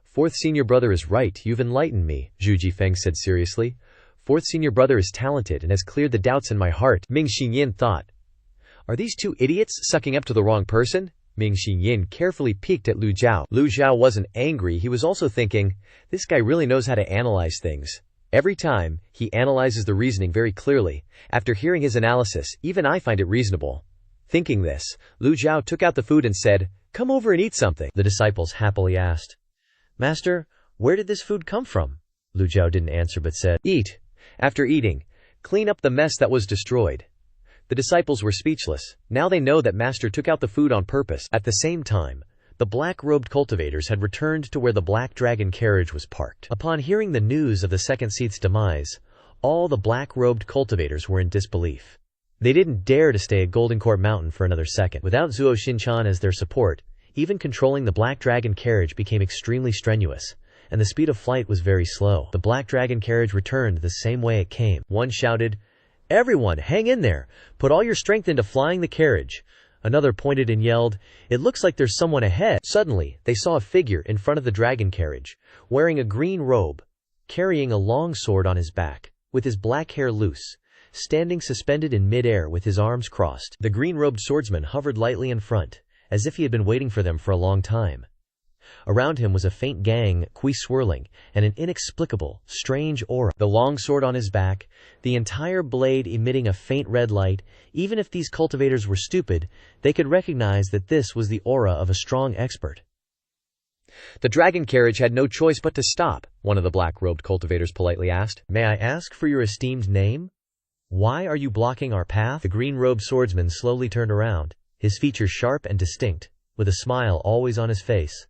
"Fourth senior brother is right, you've enlightened me," Zhu Jifeng said seriously. "Fourth senior brother is talented and has cleared the doubts in my heart." Ming Shiyin thought, "Are these two idiots sucking up to the wrong person?" Ming Shiyin carefully peeked at Lu Zhou. Lu Zhou wasn't angry, he was also thinking, this guy really knows how to analyze things. Every time, he analyzes the reasoning very clearly. After hearing his analysis, even I find it reasonable. Thinking this, Lu Zhou took out the food and said, "Come over and eat something." The disciples happily asked, "Master, where did this food come from?" Lu Zhou didn't answer but said, "Eat." After eating, clean up the mess that was destroyed. The disciples were speechless. Now they know that Master took out the food on purpose. At the same time, the black-robed cultivators had returned to where the black dragon carriage was parked. Upon hearing the news of the second seat's demise, all the black-robed cultivators were in disbelief. They didn't dare to stay at Golden Court Mountain for another second. Without Zuo Shinchan as their support, even controlling the black dragon carriage became extremely strenuous, and the speed of flight was very slow. The black dragon carriage returned the same way it came. One shouted, "Everyone, hang in there! Put all your strength into flying the carriage." Another pointed and yelled, "It looks like there's someone ahead." Suddenly, they saw a figure in front of the dragon carriage, wearing a green robe, carrying a long sword on his back, with his black hair loose, standing suspended in mid-air with his arms crossed. The green-robed swordsman hovered lightly in front, as if he had been waiting for them for a long time. Around him was a faint gang, qui swirling, and an inexplicable, strange aura. The long sword on his back, the entire blade emitting a faint red light. Even if these cultivators were stupid, they could recognize that this was the aura of a strong expert. The dragon carriage had no choice but to stop, one of the black-robed cultivators politely asked. "May I ask for your esteemed name? Why are you blocking our path?" The green-robed swordsman slowly turned around, his features sharp and distinct, with a smile always on his face.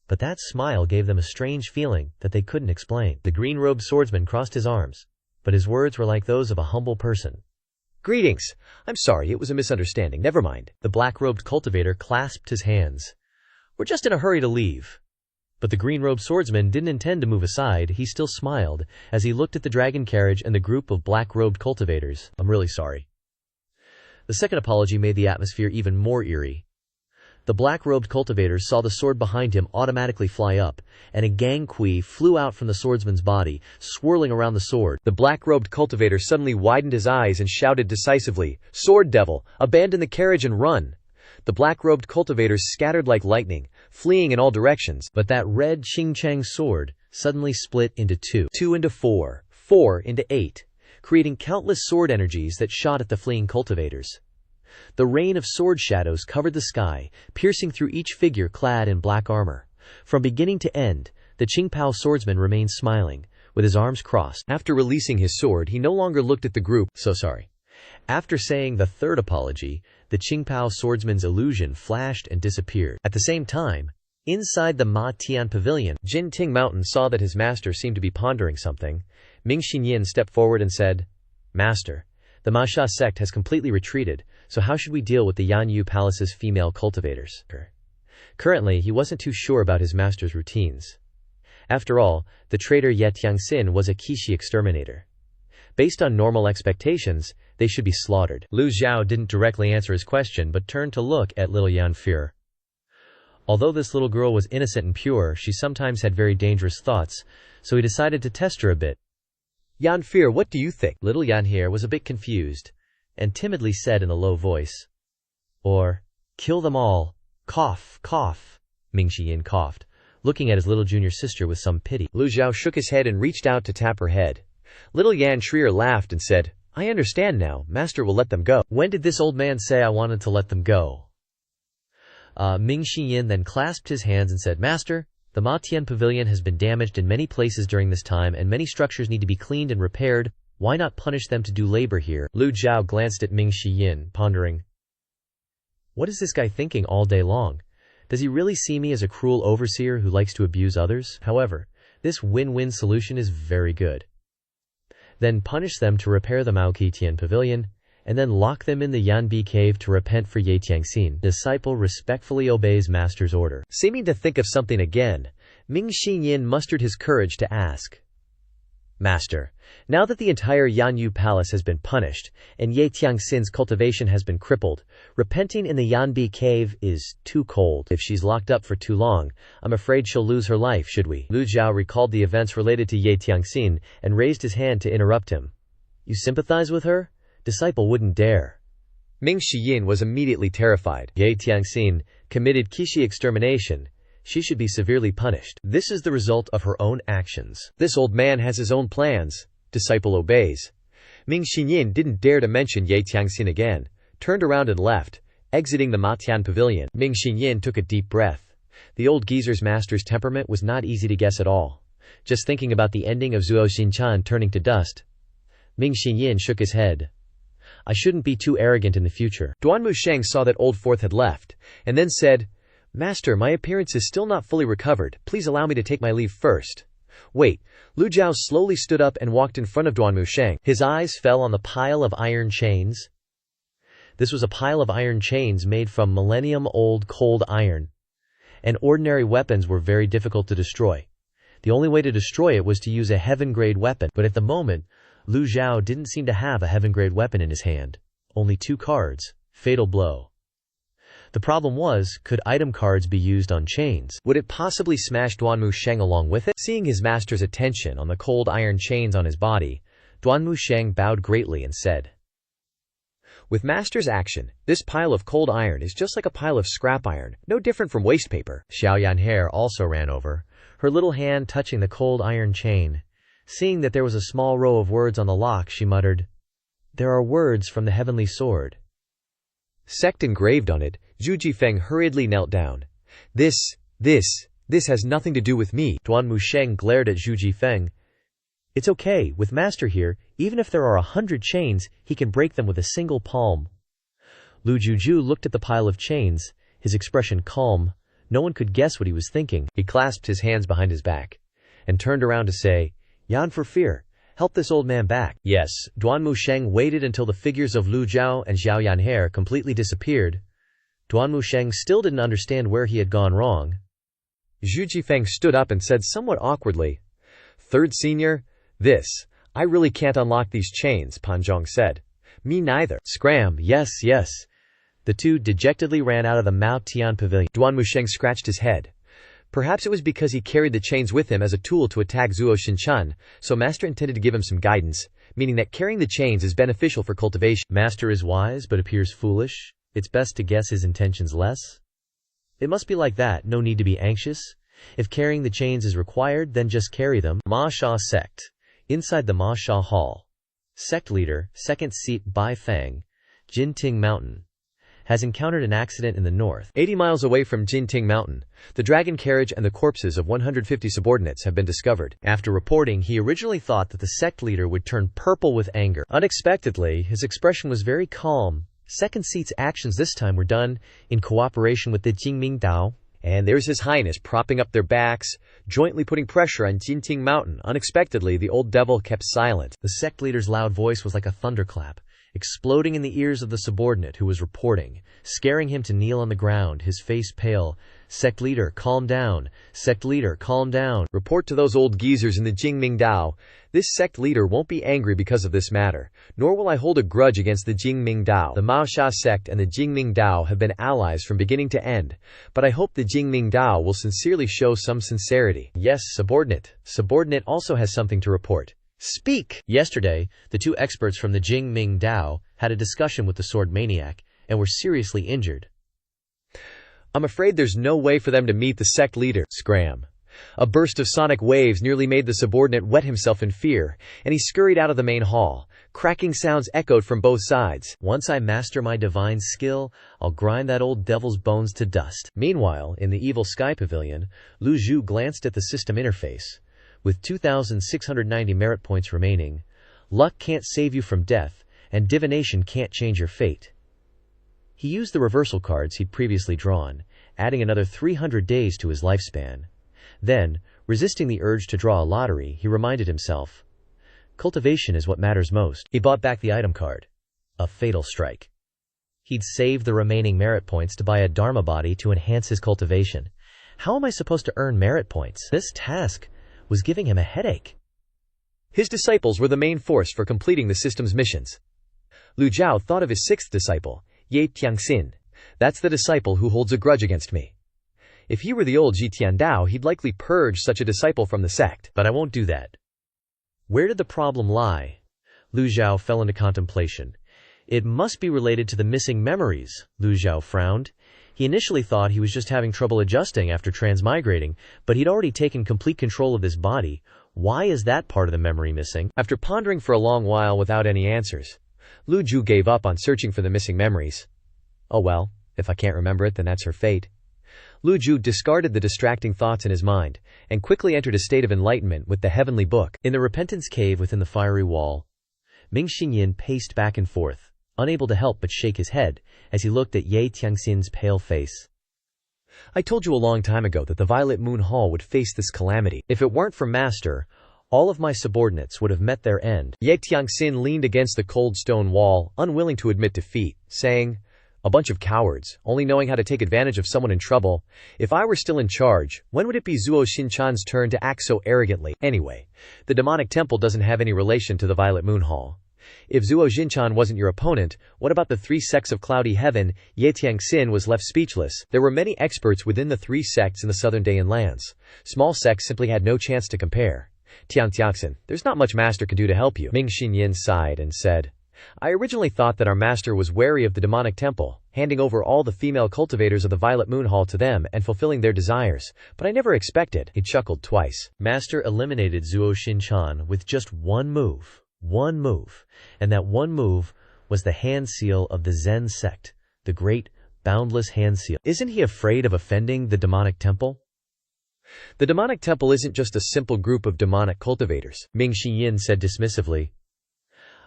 But that smile gave them a strange feeling that they couldn't explain. The green-robed swordsman crossed his arms, but his words were like those of a humble person. "Greetings. I'm sorry, it was a misunderstanding. Never mind." The black-robed cultivator clasped his hands. "We're just in a hurry to leave." But the green-robed swordsman didn't intend to move aside. He still smiled as he looked at the dragon carriage and the group of black-robed cultivators. "I'm really sorry." The second apology made the atmosphere even more eerie. The black-robed cultivators saw the sword behind him automatically fly up, and a gang qui flew out from the swordsman's body, swirling around the sword. The black-robed cultivator suddenly widened his eyes and shouted decisively, "Sword devil, abandon the carriage and run!" The black-robed cultivators scattered like lightning, fleeing in all directions, but that red Xingchang sword suddenly split into two, 2 into 4, 4 into 8, creating countless sword energies that shot at the fleeing cultivators. The rain of sword shadows covered the sky, piercing through each figure clad in black armor. From beginning to end, the Qingpao swordsman remained smiling, with his arms crossed. After releasing his sword, he no longer looked at the group. "So sorry." After saying the third apology, the Qingpao swordsman's illusion flashed and disappeared. At the same time, inside the Ma Tian Pavilion, Jin Ting Mountain saw that his master seemed to be pondering something. Ming Xinyin stepped forward and said, "Master, the Ma Sha sect has completely retreated, so how should we deal with the Yanyu Palace's female cultivators?" Currently, he wasn't too sure about his master's routines. After all, the traitor Ye Tiangxin was a Qixi exterminator. Based on normal expectations, they should be slaughtered. Lu Zhou didn't directly answer his question but turned to look at little Yan Fir. Although this little girl was innocent and pure, she sometimes had very dangerous thoughts, so he decided to test her a bit. "Yan Fir, what do you think?" Little Yan here was a bit confused, and timidly said in a low voice, "Or, kill them all. Cough, cough." Ming Shiyin coughed, looking at his little junior sister with some pity. Lu Zhou shook his head and reached out to tap her head. Little Yan Trier laughed and said, "I understand now. Master will let them go." "When did this old man say I wanted to let them go?" Ming Shiyin then clasped his hands and said, "Master, the Ma Tian Pavilion has been damaged in many places during this time, and many structures need to be cleaned and repaired. Why not punish them to do labor here?" Lu Zhou glanced at Ming Shiyin, pondering. What is this guy thinking all day long? Does he really see me as a cruel overseer who likes to abuse others? However, this win-win solution is very good. Then punish them to repair the Mao Tian Pavilion, and then lock them in the Yanbi cave to repent for Ye Tiangxin. Disciple respectfully obeys master's order. Seeming to think of something again, Ming Xinyin mustered his courage to ask, Master, now that the entire Yanyu Palace has been punished, and Ye Tiangxin's cultivation has been crippled, repenting in the Yanbi cave is too cold. If she's locked up for too long, I'm afraid she'll lose her life, should we? Lu Zhou recalled the events related to Ye Tiangxin and raised his hand to interrupt him. You sympathize with her? Disciple wouldn't dare. Ming Shiyin was immediately terrified. Ye Tiangxin committed Qixi extermination. She should be severely punished. This is the result of her own actions. This old man has his own plans. Disciple obeys. Ming Shiyin didn't dare to mention Ye Tiangxin again, turned around and left, exiting the Matian Pavilion. Ming Shiyin took a deep breath. The old geezer's master's temperament was not easy to guess at all. Just thinking about the ending of Zuo Xinchan turning to dust, Ming Shiyin shook his head. I shouldn't be too arrogant in the future. Duan Musheng saw that Old Fourth had left, and then said, Master, my appearance is still not fully recovered. Please allow me to take my leave first. Wait. Lu Zhou slowly stood up and walked in front of Duan Musheng. His eyes fell on the pile of iron chains. This was a pile of iron chains made from millennium-old cold iron, and ordinary weapons were very difficult to destroy. The only way to destroy it was to use a heaven-grade weapon, but at the moment, Lu Zhou didn't seem to have a heaven-grade weapon in his hand. Only 2 cards. Fatal blow. The problem was, could item cards be used on chains? Would it possibly smash Duan Musheng along with it? Seeing his master's attention on the cold iron chains on his body, Duan Musheng bowed greatly and said, With master's action, this pile of cold iron is just like a pile of scrap iron, no different from waste paper. Xiao Yanhair also ran over, her little hand touching the cold iron chain. Seeing that there was a small row of words on the lock, she muttered, There are words from the heavenly sword. Sect engraved on it. Zhu Jifeng hurriedly knelt down. This has nothing to do with me. Duan Musheng glared at Zhu Jifeng. It's okay, with master here, even if there are 100 chains, he can break them with a single palm. Lu Juju looked at the pile of chains, his expression calm. No one could guess what he was thinking. He clasped his hands behind his back, and turned around to say, Yan for fear. Help this old man back. Yes, Duan Musheng waited until the figures of Lu Zhou and Xiao Yanhair completely disappeared. Duan Musheng still didn't understand where he had gone wrong. Zhu Jifeng stood up and said somewhat awkwardly, Third senior, I really can't unlock these chains, Pan Zhong said. Me neither. Scram, yes. The two dejectedly ran out of the Mao Tian Pavilion. Duan Musheng scratched his head. Perhaps it was because he carried the chains with him as a tool to attack Zuo Xinchan, so Master intended to give him some guidance, meaning that carrying the chains is beneficial for cultivation. Master is wise but appears foolish. It's best to guess his intentions less. It must be like that, no need to be anxious. If carrying the chains is required, then just carry them. Ma Sha Sect. Inside the Ma Sha Hall. Sect leader, second seat Bai Fang, Jinting Mountain, has encountered an accident in the north. 80 miles away from Jinting Mountain, the dragon carriage and the corpses of 150 subordinates have been discovered. After reporting, he originally thought that the sect leader would turn purple with anger. Unexpectedly, his expression was very calm. Second seat's actions this time were done in cooperation with the Jingming Dao, and there's His Highness propping up their backs, jointly putting pressure on Jinting Mountain. Unexpectedly, the old devil kept silent. The sect leader's loud voice was like a thunderclap, exploding in the ears of the subordinate who was reporting, scaring him to kneel on the ground, his face pale. Sect leader, calm down. Sect leader, calm down. Report to those old geezers in the Jingming Dao. This sect leader won't be angry because of this matter, nor will I hold a grudge against the Jingming Dao. The Mao Sha sect and the Jingming Dao have been allies from beginning to end, but I hope the Jingming Dao will sincerely show some sincerity. Yes, subordinate. Subordinate also has something to report. Speak! Yesterday, the 2 experts from the Jingming Dao had a discussion with the sword maniac, and were seriously injured. I'm afraid there's no way for them to meet the sect leader. Scram. A burst of sonic waves nearly made the subordinate wet himself in fear, and he scurried out of the main hall. Cracking sounds echoed from both sides. Once I master my divine skill, I'll grind that old devil's bones to dust. Meanwhile, in the Evil Sky Pavilion, Lu Zhou glanced at the system interface. With 2,690 merit points remaining, luck can't save you from death, and divination can't change your fate. He used the reversal cards he'd previously drawn, adding another 300 days to his lifespan. Then, resisting the urge to draw a lottery, he reminded himself, cultivation is what matters most. He bought back the item card. A fatal strike. He'd saved the remaining merit points to buy a Dharma body to enhance his cultivation. How am I supposed to earn merit points? This task was giving him a headache. His disciples were the main force for completing the system's missions. Lu Zhou thought of his sixth disciple, Ye Tiangxin. That's the disciple who holds a grudge against me. If he were the old Ji Tiandao, he'd likely purge such a disciple from the sect, but I won't do that. Where did the problem lie? Lu Zhou fell into contemplation. It must be related to the missing memories. Lu Zhou frowned. He initially thought he was just having trouble adjusting after transmigrating, but he'd already taken complete control of his body. Why is that part of the memory missing? After pondering for a long while without any answers, Lu Zhou gave up on searching for the missing memories. Oh well, if I can't remember it, then that's her fate. Lu Zhou discarded the distracting thoughts in his mind, and quickly entered a state of enlightenment with the heavenly book. In the repentance cave within the fiery wall, Ming Xinyin paced back and forth, unable to help but shake his head, as he looked at Ye Tiangxin's pale face. I told you a long time ago that the Violet Moon Hall would face this calamity. If it weren't for Master, all of my subordinates would have met their end. Ye Tiangxin leaned against the cold stone wall, unwilling to admit defeat, saying, "A bunch of cowards, only knowing how to take advantage of someone in trouble. If I were still in charge, when would it be Zuo Xinchan's turn to act so arrogantly? Anyway, the demonic temple doesn't have any relation to the Violet Moon Hall. If Zuo Xinchan wasn't your opponent, what about the three sects of Cloudy Heaven?" Ye Tiangxin was left speechless. There were many experts within the three sects in the southern Dayan lands. Small sects simply had no chance to compare. Tiangxian, there's not much Master can do to help you. Ming Xinyin sighed and said, I originally thought that our Master was wary of the demonic temple, handing over all the female cultivators of the Violet Moon Hall to them and fulfilling their desires, but I never expected. He chuckled twice. Master eliminated Zuo Xinchan with just one move, and that one move was the hand seal of the Zen sect, the great, boundless hand seal. Isn't he afraid of offending the demonic temple? The demonic temple isn't just a simple group of demonic cultivators, Ming Xinyin said dismissively.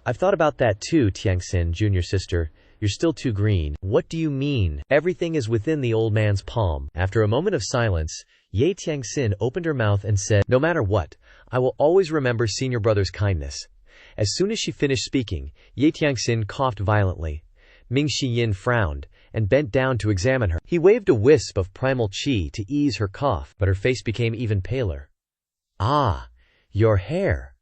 I've thought about that too, Tiangxin, junior sister. You're still too green. What do you mean? Everything is within the old man's palm. After a moment of silence, Ye Tiangxin opened her mouth and said, No matter what, I will always remember senior brother's kindness. As soon as she finished speaking, Ye Tiangxin coughed violently. Ming Xinyin frowned and bent down to examine her. He waved a wisp of primal qi to ease her cough, but her face became even paler. Ah, your hair.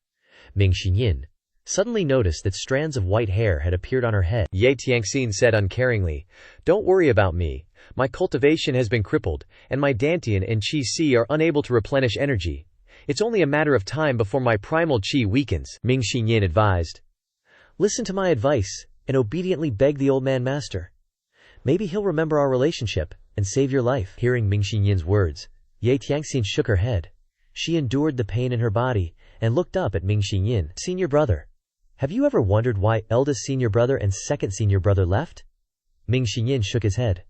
Ming Xinyin suddenly noticed that strands of white hair had appeared on her head. Ye Tiangxin said uncaringly, Don't worry about me. My cultivation has been crippled, and my Dantian and Qi Si are unable to replenish energy. It's only a matter of time before my primal Qi weakens, Ming Xinyin advised. Listen to my advice, and obediently beg the old man master. Maybe he'll remember our relationship, and save your life. Hearing Ming Xinyin's words, Ye Tiangxin shook her head. She endured the pain in her body, and looked up at Ming Xinyin. Senior brother. Have you ever wondered why eldest senior brother and second senior brother left? Ming Xinyin shook his head.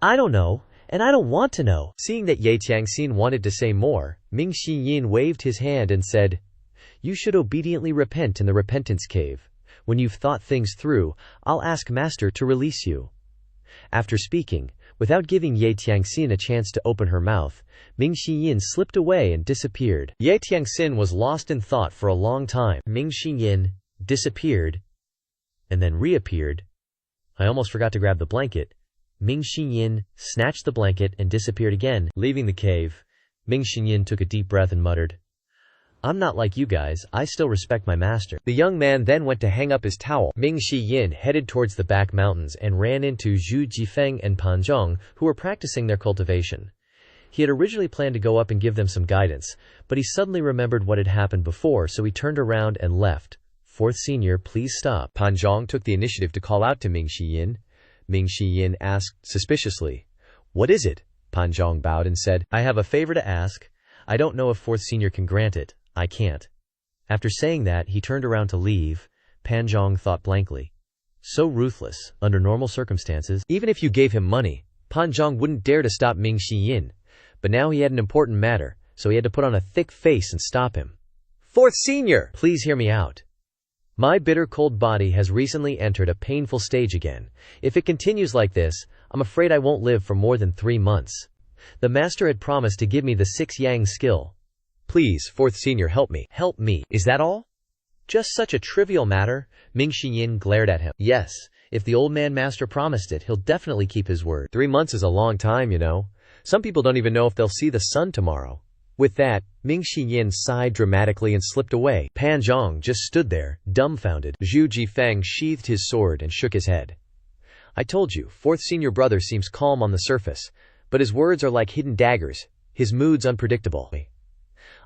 I don't know, and I don't want to know. Seeing that Ye Tiangxin wanted to say more, Ming Xinyin waved his hand and said, You should obediently repent in the repentance cave. When you've thought things through, I'll ask Master to release you. After speaking, without giving Ye Tiangxin a chance to open her mouth, Ming Xinyin slipped away and disappeared. Ye Tiangxin was lost in thought for a long time. Ming Xinyin disappeared and then reappeared. I almost forgot to grab the blanket. Ming Xinyin snatched the blanket and disappeared again. Leaving the cave, Ming Xinyin took a deep breath and muttered, I'm not like you guys, I still respect my master. The young man then went to hang up his towel. Ming Xinyin headed towards the back mountains and ran into Zhu Jifeng and Pan Zhong, who were practicing their cultivation. He had originally planned to go up and give them some guidance, but he suddenly remembered what had happened before, so he turned around and left. Fourth senior, please stop. Pan Zhong took the initiative to call out to Ming Xinyin. Ming Xinyin asked suspiciously, What is it? Pan Zhong bowed and said, I have a favor to ask. I don't know if fourth senior can grant it. I can't. After saying that, he turned around to leave. Pan Zhong thought blankly. So ruthless, under normal circumstances. Even if you gave him money, Pan Zhong wouldn't dare to stop Ming Xinyin. But now he had an important matter, so he had to put on a thick face and stop him. Fourth senior! Please hear me out. My bitter cold body has recently entered a painful stage again. If it continues like this, I'm afraid I won't live for more than 3 months. The master had promised to give me the 6 yang skill. Please, fourth senior, help me. Help me. Is that all? Just such a trivial matter? Ming Xinyin glared at him. Yes, if the old man master promised it, he'll definitely keep his word. 3 months is a long time, you know. Some people don't even know if they'll see the sun tomorrow. With that, Ming Yin sighed dramatically and slipped away. Pan Zhang just stood there, dumbfounded. Zhu Jifeng sheathed his sword and shook his head. I told you, fourth senior brother seems calm on the surface, but his words are like hidden daggers, his moods unpredictable.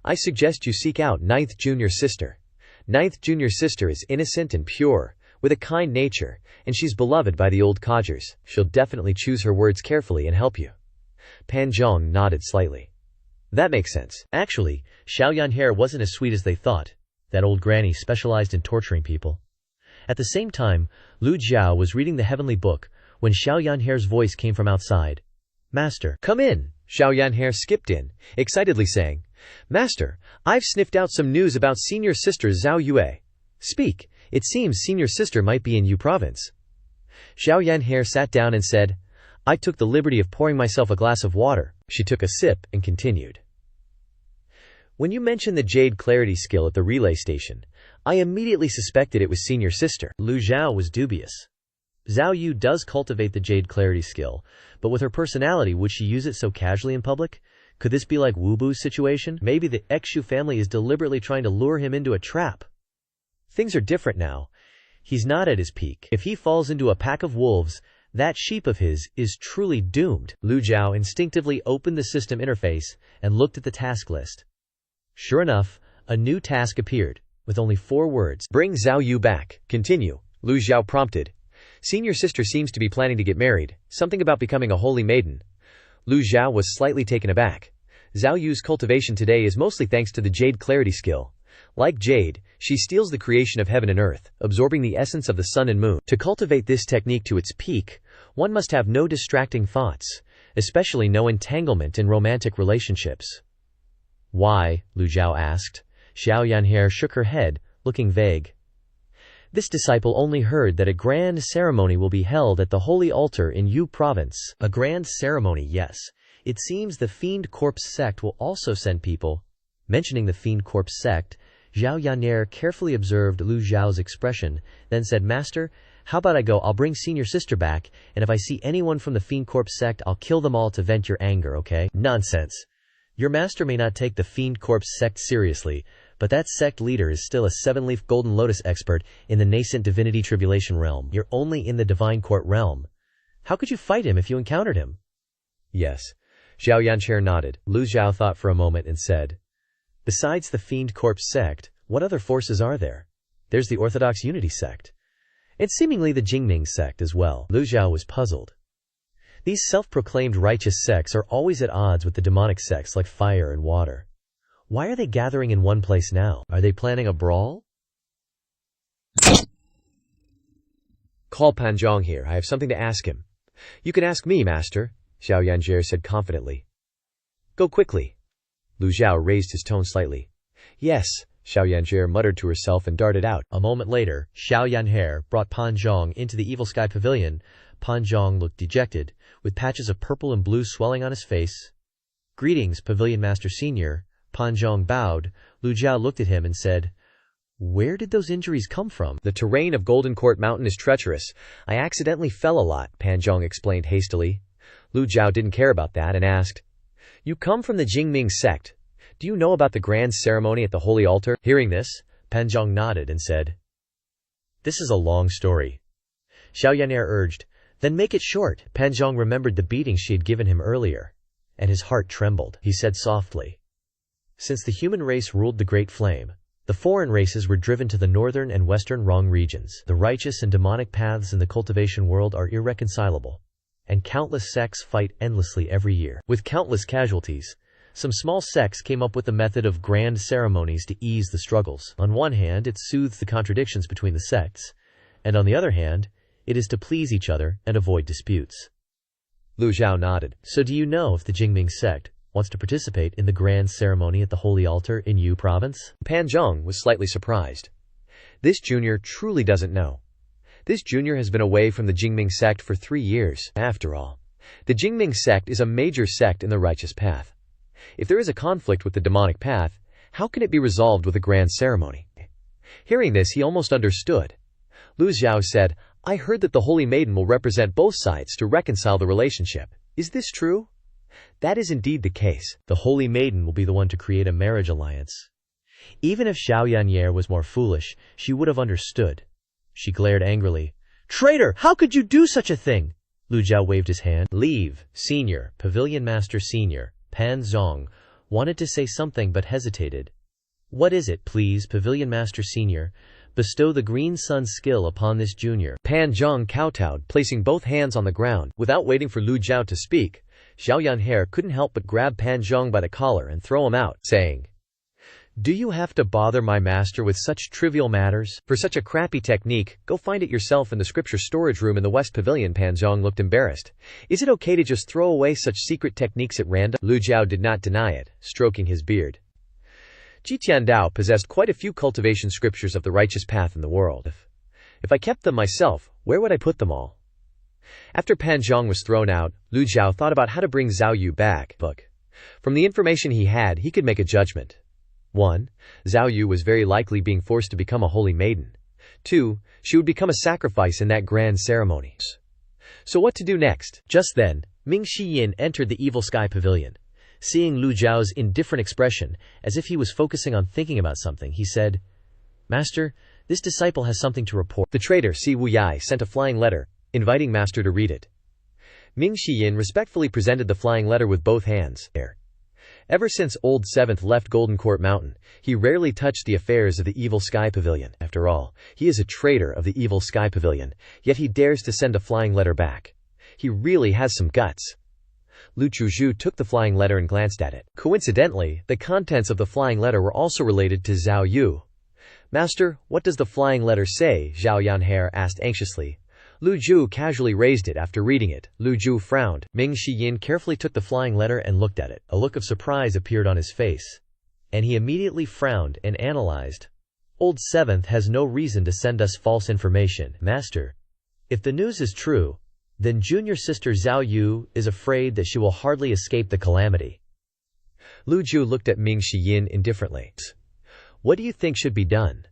I suggest you seek out ninth junior sister. Ninth junior sister is innocent and pure, with a kind nature, and she's beloved by the old codgers. She'll definitely choose her words carefully and help you. Pan Zhang nodded slightly. That makes sense. Actually, Xiao Yanhair wasn't as sweet as they thought. That old granny specialized in torturing people. At the same time, Lu Zhou was reading the heavenly book when Xiao Yanhair's voice came from outside. Master, come in. Xiao Yanhair skipped in, excitedly saying, Master, I've sniffed out some news about senior sister Zhao Yue. Speak, it seems senior sister might be in Yu province. Xiao Yanhair sat down and said, I took the liberty of pouring myself a glass of water. She took a sip and continued. When you mentioned the Jade Clarity skill at the relay station, I immediately suspected it was senior sister. Lu Zhou was dubious. Zhao Yu does cultivate the Jade Clarity skill, but with her personality, would she use it so casually in public? Could this be like Wu Bu's situation? Maybe the Xu family is deliberately trying to lure him into a trap. Things are different now. He's not at his peak. If he falls into a pack of wolves, that sheep of his is truly doomed. Lu Zhou instinctively opened the system interface and looked at the task list. Sure enough, a new task appeared, with only 4 words. Bring Zhao Yu back. Continue, Lu Zhou prompted. Senior sister seems to be planning to get married, something about becoming a holy maiden. Lu Zhou was slightly taken aback. Zhao Yu's cultivation today is mostly thanks to the Jade Clarity skill. Like Jade, she steals the creation of heaven and earth, absorbing the essence of the sun and moon. To cultivate this technique to its peak, one must have no distracting thoughts, especially no entanglement in romantic relationships. Why? Lu Zhou asked. Xiao Yanhair shook her head, looking vague. This disciple only heard that a grand ceremony will be held at the holy altar in Yu province. A grand ceremony, yes. It seems the Fiend Corpse sect will also send people. Mentioning the Fiend Corpse sect, Xiao Yanhair carefully observed Lu Zhao's expression, then said, Master, how about I go? I'll bring senior sister back, and if I see anyone from the Fiend Corpse sect, I'll kill them all to vent your anger, okay? Nonsense. Your master may not take the Fiend Corpse sect seriously, but that sect leader is still a 7-leaf golden lotus expert in the nascent divinity tribulation realm. You're only in the divine court realm. How could you fight him if you encountered him? Yes. Xiao Yanhair nodded. Lu Zhou thought for a moment and said, Besides the Fiend Corpse sect, what other forces are there? There's the Orthodox Unity sect. And seemingly the Jingming sect as well. Lu Zhou was puzzled. These self-proclaimed righteous sects are always at odds with the demonic sects like fire and water. Why are they gathering in one place now? Are they planning a brawl? Call Pan Zhang here. I have something to ask him. You can ask me, master, Xiao Yanhair said confidently. Go quickly. Lu Zhou raised his tone slightly. Yes, Xiao Yanhair muttered to herself and darted out. A moment later, Xiao Yanhair brought Pan Zhang into the Evil Sky Pavilion. Pan Zhang looked dejected, with patches of purple and blue swelling on his face. Greetings, Pavilion Master Senior. Pan Zhang bowed. Lu Zhou looked at him and said, Where did those injuries come from? The terrain of Golden Court Mountain is treacherous. I accidentally fell a lot, Pan Zhang explained hastily. Lu Zhou didn't care about that and asked, You come from the Jingming sect. Do you know about the grand ceremony at the holy altar? Hearing this, Pan Zhang nodded and said, This is a long story. Xiao Yanhair urged, Then make it short. Pan Zhang remembered the beating she had given him earlier, and his heart trembled. He said softly, Since the human race ruled the Great Flame, the foreign races were driven to the northern and western Rong regions. The righteous and demonic paths in the cultivation world are irreconcilable, and countless sects fight endlessly every year. With countless casualties, some small sects came up with the method of grand ceremonies to ease the struggles. On one hand, it soothes the contradictions between the sects, and on the other hand, it is to please each other and avoid disputes. Lu Zhou nodded. So do you know if the Jingming sect wants to participate in the grand ceremony at the holy altar in Yu province? Pan Zhang was slightly surprised. This junior truly doesn't know. This junior has been away from the Jingming sect for 3 years. After all, the Jingming sect is a major sect in the righteous path. If there is a conflict with the demonic path, how can it be resolved with a grand ceremony? Hearing this, he almost understood. Lu Zhou said, I heard that the Holy Maiden will represent both sides to reconcile the relationship. Is this true? That is indeed the case. The holy maiden will be the one to create a marriage alliance. Even if Xiao Yan'er was more foolish, she would have understood. She glared angrily. Traitor! How could you do such a thing? Lu Zhou waved his hand. Leave, Senior, Pavilion Master Senior, Pan Zong, wanted to say something but hesitated. What is it, please, Pavilion Master Senior? Bestow the Green Sun skill upon this junior. Pan Zhong kowtowed, placing both hands on the ground. Without waiting for Lu Zhou to speak, Xiao Yan'er couldn't help but grab Pan Zhong by the collar and throw him out, saying, Do you have to bother my master with such trivial matters? For such a crappy technique, go find it yourself in the scripture storage room in the West Pavilion. Pan Zhong looked embarrassed. Is it okay to just throw away such secret techniques at random? Lu Zhou did not deny it, stroking his beard. Ji Tiandao possessed quite a few cultivation scriptures of the righteous path in the world. If I kept them myself, where would I put them all? After Pan Zhong was thrown out, Lu Zhou thought about how to bring Zhao Yu back. From the information he had, he could make a judgment. 1. Zhao Yu was very likely being forced to become a holy maiden. 2. She would become a sacrifice in that grand ceremony. So what to do next? Just then, Ming Shiyin entered the Evil Sky Pavilion. Seeing Lu Zhao's indifferent expression, as if he was focusing on thinking about something, he said, Master, this disciple has something to report. The traitor Si Wuyai sent a flying letter, inviting Master to read it. Ming Shiyin respectfully presented the flying letter with both hands. Ever since Old Seventh left Golden Court Mountain, he rarely touched the affairs of the Evil Sky Pavilion. After all, he is a traitor of the Evil Sky Pavilion, yet he dares to send a flying letter back. He really has some guts. Lu Zhou took the flying letter and glanced at it. Coincidentally, the contents of the flying letter were also related to Zhao Yu. Master, what does the flying letter say? Xiao Yan'er asked anxiously. Lu Zhou casually raised it after reading it. Lu Zhou frowned. Ming Shiyin carefully took the flying letter and looked at it. A look of surprise appeared on his face, and he immediately frowned and analyzed. Old Seventh has no reason to send us false information. Master, if the news is true, then junior sister Zhao Yu is afraid that she will hardly escape the calamity. Lu Zhou looked at Ming Shiyin indifferently. What do you think should be done?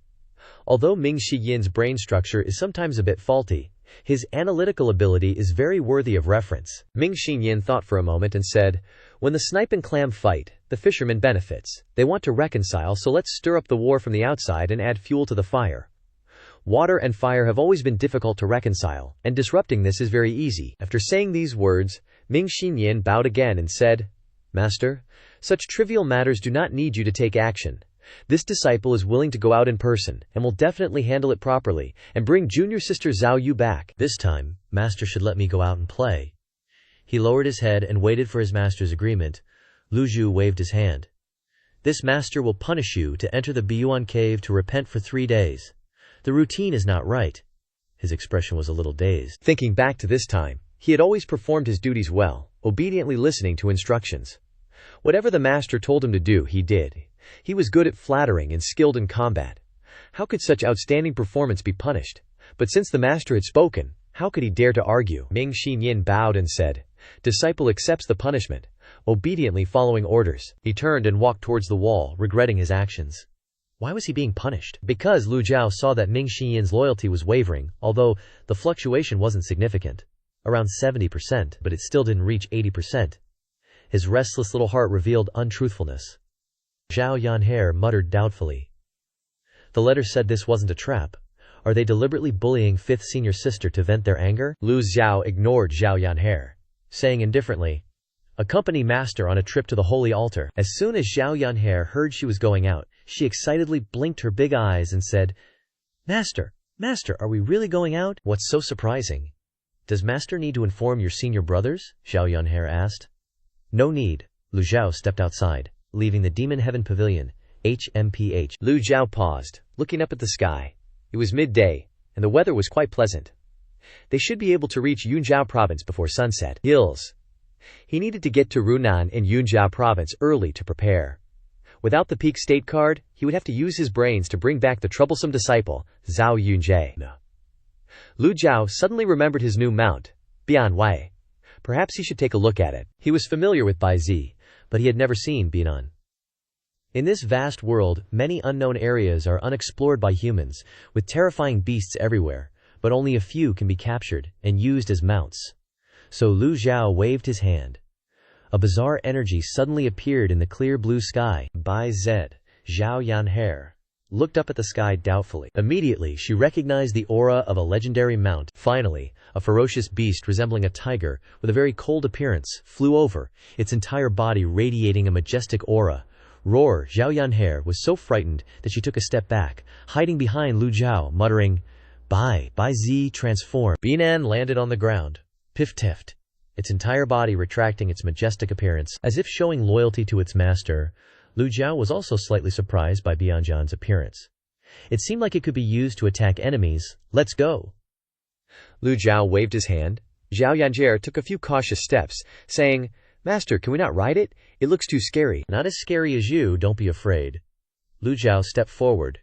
Although Ming Shiyin's brain structure is sometimes a bit faulty, his analytical ability is very worthy of reference. Ming Shiyin thought for a moment and said, When the snipe and clam fight, the fisherman benefits. They want to reconcile, so let's stir up the war from the outside and add fuel to the fire. Water and fire have always been difficult to reconcile, and disrupting this is very easy. After saying these words, Ming Shiyin bowed again and said, Master, such trivial matters do not need you to take action. This disciple is willing to go out in person, and will definitely handle it properly, and bring junior sister Zhao Yu back. This time, Master should let me go out and play. He lowered his head and waited for his master's agreement. Lu Zhou waved his hand. This master will punish you to enter the Biyuan cave to repent for 3 days. The routine is not right. His expression was a little dazed. Thinking back to this time, he had always performed his duties well, obediently listening to instructions. Whatever the master told him to do, he did. He was good at flattering and skilled in combat. How could such outstanding performance be punished? But since the master had spoken, how could he dare to argue? Ming Shiyin bowed and said, Disciple accepts the punishment, obediently following orders. He turned and walked towards the wall, regretting his actions. Why was he being punished? Because Lu Zhou saw that Ming Shiyin's loyalty was wavering, although the fluctuation wasn't significant. Around 70%, but it still didn't reach 80%. His restless little heart revealed untruthfulness. Xiao Yan'er muttered doubtfully. The letter said this wasn't a trap. Are they deliberately bullying 5th senior sister to vent their anger? Lu Zhou ignored Xiao Yan'er, saying indifferently, Accompany master on a trip to the holy altar. As soon as Xiao Yan'er heard she was going out, she excitedly blinked her big eyes and said, Master, are we really going out? What's so surprising? Does master need to inform your senior brothers? Xiao Yan'er asked. No need. Lu Zhou stepped outside, leaving the Demon Heaven Pavilion, HMPH. Lu Zhou paused, looking up at the sky. It was midday, and the weather was quite pleasant. They should be able to reach Yunzhou province before sunset. Hills. He needed to get to Runan in Yunzhou province early to prepare. Without the peak state card, he would have to use his brains to bring back the troublesome disciple, Zhao Yunjie. Lu Zhou suddenly remembered his new mount, Bian Wei. Perhaps he should take a look at it. He was familiar with Bai Zi, but he had never seen Bian. In this vast world, many unknown areas are unexplored by humans, with terrifying beasts everywhere, but only a few can be captured and used as mounts. So Lu Zhou waved his hand. A bizarre energy suddenly appeared in the clear blue sky. Bai Zed, Zhao Yanhe, looked up at the sky doubtfully. Immediately, she recognized the aura of a legendary mount. Finally, a ferocious beast resembling a tiger, with a very cold appearance, flew over, its entire body radiating a majestic aura. Roar! Zhao Yanhe was so frightened that she took a step back, hiding behind Lu Zhou, muttering, Bai Z transform. Binan landed on the ground. Piff-tiffed, its entire body retracting its majestic appearance, as if showing loyalty to its master. Lu Zhou was also slightly surprised by Bianjan's appearance. It seemed like it could be used to attack enemies. Let's go. Lu Zhou waved his hand. Zhao Yanjie took a few cautious steps, saying, Master, can we not ride it? It looks too scary. Not as scary as you, don't be afraid. Lu Zhou stepped forward.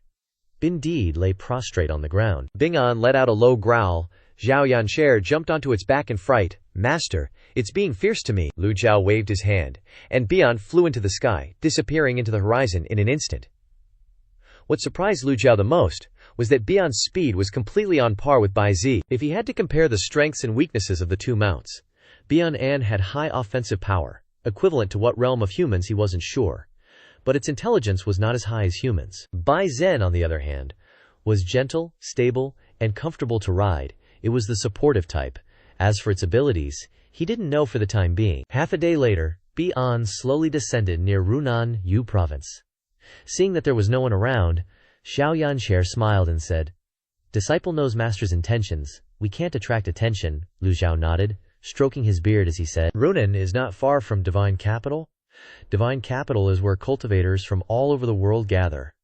Bin Di lay prostrate on the ground. Bingan let out a low growl. Zhao Yanjie jumped onto its back in fright. Master, it's being fierce to me. Lu Zhou waved his hand, and Bian flew into the sky, disappearing into the horizon in an instant. What surprised Lu Zhou the most was that Bian's speed was completely on par with Bai Zi. If he had to compare the strengths and weaknesses of the two mounts, Bian An had high offensive power, equivalent to what realm of humans he wasn't sure, but its intelligence was not as high as humans. Bai Zhen, on the other hand, was gentle, stable, and comfortable to ride. It was the supportive type. As for its abilities, he didn't know for the time being. Half a day later, Bian slowly descended near Runan, Yu province. Seeing that there was no one around, Xiao Yanxie smiled and said, Disciple knows master's intentions. We can't attract attention. Lu Zhou nodded, stroking his beard as he said, Runan is not far from Divine Capital. Divine Capital is where cultivators from all over the world gather.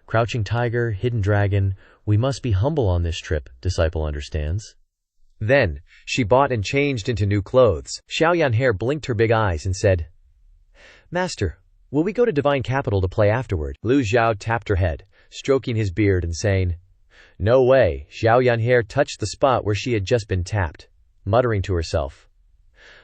Crouching Tiger, Hidden Dragon, we must be humble on this trip, disciple understands. Then, she bought and changed into new clothes. Xiao Yanhe blinked her big eyes and said, Master, will we go to Divine Capital to play afterward? Lu Zhou tapped her head, stroking his beard and saying, No way. Xiao Yanhe touched the spot where she had just been tapped, muttering to herself.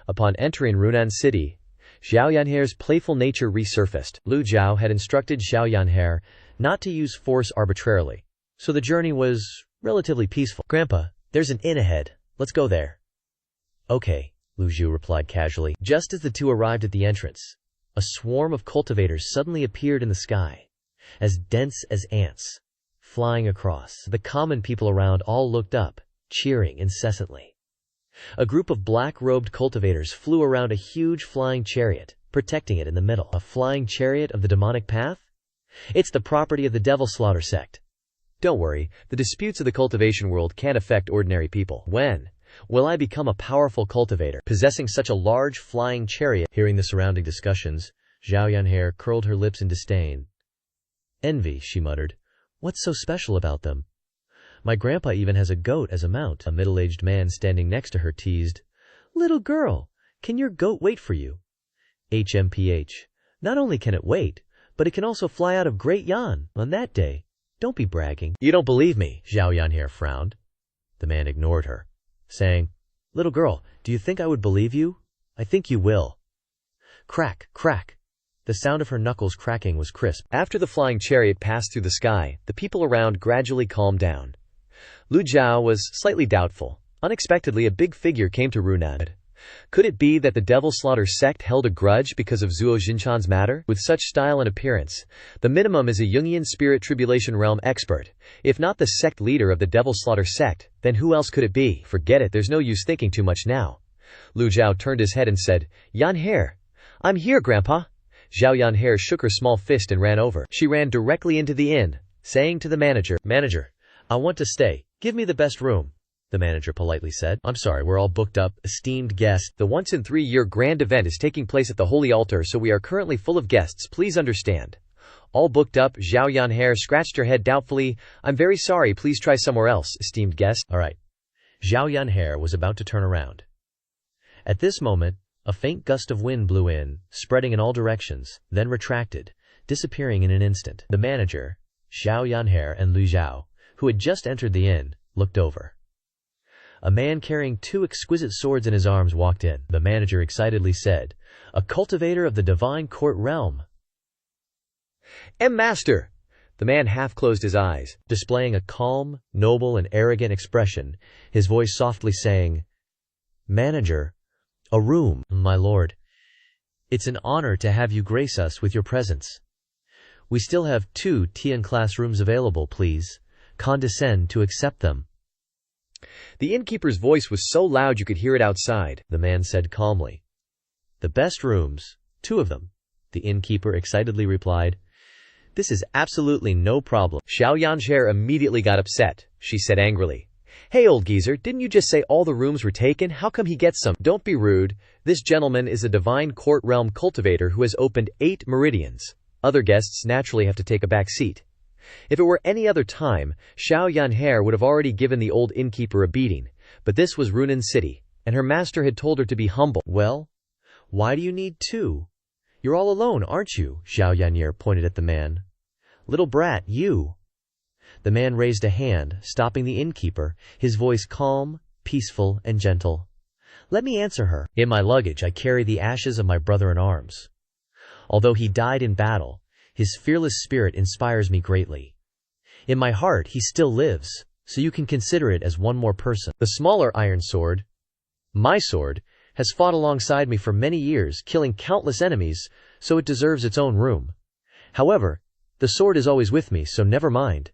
Upon entering Runan City, Xiao Yanhe's playful nature resurfaced. Lu Zhou had instructed Xiao Yanhe not to use force arbitrarily, so the journey was relatively peaceful. Grandpa, there's an inn ahead. Let's go there. Okay, Lu Zhou replied casually. Just as the two arrived at the entrance, a swarm of cultivators suddenly appeared in the sky, as dense as ants, flying across. The common people around all looked up, cheering incessantly. A group of black-robed cultivators flew around a huge flying chariot, protecting it in the middle. A flying chariot of the demonic path? It's the property of the Devil Slaughter sect. Don't worry, the disputes of the cultivation world can't affect ordinary people. When will I become a powerful cultivator, possessing such a large flying chariot? Hearing the surrounding discussions, Zhao Yanhe curled her lips in disdain. Envy, she muttered. What's so special about them? My grandpa even has a goat as a mount. A middle-aged man standing next to her teased. Little girl, can your goat wait for you? HMPH. Not only can it wait, but it can also fly out of Great Yan on that day. Don't be bragging. You don't believe me, Zhao Yanhe frowned. The man ignored her, saying, Little girl, do you think I would believe you? I think you will. Crack, crack. The sound of her knuckles cracking was crisp. After the flying chariot passed through the sky, the people around gradually calmed down. Lu Zhou was slightly doubtful. Unexpectedly, a big figure came to Runan. Could it be that the Devil Slaughter sect held a grudge because of Zuo Jinchan's matter? With such style and appearance, the minimum is a Jungian spirit tribulation realm expert. If not the sect leader of the Devil Slaughter sect, then who else could it be? Forget it, there's no use thinking too much now. Lu Zhou turned his head and said, Yanhe, I'm here, Grandpa. Zhao Yanhe shook her small fist and ran over. She ran directly into the inn, saying to the manager, Manager, I want to stay. Give me the best room. The manager politely said, I'm sorry, we're all booked up, esteemed guest. The once-in-3-year grand event is taking place at the Holy Altar, so we are currently full of guests, please understand. All booked up. Zhao Yanhe scratched her head doubtfully. I'm very sorry, please try somewhere else, esteemed guest. Alright. Zhao Yanhe was about to turn around. At this moment, a faint gust of wind blew in, spreading in all directions, then retracted, disappearing in an instant. The manager, Xiao Yanhe and Lu Zhou, who had just entered the inn, looked over. A man carrying 2 exquisite swords in his arms walked in. The manager excitedly said, A cultivator of the divine court realm. Master! The man half closed his eyes, displaying a calm, noble, and arrogant expression, his voice softly saying, Manager, a room, my lord. It's an honor to have you grace us with your presence. We still have 2 Tian classrooms available, please. Condescend to accept them. The innkeeper's voice was so loud you could hear it outside. The man said calmly. The best rooms, 2 of them, the innkeeper excitedly replied. This is absolutely no problem. Xiao Yanzhe immediately got upset. She said angrily, "Hey, old geezer, didn't you just say all the rooms were taken? How come he gets some?" "Don't be rude. This gentleman is a divine court realm cultivator who has opened 8 meridians. Other guests naturally have to take a back seat." If it were any other time, Xiao Yanhe would have already given the old innkeeper a beating, but this was Runan City, and her master had told her to be humble. Well, why do you need 2? You're all alone, aren't you? Xiao Yanhe pointed at the man. Little brat, you. The man raised a hand, stopping the innkeeper, his voice calm, peaceful, and gentle. Let me answer her. In my luggage I carry the ashes of my brother in arms. Although he died in battle, his fearless spirit inspires me greatly. In my heart he still lives, so you can consider it as one more person. The smaller iron sword, my sword, has fought alongside me for many years, killing countless enemies, so it deserves its own room. However, the sword is always with me, so never mind.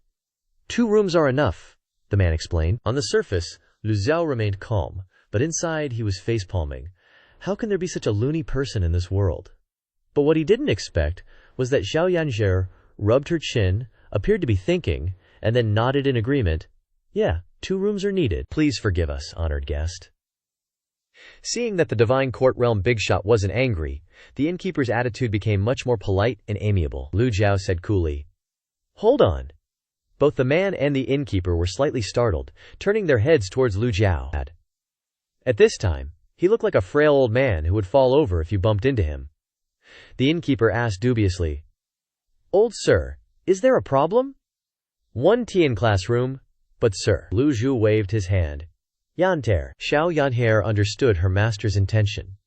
2 rooms are enough, the man explained. On the surface, Lu Zhou remained calm, but inside he was face-palming. How can there be such a loony person in this world? But what he didn't expect was that Xiao Yanzhe rubbed her chin, appeared to be thinking, and then nodded in agreement. Yeah, 2 rooms are needed. Please forgive us, honored guest. Seeing that the divine court realm big shot wasn't angry, the innkeeper's attitude became much more polite and amiable. Lu Zhou said coolly, "Hold on." Both the man and the innkeeper were slightly startled, turning their heads towards Lu Zhou. At this time, he looked like a frail old man who would fall over if you bumped into him. The innkeeper asked dubiously, "Old sir, is there a problem?" "1 Tian classroom, but sir." Lu Zhou waved his hand. "Yanter." Xiao Yanhe understood her master's intention.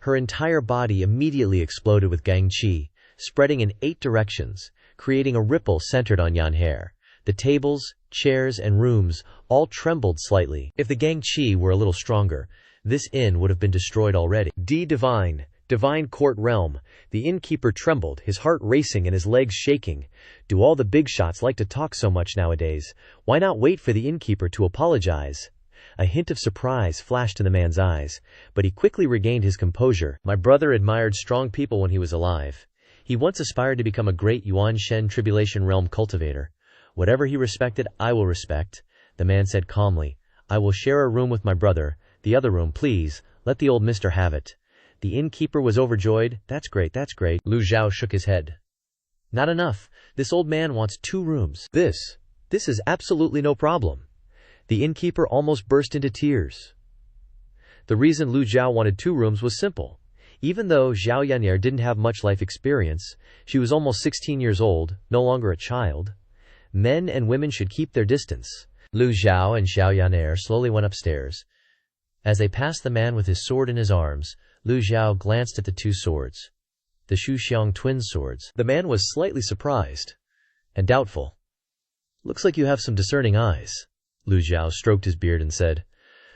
Her entire body immediately exploded with gang qi, spreading in 8 directions, creating a ripple centered on Yanhe. The tables, chairs, and rooms all trembled slightly. If the gang qi were a little stronger, this inn would have been destroyed already. Divine court realm. The innkeeper trembled, his heart racing and his legs shaking. Do all the big shots like to talk so much nowadays? Why not wait for the innkeeper to apologize? A hint of surprise flashed in the man's eyes, but he quickly regained his composure. My brother admired strong people when he was alive. He once aspired to become a great Yuan Shen Tribulation Realm cultivator. Whatever he respected, I will respect, the man said calmly. I will share a room with my brother. The other room, please. Let the old mister have it. The innkeeper was overjoyed. That's great, that's great. Lu Zhou shook his head. Not enough. This old man wants 2 rooms. This is absolutely no problem. The innkeeper almost burst into tears. The reason Lu Zhou wanted 2 rooms was simple. Even though Xiao Yan'er didn't have much life experience, she was almost 16 years old, no longer a child. Men and women should keep their distance. Lu Zhou and Xiao Yan'er slowly went upstairs. As they passed the man with his sword in his arms, Lu Zhou glanced at the 2 swords. The Shuxiang twin swords. The man was slightly surprised and doubtful. Looks like you have some discerning eyes. Lu Zhou stroked his beard and said,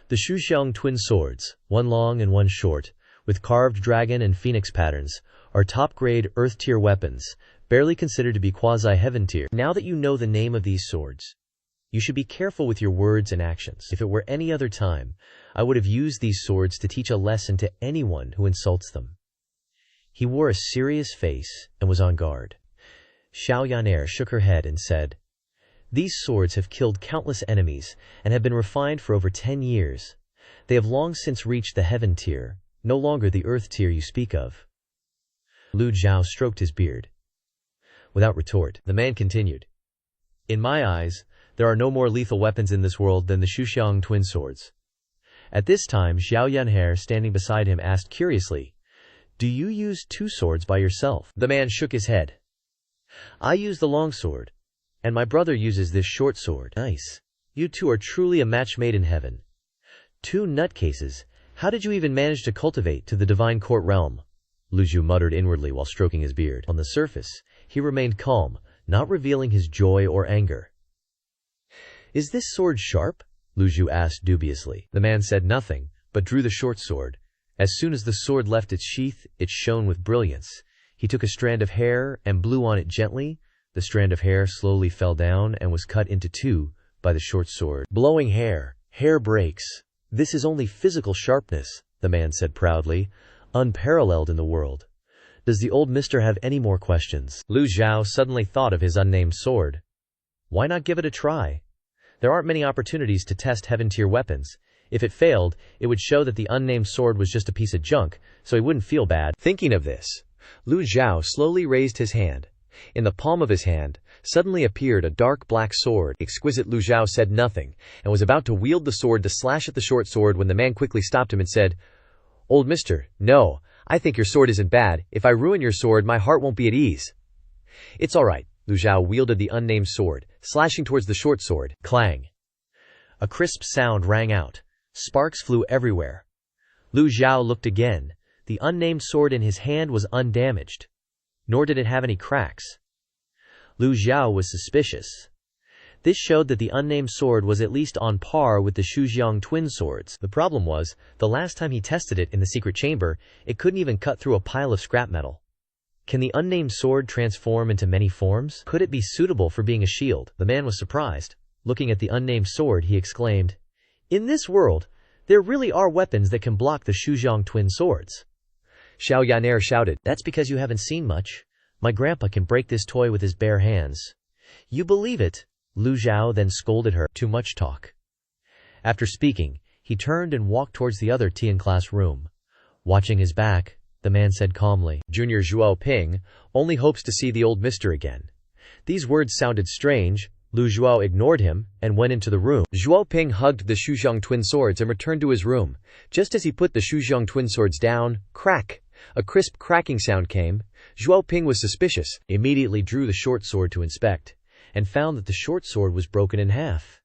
The Shuxiang twin swords, 1 long and 1 short, with carved dragon and phoenix patterns, are top-grade Earth-tier weapons, barely considered to be quasi-heaven tier. Now that you know the name of these swords, you should be careful with your words and actions. If it were any other time, I would have used these swords to teach a lesson to anyone who insults them. He wore a serious face and was on guard. Xiao Yan'er shook her head and said, These swords have killed countless enemies and have been refined for over 10 years. They have long since reached the heaven tier, no longer the earth tier you speak of. Lu Zhou stroked his beard. Without retort, the man continued, In my eyes, there are no more lethal weapons in this world than the Shuxiang twin swords. At this time, Xiao Yan'er, standing beside him, asked curiously, Do you use 2 swords by yourself? The man shook his head. I use the long sword, and my brother uses this short sword. Nice. You 2 are truly a match made in heaven. 2 nutcases. How did you even manage to cultivate to the divine court realm? Lu Zhou muttered inwardly while stroking his beard. On the surface, he remained calm, not revealing his joy or anger. Is this sword sharp? Lu Zhou asked dubiously. The man said nothing, but drew the short sword, As soon as the sword left its sheath, it shone with brilliance. He took a strand of hair and blew on it gently. The strand of hair slowly fell down and was cut into two by the short sword. Blowing hair. Hair breaks. This is only physical sharpness, the man said proudly, unparalleled in the world. Does the old mister have any more questions? Lu Zhou suddenly thought of his unnamed sword. Why not give it a try? There aren't many opportunities to test heaven-tier weapons. If it failed, it would show that the unnamed sword was just a piece of junk, so he wouldn't feel bad. Thinking of this, Lu Zhou slowly raised his hand. In the palm of his hand suddenly appeared a dark black sword. Exquisite Lu Zhou said nothing, and was about to wield the sword to slash at the short sword when the man quickly stopped him and said, "Old mister, no, I think your sword isn't bad. If I ruin your sword, my heart won't be at ease." "It's all right." Lu Zhou wielded the unnamed sword, slashing towards the short sword. Clang. A crisp sound rang out. Sparks flew everywhere. Lu Zhou looked again. The unnamed sword in his hand was undamaged, nor did it have any cracks. Lu Zhou was suspicious. This showed that the unnamed sword was at least on par with the Shujiang twin swords. The problem was, the last time he tested it in the secret chamber, it couldn't even cut through a pile of scrap metal. Can the unnamed sword transform into many forms? Could it be suitable for being a shield? The man was surprised. Looking at the unnamed sword, he exclaimed, "In this world, there really are weapons that can block the Shujiang twin swords." Xiao Yaner shouted, "That's because you haven't seen much. My grandpa can break this toy with his bare hands." "You believe it?" Lu Zhou then scolded her. "Too much talk." After speaking, he turned and walked towards the other Tian class room. Watching his back, the man said calmly, "Junior Zhuo Ping only hopes to see the old mister again." These words sounded strange. Lu Zhuo ignored him and went into the room. Zhuo Ping hugged the Shujiang twin swords and returned to his room. Just as he put the Shujiang twin swords down, crack! A crisp cracking sound came. Zhuo Ping was suspicious, immediately drew the short sword to inspect, and found that the short sword was broken in half.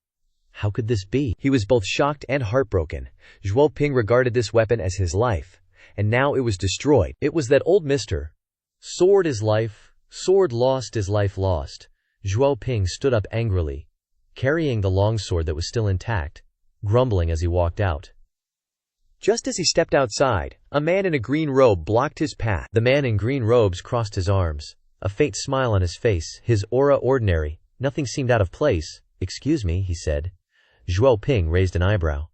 How could this be? He was both shocked and heartbroken. Zhuo Ping regarded this weapon as his life, and now it was destroyed. It was that old mister. Sword is life, sword lost is life lost. Zhuo Ping stood up angrily, carrying the long sword that was still intact, grumbling as he walked out. Just as he stepped outside, a man in a green robe blocked his path. The man in green robes crossed his arms, a faint smile on his face, his aura ordinary. Nothing seemed out of place. "Excuse me," he said. Zhuo Ping raised an eyebrow.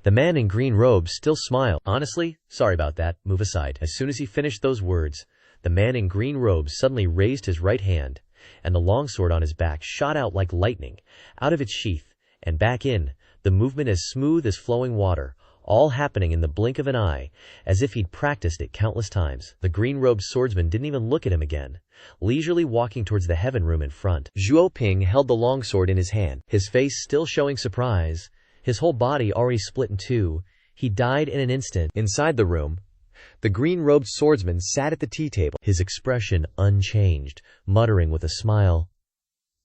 The man in green robes still smiled. "Honestly, sorry about that. Move aside." As soon as he finished those words, the man in green robes suddenly raised his right hand, and the longsword on his back shot out like lightning, out of its sheath, and back in, the movement as smooth as flowing water, all happening in the blink of an eye, as if he'd practiced it countless times. The green-robed swordsman didn't even look at him again, leisurely walking towards the heaven room in front. Zhuo Ping held the longsword in his hand, his face still showing surprise, his whole body already split in two. He died in an instant. Inside the room, the green-robed swordsman sat at the tea table, his expression unchanged, muttering with a smile,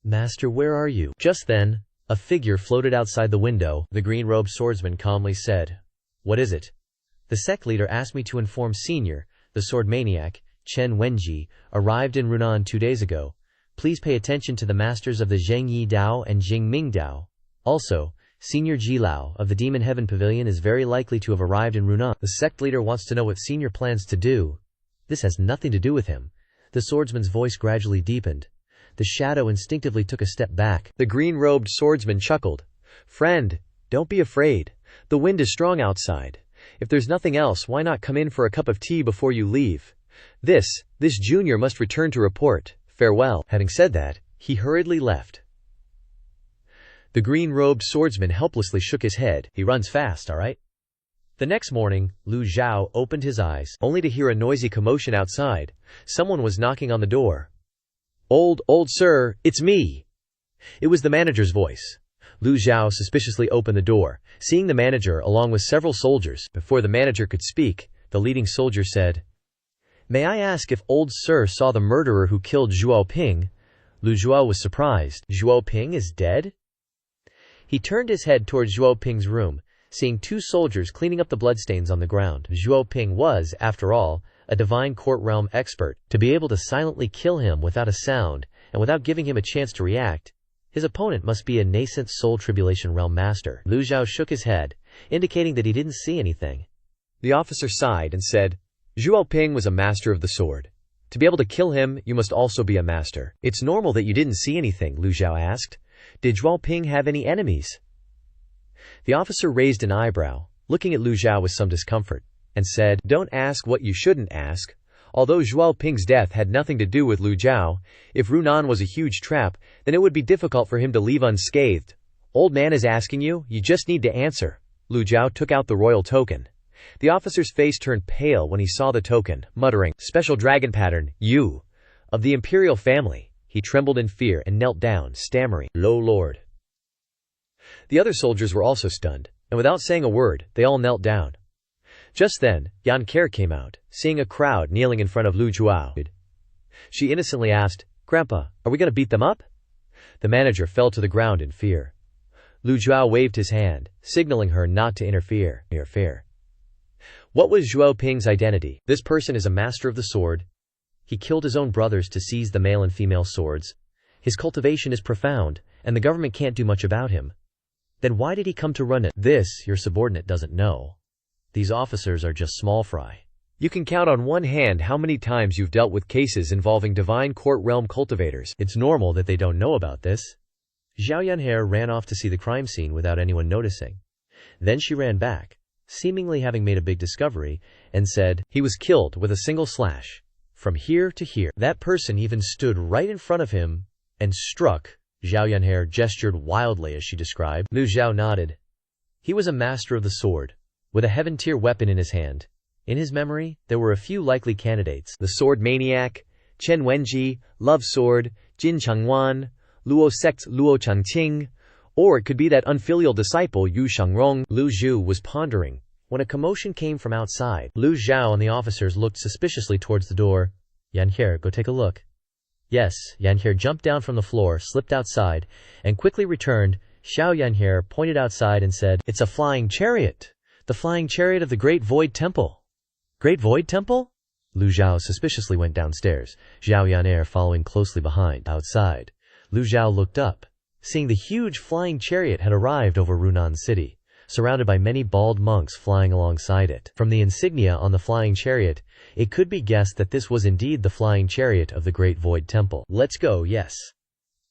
"Master, where are you?" Just then, a figure floated outside the window. The green-robed swordsman calmly said, "What is it?" "The sect leader asked me to inform Senior, the sword maniac, Chen Wenji, arrived in Runan 2 days ago. Please pay attention to the masters of the Zhengyi Dao and Jingming Dao. Also, Senior Jilao of the Demon Heaven Pavilion is very likely to have arrived in Runan. The sect leader wants to know what Senior plans to do. This has nothing to do with him." The swordsman's voice gradually deepened. The shadow instinctively took a step back. The green-robed swordsman chuckled. "Friend, don't be afraid. The wind is strong outside. If there's nothing else, why not come in for a cup of tea before you leave? This junior must return to report. Farewell." Having said that, he hurriedly left. The green-robed swordsman helplessly shook his head. "He runs fast, all right?" The next morning, Lu Zhou opened his eyes, only to hear a noisy commotion outside. Someone was knocking on the door. Old sir, it's me." It was the manager's voice. Lu Zhou suspiciously opened the door, seeing the manager along with several soldiers. Before the manager could speak, the leading soldier said, "May I ask if old sir saw the murderer who killed Zhuo Ping?" Lu Zhou was surprised. "Zhuo Ping is dead?" He turned his head towards Zhuo Ping's room, seeing 2 soldiers cleaning up the bloodstains on the ground. Zhuo Ping was, after all, a divine court realm expert. To be able to silently kill him without a sound, and without giving him a chance to react, his opponent must be a nascent soul tribulation realm master. Lu Zhou shook his head, indicating that he didn't see anything. The officer sighed and said, Zhuo Ping was a master of the sword. To be able to kill him, you must also be a master. It's normal that you didn't see anything, Lu Zhou asked. Did Zhuo Ping have any enemies? The officer raised an eyebrow, looking at Lu Zhou with some discomfort, and said, Don't ask what you shouldn't ask. Although Zhuo Ping's death had nothing to do with Lu Zhou, if Runan was a huge trap, then it would be difficult for him to leave unscathed. Old man is asking you, you just need to answer. Lu Zhou took out the royal token. The officer's face turned pale when he saw the token, muttering, Special dragon pattern, you, of the imperial family. He trembled in fear and knelt down, stammering, Lo Lord. The other soldiers were also stunned, and without saying a word, they all knelt down. Just then, Yan Care came out, seeing a crowd kneeling in front of Lu Zhou. She innocently asked, Grandpa, are we going to beat them up? The manager fell to the ground in fear. Lu Zhou waved his hand, signaling her not to interfere. What was Zhuo Ping's identity? This person is a master of the sword. He killed his own brothers to seize the male and female swords. His cultivation is profound, and the government can't do much about him. Then why did he come to run it? This, your subordinate doesn't know. These officers are just small fry. You can count on one hand how many times you've dealt with cases involving divine court realm cultivators. It's normal that they don't know about this. Zhao Yanhe ran off to see the crime scene without anyone noticing. Then she ran back, seemingly having made a big discovery, and said, He was killed with a single slash. From here to here. That person even stood right in front of him and struck. Zhao Yanhe gestured wildly as she described. Lu Zhou nodded. He was a master of the sword, with a heaven-tier weapon in his hand. In his memory, there were a few likely candidates. The Sword Maniac, Chen Wenji, Love Sword, Jin Changwan, Luo Sect's Luo Changqing, or it could be that unfilial disciple Yu Shangrong. Lu Zhou was pondering when a commotion came from outside. Lu Zhou and the officers looked suspiciously towards the door. Yanhe, go take a look. Yes, Yanhe jumped down from the floor, slipped outside, and quickly returned. Xiao Yanhe pointed outside and said, It's a flying chariot. The flying chariot of the Great Void Temple. Great Void Temple? Lu Zhou suspiciously went downstairs, Zhao Yanhe following closely behind. Outside, Lu Zhou looked up, seeing the huge flying chariot had arrived over Runan City, surrounded by many bald monks flying alongside it. From the insignia on the flying chariot, it could be guessed that this was indeed the flying chariot of the Great Void Temple. Let's go, yes.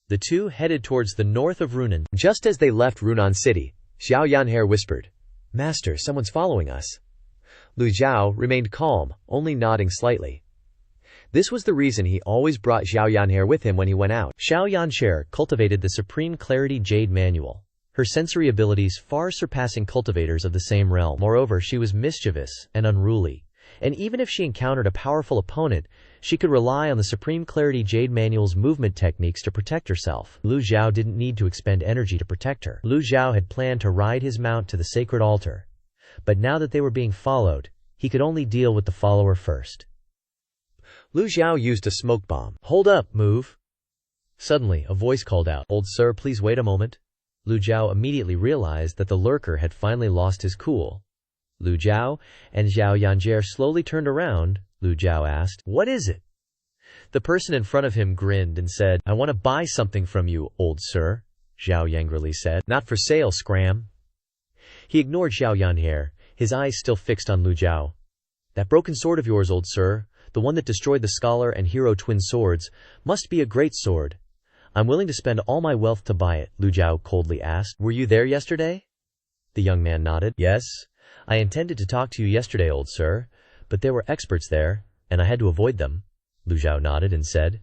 The two headed towards the north of Runan. Just as they left Runan City, Xiao Yanhe whispered, Master, someone's following us. Lu Zhou remained calm, only nodding slightly. This was the reason he always brought Xiao Yanhe with him when he went out. Xiao Yanhe cultivated the Supreme Clarity Jade Manual, her sensory abilities far surpassing cultivators of the same realm. Moreover, she was mischievous and unruly, and even if she encountered a powerful opponent, she could rely on the Supreme Clarity Jade Manual's movement techniques to protect herself. Lu Zhou didn't need to expend energy to protect her. Lu Zhou had planned to ride his mount to the sacred altar, but now that they were being followed, he could only deal with the follower first. Lu Zhou used a smoke bomb. Hold up, move. Suddenly, a voice called out, Old sir, please wait a moment. Lu Zhou immediately realized that the lurker had finally lost his cool. Lu Zhou and Zhao Yanhe slowly turned around. Lu Zhou asked, What is it? The person in front of him grinned and said, I want to buy something from you, old sir. Zhao angrily said, Not for sale, scram. He ignored Xiao Yanhe, his eyes still fixed on Lu Zhou. That broken sword of yours, old sir, the one that destroyed the scholar and hero twin swords, must be a great sword. I'm willing to spend all my wealth to buy it, Lu Zhou coldly asked. Were you there yesterday? The young man nodded. Yes, I intended to talk to you yesterday, old sir, but there were experts there, and I had to avoid them. Lu Zhou nodded and said,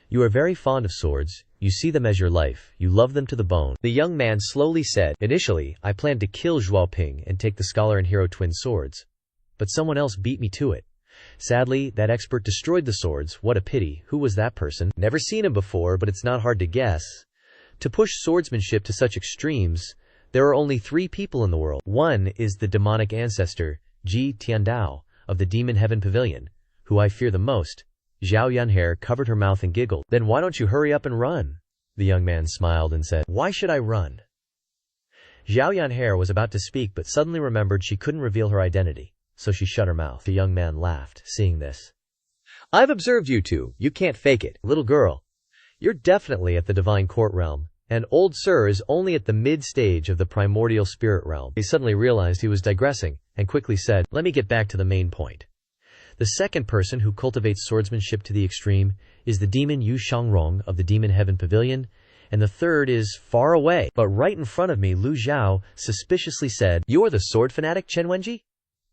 You are very fond of swords, you see them as your life, you love them to the bone. The young man slowly said, Initially, I planned to kill Zhuo Ping and take the scholar and hero twin swords, but someone else beat me to it. Sadly, that expert destroyed the swords. What a pity. Who was that person? Never seen him before, but it's not hard to guess. To push swordsmanship to such extremes, there are only 3 people in the world. One is the demonic ancestor, Ji Tiandao, of the Demon Heaven Pavilion, who I fear the most. Zhao Yanhe covered her mouth and giggled. Then why don't you hurry up and run? The young man smiled and said, Why should I run? Zhao Yanhe was about to speak but suddenly remembered she couldn't reveal her identity, so she shut her mouth. The young man laughed, seeing this. I've observed you two. You can't fake it. Little girl, you're definitely at the divine court realm, and old sir is only at the mid-stage of the primordial spirit realm. He suddenly realized he was digressing, and quickly said, "Let me get back to the main point. The second person who cultivates swordsmanship to the extreme is the demon Yu Shangrong of the Demon Heaven Pavilion, and the third is far away, but right in front of me." Lu Zhou suspiciously said, "You're the sword fanatic, Chen Wenji?"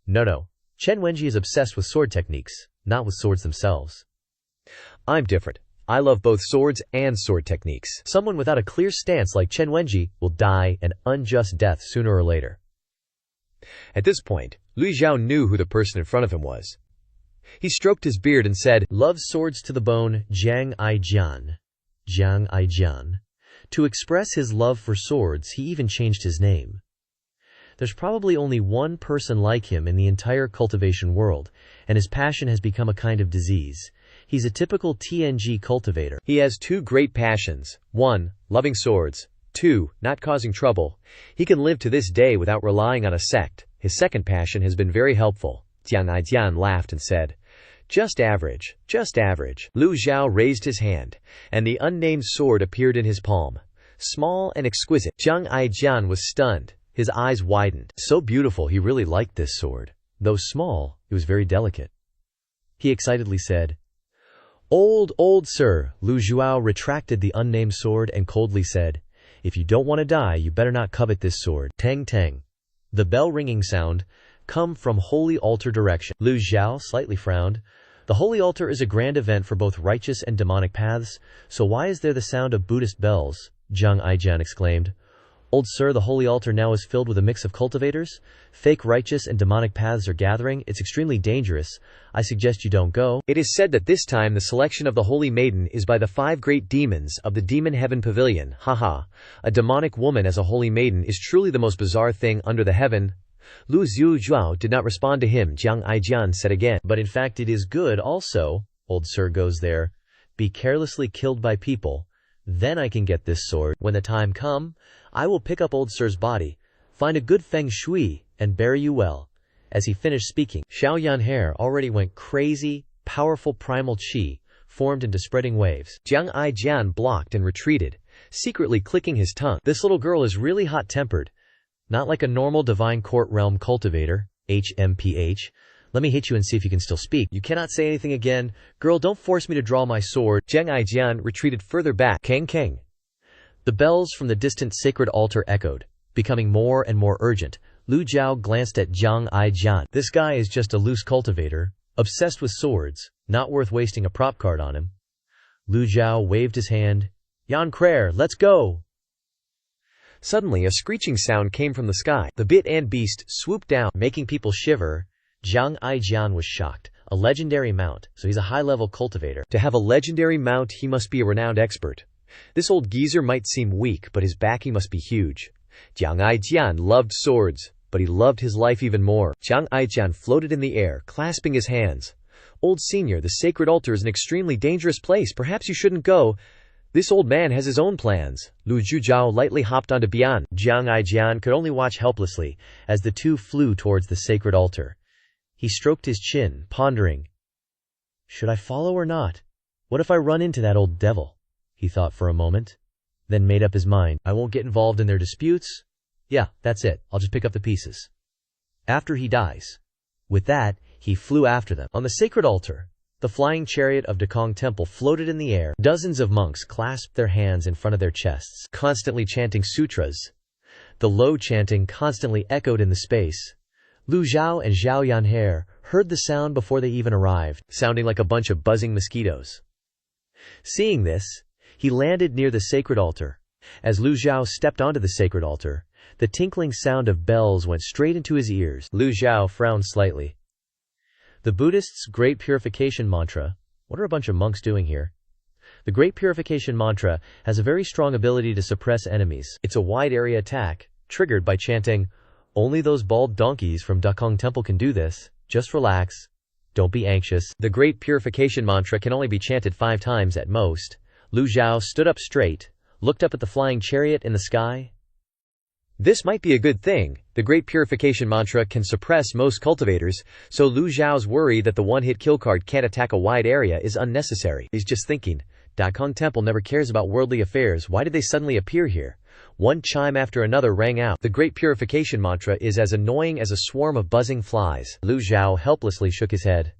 No. Chen Wenji is obsessed with sword techniques, not with swords themselves. I'm different. I love both swords and sword techniques. Someone without a clear stance like Chen Wenji will die an unjust death sooner or later. At this point, Lu Zhou knew who the person in front of him was. He stroked his beard and said, "Loves swords to the bone, Jiang Aijian. Jiang Aijian." To express his love for swords, he even changed his name. There's probably only one person like him in the entire cultivation world, and his passion has become a kind of disease. He's a typical TNG cultivator. He has two great passions. 1. Loving swords. 2. Not causing trouble. He can live to this day without relying on a sect. His second passion has been very helpful. Jiang Aijian laughed and said, "Just average, just average." Lu Zhou raised his hand, and the unnamed sword appeared in his palm. Small and exquisite. Jiang Aijian was stunned. His eyes widened. So beautiful, he really liked this sword. Though small, it was very delicate. He excitedly said, Old sir." Lu Zhou retracted the unnamed sword and coldly said, "If you don't want to die, you better not covet this sword." Tang tang. The bell-ringing sound come from holy altar direction. Lu Zhou slightly frowned. The holy altar is a grand event for both righteous and demonic paths, so why is there the sound of Buddhist bells? Jiang Aijian exclaimed. "Old sir, the holy altar now is filled with a mix of cultivators. Fake righteous and demonic paths are gathering. It's extremely dangerous. I suggest you don't go." It is said that this time the selection of the holy maiden is by the 5 great demons of the Demon Heaven Pavilion. Haha. A demonic woman as a holy maiden is truly the most bizarre thing under the heaven. Lu Zhou did not respond to him. Jiang Aijian said again, "But in fact it is good also. Old sir goes there. Be carelessly killed by people. Then I can get this sword. When the time come, I will pick up old sir's body, find a good feng shui, and bury you well." As he finished speaking, Xiaoyan hair already went crazy. Powerful primal qi formed into spreading waves. Jiang Aijian blocked and retreated, secretly clicking his tongue. This little girl is really hot-tempered. Not like a normal divine court realm cultivator. HMPH. Let me hit you and see if you can still speak. You cannot say anything again. Girl, don't force me to draw my sword. Jiang Aijian retreated further back. Kang Kang. The bells from the distant sacred altar echoed, becoming more and more urgent. Lu Zhou glanced at Jiang Aijian. This guy is just a loose cultivator, obsessed with swords, not worth wasting a prop card on him. Lu Zhou waved his hand. "Yan Krer, let's go!" Suddenly a screeching sound came from the sky. The bit and beast swooped down, making people shiver. Jiang Aijian was shocked. A legendary mount, so he's a high-level cultivator. To have a legendary mount, he must be a renowned expert. This old geezer might seem weak, but his backing must be huge. Jiang Aijian loved swords, but he loved his life even more. Jiang Aijian floated in the air, clasping his hands. "Old senior, the sacred altar is an extremely dangerous place. Perhaps you shouldn't go. This old man has his own plans." Lu Zhou lightly hopped onto Bian. Jiang Aijian could only watch helplessly as the two flew towards the sacred altar. He stroked his chin, pondering. Should I follow or not? What if I run into that old devil? He thought for a moment, then made up his mind. I won't get involved in their disputes. Yeah, that's it. I'll just pick up the pieces. After he dies. With that, he flew after them. On the sacred altar, the flying chariot of Dakong Temple floated in the air. Dozens of monks clasped their hands in front of their chests, constantly chanting sutras. The low chanting constantly echoed in the space. Lu Zhou and Zhao Yanhe heard the sound before they even arrived, sounding like a bunch of buzzing mosquitoes. Seeing this, he landed near the sacred altar. As Lu Zhou stepped onto the sacred altar, the tinkling sound of bells went straight into his ears. Lu Zhou frowned slightly. The Buddhists' Great Purification Mantra. What are a bunch of monks doing here? The Great Purification Mantra has a very strong ability to suppress enemies. It's a wide-area attack, triggered by chanting, "Only those bald donkeys from Dakong Temple can do this. Just relax. Don't be anxious." The Great Purification Mantra can only be chanted 5 times at most. Lu Zhou stood up straight, looked up at the flying chariot in the sky. This might be a good thing. The Great Purification Mantra can suppress most cultivators, so Lu Zhao's worry that the one-hit kill card can't attack a wide area is unnecessary. He's just thinking, Dakong Temple never cares about worldly affairs. Why did they suddenly appear here? One chime after another rang out. The great purification mantra is as annoying as a swarm of buzzing flies. Lu Zhou helplessly shook his head.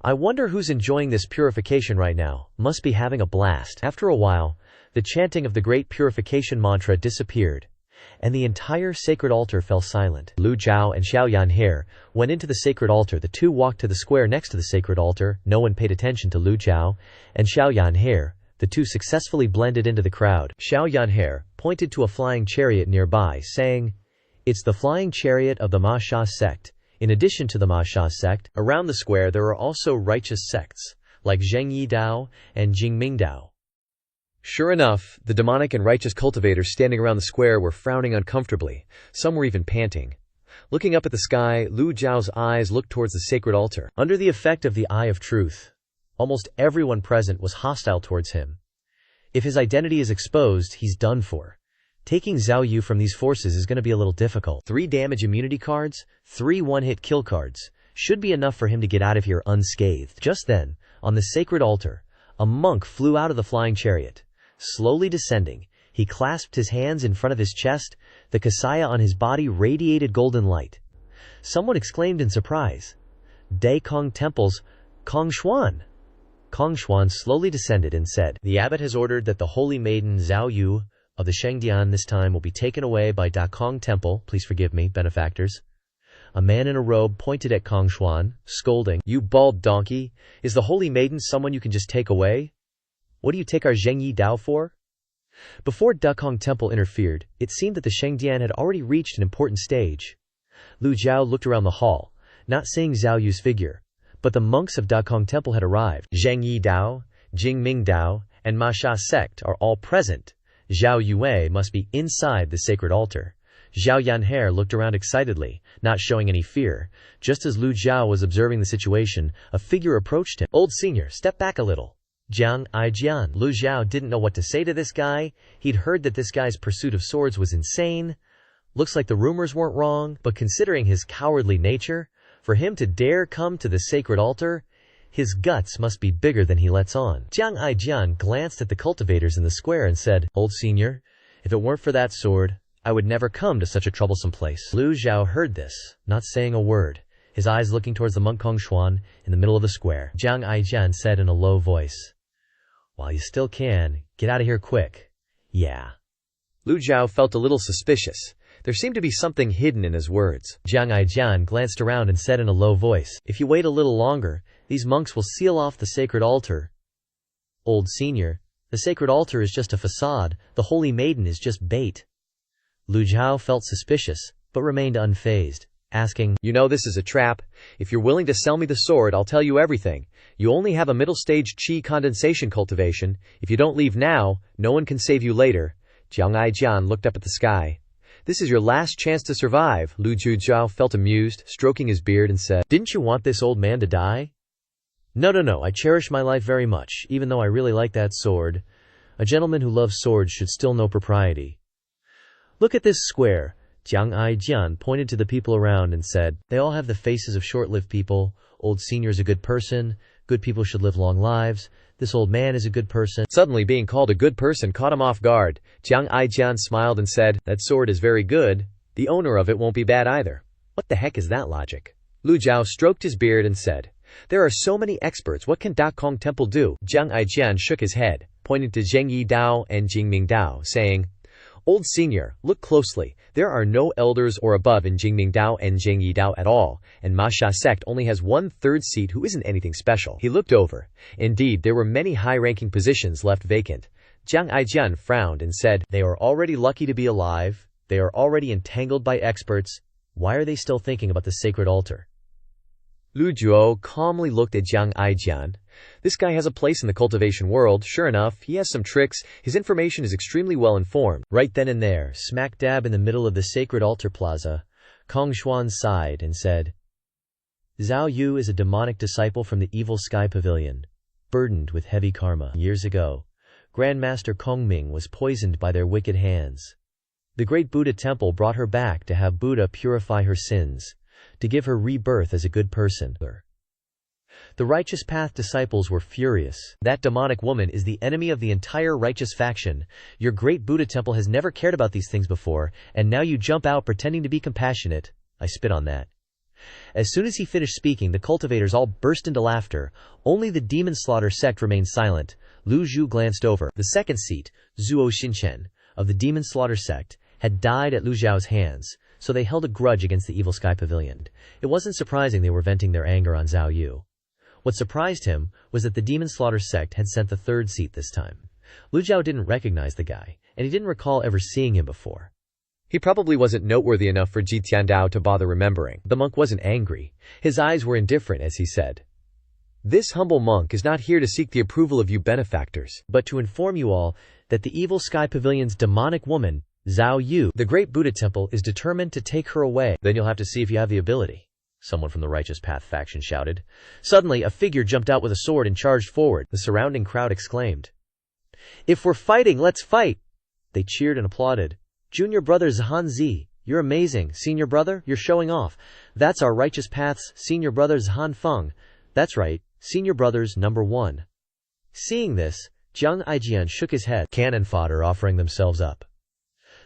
I wonder who's enjoying this purification right now. Must be having a blast. After a while, the chanting of the great purification mantra disappeared, and the entire sacred altar fell silent. Lu Zhou and Xiao Yanhe went into the sacred altar. The two walked to the square next to the sacred altar. No one paid attention to Lu Zhou and Xiao Yanhe. The two successfully blended into the crowd. Xiao Yanhe pointed to a flying chariot nearby, saying, "It's the flying chariot of the Manhwa sect." In addition to the Manhwa sect, around the square there are also righteous sects, like Zhengyi Dao and Jingming Dao. Sure enough, the demonic and righteous cultivators standing around the square were frowning uncomfortably. Some were even panting. Looking up at the sky, Lu Zhao's eyes looked towards the sacred altar. Under the effect of the Eye of Truth, almost everyone present was hostile towards him. If his identity is exposed, he's done for. Taking Zhao Yu from these forces is going to be a little difficult. 3 damage immunity cards, 3 one-hit kill cards, should be enough for him to get out of here unscathed. Just then, on the sacred altar, a monk flew out of the flying chariot. Slowly descending, he clasped his hands in front of his chest. The kasaya on his body radiated golden light. Someone exclaimed in surprise, "Dai Kong Temple's Kong Xuan." Kong Xuan slowly descended and said, "The abbot has ordered that the holy maiden Zhao Yu of the Shengdian this time will be taken away by Da Kong Temple. Please forgive me, benefactors." A man in a robe pointed at Kong Xuan, scolding, "You bald donkey! Is the holy maiden someone you can just take away? What do you take our Zhengyi Dao for?" Before Da Kong Temple interfered, it seemed that the Shengdian had already reached an important stage. Lu Zhou looked around the hall, not seeing Zhao Yu's figure, but the monks of Da Kong Temple had arrived. Zhengyi Dao, Jingming Dao, and Manhwa sect are all present. Zhao Yue must be inside the sacred altar. Xiao Yanhe looked around excitedly, not showing any fear. Just as Lu Zhou was observing the situation, a figure approached him. "Old senior, step back a little." Jiang Aijian. Lu Zhou didn't know what to say to this guy. He'd heard that this guy's pursuit of swords was insane. Looks like the rumors weren't wrong, but considering his cowardly nature, for him to dare come to the sacred altar, his guts must be bigger than he lets on. Jiang Aijian glanced at the cultivators in the square and said, "Old senior, if it weren't for that sword, I would never come to such a troublesome place." Lu Zhou heard this, not saying a word, his eyes looking towards the monk Kong Xuan in the middle of the square. Jiang Aijian said in a low voice, "While you still can, get out of here quick." "Yeah." Lu Zhou felt a little suspicious. There seemed to be something hidden in his words. Jiang Aijian glanced around and said in a low voice, "If you wait a little longer, these monks will seal off the sacred altar." "Old senior, the sacred altar is just a facade. The holy maiden is just bait." Lu Zhou felt suspicious, but remained unfazed, asking, "You know this is a trap. If you're willing to sell me the sword, I'll tell you everything. You only have a middle-stage qi condensation cultivation. If you don't leave now, no one can save you later." Jiang Aijian looked up at the sky. "This is your last chance to survive." Lu Zhou felt amused, stroking his beard and said, "Didn't you want this old man to die?" No, I cherish my life very much, even though I really like that sword. A gentleman who loves swords should still know propriety." "Look at this square." Jiang Aijian pointed to the people around and said, "They all have the faces of short-lived people. Old senior is a good person. Good people should live long lives. This old man is a good person." Suddenly being called a good person caught him off guard. Jiang Aijian smiled and said, "That sword is very good. The owner of it won't be bad either." "What the heck is that logic?" Lu Zhou stroked his beard and said, "There are so many experts. What can Da Kong Temple do?" Jiang Aijian shook his head, pointing to Zhengyi Dao and Jingming Dao, saying, "Old senior, look closely. There are no elders or above in Jingming Dao and Zhengyi Dao at all, and Manhwa sect only has 1/3 seat who isn't anything special." He looked over. Indeed, there were many high-ranking positions left vacant. Jiang Aijian frowned and said, "They are already lucky to be alive. They are already entangled by experts. Why are they still thinking about the sacred altar?" Lu Zhou calmly looked at Jiang Aijian. This guy has a place in the cultivation world. Sure enough, he has some tricks. His information is extremely well informed. Right then and there, smack dab in the middle of the sacred altar plaza, Kong Xuan sighed and said, "Zhao Yu is a demonic disciple from the Evil Sky Pavilion, burdened with heavy karma. Years ago, Grandmaster Kongming was poisoned by their wicked hands. The great Buddha temple brought her back to have Buddha purify her sins, to give her rebirth as a good person. The Righteous Path disciples were furious. That demonic woman is the enemy of the entire righteous faction. Your great Buddha temple has never cared about these things before, and now you jump out pretending to be compassionate. I spit on that. As soon as he finished speaking, the cultivators all burst into laughter. Only the Demon Slaughter sect remained silent. Lu Zhou glanced over. The second seat, Zuo Xinchen, of the Demon Slaughter sect, had died at Lu Zhao's hands, so they held a grudge against the Evil Sky Pavilion. It wasn't surprising they were venting their anger on Zhao Yu. What surprised him was that the Demon Slaughter sect had sent the third seat this time. Lu Zhao didn't recognize the guy, and he didn't recall ever seeing him before. He probably wasn't noteworthy enough for Ji Tiandao to bother remembering. The monk wasn't angry. His eyes were indifferent as he said, "This humble monk is not here to seek the approval of you benefactors, but to inform you all that the Evil Sky Pavilion's demonic woman, Zhao Yu, the great Buddha temple, is determined to take her away. Then you'll have to see if you have the ability," someone from the Righteous Path faction shouted. Suddenly, a figure jumped out with a sword and charged forward. The surrounding crowd exclaimed, "If we're fighting, let's fight!" They cheered and applauded. "Junior brother Zhan Zi, you're amazing. Senior brother, you're showing off. That's our Righteous Path's senior brother Zhan Feng. That's right, senior brothers number 1. Seeing this, Jiang Aijian shook his head. Cannon fodder offering themselves up.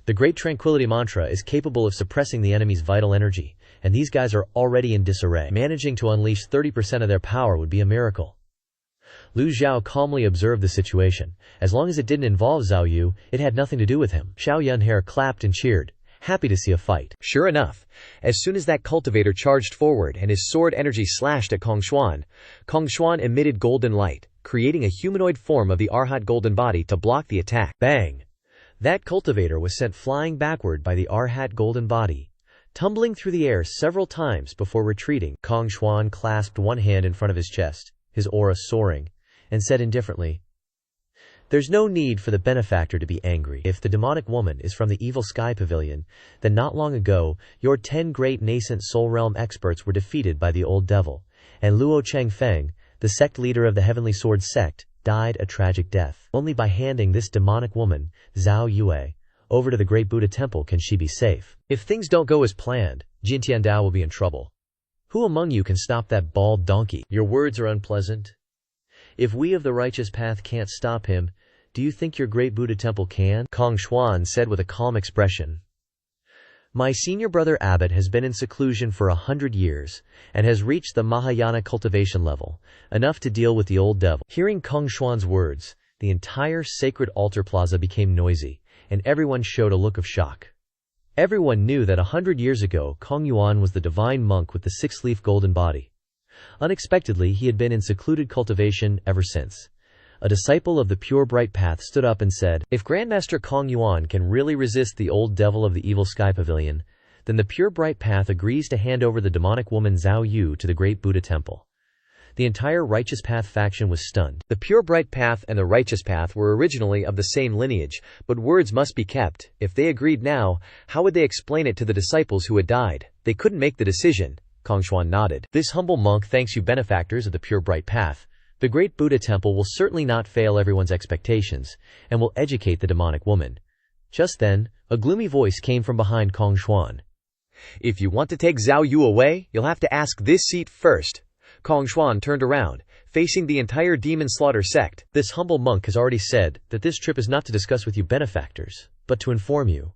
The Great Tranquility Mantra is capable of suppressing the enemy's vital energy, and these guys are already in disarray. Managing to unleash 30% of their power would be a miracle. Lu Zhao calmly observed the situation. As long as it didn't involve Zhao Yu, it had nothing to do with him. Xiao Yunhe clapped and cheered, happy to see a fight. Sure enough, as soon as that cultivator charged forward and his sword energy slashed at Kong Xuan emitted golden light, creating a humanoid form of the Arhat golden body to block the attack. Bang! That cultivator was sent flying backward by the Arhat golden body, tumbling through the air several times before retreating. Kong Xuan clasped one hand in front of his chest, his aura soaring, and said indifferently, "There's no need for the benefactor to be angry. If the demonic woman is from the Evil Sky Pavilion, then not long ago, your 10 great nascent soul realm experts were defeated by the old devil, and Luo Changfeng, the sect leader of the Heavenly Sword sect, died a tragic death. Only by handing this demonic woman, Zhao Yue, over to the great Buddha temple can she be safe. If things don't go as planned, Ji Tiandao will be in trouble. Who among you can stop that bald donkey? Your words are unpleasant. If we of the Righteous Path can't stop him, do you think your great Buddha temple can?" Kong Xuan said with a calm expression. "My senior brother abbot has been in seclusion for 100 years, and has reached the Mahayana cultivation level, enough to deal with the old devil." Hearing Kong Xuan's words, the entire sacred altar plaza became noisy, and everyone showed a look of shock. Everyone knew that 100 years ago Kong Yuan was the divine monk with the 6-leaf golden body. Unexpectedly, he had been in secluded cultivation ever since. A disciple of the pure bright path stood up and said, "If Grandmaster Kong Yuan can really resist the old devil of the Evil Sky Pavilion, then the pure bright path agrees to hand over the demonic woman Zhao Yu to the great Buddha temple." The entire Righteous Path faction was stunned. The pure bright path and the Righteous Path were originally of the same lineage, but words must be kept. If they agreed now, how would they explain it to the disciples who had died? They couldn't make the decision. Kong Xuan nodded. "This humble monk thanks you benefactors of the pure bright path. The great Buddha temple will certainly not fail everyone's expectations, and will educate the demonic woman." Just then, a gloomy voice came from behind Kong Xuan. "If you want to take Zhao Yu away, you'll have to ask this seat first." Kong Xuan turned around, facing the entire Demon Slaughter sect. "This humble monk has already said that this trip is not to discuss with you benefactors, but to inform you."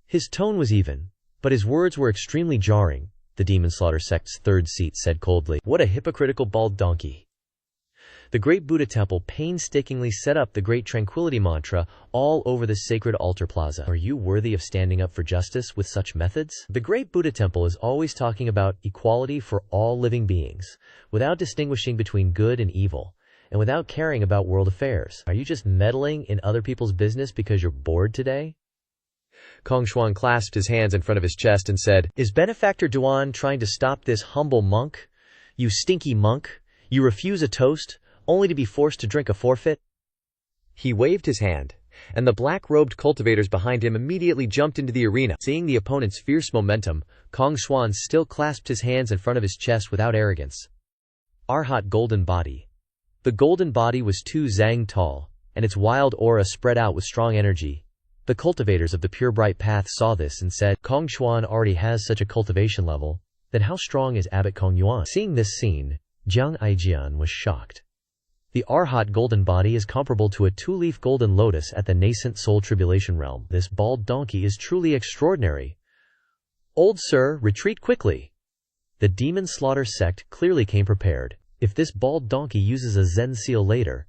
His tone was even, but his words were extremely jarring. The Demon Slaughter sect's third seat said coldly, "What a hypocritical bald donkey." The great Buddha temple painstakingly set up the Great Tranquility Mantra all over the sacred altar plaza. Are you worthy of standing up for justice with such methods? The great Buddha temple is always talking about equality for all living beings, without distinguishing between good and evil, and without caring about world affairs. Are you just meddling in other people's business because you're bored today? Kong Xuan clasped his hands in front of his chest and said, "Is Benefactor Duan trying to stop this humble monk? You stinky monk! You refuse a toast, only to be forced to drink a forfeit?" He waved his hand, and the black-robed cultivators behind him immediately jumped into the arena. Seeing the opponent's fierce momentum, Kong Xuan still clasped his hands in front of his chest without arrogance. Arhat golden body. The golden body was 2 zang tall, and its wild aura spread out with strong energy. The cultivators of the pure bright path saw this and said, "Kong Xuan already has such a cultivation level, then how strong is Abbot Kong Yuan?" Seeing this scene, Jiang Aijian was shocked. The Arhat golden body is comparable to a two-leaf golden lotus at the nascent soul tribulation realm. This bald donkey is truly extraordinary. Old sir, retreat quickly. The demon slaughter sect clearly came prepared. If this bald donkey uses a Zen seal later,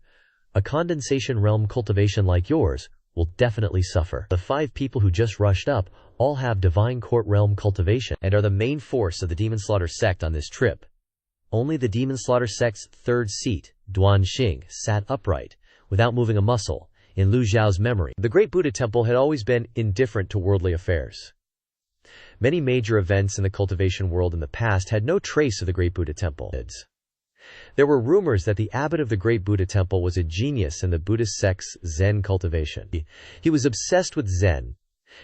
a condensation realm cultivation like yours will definitely suffer. The 5 people who just rushed up all have divine court realm cultivation and are the main force of the demon slaughter sect on this trip. Only the demon slaughter sect's 3rd seat, Duanxing, sat upright, without moving a muscle, in Lu Zhou's memory. The Great Buddha Temple had always been indifferent to worldly affairs. Many major events in the cultivation world in the past had no trace of the Great Buddha Temple. There were rumors that the abbot of the Great Buddha Temple was a genius in the Buddhist sect's Zen cultivation. He was obsessed with Zen,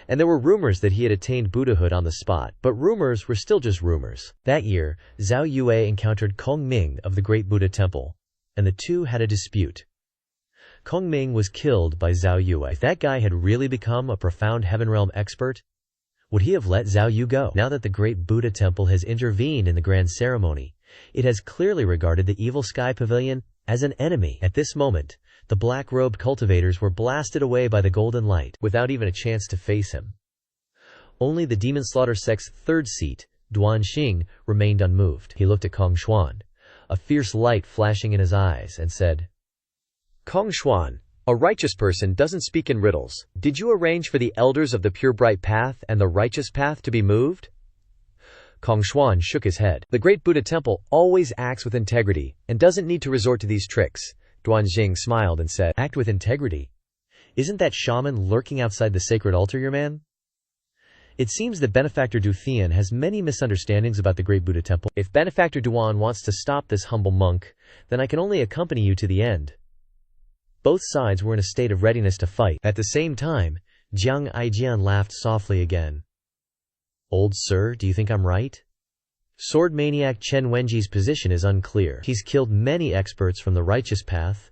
and there were rumors that he had attained Buddhahood on the spot, but rumors were still just rumors. That year, Zhao Yue encountered Kong Ming of the Great Buddha Temple, and the two had a dispute. Kong Ming was killed by Zhao Yue. If that guy had really become a profound heaven realm expert, would he have let Zhao Yue go? Now that the Great Buddha Temple has intervened in the grand ceremony, it has clearly regarded the Evil Sky Pavilion as an enemy. At this moment, the black-robed cultivators were blasted away by the golden light, without even a chance to face him. Only the demon slaughter sect's 3rd seat, Duanxing, remained unmoved. He looked at Kong Xuan, a fierce light flashing in his eyes, and said, Kong Xuan, a righteous person doesn't speak in riddles. Did you arrange for the elders of the pure bright path and the righteous path to be moved? Kong Xuan shook his head. The Great Buddha Temple always acts with integrity and doesn't need to resort to these tricks. Duanxing smiled and said, Act with integrity? Isn't that shaman lurking outside the sacred altar your man? It seems that Benefactor Du Thian has many misunderstandings about the Great Buddha Temple. If Benefactor Duan wants to stop this humble monk, then I can only accompany you to the end. Both sides were in a state of readiness to fight. At the same time, Jiang Aijian laughed softly again. Old sir, do you think I'm right? Sword maniac Chen Wenji's position is unclear. He's killed many experts from the righteous path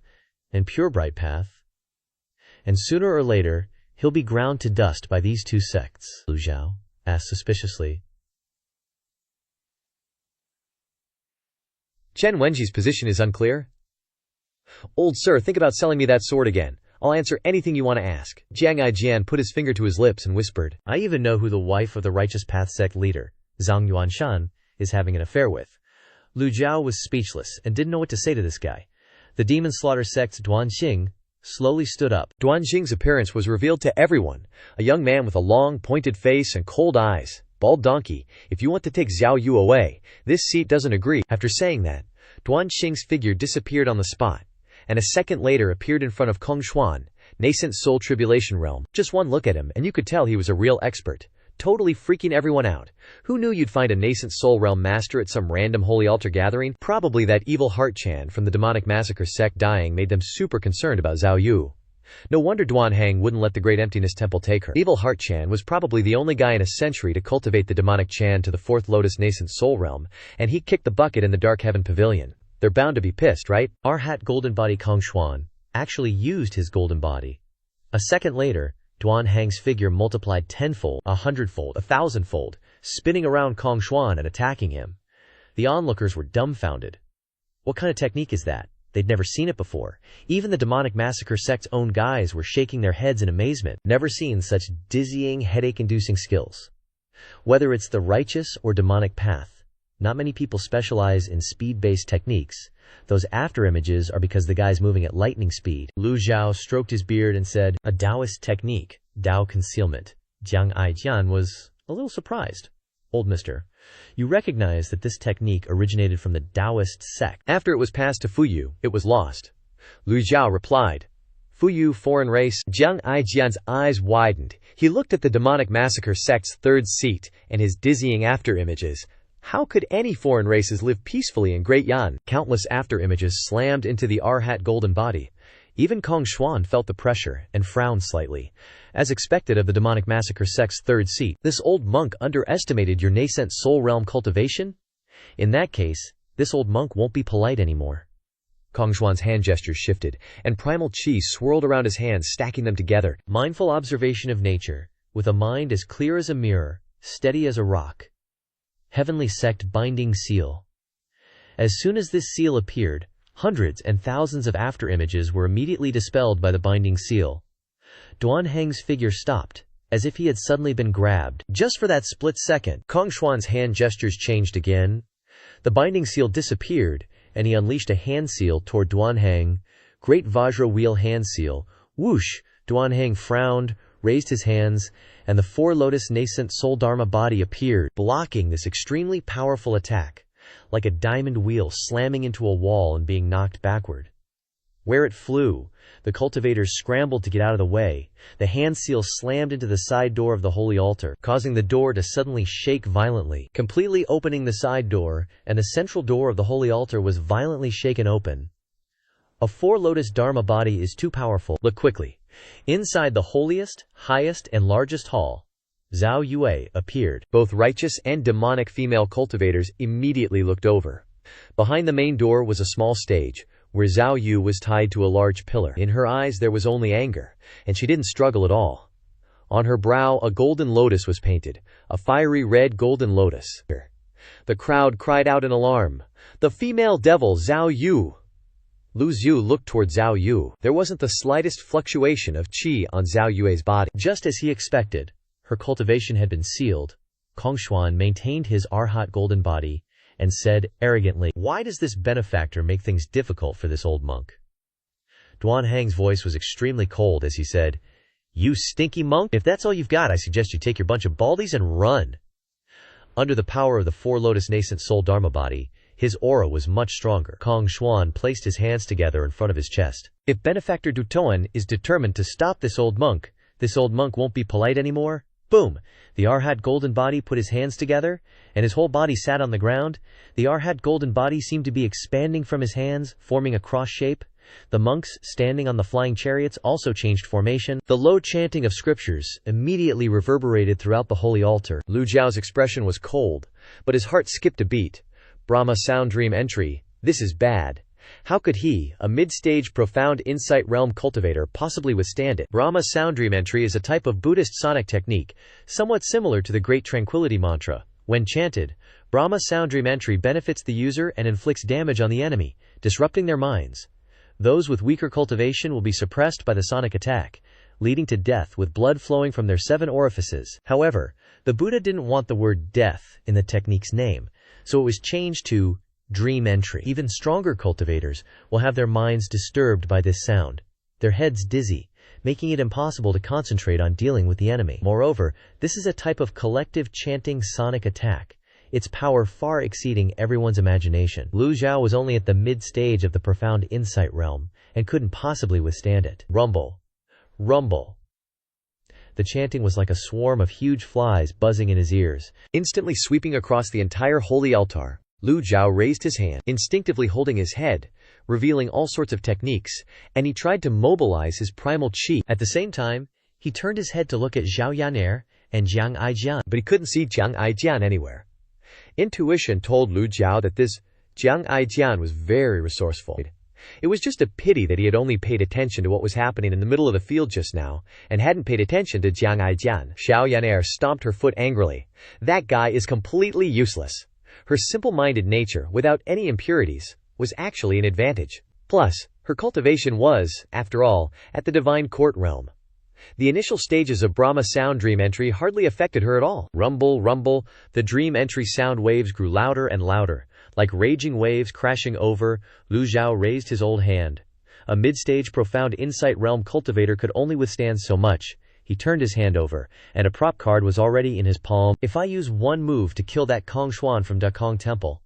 and pure bright path, and sooner or later, he'll be ground to dust by these 2 sects. Lu Zhou asked suspiciously. Chen Wenji's position is unclear? Old sir, think about selling me that sword again. I'll answer anything you want to ask. Jiang Aijian put his finger to his lips and whispered, I even know who the wife of the Righteous Path sect leader, Zhang Yuanshan, is having an affair with. Lu Zhou was speechless and didn't know what to say to this guy. The demon slaughter sect's Duanxing slowly stood up. Duanxing's appearance was revealed to everyone. A young man with a long, pointed face and cold eyes. Bald donkey, if you want to take Zhao Yu away, this seat doesn't agree. After saying that, Duanxing's figure disappeared on the spot, and a second later appeared in front of Kong Xuan, nascent soul tribulation realm. Just one look at him, and you could tell he was a real expert. Totally freaking everyone out. Who knew you'd find a nascent soul realm master at some random holy altar gathering? Probably that evil Heart Chan from the demonic massacre sect dying made them super concerned about Zhao Yu. No wonder Duan Hang wouldn't let the Great Emptiness Temple take her. Evil Heart Chan was probably the only guy in a century to cultivate the demonic Chan to the 4th Lotus nascent soul realm, and he kicked the bucket in the Dark Heaven Pavilion. They're bound to be pissed, right? Arhat golden body Kong Xuan actually used his golden body. A second later, Duan Hang's figure multiplied 10-fold, 100-fold, 1,000-fold, spinning around Kong Xuan and attacking him. The onlookers were dumbfounded. What kind of technique is that? They'd never seen it before. Even the demonic massacre sect's own guys were shaking their heads in amazement. Never seen such dizzying, headache-inducing skills. Whether it's the righteous or demonic path, not many people specialize in speed-based techniques. Those after-images are because the guy's moving at lightning speed. Lu Zhou stroked his beard and said, a Taoist technique, Tao concealment. Jiang Aijian was a little surprised. Old mister, you recognize that this technique originated from the Taoist sect. After it was passed to Fuyu, it was lost. Lu Zhou replied. Fuyu, foreign race. Jiang Aijian's eyes widened. He looked at the demonic massacre sect's 3rd seat and his dizzying after-images. How could any foreign races live peacefully in Great Yan? Countless after-images slammed into the Arhat golden body. Even Kong Xuan felt the pressure and frowned slightly. As expected of the demonic massacre sect's 3rd seat, this old monk underestimated your nascent soul realm cultivation? In that case, this old monk won't be polite anymore. Kong Xuan's hand gestures shifted, and primal chi swirled around his hands, stacking them together. Mindful observation of nature, with a mind as clear as a mirror, steady as a rock. Heavenly sect binding seal. As soon as this seal appeared, hundreds and thousands of afterimages were immediately dispelled by the binding seal. Duan Heng's figure stopped, as if he had suddenly been grabbed. Just for that split second, Kong Xuan's hand gestures changed again. The binding seal disappeared, and he unleashed a hand seal toward Duan Heng. Great Vajra wheel hand seal. Whoosh! Duan Heng frowned, raised his hands, and the four lotus nascent soul dharma body appeared, blocking this extremely powerful attack, like a diamond wheel slamming into a wall and being knocked backward. Where it flew, the cultivators scrambled to get out of the way. The hand seal slammed into the side door of the holy altar, causing the door to suddenly shake violently, completely opening the side door, and the central door of the holy altar was violently shaken open. A four lotus dharma body is too powerful. Look quickly. Inside the holiest, highest, and largest hall, Zhao Yue appeared. Both righteous and demonic female cultivators immediately looked over. Behind the main door was a small stage, where Zhao Yu was tied to a large pillar. In her eyes there was only anger, and she didn't struggle at all. On her brow a golden lotus was painted, a fiery red golden lotus. The crowd cried out in alarm. The female devil Zhao Yu! Lu Zhou looked toward Zhao Yu. There wasn't the slightest fluctuation of qi on Zhao Yue's body. Just as he expected, her cultivation had been sealed. Kong Xuan maintained his arhat golden body, and said arrogantly, "Why does this benefactor make things difficult for this old monk?" Duan Heng's voice was extremely cold as he said, "You stinky monk, if that's all you've got, I suggest you take your bunch of baldies and run." Under the power of the four lotus nascent soul dharma body, his aura was much stronger. Kong Xuan placed his hands together in front of his chest. If Benefactor Dutoan is determined to stop this old monk won't be polite anymore. Boom! The Arhat golden body put his hands together, and his whole body sat on the ground. The Arhat golden body seemed to be expanding from his hands, forming a cross shape. The monks, standing on the flying chariots, also changed formation. The low chanting of scriptures immediately reverberated throughout the holy altar. Lu Zhao's expression was cold, but his heart skipped a beat. Brahma Sound Dream Entry. This is bad. How could he, a mid-stage profound insight realm cultivator, possibly withstand it? Brahma Sound Dream Entry is a type of Buddhist sonic technique, somewhat similar to the Great Tranquility Mantra. When chanted, Brahma Sound Dream Entry benefits the user and inflicts damage on the enemy, disrupting their minds. Those with weaker cultivation will be suppressed by the sonic attack, leading to death with blood flowing from their 7 orifices. However, the Buddha didn't want the word death in the technique's name, so it was changed to dream entry. Even stronger cultivators will have their minds disturbed by this sound, their heads dizzy, making it impossible to concentrate on dealing with the enemy. Moreover, this is a type of collective chanting sonic attack, its power far exceeding everyone's imagination. Lu Zhao was only at the mid-stage of the profound insight realm, and couldn't possibly withstand it. Rumble. Rumble. The chanting was like a swarm of huge flies buzzing in his ears. Instantly sweeping across the entire holy altar, Lu Zhao raised his hand, instinctively holding his head, revealing all sorts of techniques, and he tried to mobilize his primal qi. At the same time, he turned his head to look at Zhao Yaner and Jiang Aijian, but he couldn't see Jiang Aijian anywhere. Intuition told Lu Zhao that this Jiang Aijian was very resourceful. It was just a pity that he had only paid attention to what was happening in the middle of the field just now, and hadn't paid attention to Jiang Aijian. Xiao Yaner stomped her foot angrily. That guy is completely useless. Her simple-minded nature, without any impurities, was actually an advantage. Plus, her cultivation was, after all, at the divine court realm. The initial stages of Brahma sound dream entry hardly affected her at all. Rumble, rumble, the dream entry sound waves grew louder and louder. Like raging waves crashing over, Lu Zhao raised his old hand. A mid-stage profound insight realm cultivator could only withstand so much. He turned his hand over, and a prop card was already in his palm. If I use one move to kill that Kong Xuan from Dakong Temple,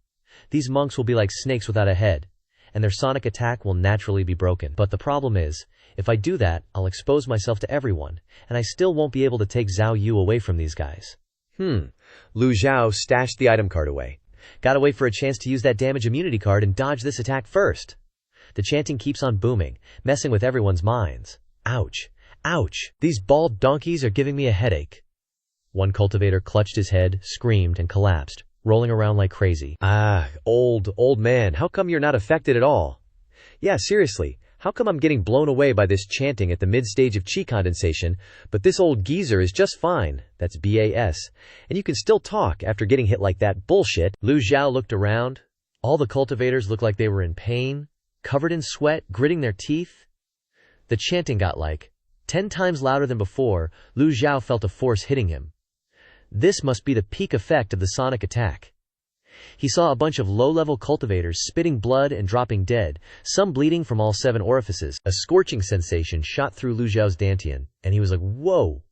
these monks will be like snakes without a head, and their sonic attack will naturally be broken. But the problem is, if I do that, I'll expose myself to everyone, and I still won't be able to take Zhao Yu away from these guys. Lu Zhao stashed the item card away. Gotta wait for a chance to use that damage immunity card and dodge this attack first. The chanting keeps on booming, messing with everyone's minds. Ouch. Ouch! These bald donkeys are giving me a headache. One cultivator clutched his head, screamed, and collapsed, rolling around like crazy. Old man, how come you're not affected at all? Yeah, seriously, how come I'm getting blown away by this chanting at the mid-stage of chi condensation, but this old geezer is just fine, that's BAS, and you can still talk after getting hit like that bullshit? Lu Zhao looked around. All the cultivators looked like they were in pain, covered in sweat, gritting their teeth. The chanting got like 10 times louder than before. Lu Zhou felt a force hitting him. This must be the peak effect of the sonic attack. He saw a bunch of low-level cultivators spitting blood and dropping dead, some bleeding from all 7 orifices. A scorching sensation shot through Lu Zhao's dantian, and he was like, whoa!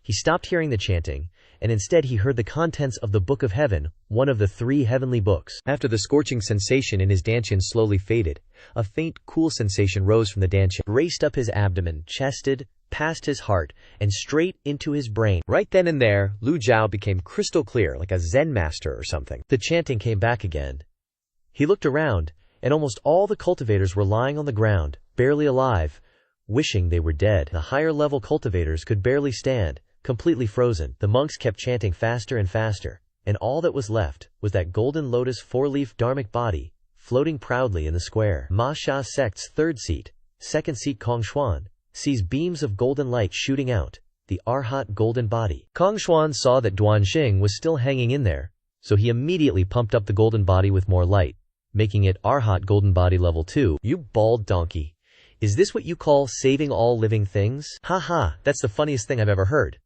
He stopped hearing the chanting, and instead he heard the contents of the Book of Heaven, one of the 3 heavenly books. After the scorching sensation in his dantian slowly faded, a faint, cool sensation rose from the dantian, raced up his abdomen, chested, past his heart, and straight into his brain. Right then and there, Lu Zhou became crystal clear, like a Zen master or something. The chanting came back again. He looked around, and almost all the cultivators were lying on the ground, barely alive, wishing they were dead. The higher-level cultivators could barely stand, completely frozen. The monks kept chanting faster and faster, and all that was left was that golden lotus 4-leaf dharmic body, floating proudly in the square. Ma Sha Sect's 3rd seat, 2nd seat Kongshuan, sees beams of golden light shooting out, the Arhat golden body. Kongshuan saw that Duanxing was still hanging in there, so he immediately pumped up the golden body with more light, making it Arhat golden body level 2. You bald donkey. Is this what you call saving all living things? Haha, that's the funniest thing I've ever heard.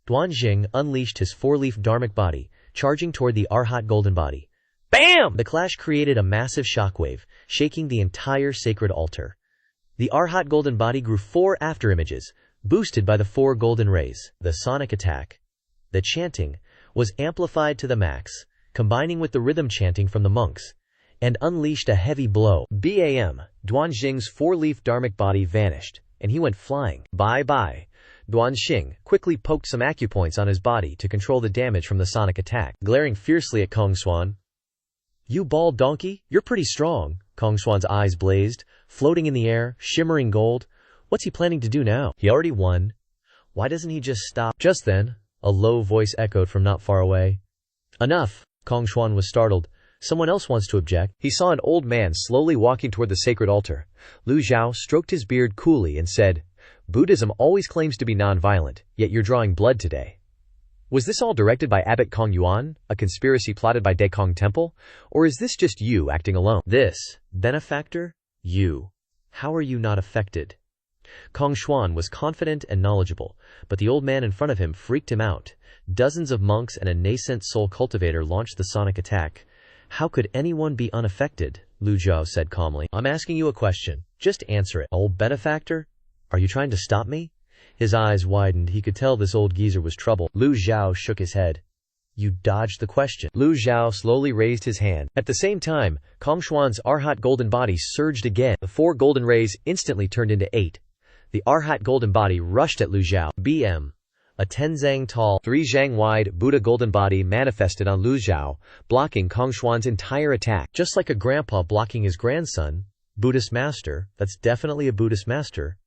Duanxing unleashed his 4-leaf dharmic body, charging toward the Arhat golden body. BAM! The clash created a massive shockwave, shaking the entire sacred altar. The Arhat golden body grew 4 afterimages, boosted by the 4 golden rays. The sonic attack, the chanting, was amplified to the max, combining with the rhythm chanting from the monks, and unleashed a heavy blow. BAM! Duanxing's 4-leaf dharmic body vanished, and he went flying. Bye-bye. Duanxing quickly poked some acupoints on his body to control the damage from the sonic attack. Glaring fiercely at Kongshuan, "You bald donkey, you're pretty strong." Kongshuan's eyes blazed, floating in the air, shimmering gold. What's he planning to do now? He already won. Why doesn't he just stop? Just then, a low voice echoed from not far away. Enough! Kongshuan was startled. Someone else wants to object. He saw an old man slowly walking toward the sacred altar. Lu Zhou stroked his beard coolly and said, "Buddhism always claims to be non-violent, yet you're drawing blood today. Was this all directed by Abbot Kong Yuan, a conspiracy plotted by Dekong Temple? Or is this just you acting alone?" This, benefactor? You. How are you not affected? Kongshuan was confident and knowledgeable, but the old man in front of him freaked him out. Dozens of monks and a nascent soul cultivator launched the sonic attack. How could anyone be unaffected? Lu Zhou said calmly. I'm asking you a question. Just answer it. Old benefactor? Are you trying to stop me? His eyes widened. He could tell this old geezer was trouble. Lu Zhou shook his head. You dodged the question. Lu Zhou slowly raised his hand. At the same time, Kongshuan's Arhat golden body surged again. The 4 golden rays instantly turned into 8. The Arhat golden body rushed at Lu Zhou. BM. A 10 zang tall, 3 zhang wide Buddha golden body manifested on Lu Zhou, blocking Kongshuan's entire attack. Just like a grandpa blocking his grandson. Buddhist master. That's definitely a Buddhist master.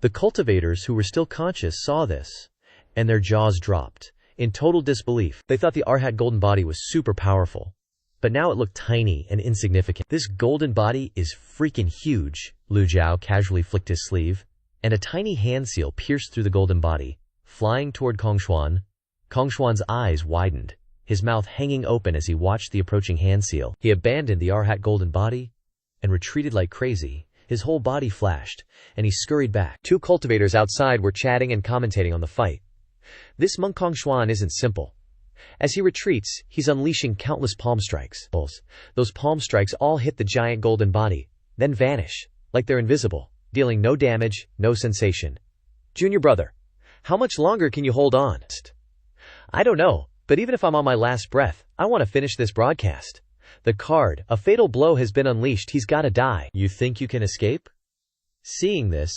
The cultivators who were still conscious saw this, and their jaws dropped. In total disbelief, they thought the Arhat golden body was super powerful. But now it looked tiny and insignificant. This golden body is freaking huge. Lu Zhou casually flicked his sleeve, and a tiny hand seal pierced through the golden body, flying toward Kongshuan. Kongshuan's eyes widened, his mouth hanging open as he watched the approaching hand seal. He abandoned the Arhat golden body and retreated like crazy. His whole body flashed, and he scurried back. 2 cultivators outside were chatting and commentating on the fight. This monk Kongshuan isn't simple. As he retreats, he's unleashing countless palm strikes. Those palm strikes all hit the giant golden body, then vanish, like they're invisible, dealing no damage, no sensation. Junior brother, how much longer can you hold on? I don't know, but even if I'm on my last breath, I want to finish this broadcast. The card, a fatal blow has been unleashed, he's gotta die. You think you can escape? Seeing this,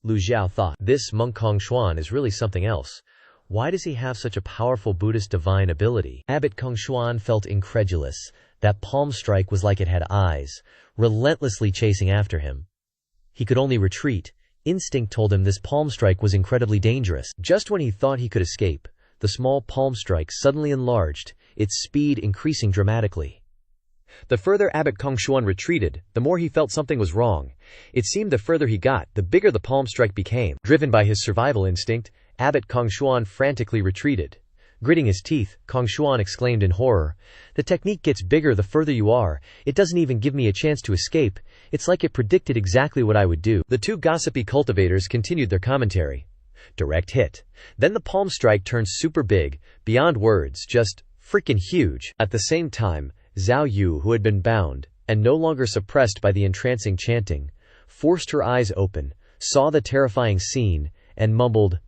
Lu Zhou thought, this monk Kongshuan is really something else. Why does he have such a powerful Buddhist divine ability? Abbot Kongshuan felt incredulous. That palm strike was like it had eyes, relentlessly chasing after him. He could only retreat. Instinct told him this palm strike was incredibly dangerous. Just when he thought he could escape, the small palm strike suddenly enlarged, its speed increasing dramatically. The further Abbot Kongshuan retreated, the more he felt something was wrong. It seemed the further he got, the bigger the palm strike became. Driven by his survival instinct, Abbot Kongshuan frantically retreated. Gritting his teeth, Kong Xuan exclaimed in horror, "The technique gets bigger the further you are. It doesn't even give me a chance to escape. It's like it predicted exactly what I would do." The two gossipy cultivators continued their commentary. Direct hit. Then the palm strike turned super big, beyond words, just freaking huge. At the same time, Zhao Yu, who had been bound, and no longer suppressed by the entrancing chanting, forced her eyes open, saw the terrifying scene, and mumbled,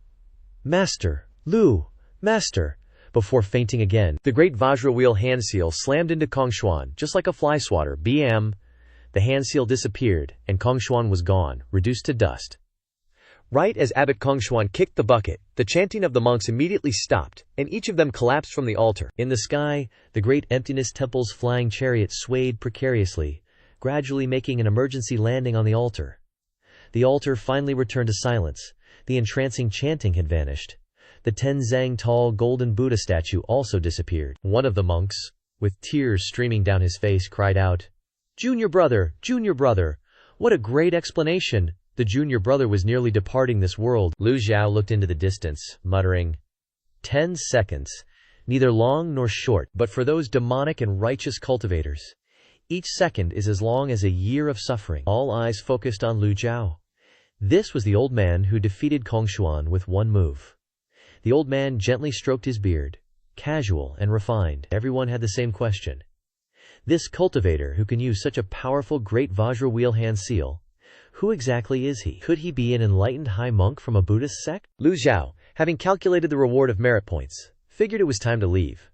"Master, Lu, Master," before fainting again. The great Vajra wheel hand seal slammed into Kong Xuan, just like a fly swatter. Bam! The hand seal disappeared, and Kong Xuan was gone, reduced to dust. Right as Abbot Kong Xuan kicked the bucket, the chanting of the monks immediately stopped, and each of them collapsed from the altar. In the sky, the great emptiness temple's flying chariot swayed precariously, gradually making an emergency landing on the altar. The altar finally returned to silence. The entrancing chanting had vanished. The 10 zang tall golden Buddha statue also disappeared. One of the monks, with tears streaming down his face, cried out, Junior brother, what a great explanation!" The junior brother was nearly departing this world. Lu Zhou looked into the distance, muttering, 10 seconds, neither long nor short, but for those demonic and righteous cultivators, each second is as long as a year of suffering. All eyes focused on Lu Zhou. This was the old man who defeated Kong Xuan with one move. The old man gently stroked his beard, casual and refined. Everyone had the same question. This cultivator who can use such a powerful great Vajra wheel hand seal, who exactly is he? Could he be an enlightened high monk from a Buddhist sect? Lu Zhou, having calculated the reward of merit points, figured it was time to leave.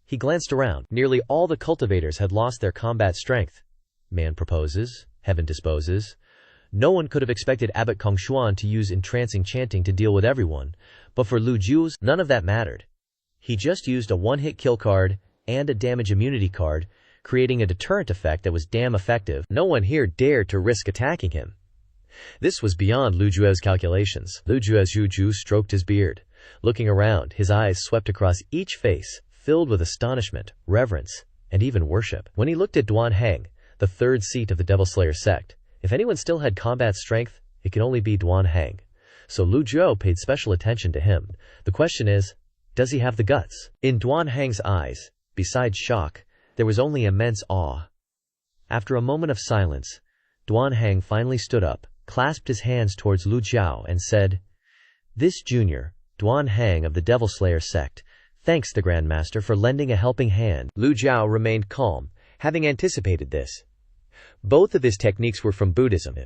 He glanced around. Nearly all the cultivators had lost their combat strength. Man proposes, heaven disposes. No one could have expected Abbot Kong Xuan to use entrancing chanting to deal with everyone, but for Lu Zhou, none of that mattered. He just used a one-hit kill card and a damage immunity card, creating a deterrent effect that was damn effective. No one here dared to risk attacking him. This was beyond Lu Zhuo's calculations. Lu Zhou stroked his beard. Looking around, his eyes swept across each face, filled with astonishment, reverence, and even worship. When he looked at Duan Heng, the third seat of the Devil Slayer sect, if anyone still had combat strength, it could only be Duan Heng. So Lu Zhou paid special attention to him. The question is, does he have the guts? In Duan Heng's eyes, besides shock, there was only immense awe. After a moment of silence, Duan Heng finally stood up, clasped his hands towards Lu Zhou, and said, "This junior, Duan Heng of the Devil Slayer sect, thanks the Grand Master for lending a helping hand." Lu Zhou remained calm, having anticipated this. Both of his techniques were from Buddhism.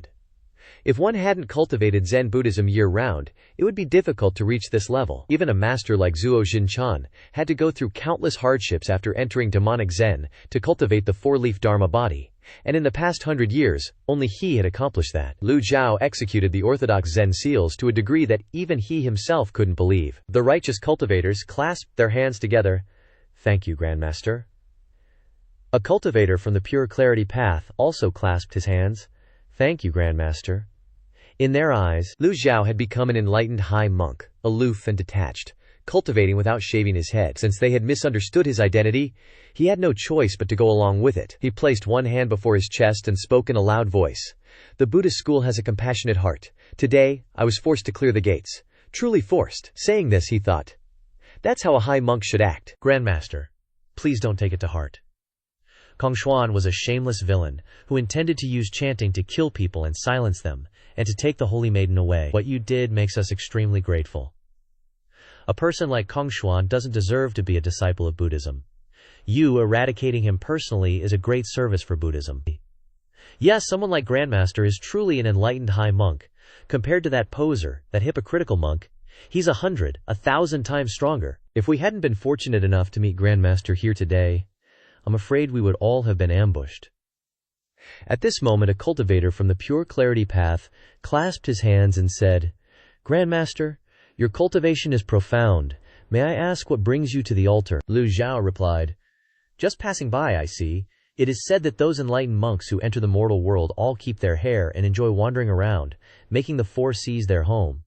If one hadn't cultivated Zen Buddhism year-round, it would be difficult to reach this level. Even a master like Zuo Jinchan had to go through countless hardships after entering demonic Zen to cultivate the four-leaf Dharma body, and in the past 100 years, only he had accomplished that. Lu Zhou executed the orthodox Zen seals to a degree that even he himself couldn't believe. The righteous cultivators clasped their hands together. "Thank you, Grandmaster." A cultivator from the Pure Clarity Path also clasped his hands. "Thank you, Grandmaster." In their eyes, Lu Zhou had become an enlightened high monk, aloof and detached, cultivating without shaving his head. Since they had misunderstood his identity, he had no choice but to go along with it. He placed one hand before his chest and spoke in a loud voice. "The Buddhist school has a compassionate heart. Today, I was forced to clear the gates. Truly forced." Saying this, he thought, "That's how a high monk should act." "Grandmaster, please don't take it to heart." Kong Xuan was a shameless villain who intended to use chanting to kill people and silence them, and to take the holy maiden away. What you did makes us extremely grateful. A person like Kong Xuan doesn't deserve to be a disciple of Buddhism. You eradicating him personally is a great service for Buddhism. Yes, someone like Grandmaster is truly an enlightened high monk. Compared to that poser, that hypocritical monk, he's 100, 1,000 times stronger. If we hadn't been fortunate enough to meet Grandmaster here today, I'm afraid we would all have been ambushed. At this moment, a cultivator from the Pure Clarity Path clasped his hands and said, "Grandmaster, your cultivation is profound. May I ask what brings you to the altar?" Lu Zhou replied, "Just passing by, I see. It is said that those enlightened monks who enter the mortal world all keep their hair and enjoy wandering around, making the four seas their home.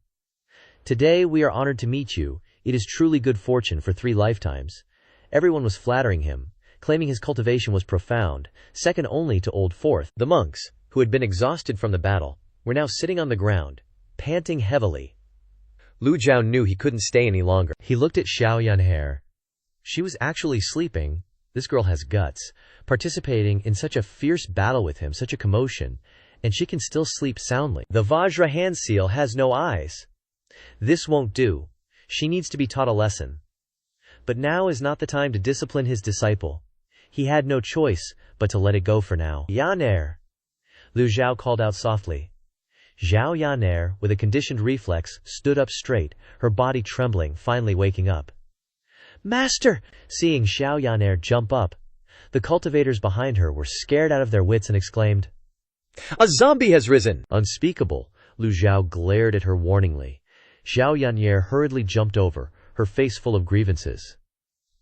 Today we are honored to meet you. It is truly good fortune for 3 lifetimes." Everyone was flattering him, claiming his cultivation was profound, second only to Old Fourth. The monks, who had been exhausted from the battle, were now sitting on the ground, panting heavily. Lu Zhou knew he couldn't stay any longer. He looked at Xiao Yanhe. She was actually sleeping. This girl has guts. Participating in such a fierce battle with him, such a commotion, and she can still sleep soundly. The Vajra hand seal has no eyes. This won't do. She needs to be taught a lesson. But now is not the time to discipline his disciple. He had no choice but to let it go for now. Yaner! Lu Zhou called out softly. Zhao Yaner, with a conditioned reflex, stood up straight, her body trembling, finally waking up. Master! Seeing Xiao Yaner jump up, the cultivators behind her were scared out of their wits and exclaimed, A zombie has risen! Unspeakable! Lu Zhou glared at her warningly. Xiao Yaner hurriedly jumped over, her face full of grievances.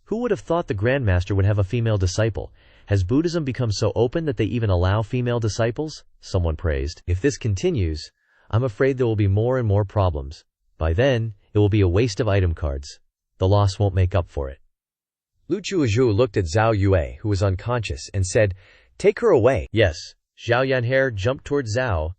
Who would have thought the Grandmaster would have a female disciple? Has Buddhism become so open that they even allow female disciples? Someone praised. If this continues, I'm afraid there will be more and more problems. By then, it will be a waste of item cards. The loss won't make up for it. Lu Zhou looked at Zhao Yue, who was unconscious, and said, Take her away. Yes. Zhao Yanher jumped towards Zhao.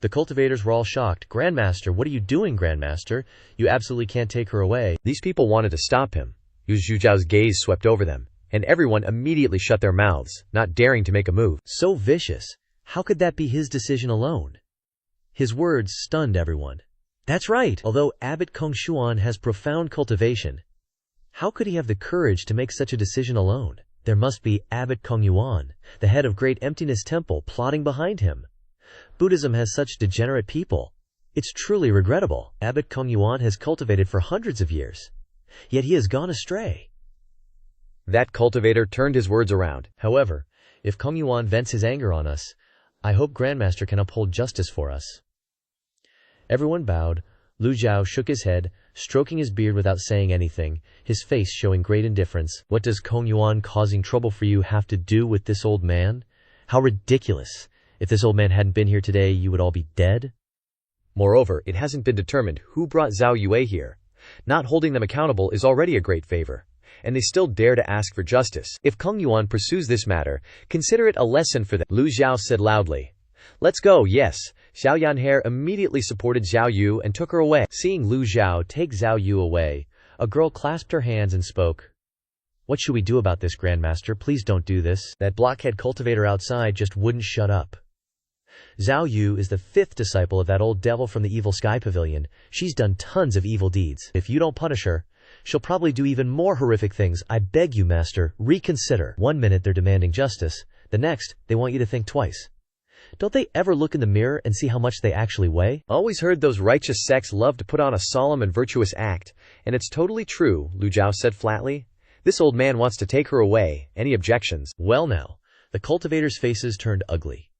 The cultivators were all shocked. Grandmaster, what are you doing, Grandmaster? You absolutely can't take her away. These people wanted to stop him. Lu Zhao's gaze swept over them, and everyone immediately shut their mouths, not daring to make a move. So vicious. How could that be his decision alone? His words stunned everyone. That's right. Although Abbot Kong Xuan has profound cultivation, how could he have the courage to make such a decision alone? There must be Abbot Kong Yuan, the head of Great Emptiness Temple, plotting behind him. Buddhism has such degenerate people. It's truly regrettable. Abbot Kong Yuan has cultivated for hundreds of years, yet he has gone astray. That cultivator turned his words around. However, if Kong Yuan vents his anger on us, I hope Grandmaster can uphold justice for us. Everyone bowed. Lu Zhou shook his head, stroking his beard without saying anything, his face showing great indifference. What does Kong Yuan causing trouble for you have to do with this old man? How ridiculous! If this old man hadn't been here today, you would all be dead? Moreover, it hasn't been determined who brought Zhao Yue here. Not holding them accountable is already a great favor, and they still dare to ask for justice. If Kong Yuan pursues this matter, consider it a lesson for them. Lu Zhou said loudly. Let's go, yes. Xiao Yanher immediately supported Zhao Yu and took her away. Seeing Lu Zhou take Zhao Yu away, a girl clasped her hands and spoke. What should we do about this, Grandmaster? Please don't do this. That blockhead cultivator outside just wouldn't shut up. Zhao Yu is the fifth disciple of that old devil from the Evil Sky Pavilion. She's done tons of evil deeds. If you don't punish her, she'll probably do even more horrific things. I beg you, Master, reconsider. 1 minute they're demanding justice, the next they want you to think twice. Don't they ever look in the mirror and see how much they actually weigh? Always heard those righteous sects love to put on a solemn and virtuous act, and it's totally true, Lu Zhou said flatly. This old man wants to take her away. Any objections? Well now, the cultivators' faces turned ugly.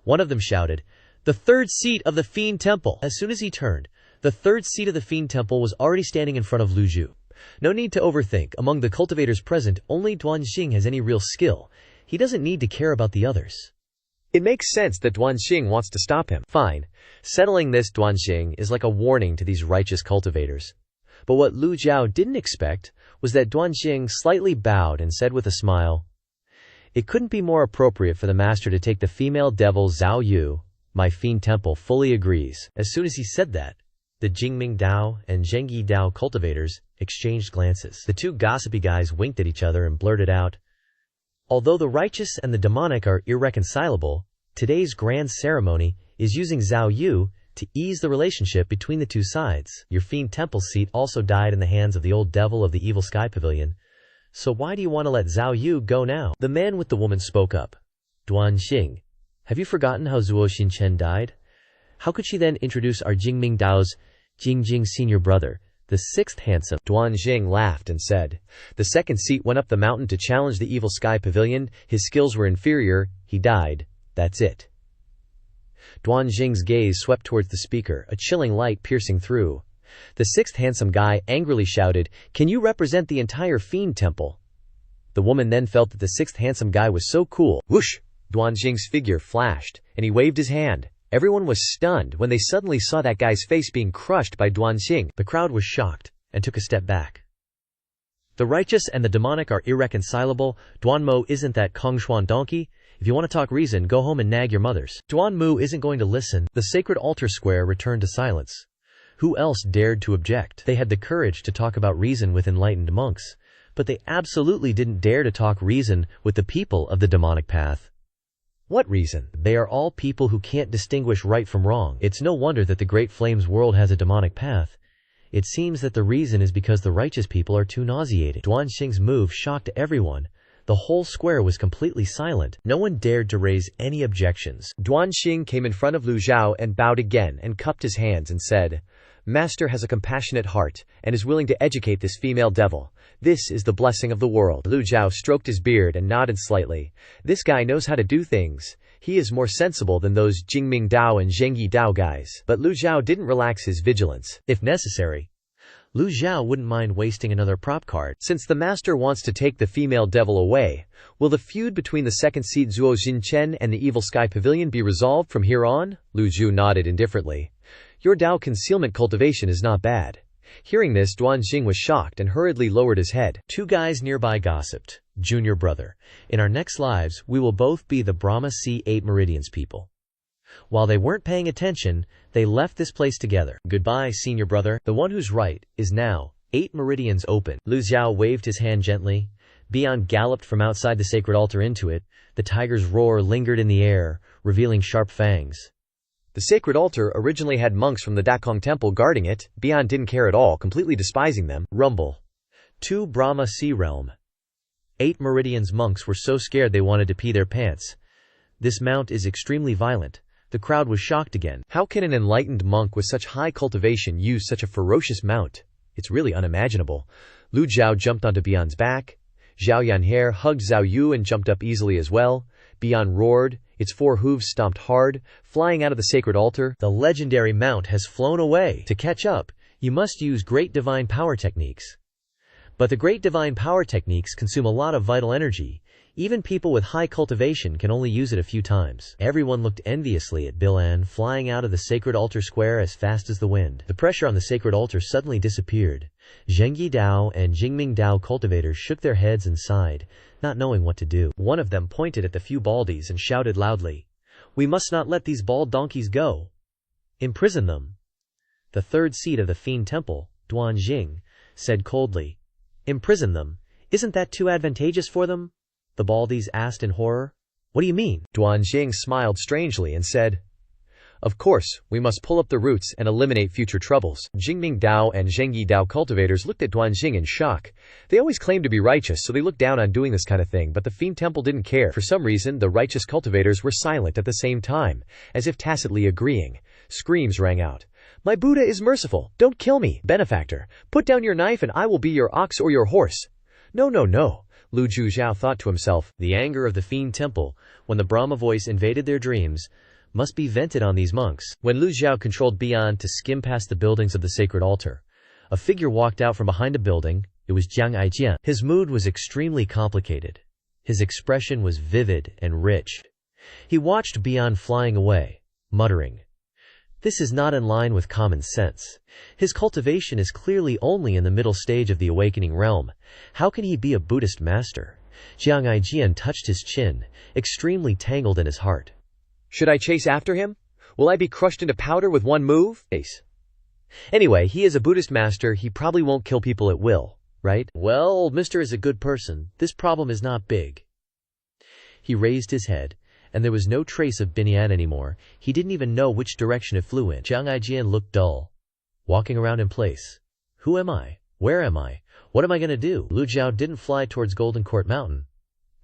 One of them shouted, The third seat of the Fiend Temple! As soon as he turned, the third seat of the Fiend Temple was already standing in front of Lu Zhou. No need to overthink. Among the cultivators present, only Duanxing has any real skill. He doesn't need to care about the others. It makes sense that Duanxing wants to stop him. Fine. Settling this Duanxing is like a warning to these righteous cultivators. But what Lu Zhou didn't expect was that Duanxing slightly bowed and said with a smile, It couldn't be more appropriate for the master to take the female devil Zhao Yu. My Fiend Temple fully agrees. As soon as he said that, the Jingming Dao and Zhengyi Dao cultivators exchanged glances. The two gossipy guys winked at each other and blurted out, Although the righteous and the demonic are irreconcilable, today's grand ceremony is using Zhao Yu to ease the relationship between the two sides. Your Fiend Temple seat also died in the hands of the old devil of the Evil Sky Pavilion. So why do you want to let Zhao Yu go now? The man with the woman spoke up. Duanxing, have you forgotten how Zuo Xinchen died? How could she then introduce our Jingming Dao's Jingjing senior brother, the sixth handsome? Duanxing laughed and said, The second seat went up the mountain to challenge the Evil Sky Pavilion. His skills were inferior. He died. That's it. Duanxing's gaze swept towards the speaker, a chilling light piercing through. The sixth handsome guy angrily shouted, Can you represent the entire Fiend Temple? The woman then felt that the sixth handsome guy was so cool. Whoosh! Duanxing's figure flashed, and he waved his hand. Everyone was stunned when they suddenly saw that guy's face being crushed by Duanxing. The crowd was shocked and took a step back. The righteous and the demonic are irreconcilable. Duanmo isn't that Kongshuan donkey. If you want to talk reason, go home and nag your mothers. Duanmu isn't going to listen. The sacred altar square returned to silence. Who else dared to object? They had the courage to talk about reason with enlightened monks. but they absolutely didn't dare to talk reason with the people of the demonic path. What reason? They are all people who can't distinguish right from wrong. It's no wonder that the Great Flames world has a demonic path. It seems that the reason is because the righteous people are too nauseating. Duanxing's move shocked everyone. The whole square was completely silent. No one dared to raise any objections. Duanxing came in front of Lu Zhou and bowed again and cupped his hands and said, "Master has a compassionate heart and is willing to educate this female devil. This is the blessing of the world." Lu Zhou stroked his beard and nodded slightly. This guy knows how to do things. He is more sensible than those Jingming Dao and Zhengyi Dao guys. But Lu Zhou didn't relax his vigilance. If necessary, Lu Zhou wouldn't mind wasting another prop card. Since the master wants to take the female devil away, will the feud between the second seat Zuo Jinchen and the Evil Sky Pavilion be resolved from here on? Lu Zhou nodded indifferently. Your Dao concealment cultivation is not bad. Hearing this, Duanxing was shocked and hurriedly lowered his head. Two guys nearby gossiped. Junior brother, in our next lives, we will both be the Brahma C8 Meridians people. While they weren't paying attention, they left this place together. Goodbye, senior brother. The one who's right is now 8 meridians open. Lu Zhou waved his hand gently. Bian galloped from outside the sacred altar into it. The tiger's roar lingered in the air, revealing sharp fangs. The sacred altar originally had monks from the Dakong temple guarding it. Bian didn't care at all, completely despising them. Rumble. 2 Brahma Sea Realm. 8 meridians monks were so scared they wanted to pee their pants. This mount is extremely violent. The crowd was shocked again. How can an enlightened monk with such high cultivation use such a ferocious mount? It's really unimaginable. Lu Zhou jumped onto Bian's back. Zhao Yanhe hugged Zhao Yu and jumped up easily as well. Bian roared. Its 4 hooves stomped hard, flying out of the sacred altar. The legendary mount has flown away. To catch up, you must use great divine power techniques. But the great divine power techniques consume a lot of vital energy. Even people with high cultivation can only use it a few times. Everyone looked enviously at Bilan flying out of the sacred altar square as fast as the wind. The pressure on the sacred altar suddenly disappeared. Zhengyi Dao and Jingming Dao cultivators shook their heads and sighed, not knowing what to do. One of them pointed at the few baldies and shouted loudly, "We must not let these bald donkeys go. Imprison them." The third seat of the Fiend Temple, Duanxing, said coldly, "Imprison them? Isn't that too advantageous for them?" The baldies asked in horror. "What do you mean?" Duanxing smiled strangely and said, "Of course, we must pull up the roots and eliminate future troubles." Jingming Dao and Zhengyi Dao cultivators looked at Duanxing in shock. They always claimed to be righteous, so they looked down on doing this kind of thing, but the Fiend Temple didn't care. For some reason, the righteous cultivators were silent at the same time, as if tacitly agreeing. Screams rang out. "My Buddha is merciful. Don't kill me, benefactor. Put down your knife and I will be your ox or your horse." "No, no, no." Lu Zhou thought to himself. The anger of the Fiend Temple, when the Brahma voice invaded their dreams, must be vented on these monks. When Lu Zhou controlled Bian to skim past the buildings of the sacred altar, a figure walked out from behind a building. It was Jiang Aijian. His mood was extremely complicated. His expression was vivid and rich. He watched Bian flying away, muttering, "This is not in line with common sense. His cultivation is clearly only in the middle stage of the awakening realm. How can he be a Buddhist master?" Jiang Aijian touched his chin, extremely tangled in his heart. "Should I chase after him? Will I be crushed into powder with one move?" Anyway, he is a Buddhist master. He probably won't kill people at will, right? Well, old mister is a good person. This problem is not big. He raised his head, and there was no trace of Binyan anymore. He didn't even know which direction it flew in. Jiang Aijian looked dull, walking around in place. Who am I? Where am I? What am I going to do? Lu Zhou didn't fly towards Golden Court Mountain,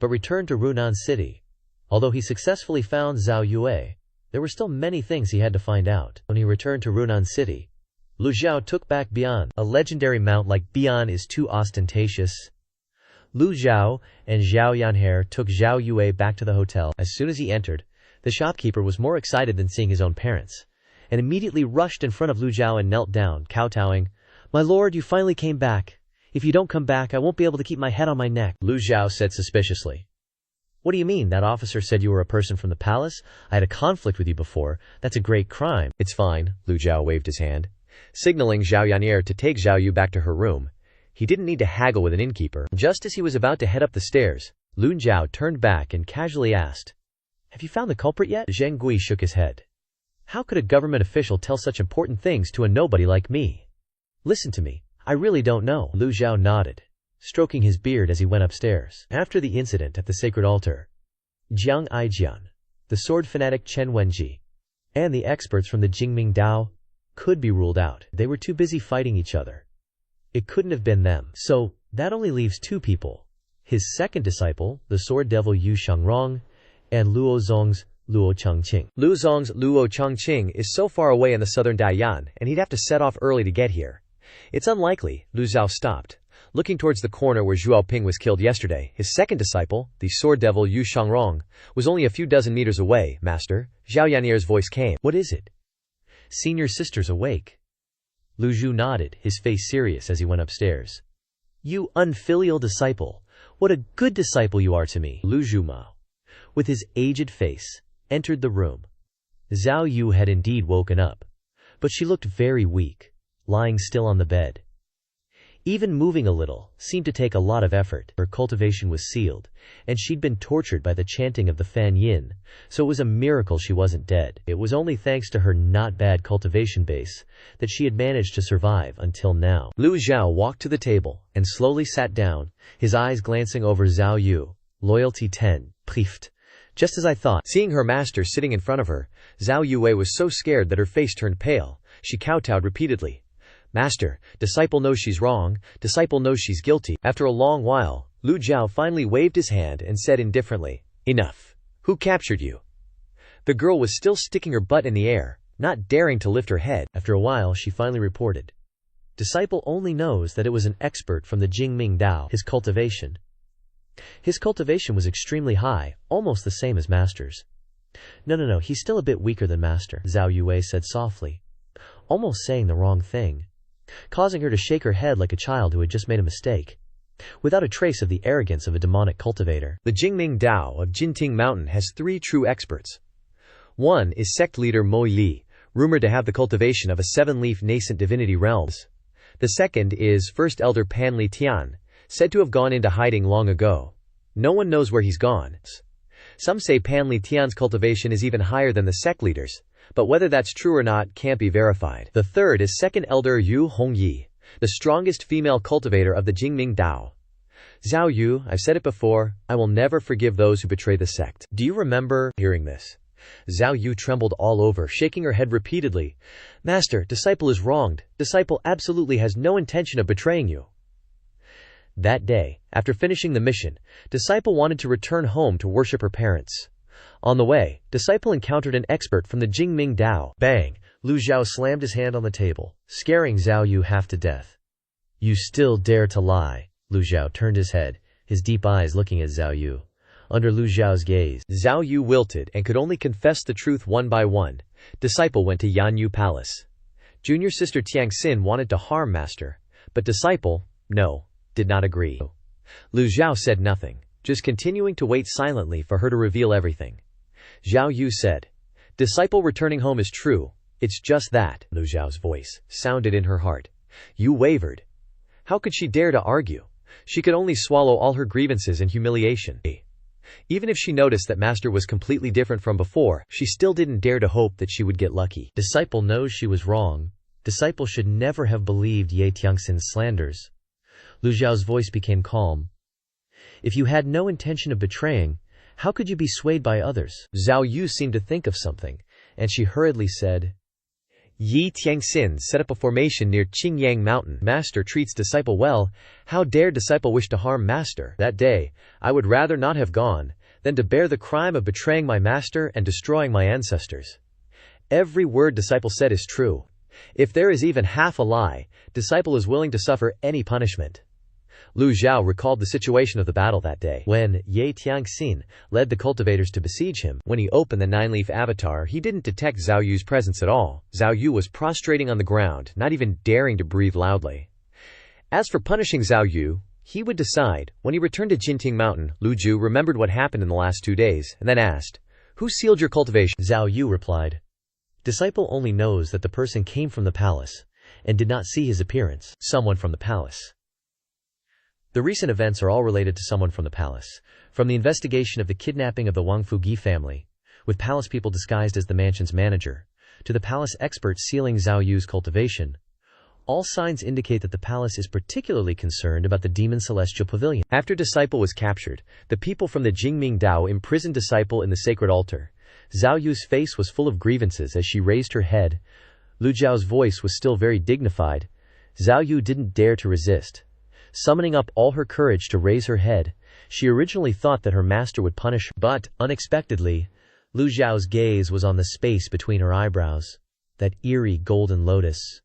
but returned to Runan City. Although he successfully found Zhao Yue, there were still many things he had to find out. When he returned to Runan City, Lu Zhou took back Bian. A legendary mount like Bian is too ostentatious. Lu Zhou and Zhao Yanhe took Zhao Yue back to the hotel. As soon as he entered, the shopkeeper was more excited than seeing his own parents, and immediately rushed in front of Lu Zhou and knelt down, kowtowing, "My lord, you finally came back. If you don't come back, I won't be able to keep my head on my neck." Lu Zhou said suspiciously, "What do you mean? That officer said you were a person from the palace? I had a conflict with you before. That's a great crime." "It's fine." Lu Zhou waved his hand, signaling Zhao Yanhe to take Zhao Yu back to her room. He didn't need to haggle with an innkeeper. Just as he was about to head up the stairs, Lu Zhou turned back and casually asked, "Have you found the culprit yet?" Zheng Gui shook his head. "How could a government official tell such important things to a nobody like me?" "Listen to me. I really don't know." Lu Zhou nodded. stroking his beard as he went upstairs. After the incident at the sacred altar, Jiang Aijian, the sword fanatic Chen Wenji, and the experts from the Jingming Dao could be ruled out. They were too busy fighting each other. It couldn't have been them. So, that only leaves two people. His second disciple, the sword devil Yu Shangrong, and Luo Zong's Luo Changqing. Lu Zong's Luo Changqing is so far away in the southern Daiyan, and he'd have to set off early to get here. It's unlikely. Lu Zhou stopped, looking towards the corner where Zhuo Ping was killed yesterday. His second disciple, the sword devil Yu Shangrong, was only a few dozen meters away. Master, Zhao Yanier's voice came. What is it? Senior sister's awake. Lu Zhou nodded, his face serious as he went upstairs. You unfilial disciple. What a good disciple you are to me. Lu Zhou Mao, with his aged face, entered the room. Zhao Yu had indeed woken up, but she looked very weak, lying still on the bed. Even moving a little seemed to take a lot of effort. Her cultivation was sealed, and she'd been tortured by the chanting of the Fan Yin, so it was a miracle she wasn't dead. It was only thanks to her not bad cultivation base that she had managed to survive until now. Lu Zhou walked to the table and slowly sat down, his eyes glancing over Zhao Yu. Loyalty 10. Prift. Just as I thought. Seeing her master sitting in front of her, Zhao Yue was so scared that her face turned pale. She kowtowed repeatedly. Master, disciple knows she's wrong, disciple knows she's guilty. After a long while, Lu Zhou finally waved his hand and said indifferently, Enough. Who captured you? The girl was still sticking her butt in the air, not daring to lift her head. After a while she finally reported. Disciple only knows that it was an expert from the Jingming Dao. His cultivation was extremely high, almost the same as Master's. No, he's still a bit weaker than Master, Zhao Yue said softly, almost saying the wrong thing, causing her to shake her head like a child who had just made a mistake, without a trace of the arrogance of a demonic cultivator. The Jingming Dao of Jinting Mountain has 3 true experts. One is sect leader Mo Li, rumored to have the cultivation of a 7-leaf nascent divinity realms. The second is First Elder Pan Li Tian, said to have gone into hiding long ago. No one knows where he's gone. Some say Pan Li Tian's cultivation is even higher than the sect leaders, but whether that's true or not can't be verified. The third is Second Elder Yu Hongyi, the strongest female cultivator of the Jingming Dao. Zhao Yu, I've said it before, I will never forgive those who betray the sect. Do you remember hearing this? Zhao Yu trembled all over, shaking her head repeatedly. Master, disciple is wronged. Disciple absolutely has no intention of betraying you. That day, after finishing the mission, disciple wanted to return home to worship her parents. On the way, disciple encountered an expert from the Jingming Dao. Bang! Lu Zhou slammed his hand on the table, scaring Zhao Yu half to death. You still dare to lie? Lu Zhou turned his head, his deep eyes looking at Zhao Yu. Under Lu Zhao's gaze, Zhao Yu wilted and could only confess the truth one by one. Disciple went to Yanyu Palace. Junior sister Tiangxin wanted to harm Master, but disciple, did not agree. Lu Zhou said nothing, just continuing to wait silently for her to reveal everything. Zhao Yu said, Disciple returning home is true, it's just that. Lu Zhao's voice sounded in her heart. You wavered. How could she dare to argue? She could only swallow all her grievances and humiliation. Even if she noticed that Master was completely different from before, she still didn't dare to hope that she would get lucky. Disciple knows she was wrong. Disciple should never have believed Ye Tiangxin's slanders. Lu Zhao's voice became calm. If you had no intention of betraying, how could you be swayed by others? Zhao Yu seemed to think of something, and she hurriedly said, Yi Tiangxin set up a formation near Qingyang Mountain. Master treats disciple well. How dare disciple wish to harm Master? That day, I would rather not have gone, than to bear the crime of betraying my master and destroying my ancestors. Every word disciple said is true. If there is even half a lie, disciple is willing to suffer any punishment. Lu Zhou recalled the situation of the battle that day, when Ye Tiangxin led the cultivators to besiege him. When he opened the 9-leaf avatar, he didn't detect Zhao Yu's presence at all. Zhao Yu was prostrating on the ground, not even daring to breathe loudly. As for punishing Zhao Yu, he would decide. When he returned to Jinting Mountain, Lu Zhou remembered what happened in the last 2 days, and then asked, Who sealed your cultivation? Zhao Yu replied, Disciple only knows that the person came from the palace, and did not see his appearance. Someone from the palace. The recent events are all related to someone from the palace. From the investigation of the kidnapping of the Wang Fugi family, with palace people disguised as the mansion's manager, to the palace experts sealing Zhao Yu's cultivation, All signs indicate that the palace is particularly concerned about the demon celestial pavilion. After Disciple was captured, the people from the Jingming Dao imprisoned Disciple in the sacred altar. Zhao Yu's face was full of grievances as she raised her head. Lu Zhou's voice was still very dignified. Zhao Yu didn't dare to resist. Summoning up all her courage to raise her head, she originally thought that her master would punish her. But, unexpectedly, Lu Zhao's gaze was on the space between her eyebrows, that eerie golden lotus.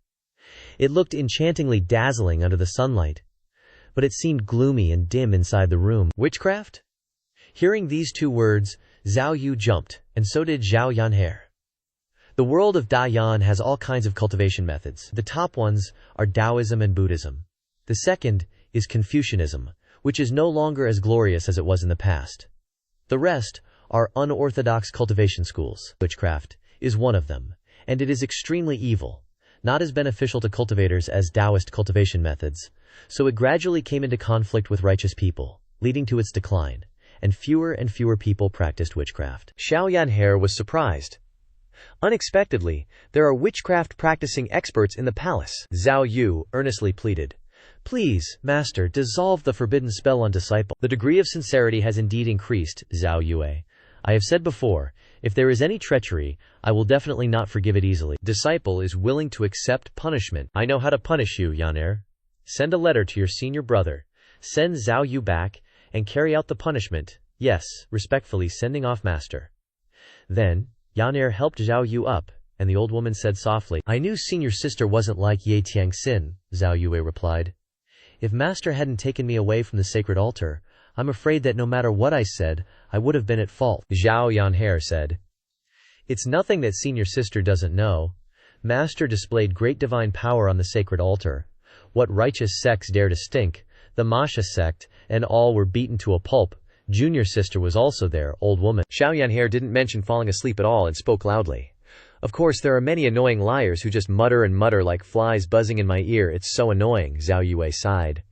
It looked enchantingly dazzling under the sunlight, but it seemed gloomy and dim inside the room. Witchcraft? Hearing these two words, Zhao Yu jumped, and so did Zhao Yanhe. The world of Dayan has all kinds of cultivation methods. The top ones are Taoism and Buddhism. The second is Confucianism, which is no longer as glorious as it was in the past. The rest are unorthodox cultivation schools. Witchcraft is one of them, and it is extremely evil, not as beneficial to cultivators as Taoist cultivation methods, so it gradually came into conflict with righteous people, leading to its decline, and fewer people practiced witchcraft. Xiao Yanhe was surprised. Unexpectedly, there are witchcraft-practicing experts in the palace. Zhao Yu earnestly pleaded, "Please, Master, dissolve the forbidden spell on Disciple." The degree of sincerity has indeed increased, Zhao Yue. I have said before, if there is any treachery, I will definitely not forgive it easily. Disciple is willing to accept punishment. I know how to punish you, Yan'er. Send a letter to your senior brother. Send Zhao Yu back, and carry out the punishment. Yes, respectfully sending off Master. Then, Yan'er helped Zhao Yu up, and the old woman said softly, "I knew senior sister wasn't like Ye Tiangxin," Zhao Yue replied. "If Master hadn't taken me away from the sacred altar, I'm afraid that no matter what I said, I would have been at fault." Zhao Yanhe said, "It's nothing that senior sister doesn't know. Master displayed great divine power on the sacred altar. What righteous sects dare to stink? The Masha sect, and all were beaten to a pulp. Junior sister was also there, old woman." Xiao Yanhe didn't mention falling asleep at all and spoke loudly. "Of course there are many annoying liars who just mutter and mutter like flies buzzing in my ear. It's so annoying," Zhao Yue sighed.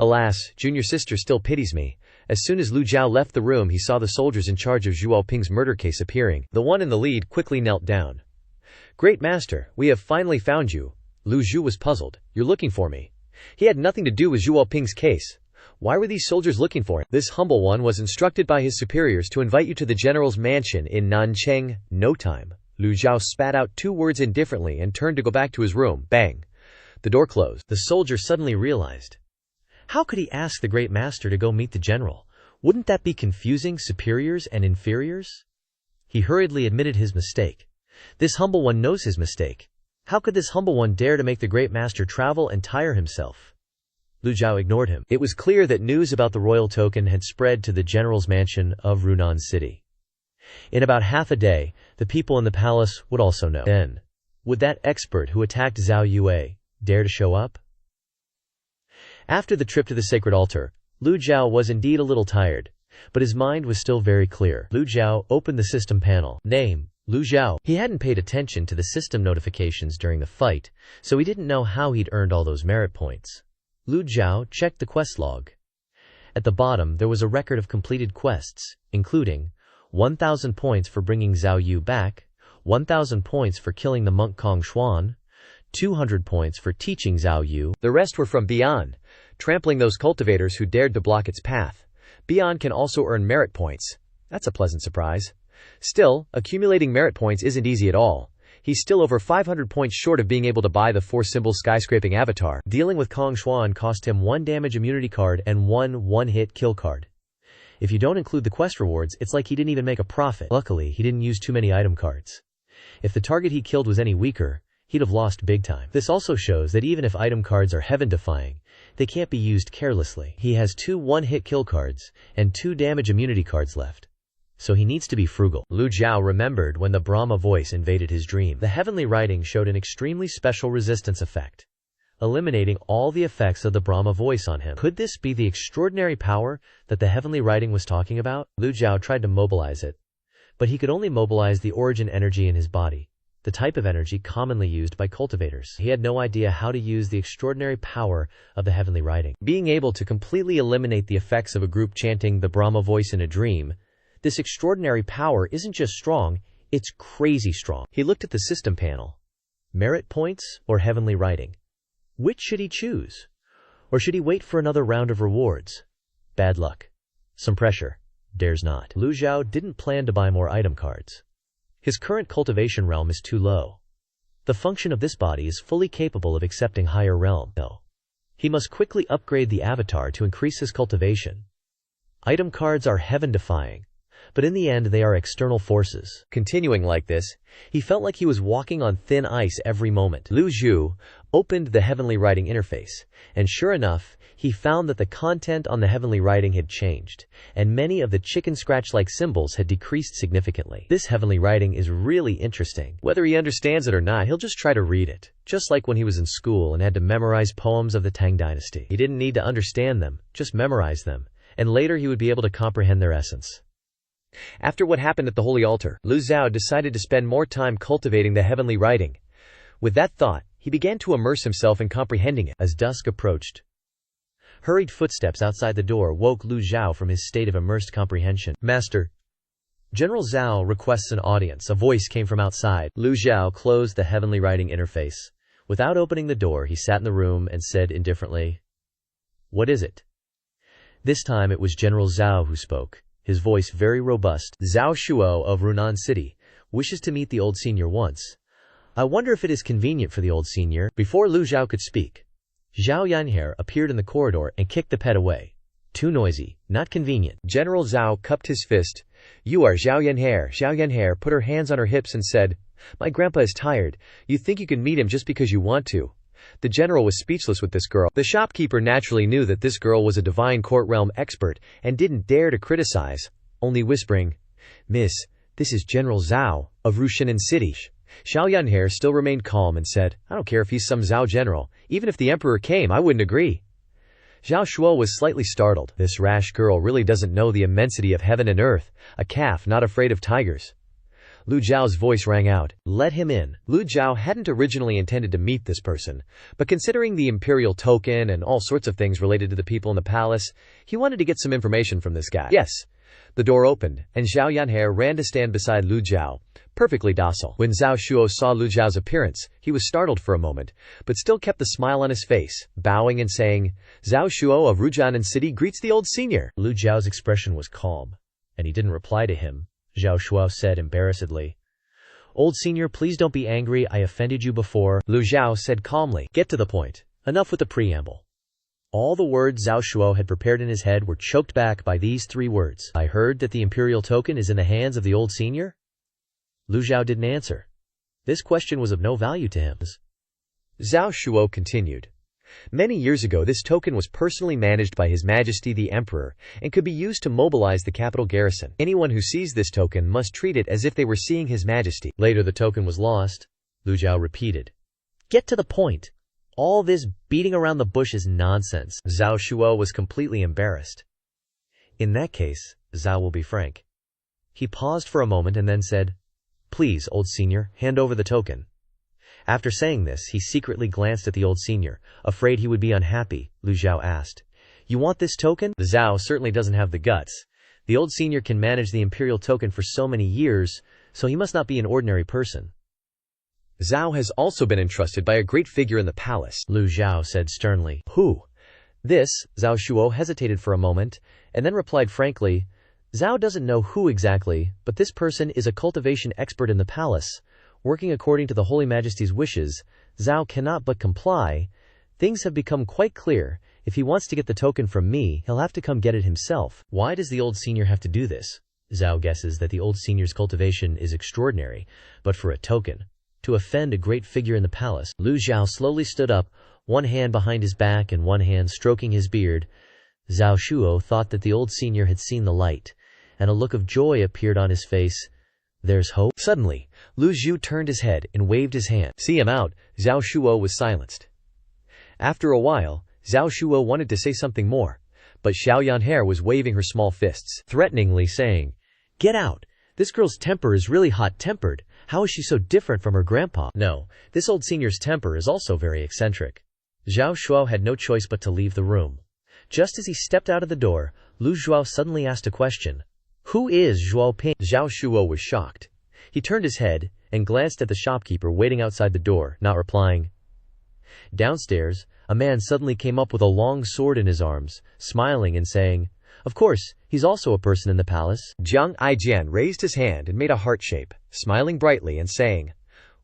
"Alas, junior sister still pities me." As soon as Lu Zhao left the room, he saw the soldiers in charge of Zhuo Ping's murder case appearing. The one in the lead quickly knelt down. "Great Master, we have finally found you." Lu Zhou was puzzled. "You're looking for me." He had nothing to do with Zhuo Ping's case. Why were these soldiers looking for him? "This humble one was instructed by his superiors to invite you to the general's mansion in Nancheng. No time." Lu Zhao spat out two words indifferently and turned to go back to his room. Bang! The door closed. The soldier suddenly realized. How could he ask the great master to go meet the general? Wouldn't that be confusing superiors and inferiors? He hurriedly admitted his mistake. This humble one knows his mistake. How could this humble one dare to make the great master travel and tire himself? Lu Zhao ignored him. It was clear that news about the royal token had spread to the general's mansion of Runan City. In about half a day, the people in the palace would also know. Then, would that expert who attacked Zhao Yue dare to show up? After the trip to the sacred altar, Lu Zhao was indeed a little tired, but his mind was still very clear. Lu Zhao opened the system panel. Name, Lu Zhao. He hadn't paid attention to the system notifications during the fight, so he didn't know how he'd earned all those merit points. Lu Zhao checked the quest log. At the bottom there was a record of completed quests, including 1,000 points for bringing Zhao Yu back, 1,000 points for killing the monk Kong Xuan, 200 points for teaching Zhao Yu. The rest were from Beyond, trampling those cultivators who dared to block its path. Beyond can also earn merit points. That's a pleasant surprise. Still, accumulating merit points isn't easy at all. He's still over 500 points short of being able to buy the 4-symbol skyscraping avatar. Dealing with Kong Xuan cost him 1 damage immunity card and 1 one-hit kill card. If you don't include the quest rewards, it's like he didn't even make a profit. Luckily, he didn't use too many item cards. If the target he killed was any weaker, he'd have lost big time. This also shows that even if item cards are heaven-defying, they can't be used carelessly. He has 2 one-hit kill cards and 2 damage immunity cards left. So he needs to be frugal. Lu Zhao remembered when the Brahma voice invaded his dream. The heavenly writing showed an extremely special resistance effect, eliminating all the effects of the Brahma voice on him. Could this be the extraordinary power that the heavenly writing was talking about? Lu Zhao tried to mobilize it, but he could only mobilize the origin energy in his body, the type of energy commonly used by cultivators. He had no idea how to use the extraordinary power of the heavenly writing. Being able to completely eliminate the effects of a group chanting the Brahma voice in a dream, this extraordinary power isn't just strong, it's crazy strong. He looked at the system panel. Merit points or heavenly writing? Which should he choose? Or should he wait for another round of rewards? Bad luck. Some pressure. Dares not. Lu Zhou didn't plan to buy more item cards. His current cultivation realm is too low. The function of this body is fully capable of accepting higher realm. No. He must quickly upgrade the avatar to increase his cultivation. Item cards are heaven-defying, but in the end they are external forces. Continuing like this, he felt like he was walking on thin ice every moment. Lu Zhou opened the heavenly writing interface, and sure enough, he found that the content on the heavenly writing had changed, and many of the chicken scratch-like symbols had decreased significantly. This heavenly writing is really interesting. Whether he understands it or not, he'll just try to read it, just like when he was in school and had to memorize poems of the Tang Dynasty. He didn't need to understand them, just memorize them, and later he would be able to comprehend their essence. After what happened at the Holy Altar, Lu Zhou decided to spend more time cultivating the heavenly writing. With that thought, he began to immerse himself in comprehending it. As dusk approached, hurried footsteps outside the door woke Lu Zhou from his state of immersed comprehension. "Master, General Zhao requests an audience," a voice came from outside. Lu Zhou closed the heavenly writing interface. Without opening the door, he sat in the room and said indifferently, "What is it?" This time it was General Zhao who spoke, his voice very robust. "Zhao Shuo of Runan City wishes to meet the old senior once. I wonder if it is convenient for the old senior." Before Lu Zhou could speak, Zhao Yanhe appeared in the corridor and kicked the pet away. "Too noisy, not convenient." General Zhao cupped his fist. "You are Zhao Yanhe." Zhao Yanhe put her hands on her hips and said, "My grandpa is tired. You think you can meet him just because you want to." The general was speechless with this girl. The shopkeeper naturally knew that this girl was a divine court realm expert and didn't dare to criticize, only whispering, "Miss, this is General Zhao of Rushinan City." Zhao Yanhe still remained calm and said, "I don't care if he's some Zhao general. Even if the emperor came, I wouldn't agree." Zhao Shuo was slightly startled. This rash girl really doesn't know the immensity of heaven and earth, a calf not afraid of tigers. Lu Zhao's voice rang out, "Let him in." Lu Zhao hadn't originally intended to meet this person, but considering the imperial token and all sorts of things related to the people in the palace, he wanted to get some information from this guy. "Yes." The door opened, and Zhao Yanhe ran to stand beside Lu Zhao, perfectly docile. When Zhao Shuo saw Lu Zhao's appearance, he was startled for a moment, but still kept the smile on his face, bowing and saying, "Zhao Shuo of Rujianan City greets the old senior." Lu Zhao's expression was calm, and he didn't reply to him. Zhao Shuo said embarrassedly, "Old senior, please don't be angry. I offended you before." Lu Zhao said calmly, "Get to the point. Enough with the preamble." All the words Zhao Shuo had prepared in his head were choked back by these three words. "I heard that the imperial token is in the hands of the old senior?" Lu Zhao didn't answer. This question was of no value to him. Zhao Shuo continued, "Many years ago this token was personally managed by His Majesty the Emperor and could be used to mobilize the capital garrison. Anyone who sees this token must treat it as if they were seeing His Majesty." Later the token was lost. Lu Zhao repeated, "Get to the point. All this beating around the bush is nonsense." Zhao Shuo was completely embarrassed. "In that case, Zhao will be frank." He paused for a moment and then said, "Please, old senior, hand over the token." After saying this, he secretly glanced at the old senior, afraid he would be unhappy. Lu Zhao asked, "You want this token?" The Zhao certainly doesn't have the guts. The old senior can manage the imperial token for so many years, so he must not be an ordinary person. "Zhao has also been entrusted by a great figure in the palace," Lu Zhao said sternly. "Who?" This, Zhao Shuo hesitated for a moment, and then replied frankly, "Zhao doesn't know who exactly, but this person is a cultivation expert in the palace. Working according to the Holy Majesty's wishes, Zhao cannot but comply. Things have become quite clear. If he wants to get the token from me, he'll have to come get it himself." Why does the old senior have to do this? Zhao guesses that the old senior's cultivation is extraordinary, but for a token, to offend a great figure in the palace. Lu Zhao slowly stood up, one hand behind his back and one hand stroking his beard. Zhao Shuo thought that the old senior had seen the light, and a look of joy appeared on his face. "There's hope." Suddenly, Lu Zhou turned his head and waved his hand. "See him out." Zhao Shuo was silenced. After a while, Zhao Shuo wanted to say something more, but Xiao Yanhe was waving her small fists, threateningly saying, "Get out. This girl's temper is really hot-tempered. How is she so different from her grandpa?" No, this old senior's temper is also very eccentric. Zhao Shuo had no choice but to leave the room. Just as he stepped out of the door, Lu Zhou suddenly asked a question. "Who is Zhuo Ping?" Zhao Shuo was shocked. He turned his head and glanced at the shopkeeper waiting outside the door, not replying. Downstairs, a man suddenly came up with a long sword in his arms, smiling and saying, "Of course, he's also a person in the palace." Jiang Aijian raised his hand and made a heart shape, smiling brightly and saying,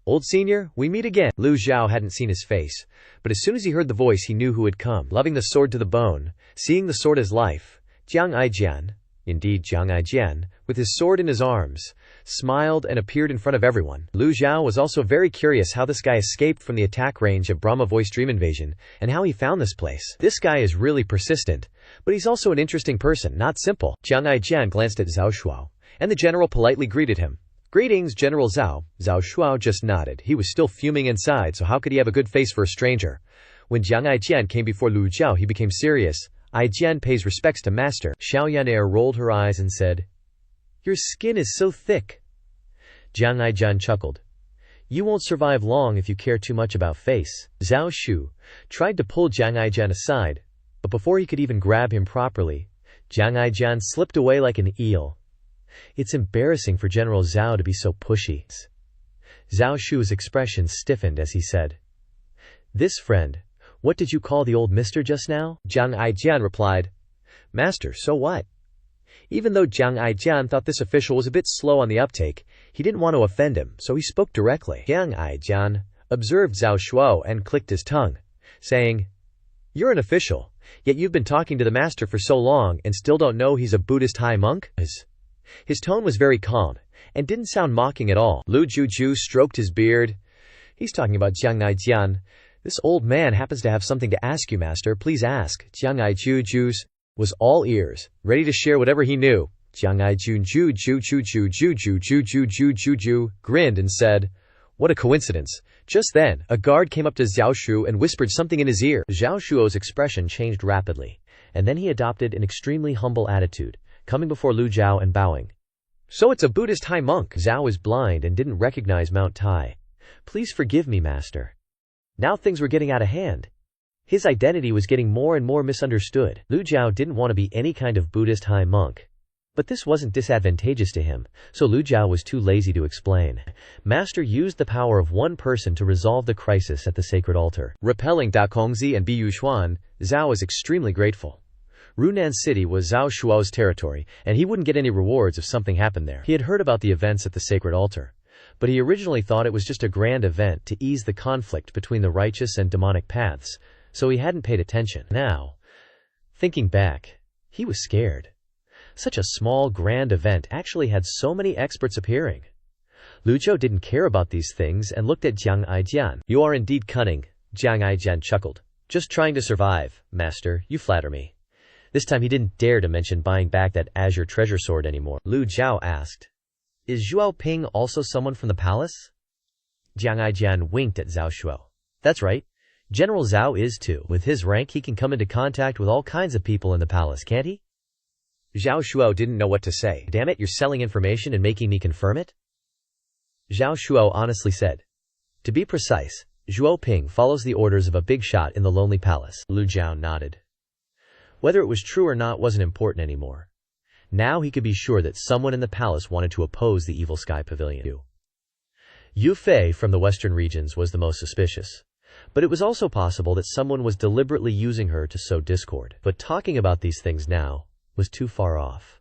"Old senior, we meet again." Lu Zhou hadn't seen his face, but as soon as he heard the voice he knew who had come. Loving the sword to the bone, seeing the sword as life, Jiang Aijian, indeed Jiang Aijian, with his sword in his arms, smiled and appeared in front of everyone. Lu Zhou was also very curious how this guy escaped from the attack range of Brahma Voice Dream Invasion, and how he found this place. This guy is really persistent, but he's also an interesting person, not simple. Jiang Aijian glanced at Zhao Shuo, and the general politely greeted him. "Greetings, General Zhao." Zhao Shuo just nodded. He was still fuming inside, so how could he have a good face for a stranger? When Jiang Aijian came before Lu Zhou, he became serious. "Aijian pays respects to master." Xiao Yaner rolled her eyes and said, "Your skin is so thick." Jiang Aijian chuckled. "You won't survive long if you care too much about face." Zhao Shu tried to pull Jiang Aijian aside, but before he could even grab him properly, Jiang Aijian slipped away like an eel. "It's embarrassing for General Zhao to be so pushy." Zhao Shu's expression stiffened as he said, "This friend, what did you call the old mister just now?" Jiang Aijian replied, "Master, so what?" Even though Jiang Aijian thought this official was a bit slow on the uptake, he didn't want to offend him, so he spoke directly. Jiang Aijian observed Zhao Shuo and clicked his tongue, saying, "You're an official, yet you've been talking to the master for so long and still don't know he's a Buddhist high monk?" His tone was very calm, and didn't sound mocking at all. Lu Zhou stroked his beard. "He's talking about Jiang Aijian. This old man happens to have something to ask you, master. Please ask." Jiang Aijiu was all ears, ready to share whatever he knew. Jiang Aijiu grinned and said, "What a coincidence." Just then, a guard came up to Zhao Shu and whispered something in his ear. Zhao Shuo's expression changed rapidly, and then he adopted an extremely humble attitude, coming before Lu Zhou and bowing. "So it's a Buddhist high monk." Zhao was blind and didn't recognize Mount Tai. "Please forgive me, master." Now things were getting out of hand. His identity was getting more and more misunderstood. Lu Zhou didn't want to be any kind of Buddhist high monk. But this wasn't disadvantageous to him, so Lu Zhou was too lazy to explain. Master used the power of one person to resolve the crisis at the sacred altar. Repelling Da Kongzi and Biyu Xuan, Zhao was extremely grateful. Runan City was Zhao Shuo's territory, and he wouldn't get any rewards if something happened there. He had heard about the events at the sacred altar, but he originally thought it was just a grand event to ease the conflict between the righteous and demonic paths, so he hadn't paid attention. Now, thinking back, he was scared. Such a small, grand event actually had so many experts appearing. Lu Zhou didn't care about these things and looked at Jiang Aijian. "You are indeed cunning," Jiang Aijian chuckled. "Just trying to survive, master, you flatter me." This time he didn't dare to mention buying back that azure treasure sword anymore. Lu Zhou asked, "Is Zhuo Ping also someone from the palace?" Jiang Aijian winked at Zhao Shuo. "That's right. General Zhao is too. With his rank he can come into contact with all kinds of people in the palace, can't he?" Zhao Shuo didn't know what to say. "Damn it, you're selling information and making me confirm it?" Zhao Shuo honestly said, "To be precise, Zhuo Ping follows the orders of a big shot in the Lonely Palace." Lu Zhou nodded. Whether it was true or not wasn't important anymore. Now he could be sure that someone in the palace wanted to oppose the Evil Sky Pavilion. Yu Fei from the western regions was the most suspicious. But it was also possible that someone was deliberately using her to sow discord. But talking about these things now was too far off.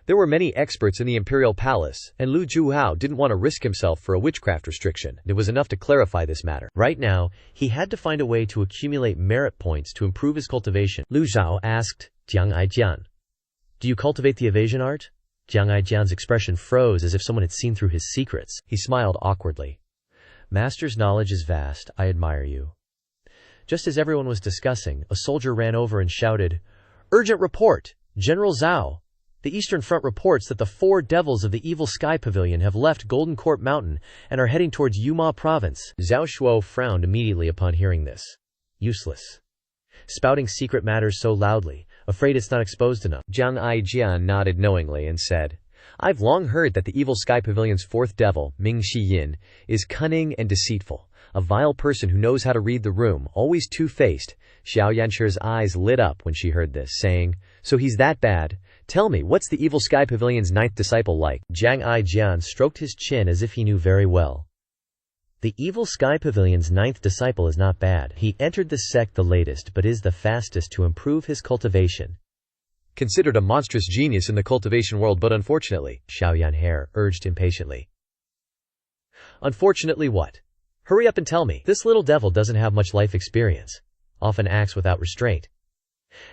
There were many experts in the imperial palace, and Lu Zhuhao didn't want to risk himself for a witchcraft restriction. It was enough to clarify this matter. Right now, he had to find a way to accumulate merit points to improve his cultivation. Lu Zhao asked Jiang Aijian, "Do you cultivate the evasion art?" Jiang Aijian's expression froze as if someone had seen through his secrets. He smiled awkwardly. "Master's knowledge is vast. I admire you." Just as everyone was discussing, a soldier ran over and shouted, "Urgent report! General Zhao! The Eastern Front reports that the 4 devils of the Evil Sky Pavilion have left Golden Court Mountain and are heading towards Yuma Province." Zhao Shuo frowned immediately upon hearing this. Useless. Spouting secret matters so loudly, afraid it's not exposed enough. Jiang Aijian nodded knowingly and said, "I've long heard that the Evil Sky Pavilion's 4th devil, Ming Shi Yin, is cunning and deceitful, a vile person who knows how to read the room, always two-faced." Xiao Yancher's eyes lit up when she heard this, saying, "So he's that bad? Tell me, what's the Evil Sky Pavilion's 9th disciple like?" Jiang Aijian stroked his chin as if he knew very well. The Evil Sky Pavilion's 9th disciple is not bad. He entered the sect the latest but is the fastest to improve his cultivation. Considered a monstrous genius in the cultivation world, but unfortunately, Xiao Yanhe urged impatiently. Unfortunately what? Hurry up and tell me. This little devil doesn't have much life experience, often acts without restraint,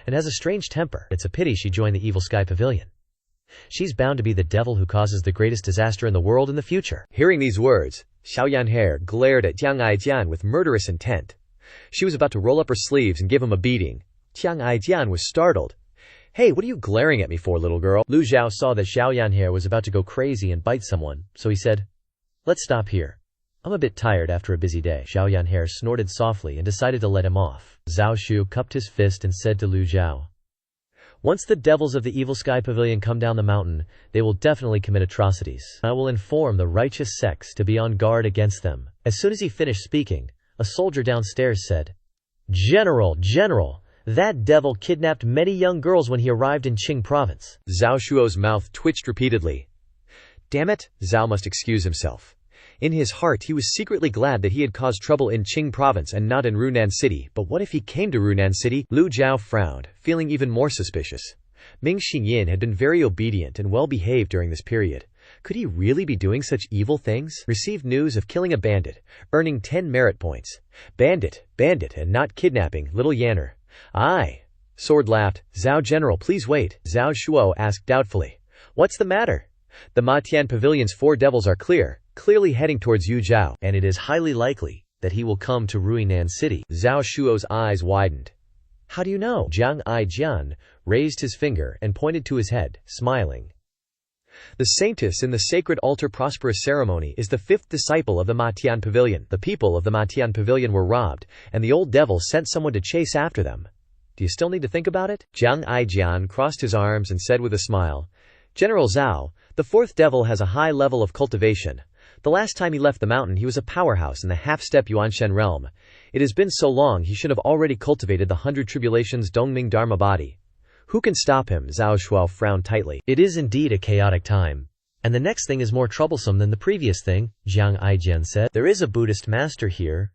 and has a strange temper. It's a pity she joined the Evil Sky Pavilion. She's bound to be the devil who causes the greatest disaster in the world in the future. Hearing these words, Xiao Yanhe glared at Jiang Aijian with murderous intent. She was about to roll up her sleeves and give him a beating. Jiang Aijian was startled. Hey, what are you glaring at me for, little girl? Lu Zhou saw that Xiao Yanhe was about to go crazy and bite someone, so he said, "Let's stop here. I'm a bit tired after a busy day." Xiao Yanhe snorted softly and decided to let him off. Zhao Shu cupped his fist and said to Lu Zhou, "Once the devils of the Evil Sky Pavilion come down the mountain, they will definitely commit atrocities. I will inform the righteous sects to be on guard against them." As soon as he finished speaking, a soldier downstairs said, General, that devil kidnapped many young girls when he arrived in Qing province." Zhao Shuo's mouth twitched repeatedly. Damn it, Zhao must excuse himself. In his heart, he was secretly glad that he had caused trouble in Qing province and not in Runan City. But what if he came to Runan City? Lu Zhou frowned, feeling even more suspicious. Ming Xinyin had been very obedient and well-behaved during this period. Could he really be doing such evil things? Received news of killing a bandit, earning 10 merit points. Bandit, and not kidnapping, little Yanner. Aye. Sword laughed. Zhao General, please wait. Zhao Shuo asked doubtfully. What's the matter? The Matian Pavilion's 4 devils are clearly heading towards Yu Zhao, and it is highly likely that he will come to Ruinan City. Zhao Shuo's eyes widened. How do you know? Jiang Aijian raised his finger and pointed to his head, smiling. The saintess in the sacred altar prosperous ceremony is the 5th disciple of the Matian Pavilion. The people of the Matian Pavilion were robbed, and the old devil sent someone to chase after them. Do you still need to think about it? Jiang Aijian crossed his arms and said with a smile, General Zhao, the 4th devil has a high level of cultivation. The last time he left the mountain, he was a powerhouse in the half-step Yuanshen realm. It has been so long, he should have already cultivated the 100 tribulations Dongming Dharma body. Who can stop him? Zhao Shuo frowned tightly. It is indeed a chaotic time, and the next thing is more troublesome than the previous thing, Jiang Aijian said. There is a Buddhist master here.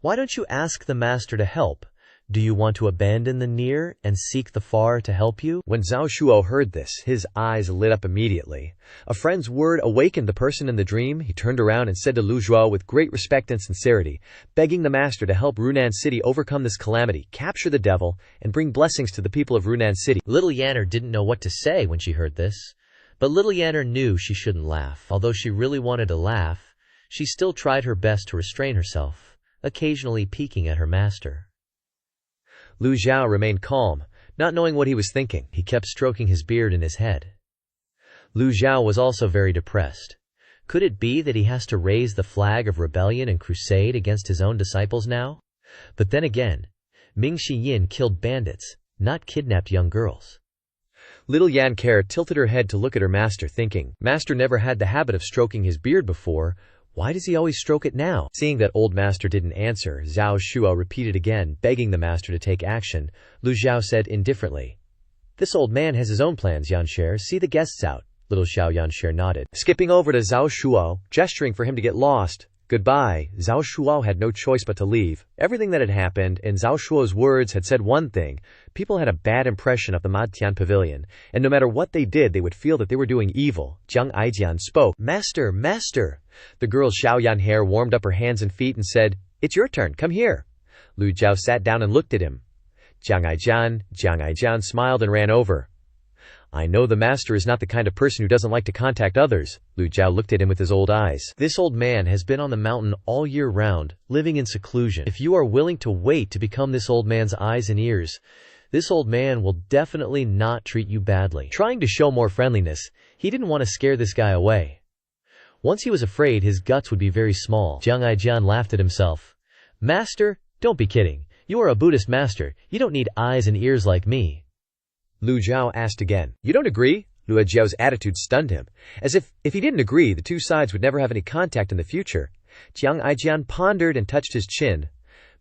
Why don't you ask the master to help? Do you want to abandon the near and seek the far to help you? When Zhao Shuo heard this, his eyes lit up immediately. A friend's word awakened the person in the dream. He turned around and said to Lu Zhou with great respect and sincerity, begging the master to help Runan City overcome this calamity, capture the devil, and bring blessings to the people of Runan City. Little Yanner didn't know what to say when she heard this, but little Yanner knew she shouldn't laugh. Although she really wanted to laugh, she still tried her best to restrain herself, occasionally peeking at her master. Lu Zhou remained calm, not knowing what he was thinking. He kept stroking his beard in his head. Lu Zhou was also very depressed. Could it be that he has to raise the flag of rebellion and crusade against his own disciples now? But then again, Ming Xinyin killed bandits, not kidnapped young girls. Little Yan Care tilted her head to look at her master, thinking, Master never had the habit of stroking his beard before. Why does he always stroke it now? Seeing that old master didn't answer, Zhao Shuo repeated again, begging the master to take action. Lu Zhou said indifferently, This old man has his own plans, Yanshare. See the guests out. Little Xiao Yanshare nodded, skipping over to Zhao Shuo, gesturing for him to get lost. Goodbye. Zhao Shuo had no choice but to leave. Everything that had happened, and Zhao Shuo's words had said one thing. People had a bad impression of the Matian Pavilion, and no matter what they did, they would feel that they were doing evil. Jiang Aijian spoke. Master! The girl's Xiao Yan hair warmed up her hands and feet and said, It's your turn, come here. Lu Zhou sat down and looked at him. Jiang Aijian smiled and ran over. I know the master is not the kind of person who doesn't like to contact others. Lu Zhou looked at him with his old eyes. This old man has been on the mountain all year round, living in seclusion. If you are willing to wait to become this old man's eyes and ears, this old man will definitely not treat you badly. Trying to show more friendliness, he didn't want to scare this guy away. Once he was afraid his guts would be very small. Jiang Aijian laughed at himself. Master, don't be kidding. You are a Buddhist master. You don't need eyes and ears like me. Lu Zhou asked again. You don't agree? Lu Zhao's attitude stunned him. As if he didn't agree, the two sides would never have any contact in the future. Jiang Aijian pondered and touched his chin.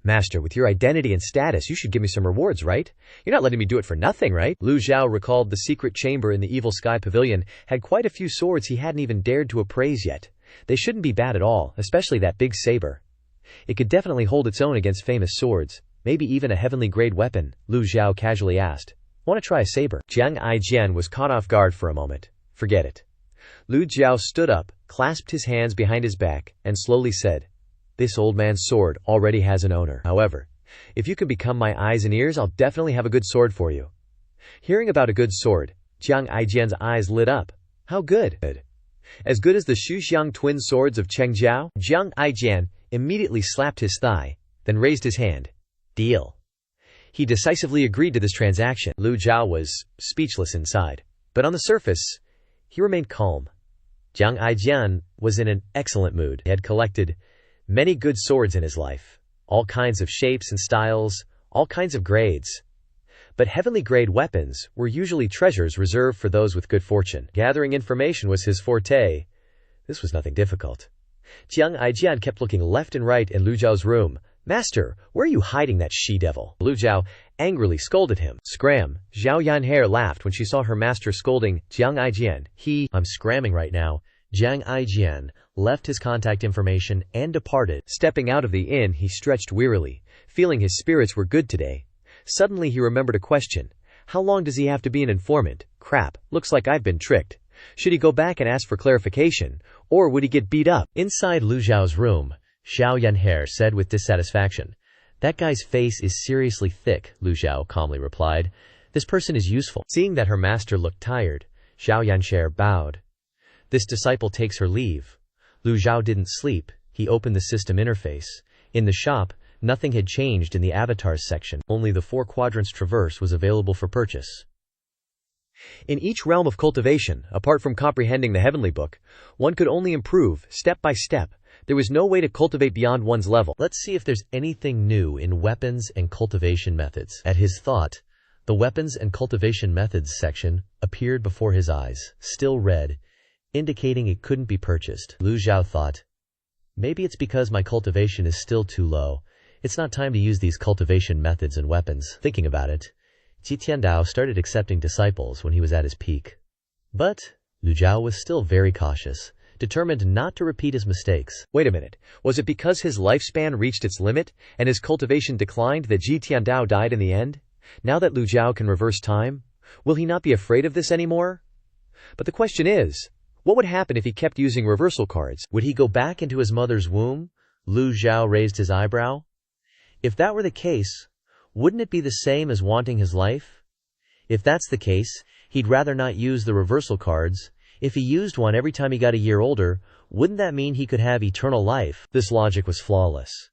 Master, with your identity and status, you should give me some rewards, right? You're not letting me do it for nothing, right? Lu Zhou recalled the secret chamber in the Evil Sky Pavilion had quite a few swords he hadn't even dared to appraise yet. They shouldn't be bad at all, especially that big saber. It could definitely hold its own against famous swords, maybe even a heavenly grade weapon, Lu Zhou casually asked. Want to try a saber? Jiang Aijian was caught off guard for a moment. Forget it. Lu Zhou stood up, clasped his hands behind his back, and slowly said, "This old man's sword already has an owner. However, if you can become my eyes and ears, I'll definitely have a good sword for you." Hearing about a good sword, Jiang Aijian's eyes lit up. How good? As good as the Shuxiang twin swords of Chengjiao? Jiang Aijian immediately slapped his thigh, then raised his hand. Deal. He decisively agreed to this transaction. Lu Zhou was speechless inside, but on the surface, he remained calm. Jiang Aijian was in an excellent mood. He had collected many good swords in his life, all kinds of shapes and styles, all kinds of grades. But heavenly grade weapons were usually treasures reserved for those with good fortune. Gathering information was his forte. This was nothing difficult. Jiang Aijian kept looking left and right in Lu Zhao's room. "Master, where are you hiding that she-devil?" Lu Zhao angrily scolded him. Scram. Zhao Yanhair laughed when she saw her master scolding Jiang Aijian. I'm scramming right now. Jiang Aijian left his contact information and departed. Stepping out of the inn, he stretched wearily, feeling his spirits were good today. Suddenly he remembered a question. How long does he have to be an informant? Crap, looks like I've been tricked. Should he go back and ask for clarification, or would he get beat up? Inside Lu Zhao's room, Xiao Yanhair said with dissatisfaction. "That guy's face is seriously thick," Lu Zhao calmly replied. "This person is useful." Seeing that her master looked tired, Xiao Yanhair bowed. This disciple takes her leave. Lu Zhao didn't sleep. He opened the system interface. In the shop, nothing had changed in the avatars section. Only the 4 quadrants traverse was available for purchase. In each realm of cultivation, apart from comprehending the heavenly book, one could only improve, step by step. There was no way to cultivate beyond one's level. Let's see if there's anything new in weapons and cultivation methods. At his thought, the weapons and cultivation methods section appeared before his eyes, still red, indicating it couldn't be purchased. Lu Zhao thought, maybe it's because my cultivation is still too low. It's not time to use these cultivation methods and weapons. Thinking about it, Ji Tiandao started accepting disciples when he was at his peak. But Lu Zhao was still very cautious, determined not to repeat his mistakes. Wait a minute, was it because his lifespan reached its limit and his cultivation declined that Ji Tiandao died in the end? Now that Lu Zhao can reverse time, will he not be afraid of this anymore? But the question is, what would happen if he kept using reversal cards? Would he go back into his mother's womb? Lu Zhao raised his eyebrow. If that were the case, wouldn't it be the same as wanting his life? If that's the case, he'd rather not use the reversal cards. If he used one every time he got a year older, wouldn't that mean he could have eternal life? This logic was flawless.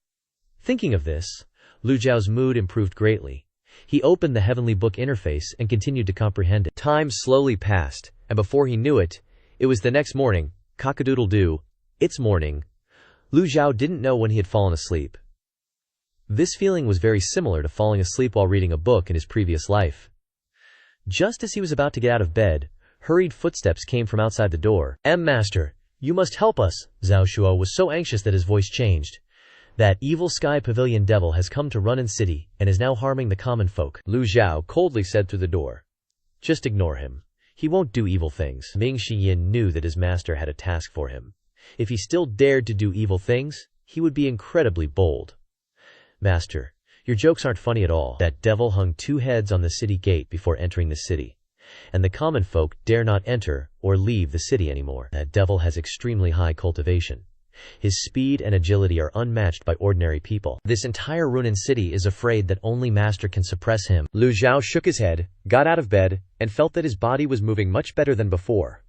Thinking of this, Lu Zhao's mood improved greatly. He opened the heavenly book interface and continued to comprehend it. Time slowly passed, and before he knew it, it was the next morning. Cock-a-doodle-doo. It's morning. Lu Zhao didn't know when he had fallen asleep. This feeling was very similar to falling asleep while reading a book in his previous life. Just as he was about to get out of bed, hurried footsteps came from outside the door. Master, you must help us." Zhao Shuo was so anxious that his voice changed. "That Evil Sky Pavilion devil has come to Runan City and is now harming the common folk," Lu Zhao coldly said through the door. "Just ignore him. He won't do evil things." Ming Shiyin knew that his master had a task for him. If he still dared to do evil things, he would be incredibly bold. "Master, your jokes aren't funny at all. That devil hung 2 heads on the city gate before entering the city, and the common folk dare not enter or leave the city anymore. That devil has extremely high cultivation. His speed and agility are unmatched by ordinary people. This entire Runan city is afraid that only Master can suppress him." Lu Zhao shook his head, got out of bed, and felt that his body was moving much better than before.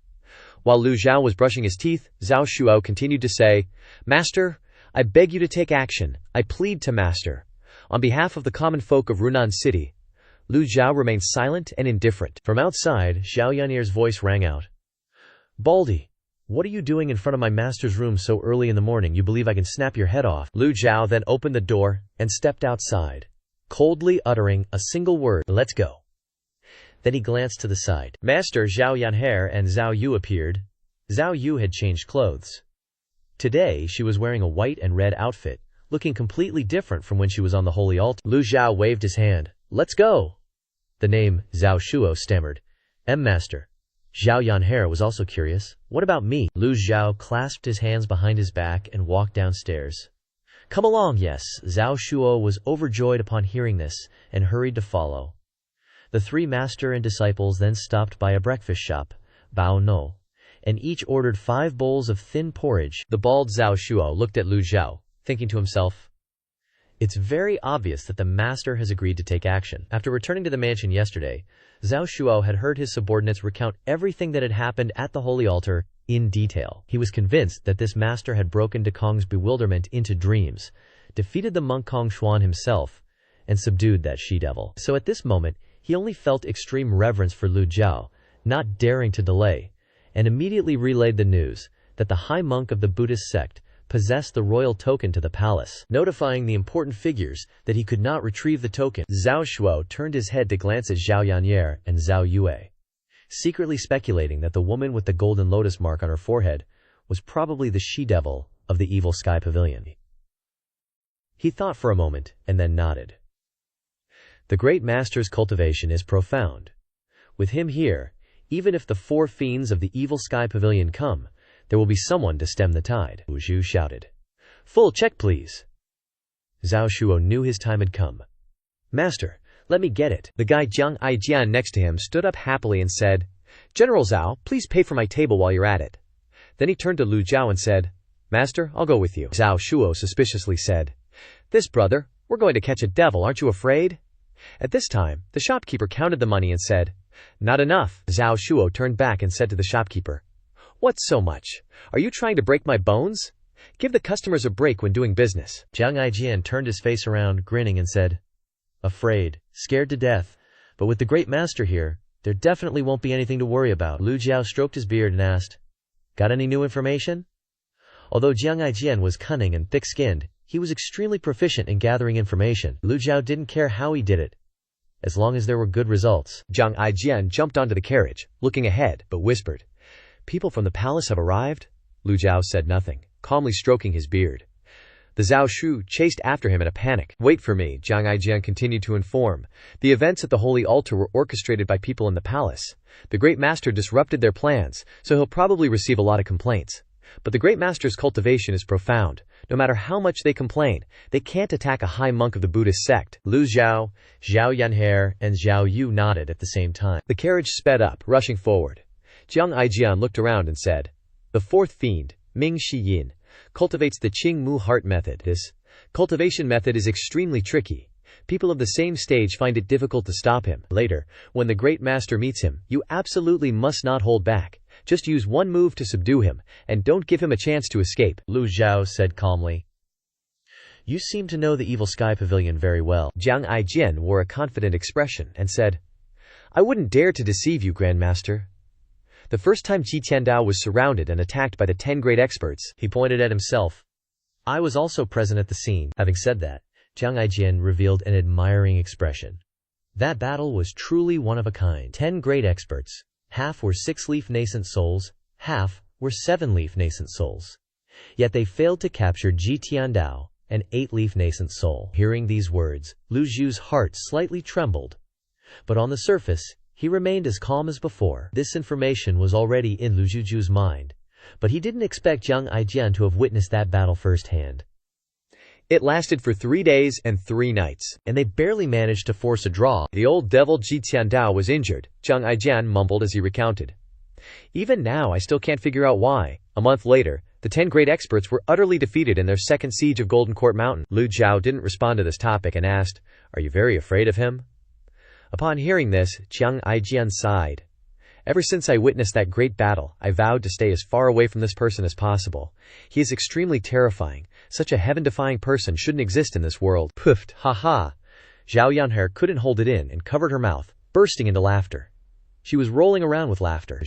While Lu Zhao was brushing his teeth, Zhao Shuo continued to say, "Master, I beg you to take action. I plead to Master. On behalf of the common folk of Runan City." Lu Zhao remained silent and indifferent. From outside, Xiao Yanir's voice rang out. "Baldy, what are you doing in front of my master's room so early in the morning? You believe I can snap your head off?" Lu Zhao then opened the door and stepped outside, coldly uttering a single word, "Let's go." Then he glanced to the side. Master Zhao Yanhair and Zhao Yu appeared. Zhao Yu had changed clothes. Today, she was wearing a white and red outfit, looking completely different from when she was on the holy altar. Lu Zhao waved his hand. "Let's go." The name, Zhao Shuo, stammered. Master. Zhao Yanhe was also curious. What about me? Lu Zhou clasped his hands behind his back and walked downstairs. Come along, yes. Zhao Shuo was overjoyed upon hearing this and hurried to follow. The three master and disciples then stopped by a breakfast shop, Bao No, and each ordered 5 bowls of thin porridge. The bald Zhao Shuo looked at Lu Zhou, thinking to himself, it's very obvious that the master has agreed to take action. After returning to the mansion yesterday, Zhao Shuo had heard his subordinates recount everything that had happened at the holy altar in detail. He was convinced that this master had broken De Kong's bewilderment into dreams, defeated the monk Kong Xuan himself, and subdued that she-devil. So at this moment, he only felt extreme reverence for Lu Zhou, not daring to delay, and immediately relayed the news that the high monk of the Buddhist sect possessed the royal token to the palace, notifying the important figures that he could not retrieve the token. Zhao Shuo turned his head to glance at Zhao Yanye and Zhao Yue, secretly speculating that the woman with the golden lotus mark on her forehead was probably the she-devil of the Evil Sky Pavilion. He thought for a moment and then nodded. The great master's cultivation is profound. With him here, even if the 4 fiends of the Evil Sky Pavilion come, there will be someone to stem the tide. Lu Zhou shouted. Full check, please. Zhao Shuo knew his time had come. Master, let me get it. The guy Jiang Aijian next to him stood up happily and said, General Zhao, please pay for my table while you're at it. Then he turned to Lu Zhou and said, Master, I'll go with you. Zhao Shuo suspiciously said, This brother, we're going to catch a devil, aren't you afraid? At this time, the shopkeeper counted the money and said, Not enough. Zhao Shuo turned back and said to the shopkeeper, What's so much? Are you trying to break my bones? Give the customers a break when doing business. Jiang Aijian turned his face around, grinning, and said, Afraid, scared to death, but with the great master here, there definitely won't be anything to worry about. Lu Zhou stroked his beard and asked, Got any new information? Although Jiang Aijian was cunning and thick-skinned, he was extremely proficient in gathering information. Lu Zhou didn't care how he did it, as long as there were good results. Jiang Aijian jumped onto the carriage, looking ahead, but whispered, People from the palace have arrived? Lu Zhou said nothing, calmly stroking his beard. The Zhao Shu chased after him in a panic. Wait for me, Jiang Aijian continued to inform. The events at the holy altar were orchestrated by people in the palace. The great master disrupted their plans, so he'll probably receive a lot of complaints. But the great master's cultivation is profound. No matter how much they complain, they can't attack a high monk of the Buddhist sect. Lu Zhou, Zhao Yanhe, and Zhao Yu nodded at the same time. The carriage sped up, rushing forward. Jiang Aijian looked around and said, The 4th fiend, Ming Shi Yin, cultivates the Qing Mu heart method. This cultivation method is extremely tricky. People of the same stage find it difficult to stop him. Later, when the great master meets him, you absolutely must not hold back. Just use one move to subdue him, and don't give him a chance to escape. Lu Zhou said calmly. You seem to know the Evil Sky Pavilion very well. Jiang Aijian wore a confident expression and said, I wouldn't dare to deceive you, Grandmaster. The first time Ji Tiandao was surrounded and attacked by the 10 great experts, he pointed at himself. I was also present at the scene. Having said that, Jiang Aijian revealed an admiring expression. That battle was truly one of a kind. 10 great experts. Half were 6-leaf nascent souls, half were 7-leaf nascent souls. Yet they failed to capture Ji Tiandao, an 8-leaf nascent soul. Hearing these words, Lu Zhou's heart slightly trembled. But on the surface, he remained as calm as before. This information was already in Lu Zhou's mind, but he didn't expect Jiang Aijian to have witnessed that battle firsthand. It lasted for 3 days and 3 nights, and they barely managed to force a draw. The old devil Ji Tiandao was injured, Jiang Aijian mumbled as he recounted. Even now I still can't figure out why. A month later, the 10 great experts were utterly defeated in their second siege of Golden Court Mountain. Lu Zhou didn't respond to this topic and asked, Are you very afraid of him? Upon hearing this, Jiang Aijian sighed. Ever since I witnessed that great battle, I vowed to stay as far away from this person as possible. He is extremely terrifying. Such a heaven-defying person shouldn't exist in this world. Poofed, ha. Zhao Yanhe couldn't hold it in and covered her mouth, bursting into laughter. She was rolling around with laughter.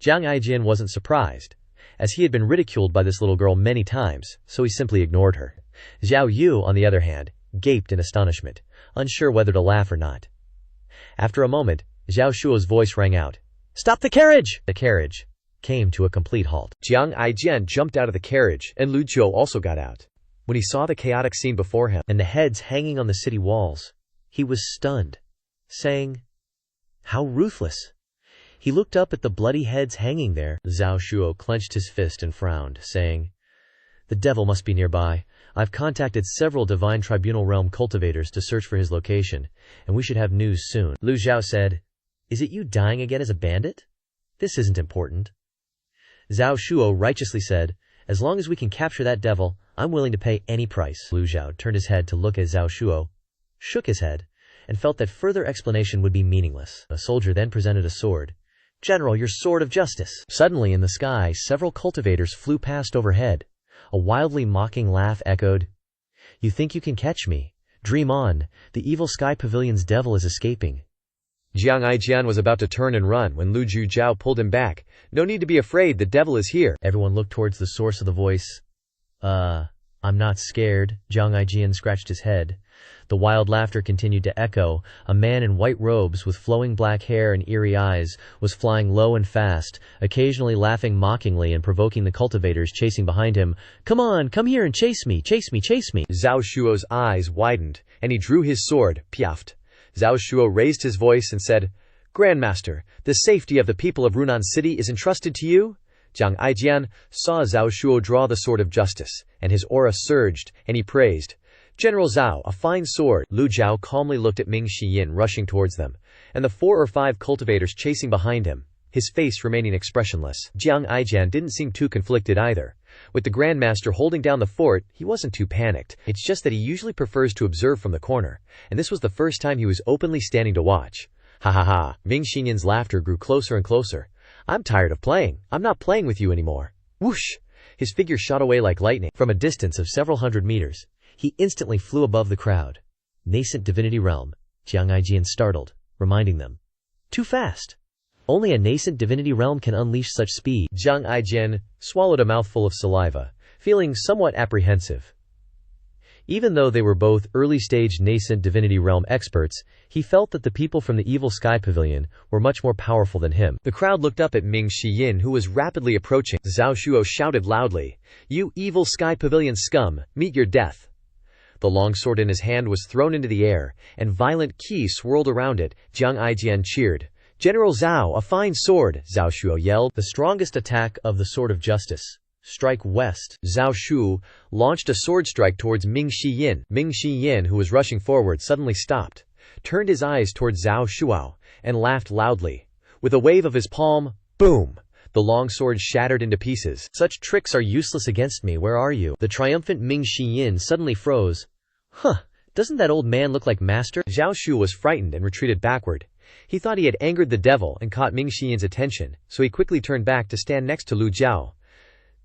Jiang Aijian wasn't surprised, as he had been ridiculed by this little girl many times, so he simply ignored her. Zhao Yu, on the other hand, gaped in astonishment, unsure whether to laugh or not. After a moment, Zhao Shuo's voice rang out, Stop the carriage! The carriage came to a complete halt. Jiang Aijian jumped out of the carriage, and Lu Zhou also got out. When he saw the chaotic scene before him, and the heads hanging on the city walls, he was stunned, saying, How ruthless! He looked up at the bloody heads hanging there. Zhao Shuo clenched his fist and frowned, saying, "The devil must be nearby. I've contacted several Divine Tribunal Realm cultivators to search for his location, and we should have news soon." Lu Zhou said, "Is it you dying again as a bandit? This isn't important." Zhao Shuo righteously said, "As long as we can capture that devil, I'm willing to pay any price." Lu Zhou turned his head to look at Zhao Shuo, shook his head, and felt that further explanation would be meaningless. A soldier then presented a sword. "General, your sword of justice." Suddenly in the sky, several cultivators flew past overhead. A wildly mocking laugh echoed. "You think you can catch me? Dream on. The Evil Sky Pavilion's devil is escaping." Jiang Aijian was about to turn and run when Lu Zhou pulled him back. "No need to be afraid, the devil is here." Everyone looked towards the source of the voice. I'm not scared." Jiang Aijian scratched his head. The wild laughter continued to echo. A man in white robes with flowing black hair and eerie eyes was flying low and fast, occasionally laughing mockingly and provoking the cultivators chasing behind him. "Come on, come here and chase me, chase me, chase me." Zhao Shuo's eyes widened, and he drew his sword, piaft. Zhao Shuo raised his voice and said, "Grandmaster, the safety of the people of Runan City is entrusted to you." Jiang Aijian saw Zhao Shuo draw the sword of justice, and his aura surged, and he praised, "General Zhao, a fine sword." Lu Zhou calmly looked at Ming Xiyin rushing towards them, and the 4 or 5 cultivators chasing behind him, his face remaining expressionless. Jiang Aijian didn't seem too conflicted either. With the Grandmaster holding down the fort, he wasn't too panicked. It's just that he usually prefers to observe from the corner, and this was the first time he was openly standing to watch. "Ha ha ha." Ming Xiyin's laughter grew closer and closer. "I'm tired of playing. I'm not playing with you anymore." Whoosh! His figure shot away like lightning. From a distance of several hundred meters, he instantly flew above the crowd. "Nascent divinity realm," Jiang Aijian startled, reminding them. "Too fast. Only a nascent divinity realm can unleash such speed." Jiang Aijian swallowed a mouthful of saliva, feeling somewhat apprehensive. Even though they were both early-stage nascent divinity realm experts, he felt that the people from the Evil Sky Pavilion were much more powerful than him. The crowd looked up at Ming Xiyin, who was rapidly approaching. Zhao Shuo shouted loudly, "You Evil Sky Pavilion scum, meet your death." The longsword in his hand was thrown into the air, and violent qi swirled around it. Jiang Aijian cheered, "General Zhao, a fine sword!" Zhao Shuo yelled, "The strongest attack of the Sword of Justice. Strike west." Zhao Shu launched a sword strike towards Ming Xiyin. Ming Xiyin, who was rushing forward, suddenly stopped, turned his eyes towards Zhao Shuo, and laughed loudly. With a wave of his palm, boom! The long sword shattered into pieces. "Such tricks are useless against me. Where are you?" The triumphant Ming Xiyin suddenly froze. Doesn't that old man look like Master? Zhao Shu was frightened and retreated backward. He thought he had angered the devil and caught Ming Xiyin's attention, so he quickly turned back to stand next to Lu Zhou.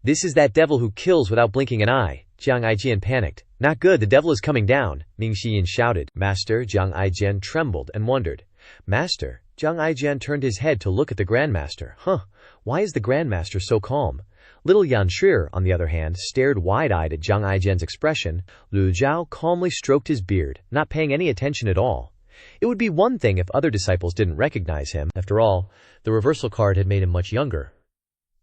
"This is that devil who kills without blinking an eye." Jiang Aijian panicked. "Not good, the devil is coming down," Ming Xiyin shouted. "Master?" Jiang Aijian trembled and wondered. "Master?" Jiang Aijian turned his head to look at the Grandmaster. Why is the Grandmaster so calm? Little Yan Shrir, on the other hand, stared wide-eyed at Jiang Aijian's expression. Lu Zhou calmly stroked his beard, not paying any attention at all. It would be one thing if other disciples didn't recognize him. After all, the reversal card had made him much younger.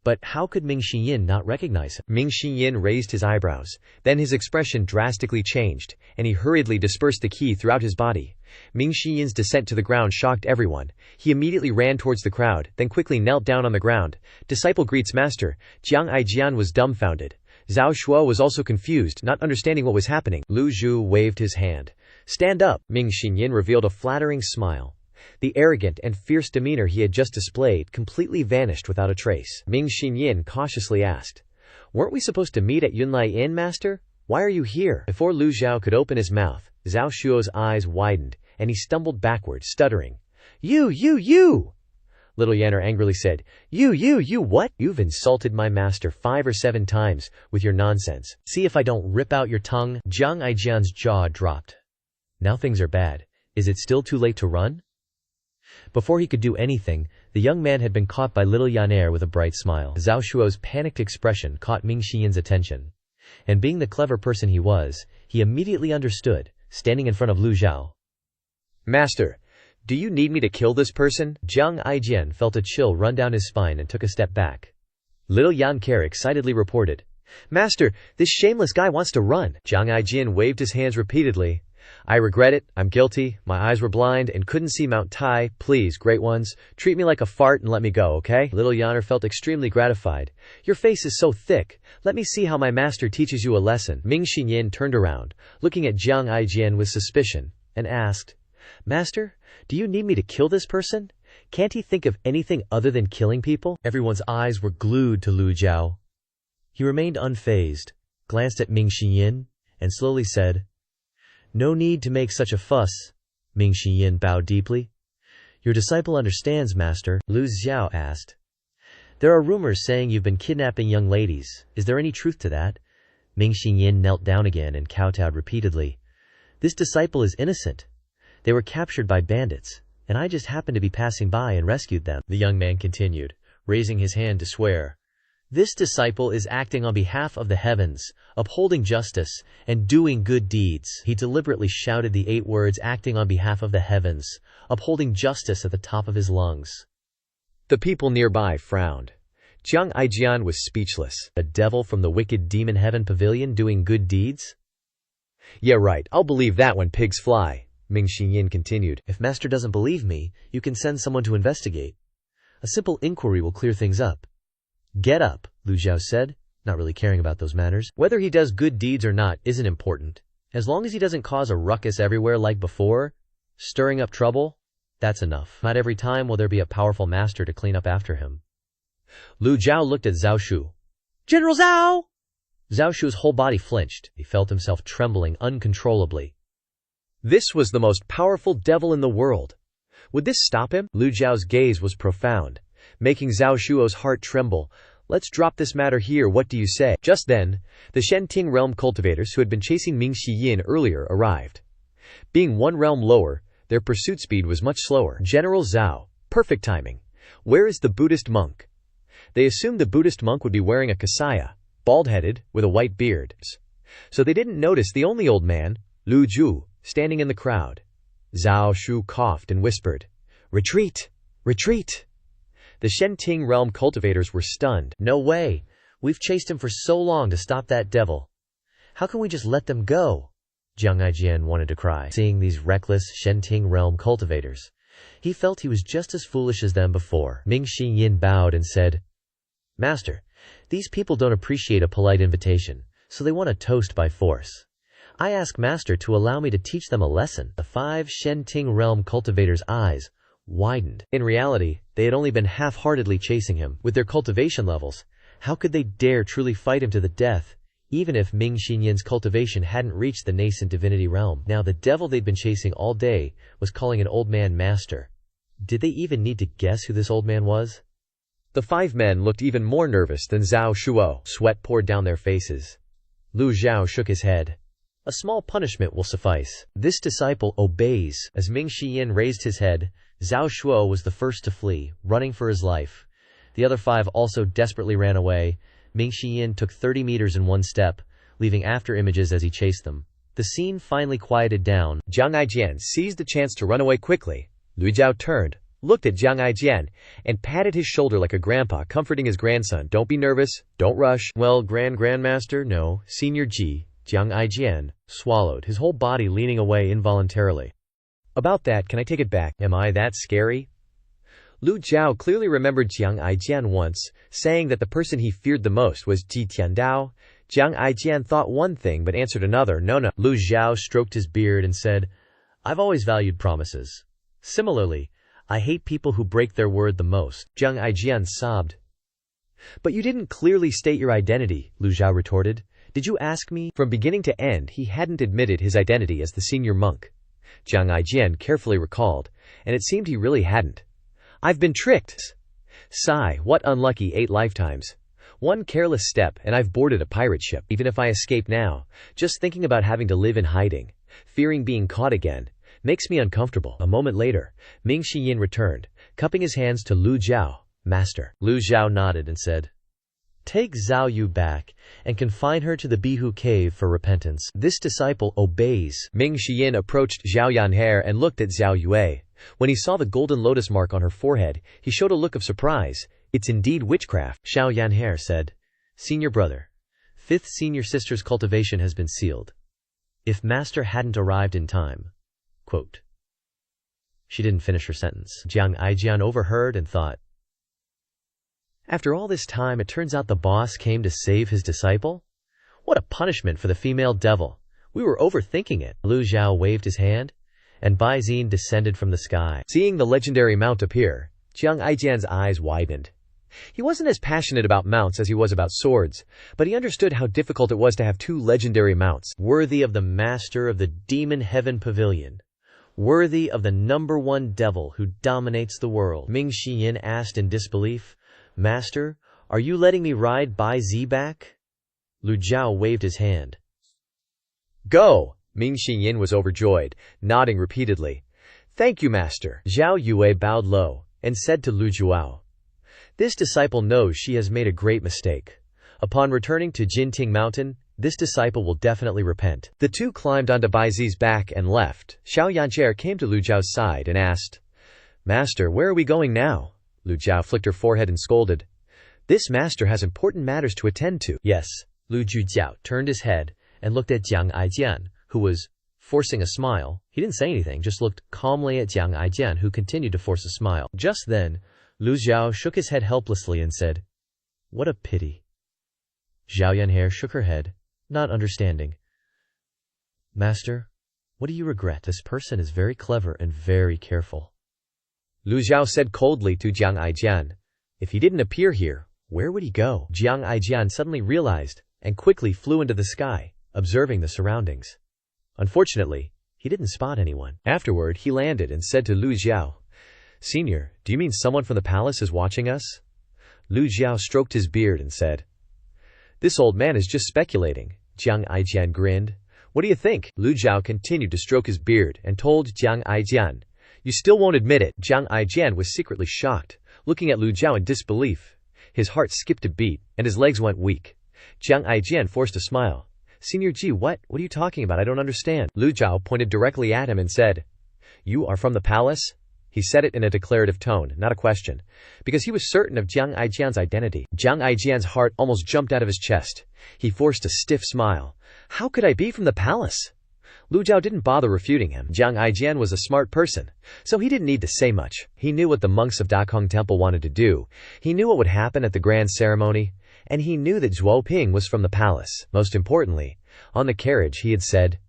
But how could Ming Xiyin not recognize him? Ming Xiyin raised his eyebrows. Then his expression drastically changed, and he hurriedly dispersed the qi throughout his body. Ming Xiyin's descent to the ground shocked everyone. He immediately ran towards the crowd, then quickly knelt down on the ground. "Disciple greets master." Jiang Aijian was dumbfounded. Zhao Shuo was also confused, not understanding what was happening. Lu Zhou waved his hand. "Stand up." Ming Xiyin revealed a flattering smile. The arrogant and fierce demeanor he had just displayed completely vanished without a trace. Ming Xiyin cautiously asked, "Weren't we supposed to meet at Yunlai Inn, master? Why are you here?" Before Lu Zhou could open his mouth, Zhao Shuo's eyes widened, and he stumbled backward, stuttering. You! Little Yanner angrily said, You what? You've insulted my master 5 or 7 times with your nonsense. See if I don't rip out your tongue." Jiang Aijian's jaw dropped. Now things are bad. Is it still too late to run? Before he could do anything, the young man had been caught by Little Yanner with a bright smile. Zhao Shuo's panicked expression caught Ming Xiyin's attention. And being the clever person he was, he immediately understood, standing in front of Lu Zhou. "Master, do you need me to kill this person?" Jiang Aijian felt a chill run down his spine and took a step back. Little Yanker excitedly reported, "Master, this shameless guy wants to run." Jiang Aijian waved his hands repeatedly. I regret it, I'm guilty, my eyes were blind and couldn't see Mount Tai, please, great ones, treat me like a fart and let me go, okay? Little Yanner felt extremely gratified. Your face is so thick, let me see how my master teaches you a lesson. Ming Xinyin turned around, looking at Jiang Aijian with suspicion, and asked, Master, do you need me to kill this person? Can't he think of anything other than killing people? Everyone's eyes were glued to Lu Zhou. He remained unfazed, glanced at Ming Xinyin, and slowly said, No need to make such a fuss. Ming Xinyin bowed deeply. Your disciple understands, Master, Lu Zhou asked. There are rumors saying you've been kidnapping young ladies. Is there any truth to that? Ming Xinyin knelt down again and kowtowed repeatedly. This disciple is innocent. They were captured by bandits, and I just happened to be passing by and rescued them. The young man continued, raising his hand to swear. This disciple is acting on behalf of the heavens, upholding justice, and doing good deeds. He deliberately shouted the 8 words acting on behalf of the heavens, upholding justice at the top of his lungs. The people nearby frowned. Jiang Aijian was speechless. A devil from the wicked demon heaven pavilion doing good deeds? Yeah, right, I'll believe that when pigs fly, Ming Xinyin continued. If Master doesn't believe me, you can send someone to investigate. A simple inquiry will clear things up. Get up, Lu Zhou said, not really caring about those matters. Whether he does good deeds or not isn't important. As long as he doesn't cause a ruckus everywhere like before, stirring up trouble, that's enough. Not every time will there be a powerful master to clean up after him. Lu Zhou looked at Zhao Shu. General Zhao! Zhao Shu's whole body flinched. He felt himself trembling uncontrollably. This was the most powerful devil in the world. Would this stop him? Lu Zhao's gaze was profound, making Zhao Shuo's heart tremble. Let's drop this matter here, what do you say? Just then, the Shenting realm cultivators who had been chasing Ming Xiyin earlier arrived. Being 1 realm lower, their pursuit speed was much slower. General Zhao, perfect timing. Where is the Buddhist monk? They assumed the Buddhist monk would be wearing a kasaya, bald-headed, with a white beard. So they didn't notice the only old man, Lu Zhou, standing in the crowd. Zhao Shu coughed and whispered, Retreat! Retreat! The Shenting realm cultivators were stunned. No way! We've chased him for so long to stop that devil. How can we just let them go? Jiang Aijian wanted to cry, seeing these reckless Shenting realm cultivators. He felt he was just as foolish as them before. Ming Xinyin bowed and said, Master, these people don't appreciate a polite invitation, so they want a toast by force. I ask Master to allow me to teach them a lesson. The 5 Shenting realm cultivators' eyes widened. In reality, they had only been half-heartedly chasing him. With their cultivation levels, how could they dare truly fight him to the death, even if Ming Xinyin's cultivation hadn't reached the nascent divinity realm? Now the devil they'd been chasing all day was calling an old man master. Did they even need to guess who this old man was? The 5 men looked even more nervous than Zhao Shuo. Sweat poured down their faces. Lu Zhou shook his head. A small punishment will suffice. This disciple obeys. As Ming Xiyin raised his head, Zhao Shuo was the first to flee, running for his life. The other 5 also desperately ran away. Ming Xiyin took 30 meters in one step, leaving after images as he chased them. The scene finally quieted down. Jiang Aijian seized the chance to run away quickly. Lu Zhou turned, looked at Jiang Aijian, and patted his shoulder like a grandpa comforting his grandson. Don't be nervous, don't rush. Well, Grandmaster, no, Senior Ji, Jiang Aijian swallowed, his whole body leaning away involuntarily. About that, can I take it back? Am I that scary? Lu Zhou clearly remembered Jiang Aijian once saying that the person he feared the most was Ji Tiandao. Jiang Aijian thought one thing but answered another. No. Lu Zhou stroked his beard and said, I've always valued promises. Similarly, I hate people who break their word the most. Jiang Aijian sobbed. But you didn't clearly state your identity, Lu Zhou retorted. Did you ask me? From beginning to end, he hadn't admitted his identity as the senior monk. Jiang Aijian carefully recalled, and it seemed he really hadn't. I've been tricked. Sigh, what unlucky 8 lifetimes. One careless step and I've boarded a pirate ship. Even if I escape now, just thinking about having to live in hiding, fearing being caught again, makes me uncomfortable. A moment later, Ming Xiyin returned, cupping his hands to Lu Zhou. Master. Lu Zhou nodded and said, Take Zhao Yu back and confine her to the Bihu cave for repentance. This disciple obeys. Ming Xiyin approached Zhao Yanhe and looked at Zhao Yue. When he saw the golden lotus mark on her forehead, he showed a look of surprise. It's indeed witchcraft. Zhao Yanhe said, Senior brother, 5th senior sister's cultivation has been sealed. if master hadn't arrived in time. Quote. She didn't finish her sentence. Jiang Aijian overheard and thought, after all this time, it turns out the boss came to save his disciple? What a punishment for the female devil. We were overthinking it. Lu Zhou waved his hand, and Bai Xin descended from the sky. Seeing the legendary mount appear, Jiang Aijian's eyes widened. He wasn't as passionate about mounts as he was about swords, but he understood how difficult it was to have two legendary mounts, worthy of the master of the Demon Heaven Pavilion, worthy of the #1 devil who dominates the world. Ming Xiyin asked in disbelief, Master, are you letting me ride Bai Zi back? Lu Zhou waved his hand. Go! Ming Xiyin was overjoyed, nodding repeatedly. Thank you, Master. Zhao Yue bowed low and said to Lu Zhou, this disciple knows she has made a great mistake. Upon returning to Jinting Mountain, this disciple will definitely repent. The two climbed onto Bai Zi's back and left. Xiao Yanjie came to Lu Zhao's side and asked, Master, where are we going now? Lu Zhou flicked her forehead and scolded. This master has important matters to attend to. Yes. Lu Zhou turned his head and looked at Jiang Aijian, who was forcing a smile. He didn't say anything, just looked calmly at Jiang Aijian, who continued to force a smile. Just then, Lu Zhou shook his head helplessly and said, what a pity. Zhao Yanhe shook her head, not understanding. Master, what do you regret? This person is very clever and very careful. Lu Zhou said coldly to Jiang Aijian, if he didn't appear here, where would he go? Jiang Aijian suddenly realized and quickly flew into the sky, observing the surroundings. Unfortunately, he didn't spot anyone. Afterward, he landed and said to Lu Zhou, Senior, do you mean someone from the palace is watching us? Lu Zhou stroked his beard and said, this old man is just speculating. Jiang Aijian grinned. What do you think? Lu Zhou continued to stroke his beard and told Jiang Aijian, you still won't admit it. Jiang Aijian was secretly shocked, looking at Lu Zhou in disbelief. His heart skipped a beat, and his legs went weak. Jiang Aijian forced a smile. Senior Ji, what are you talking about? I don't understand. Lu Zhou pointed directly at him and said, you are from the palace? He said it in a declarative tone, not a question, because he was certain of Jiang Aijian's identity. Jiang Aijian's heart almost jumped out of his chest. He forced a stiff smile. How could I be from the palace? Lu Zhou didn't bother refuting him. Jiang Aijian was a smart person, so he didn't need to say much. He knew what the monks of Dakong Temple wanted to do. He knew what would happen at the grand ceremony, and he knew that Zhuo Ping was from the palace. Most importantly, on the carriage he had said,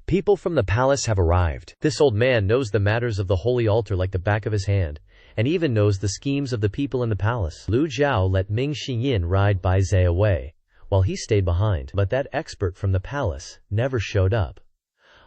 people from the palace have arrived. This old man knows the matters of the holy altar like the back of his hand, and even knows the schemes of the people in the palace. Lu Zhou let Ming Xiyin ride Bai Zai away, while he stayed behind. But that expert from the palace never showed up,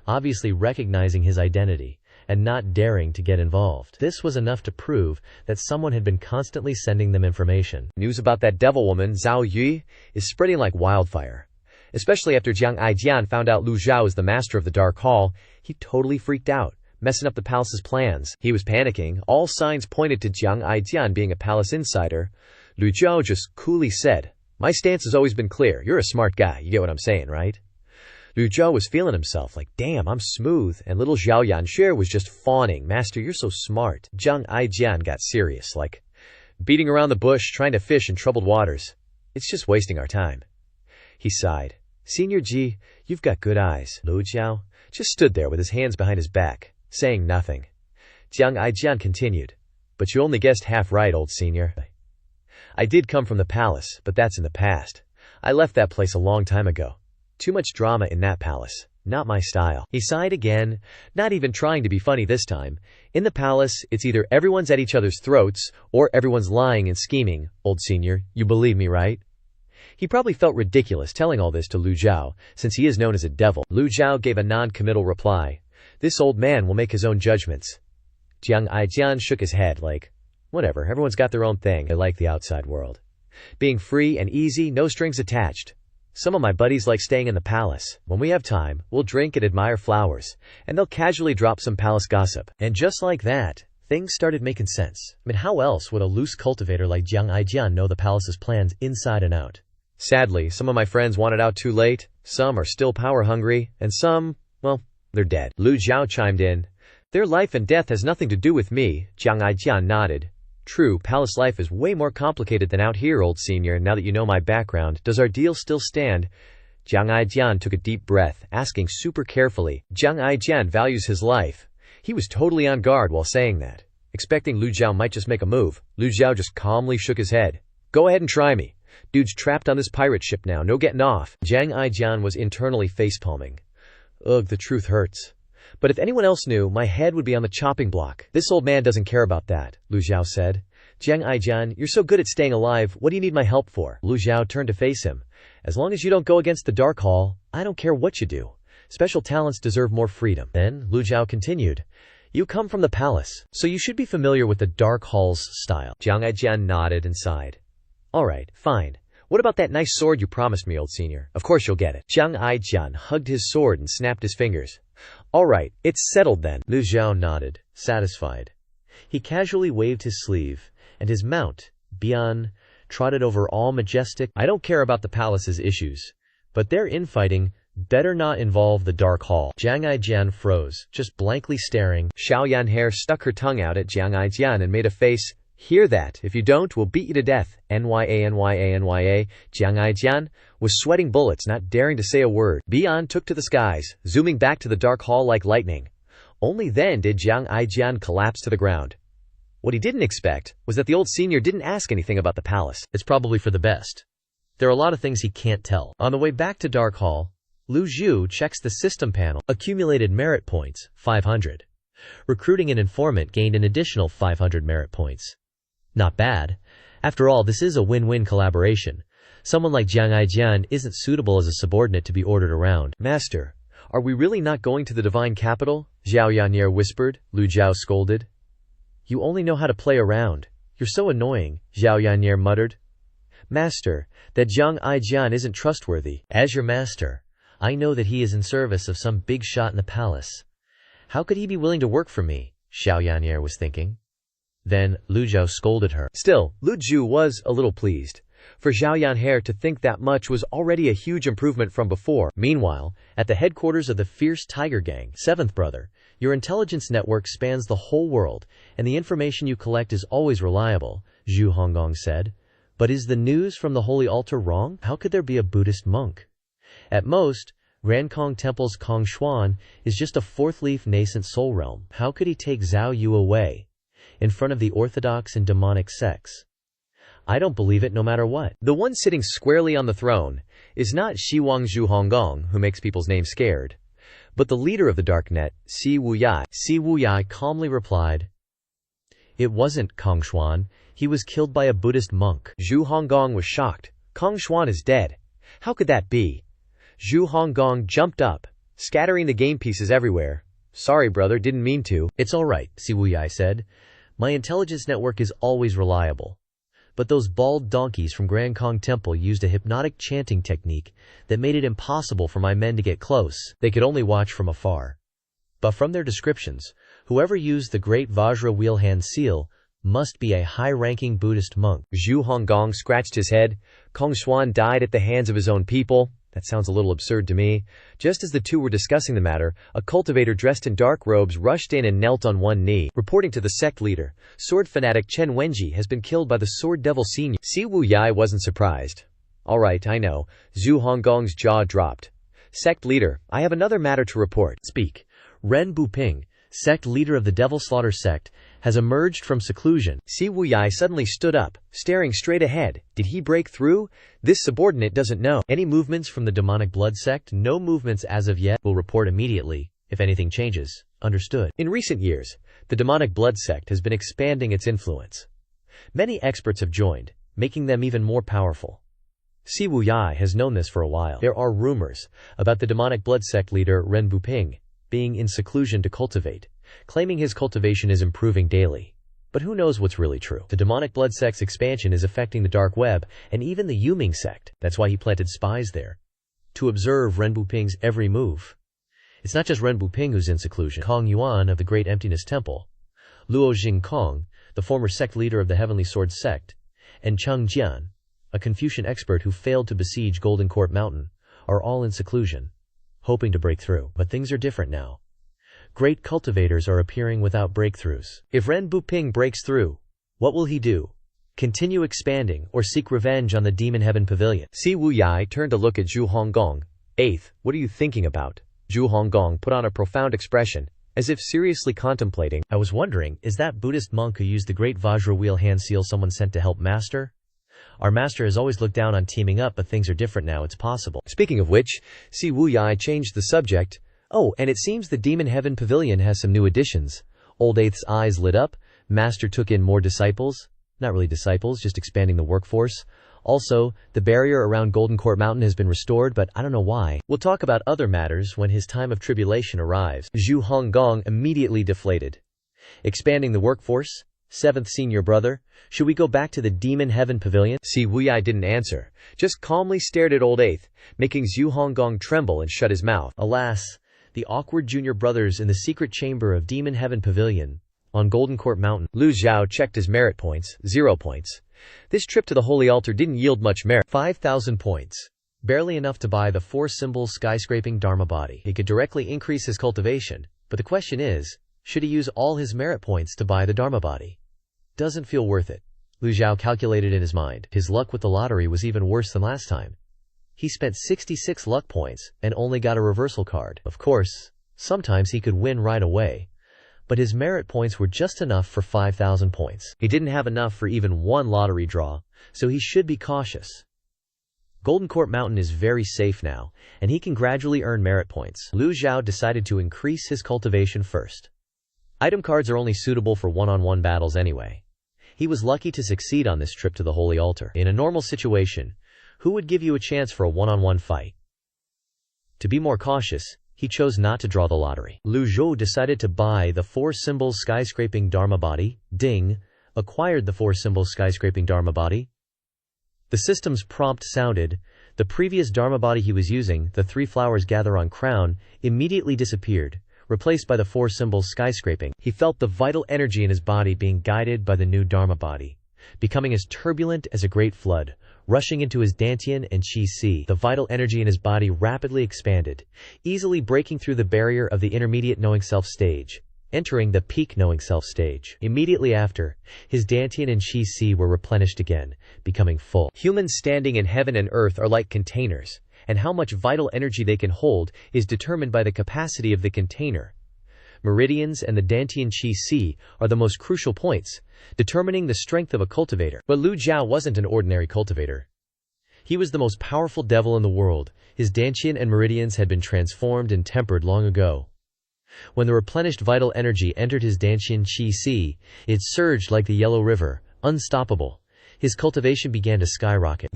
obviously recognizing his identity and not daring to get involved. This was enough to prove that someone had been constantly sending them information. News about that devil woman, Zhao Yu, is spreading like wildfire. Especially after Jiang Aijian found out Lu Zhou is the master of the Dark Hall, he totally freaked out, messing up the palace's plans. He was panicking. All signs pointed to Jiang Aijian being a palace insider. Lu Zhou just coolly said, my stance has always been clear. You're a smart guy. You get what I'm saying, right? Lu Zhou was feeling himself like, damn, I'm smooth, and little Zhao Yanxue was just fawning, Master, you're so smart. Jiang Aijian got serious, like, beating around the bush, trying to fish in troubled waters. It's just wasting our time. He sighed. Senior Ji, you've got good eyes. Lu Zhou just stood there with his hands behind his back, saying nothing. Jiang Aijian continued, but you only guessed half right, old senior. I did come from the palace, but that's in the past. I left that place a long time ago. Too much drama in that palace. Not my style. He sighed again, not even trying to be funny this time. In the palace, it's either everyone's at each other's throats, or everyone's lying and scheming. Old senior, you believe me, right? He probably felt ridiculous telling all this to Lu Zhou, since he is known as a devil. Lu Zhou gave a non-committal reply. This old man will make his own judgments. Jiang Aijian shook his head like, whatever, everyone's got their own thing. I like the outside world. Being free and easy, no strings attached. Some of my buddies like staying in the palace. When we have time, we'll drink and admire flowers, and they'll casually drop some palace gossip. And just like that, things started making sense. I mean, how else would a loose cultivator like Jiang Aijian know the palace's plans inside and out? Sadly, some of my friends wanted out too late, some are still power hungry, and some, well, they're dead. Lu Zhou chimed in. Their life and death has nothing to do with me. Jiang Aijian nodded. True, palace life is way more complicated than out here, old senior. Now that you know my background, does our deal still stand? Jiang Aijian took a deep breath, asking super carefully. Jiang Aijian values his life. He was totally on guard while saying that. Expecting Lu Zhou might just make a move, Lu Zhou just calmly shook his head. Go ahead and try me. Dude's trapped on this pirate ship now, no getting off. Jiang Aijian was internally facepalming. Ugh, the truth hurts. But if anyone else knew, my head would be on the chopping block. This old man doesn't care about that, Lu Zhou said. Jiang Aijian, you're so good at staying alive, what do you need my help for? Lu Zhou turned to face him. As long as you don't go against the Dark Hall, I don't care what you do. Special talents deserve more freedom. Then, Lu Zhou continued. You come from the palace, so you should be familiar with the Dark Hall's style. Jiang Aijian nodded and sighed. Alright, fine. What about that nice sword you promised me, old senior? Of course you'll get it. Jiang Aijian hugged his sword and snapped his fingers. Alright, it's settled then. Lu Zhou nodded, satisfied. He casually waved his sleeve, and his mount, Bian, trotted over all majestic. I don't care about the palace's issues, but their infighting better not involve the Dark Hall. Jiang Aijian froze, just blankly staring. Xiao Yanhair stuck her tongue out at Jiang Aijian and made a face. Hear that? If you don't, we'll beat you to death. Nya. Jiang Aijian was sweating bullets, not daring to say a word. Bian took to the skies, zooming back to the Dark Hall like lightning. Only then did Jiang Aijian collapse to the ground. What he didn't expect was that the old senior didn't ask anything about the palace. It's probably for the best. There are a lot of things he can't tell. On the way back to Dark Hall, Lu Zhou checks the system panel. Accumulated merit points, 500. Recruiting an informant gained an additional 500 merit points. Not bad. After all, this is a win-win collaboration. Someone like Jiang Aijian isn't suitable as a subordinate to be ordered around. Master, are we really not going to the divine capital? Xiao Yannier whispered. Lu Zhou scolded. You only know how to play around. You're so annoying, Xiao Yannier muttered. Master, that Jiang Aijian isn't trustworthy. As your master, I know that he is in service of some big shot in the palace. How could he be willing to work for me? Xiao Yannier was thinking. Then, Lu Zhou scolded her. Still, Lu Zhou was a little pleased. For Xiao Yanhair to think that much was already a huge improvement from before. Meanwhile, at the headquarters of the fierce tiger gang, Seventh Brother, your intelligence network spans the whole world, and the information you collect is always reliable, Zhu Honggong said. But is the news from the Holy Altar wrong? How could there be a Buddhist monk? At most, Rankong Temple's Kong Xuan is just a fourth-leaf nascent soul realm. How could he take Zhao Yu away in front of the orthodox and demonic sects? I don't believe it no matter what. The one sitting squarely on the throne is not Shi Wangzhu Honggong, who makes people's names scared, but the leader of the Darknet, Si Wuyai. Si Wuyai calmly replied, It wasn't Kong Xuan. He was killed by a Buddhist monk. Zhu Honggong was shocked. Kong Xuan is dead. How could that be? Zhu Honggong jumped up, scattering the game pieces everywhere. Sorry, brother, didn't mean to. It's all right, Si Wuyai said. My intelligence network is always reliable. But those bald donkeys from Grand Kong Temple used a hypnotic chanting technique that made it impossible for my men to get close. They could only watch from afar. But from their descriptions, whoever used the Great Vajra Wheelhand Seal must be a high-ranking Buddhist monk. Zhu Honggong scratched his head. Kong Xuan died at the hands of his own people. That sounds a little absurd to me. Just as the two were discussing the matter, a cultivator dressed in dark robes rushed in and knelt on one knee. Reporting to the sect leader, sword fanatic Chen Wenji has been killed by the Sword Devil Senior. Si Wuyai wasn't surprised. All right, I know. Zhu Honggong's jaw dropped. Sect leader, I have another matter to report. Speak. Ren Buping, sect leader of the Devil Slaughter sect, has emerged from seclusion. Si Wuyai suddenly stood up, staring straight ahead. Did he break through? This subordinate doesn't know. Any movements from the demonic blood sect? No movements as of yet. Will report immediately, if anything changes. Understood. In recent years, the demonic blood sect has been expanding its influence. Many experts have joined, making them even more powerful. Si Wuyai has known this for a while. There are rumors about the demonic blood sect leader Ren Buping being in seclusion to cultivate, claiming his cultivation is improving daily. But who knows what's really true? The demonic blood sect's expansion is affecting the dark web and even the Yuming sect. That's why he planted spies there, to observe Ren Buping's every move. It's not just Ren Buping who's in seclusion. Kong Yuan of the Great Emptiness Temple, Luo Jingkong, the former sect leader of the Heavenly Sword sect, and Cheng Jian, a Confucian expert who failed to besiege Golden Court Mountain, are all in seclusion, hoping to break through. But things are different now. Great cultivators are appearing without breakthroughs. If Ren Buping breaks through, what will he do? Continue expanding or seek revenge on the Demon Heaven Pavilion? Si Wuyai turned to look at Zhu Honggong. 8th, what are you thinking about? Zhu Honggong put on a profound expression, as if seriously contemplating. I was wondering, is that Buddhist monk who used the great Vajra wheel hand seal someone sent to help master? Our master has always looked down on teaming up, but things are different now, it's possible. Speaking of which, Si Wu Yai changed the subject. Oh, and it seems the Demon Heaven Pavilion has some new additions. Old Eighth's eyes lit up. Master took in more disciples. Not really disciples, just expanding the workforce. Also, the barrier around Golden Court Mountain has been restored, but I don't know why. We'll talk about other matters when his time of tribulation arrives. Zhu Honggong immediately deflated. Expanding the workforce? 7th senior brother, should we go back to the Demon Heaven Pavilion? Si Wuyai didn't answer, just calmly stared at old 8th, making Zhu Honggong tremble and shut his mouth. Alas, the awkward junior brothers in the secret chamber of Demon Heaven Pavilion on Golden Court Mountain. Lu Zhou checked his merit points, 0 points. This trip to the Holy Altar didn't yield much merit, 5,000 points. Barely enough to buy the 4-symbol skyscraping Dharma body. He could directly increase his cultivation, but the question is, should he use all his merit points to buy the Dharma body? Doesn't feel worth it. Lu Zhou calculated in his mind. His luck with the lottery was even worse than last time. He spent 66 luck points and only got a reversal card. Of course, sometimes he could win right away, but his merit points were just enough for 5,000 points. He didn't have enough for even one lottery draw, so he should be cautious. Golden Court Mountain is very safe now, and he can gradually earn merit points. Lu Zhou decided to increase his cultivation first. Item cards are only suitable for one-on-one battles anyway. He was lucky to succeed on this trip to the Holy Altar. In a normal situation, who would give you a chance for a one-on-one fight? To be more cautious, he chose not to draw the lottery. Lu Zhou decided to buy the 4-symbol skyscraping Dharma body. Ding! Acquired the 4-symbol skyscraping Dharma body. The system's prompt sounded. The previous Dharma body he was using, the 3 flowers gather on crown, immediately disappeared, replaced by the 4-symbol skyscraping. He felt the vital energy in his body being guided by the new Dharma body, becoming as turbulent as a great flood, rushing into his dantian and qi. The vital energy in his body rapidly expanded, easily breaking through the barrier of the intermediate knowing self stage, entering the peak knowing self stage. Immediately after, his dantian and qi were replenished again, becoming full. Humans standing in heaven and earth are like containers, and how much vital energy they can hold is determined by the capacity of the container. Meridians and the dantian qi are the most crucial points, determining the strength of a cultivator. But Lu Zhou wasn't an ordinary cultivator. He was the most powerful devil in the world. His dantian and meridians had been transformed and tempered long ago. When the replenished vital energy entered his dantian qi, it surged like the Yellow River, unstoppable. His cultivation began to skyrocket.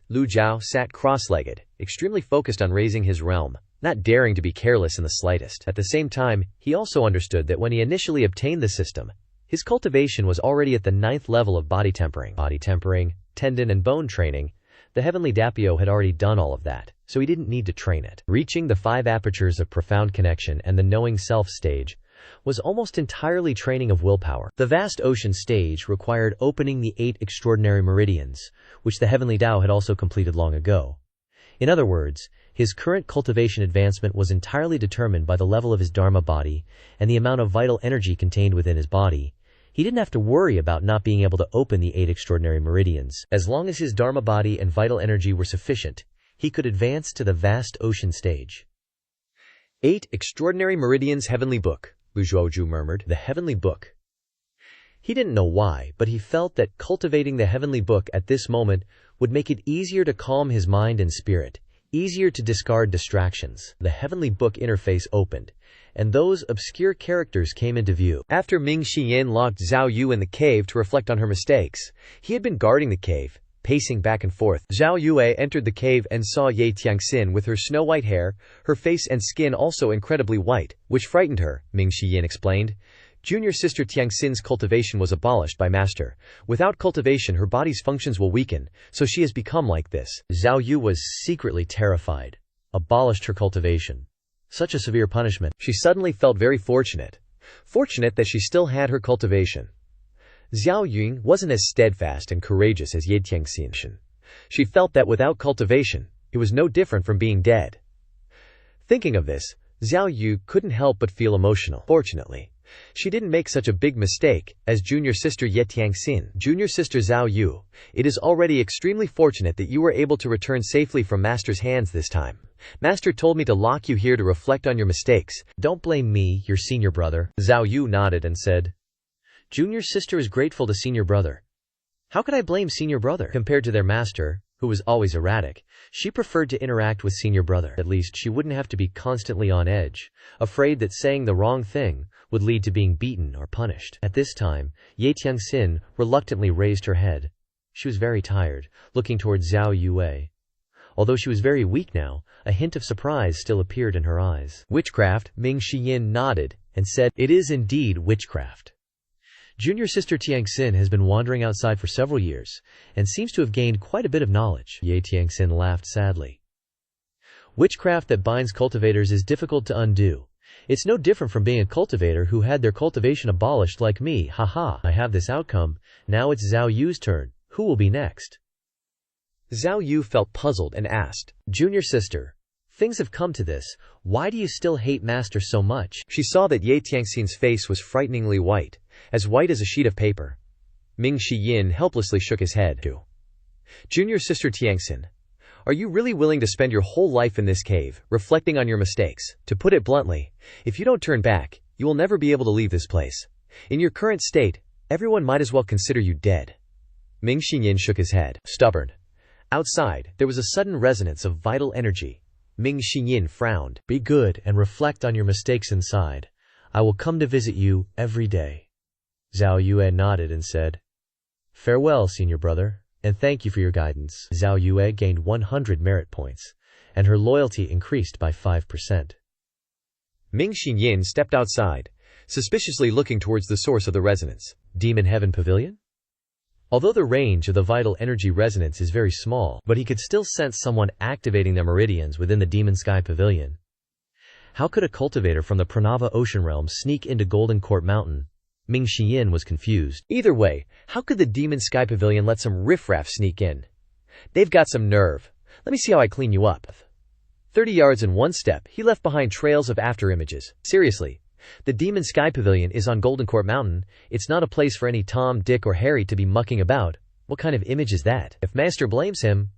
Lu Zhou sat cross-legged, extremely focused on raising his realm, not daring to be careless in the slightest. At the same time, he also understood that when he initially obtained the system, his cultivation was already at the 9th level of body tempering, tendon and bone training. The heavenly Dapio had already done all of that, so he didn't need to train it. Reaching the 5 apertures of profound connection and the knowing self stage was almost entirely training of willpower. The vast ocean stage required opening the 8 extraordinary meridians, which the heavenly Tao had also completed long ago. In other words, his current cultivation advancement was entirely determined by the level of his Dharma body and the amount of vital energy contained within his body. He didn't have to worry about not being able to open the 8 extraordinary meridians. As long as his Dharma body and vital energy were sufficient, he could advance to the vast ocean stage. 8 extraordinary meridians. Heavenly book, Lu Zhou murmured. The heavenly book. He didn't know why, but he felt that cultivating the heavenly book at this moment would make it easier to calm his mind and spirit, easier to discard distractions. The heavenly book interface opened, and those obscure characters came into view. After Ming Xiyin locked Zhao Yu in the cave to reflect on her mistakes, he had been guarding the cave, pacing back and forth. Zhao Yue entered the cave and saw Ye Tiangxin with her snow-white hair, her face and skin also incredibly white, which frightened her, Ming Xiyin explained. Junior sister Tiangxin's cultivation was abolished by master. Without cultivation her body's functions will weaken, so she has become like this. Zhao Yu was secretly terrified. Abolished her cultivation. Such a severe punishment. She suddenly felt very fortunate. Fortunate that she still had her cultivation. Xiao Yun wasn't as steadfast and courageous as Ye Tiangxin. She felt that without cultivation, it was no different from being dead. Thinking of this, Xiao Yu couldn't help but feel emotional. Fortunately, She didn't make such a big mistake as junior sister Ye Tiangxin. Junior sister Zhao Yu, it is already extremely fortunate that you were able to return safely from Master's hands this time. Master told me to lock you here to reflect on your mistakes. Don't blame me, your senior brother. Zhao Yu nodded and said, Junior sister is grateful to senior brother. How could I blame senior brother? Compared to their master, who was always erratic, she preferred to interact with senior brother. At least she wouldn't have to be constantly on edge, afraid that saying the wrong thing would lead to being beaten or punished. At this time, Ye Tiangxin reluctantly raised her head. She was very tired, looking towards Zhao Yue. Although she was very weak now, a hint of surprise still appeared in her eyes. Witchcraft? Ming Shiyin nodded and said, It is indeed witchcraft. Junior sister Tiangxin has been wandering outside for several years, and seems to have gained quite a bit of knowledge. Ye Tiangxin laughed sadly. Witchcraft that binds cultivators is difficult to undo. It's no different from being a cultivator who had their cultivation abolished like me, haha. I have this outcome, now it's Zhao Yu's turn. Who will be next? Zhao Yu felt puzzled and asked, Junior sister, things have come to this, why do you still hate Master so much? She saw that Ye Tiangxin's face was frighteningly white as a sheet of paper. Ming Shiyin helplessly shook his head. Junior sister Tiangxin, are you really willing to spend your whole life in this cave, reflecting on your mistakes? To put it bluntly, if you don't turn back, you will never be able to leave this place. In your current state, everyone might as well consider you dead. Ming Shiyin shook his head. Stubborn. Outside, there was a sudden resonance of vital energy. Ming Shiyin frowned. Be good and reflect on your mistakes inside. I will come to visit you every day. Zhao Yue nodded and said, Farewell, senior brother, and thank you for your guidance. Zhao Yue gained 100 merit points, and her loyalty increased by 5%. Ming Shiyin stepped outside, suspiciously looking towards the source of the resonance. Demon Heaven Pavilion? Although the range of the vital energy resonance is very small, but he could still sense someone activating the meridians within the Demon Sky Pavilion. How could a cultivator from the Pranava Ocean Realm sneak into Golden Court Mountain? Ming Shiyin was confused. Either way, how could the Demon Sky Pavilion let some riffraff sneak in? They've got some nerve. Let me see how I clean you up. 30 yards in one step, he left behind trails of afterimages. Seriously, the Demon Sky Pavilion is on Golden Court Mountain. It's not a place for any Tom, Dick, or Harry to be mucking about. What kind of image is that? If Master blames him,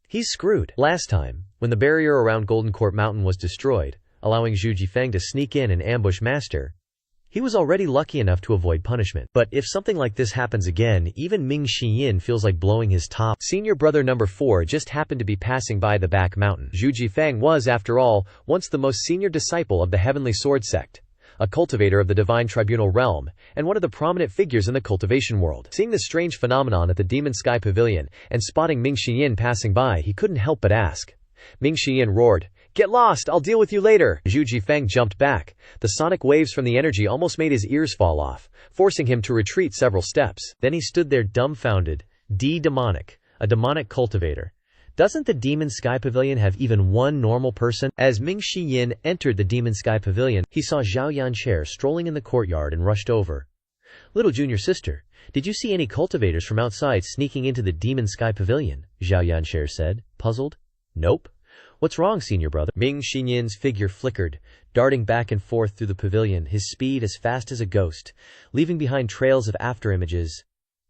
he's screwed. Last time, when the barrier around Golden Court Mountain was destroyed, allowing Zhu Jifeng to sneak in and ambush Master, he was already lucky enough to avoid punishment. But if something like this happens again, even Ming Shiyin feels like blowing his top. Senior brother number 4 just happened to be passing by the back mountain. Zhu Jifeng was, after all, once the most senior disciple of the Heavenly Sword Sect, a cultivator of the Divine Tribunal realm, and one of the prominent figures in the cultivation world. Seeing this strange phenomenon at the Demon Sky Pavilion, and spotting Ming Shiyin passing by, he couldn't help but ask. Ming Shiyin roared, Get lost, I'll deal with you later. Zhu Jifeng jumped back. The sonic waves from the energy almost made his ears fall off, forcing him to retreat several steps. Then he stood there dumbfounded. Demonic, a demonic cultivator. Doesn't the Demon Sky Pavilion have even one normal person? As Ming Shiyin entered the Demon Sky Pavilion, he saw Zhao Yancher strolling in the courtyard and rushed over. Little junior sister, did you see any cultivators from outside sneaking into the Demon Sky Pavilion? Zhao Yancher said, puzzled. Nope. What's wrong, senior brother? Ming Shinyin's figure flickered, darting back and forth through the pavilion, his speed as fast as a ghost, leaving behind trails of afterimages.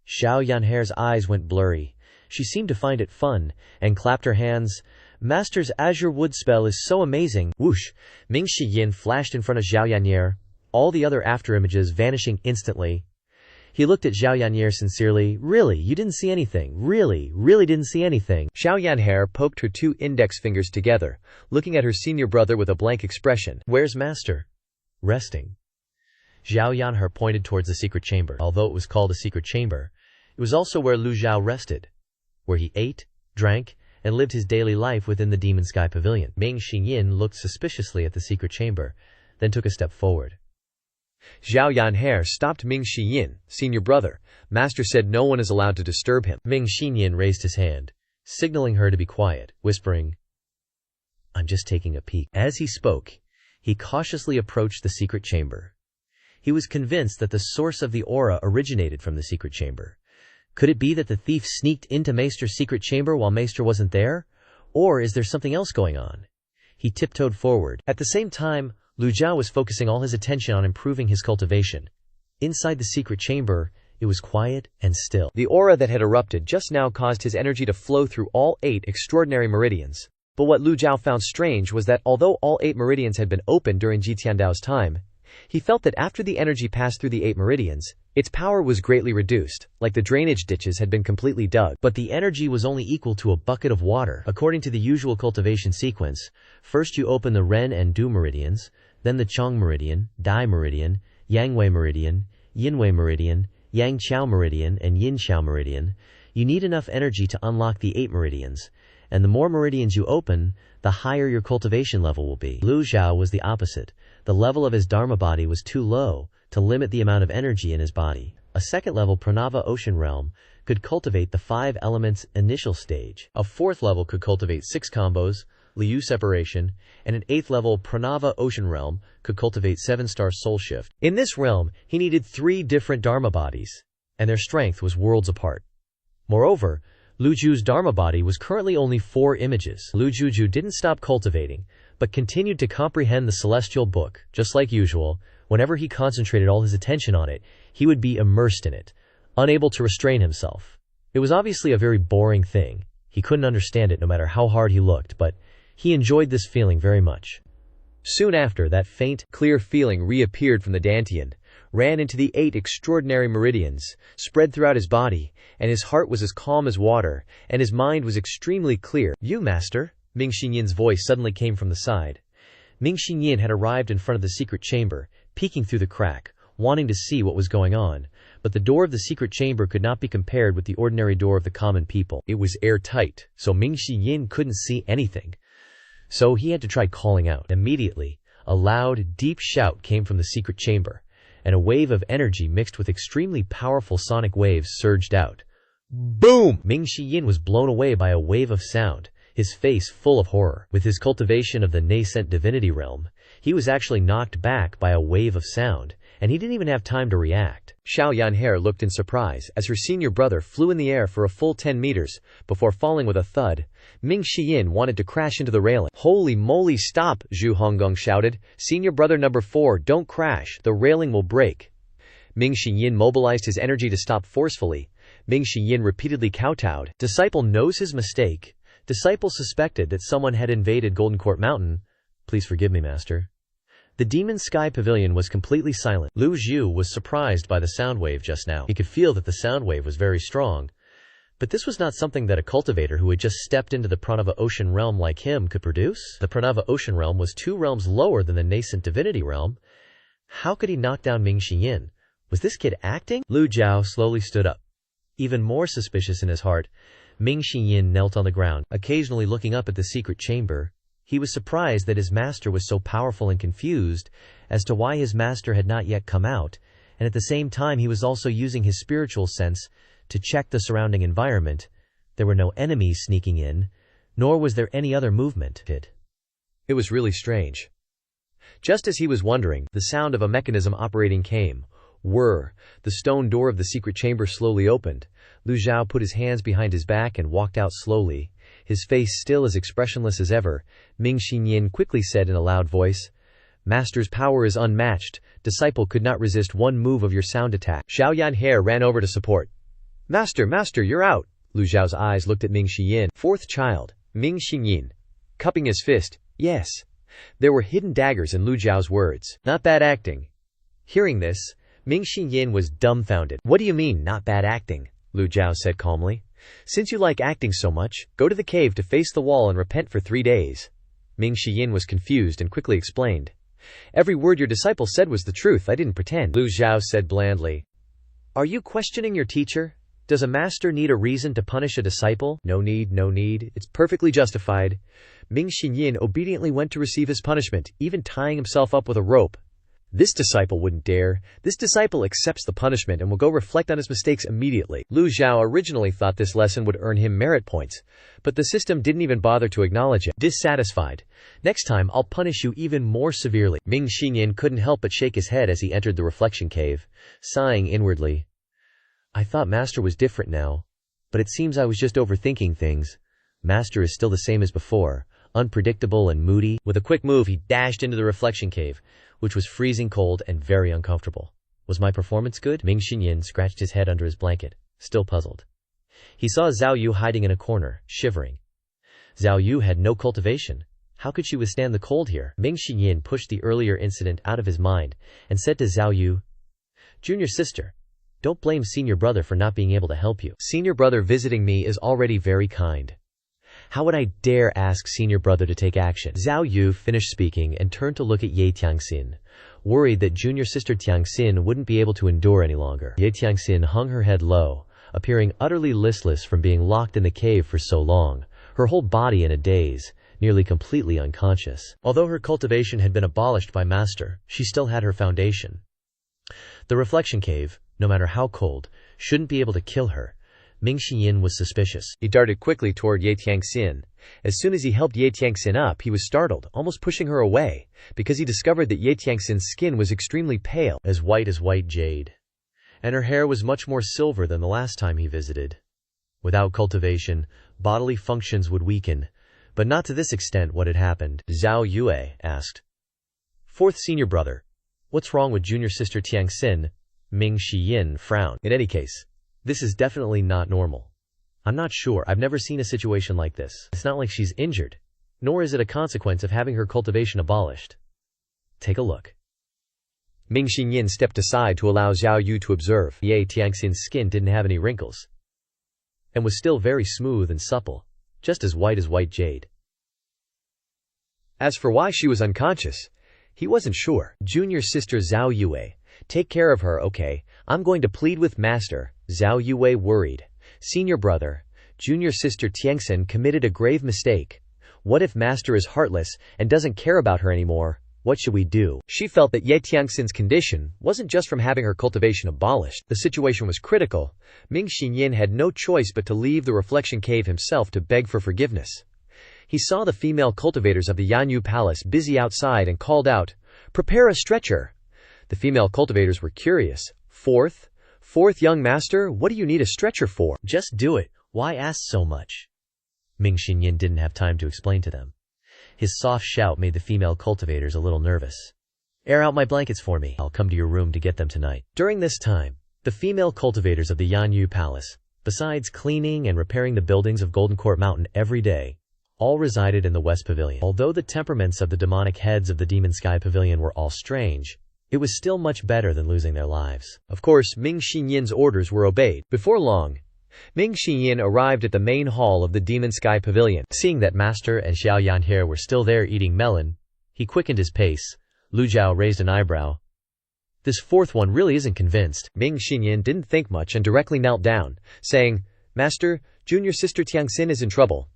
Zhao Yanher's eyes went blurry. She seemed to find it fun, and clapped her hands. Master's azure wood spell is so amazing. Whoosh! Ming Shiyin flashed in front of Zhao Yanher, all the other afterimages vanishing instantly. He looked at Zhao Yanher sincerely. Really, you didn't see anything. Really didn't see anything. Zhao Yanher poked her 2 index fingers together, looking at her senior brother with a blank expression. Where's Master? Resting. Zhao Yanher pointed towards the secret chamber. Although it was called a secret chamber, it was also where Lu Zhou rested, where he ate, drank, and lived his daily life within the Demon Sky Pavilion. Ming Xingyin looked suspiciously at the secret chamber, then took a step forward. Zhao Yanher stopped Ming Shiyin. Senior brother, Master said no one is allowed to disturb him. Ming Shiyin raised his hand, signaling her to be quiet, whispering, I'm just taking a peek. As he spoke, he cautiously approached the secret chamber. He was convinced that the source of the aura originated from the secret chamber. Could it be that the thief sneaked into Maester's secret chamber while Maester wasn't there? Or is there something else going on? He tiptoed forward. At the same time, Lu Zhou was focusing all his attention on improving his cultivation. Inside the secret chamber, it was quiet and still. The aura that had erupted just now caused his energy to flow through all 8 extraordinary meridians. But what Lu Zhou found strange was that although all 8 meridians had been opened during Ji Tiandao's time, he felt that after the energy passed through the 8 meridians, its power was greatly reduced, like the drainage ditches had been completely dug. But the energy was only equal to a bucket of water. According to the usual cultivation sequence, first you open the Ren and Du meridians, then the Chong meridian, Dai meridian, Yangwei meridian, Yinwei meridian, Yang Chao meridian, and Yin Chao meridian. You need enough energy to unlock the 8 meridians, and the more meridians you open, the higher your cultivation level will be. Lu Zhou was the opposite. The level of his Dharma body was too low to limit the amount of energy in his body. A second level Pranava ocean realm could cultivate the 5 elements initial stage. A fourth level could cultivate 6 combos, Liu separation, and an 8th level Pranava ocean realm could cultivate 7-star soul shift. In this realm, he needed 3 different Dharma bodies, and their strength was worlds apart. Moreover, Lu Zhou's Dharma body was currently only 4 images. Lu Zhou didn't stop cultivating, but continued to comprehend the celestial book. Just like usual, whenever he concentrated all his attention on it, he would be immersed in it, unable to restrain himself. It was obviously a very boring thing. He couldn't understand it no matter how hard he looked, but he enjoyed this feeling very much. Soon after, that faint, clear feeling reappeared from the Dantian, ran into the 8 extraordinary meridians, spread throughout his body, and his heart was as calm as water, and his mind was extremely clear. "You, master?" Ming Xinyan's voice suddenly came from the side. Ming Xinyan had arrived in front of the secret chamber, peeking through the crack, wanting to see what was going on, but the door of the secret chamber could not be compared with the ordinary door of the common people. It was airtight, so Ming Xinyan couldn't see anything. So he had to try calling out. Immediately, a loud, deep shout came from the secret chamber, and a wave of energy mixed with extremely powerful sonic waves surged out. Boom! Ming Xinyan was blown away by a wave of sound, his face full of horror. With his cultivation of the nascent divinity realm, he was actually knocked back by a wave of sound, and he didn't even have time to react. Xiao Yanhe looked in surprise as her senior brother flew in the air for a full 10 meters before falling with a thud. Ming Xiyan wanted to crash into the railing. "Holy moly, stop!" Zhu Honggong shouted. "Senior brother number 4, don't crash, the railing will break." Ming Xiyan mobilized his energy to stop forcefully. Ming Xiyan repeatedly kowtowed. Disciple knows his mistake. Disciple suspected that someone had invaded Golden Court Mountain. "Please forgive me, master." The Evil Sky Pavilion was completely silent. Lu Zhou was surprised by the sound wave just now. He could feel that the sound wave was very strong. But this was not something that a cultivator who had just stepped into the Pranava ocean realm like him could produce. The Pranava ocean realm was 2 realms lower than the nascent divinity realm. How could he knock down Ming Xiyan? Was this kid acting? Lu Zhou slowly stood up. Even more suspicious in his heart, Ming Xiyan knelt on the ground, occasionally looking up at the secret chamber. He was surprised that his master was so powerful and confused as to why his master had not yet come out, and at the same time he was also using his spiritual sense to check the surrounding environment. There were no enemies sneaking in, nor was there any other movement. It was really strange. Just as he was wondering, the sound of a mechanism operating came. Whir! The stone door of the secret chamber slowly opened. Lu Zhou put his hands behind his back and walked out slowly, his face still as expressionless as ever. Ming Xinyan quickly said in a loud voice, "Master's power is unmatched. Disciple could not resist one move of your sound attack." Xiao Yanhe ran over to support. Master, you're out." Lu Zhao's eyes looked at Ming Xiyan. Fourth child, Ming Xinyan, cupping his fist. "Yes." There were hidden daggers in Lu Zhao's words. "Not bad acting." Hearing this, Ming Xinyan was dumbfounded. "What do you mean, not bad acting?" Lu Zhou said calmly. "Since you like acting so much, go to the cave to face the wall and repent for 3 days." Ming Xiyan was confused and quickly explained. "Every word your disciple said was the truth, I didn't pretend." Lu Zhou said blandly. "Are you questioning your teacher? Does a master need a reason to punish a disciple?" No need. It's perfectly justified." Ming Xinyan obediently went to receive his punishment, even tying himself up with a rope. This disciple wouldn't dare. This disciple accepts the punishment and will go reflect on his mistakes immediately. Lu Zhou originally thought this lesson would earn him merit points, but the system didn't even bother to acknowledge it. Dissatisfied, "Next time I'll punish you even more severely." Ming Xinyan couldn't help but shake his head as he entered the reflection cave, sighing inwardly. "I thought Master was different now, but it seems I was just overthinking things. Master is still the same as before, unpredictable and moody. With a quick move, he dashed into the reflection cave, which was freezing cold and very uncomfortable. Was my performance good? Ming Xinyin scratched his head under his blanket, still puzzled. He saw Zhao Yu hiding in a corner, shivering. Zhao Yu had no cultivation. How could she withstand the cold here? Ming Xinyin pushed the earlier incident out of his mind and said to Zhao Yu, "Junior sister, don't blame senior brother for not being able to help you. Senior brother visiting me is already very kind. How would I dare ask senior brother to take action?" Zhao Yu finished speaking and turned to look at Ye Tiangxin, worried that junior sister Tiangxin wouldn't be able to endure any longer. Ye Tiangxin hung her head low, appearing utterly listless from being locked in the cave for so long, her whole body in a daze, nearly completely unconscious. Although her cultivation had been abolished by Master, she still had her foundation. The reflection cave, no matter how cold, shouldn't be able to kill her. Ming Xinyin was suspicious. He darted quickly toward Ye Tiangxin. As soon as he helped Ye Tiangxin up, he was startled, almost pushing her away, because he discovered that Ye Tiangxin's skin was extremely pale, as white jade. And her hair was much more silver than the last time he visited. Without cultivation, bodily functions would weaken, but not to this extent. What had happened? Zhao Yue asked. "Fourth senior brother, what's wrong with junior sister Tiangxin?" Ming Xinyin frowned. "In any case, this is definitely not normal. I'm not sure. I've never seen a situation like this. It's not like she's injured, nor is it a consequence of having her cultivation abolished. Take a look." Ming Xinyin stepped aside to allow Zhao Yu to observe. Ye Tiangxin's skin didn't have any wrinkles, and was still very smooth and supple, just as white jade. As for why she was unconscious, he wasn't sure. "Junior sister Zhao Yue, take care of her, okay? I'm going to plead with Master." Zhao Yue worried. "Senior brother, junior sister Tiangxin committed a grave mistake. What if Master is heartless and doesn't care about her anymore? What should we do?" She felt that Ye Tiangxin's condition wasn't just from having her cultivation abolished. The situation was critical. Ming Xinyin had no choice but to leave the reflection cave himself to beg for forgiveness. He saw the female cultivators of the Yanyu Palace busy outside and called out, "Prepare a stretcher." The female cultivators were curious. Fourth young master, what do you need a stretcher for?" "Just do it. Why ask so much?" Ming Xinyin didn't have time to explain to them. His soft shout made the female cultivators a little nervous. "Air out my blankets for me. I'll come to your room to get them tonight." During this time, the female cultivators of the Yanyu Palace, besides cleaning and repairing the buildings of Golden Court Mountain every day, all resided in the West Pavilion. Although the temperaments of the demonic heads of the Demon Sky Pavilion were all strange, it was still much better than losing their lives. Of course, Ming Xinyin's orders were obeyed. Before long, Ming Xinyin arrived at the main hall of the Demon Sky Pavilion. Seeing that Master and Xiao Yanhe were still there eating melon, he quickened his pace. Lu Zhou raised an eyebrow. "This fourth one really isn't convinced." Ming Xinyin didn't think much and directly knelt down, saying, "Master, junior sister Tiangxin is in trouble."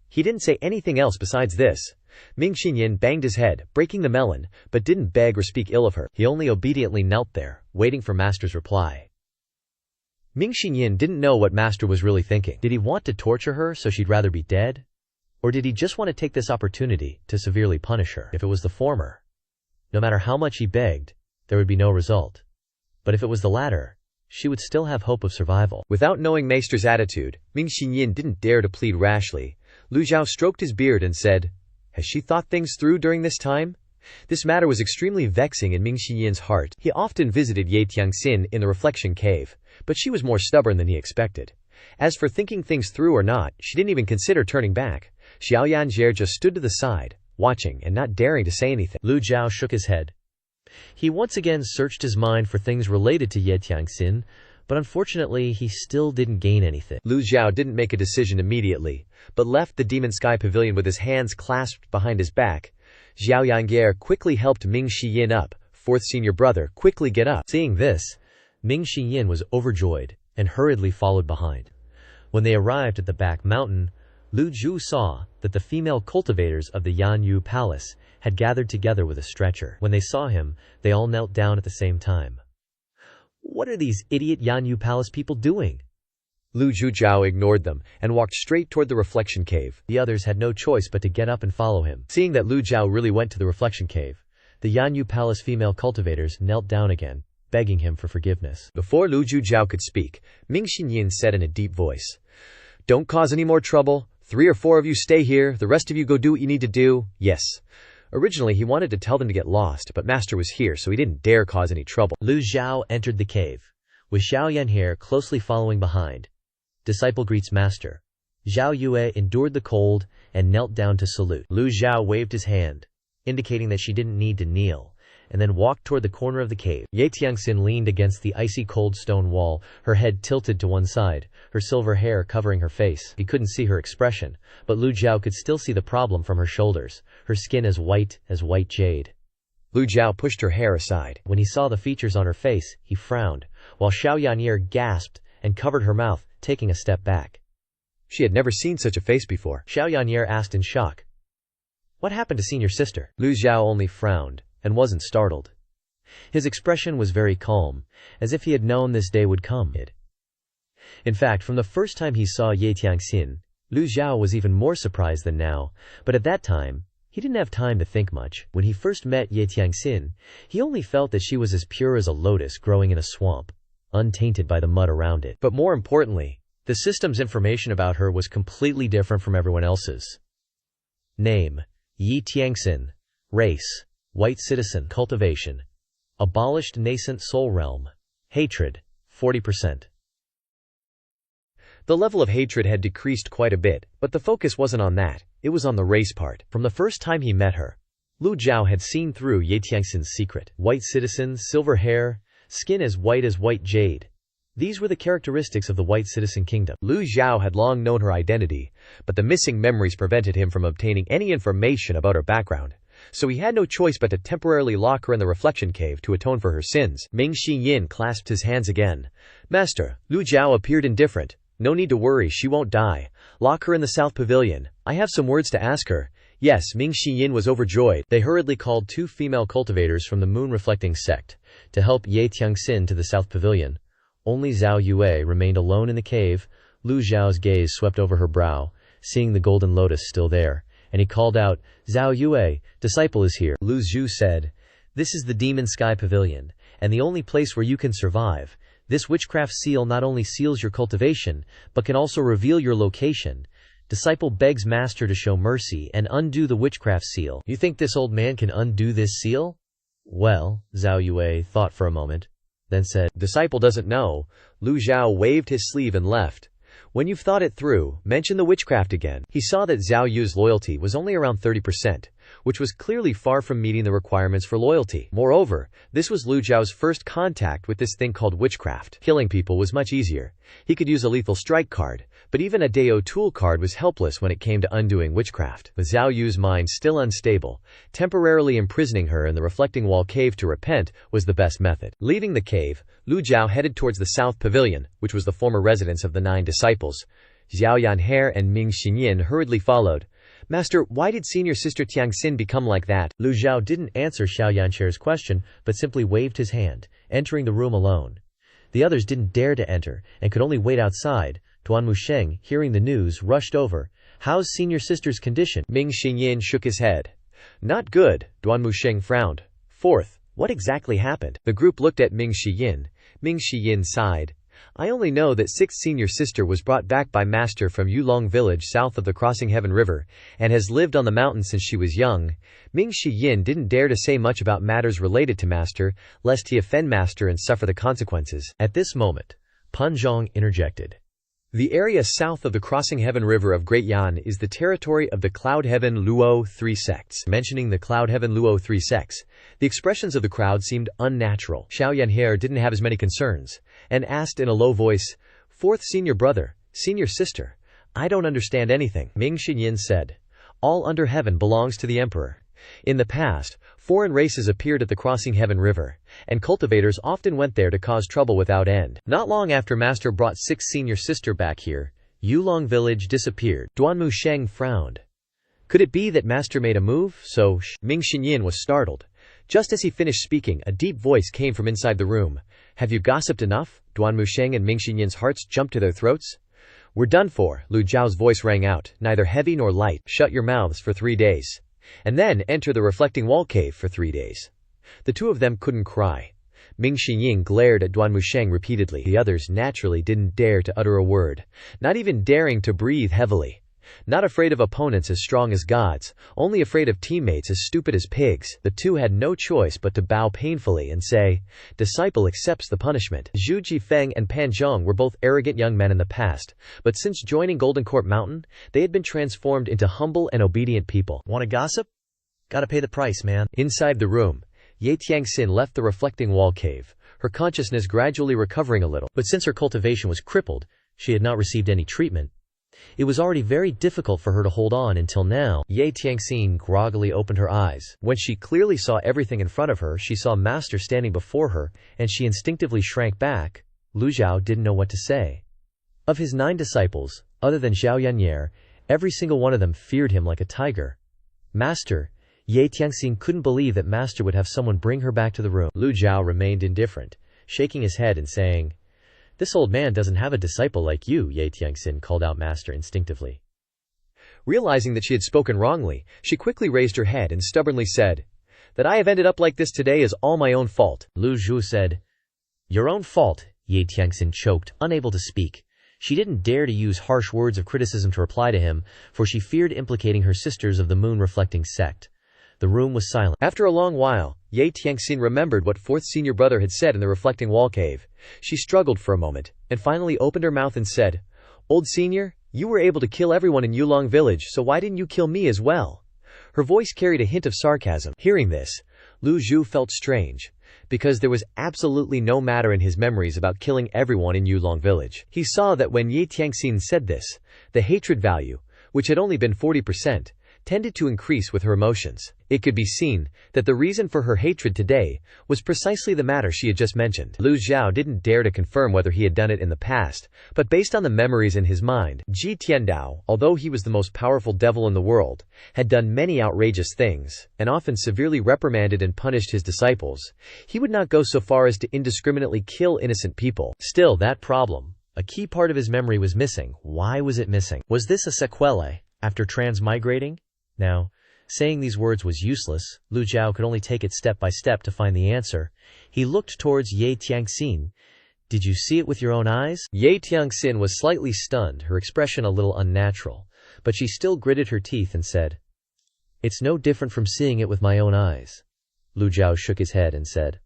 He didn't say anything else besides this. Ming Xinyin banged his head, breaking the melon, but didn't beg or speak ill of her. He only obediently knelt there, waiting for Master's reply. Ming Xinyin didn't know what Master was really thinking. Did he want to torture her so she'd rather be dead? Or did he just want to take this opportunity to severely punish her? If it was the former, no matter how much he begged, there would be no result. But if it was the latter, she would still have hope of survival. Without knowing Maester's attitude, Ming Xinyin didn't dare to plead rashly. Lu Zhou stroked his beard and said, "Has she thought things through during this time?" This matter was extremely vexing in Ming Xinyin's heart. He often visited Ye Tiangxin in the reflection cave, but she was more stubborn than he expected. As for thinking things through or not, she didn't even consider turning back. Xiao Yanjie just stood to the side, watching and not daring to say anything. Lu Zhou shook his head. He once again searched his mind for things related to Ye Tiangxin, but unfortunately he still didn't gain anything. Lu Zhou didn't make a decision immediately, but left the Demon Sky Pavilion with his hands clasped behind his back. Xiao Yangier quickly helped Ming Xiyin up. Fourth senior brother, quickly get up. Seeing this, Ming Xiyin was overjoyed and hurriedly followed behind. When they arrived at the back mountain, Lu Zhou saw that the female cultivators of the Yanyu Palace had gathered together with a stretcher. When they saw him, they all knelt down at the same time. "What are these idiot Yanyu Palace people doing?" Lu Zhujiao ignored them and walked straight toward the reflection cave. The others had no choice but to get up and follow him. Seeing that Lu Zhao really went to the reflection cave, the Yanyu Palace female cultivators knelt down again, begging him for forgiveness. Before Lu Zhujiao could speak, Ming Xinyin said in a deep voice, "Don't cause any more trouble. 3 or 4 of you stay here, the rest of you go do what you need to do. Yes. Originally he wanted to tell them to get lost, but Master was here, so he didn't dare cause any trouble. Lu Zhou entered the cave, with Xiao Yanhe closely following behind. Disciple greets Master. Zhao Yue endured the cold and knelt down to salute. Lu Zhou waved his hand, indicating that she didn't need to kneel, and then walked toward the corner of the cave. Ye Tiangxin leaned against the icy cold stone wall, her head tilted to one side, her silver hair covering her face. He couldn't see her expression, but Lu Zhou could still see the problem from her shoulders, her skin as white jade. Lu Zhou pushed her hair aside. When he saw the features on her face, he frowned, while Xiao Yanhe gasped and covered her mouth, taking a step back. She had never seen such a face before. Xiao Yanhe asked in shock, "What happened to senior sister?" Lu Zhou only frowned, and wasn't startled. His expression was very calm, as if he had known this day would come. In fact, from the first time he saw Ye Tiangxin, Lu Zhou was even more surprised than now, but at that time, he didn't have time to think much. When he first met Ye Tiangxin, he only felt that she was as pure as a lotus growing in a swamp, untainted by the mud around it. But more importantly, the system's information about her was completely different from everyone else's. Name: Ye Tiangxin. Race: white citizen. Cultivation: abolished nascent soul realm. Hatred: 40%. The level of hatred had decreased quite a bit, but the focus wasn't on that, it was on the race part. From the first time he met her, Lu Zhou had seen through Ye Tiangxin's secret. White citizen, silver hair, skin as white jade. These were the characteristics of the white citizen kingdom. Lu Zhou had long known her identity, but the missing memories prevented him from obtaining any information about her background. So he had no choice but to temporarily lock her in the reflection cave to atone for her sins. Ming Yin clasped his hands again. Master, Lu Zhou appeared indifferent. No need to worry, she won't die. Lock her in the South Pavilion. I have some words to ask her. Yes, Ming Yin was overjoyed. They hurriedly called 2 female cultivators from the moon-reflecting sect to help Ye Tiangxin to the South Pavilion. Only Zhao Yue remained alone in the cave. Lu Zhao's gaze swept over her brow, seeing the golden lotus still there, and he called out, "Zhao Yue, disciple is here." Lu Zhou said, "This is the Demon Sky Pavilion, and the only place where you can survive. This witchcraft seal not only seals your cultivation, but can also reveal your location. Disciple begs Master to show mercy and undo the witchcraft seal." "You think this old man can undo this seal?" "Well," Zhao Yue thought for a moment, then said, "Disciple doesn't know." Lu Zhou waved his sleeve and left. "When you've thought it through, mention the witchcraft again." He saw that Zhao Yu's loyalty was only around 30%, which was clearly far from meeting the requirements for loyalty. Moreover, this was Lu Zhao's first contact with this thing called witchcraft. Killing people was much easier. He could use a lethal strike card, but even a Deo tool card was helpless when it came to undoing witchcraft. With Zhao Yu's mind still unstable, temporarily imprisoning her in the reflecting wall cave to repent was the best method. Leaving the cave, Lu Zhou headed towards the South Pavilion, which was the former residence of the 9 disciples. Xiao Yanhe and Ming Yin hurriedly followed. "Master, why did senior sister Tiangxin become like that?" Lu Zhou didn't answer Xiao Yanche's question, but simply waved his hand, entering the room alone. The others didn't dare to enter, and could only wait outside. Duan Musheng, hearing the news, rushed over. "How's senior sister's condition?" Ming Yin shook his head. "Not good." Duan Musheng frowned. "Fourth, what exactly happened?" The group looked at Ming Yin. Ming Yin sighed. "I only know that 6th senior sister was brought back by Master from Yulong village south of the Crossing Heaven River, and has lived on the mountain since she was young." Ming Yin didn't dare to say much about matters related to Master, lest he offend Master and suffer the consequences. At this moment, Pan Zhong interjected. "The area south of the Crossing Heaven River of Great Yan is the territory of the Cloud Heaven Luo 3 sects." Mentioning the Cloud Heaven Luo 3 sects, the expressions of the crowd seemed unnatural. Xiao Yanhe didn't have as many concerns, and asked in a low voice, "Fourth senior brother, senior sister, I don't understand anything." Ming Yin said, "All under heaven belongs to the emperor. In the past, foreign races appeared at the Crossing Heaven River, and cultivators often went there to cause trouble without end. Not long after Master brought 6th senior sister back here, Yulong village disappeared." Duan Musheng frowned. "Could it be that Master made a move? So Ming Yin was startled. Just as he finished speaking, a deep voice came from inside the room. "Have you gossiped enough?" Duan Musheng and Ming Yin's hearts jumped to their throats. "We're done for." Lu Zhao's voice rang out, neither heavy nor light. "Shut your mouths for 3 days. And then enter the reflecting wall cave for 3 days." The two of them couldn't cry. Ming Yin glared at Duan Musheng repeatedly. The others naturally didn't dare to utter a word, not even daring to breathe heavily. Not afraid of opponents as strong as gods, only afraid of teammates as stupid as pigs. The two had no choice but to bow painfully and say, "Disciple accepts the punishment." Zhu Jifeng and Pan Zhong were both arrogant young men in the past, but since joining Golden Court Mountain, they had been transformed into humble and obedient people. "Want to gossip? Gotta pay the price, man." Inside the room, Ye Tiangxin left the reflecting wall cave, her consciousness gradually recovering a little. But since her cultivation was crippled, she had not received any treatment. It was already very difficult for her to hold on until now. Ye Tiangxin groggily opened her eyes. When she clearly saw everything in front of her, she saw Master standing before her, and she instinctively shrank back. Lu Zhou didn't know what to say. Of his 9 disciples, other than Zhao Yanyer, every single one of them feared him like a tiger. Master, Ye Tiangxin couldn't believe that Master would have someone bring her back to the room. Lu Zhou remained indifferent, shaking his head and saying, "This old man doesn't have a disciple like you," Ye Tiangxin called out Master instinctively. Realizing that she had spoken wrongly, she quickly raised her head and stubbornly said, "That I have ended up like this today is all my own fault." Lu Zhou said, "Your own fault," Ye Tiangxin choked, unable to speak. She didn't dare to use harsh words of criticism to reply to him, for she feared implicating her sisters of the moon-reflecting sect. The room was silent. After a long while, Ye Tiangxin remembered what 4th senior brother had said in the reflecting wall cave. She struggled for a moment, and finally opened her mouth and said, "Old senior, you were able to kill everyone in Yulong village, so why didn't you kill me as well?" Her voice carried a hint of sarcasm. Hearing this, Lu Zhou felt strange, because there was absolutely no matter in his memories about killing everyone in Yulong village. He saw that when Ye Tiangxin said this, the hatred value, which had only been 40%, tended to increase with her emotions. It could be seen that the reason for her hatred today was precisely the matter she had just mentioned. Lu Zhou didn't dare to confirm whether he had done it in the past, but based on the memories in his mind, Ji Tiandao, although he was the most powerful devil in the world, had done many outrageous things, and often severely reprimanded and punished his disciples. He would not go so far as to indiscriminately kill innocent people. Still, that problem, a key part of his memory, was missing. Why was it missing? Was this a sequelae after transmigrating? Now, saying these words was useless. Lu Zhou could only take it step by step to find the answer. He looked towards Ye Tiangxin. "Did you see it with your own eyes?" Ye Tiangxin was slightly stunned, her expression a little unnatural, but she still gritted her teeth and said, "It's no different from seeing it with my own eyes." Lu Zhou shook his head and said,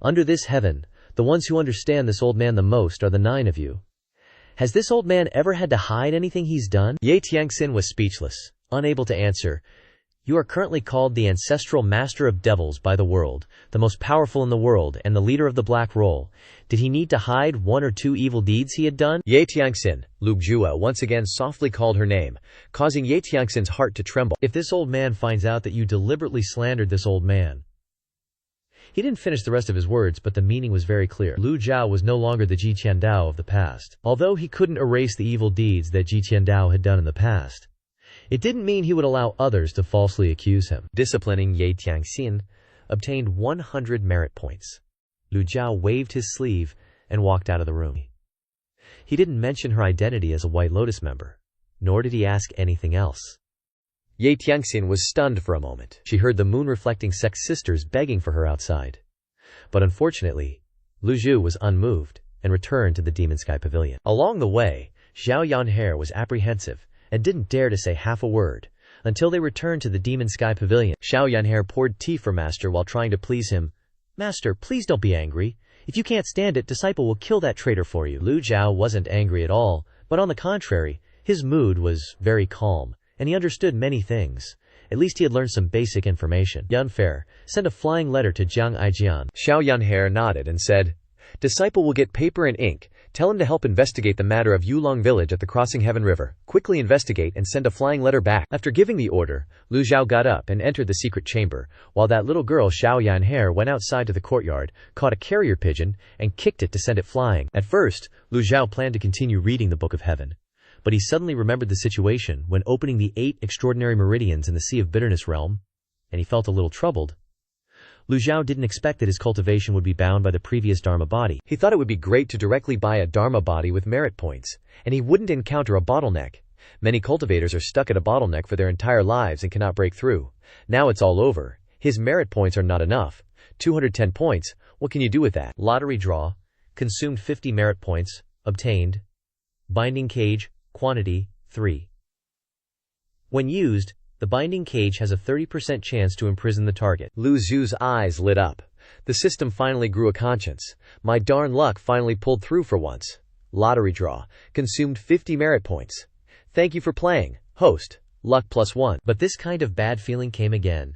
"Under this heaven, the ones who understand this old man the most are the 9 of you. Has this old man ever had to hide anything he's done?" Ye Tiangxin was speechless, unable to answer. "You are currently called the ancestral master of devils by the world, the most powerful in the world, and the leader of the black roll. Did he need to hide 1 or 2 evil deeds he had done?" Ye Tiangxin, Lu Zhou once again softly called her name, causing Ye Tiangxin's heart to tremble. "If this old man finds out that you deliberately slandered this old man..." He didn't finish the rest of his words, but the meaning was very clear. Lu Zhou was no longer the Ji Tiandao of the past. Although he couldn't erase the evil deeds that Ji Tiandao had done in the past, it didn't mean he would allow others to falsely accuse him. Disciplining Ye Tiangxin obtained 100 merit points. Lu Zhou waved his sleeve and walked out of the room. He didn't mention her identity as a White Lotus member, nor did he ask anything else. Ye Tiangxin was stunned for a moment. She heard the moon-reflecting sect sisters begging for her outside. But unfortunately, Lu Zhou was unmoved and returned to the Demon Sky Pavilion. Along the way, Zhao Yanher was apprehensive and didn't dare to say half a word, until they returned to the Demon Sky Pavilion. Zhao Yanher poured tea for Master while trying to please him. "Master, please don't be angry. If you can't stand it, Disciple will kill that traitor for you." Lu Zhou wasn't angry at all, but on the contrary, his mood was very calm, and he understood many things. At least he had learned some basic information. "Yanfer, send a flying letter to Jiang Aijian." Zhao Yanher nodded and said, "Disciple will get paper and ink. Tell him to help investigate the matter of Yulong village at the Crossing Heaven River. Quickly investigate and send a flying letter back." After giving the order, Lu Zhou got up and entered the secret chamber, while that little girl Zhao Yanher went outside to the courtyard, caught a carrier pigeon, and kicked it to send it flying. At first, Lu Zhou planned to continue reading the Book of Heaven, but he suddenly remembered the situation when opening the 8 extraordinary meridians in the Sea of Bitterness realm, and he felt a little troubled. Lu Zhou didn't expect that his cultivation would be bound by the previous Dharma body. He thought it would be great to directly buy a Dharma body with merit points, and he wouldn't encounter a bottleneck. Many cultivators are stuck at a bottleneck for their entire lives and cannot break through. Now it's all over. His merit points are not enough. 210 points, what can you do with that? Lottery draw, consumed 50 merit points, obtained. Binding cage, quantity, 3. When used, the binding cage has a 30% chance to imprison the target. Lu Zhou's eyes lit up. The system finally grew a conscience. My darn luck finally pulled through for once. Lottery draw. Consumed 50 merit points. Thank you for playing. Host. Luck +1. But this kind of bad feeling came again.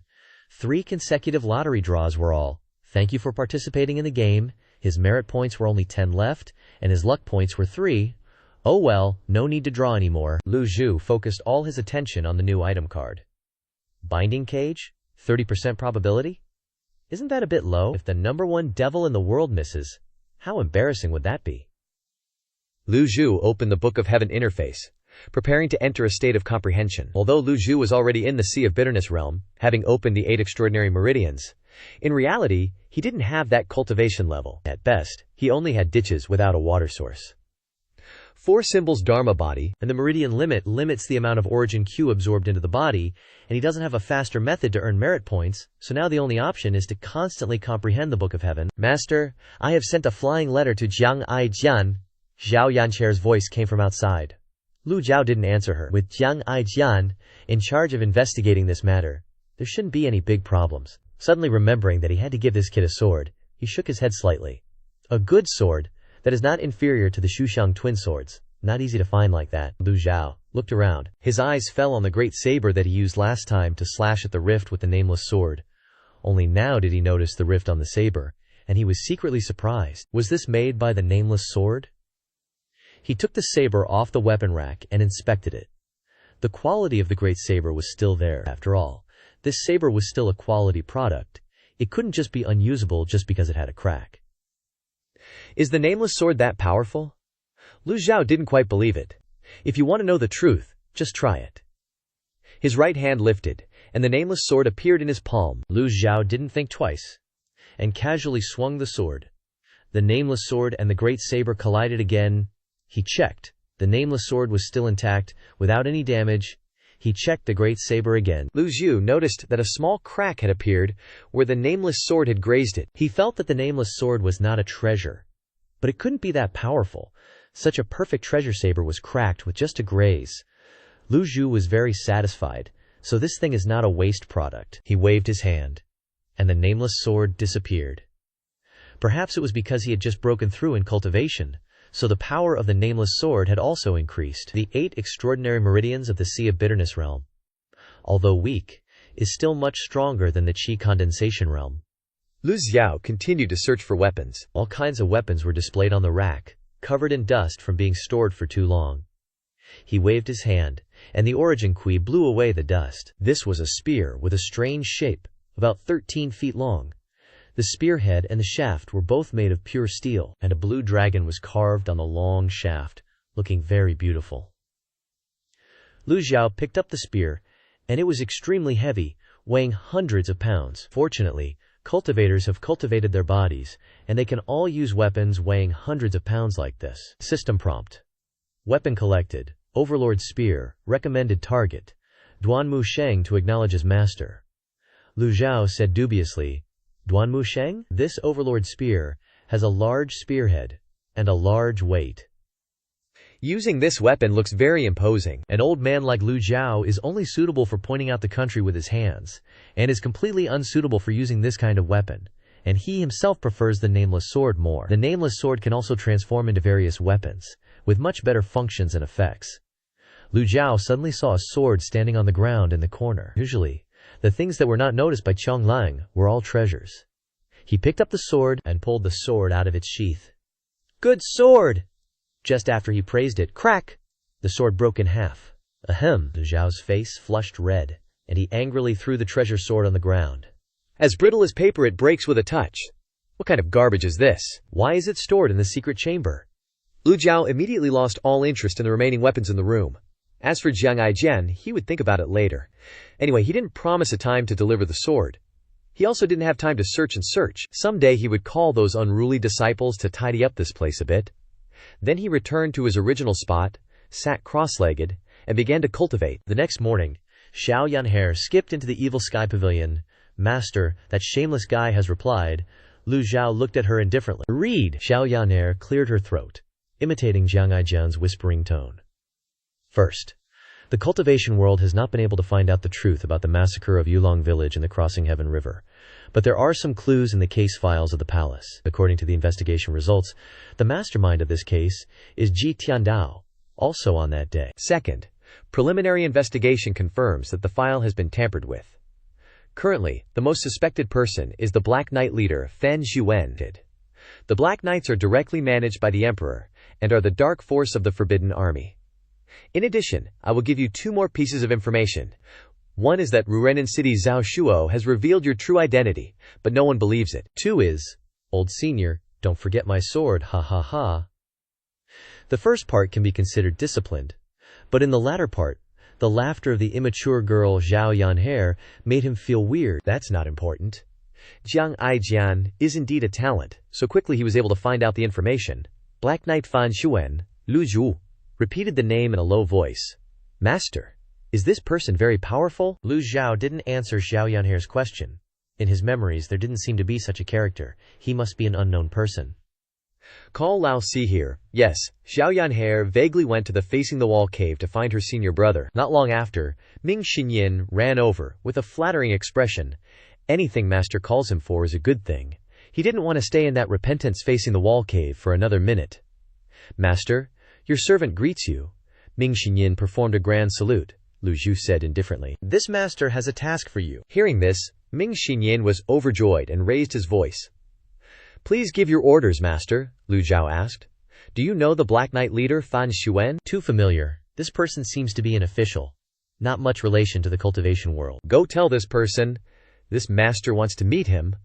3 consecutive lottery draws were all. Thank you for participating in the game. His merit points were only 10 left, and his luck points were 3. Oh well, no need to draw anymore. Lu Zhou focused all his attention on the new item card. Binding cage? 30% probability? Isn't that a bit low? If the #1 devil in the world misses, how embarrassing would that be? Lu Zhou opened the Book of Heaven interface, preparing to enter a state of comprehension. Although Lu Zhou was already in the Sea of Bitterness realm, having opened the 8 extraordinary meridians, in reality, he didn't have that cultivation level. At best, he only had ditches without a water source. 4 symbols Dharma body, and the meridian limit limits the amount of origin Q absorbed into the body, and he doesn't have a faster method to earn merit points, so now the only option is to constantly comprehend the Book of Heaven. Master, I have sent a flying letter to Jiang Aijian. Zhao Yanchair's voice came from outside. Lu Zhou didn't answer her. With Jiang Aijian in charge of investigating this matter, there shouldn't be any big problems. Suddenly remembering that he had to give this kid a sword, he shook his head slightly. A good sword that is not inferior to the Shushang twin swords. Not easy to find like that. Lu Zhou looked around. His eyes fell on the great saber that he used last time to slash at the rift with the nameless sword. Only now did he notice the rift on the saber, and he was secretly surprised. Was this made by the nameless sword? He took the saber off the weapon rack and inspected it. The quality of the great saber was still there. After all, this saber was still a quality product. It couldn't just be unusable just because it had a crack. Is the nameless sword that powerful? Lu Zhou didn't quite believe it. If you want to know the truth, just try it. His right hand lifted, and the nameless sword appeared in his palm. Lu Zhou didn't think twice, and casually swung the sword. The nameless sword and the great saber collided again. He checked. The nameless sword was still intact, without any damage. He checked the great saber again. Lu Zhou noticed that a small crack had appeared where the nameless sword had grazed it. He felt that the nameless sword was not a treasure, but it couldn't be that powerful. Such a perfect treasure saber was cracked with just a graze. Lu Zhou was very satisfied, so this thing is not a waste product. He waved his hand, and the nameless sword disappeared. Perhaps it was because he had just broken through in cultivation, so the power of the nameless sword had also increased. The 8 extraordinary meridians of the Sea of Bitterness realm, although weak, is still much stronger than the Qi condensation realm. Lu Zhou continued to search for weapons. All kinds of weapons were displayed on the rack, covered in dust from being stored for too long. He waved his hand, and the origin Kui blew away the dust. This was a spear with a strange shape, about 13 feet long. The spearhead and the shaft were both made of pure steel, and a blue dragon was carved on the long shaft, looking very beautiful. Lu Zhou picked up the spear, and it was extremely heavy, weighing hundreds of pounds. Fortunately, cultivators have cultivated their bodies, and they can all use weapons weighing hundreds of pounds like this. System prompt. Weapon collected. Overlord spear. Recommended target. Duanmu Sheng to acknowledge as master. Lu Zhou said dubiously, Duanmu Sheng? This Overlord spear has a large spearhead and a large weight. Using this weapon looks very imposing. An old man like Lu Zhou is only suitable for pointing out the country with his hands, and is completely unsuitable for using this kind of weapon, and he himself prefers the nameless sword more. The nameless sword can also transform into various weapons, with much better functions and effects. Lu Zhou suddenly saw a sword standing on the ground in the corner. Usually, the things that were not noticed by Chong Lang were all treasures. He picked up the sword and pulled the sword out of its sheath. Good sword! Just after he praised it, crack! The sword broke in half. Ahem! Lu Zhao's face flushed red, and he angrily threw the treasure sword on the ground. As brittle as paper, it breaks with a touch. What kind of garbage is this? Why is it stored in the secret chamber? Lu Zhou immediately lost all interest in the remaining weapons in the room. As for Jiang Aijian, he would think about it later. Anyway, he didn't promise a time to deliver the sword. He also didn't have time to search and search. Someday he would call those unruly disciples to tidy up this place a bit. Then he returned to his original spot, sat cross-legged, and began to cultivate. The next morning, Xiao Yanhair skipped into the Evil Sky Pavilion. Master, that shameless guy has replied. Lu Zhou looked at her indifferently. Read! Xiao Yanhair cleared her throat, imitating Jiang Aijian's whispering tone. First, The cultivation world has not been able to find out the truth about the massacre of Yulong village and the Crossing Heaven River. But there are some clues in the case files of the palace. According to the investigation results, the mastermind of this case is Ji Tiandao, also on that day. Second, preliminary investigation confirms that the file has been tampered with. Currently, the most suspected person is the Black Knight leader Fan Zhuwen. The Black Knights are directly managed by the Emperor and are the dark force of the Forbidden Army. In addition, I will give you 2 more pieces of information. One is that Rurenin City Zhao Shuo has revealed your true identity, but no one believes it. 2 is, old senior, don't forget my sword, ha ha ha. The first part can be considered disciplined, but in the latter part, the laughter of the immature girl Zhao Yanhe made him feel weird. That's not important. Jiang Aijian is indeed a talent, so quickly he was able to find out the information. Black Knight Fan Xuan, Lu Zhou, repeated the name in a low voice. Master, is this person very powerful? Lu Zhou didn't answer Zhao Yanhe's question. In his memories there didn't seem to be such a character. He must be an unknown person. Call Lao Si here. Yes, Zhao Yanhe vaguely went to the facing-the-wall cave to find her senior brother. Not long after, Ming Xinyin ran over, with a flattering expression. Anything Master calls him for is a good thing. He didn't want to stay in that repentance facing-the-wall cave for another minute. Master, your servant greets you. Ming Xinyin performed a grand salute. Lu Zhou said indifferently. This master has a task for you. Hearing this, Ming Xinyin was overjoyed and raised his voice. Please give your orders, master, Lu Zhou asked. Do you know the Black Knight leader Fan Xuan? Too familiar. This person seems to be an official. Not much relation to the cultivation world. Go tell this person. This master wants to meet him.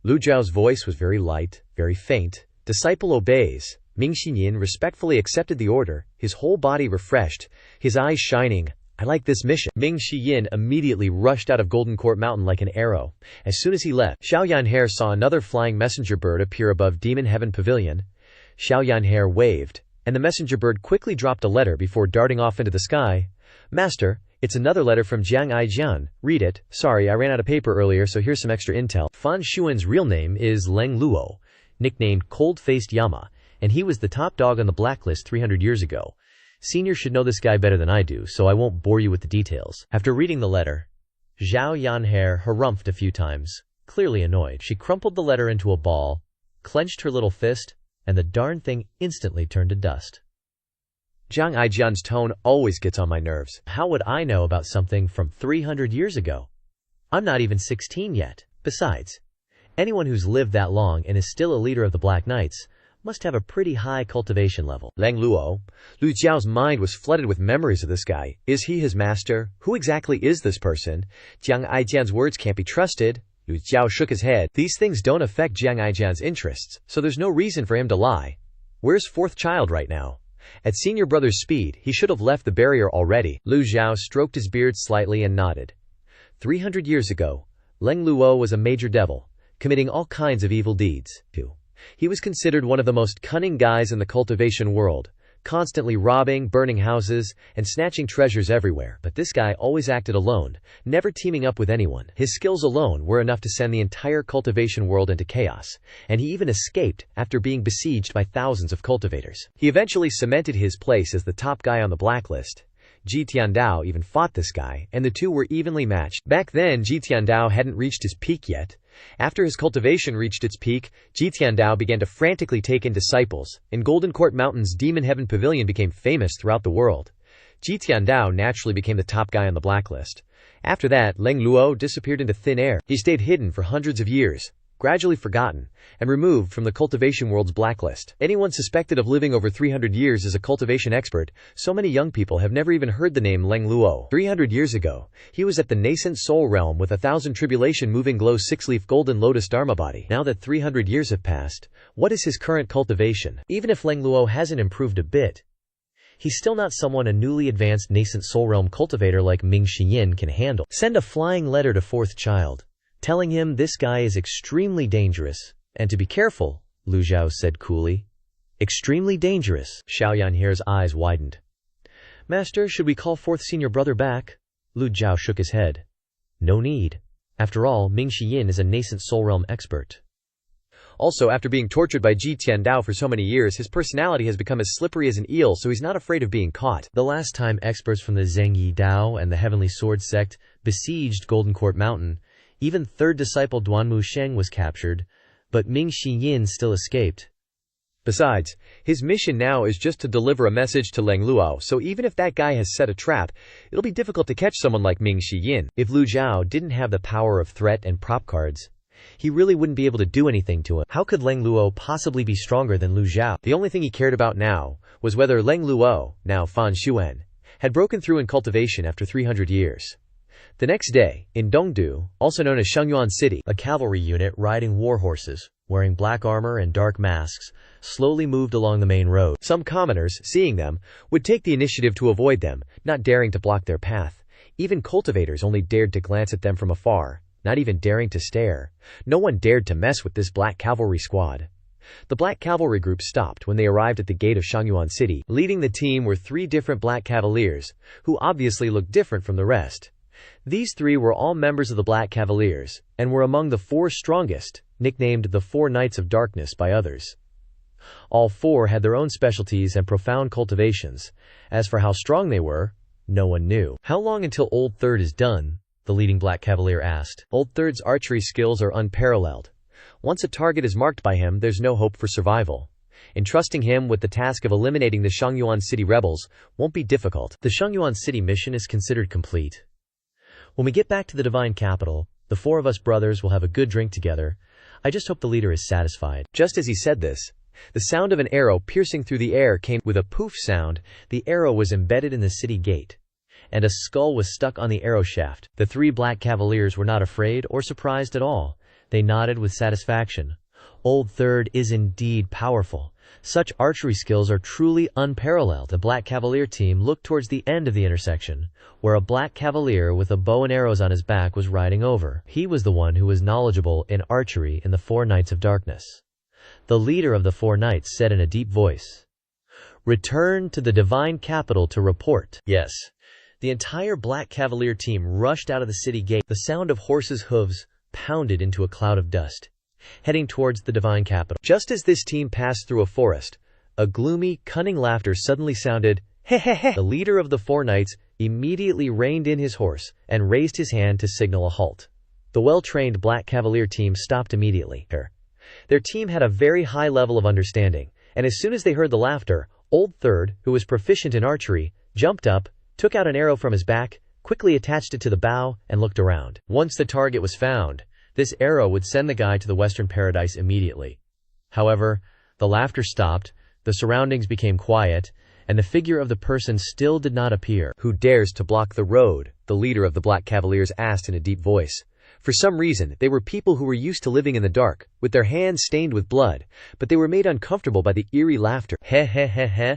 Lu Zhao's voice was very light, very faint. Disciple obeys. Ming Xinyin respectfully accepted the order, his whole body refreshed, his eyes shining. I like this mission. Ming Xinyin immediately rushed out of Golden Court Mountain like an arrow. As soon as he left, Xiao Yanhe saw another flying messenger bird appear above Demon Heaven Pavilion. Xiao Yanhe waved, and the messenger bird quickly dropped a letter before darting off into the sky. Master, it's another letter from Jiang Aijian. Read it. Sorry, I ran out of paper earlier, so here's some extra intel. Fan Xuan's real name is Leng Luo, nicknamed Cold-Faced Yama, and he was the top dog on the blacklist 300 years ago. Senior should know this guy better than I do, so I won't bore you with the details. After reading the letter, Zhao Yanhe harumphed a few times, clearly annoyed. She crumpled the letter into a ball, clenched her little fist, and the darn thing instantly turned to dust. Jiang Aijian's tone always gets on my nerves. How would I know about something from 300 years ago? I'm not even 16 yet. Besides, anyone who's lived that long and is still a leader of the Black Knights must have a pretty high cultivation level. Leng Luo. Lu Zhao's mind was flooded with memories of this guy. Is he his master? Who exactly is this person? Jiang Aijian's words can't be trusted. Lu Zhao shook his head. These things don't affect Jiang Aijian's interests, so there's no reason for him to lie. Where's fourth child right now? At senior brother's speed, he should have left the barrier already. Lu Zhao stroked his beard slightly and nodded. 300 years ago, Leng Luo was a major devil, committing all kinds of evil deeds. He was considered one of the most cunning guys in the cultivation world, constantly robbing, burning houses, and snatching treasures everywhere. But this guy always acted alone, never teaming up with anyone. His skills alone were enough to send the entire cultivation world into chaos, and he even escaped after being besieged by thousands of cultivators. He eventually cemented his place as the top guy on the blacklist. Ji Tiandao even fought this guy, and the two were evenly matched. Back then, Ji Tiandao hadn't reached his peak yet. After his cultivation reached its peak, Ji Tiandao began to frantically take in disciples, and Golden Court Mountain's Demon Heaven Pavilion became famous throughout the world. Ji Tiandao naturally became the top guy on the blacklist. After that, Leng Luo disappeared into thin air. He stayed hidden for hundreds of years, gradually forgotten, and removed from the cultivation world's blacklist. Anyone suspected of living over 300 years as a cultivation expert, so many young people have never even heard the name Leng Luo. 300 years ago, he was at the nascent soul realm with 1,000 tribulation moving glow 6-leaf golden lotus dharma body. Now that 300 years have passed, what is his current cultivation? Even if Leng Luo hasn't improved a bit, he's still not someone a newly advanced nascent soul realm cultivator like Ming Xiyin can handle. Send a flying letter to fourth child, telling him this guy is extremely dangerous, and to be careful, Lu Zhao said coolly. Extremely dangerous. Xiao Yanhe's eyes widened. Master, should we call fourth senior brother back? Lu Zhao shook his head. No need. After all, Ming Xiyin is a nascent soul realm expert. Also, after being tortured by Ji Tiandao for so many years, his personality has become as slippery as an eel, so he's not afraid of being caught. The last time experts from the Zhengyi Dao and the Heavenly Sword Sect besieged Golden Court Mountain, even third disciple Duanmu Sheng was captured, but Ming Yin still escaped. Besides, his mission now is just to deliver a message to Leng Luo, so even if that guy has set a trap, it'll be difficult to catch someone like Ming Yin. If Lu Zhou didn't have the power of threat and prop cards, he really wouldn't be able to do anything to him. How could Leng Luo possibly be stronger than Lu Zhou? The only thing he cared about now was whether Leng Luo, now Fan Xuan, had broken through in cultivation after 300 years. The next day, in Dongdu, also known as Shengyuan City, a cavalry unit riding war horses, wearing black armor and dark masks, slowly moved along the main road. Some commoners, seeing them, would take the initiative to avoid them, not daring to block their path. Even cultivators only dared to glance at them from afar, not even daring to stare. No one dared to mess with this black cavalry squad. The black cavalry group stopped when they arrived at the gate of Shengyuan City. Leading the team were 3 different black cavaliers, who obviously looked different from the rest. These 3 were all members of the Black Cavaliers, and were among the 4 strongest, nicknamed the 4 Knights of Darkness by others. All 4 had their own specialties and profound cultivations. As for how strong they were, no one knew. How long until Old Third is done? The leading Black Cavalier asked. Old Third's archery skills are unparalleled. Once a target is marked by him, there's no hope for survival. Entrusting him with the task of eliminating the Shengyuan City rebels won't be difficult. The Shengyuan City mission is considered complete. When we get back to the divine capital, the 4 of us brothers will have a good drink together. I just hope the leader is satisfied. Just as he said this, the sound of an arrow piercing through the air came. With a poof sound, the arrow was embedded in the city gate, and a skull was stuck on the arrow shaft. The 3 Black Cavaliers were not afraid or surprised at all. They nodded with satisfaction. Old Third is indeed powerful. Such archery skills are truly unparalleled. The Black Cavalier team looked towards the end of the intersection, where a Black Cavalier with a bow and arrows on his back was riding over. He was the one who was knowledgeable in archery in the 4 Knights of Darkness. The leader of the 4 Knights said in a deep voice, "Return to the divine capital to report." Yes. The entire Black Cavalier team rushed out of the city gate. The sound of horses' hooves pounded into a cloud of dust, heading towards the divine capital. Just as this team passed through a forest, a gloomy, cunning laughter suddenly sounded. He he he. The leader of the 4 Knights immediately reined in his horse and raised his hand to signal a halt. The well-trained Black Cavalier team stopped immediately. Their team had a very high level of understanding, and as soon as they heard the laughter, Old Third, who was proficient in archery, jumped up, took out an arrow from his back, quickly attached it to the bow, and looked around. Once the target was found, this arrow would send the guy to the Western Paradise immediately. However, the laughter stopped, the surroundings became quiet, and the figure of the person still did not appear. "Who dares to block the road?" the leader of the Black Cavaliers asked in a deep voice. For some reason, they were people who were used to living in the dark, with their hands stained with blood, but they were made uncomfortable by the eerie laughter. He he he he.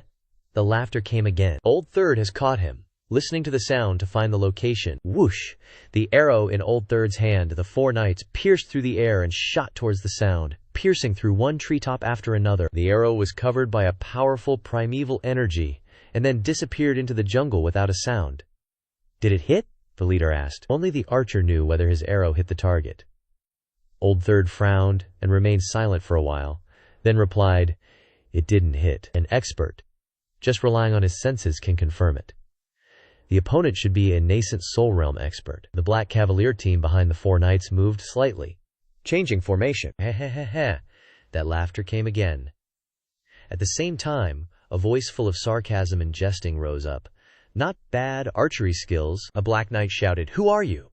The laughter came again. Old Third has caught him. Listening to the sound to find the location. Whoosh! The arrow in Old Third's hand, the 4 Knights pierced through the air and shot towards the sound, piercing through one treetop after another. The arrow was covered by a powerful primeval energy, and then disappeared into the jungle without a sound. "Did it hit?" the leader asked. Only the archer knew whether his arrow hit the target. Old Third frowned and remained silent for a while, then replied, "It didn't hit." An expert, just relying on his senses, can confirm it. The opponent should be a nascent soul realm expert. The Black Cavalier team behind the 4 Knights moved slightly, changing formation. He he he he. That laughter came again. At the same time, a voice full of sarcasm and jesting rose up. "Not bad archery skills," a Black Knight shouted. "Who are you?"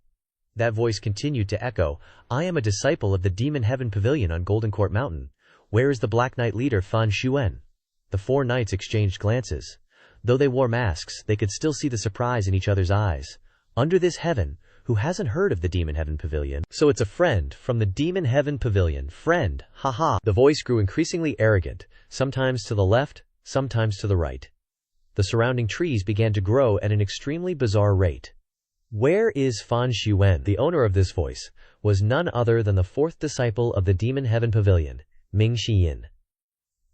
That voice continued to echo. "I am a disciple of the Demon Heaven Pavilion on Golden Court Mountain. Where is the Black Knight leader Fan Xuan?" The 4 Knights exchanged glances. Though they wore masks, they could still see the surprise in each other's eyes. Under this heaven, who hasn't heard of the Demon Heaven Pavilion? So it's a friend from the Demon Heaven Pavilion. Friend, haha. The voice grew increasingly arrogant, sometimes to the left, sometimes to the right. The surrounding trees began to grow at an extremely bizarre rate. Where is Fan Xuan? The owner of this voice was none other than the 4th disciple of the Demon Heaven Pavilion, Ming Yin.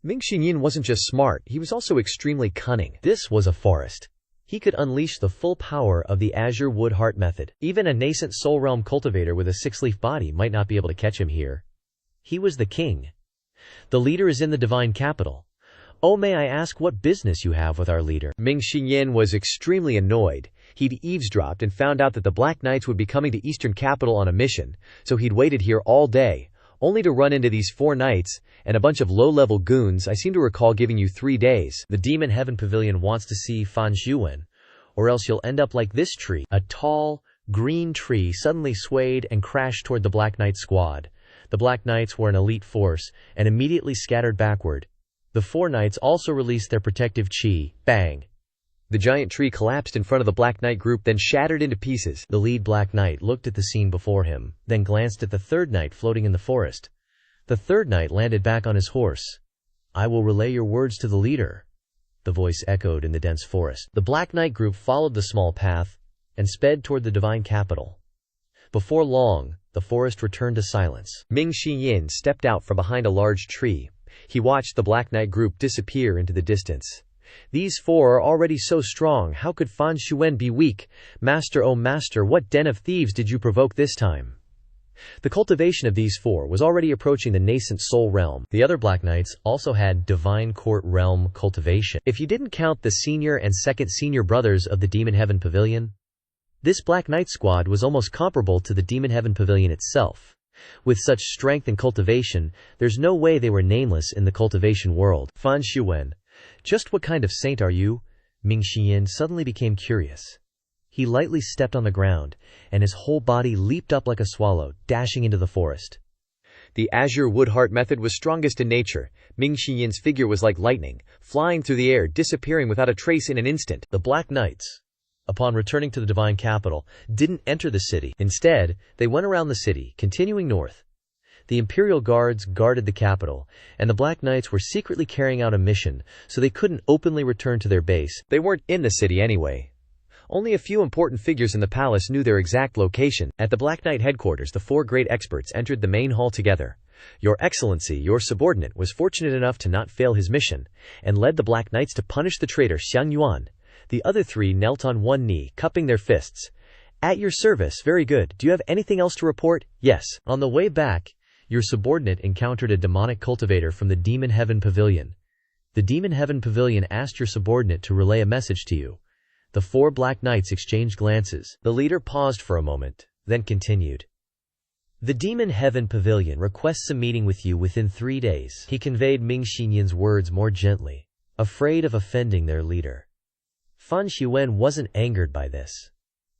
Ming Yin wasn't just smart, he was also extremely cunning. This was a forest. He could unleash the full power of the Azure Wood Heart method. Even a nascent soul realm cultivator with a 6-leaf body might not be able to catch him here. He was the king, The leader is in the divine capital. Oh, may I ask what business you have with our leader? Ming Yin was extremely annoyed. He'd eavesdropped and found out that the Black Knights would be coming to Eastern Capital on a mission, so he'd waited here all day, only to run into these 4 knights and a bunch of low-level goons. I seem to recall giving you 3 days. The Demon Heaven Pavilion wants to see Fan Xuan, or else you'll end up like this tree. A tall, green tree suddenly swayed and crashed toward the Black Knight squad. The Black Knights were an elite force and immediately scattered backward. The 4 knights also released their protective chi. Bang! The giant tree collapsed in front of the Black Knight group, then shattered into pieces. The lead Black Knight looked at the scene before him, then glanced at the 3rd knight floating in the forest. The 3rd knight landed back on his horse. I will relay your words to the leader, the voice echoed in the dense forest. The Black Knight group followed the small path and sped toward the divine capital. Before long, the forest returned to silence. Ming Yin stepped out from behind a large tree. He watched the Black Knight group disappear into the distance. These 4 are already so strong, how could Fan Xuan be weak? Master, oh master, what den of thieves did you provoke this time? The cultivation of these 4 was already approaching the nascent soul realm. The other Black Knights also had divine court realm cultivation. If you didn't count the senior and second senior brothers of the Demon Heaven Pavilion, this Black Knight squad was almost comparable to the Demon Heaven Pavilion itself. With such strength and cultivation, there's no way they were nameless in the cultivation world. Fan Xuan, just what kind of saint are you? Ming Yin suddenly became curious. He lightly stepped on the ground, and his whole body leaped up like a swallow, dashing into the forest. The Azure Woodheart method was strongest in nature. Ming Yin's figure was like lightning, flying through the air, disappearing without a trace in an instant. The Black Knights, upon returning to the divine capital, didn't enter the city. Instead, they went around the city, continuing north. The Imperial Guards guarded the capital, and the Black Knights were secretly carrying out a mission, so they couldn't openly return to their base. They weren't in the city anyway. Only a few important figures in the palace knew their exact location. At the Black Knight headquarters, the 4 great experts entered the main hall together. Your Excellency, your subordinate, was fortunate enough to not fail his mission, and led the Black Knights to punish the traitor Xiang Yuan. The other 3 knelt on one knee, cupping their fists. At your service, very good. Do you have anything else to report? Yes. On the way back, your subordinate encountered a demonic cultivator from the Demon Heaven Pavilion. The Demon Heaven Pavilion asked your subordinate to relay a message to you. The 4 Black Knights exchanged glances. The leader paused for a moment, then continued. The Demon Heaven Pavilion requests a meeting with you within 3 days. He conveyed Ming Yin's words more gently, afraid of offending their leader. Fan Xuan wasn't angered by this.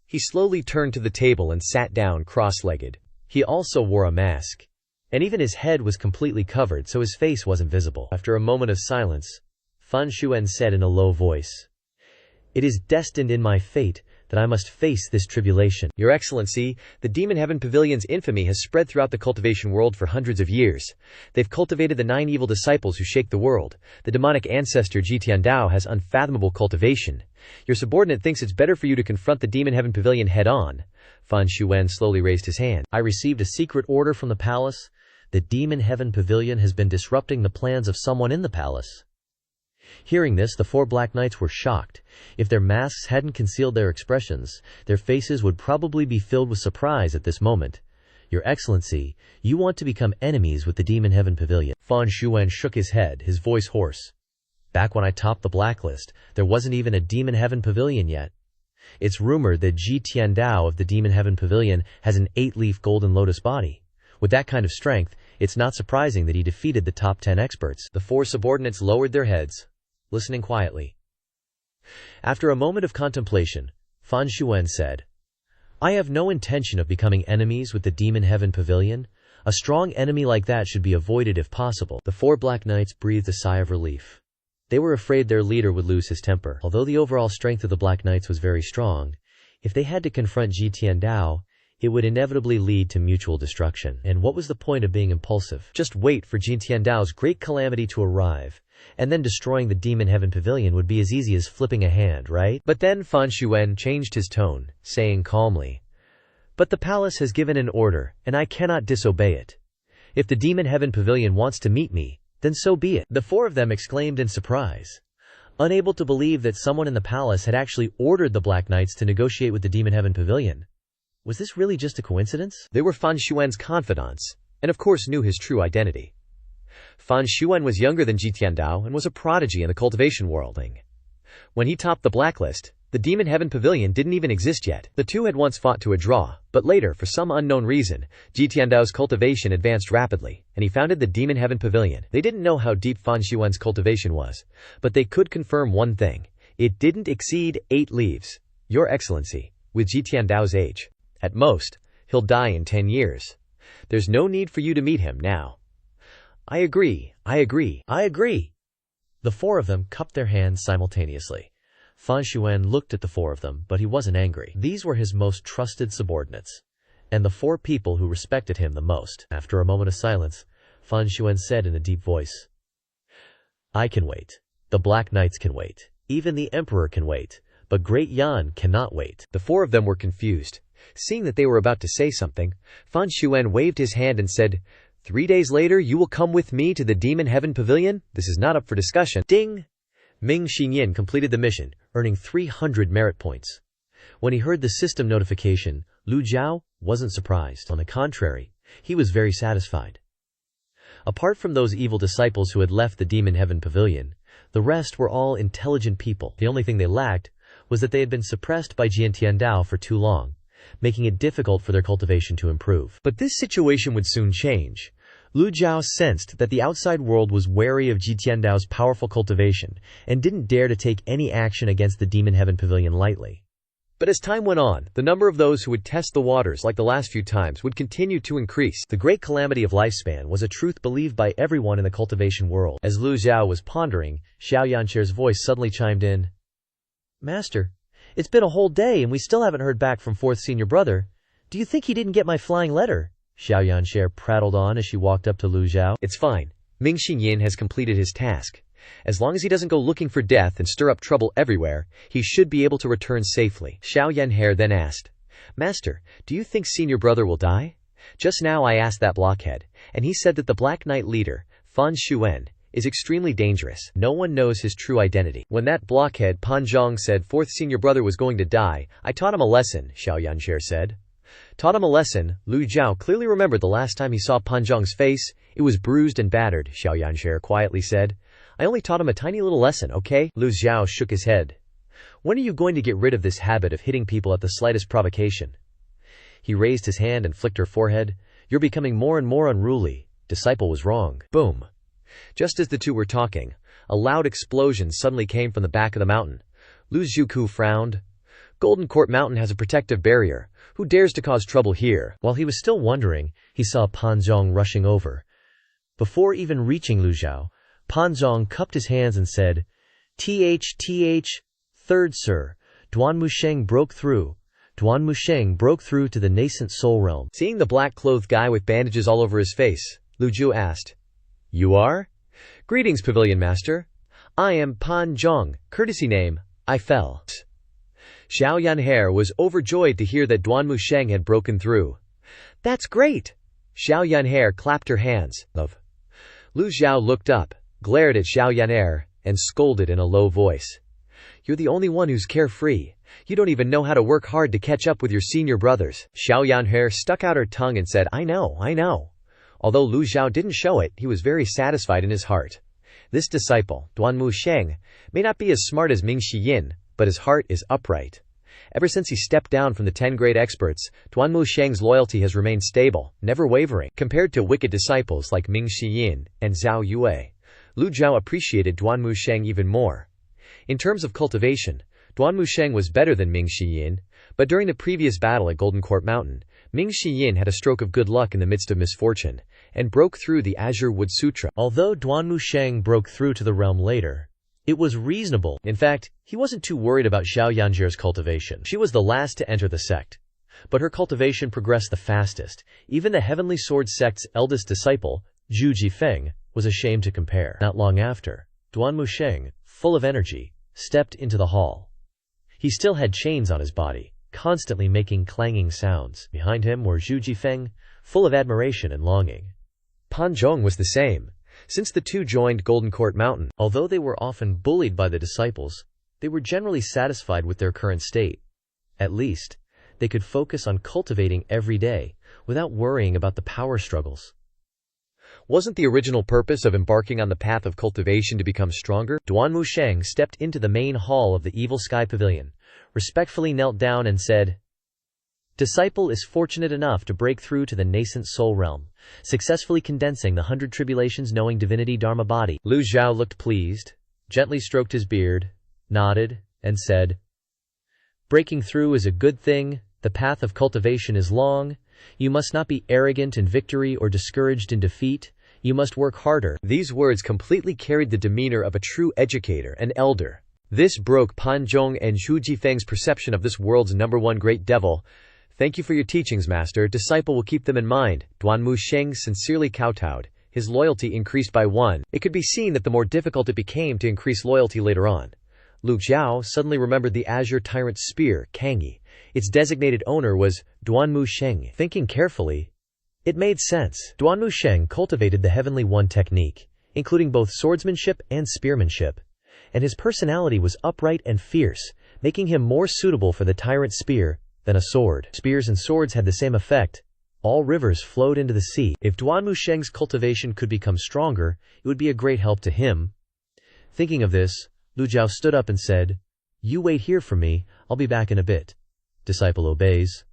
He slowly turned to the table and sat down cross-legged. He also wore a mask, and even his head was completely covered so his face wasn't visible. After a moment of silence, Fan Xuan said in a low voice, It is destined in my fate that I must face this tribulation. Your Excellency, the Demon Heaven Pavilion's infamy has spread throughout the cultivation world for hundreds of years. They've cultivated the 9 evil disciples who shake the world. The demonic ancestor Ji Tiandao has unfathomable cultivation. Your subordinate thinks it's better for you to confront the Demon Heaven Pavilion head-on. Fan Xuan slowly raised his hand. I received a secret order from the palace. The Demon Heaven Pavilion has been disrupting the plans of someone in the palace. Hearing this, the 4 Black Knights were shocked. If their masks hadn't concealed their expressions, their faces would probably be filled with surprise at this moment. Your Excellency, you want to become enemies with the Demon Heaven Pavilion. Fan Xuan shook his head, his voice hoarse. Back when I topped the blacklist, there wasn't even a Demon Heaven Pavilion yet. It's rumored that Ji Tiandao of the Demon Heaven Pavilion has an 8-leaf golden lotus body. With that kind of strength, it's not surprising that he defeated the top 10 experts. The 4 subordinates lowered their heads, listening quietly. After a moment of contemplation, Fan Xuan said, I have no intention of becoming enemies with the Demon Heaven Pavilion. A strong enemy like that should be avoided if possible. The 4 Black Knights breathed a sigh of relief. They were afraid their leader would lose his temper. Although the overall strength of the Black Knights was very strong, if they had to confront Ji Tiandao, it would inevitably lead to mutual destruction. And what was the point of being impulsive? Just wait for Ji Tiandao's great calamity to arrive, and then destroying the Demon Heaven Pavilion would be as easy as flipping a hand, right? But then Fan Xuan changed his tone, saying calmly, But the palace has given an order, and I cannot disobey it. If the Demon Heaven Pavilion wants to meet me, then so be it. The 4 of them exclaimed in surprise, unable to believe that someone in the palace had actually ordered the Black Knights to negotiate with the Demon Heaven Pavilion. Was this really just a coincidence? They were Fan Xuan's confidants, and of course knew his true identity. Fan Xuan was younger than Ji Tiandao and was a prodigy in the cultivation world. When he topped the blacklist, the Demon Heaven Pavilion didn't even exist yet. The two had once fought to a draw, but later, for some unknown reason, Ji Tiandao's cultivation advanced rapidly, and he founded the Demon Heaven Pavilion. They didn't know how deep Fan Xuan's cultivation was, but they could confirm one thing. It didn't exceed 8 leaves. Your Excellency, with Ji Tiandao's age. At most, he'll die in 10 years. There's no need for you to meet him now. I agree. The four of them cupped their hands simultaneously. Fan Xuan looked at the four of them, but he wasn't angry. These were his most trusted subordinates, and the 4 people who respected him the most. After a moment of silence, Fan Xuan said in a deep voice, I can wait. The Black Knights can wait. Even the Emperor can wait. But Great Yan cannot wait. The 4 of them were confused. Seeing that they were about to say something, Fan Xuan waved his hand and said, 3 days later you will come with me to the Demon Heaven Pavilion? This is not up for discussion. Ding! Ming Xinyin completed the mission, earning 300 merit points. When he heard the system notification, Lu Zhou wasn't surprised. On the contrary, he was very satisfied. Apart from those evil disciples who had left the Demon Heaven Pavilion, the rest were all intelligent people. The only thing they lacked was that they had been suppressed by Ji Tiandao for too long, making it difficult for their cultivation to improve. But this situation would soon change. Lu Zhou sensed that the outside world was wary of Ji Tiandao's powerful cultivation and didn't dare to take any action against the Demon Heaven Pavilion lightly. But as time went on, the number of those who would test the waters like the last few times would continue to increase. The great calamity of lifespan was a truth believed by everyone in the cultivation world. As Lu Zhou was pondering, Xiao Yanshare's voice suddenly chimed in. Master, it's been a whole day and we still haven't heard back from 4th senior brother. Do you think he didn't get my flying letter? Xiao Yanshare prattled on as she walked up to Lu Zhou. It's fine. Ming Xinyin has completed his task. As long as he doesn't go looking for death and stir up trouble everywhere, he should be able to return safely. Xiao Yanhare then asked, Master, do you think senior brother will die? Just now I asked that blockhead, and he said that the Black Knight leader, Fan Xuan, is extremely dangerous. No one knows his true identity. When that blockhead Pan Zhang said 4th senior brother was going to die, I taught him a lesson, Xiao Yanshare said. Taught him a lesson. Lu Zhou clearly remembered the last time he saw Pan Zhang's face. It was bruised and battered, Xiao Yanshare quietly said. I only taught him a tiny little lesson, okay? Lu Zhou shook his head. When are you going to get rid of this habit of hitting people at the slightest provocation? He raised his hand and flicked her forehead. You're becoming more and more unruly. Disciple was wrong. Boom. Just as the two were talking, a loud explosion suddenly came from the back of the mountain. Lu Zhuku frowned. Golden Court Mountain has a protective barrier. Who dares to cause trouble here? While he was still wondering, he saw Pan Zhang rushing over. Before even reaching Lu Zhou, Pan Zhang cupped his hands and said, Third sir, Duan Musheng broke through. Duan Musheng broke through to the nascent soul realm. Seeing the black-clothed guy with bandages all over his face, Lu Zhou asked, You are? Greetings, Pavilion Master. I am Pan Zhang, courtesy name, I fell. Xiao Yanhare was overjoyed to hear that Duan Musheng had broken through. That's great! Xiao Yanhare clapped her hands. Lu Zhou looked up, glared at Xiao Yanhare, and scolded in a low voice. You're the only one who's carefree. You don't even know how to work hard to catch up with your senior brothers. Xiao Yanhare stuck out her tongue and said, I know. Although Lu Zhou didn't show it, he was very satisfied in his heart. This disciple, Duan Musheng, may not be as smart as Ming Xiyin, but his heart is upright. Ever since he stepped down from the 10 great experts, Duan Musheng's loyalty has remained stable, never wavering. Compared to wicked disciples like Ming Xiyin and Zhao Yue, Lu Zhou appreciated Duan Musheng even more. In terms of cultivation, Duan Musheng was better than Ming Xiyin, but during the previous battle at Golden Court Mountain, Ming Xiyin had a stroke of good luck in the midst of misfortune, and broke through the Azure Wood Sutra. Although Duan Musheng broke through to the realm later, it was reasonable. In fact, he wasn't too worried about Xiao Yanji's cultivation. She was the last to enter the sect, but her cultivation progressed the fastest. Even the Heavenly Sword sect's eldest disciple, Zhu Jifeng, was ashamed to compare. Not long after, Duan Musheng, full of energy, stepped into the hall. He still had chains on his body, constantly making clanging sounds. Behind him were Zhu Jifeng, full of admiration and longing. Pan Zhong was the same. Since the two joined Golden Court Mountain, although they were often bullied by the disciples, they were generally satisfied with their current state. At least, they could focus on cultivating every day, without worrying about the power struggles. Wasn't the original purpose of embarking on the path of cultivation to become stronger? Duanmu Sheng stepped into the main hall of the Evil Sky Pavilion, respectfully knelt down and said, "Disciple is fortunate enough to break through to the nascent soul realm, successfully condensing the 100 tribulations knowing divinity Dharma body." Lu Zhou looked pleased, gently stroked his beard, nodded, and said, "Breaking through is a good thing. The path of cultivation is long. You must not be arrogant in victory or discouraged in defeat. You must work harder." These words completely carried the demeanor of a true educator and elder. This broke Pan Zhong and Zhu Jifeng's perception of this world's #1 great devil. "Thank you for your teachings, master. Disciple will keep them in mind." Duanmu Sheng sincerely kowtowed. His loyalty increased by 1. It could be seen that the more difficult it became to increase loyalty later on. Lu Zhou suddenly remembered the Azure Tyrant's spear, Kangi. Its designated owner was Duanmu Sheng. Thinking carefully, it made sense. Duanmu Sheng cultivated the Heavenly One technique, including both swordsmanship and spearmanship, and his personality was upright and fierce, making him more suitable for the tyrant spear than a sword. Spears and swords had the same effect. All rivers flowed into the sea. If Duanmu Sheng's cultivation could become stronger, it would be a great help to him. Thinking of this, Lu Zhou stood up and said, "You wait here for me, I'll be back in a bit." Disciple obeys.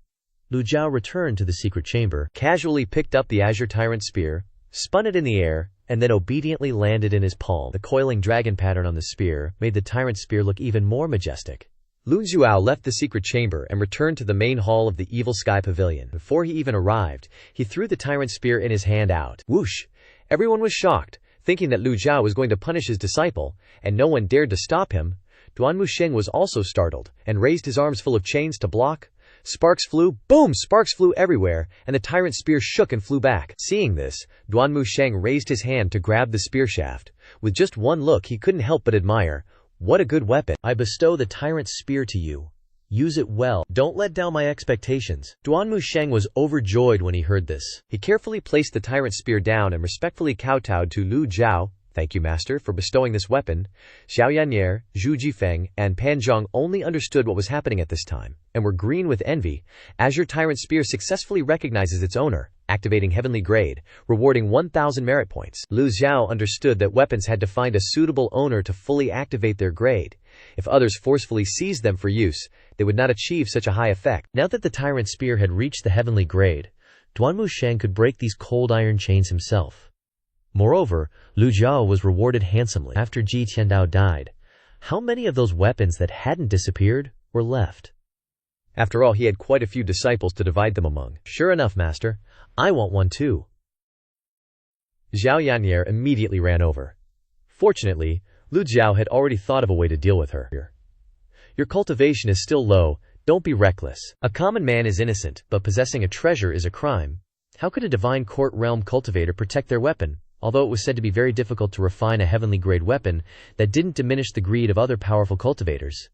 Lu Zhou returned to the secret chamber, casually picked up the Azure Tyrant spear, spun it in the air, and then obediently landed in his palm. The coiling dragon pattern on the spear made the tyrant spear look even more majestic. Lu Zhou left the secret chamber and returned to the main hall of the Evil Sky Pavilion. Before he even arrived, he threw the tyrant spear in his hand out. Whoosh! Everyone was shocked, thinking that Lu Zhou was going to punish his disciple, and no one dared to stop him. Duanmu Sheng was also startled, and raised his arms full of chains to block. Sparks flew, boom! Sparks flew everywhere, and the tyrant spear shook and flew back. Seeing this, Duanmu Sheng raised his hand to grab the spear shaft. With just one look he couldn't help but admire. "What a good weapon. I bestow the tyrant spear to you. Use it well. Don't let down my expectations." Duanmu Sheng was overjoyed when he heard this. He carefully placed the tyrant spear down and respectfully kowtowed to Lu Zhou. "Thank you, master, for bestowing this weapon." Xiao Yan'er, Zhu Jifeng, and Pan Zhong only understood what was happening at this time, and were green with envy. Azure Tyrant Spear successfully recognizes its owner, activating Heavenly Grade, rewarding 1,000 merit points. Lu Zhou understood that weapons had to find a suitable owner to fully activate their grade. If others forcefully seized them for use, they would not achieve such a high effect. Now that the Tyrant Spear had reached the Heavenly Grade, Duanmu Sheng could break these cold iron chains himself. Moreover, Lu Zhou was rewarded handsomely. After Ji Tiandao died, how many of those weapons that hadn't disappeared were left? After all, he had quite a few disciples to divide them among. "Sure enough, master. I want one too." Xiao Yan'er immediately ran over. Fortunately, Lu Zhou had already thought of a way to deal with her. "Your cultivation is still low. Don't be reckless. A common man is innocent, but possessing a treasure is a crime. How could a divine court realm cultivator protect their weapon?" Although it was said to be very difficult to refine a heavenly grade weapon, that didn't diminish the greed of other powerful cultivators.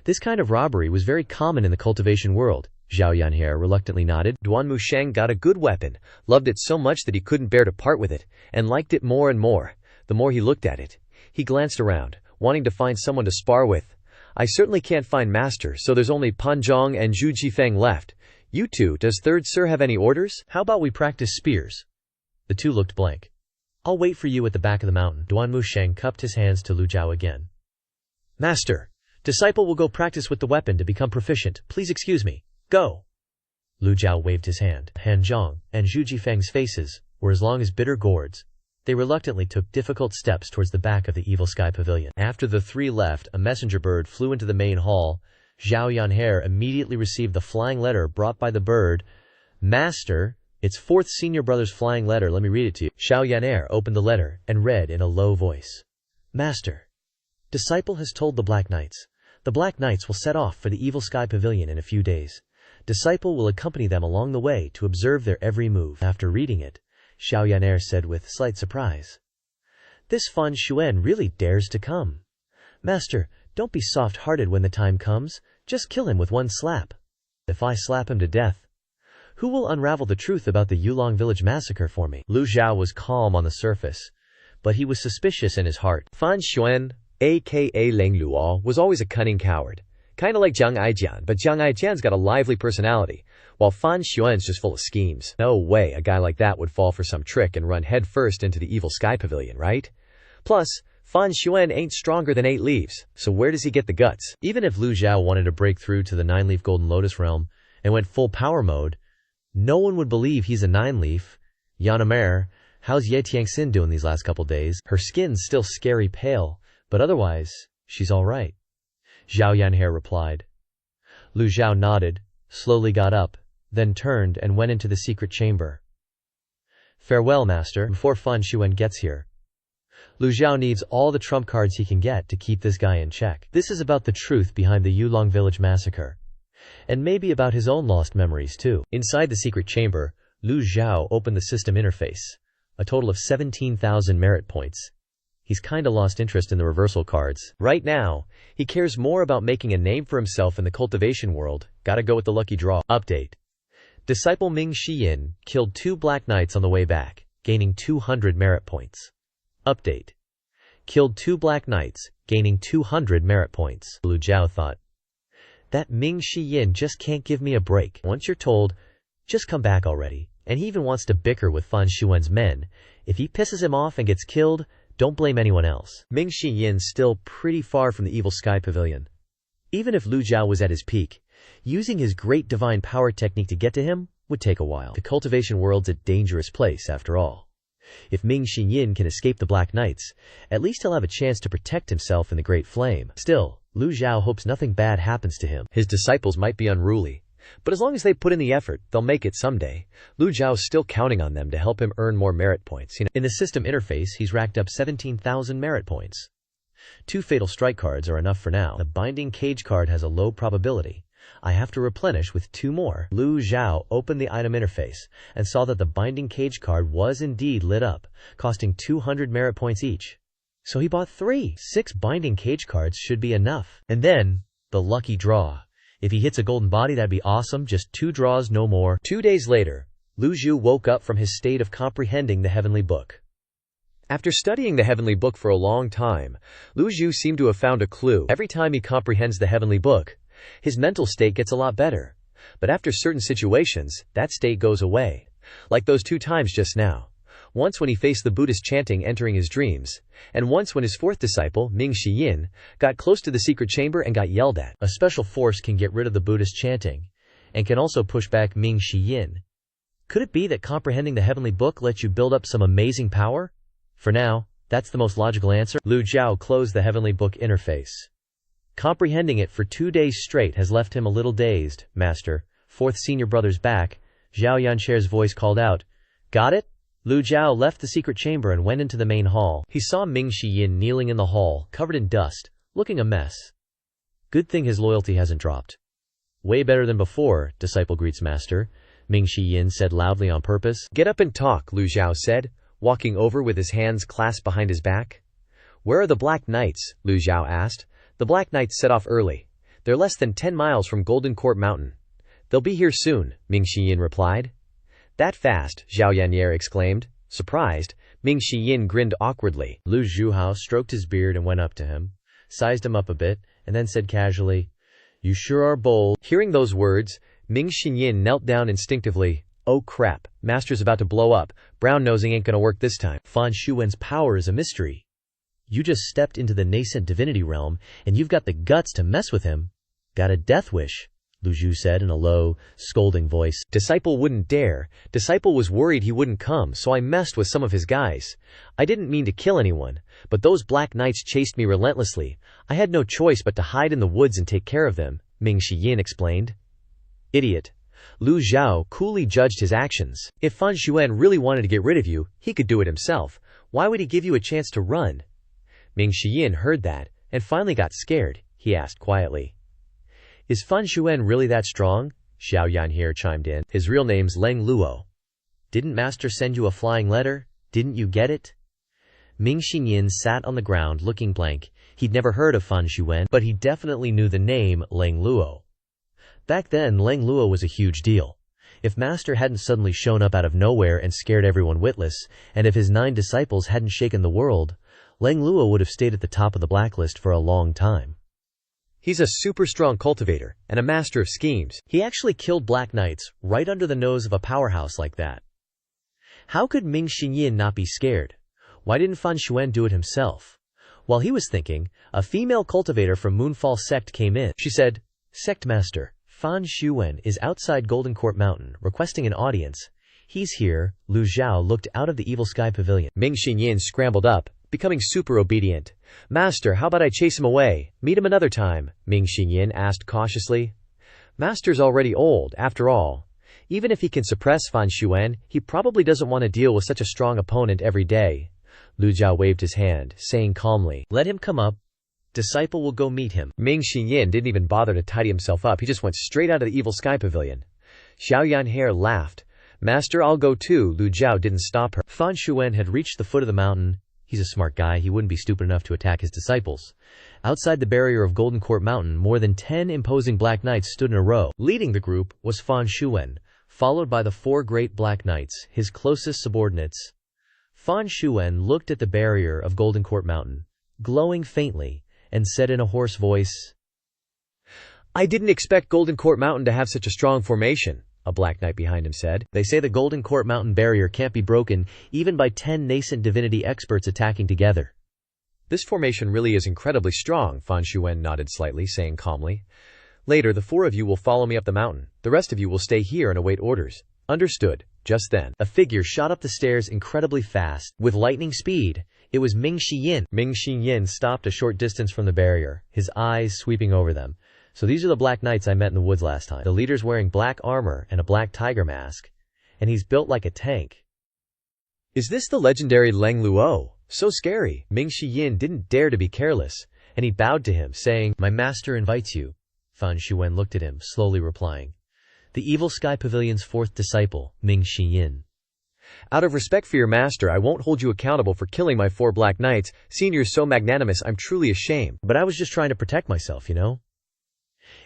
This kind of robbery was very common in the cultivation world. Xiao Yan'er reluctantly nodded. Duanmu Sheng got a good weapon, loved it so much that he couldn't bear to part with it, and liked it more and more. The more he looked at it, he glanced around, wanting to find someone to spar with. "I certainly can't find master, so there's only Pan Zhong and Zhu Jifeng left. You two, does third sir have any orders? How about we practice spears?" The two looked blank. "I'll wait for you at the back of the mountain." Duanmu Sheng cupped his hands to Lu Zhou again. "Master, disciple will go practice with the weapon to become proficient. Please excuse me. Go." Lu Zhou waved his hand. Han Zhong and Zhu Jifeng's faces were as long as bitter gourds. They reluctantly took difficult steps towards the back of the Evil Sky Pavilion. After the three left, a messenger bird flew into the main hall. Xiao Yan'er immediately received the flying letter brought by the bird. "Master, it's fourth senior brother's flying letter. Let me read it to you." Xiao Yan'er opened the letter and read in a low voice. "Master, disciple has told the Black Knights. The Black Knights will set off for the Evil Sky Pavilion in a few days. Disciple will accompany them along the way to observe their every move." After reading it, Xiao Yan'er said with slight surprise, "This Fan Xuan really dares to come. Master, don't be soft-hearted when the time comes. Just kill him with one slap. If I slap him to death, who will unravel the truth about the Yulong village massacre for me?" Lu Zhou was calm on the surface, but he was suspicious in his heart. Fan Xuan, aka Leng Luo, was always a cunning coward. Kinda like Jiang Aijian, but Jiang Aijian's got a lively personality, while Fan Xuan's just full of schemes. No way a guy like that would fall for some trick and run headfirst into the Evil Sky Pavilion, right? Plus, Fan Xuan ain't stronger than 8 leaves, so where does he get the guts? Even if Lu Zhou wanted to break through to the 9-leaf Golden Lotus realm and went full power mode, no one would believe he's a 9-leaf. Yanamer, how's Ye Tiangxin doing these last couple days? Her skin's still scary pale, but otherwise, she's alright. Zhao Yanhe replied. Lu Zhou nodded, slowly got up, then turned and went into the secret chamber. Farewell, master, before Fan Xuan gets here. Lu Zhou needs all the trump cards he can get to keep this guy in check. This is about the truth behind the Yulong village massacre. And maybe about his own lost memories too. Inside the secret chamber, Lu Zhou opened the system interface. A total of 17,000 merit points. He's kinda lost interest in the reversal cards. Right now, he cares more about making a name for himself in the cultivation world. Gotta go with the lucky draw. Update. Disciple Ming Shiyin killed 2 Black Knights on the way back, gaining 200 merit points. Update. Killed 2 Black Knights, gaining 200 merit points. Lu Zhou thought. That Ming Shiyin just can't give me a break. Once you're told, just come back already. And he even wants to bicker with Fan Xuan's men. If he pisses him off and gets killed, don't blame anyone else. Ming Xiyin's still pretty far from the Evil Sky Pavilion. Even if Lu Zhou was at his peak, using his great divine power technique to get to him would take a while. The cultivation world's a dangerous place, after all. If Ming Xiyin can escape the Black Knights, at least he'll have a chance to protect himself in the Great Flame. Still, Lu Zhou hopes nothing bad happens to him. His disciples might be unruly, but as long as they put in the effort, they'll make it someday. Lu Zhao's still counting on them to help him earn more merit points. In the system interface, he's racked up 17,000 merit points. 2 Fatal Strike cards are enough for now. The Binding Cage card has a low probability. I have to replenish with 2 more. Lu Zhou opened the item interface and saw that the Binding Cage card was indeed lit up, costing 200 merit points each. So he bought 3. 6 Binding Cage cards should be enough. And then, the lucky draw. If he hits a golden body, that'd be awesome. Just 2 draws, no more. 2 days later, Lu Zhou woke up from his state of comprehending the heavenly book. After studying the heavenly book for a long time, Lu Zhou seemed to have found a clue. Every time he comprehends the heavenly book, his mental state gets a lot better. But after certain situations, that state goes away. Like those 2 times just now. Once when he faced the Buddhist chanting entering his dreams, and once when his 4th disciple, Ming Shiyin, got close to the secret chamber and got yelled at. A special force can get rid of the Buddhist chanting, and can also push back Ming Shiyin. Could it be that comprehending the heavenly book lets you build up some amazing power? For now, that's the most logical answer. Lu Zhou closed the heavenly book interface. Comprehending it for 2 days straight has left him a little dazed. Master, 4th senior brother's back. Zhao Yansher's voice called out. Got it? Lu Zhou left the secret chamber and went into the main hall. He saw Ming Shiyin kneeling in the hall, covered in dust, looking a mess. Good thing his loyalty hasn't dropped. Way better than before, disciple greets master, Ming Shiyin said loudly on purpose. Get up and talk, Lu Zhou said, walking over with his hands clasped behind his back. Where are the Black Knights? Lu Zhou asked. The Black Knights set off early. They're less than 10 miles from Golden Court Mountain. They'll be here soon, Ming Shiyin replied. That fast, Zhao Yanyer exclaimed. Surprised, Ming Shiyin grinned awkwardly. Lu Zhuhao stroked his beard and went up to him, sized him up a bit, and then said casually, You sure are bold. Hearing those words, Ming Shiyin knelt down instinctively. Oh crap, master's about to blow up. Brown nosing ain't gonna work this time. Fan Xuan's power is a mystery. You just stepped into the nascent divinity realm, and you've got the guts to mess with him. Got a death wish, Lu Zhou said in a low, scolding voice. Disciple wouldn't dare. Disciple was worried he wouldn't come, so I messed with some of his guys. I didn't mean to kill anyone, but those Black Knights chased me relentlessly. I had no choice but to hide in the woods and take care of them, Ming Shiyin explained. Idiot. Lu Zhou coolly judged his actions. If Fan Xuan really wanted to get rid of you, he could do it himself. Why would he give you a chance to run? Ming Shiyin heard that, and finally got scared. He asked quietly. Is Fan Xuan really that strong? Xiao Yanhe chimed in. His real name's Leng Luo. Didn't master send you a flying letter? Didn't you get it? Ming Xinyin sat on the ground looking blank. He'd never heard of Fan Xuan, but he definitely knew the name Leng Luo. Back then, Leng Luo was a huge deal. If master hadn't suddenly shown up out of nowhere and scared everyone witless, and if his 9 disciples hadn't shaken the world, Leng Luo would have stayed at the top of the blacklist for a long time. He's a super strong cultivator and a master of schemes. He actually killed Black Knights right under the nose of a powerhouse like that. How could Ming Xinyin not be scared? Why didn't Fan Xuan do it himself? While he was thinking, a female cultivator from Moonfall Sect came in. She said, "Sect Master, Fan Xuan is outside Golden Court Mountain, requesting an audience. He's here." Lu Zhou looked out of the Evil Sky Pavilion. Ming Xinyin scrambled up, becoming super obedient. "Master, how about I chase him away? Meet him another time," Ming Xinyin asked cautiously. Master's already old, after all. Even if he can suppress Fan Xuan, he probably doesn't want to deal with such a strong opponent every day. Lu Zhou waved his hand, saying calmly, "Let him come up. Disciple will go meet him." Ming Xinyin didn't even bother to tidy himself up. He just went straight out of the Evil Sky Pavilion. Xiao Yanhe laughed. "Master, I'll go too." Lu Zhou didn't stop her. Fan Xuan had reached the foot of the mountain. He's a smart guy. He wouldn't be stupid enough to attack his disciples. Outside the barrier of Golden Court Mountain, more than 10 imposing Black Knights stood in a row. Leading the group was Fan Xuan, followed by the 4 great Black Knights, his closest subordinates. Fan Xuan looked at the barrier of Golden Court Mountain, glowing faintly, and said in a hoarse voice, "I didn't expect Golden Court Mountain to have such a strong formation," a Black Knight behind him said. "They say the Golden Court Mountain barrier can't be broken even by 10 nascent divinity experts attacking together." "This formation really is incredibly strong," Fan Xuan nodded slightly, saying calmly. "Later, the 4 of you will follow me up the mountain. The rest of you will stay here and await orders." "Understood." Just then, a figure shot up the stairs incredibly fast, with lightning speed. It was Ming Xinyin. Ming Xinyin stopped a short distance from the barrier, his eyes sweeping over them. "So these are the Black Knights I met in the woods last time. The leader's wearing black armor and a black tiger mask, and he's built like a tank." "Is this the legendary Leng Luo? So scary." Ming Xinyin didn't dare to be careless, and he bowed to him, saying, "My master invites you." Fan Xuan looked at him, slowly replying, "The Evil Sky Pavilion's 4th disciple, Ming Xinyin." "Out of respect for your master, I won't hold you accountable for killing my 4 Black Knights. Seeing you're so magnanimous, I'm truly ashamed." "But I was just trying to protect myself, you know?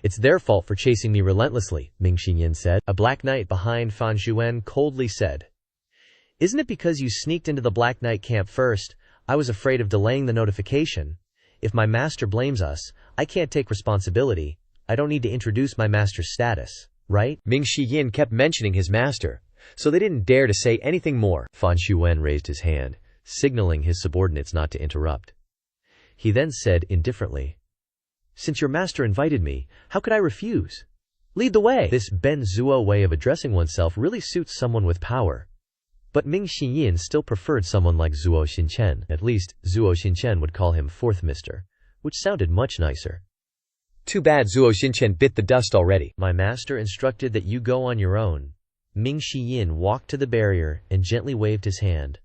It's their fault for chasing me relentlessly," Ming Xinyin said. A Black Knight behind Fan Xuan coldly said, "Isn't it because you sneaked into the Black Knight camp first? I was afraid of delaying the notification. If my master blames us, I can't take responsibility. I don't need to introduce my master's status, right?" Ming Xinyin kept mentioning his master, so they didn't dare to say anything more. Fan Xuan raised his hand, signaling his subordinates not to interrupt. He then said indifferently, "Since your master invited me, how could I refuse? Lead the way." This Ben Zuo way of addressing oneself really suits someone with power. But Ming Xinyin still preferred someone like Zuo Xinchen. At least, Zuo Xinchen would call him 4th Mister, which sounded much nicer. "Too bad Zuo Xinchen bit the dust already." "My master instructed that you go on your own." Ming Xinyin walked to the barrier and gently waved his hand.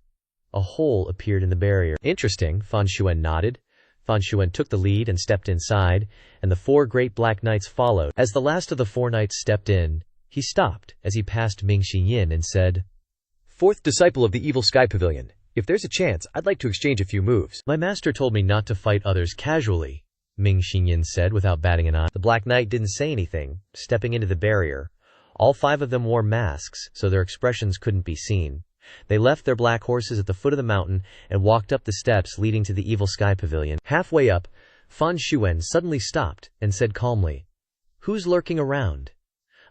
A hole appeared in the barrier. "Interesting," Fan Xuan nodded. Fan Xuan took the lead and stepped inside, and the 4 great Black Knights followed. As the last of the 4 knights stepped in, he stopped as he passed Ming Xinyin and said, "4th disciple of the Evil Sky Pavilion. If there's a chance, I'd like to exchange a few moves." "My master told me not to fight others casually," Ming Xinyin said without batting an eye. The Black Knight didn't say anything, stepping into the barrier. All 5 of them wore masks, so their expressions couldn't be seen. They left their black horses at the foot of the mountain and walked up the steps leading to the Evil Sky Pavilion. Halfway up, Fan Xuan suddenly stopped and said calmly, "Who's lurking around?"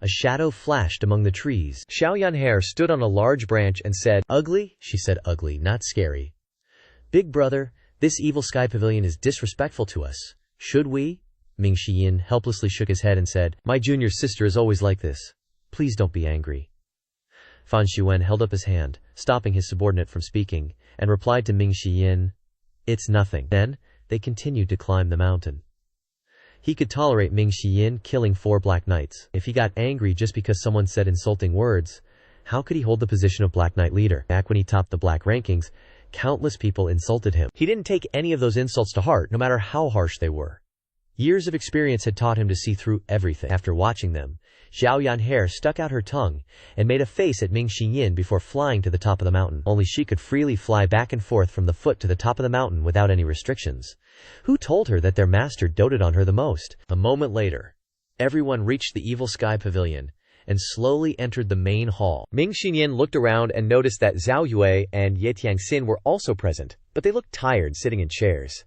A shadow flashed among the trees. Xiao Yanhe stood on a large branch and said, "Ugly?" She said ugly, not scary. "Big brother, this Evil Sky Pavilion is disrespectful to us. Should we?" Ming Xinyin helplessly shook his head and said, "My junior sister is always like this. Please don't be angry." Fan Xuan held up his hand, stopping his subordinate from speaking, and replied to Ming Xinyin, "It's nothing." Then, they continued to climb the mountain. He could tolerate Ming Xinyin killing 4 Black Knights. If he got angry just because someone said insulting words, how could he hold the position of Black Knight leader? Back when he topped the Black rankings, countless people insulted him. He didn't take any of those insults to heart, no matter how harsh they were. Years of experience had taught him to see through everything. After watching them, Xiao Yanhe stuck out her tongue and made a face at Ming Xinyin before flying to the top of the mountain. Only she could freely fly back and forth from the foot to the top of the mountain without any restrictions. Who told her that their master doted on her the most? A moment later, everyone reached the Evil Sky Pavilion and slowly entered the main hall. Ming Xinyin looked around and noticed that Zhao Yue and Ye Tiangxin were also present, but they looked tired sitting in chairs.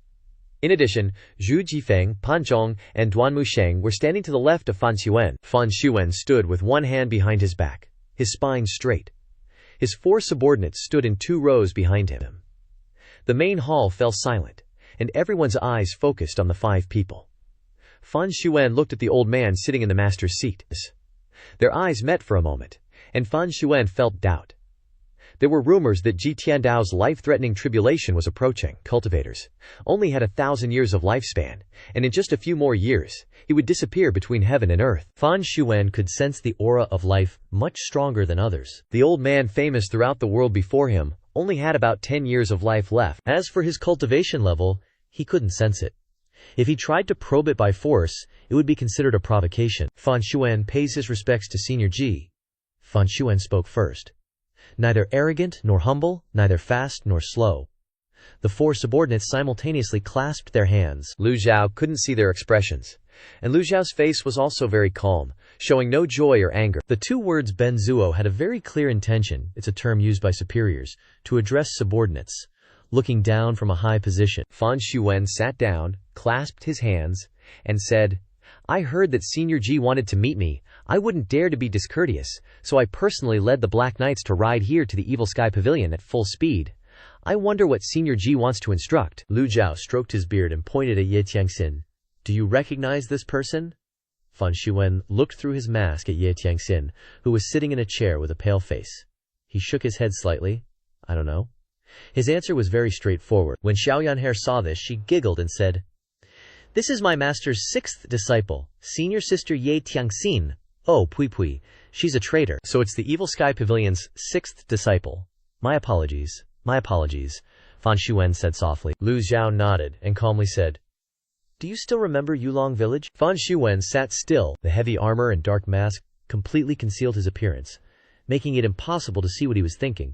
In addition, Zhu Jifeng, Pan Zhong, and Duan Musheng were standing to the left of Fan Xuan. Fan Xuan stood with one hand behind his back, his spine straight. His 4 subordinates stood in 2 rows behind him. The main hall fell silent, and everyone's eyes focused on the 5 people. Fan Xuan looked at the old man sitting in the master's seat. Their eyes met for a moment, and Fan Xuan felt doubt. There were rumors that Ji Tiandao's life-threatening tribulation was approaching. Cultivators only had 1,000 years of lifespan, and in just a few more years, he would disappear between heaven and earth. Fan Xuan could sense the aura of life much stronger than others. The old man, famous throughout the world before him, only had about 10 years of life left. As for his cultivation level, he couldn't sense it. If he tried to probe it by force, it would be considered a provocation. Fan Xuan pays his respects to Senior Ji. Fan Xuan spoke first. Neither arrogant nor humble, neither fast nor slow. The 4 subordinates simultaneously clasped their hands. Lu Zhou couldn't see their expressions, and Lu Zhou's face was also very calm, showing no joy or anger. The 2 words benzuo had a very clear intention, it's a term used by superiors, to address subordinates, looking down from a high position. Fan Xuan sat down, clasped his hands, and said, I heard that Senior Ji wanted to meet me. I wouldn't dare to be discourteous, so I personally led the Black Knights to ride here to the Evil Sky Pavilion at full speed. I wonder what Senior Ji wants to instruct. Lu Zhou stroked his beard and pointed at Ye Tiangxin. Do you recognize this person? Fan Xuan looked through his mask at Ye Tiangxin, who was sitting in a chair with a pale face. He shook his head slightly. I don't know. His answer was very straightforward. When Xiao Yanhe saw this, she giggled and said, This is my master's 6th disciple, senior sister Ye Tiangxin. Oh, Pui Pui, she's a traitor. So it's the Evil Sky Pavilion's 6th disciple. My apologies, Fan Xuan said softly. Lu Zhou nodded and calmly said, Do you still remember Yulong village? Fan Xuan sat still. The heavy armor and dark mask completely concealed his appearance, making it impossible to see what he was thinking.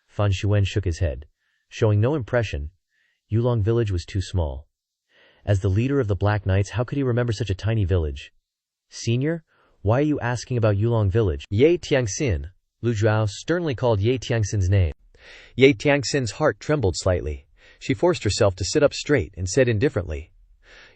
Fan Xuan shook his head, showing no impression. Yulong village was too small. As the leader of the Black Knights, how could he remember such a tiny village? Senior, why are you asking about Yulong village? Ye Tiangxin. Lu Zhou sternly called Ye Tiangxin's name. Ye Tiangxin's heart trembled slightly. She forced herself to sit up straight and said indifferently,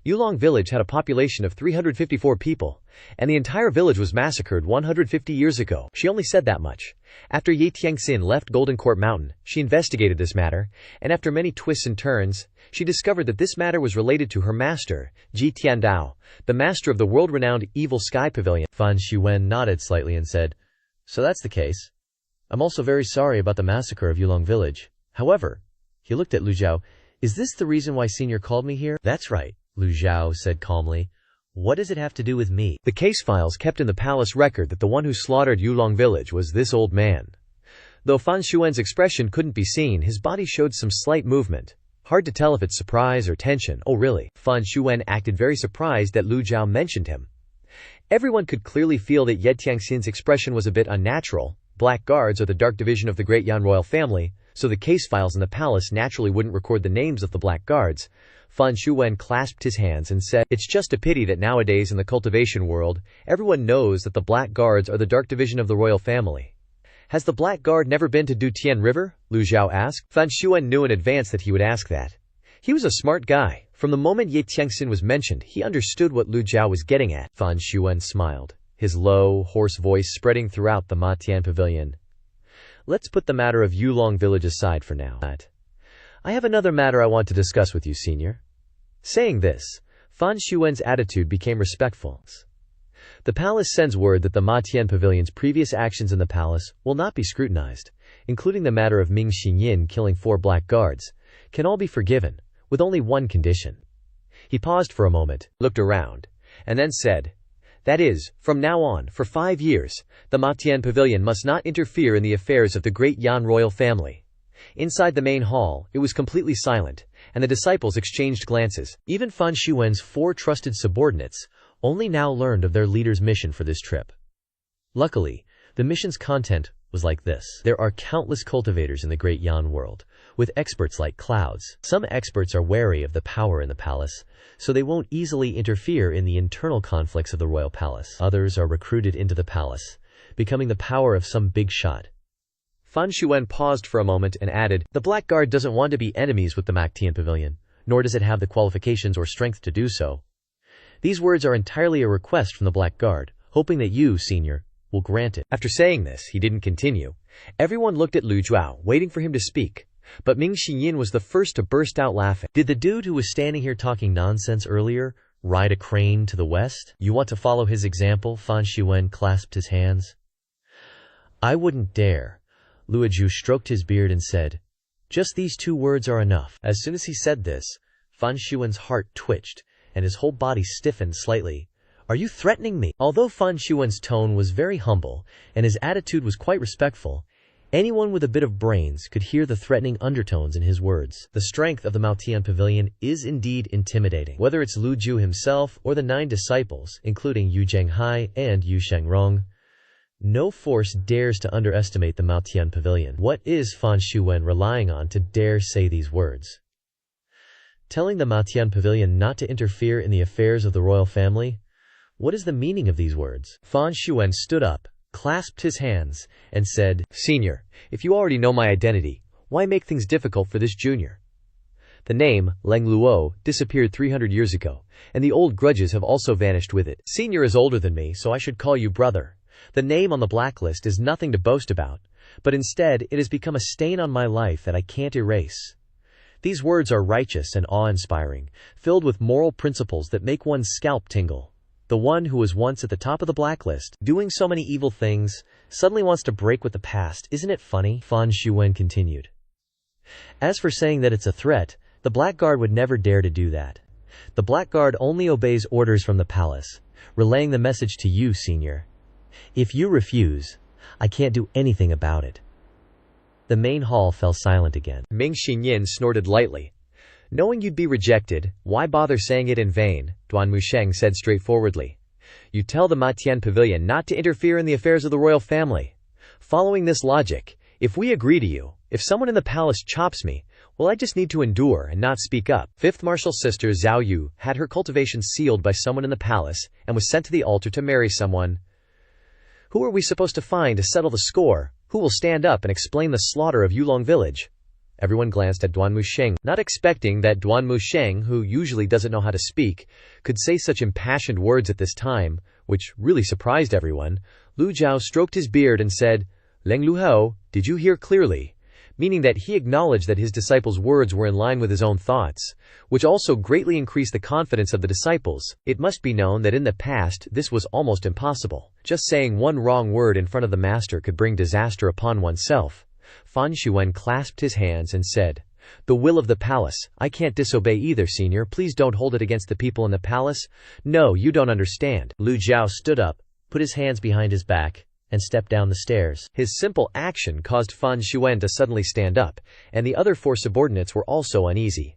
Yulong village had a population of 354 people, and the entire village was massacred 150 years ago. She only said that much. After Ye Tiangxin left Golden Court Mountain, she investigated this matter, and after many twists and turns, she discovered that this matter was related to her master, Ji Tiandao, the master of the world-renowned Evil Sky Pavilion. Fan Xuan nodded slightly and said, So that's the case. I'm also very sorry about the massacre of Yulong village. However, he looked at Lu Zhou, Is this the reason why Senior called me here? That's right, Lu Zhou said calmly. What does it have to do with me? The case files kept in the palace record that the one who slaughtered Yulong village was this old man. Though Fan Xuan's expression couldn't be seen, his body showed some slight movement. Hard to tell if it's surprise or tension. Oh really? Fan Xuan acted very surprised that Lu Zhou mentioned him. Everyone could clearly feel that Ye Tiangxin's expression was a bit unnatural. Black guards are the dark division of the great Yan royal family, so the case files in the palace naturally wouldn't record the names of the black guards. Fan Xuan clasped his hands and said, It's just a pity that nowadays in the cultivation world, everyone knows that the black guards are the dark division of the royal family. Has the black guard never been to Dutian River? Lu Zhou asked. Fan Xuan knew in advance that he would ask that. He was a smart guy. From the moment Ye Tiangxin was mentioned, he understood what Lu Zhou was getting at. Fan Xuan smiled, his low, hoarse voice spreading throughout the Matian Pavilion. Let's put the matter of Yulong village aside for now. I have another matter I want to discuss with you, Senior. Saying this, Fan Xuan's attitude became respectful. The palace sends word that the Matian Pavilion's previous actions in the palace will not be scrutinized, including the matter of Ming Xinyin killing 4 black guards, can all be forgiven, with only one condition. He paused for a moment, looked around, and then said, That is, from now on, for 5 years, the Matian Pavilion must not interfere in the affairs of the great Yan royal family. Inside the main hall, it was completely silent, and the disciples exchanged glances. Even Fan Xuan's 4 trusted subordinates only now learned of their leader's mission for this trip. Luckily, the mission's content was like this. There are countless cultivators in the great Yan world, with experts like clouds. Some experts are wary of the power in the palace, so they won't easily interfere in the internal conflicts of the royal palace. Others are recruited into the palace, becoming the power of some big shot. Fan Xuan paused for a moment and added, The Black Guard doesn't want to be enemies with the Matian Pavilion, nor does it have the qualifications or strength to do so. These words are entirely a request from the Black Guard, hoping that you, senior, will grant it." After saying this, he didn't continue. Everyone looked at Lu Zhou, waiting for him to speak. But Ming Yin was the first to burst out laughing. "Did the dude who was standing here talking nonsense earlier ride a crane to the west? You want to follow his example?" Fan Xuan clasped his hands. "I wouldn't dare." Lu Zhou stroked his beard and said, "Just these 2 words are enough." As soon as he said this, Fan Xuan's heart twitched, and his whole body stiffened slightly. "Are you threatening me?" Although Fan Xuan's tone was very humble, and his attitude was quite respectful, anyone with a bit of brains could hear the threatening undertones in his words. The strength of the Maotian Pavilion is indeed intimidating. Whether it's Lu Zhou himself or the 9 disciples, including Yu Zhenghai and Yu Shengrong, no force dares to underestimate the Maotian Pavilion. What is Fan Xuan relying on to dare say these words? Telling the Maotian Pavilion not to interfere in the affairs of the royal family? What is the meaning of these words? Fan Xuan stood up, clasped his hands, and said, "Senior, if you already know my identity, why make things difficult for this junior? The name, Leng Luo, disappeared 300 years ago, and the old grudges have also vanished with it. Senior is older than me, so I should call you brother. The name on the blacklist is nothing to boast about, but instead it has become a stain on my life that I can't erase." These words are righteous and awe-inspiring, filled with moral principles that make one's scalp tingle. The one who was once at the top of the blacklist, doing so many evil things, suddenly wants to break with the past. Isn't it funny? Fan Xuan continued. As for saying that it's a threat, the Black Guard would never dare to do that. The Black Guard only obeys orders from the palace, relaying the message to you, senior. If you refuse, I can't do anything about it. The main hall fell silent again. Ming Yin snorted lightly. "Knowing you'd be rejected, why bother saying it in vain?" Duan Musheng said straightforwardly. "You tell the Maotian Pavilion not to interfere in the affairs of the royal family. Following this logic, if we agree to you, if someone in the palace chops me, well, I just need to endure and not speak up." Fifth Martial Sister Zhao Yu had her cultivation sealed by someone in the palace and was sent to the altar to marry someone. Who are we supposed to find to settle the score? Who will stand up and explain the slaughter of Yulong village? Everyone glanced at Duan Musheng, not expecting that Duan Musheng, who usually doesn't know how to speak, could say such impassioned words at this time, which really surprised everyone. Lu Zhou stroked his beard and said, "Leng Luo, did you hear clearly?" Meaning that he acknowledged that his disciples' words were in line with his own thoughts, which also greatly increased the confidence of the disciples. It must be known that in the past this was almost impossible. Just saying one wrong word in front of the master could bring disaster upon oneself. Fan Xuan clasped his hands and said, "The will of the palace, I can't disobey either, senior. Please don't hold it against the people in the palace." "No, you don't understand." Lu Zhou stood up, put his hands behind his back, and stepped down the stairs. His simple action caused Fan Xuan to suddenly stand up, and the other 4 subordinates were also uneasy.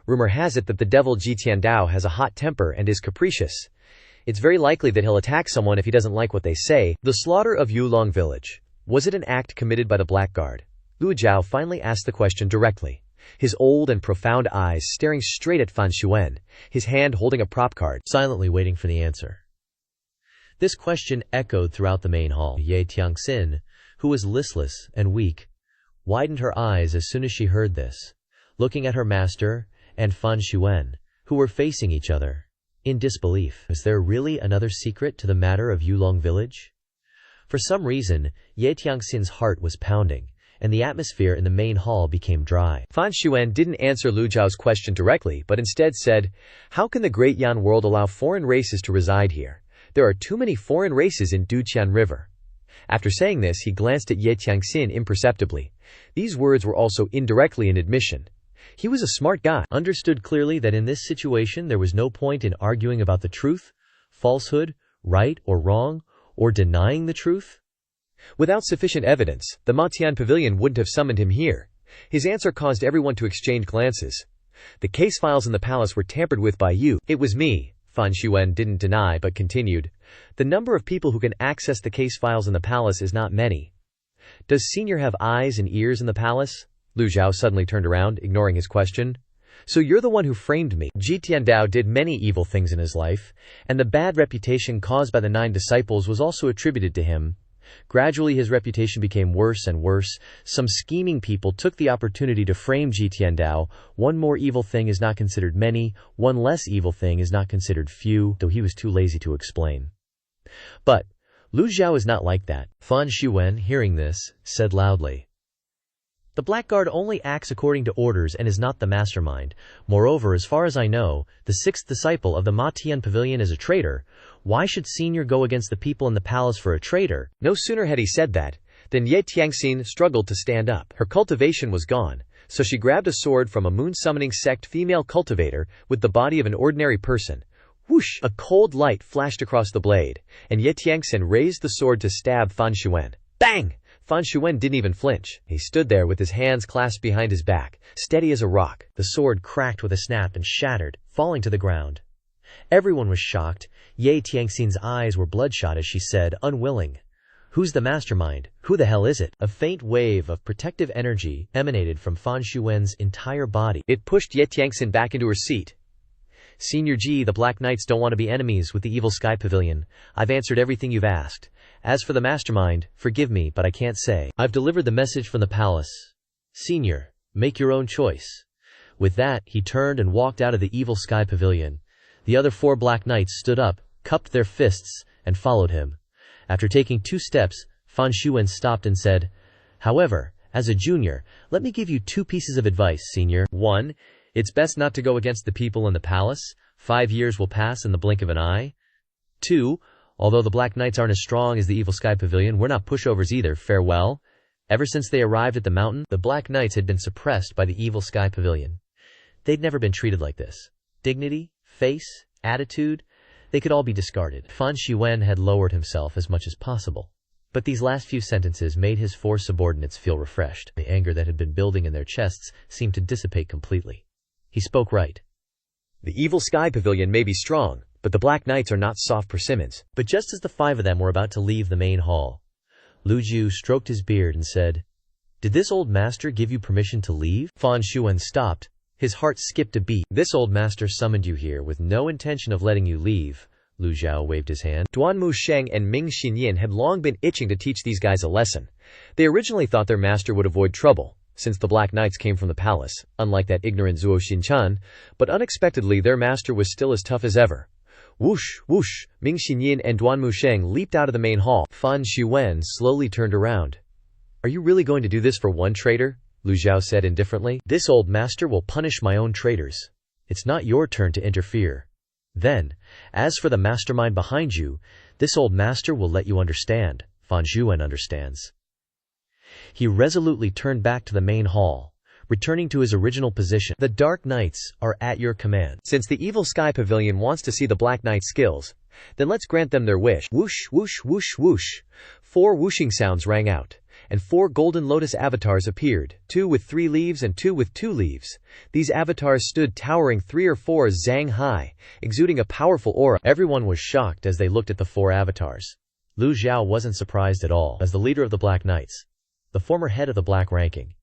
Rumor has it that the devil Ji Tiandao has a hot temper and is capricious. It's very likely that he'll attack someone if he doesn't like what they say. The slaughter of Yulong village. Was it an act committed by the Black Guard? Lu Zhou finally asked the question directly, his old and profound eyes staring straight at Fan Xuan, his hand holding a prop card, silently waiting for the answer. This question echoed throughout the main hall. Ye Tiangxin, who was listless and weak, widened her eyes as soon as she heard this, looking at her master and Fan Xuan, who were facing each other, in disbelief. Was there really another secret to the matter of Yulong village? For some reason, Ye Tiangxin's heart was pounding, and the atmosphere in the main hall became dry. Fan Xuan didn't answer Lu Zhao's question directly, but instead said, "How can the Great Yan world allow foreign races to reside here? There are too many foreign races in Duqian River." After saying this, he glanced at Ye Tiangxin imperceptibly. These words were also indirectly an admission. He was a smart guy, understood clearly that in this situation there was no point in arguing about the truth, falsehood, right or wrong, or denying the truth. Without sufficient evidence, the Maotian Pavilion wouldn't have summoned him here. His answer caused everyone to exchange glances. "The case files in the palace were tampered with by you." "It was me," Fan Xuan didn't deny but continued. "The number of people who can access the case files in the palace is not many." "Does Senior have eyes and ears in the palace?" Lu Zhou suddenly turned around, ignoring his question. "So you're the one who framed me." Ji Tiandao did many evil things in his life, and the bad reputation caused by the 9 disciples was also attributed to him. Gradually his reputation became worse and worse. Some scheming people took the opportunity to frame Ji Tiandao. One more evil thing is not considered many, one less evil thing is not considered few, though he was too lazy to explain. But Lu Zhou is not like that. Fan Xuan, hearing this, said loudly, "The Blackguard only acts according to orders and is not the mastermind. Moreover, as far as I know, the sixth disciple of the Ma Tian Pavilion is a traitor. Why should Senior go against the people in the palace for a traitor?" No sooner had he said that, than Ye Tiangxin struggled to stand up. Her cultivation was gone, so she grabbed a sword from a moon-summoning sect female cultivator with the body of an ordinary person. Whoosh! A cold light flashed across the blade, and Ye Tiangxin raised the sword to stab Fan Xuan. Bang! Fan Xuan didn't even flinch. He stood there with his hands clasped behind his back, steady as a rock. The sword cracked with a snap and shattered, falling to the ground. Everyone was shocked. Ye Tiangxin's eyes were bloodshot as she said, unwilling, "Who's the mastermind? Who the hell is it?" A faint wave of protective energy emanated from Fan Xuan's entire body. It pushed Ye Tiangxin back into her seat. "Senior Ji, the Black Knights don't want to be enemies with the Evil Sky Pavilion. I've answered everything you've asked. As for the mastermind, forgive me, but I can't say. I've delivered the message from the palace. Senior, make your own choice." With that, he turned and walked out of the Evil Sky Pavilion. The other 4 Black Knights stood up, cupped their fists, and followed him. After taking 2 steps, Fan Xuan stopped and said, "However, as a junior, let me give you 2 pieces of advice, Senior. 1. It's best not to go against the people in the palace. 5 years will pass in the blink of an eye. 2. Although the Black Knights aren't as strong as the Evil Sky Pavilion, we're not pushovers either. Farewell." Ever since they arrived at the mountain, the Black Knights had been suppressed by the Evil Sky Pavilion. They'd never been treated like this. Dignity, face, attitude, they could all be discarded. Fan Xuan had lowered himself as much as possible. But these last few sentences made his 4 subordinates feel refreshed. The anger that had been building in their chests seemed to dissipate completely. He spoke right. The Evil Sky Pavilion may be strong, but the Black Knights are not soft persimmons. But just as the 5 of them were about to leave the main hall, Lu Zhou stroked his beard and said, "Did this old master give you permission to leave?" Fan Xuan stopped. His heart skipped a beat. "This old master summoned you here with no intention of letting you leave." Lu Zhou waved his hand. Duanmu Sheng and Ming Xinyin had long been itching to teach these guys a lesson. They originally thought their master would avoid trouble, since the Black Knights came from the palace, unlike that ignorant Zuo Xinchan, but unexpectedly their master was still as tough as ever. Whoosh, whoosh, Ming Xinyin and Duanmu Sheng leaped out of the main hall. Fan Xuan slowly turned around. "Are you really going to do this for one traitor?" Lu Zhou said indifferently. "This old master will punish my own traitors. It's not your turn to interfere. Then, as for the mastermind behind you, this old master will let you understand. Fan Xuan understands." He resolutely turned back to the main hall, returning to his original position. "The Dark Knights are at your command. Since the Evil Sky Pavilion wants to see the Black Knight's skills, then let's grant them their wish." Whoosh, whoosh, whoosh, whoosh. 4 whooshing sounds rang out, and 4 golden lotus avatars appeared, 2 with 3 leaves and 2 with 2 leaves. These avatars stood towering 3 or 4 zang high, exuding a powerful aura. Everyone was shocked as they looked at the 4 avatars. Lu Zhou wasn't surprised at all. As the leader of the Black Knights, the former head of the Black ranking,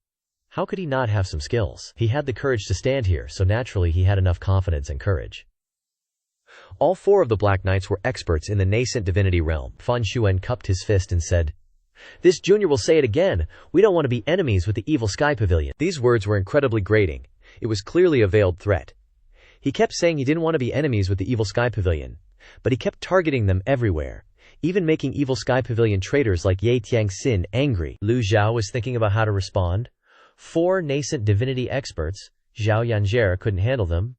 how could he not have some skills? He had the courage to stand here, so naturally he had enough confidence and courage. All 4 of the Black Knights were experts in the nascent divinity realm. Fan Xuan cupped his fist and said, "This junior will say it again. We don't want to be enemies with the Evil Sky Pavilion." These words were incredibly grating. It was clearly a veiled threat. He kept saying he didn't want to be enemies with the Evil Sky Pavilion, but he kept targeting them everywhere, even making Evil Sky Pavilion traitors like Ye Tiangxin angry. Lu Zhou was thinking about how to respond. 4 nascent divinity experts, Zhao Yanjie couldn't handle them.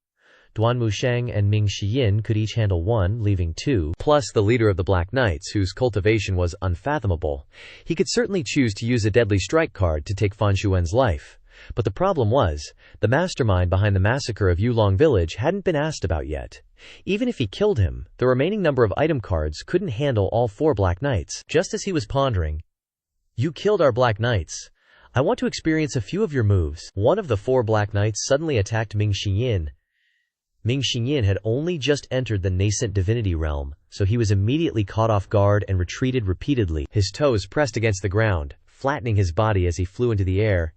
Duanmu Sheng and Ming Xiyin could each handle 1, leaving 2, plus the leader of the Black Knights, whose cultivation was unfathomable. He could certainly choose to use a deadly strike card to take Fan Xuan's life. But the problem was, the mastermind behind the massacre of Yulong Village hadn't been asked about yet. Even if he killed him, the remaining number of item cards couldn't handle all 4 Black Knights. Just as he was pondering, "You killed our Black Knights. I want to experience a few of your moves." One of the 4 Black Knights suddenly attacked Ming Xinyin. Ming Xinyin had only just entered the nascent divinity realm, so he was immediately caught off guard and retreated repeatedly, his toes pressed against the ground, flattening his body as he flew into the air.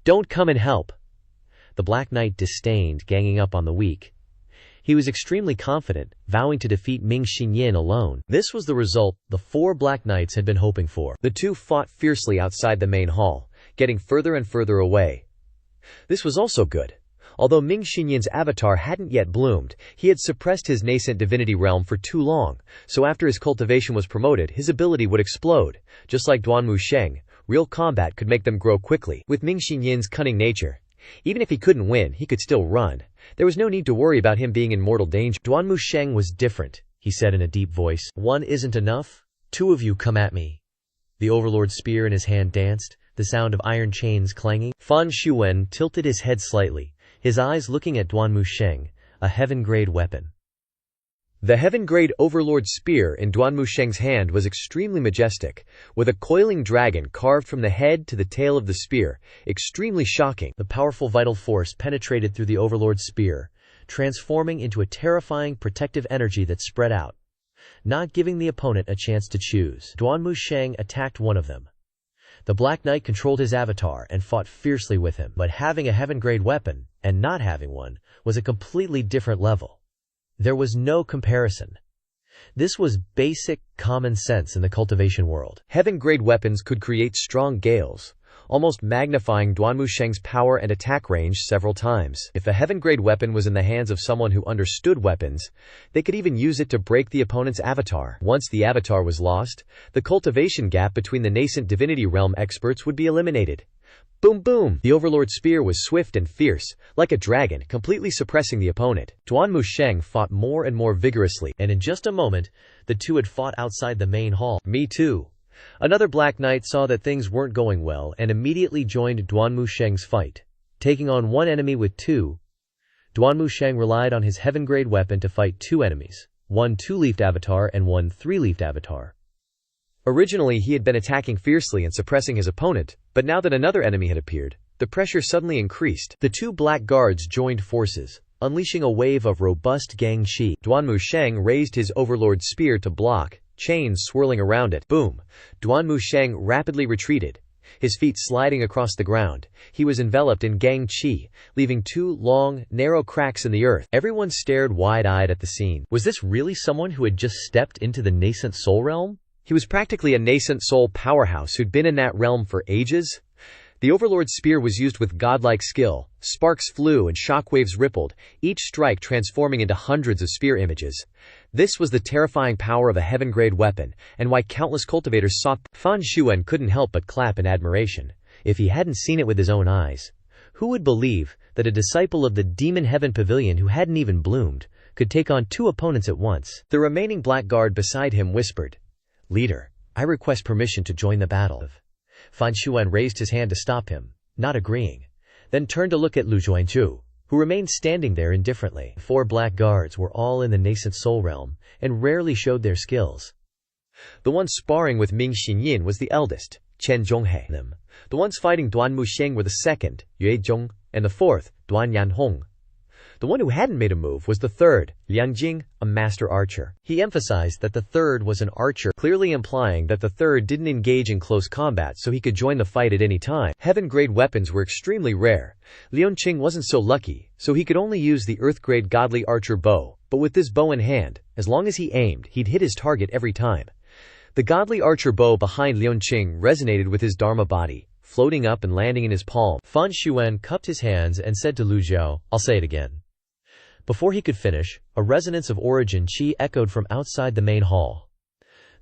"Don't come and help." The Black Knight disdained ganging up on the weak. He was extremely confident, vowing to defeat Ming Xinyin alone. This was the result the 4 Black Knights had been hoping for. The two fought fiercely outside the main hall, getting further and further away. This was also good. Although Ming Xinyin's avatar hadn't yet bloomed, he had suppressed his nascent divinity realm for too long, so after his cultivation was promoted, his ability would explode. Just like Duanmu Sheng, real combat could make them grow quickly. With Ming Xinyin's cunning nature, even if he couldn't win, he could still run. There was no need to worry about him being in mortal danger. Duanmu Sheng was different, he said in a deep voice. "One isn't enough? 2 of you come at me." The Overlord's spear in his hand danced, the sound of iron chains clanging. Fan Xuan tilted his head slightly, his eyes looking at Duanmu Sheng, a heaven-grade weapon. The heaven-grade Overlord spear in Duanmu Sheng's hand was extremely majestic, with a coiling dragon carved from the head to the tail of the spear, extremely shocking. The powerful vital force penetrated through the Overlord's spear, transforming into a terrifying protective energy that spread out, not giving the opponent a chance to choose. Duanmu Sheng attacked one of them. The Black Knight controlled his avatar and fought fiercely with him, but having a heaven-grade weapon, and not having one, was a completely different level. There was no comparison. This was basic, common sense in the cultivation world. Heaven-grade weapons could create strong gales, almost magnifying Duanmu Sheng's power and attack range several times. If a heaven-grade weapon was in the hands of someone who understood weapons, they could even use it to break the opponent's avatar. Once the avatar was lost, the cultivation gap between the nascent divinity realm experts would be eliminated. Boom boom! The Overlord spear was swift and fierce, like a dragon, completely suppressing the opponent. Duanmu Sheng fought more and more vigorously, and in just a moment, the two had fought outside the main hall. Me too. Another Black Knight saw that things weren't going well and immediately joined Duanmu Sheng's fight. Taking on one enemy with 2, Duanmu Sheng relied on his heaven-grade weapon to fight 2 enemies, one 2-leafed avatar and one 3-leafed avatar. Originally, he had been attacking fiercely and suppressing his opponent, but now that another enemy had appeared, the pressure suddenly increased. The 2 black guards joined forces, unleashing a wave of robust gang chi. Duanmu Sheng raised his Overlord spear to block, chains swirling around it. Boom! Duanmu Sheng rapidly retreated, his feet sliding across the ground. He was enveloped in gang chi, leaving 2 long, narrow cracks in the earth. Everyone stared wide-eyed at the scene. Was this really someone who had just stepped into the nascent soul realm? He was practically a nascent soul powerhouse who'd been in that realm for ages. The Overlord's spear was used with godlike skill. Sparks flew and shockwaves rippled, each strike transforming into hundreds of spear images. This was the terrifying power of a heaven-grade weapon, and why countless cultivators sought. Fan Xuan couldn't help but clap in admiration. If he hadn't seen it with his own eyes, who would believe that a disciple of the Demon Heaven Pavilion who hadn't even bloomed could take on 2 opponents at once? The remaining black guard beside him whispered, "Leader, I request permission to join the battle." Fan Xuan raised his hand to stop him, not agreeing, then turned to look at Lu Zhou, who remained standing there indifferently. 4 black guards were all in the nascent soul realm, and rarely showed their skills. The one sparring with Ming Xinyin was the eldest, Chen Zhonghe. The ones fighting Duanmu Sheng were the second, Yue Zhong, and the fourth, Duan Yanhong. The one who hadn't made a move was the third, Liang Jing, a master archer. He emphasized that the third was an archer, clearly implying that the third didn't engage in close combat so he could join the fight at any time. Heaven-grade weapons were extremely rare. Liang Jing wasn't so lucky, so he could only use the earth-grade godly archer bow, but with this bow in hand, as long as he aimed, he'd hit his target every time. The godly archer bow behind Liang Jing resonated with his dharma body, floating up and landing in his palm. Fan Xuan cupped his hands and said to Lu Zhou, "I'll say it again." Before he could finish, a resonance of origin chi echoed from outside the main hall.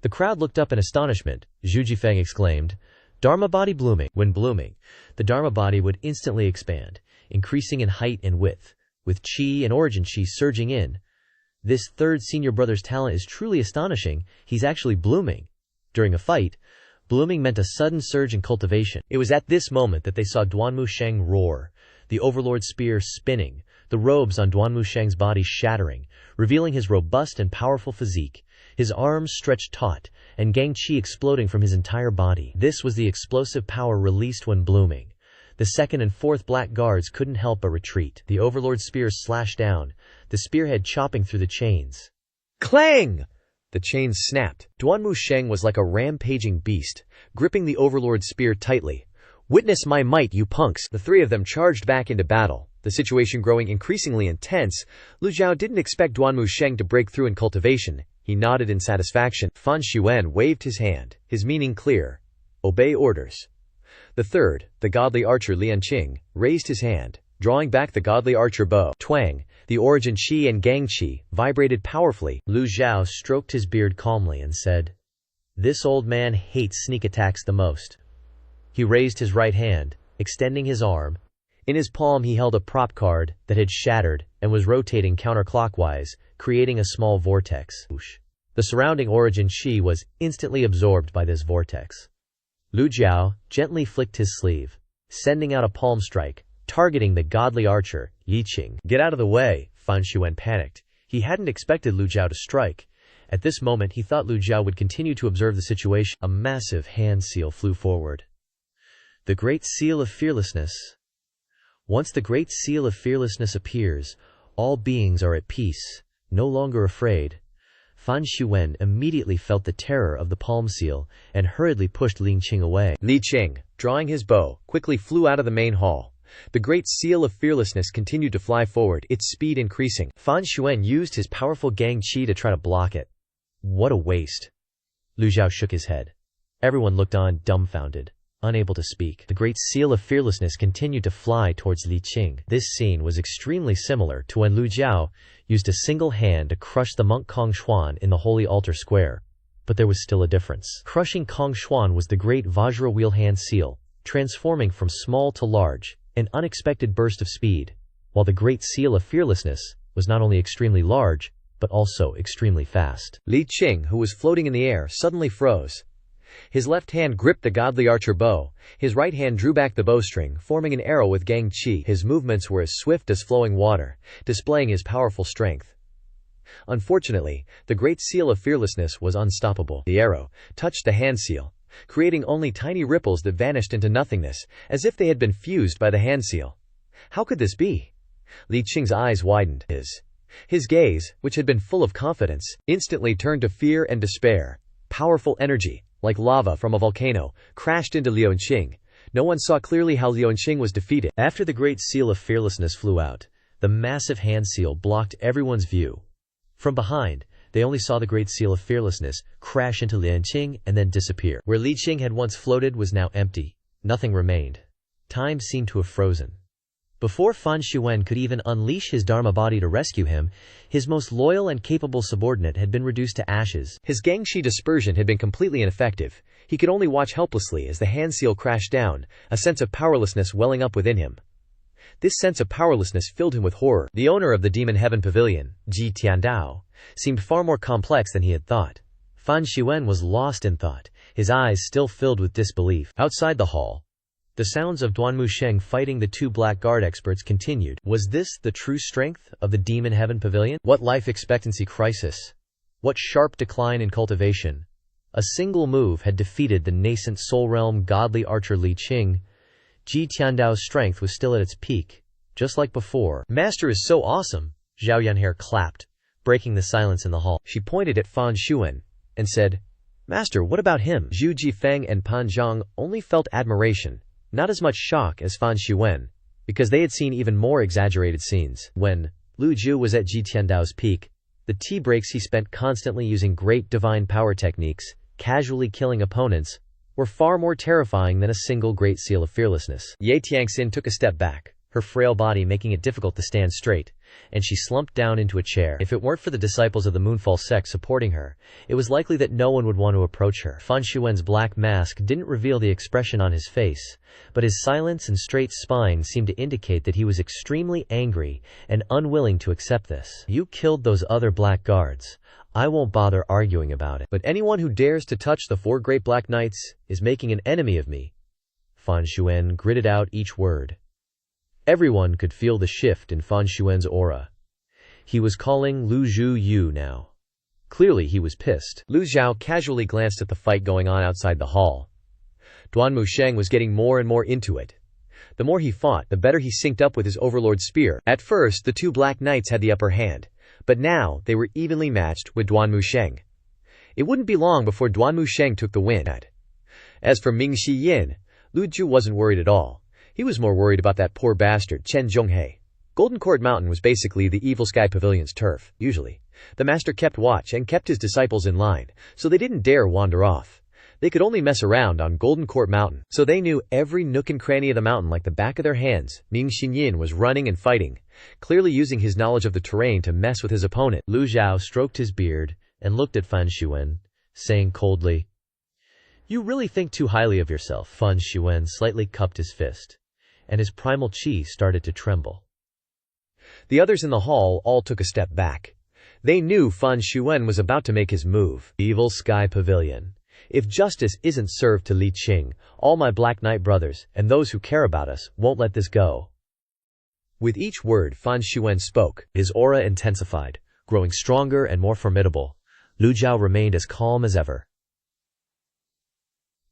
The crowd looked up in astonishment. Zhu Jifeng exclaimed, "Dharma body blooming." When blooming, the Dharma body would instantly expand, increasing in height and width, with chi and origin chi surging in. This third senior brother's talent is truly astonishing. He's actually blooming. During a fight, blooming meant a sudden surge in cultivation. It was at this moment that they saw Duanmu Sheng roar, the Overlord spear spinning, the robes on Duanmu Sheng's body shattering, revealing his robust and powerful physique, his arms stretched taut, and gang chi exploding from his entire body. This was the explosive power released when blooming. The 2nd and 4th black guards couldn't help but retreat. The Overlord's spear slashed down, the spearhead chopping through the chains. Clang! The chains snapped. Duanmu Sheng was like a rampaging beast, gripping the Overlord's spear tightly. "Witness my might, you punks!" The 3 of them charged back into battle, The situation growing increasingly intense, Lu Zhou didn't expect Duan Musheng to break through in cultivation. He nodded in satisfaction. Fan Xuan waved his hand, his meaning clear. Obey orders. The third, the godly archer Lian Qing, raised his hand, drawing back the godly archer bow. Twang, the origin qi and gang qi, vibrated powerfully. Lu Zhou stroked his beard calmly and said, "This old man hates sneak attacks the most." He raised his right hand, extending his arm. In his palm he held a prop card that had shattered and was rotating counterclockwise, creating a small vortex. The surrounding origin qi was instantly absorbed by this vortex. Lu Zhou gently flicked his sleeve, sending out a palm strike, targeting the godly archer, Yi Qing. "Get out of the way," Fan Xuan panicked. He hadn't expected Lu Zhou to strike. At this moment he thought Lu Zhou would continue to observe the situation. A massive hand seal flew forward. The Great Seal of Fearlessness. Once the Great Seal of Fearlessness appears, all beings are at peace, no longer afraid. Fan Xuan immediately felt the terror of the palm seal and hurriedly pushed Li Qing away. Li Qing, drawing his bow, quickly flew out of the main hall. The Great Seal of Fearlessness continued to fly forward, its speed increasing. Fan Xuan used his powerful gang qi to try to block it. What a waste. Lu Zhou shook his head. Everyone looked on, dumbfounded, unable to speak. The Great Seal of Fearlessness continued to fly towards Li Qing. This scene was extremely similar to when Lu Zhou used a single hand to crush the monk Kong Xuan in the Holy Altar Square. But there was still a difference. Crushing Kong Xuan was the Great Vajra Wheel Hand Seal, transforming from small to large, an unexpected burst of speed, while the Great Seal of Fearlessness was not only extremely large, but also extremely fast. Li Qing, who was floating in the air, suddenly froze. His left hand gripped the godly archer bow, his right hand drew back the bowstring, forming an arrow with gang qi. His movements were as swift as flowing water, displaying his powerful strength. Unfortunately, the Great Seal of Fearlessness was unstoppable. The arrow touched the hand seal, creating only tiny ripples that vanished into nothingness, as if they had been fused by the hand seal. How could this be? Li Qing's eyes widened. His gaze, which had been full of confidence, instantly turned to fear and despair. Powerful energy, like lava from a volcano, crashed into Liu Qing. No one saw clearly how Liu Qing was defeated. After the Great Seal of Fearlessness flew out, the massive hand seal blocked everyone's view. From behind, they only saw the Great Seal of Fearlessness crash into Liu Qing and then disappear. Where Li Qing had once floated was now empty. Nothing remained. Time seemed to have frozen. Before Fan Xuan could even unleash his Dharma body to rescue him, his most loyal and capable subordinate had been reduced to ashes. His gang qi dispersion had been completely ineffective. He could only watch helplessly as the hand seal crashed down, a sense of powerlessness welling up within him. This sense of powerlessness filled him with horror. The owner of the Demon Heaven Pavilion, Ji Tiandao, seemed far more complex than he had thought. Fan Xuan was lost in thought, his eyes still filled with disbelief. Outside the hall, the sounds of Duan Musheng fighting the two black guard experts continued. Was this the true strength of the Demon Heaven Pavilion? What life expectancy crisis? What sharp decline in cultivation? A single move had defeated the nascent soul realm godly archer Li Qing. Ji Tiandao's strength was still at its peak, just like before. "Master is so awesome," Zhao Yanhe clapped, breaking the silence in the hall. She pointed at Fan Xuan and said, "Master, what about him?" Zhu Jifeng and Pan Zhang only felt admiration, not as much shock as Fan Xuan, because they had seen even more exaggerated scenes. When Lu Zhou was at Ji Tiandao's peak, the tea breaks he spent constantly using great divine power techniques, casually killing opponents, were far more terrifying than a single Great Seal of Fearlessness. Ye Tiangxin took a step back, her frail body making it difficult to stand straight, and she slumped down into a chair. If it weren't for the disciples of the Moonfall Sect supporting her, it was likely that no one would want to approach her. Fan Xuan's black mask didn't reveal the expression on his face, but his silence and straight spine seemed to indicate that he was extremely angry and unwilling to accept this. "You killed those other black guards. I won't bother arguing about it. But anyone who dares to touch the 4 great black knights is making an enemy of me." Fan Xuan gritted out each word. Everyone could feel the shift in Fan Xuan's aura. He was calling Lu Zhou you now. Clearly he was pissed. Lu Zhou casually glanced at the fight going on outside the hall. Duan Musheng was getting more and more into it. The more he fought, the better he synced up with his overlord's spear. At first, the 2 black knights had the upper hand, but now they were evenly matched with Duan Musheng. It wouldn't be long before Duan Musheng took the win. As for Mingxi Yin, Lu Zhou wasn't worried at all. He was more worried about that poor bastard Chen Zhonghe. Golden Court Mountain was basically the Evil Sky Pavilion's turf, usually. The master kept watch and kept his disciples in line, so they didn't dare wander off. They could only mess around on Golden Court Mountain, so they knew every nook and cranny of the mountain like the back of their hands. Ming Xinyin was running and fighting, clearly using his knowledge of the terrain to mess with his opponent. Lu Zhou stroked his beard and looked at Fan Xuan, saying coldly, "You really think too highly of yourself." Fan Xuan slightly cupped his fist, and his primal chi started to tremble. The others in the hall all took a step back. They knew Fan Xuan was about to make his move. Evil Sky Pavilion. If justice isn't served to Li Qing, all my Black Knight brothers, and those who care about us, won't let this go. With each word Fan Xuan spoke, his aura intensified, growing stronger and more formidable. Lu Zhou remained as calm as ever.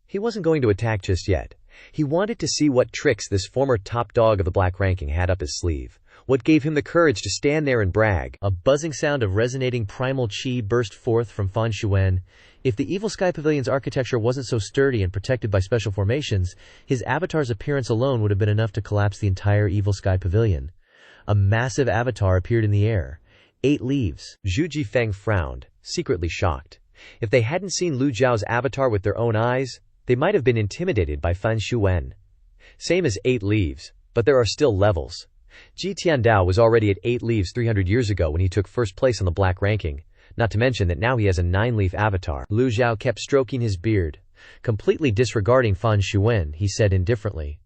He wasn't going to attack just yet. He wanted to see what tricks this former top dog of the black ranking had up his sleeve. What gave him the courage to stand there and brag? A buzzing sound of resonating primal chi burst forth from Fan Xuan. If the Evil Sky Pavilion's architecture wasn't so sturdy and protected by special formations, his avatar's appearance alone would have been enough to collapse the entire Evil Sky Pavilion. A massive avatar appeared in the air. 8 leaves. Zhu Jifeng frowned, secretly shocked. If they hadn't seen Lu Zhao's avatar with their own eyes, they might have been intimidated by Fan Xuan. Same as 8 leaves, but there are still levels. Ji Tiandao was already at 8 leaves 300 years ago when he took first place on the black ranking. Not to mention that now he has a 9-leaf avatar. Lu Zhou kept stroking his beard. Completely disregarding Fan Xuan, he said indifferently,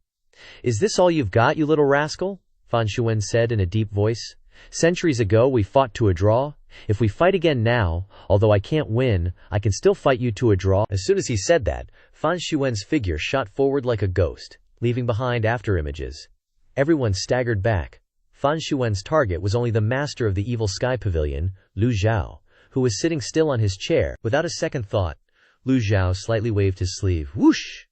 "Is this all you've got, you little rascal?" Fan Xuan said in a deep voice. "Centuries ago we fought to a draw. If we fight again now, although I can't win, I can still fight you to a draw." As soon as he said that, Fan Xuan's figure shot forward like a ghost, leaving behind afterimages. Everyone staggered back. Fan Xuan's target was only the master of the Evil Sky Pavilion, Lu Zhou, who was sitting still on his chair. Without a second thought, Lu Zhou slightly waved his sleeve. Whoosh!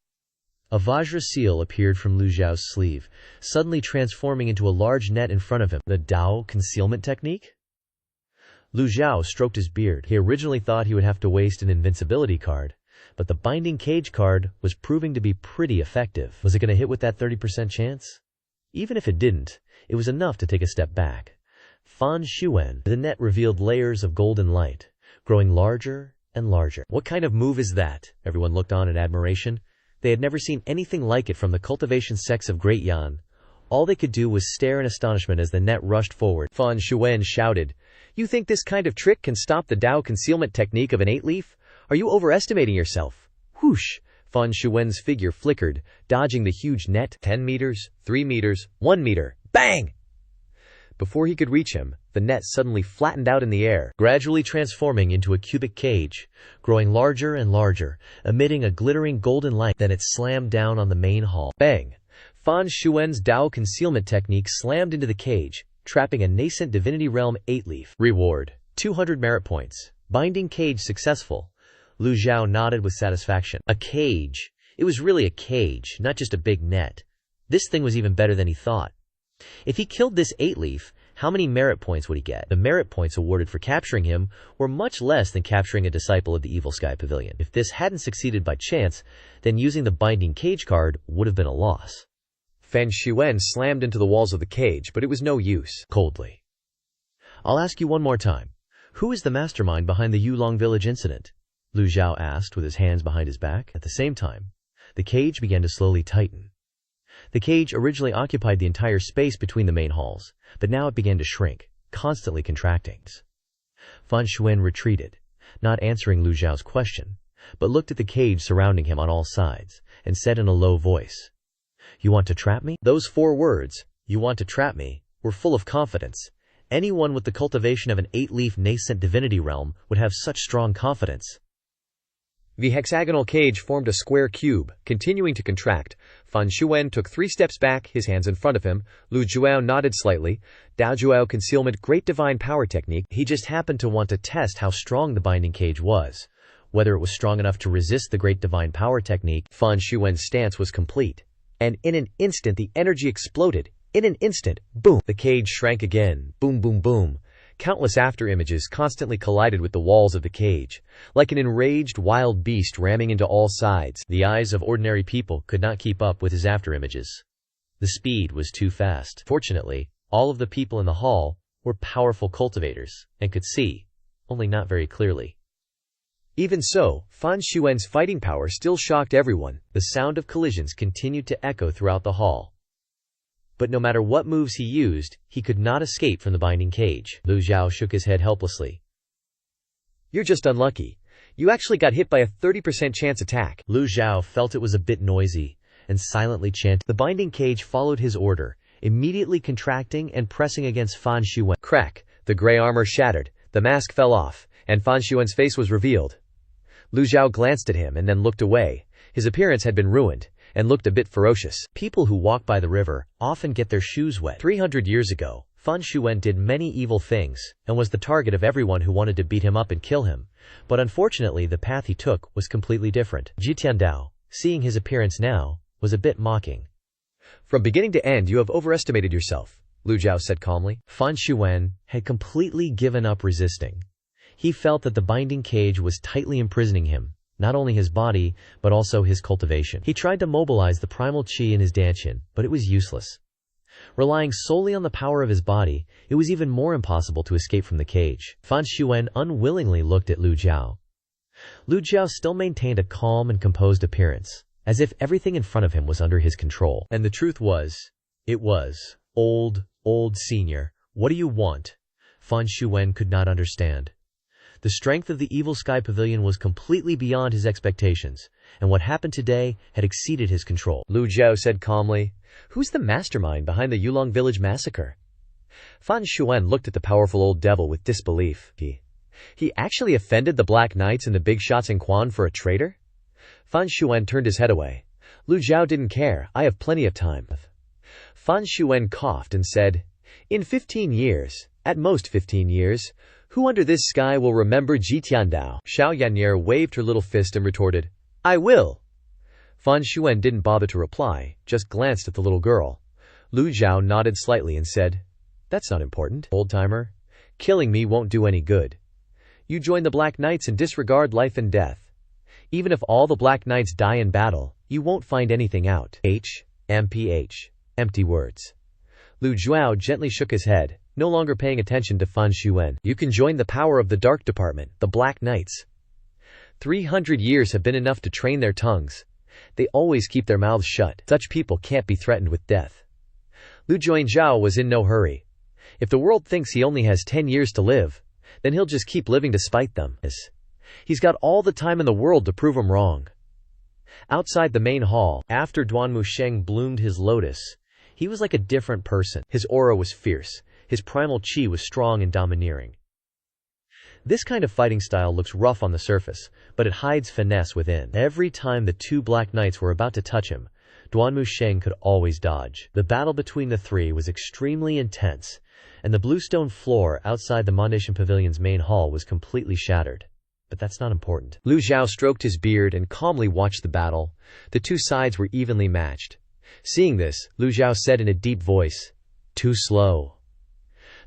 A Vajra seal appeared from Lu Zhao's sleeve, suddenly transforming into a large net in front of him. The Dao concealment technique? Lu Zhou stroked his beard. He originally thought he would have to waste an invincibility card, but the binding cage card was proving to be pretty effective. Was it going to hit with that 30% chance? Even if it didn't, it was enough to take a step back. Fan Xuan. The net revealed layers of golden light, growing larger and larger. What kind of move is that? Everyone looked on in admiration. They had never seen anything like it from the cultivation sects of Great Yan. All they could do was stare in astonishment as the net rushed forward. Fan Xuan shouted, "You think this kind of trick can stop the Dao concealment technique of an 8-leaf? Are you overestimating yourself?" Whoosh! Fan Xuan's figure flickered, dodging the huge net. 10 meters, 3 meters, 1 meter. Bang! Before he could reach him, the net suddenly flattened out in the air, gradually transforming into a cubic cage, growing larger and larger, emitting a glittering golden light. Then it slammed down on the main hall. Bang! Fan Xuan's Dao concealment technique slammed into the cage, trapping a nascent divinity realm 8-leaf. Reward: 200 merit points. Binding cage successful. Lu Zhou nodded with satisfaction. A cage. It was really a cage, not just a big net. This thing was even better than he thought. If he killed this 8-leaf, how many merit points would he get? The merit points awarded for capturing him were much less than capturing a disciple of the Evil Sky Pavilion. If this hadn't succeeded by chance, then using the binding cage card would have been a loss. Fan Xuan slammed into the walls of the cage, but it was no use. Coldly. "I'll ask you one more time. Who is the mastermind behind the Yulong village incident?" Lu Zhou asked with his hands behind his back. At the same time, the cage began to slowly tighten. The cage originally occupied the entire space between the main halls, but now it began to shrink, constantly contracting. Fan Xuan retreated, not answering Lu Zhao's question, but looked at the cage surrounding him on all sides, and said in a low voice, "You want to trap me?" Those 4 words, "You want to trap me," were full of confidence. Anyone with the cultivation of an 8-leaf nascent divinity realm would have such strong confidence. The hexagonal cage formed a square cube, continuing to contract. Fan Xuan took 3 steps back, his hands in front of him. Lu Zhou nodded slightly. Dao Zhuo concealment, great divine power technique. He just happened to want to test how strong the binding cage was. Whether it was strong enough to resist the great divine power technique. Fan Xuan's stance was complete. And in an instant the energy exploded. In an instant, boom! The cage shrank again. Boom, boom, boom. Countless afterimages constantly collided with the walls of the cage, like an enraged wild beast ramming into all sides. The eyes of ordinary people could not keep up with his afterimages. The speed was too fast. Fortunately, All of the people in the hall were powerful cultivators and could see, only not very clearly. Even so, Fan Xuan's fighting power still shocked everyone. The sound of collisions continued to echo throughout the hall. But no matter what moves he used, he could not escape from the binding cage. Lu Zhou shook his head helplessly. "You're just unlucky. You actually got hit by a 30% chance attack." Lu Zhou felt it was a bit noisy and silently chanted. The binding cage followed his order, immediately contracting and pressing against Fan Xuan. Crack! The gray armor shattered, the mask fell off, and Fan Xuan's face was revealed. Lu Zhou glanced at him and then looked away. His appearance had been ruined, and looked a bit ferocious. People who walk by the river often get their shoes wet. 300 years ago, Fan Xuan did many evil things, and was the target of everyone who wanted to beat him up and kill him. But unfortunately the path he took was completely different. Ji Tiandao, seeing his appearance now, was a bit mocking. "From beginning to end you have overestimated yourself," Lu Zhou said calmly. Fan Xuan had completely given up resisting. He felt that the binding cage was tightly imprisoning him, not only his body, but also his cultivation. He tried to mobilize the primal qi in his danshin, but it was useless. Relying solely on the power of his body, it was even more impossible to escape from the cage. Fan Xuan unwillingly looked at Lu Zhou. Lu Zhou still maintained a calm and composed appearance, as if everything in front of him was under his control. And the truth was, it was, old senior, what do you want? Fan Xuan could not understand. The strength of the Evil Sky Pavilion was completely beyond his expectations, and what happened today had exceeded his control. Lu Zhou said calmly, "Who's the mastermind behind the Yulong village massacre?" Fan Xuan looked at the powerful old devil with disbelief. He actually offended the Black Knights and the big shots in Quan for a traitor? Fan Xuan turned his head away. Lu Zhou didn't care. "I have plenty of time." Fan Xuan coughed and said, "In 15 years, at most 15 years, who under this sky will remember Ji Tiandao?" Xiao Yannier waved her little fist and retorted, "I will." Fan Xuan didn't bother to reply, just glanced at the little girl. Lu Zhou nodded slightly and said, "That's not important, old-timer. Killing me won't do any good. You join the Black Knights and disregard life and death. Even if all the Black Knights die in battle, you won't find anything out. MPH. Empty words." Lu Zhou gently shook his head, no longer paying attention to Fan Xuan. "You can join the power of the Dark Department, the Black Knights. 300 years have been enough to train their tongues. They always keep their mouths shut. Such people can't be threatened with death." Lu Zhou was in no hurry. If the world thinks he only has 10 years to live, then he'll just keep living despite them. He's got all the time in the world to prove them wrong. Outside the main hall, after Duanmu Sheng bloomed his lotus, he was like a different person. His aura was fierce. His primal qi was strong and domineering. This kind of fighting style looks rough on the surface, but it hides finesse within. Every time the two Black Knights were about to touch him, Duanmu Sheng could always dodge. The battle between the three was extremely intense, and the bluestone floor outside the Mondation Pavilion's main hall was completely shattered. But that's not important. Lu Zhou stroked his beard and calmly watched the battle. The two sides were evenly matched. Seeing this, Lu Zhou said in a deep voice, "Too slow."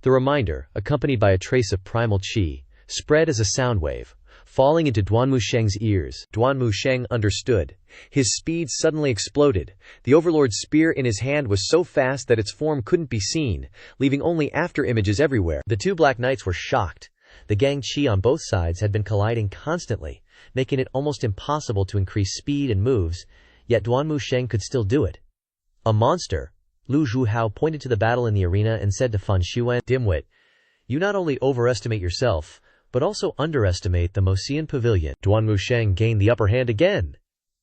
The reminder, accompanied by a trace of primal qi, spread as a sound wave, falling into Duanmu Sheng's ears. Duanmu Sheng understood. His speed suddenly exploded. The Overlord's spear in his hand was so fast that its form couldn't be seen, leaving only after images everywhere. The two Black Knights were shocked. The gang qi on both sides had been colliding constantly, making it almost impossible to increase speed and moves, yet Duanmu Sheng could still do it. "A monster." Lu Zhou pointed to the battle in the arena and said to Fan Xuan, "Dimwit, you not only overestimate yourself, but also underestimate the Mosian Pavilion." Duanmu Sheng gained the upper hand again.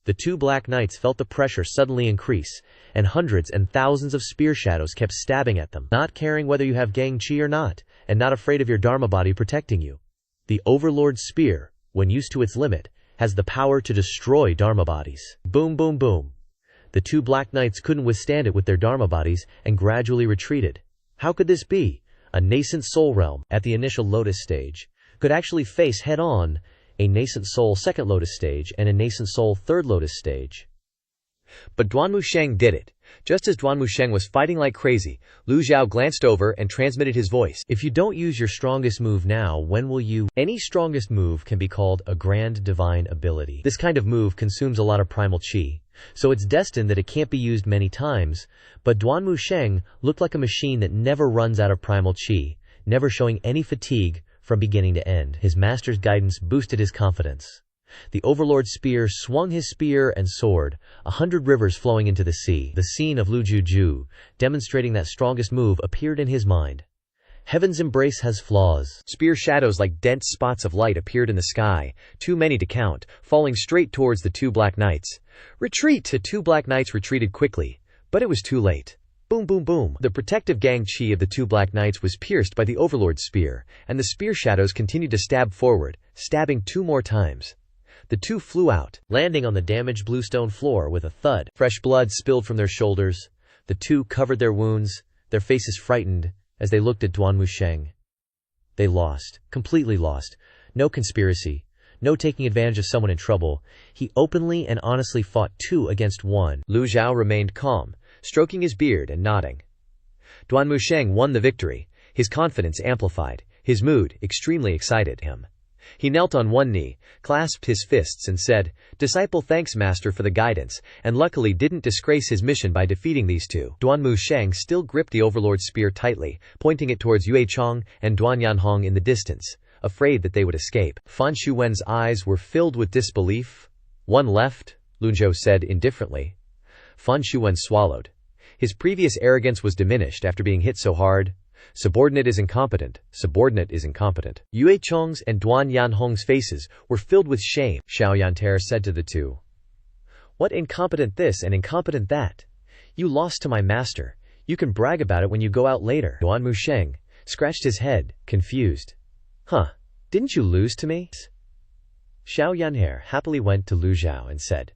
The two Black Knights felt the pressure suddenly increase, and hundreds and thousands of spear shadows kept stabbing at them, not caring whether you have gang qi or not, and not afraid of your Dharma body protecting you. The Overlord's spear, when used to its limit, has the power to destroy Dharma bodies. Boom, boom, boom. The two Black Knights couldn't withstand it with their Dharma bodies and gradually retreated. How could this be? A nascent soul realm, at the initial lotus stage, could actually face head-on a nascent soul second lotus stage and a nascent soul third lotus stage. But Duanmu Sheng did it. Just as Duanmu Sheng was fighting like crazy, Lu Zhou glanced over and transmitted his voice. "If you don't use your strongest move now, when will you?" Any strongest move can be called a grand divine ability. This kind of move consumes a lot of primal qi, so it's destined that it can't be used many times, but Duanmu Sheng looked like a machine that never runs out of primal qi, never showing any fatigue from beginning to end. His master's guidance boosted his confidence. The Overlord Spear swung his spear and sword, 100 rivers flowing into the sea. The scene of Lu Zhou, demonstrating that strongest move, appeared in his mind. Heaven's embrace has flaws. Spear shadows like dense spots of light appeared in the sky, too many to count, falling straight towards the two black knights. Retreat! The two black knights retreated quickly, but it was too late. Boom boom boom. The protective gang chi of the two black knights was pierced by the Overlord Spear, and the spear shadows continued to stab forward, stabbing 2 more times. The two flew out, landing on the damaged bluestone floor with a thud. Fresh blood spilled from their shoulders. The two covered their wounds, their faces frightened, as they looked at Duanmu Sheng. They lost, completely lost. No conspiracy, no taking advantage of someone in trouble. He openly and honestly fought 2 against 1. Lu Zhou remained calm, stroking his beard and nodding. Duanmu Sheng won the victory, his confidence amplified, his mood extremely excited him. He knelt on one knee, clasped his fists and said, "Disciple, thanks master for the guidance, and luckily didn't disgrace his mission by defeating these two." Duanmu Sheng still gripped the Overlord's spear tightly, pointing it towards Yue Chong and Duan Yanhong in the distance, afraid that they would escape. Fan Shuwen's eyes were filled with disbelief. "One left," Lu Zhou said indifferently. Fan Shuwen swallowed. His previous arrogance was diminished after being hit so hard. Subordinate is incompetent. Subordinate is incompetent. Yue Chong's and Duan Yanhong's faces were filled with shame. Xiao Yanter said to the two, "What incompetent this and incompetent that? You lost to my master. You can brag about it when you go out later." Duanmu Sheng scratched his head, confused. "Huh, didn't you lose to me?" Xiao Yanher happily went to Lu Zhou and said,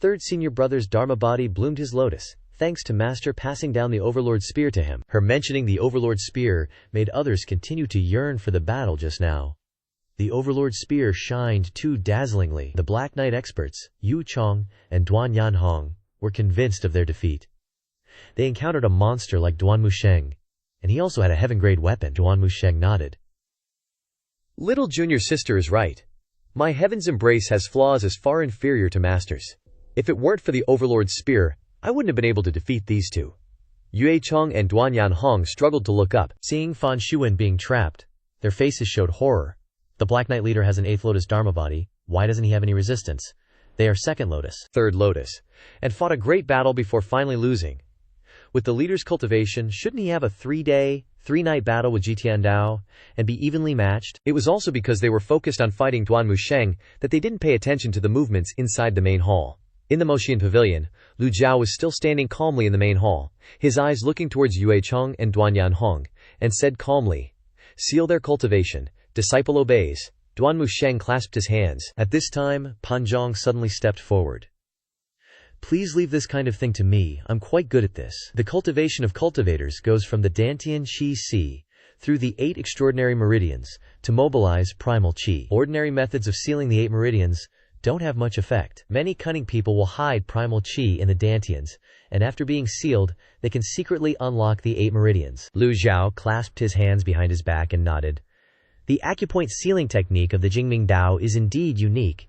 "Third senior brother's Dharma body bloomed his lotus, thanks to master passing down the Overlord's spear to him." Her mentioning the Overlord's spear made others continue to yearn for the battle just now. The Overlord's spear shined too dazzlingly. The Black Knight experts, Yu Chong and Duan Yanhong, were convinced of their defeat. They encountered a monster like Duanmu Sheng, and he also had a heaven-grade weapon. Duanmu Sheng nodded. "Little junior sister is right. My heaven's embrace has flaws as far inferior to master's. If it weren't for the Overlord's spear, I wouldn't have been able to defeat these two." Yue Chong and Duan Yanhong struggled to look up. Seeing Fan Shuwen being trapped, their faces showed horror. The Black Knight leader has an 8th Lotus Dharma body. Why doesn't he have any resistance? They are 2nd Lotus, 3rd Lotus, and fought a great battle before finally losing. With the leader's cultivation, shouldn't he have a 3-day, 3-night battle with Ji Tiandao and be evenly matched? It was also because they were focused on fighting Duanmu Sheng that they didn't pay attention to the movements inside the main hall. In the Moxian Pavilion, Lu Zhou was still standing calmly in the main hall, his eyes looking towards Yue Chong and Duan Yanhong, and said calmly, "Seal their cultivation. Disciple obeys." Duanmu Sheng clasped his hands. At this time, Pan Zhong suddenly stepped forward. "Please leave this kind of thing to me. I'm quite good at this." The cultivation of cultivators goes from the Dantian Qi Si through the 8 extraordinary meridians to mobilize primal qi. Ordinary methods of sealing the 8 meridians don't have much effect. Many cunning people will hide primal qi in the Dantians, and after being sealed, they can secretly unlock the 8 meridians. Lu Zhou clasped his hands behind his back and nodded. The acupoint sealing technique of the Jingming Dao is indeed unique.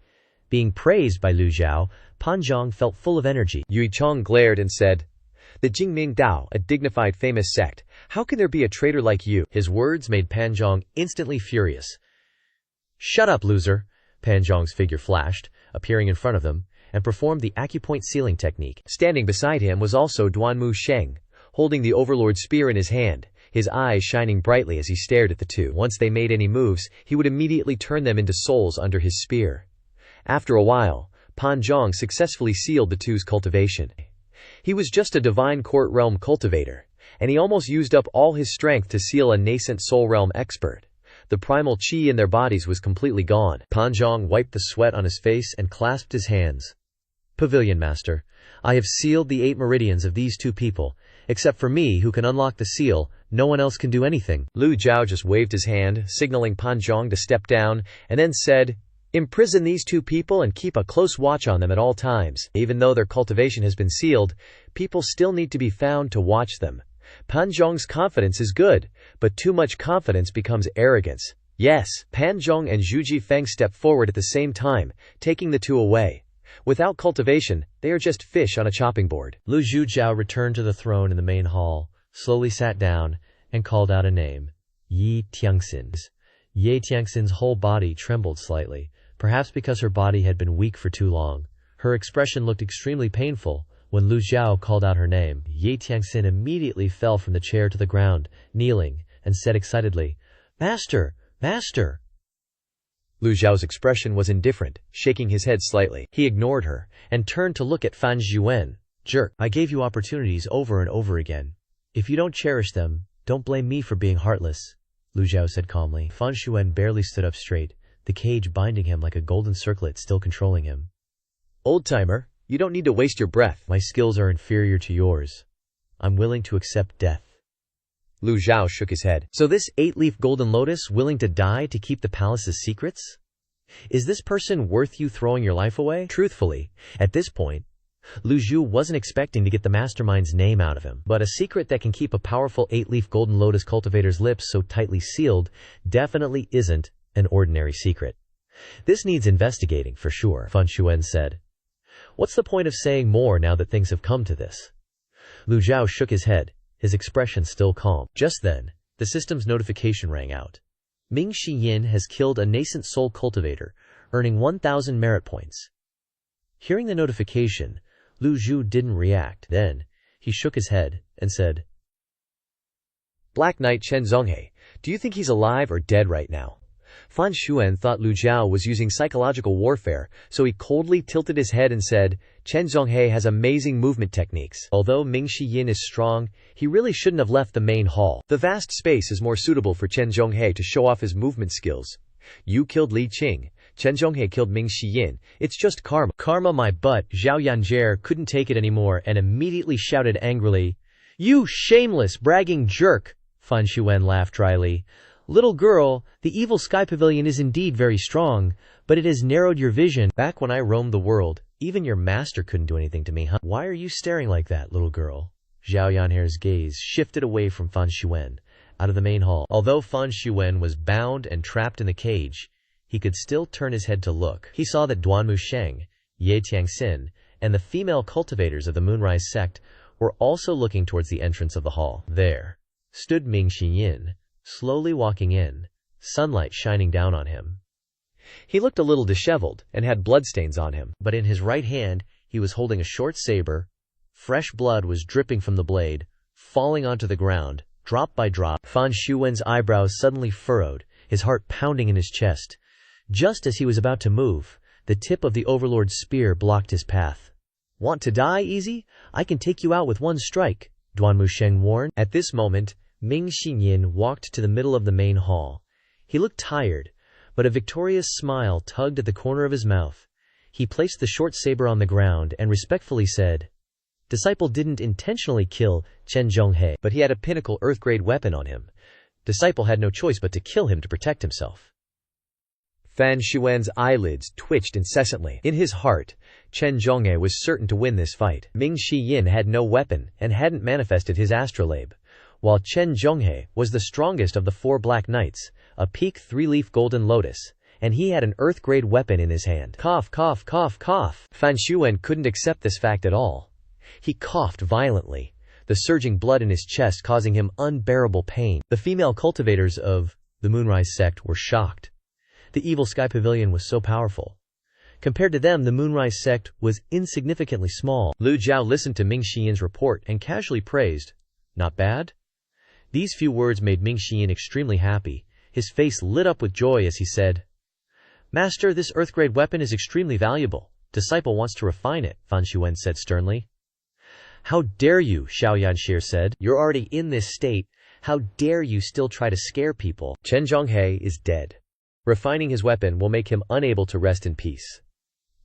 Being praised by Lu Zhou, Pan Zhong felt full of energy. Yue Chong glared and said, "The Jingming Dao, a dignified famous sect. How can there be a traitor like you?" His words made Pan Zhong instantly furious. "Shut up, loser!" Pan Zhong's figure flashed, appearing in front of them, and performed the acupoint sealing technique. Standing beside him was also Duanmu Sheng, holding the Overlord's spear in his hand, his eyes shining brightly as he stared at the two. Once they made any moves, he would immediately turn them into souls under his spear. After a while, Pan Zhong successfully sealed the two's cultivation. He was just a divine court realm cultivator, and he almost used up all his strength to seal a nascent soul realm expert. The primal qi in their bodies was completely gone. Pan Zhong wiped the sweat on his face and clasped his hands. "Pavilion Master, I have sealed the 8 meridians of these 2 people. Except for me who can unlock the seal, no one else can do anything." Lu Zhou just waved his hand, signaling Pan Zhong to step down, and then said, "Imprison these 2 people and keep a close watch on them at all times. Even though their cultivation has been sealed, people still need to be found to watch them." Pan Zhong's confidence is good, but too much confidence becomes arrogance. "Yes." Pan Zhong and Zhu Jifeng stepped forward at the same time, taking the 2 away. Without cultivation, they are just fish on a chopping board. Lu Zhou returned to the throne in the main hall, slowly sat down, and called out a name. Yi Tiangxin. Yi Tiangxin's whole body trembled slightly, perhaps because her body had been weak for too long. Her expression looked extremely painful. When Lu Zhou called out her name, Yi Tiangxin immediately fell from the chair to the ground, kneeling, and said excitedly, "Master! Master!" Lu Zhao's expression was indifferent, shaking his head slightly. He ignored her, and turned to look at Fan Zhuan. "Jerk, I gave you opportunities over and over again. If you don't cherish them, don't blame me for being heartless," Lu Zhou said calmly. Fan Zhuan barely stood up straight, the cage binding him like a golden circlet still controlling him. "Old-timer, you don't need to waste your breath. My skills are inferior to yours. I'm willing to accept death." Lu Zhou shook his head. "So this 8-leaf golden lotus willing to die to keep the palace's secrets? Is this person worth you throwing your life away?" Truthfully, at this point, Lu Zhou wasn't expecting to get the mastermind's name out of him. But a secret that can keep a powerful 8-leaf golden lotus cultivator's lips so tightly sealed definitely isn't an ordinary secret. "This needs investigating, for sure," Fan Zhuan said. "What's the point of saying more now that things have come to this?" Lu Zhou shook his head, his expression still calm. Just then, the system's notification rang out. Ming Xiyin has killed a nascent soul cultivator, earning 1,000 merit points. Hearing the notification, Lu Zhou didn't react. Then, he shook his head and said, "Black Knight Chen Zhonghe, do you think he's alive or dead right now?" Fan Zhuan thought Lu Zhou was using psychological warfare, so he coldly tilted his head and said, "Chen Zhonghe has amazing movement techniques. Although Ming Xiyin is strong, he really shouldn't have left the main hall. The vast space is more suitable for Chen Zhonghe to show off his movement skills. You killed Li Qing. Chen Zhonghe killed Ming Xiyin. It's just karma." "Karma my butt." Zhao Yanjie couldn't take it anymore and immediately shouted angrily, "You shameless, bragging jerk!" Fan Zhuan laughed dryly. "Little girl, the Evil Sky Pavilion is indeed very strong, but it has narrowed your vision. Back when I roamed the world, even your master couldn't do anything to me, huh? Why are you staring like that, little girl?" Zhao Yanhe's gaze shifted away from Fan Zhuan, out of the main hall. Although Fan Zhuan was bound and trapped in the cage, he could still turn his head to look. He saw that Duan Musheng, Ye Tiangxin, and the female cultivators of the Moonrise Sect were also looking towards the entrance of the hall. There stood Ming Xiyin, slowly walking in, sunlight shining down on him. He looked a little disheveled and had bloodstains on him, but in his right hand he was holding a short saber. Fresh blood was dripping from the blade, falling onto the ground, drop by drop. Fan Zhuan's eyebrows suddenly furrowed, his heart pounding in his chest. Just as he was about to move, the tip of the Overlord's spear blocked his path. "Want to die easy? I can take you out with one strike," Duan Musheng warned. At this moment, Ming Xiyin walked to the middle of the main hall. He looked tired, but a victorious smile tugged at the corner of his mouth. He placed the short saber on the ground and respectfully said, "Disciple didn't intentionally kill Chen Zhonghe, but he had a pinnacle Earth-grade weapon on him. Disciple had no choice but to kill him to protect himself." Fan Zhuan's eyelids twitched incessantly. In his heart, Chen Zhonghe was certain to win this fight. Ming Xiyin had no weapon and hadn't manifested his astrolabe, while Chen Zhonghe was the strongest of the 4 Black Knights, a peak 3-leaf golden lotus, and he had an Earth-grade weapon in his hand. Cough, cough, cough, cough. Fan Zhuan couldn't accept this fact at all. He coughed violently, the surging blood in his chest causing him unbearable pain. The female cultivators of the Moonrise Sect were shocked. The Evil Sky Pavilion was so powerful. Compared to them, the Moonrise Sect was insignificantly small. Lu Zhou listened to Ming Xiyin's report and casually praised, "Not bad?" These few words made Ming Xiyin extremely happy. His face lit up with joy as he said, "Master, this Earth-grade weapon is extremely valuable. Disciple wants to refine it," Fan Zhuan said sternly. "How dare you," Xiao Yanxie said. "You're already in this state. How dare you still try to scare people?" Chen Zhonghe is dead. Refining his weapon will make him unable to rest in peace.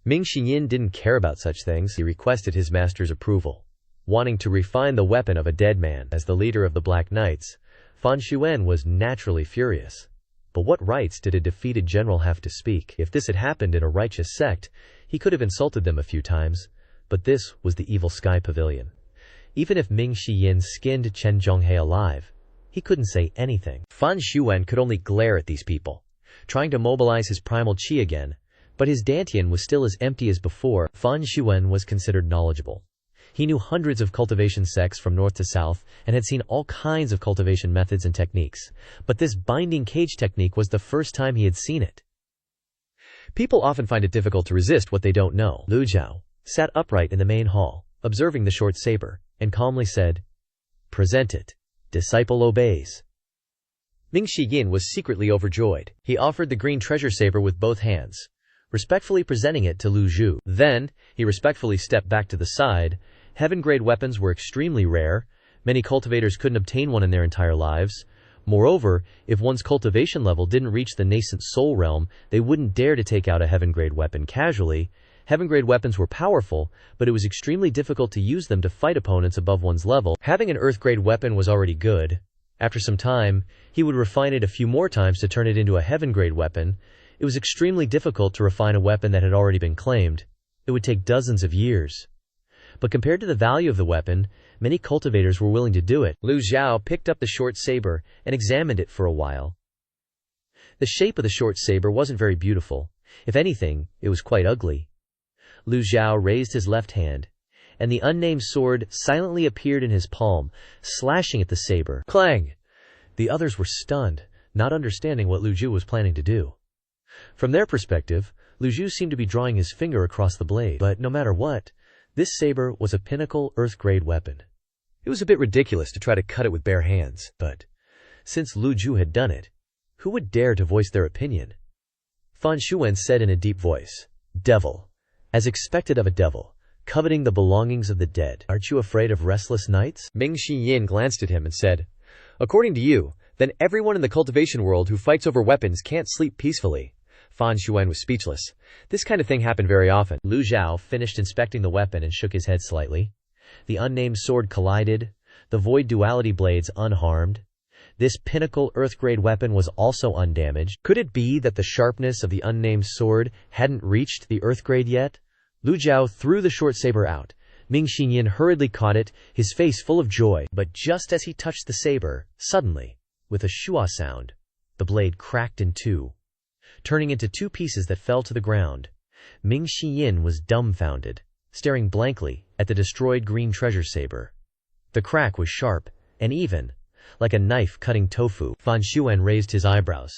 Ming Xiyin didn't care about such things. He requested his master's approval, wanting to refine the weapon of a dead man. As the leader of the Black Knights, Fan Zhuan was naturally furious. But what rights did a defeated general have to speak? If this had happened in a righteous sect, he could have insulted them a few times, but this was the Evil Sky Pavilion. Even if Ming Xiyin skinned Chen Zhonghe alive, he couldn't say anything. Fan Zhuan could only glare at these people. Trying to mobilize his primal chi again, But his dantian was still as empty as before. Fan Xuan was considered knowledgeable. He knew hundreds of cultivation sects from north to south and had seen all kinds of cultivation methods and techniques. But this binding cage technique was the first time he had seen it. People often find it difficult to resist what they don't know. Lu Zhou sat upright in the main hall, observing the short saber, and calmly said, "Present it. Disciple obeys." Ming Yin was secretly overjoyed. He offered the green treasure saber with both hands, respectfully presenting it to Lu Zhou. Then, he respectfully stepped back to the side. Heaven-grade weapons were extremely rare. Many cultivators couldn't obtain one in their entire lives. Moreover, if one's cultivation level didn't reach the nascent soul realm, they wouldn't dare to take out a heaven-grade weapon casually. Heaven-grade weapons were powerful, but it was extremely difficult to use them to fight opponents above one's level. Having an earth-grade weapon was already good. After some time, he would refine it a few more times to turn it into a heaven-grade weapon. It was extremely difficult to refine a weapon that had already been claimed. It would take dozens of years. But compared to the value of the weapon, many cultivators were willing to do it. Lu Zhou picked up the short saber and examined it for a while. The shape of the short saber wasn't very beautiful. If anything, it was quite ugly. Lu Zhou raised his left hand, and the unnamed sword silently appeared in his palm, slashing at the saber. Clang! The others were stunned, not understanding what Lu Zhou was planning to do. From their perspective, Lu Zhou seemed to be drawing his finger across the blade. But no matter what, this saber was a pinnacle earth-grade weapon. It was a bit ridiculous to try to cut it with bare hands, but since Lu Zhou had done it, who would dare to voice their opinion? Fan Xuan said in a deep voice, "Devil, as expected of a devil, coveting the belongings of the dead. Aren't you afraid of restless nights?" Ming Yin glanced at him and said, "According to you, then everyone in the cultivation world who fights over weapons can't sleep peacefully." Fan Xuan was speechless. This kind of thing happened very often. Lu Zhou finished inspecting the weapon and shook his head slightly. The unnamed sword collided, the void duality blades unharmed. This pinnacle earth-grade weapon was also undamaged. Could it be that the sharpness of the unnamed sword hadn't reached the earth-grade yet? Lu Zhou threw the short saber out. Ming Yin hurriedly caught it, his face full of joy. But just as he touched the saber, suddenly, with a shua sound, the blade cracked in two, turning into two pieces that fell to the ground. Ming Yin was dumbfounded, staring blankly at the destroyed green treasure saber. The crack was sharp and even, like a knife cutting tofu. Fan Xuan raised his eyebrows.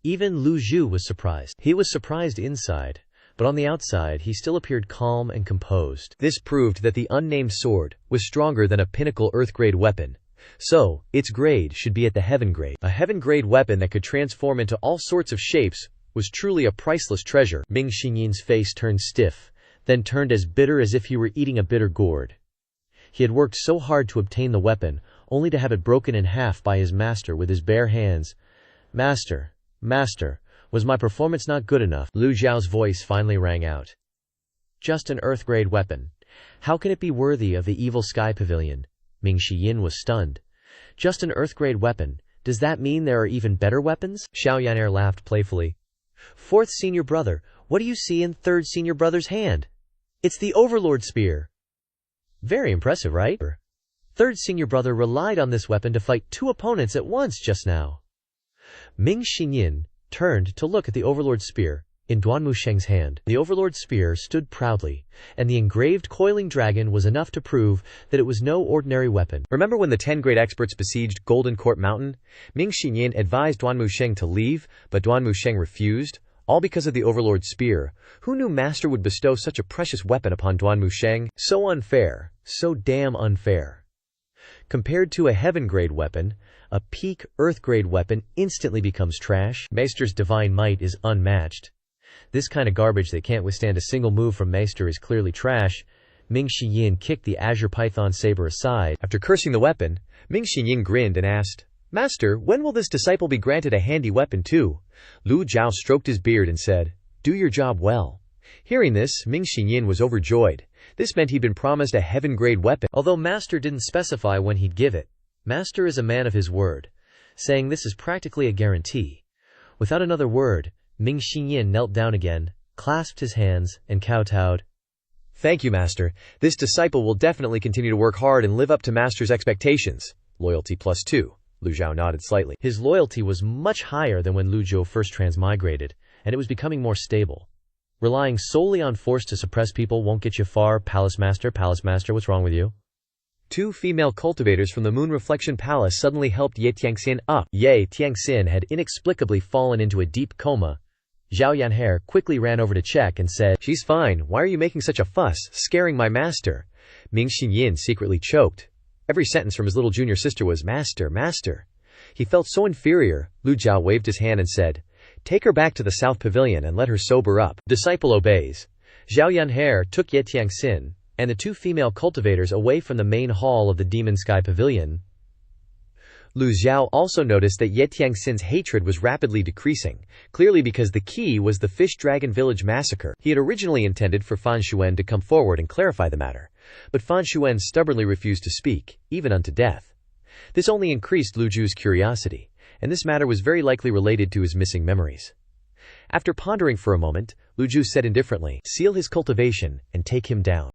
Even Lu Zhou was surprised. He was surprised inside, but on the outside he still appeared calm and composed. This proved that the unnamed sword was stronger than a pinnacle earth-grade weapon. So, its grade should be at the heaven grade. A heaven-grade weapon that could transform into all sorts of shapes was truly a priceless treasure. Ming Yin's face turned stiff, then turned as bitter as if he were eating a bitter gourd. He had worked so hard to obtain the weapon, only to have it broken in half by his master with his bare hands. "Master, master, was my performance not good enough?" Lu Zhao's voice finally rang out. "Just an earth-grade weapon. How can it be worthy of the Evil Sky Pavilion?" Ming Yin was stunned. "Just an earth-grade weapon. Does that mean there are even better weapons?" Xiao Yaner laughed playfully. "Fourth senior brother, what do you see in third senior brother's hand? It's the Overlord Spear." "Very impressive, right? Third senior brother relied on this weapon to fight two opponents at once just now." Ming Yin turned to look at the Overlord Spear in Duanmu Sheng's hand. The Overlord Spear stood proudly, and the engraved coiling dragon was enough to prove that it was no ordinary weapon. Remember when the 10 great experts besieged Golden Court Mountain? Ming Yin advised Duanmu Sheng to leave, but Duanmu Sheng refused, all because of the Overlord Spear. Who knew Master would bestow such a precious weapon upon Duanmu Sheng? So unfair, so damn unfair. Compared to a heaven-grade weapon, a peak earth-grade weapon instantly becomes trash. Maester's divine might is unmatched. This kind of garbage that can't withstand a single move from Maester is clearly trash. Ming Yin kicked the Azure Python saber aside. After cursing the weapon, Ming Yin grinned and asked, "Master, when will this disciple be granted a handy weapon too?" Lu Zhou stroked his beard and said, "Do your job well." Hearing this, Ming Yin was overjoyed. This meant he'd been promised a heaven-grade weapon, although Master didn't specify when he'd give it. Master is a man of his word, saying this is practically a guarantee. Without another word, Ming Yin knelt down again, clasped his hands, and kowtowed. "Thank you, Master. This disciple will definitely continue to work hard and live up to Master's expectations." Loyalty +2. Lu Zhou nodded slightly. His loyalty was much higher than when Lu Zhou first transmigrated, and it was becoming more stable. Relying solely on force to suppress people won't get you far. Palace master, what's wrong with you? Two female cultivators from the Moon Reflection Palace suddenly helped Ye Tiangxin up. Ye Tiangxin had inexplicably fallen into a deep coma. Zhao Yanhe quickly ran over to check and said, "She's fine, why are you making such a fuss, scaring my master?" Ming Xinyin secretly choked. Every sentence from his little junior sister was, "Master, master." He felt so inferior. Lu Zhou waved his hand and said, "Take her back to the South Pavilion and let her sober up." Disciple obeys. Zhao Yanhe took Ye Tiangxin and the two female cultivators away from the main hall of the Demon Sky Pavilion. Lu Zhou also noticed that Ye Tiangxin's hatred was rapidly decreasing, clearly because the key was the Fish Dragon Village massacre. He had originally intended for Fan Xuan to come forward and clarify the matter, but Fan Xuan stubbornly refused to speak, even unto death. This only increased Lu Zhou's curiosity, and this matter was very likely related to his missing memories. After pondering for a moment, Lu Zhou said indifferently, "Seal his cultivation, and take him down."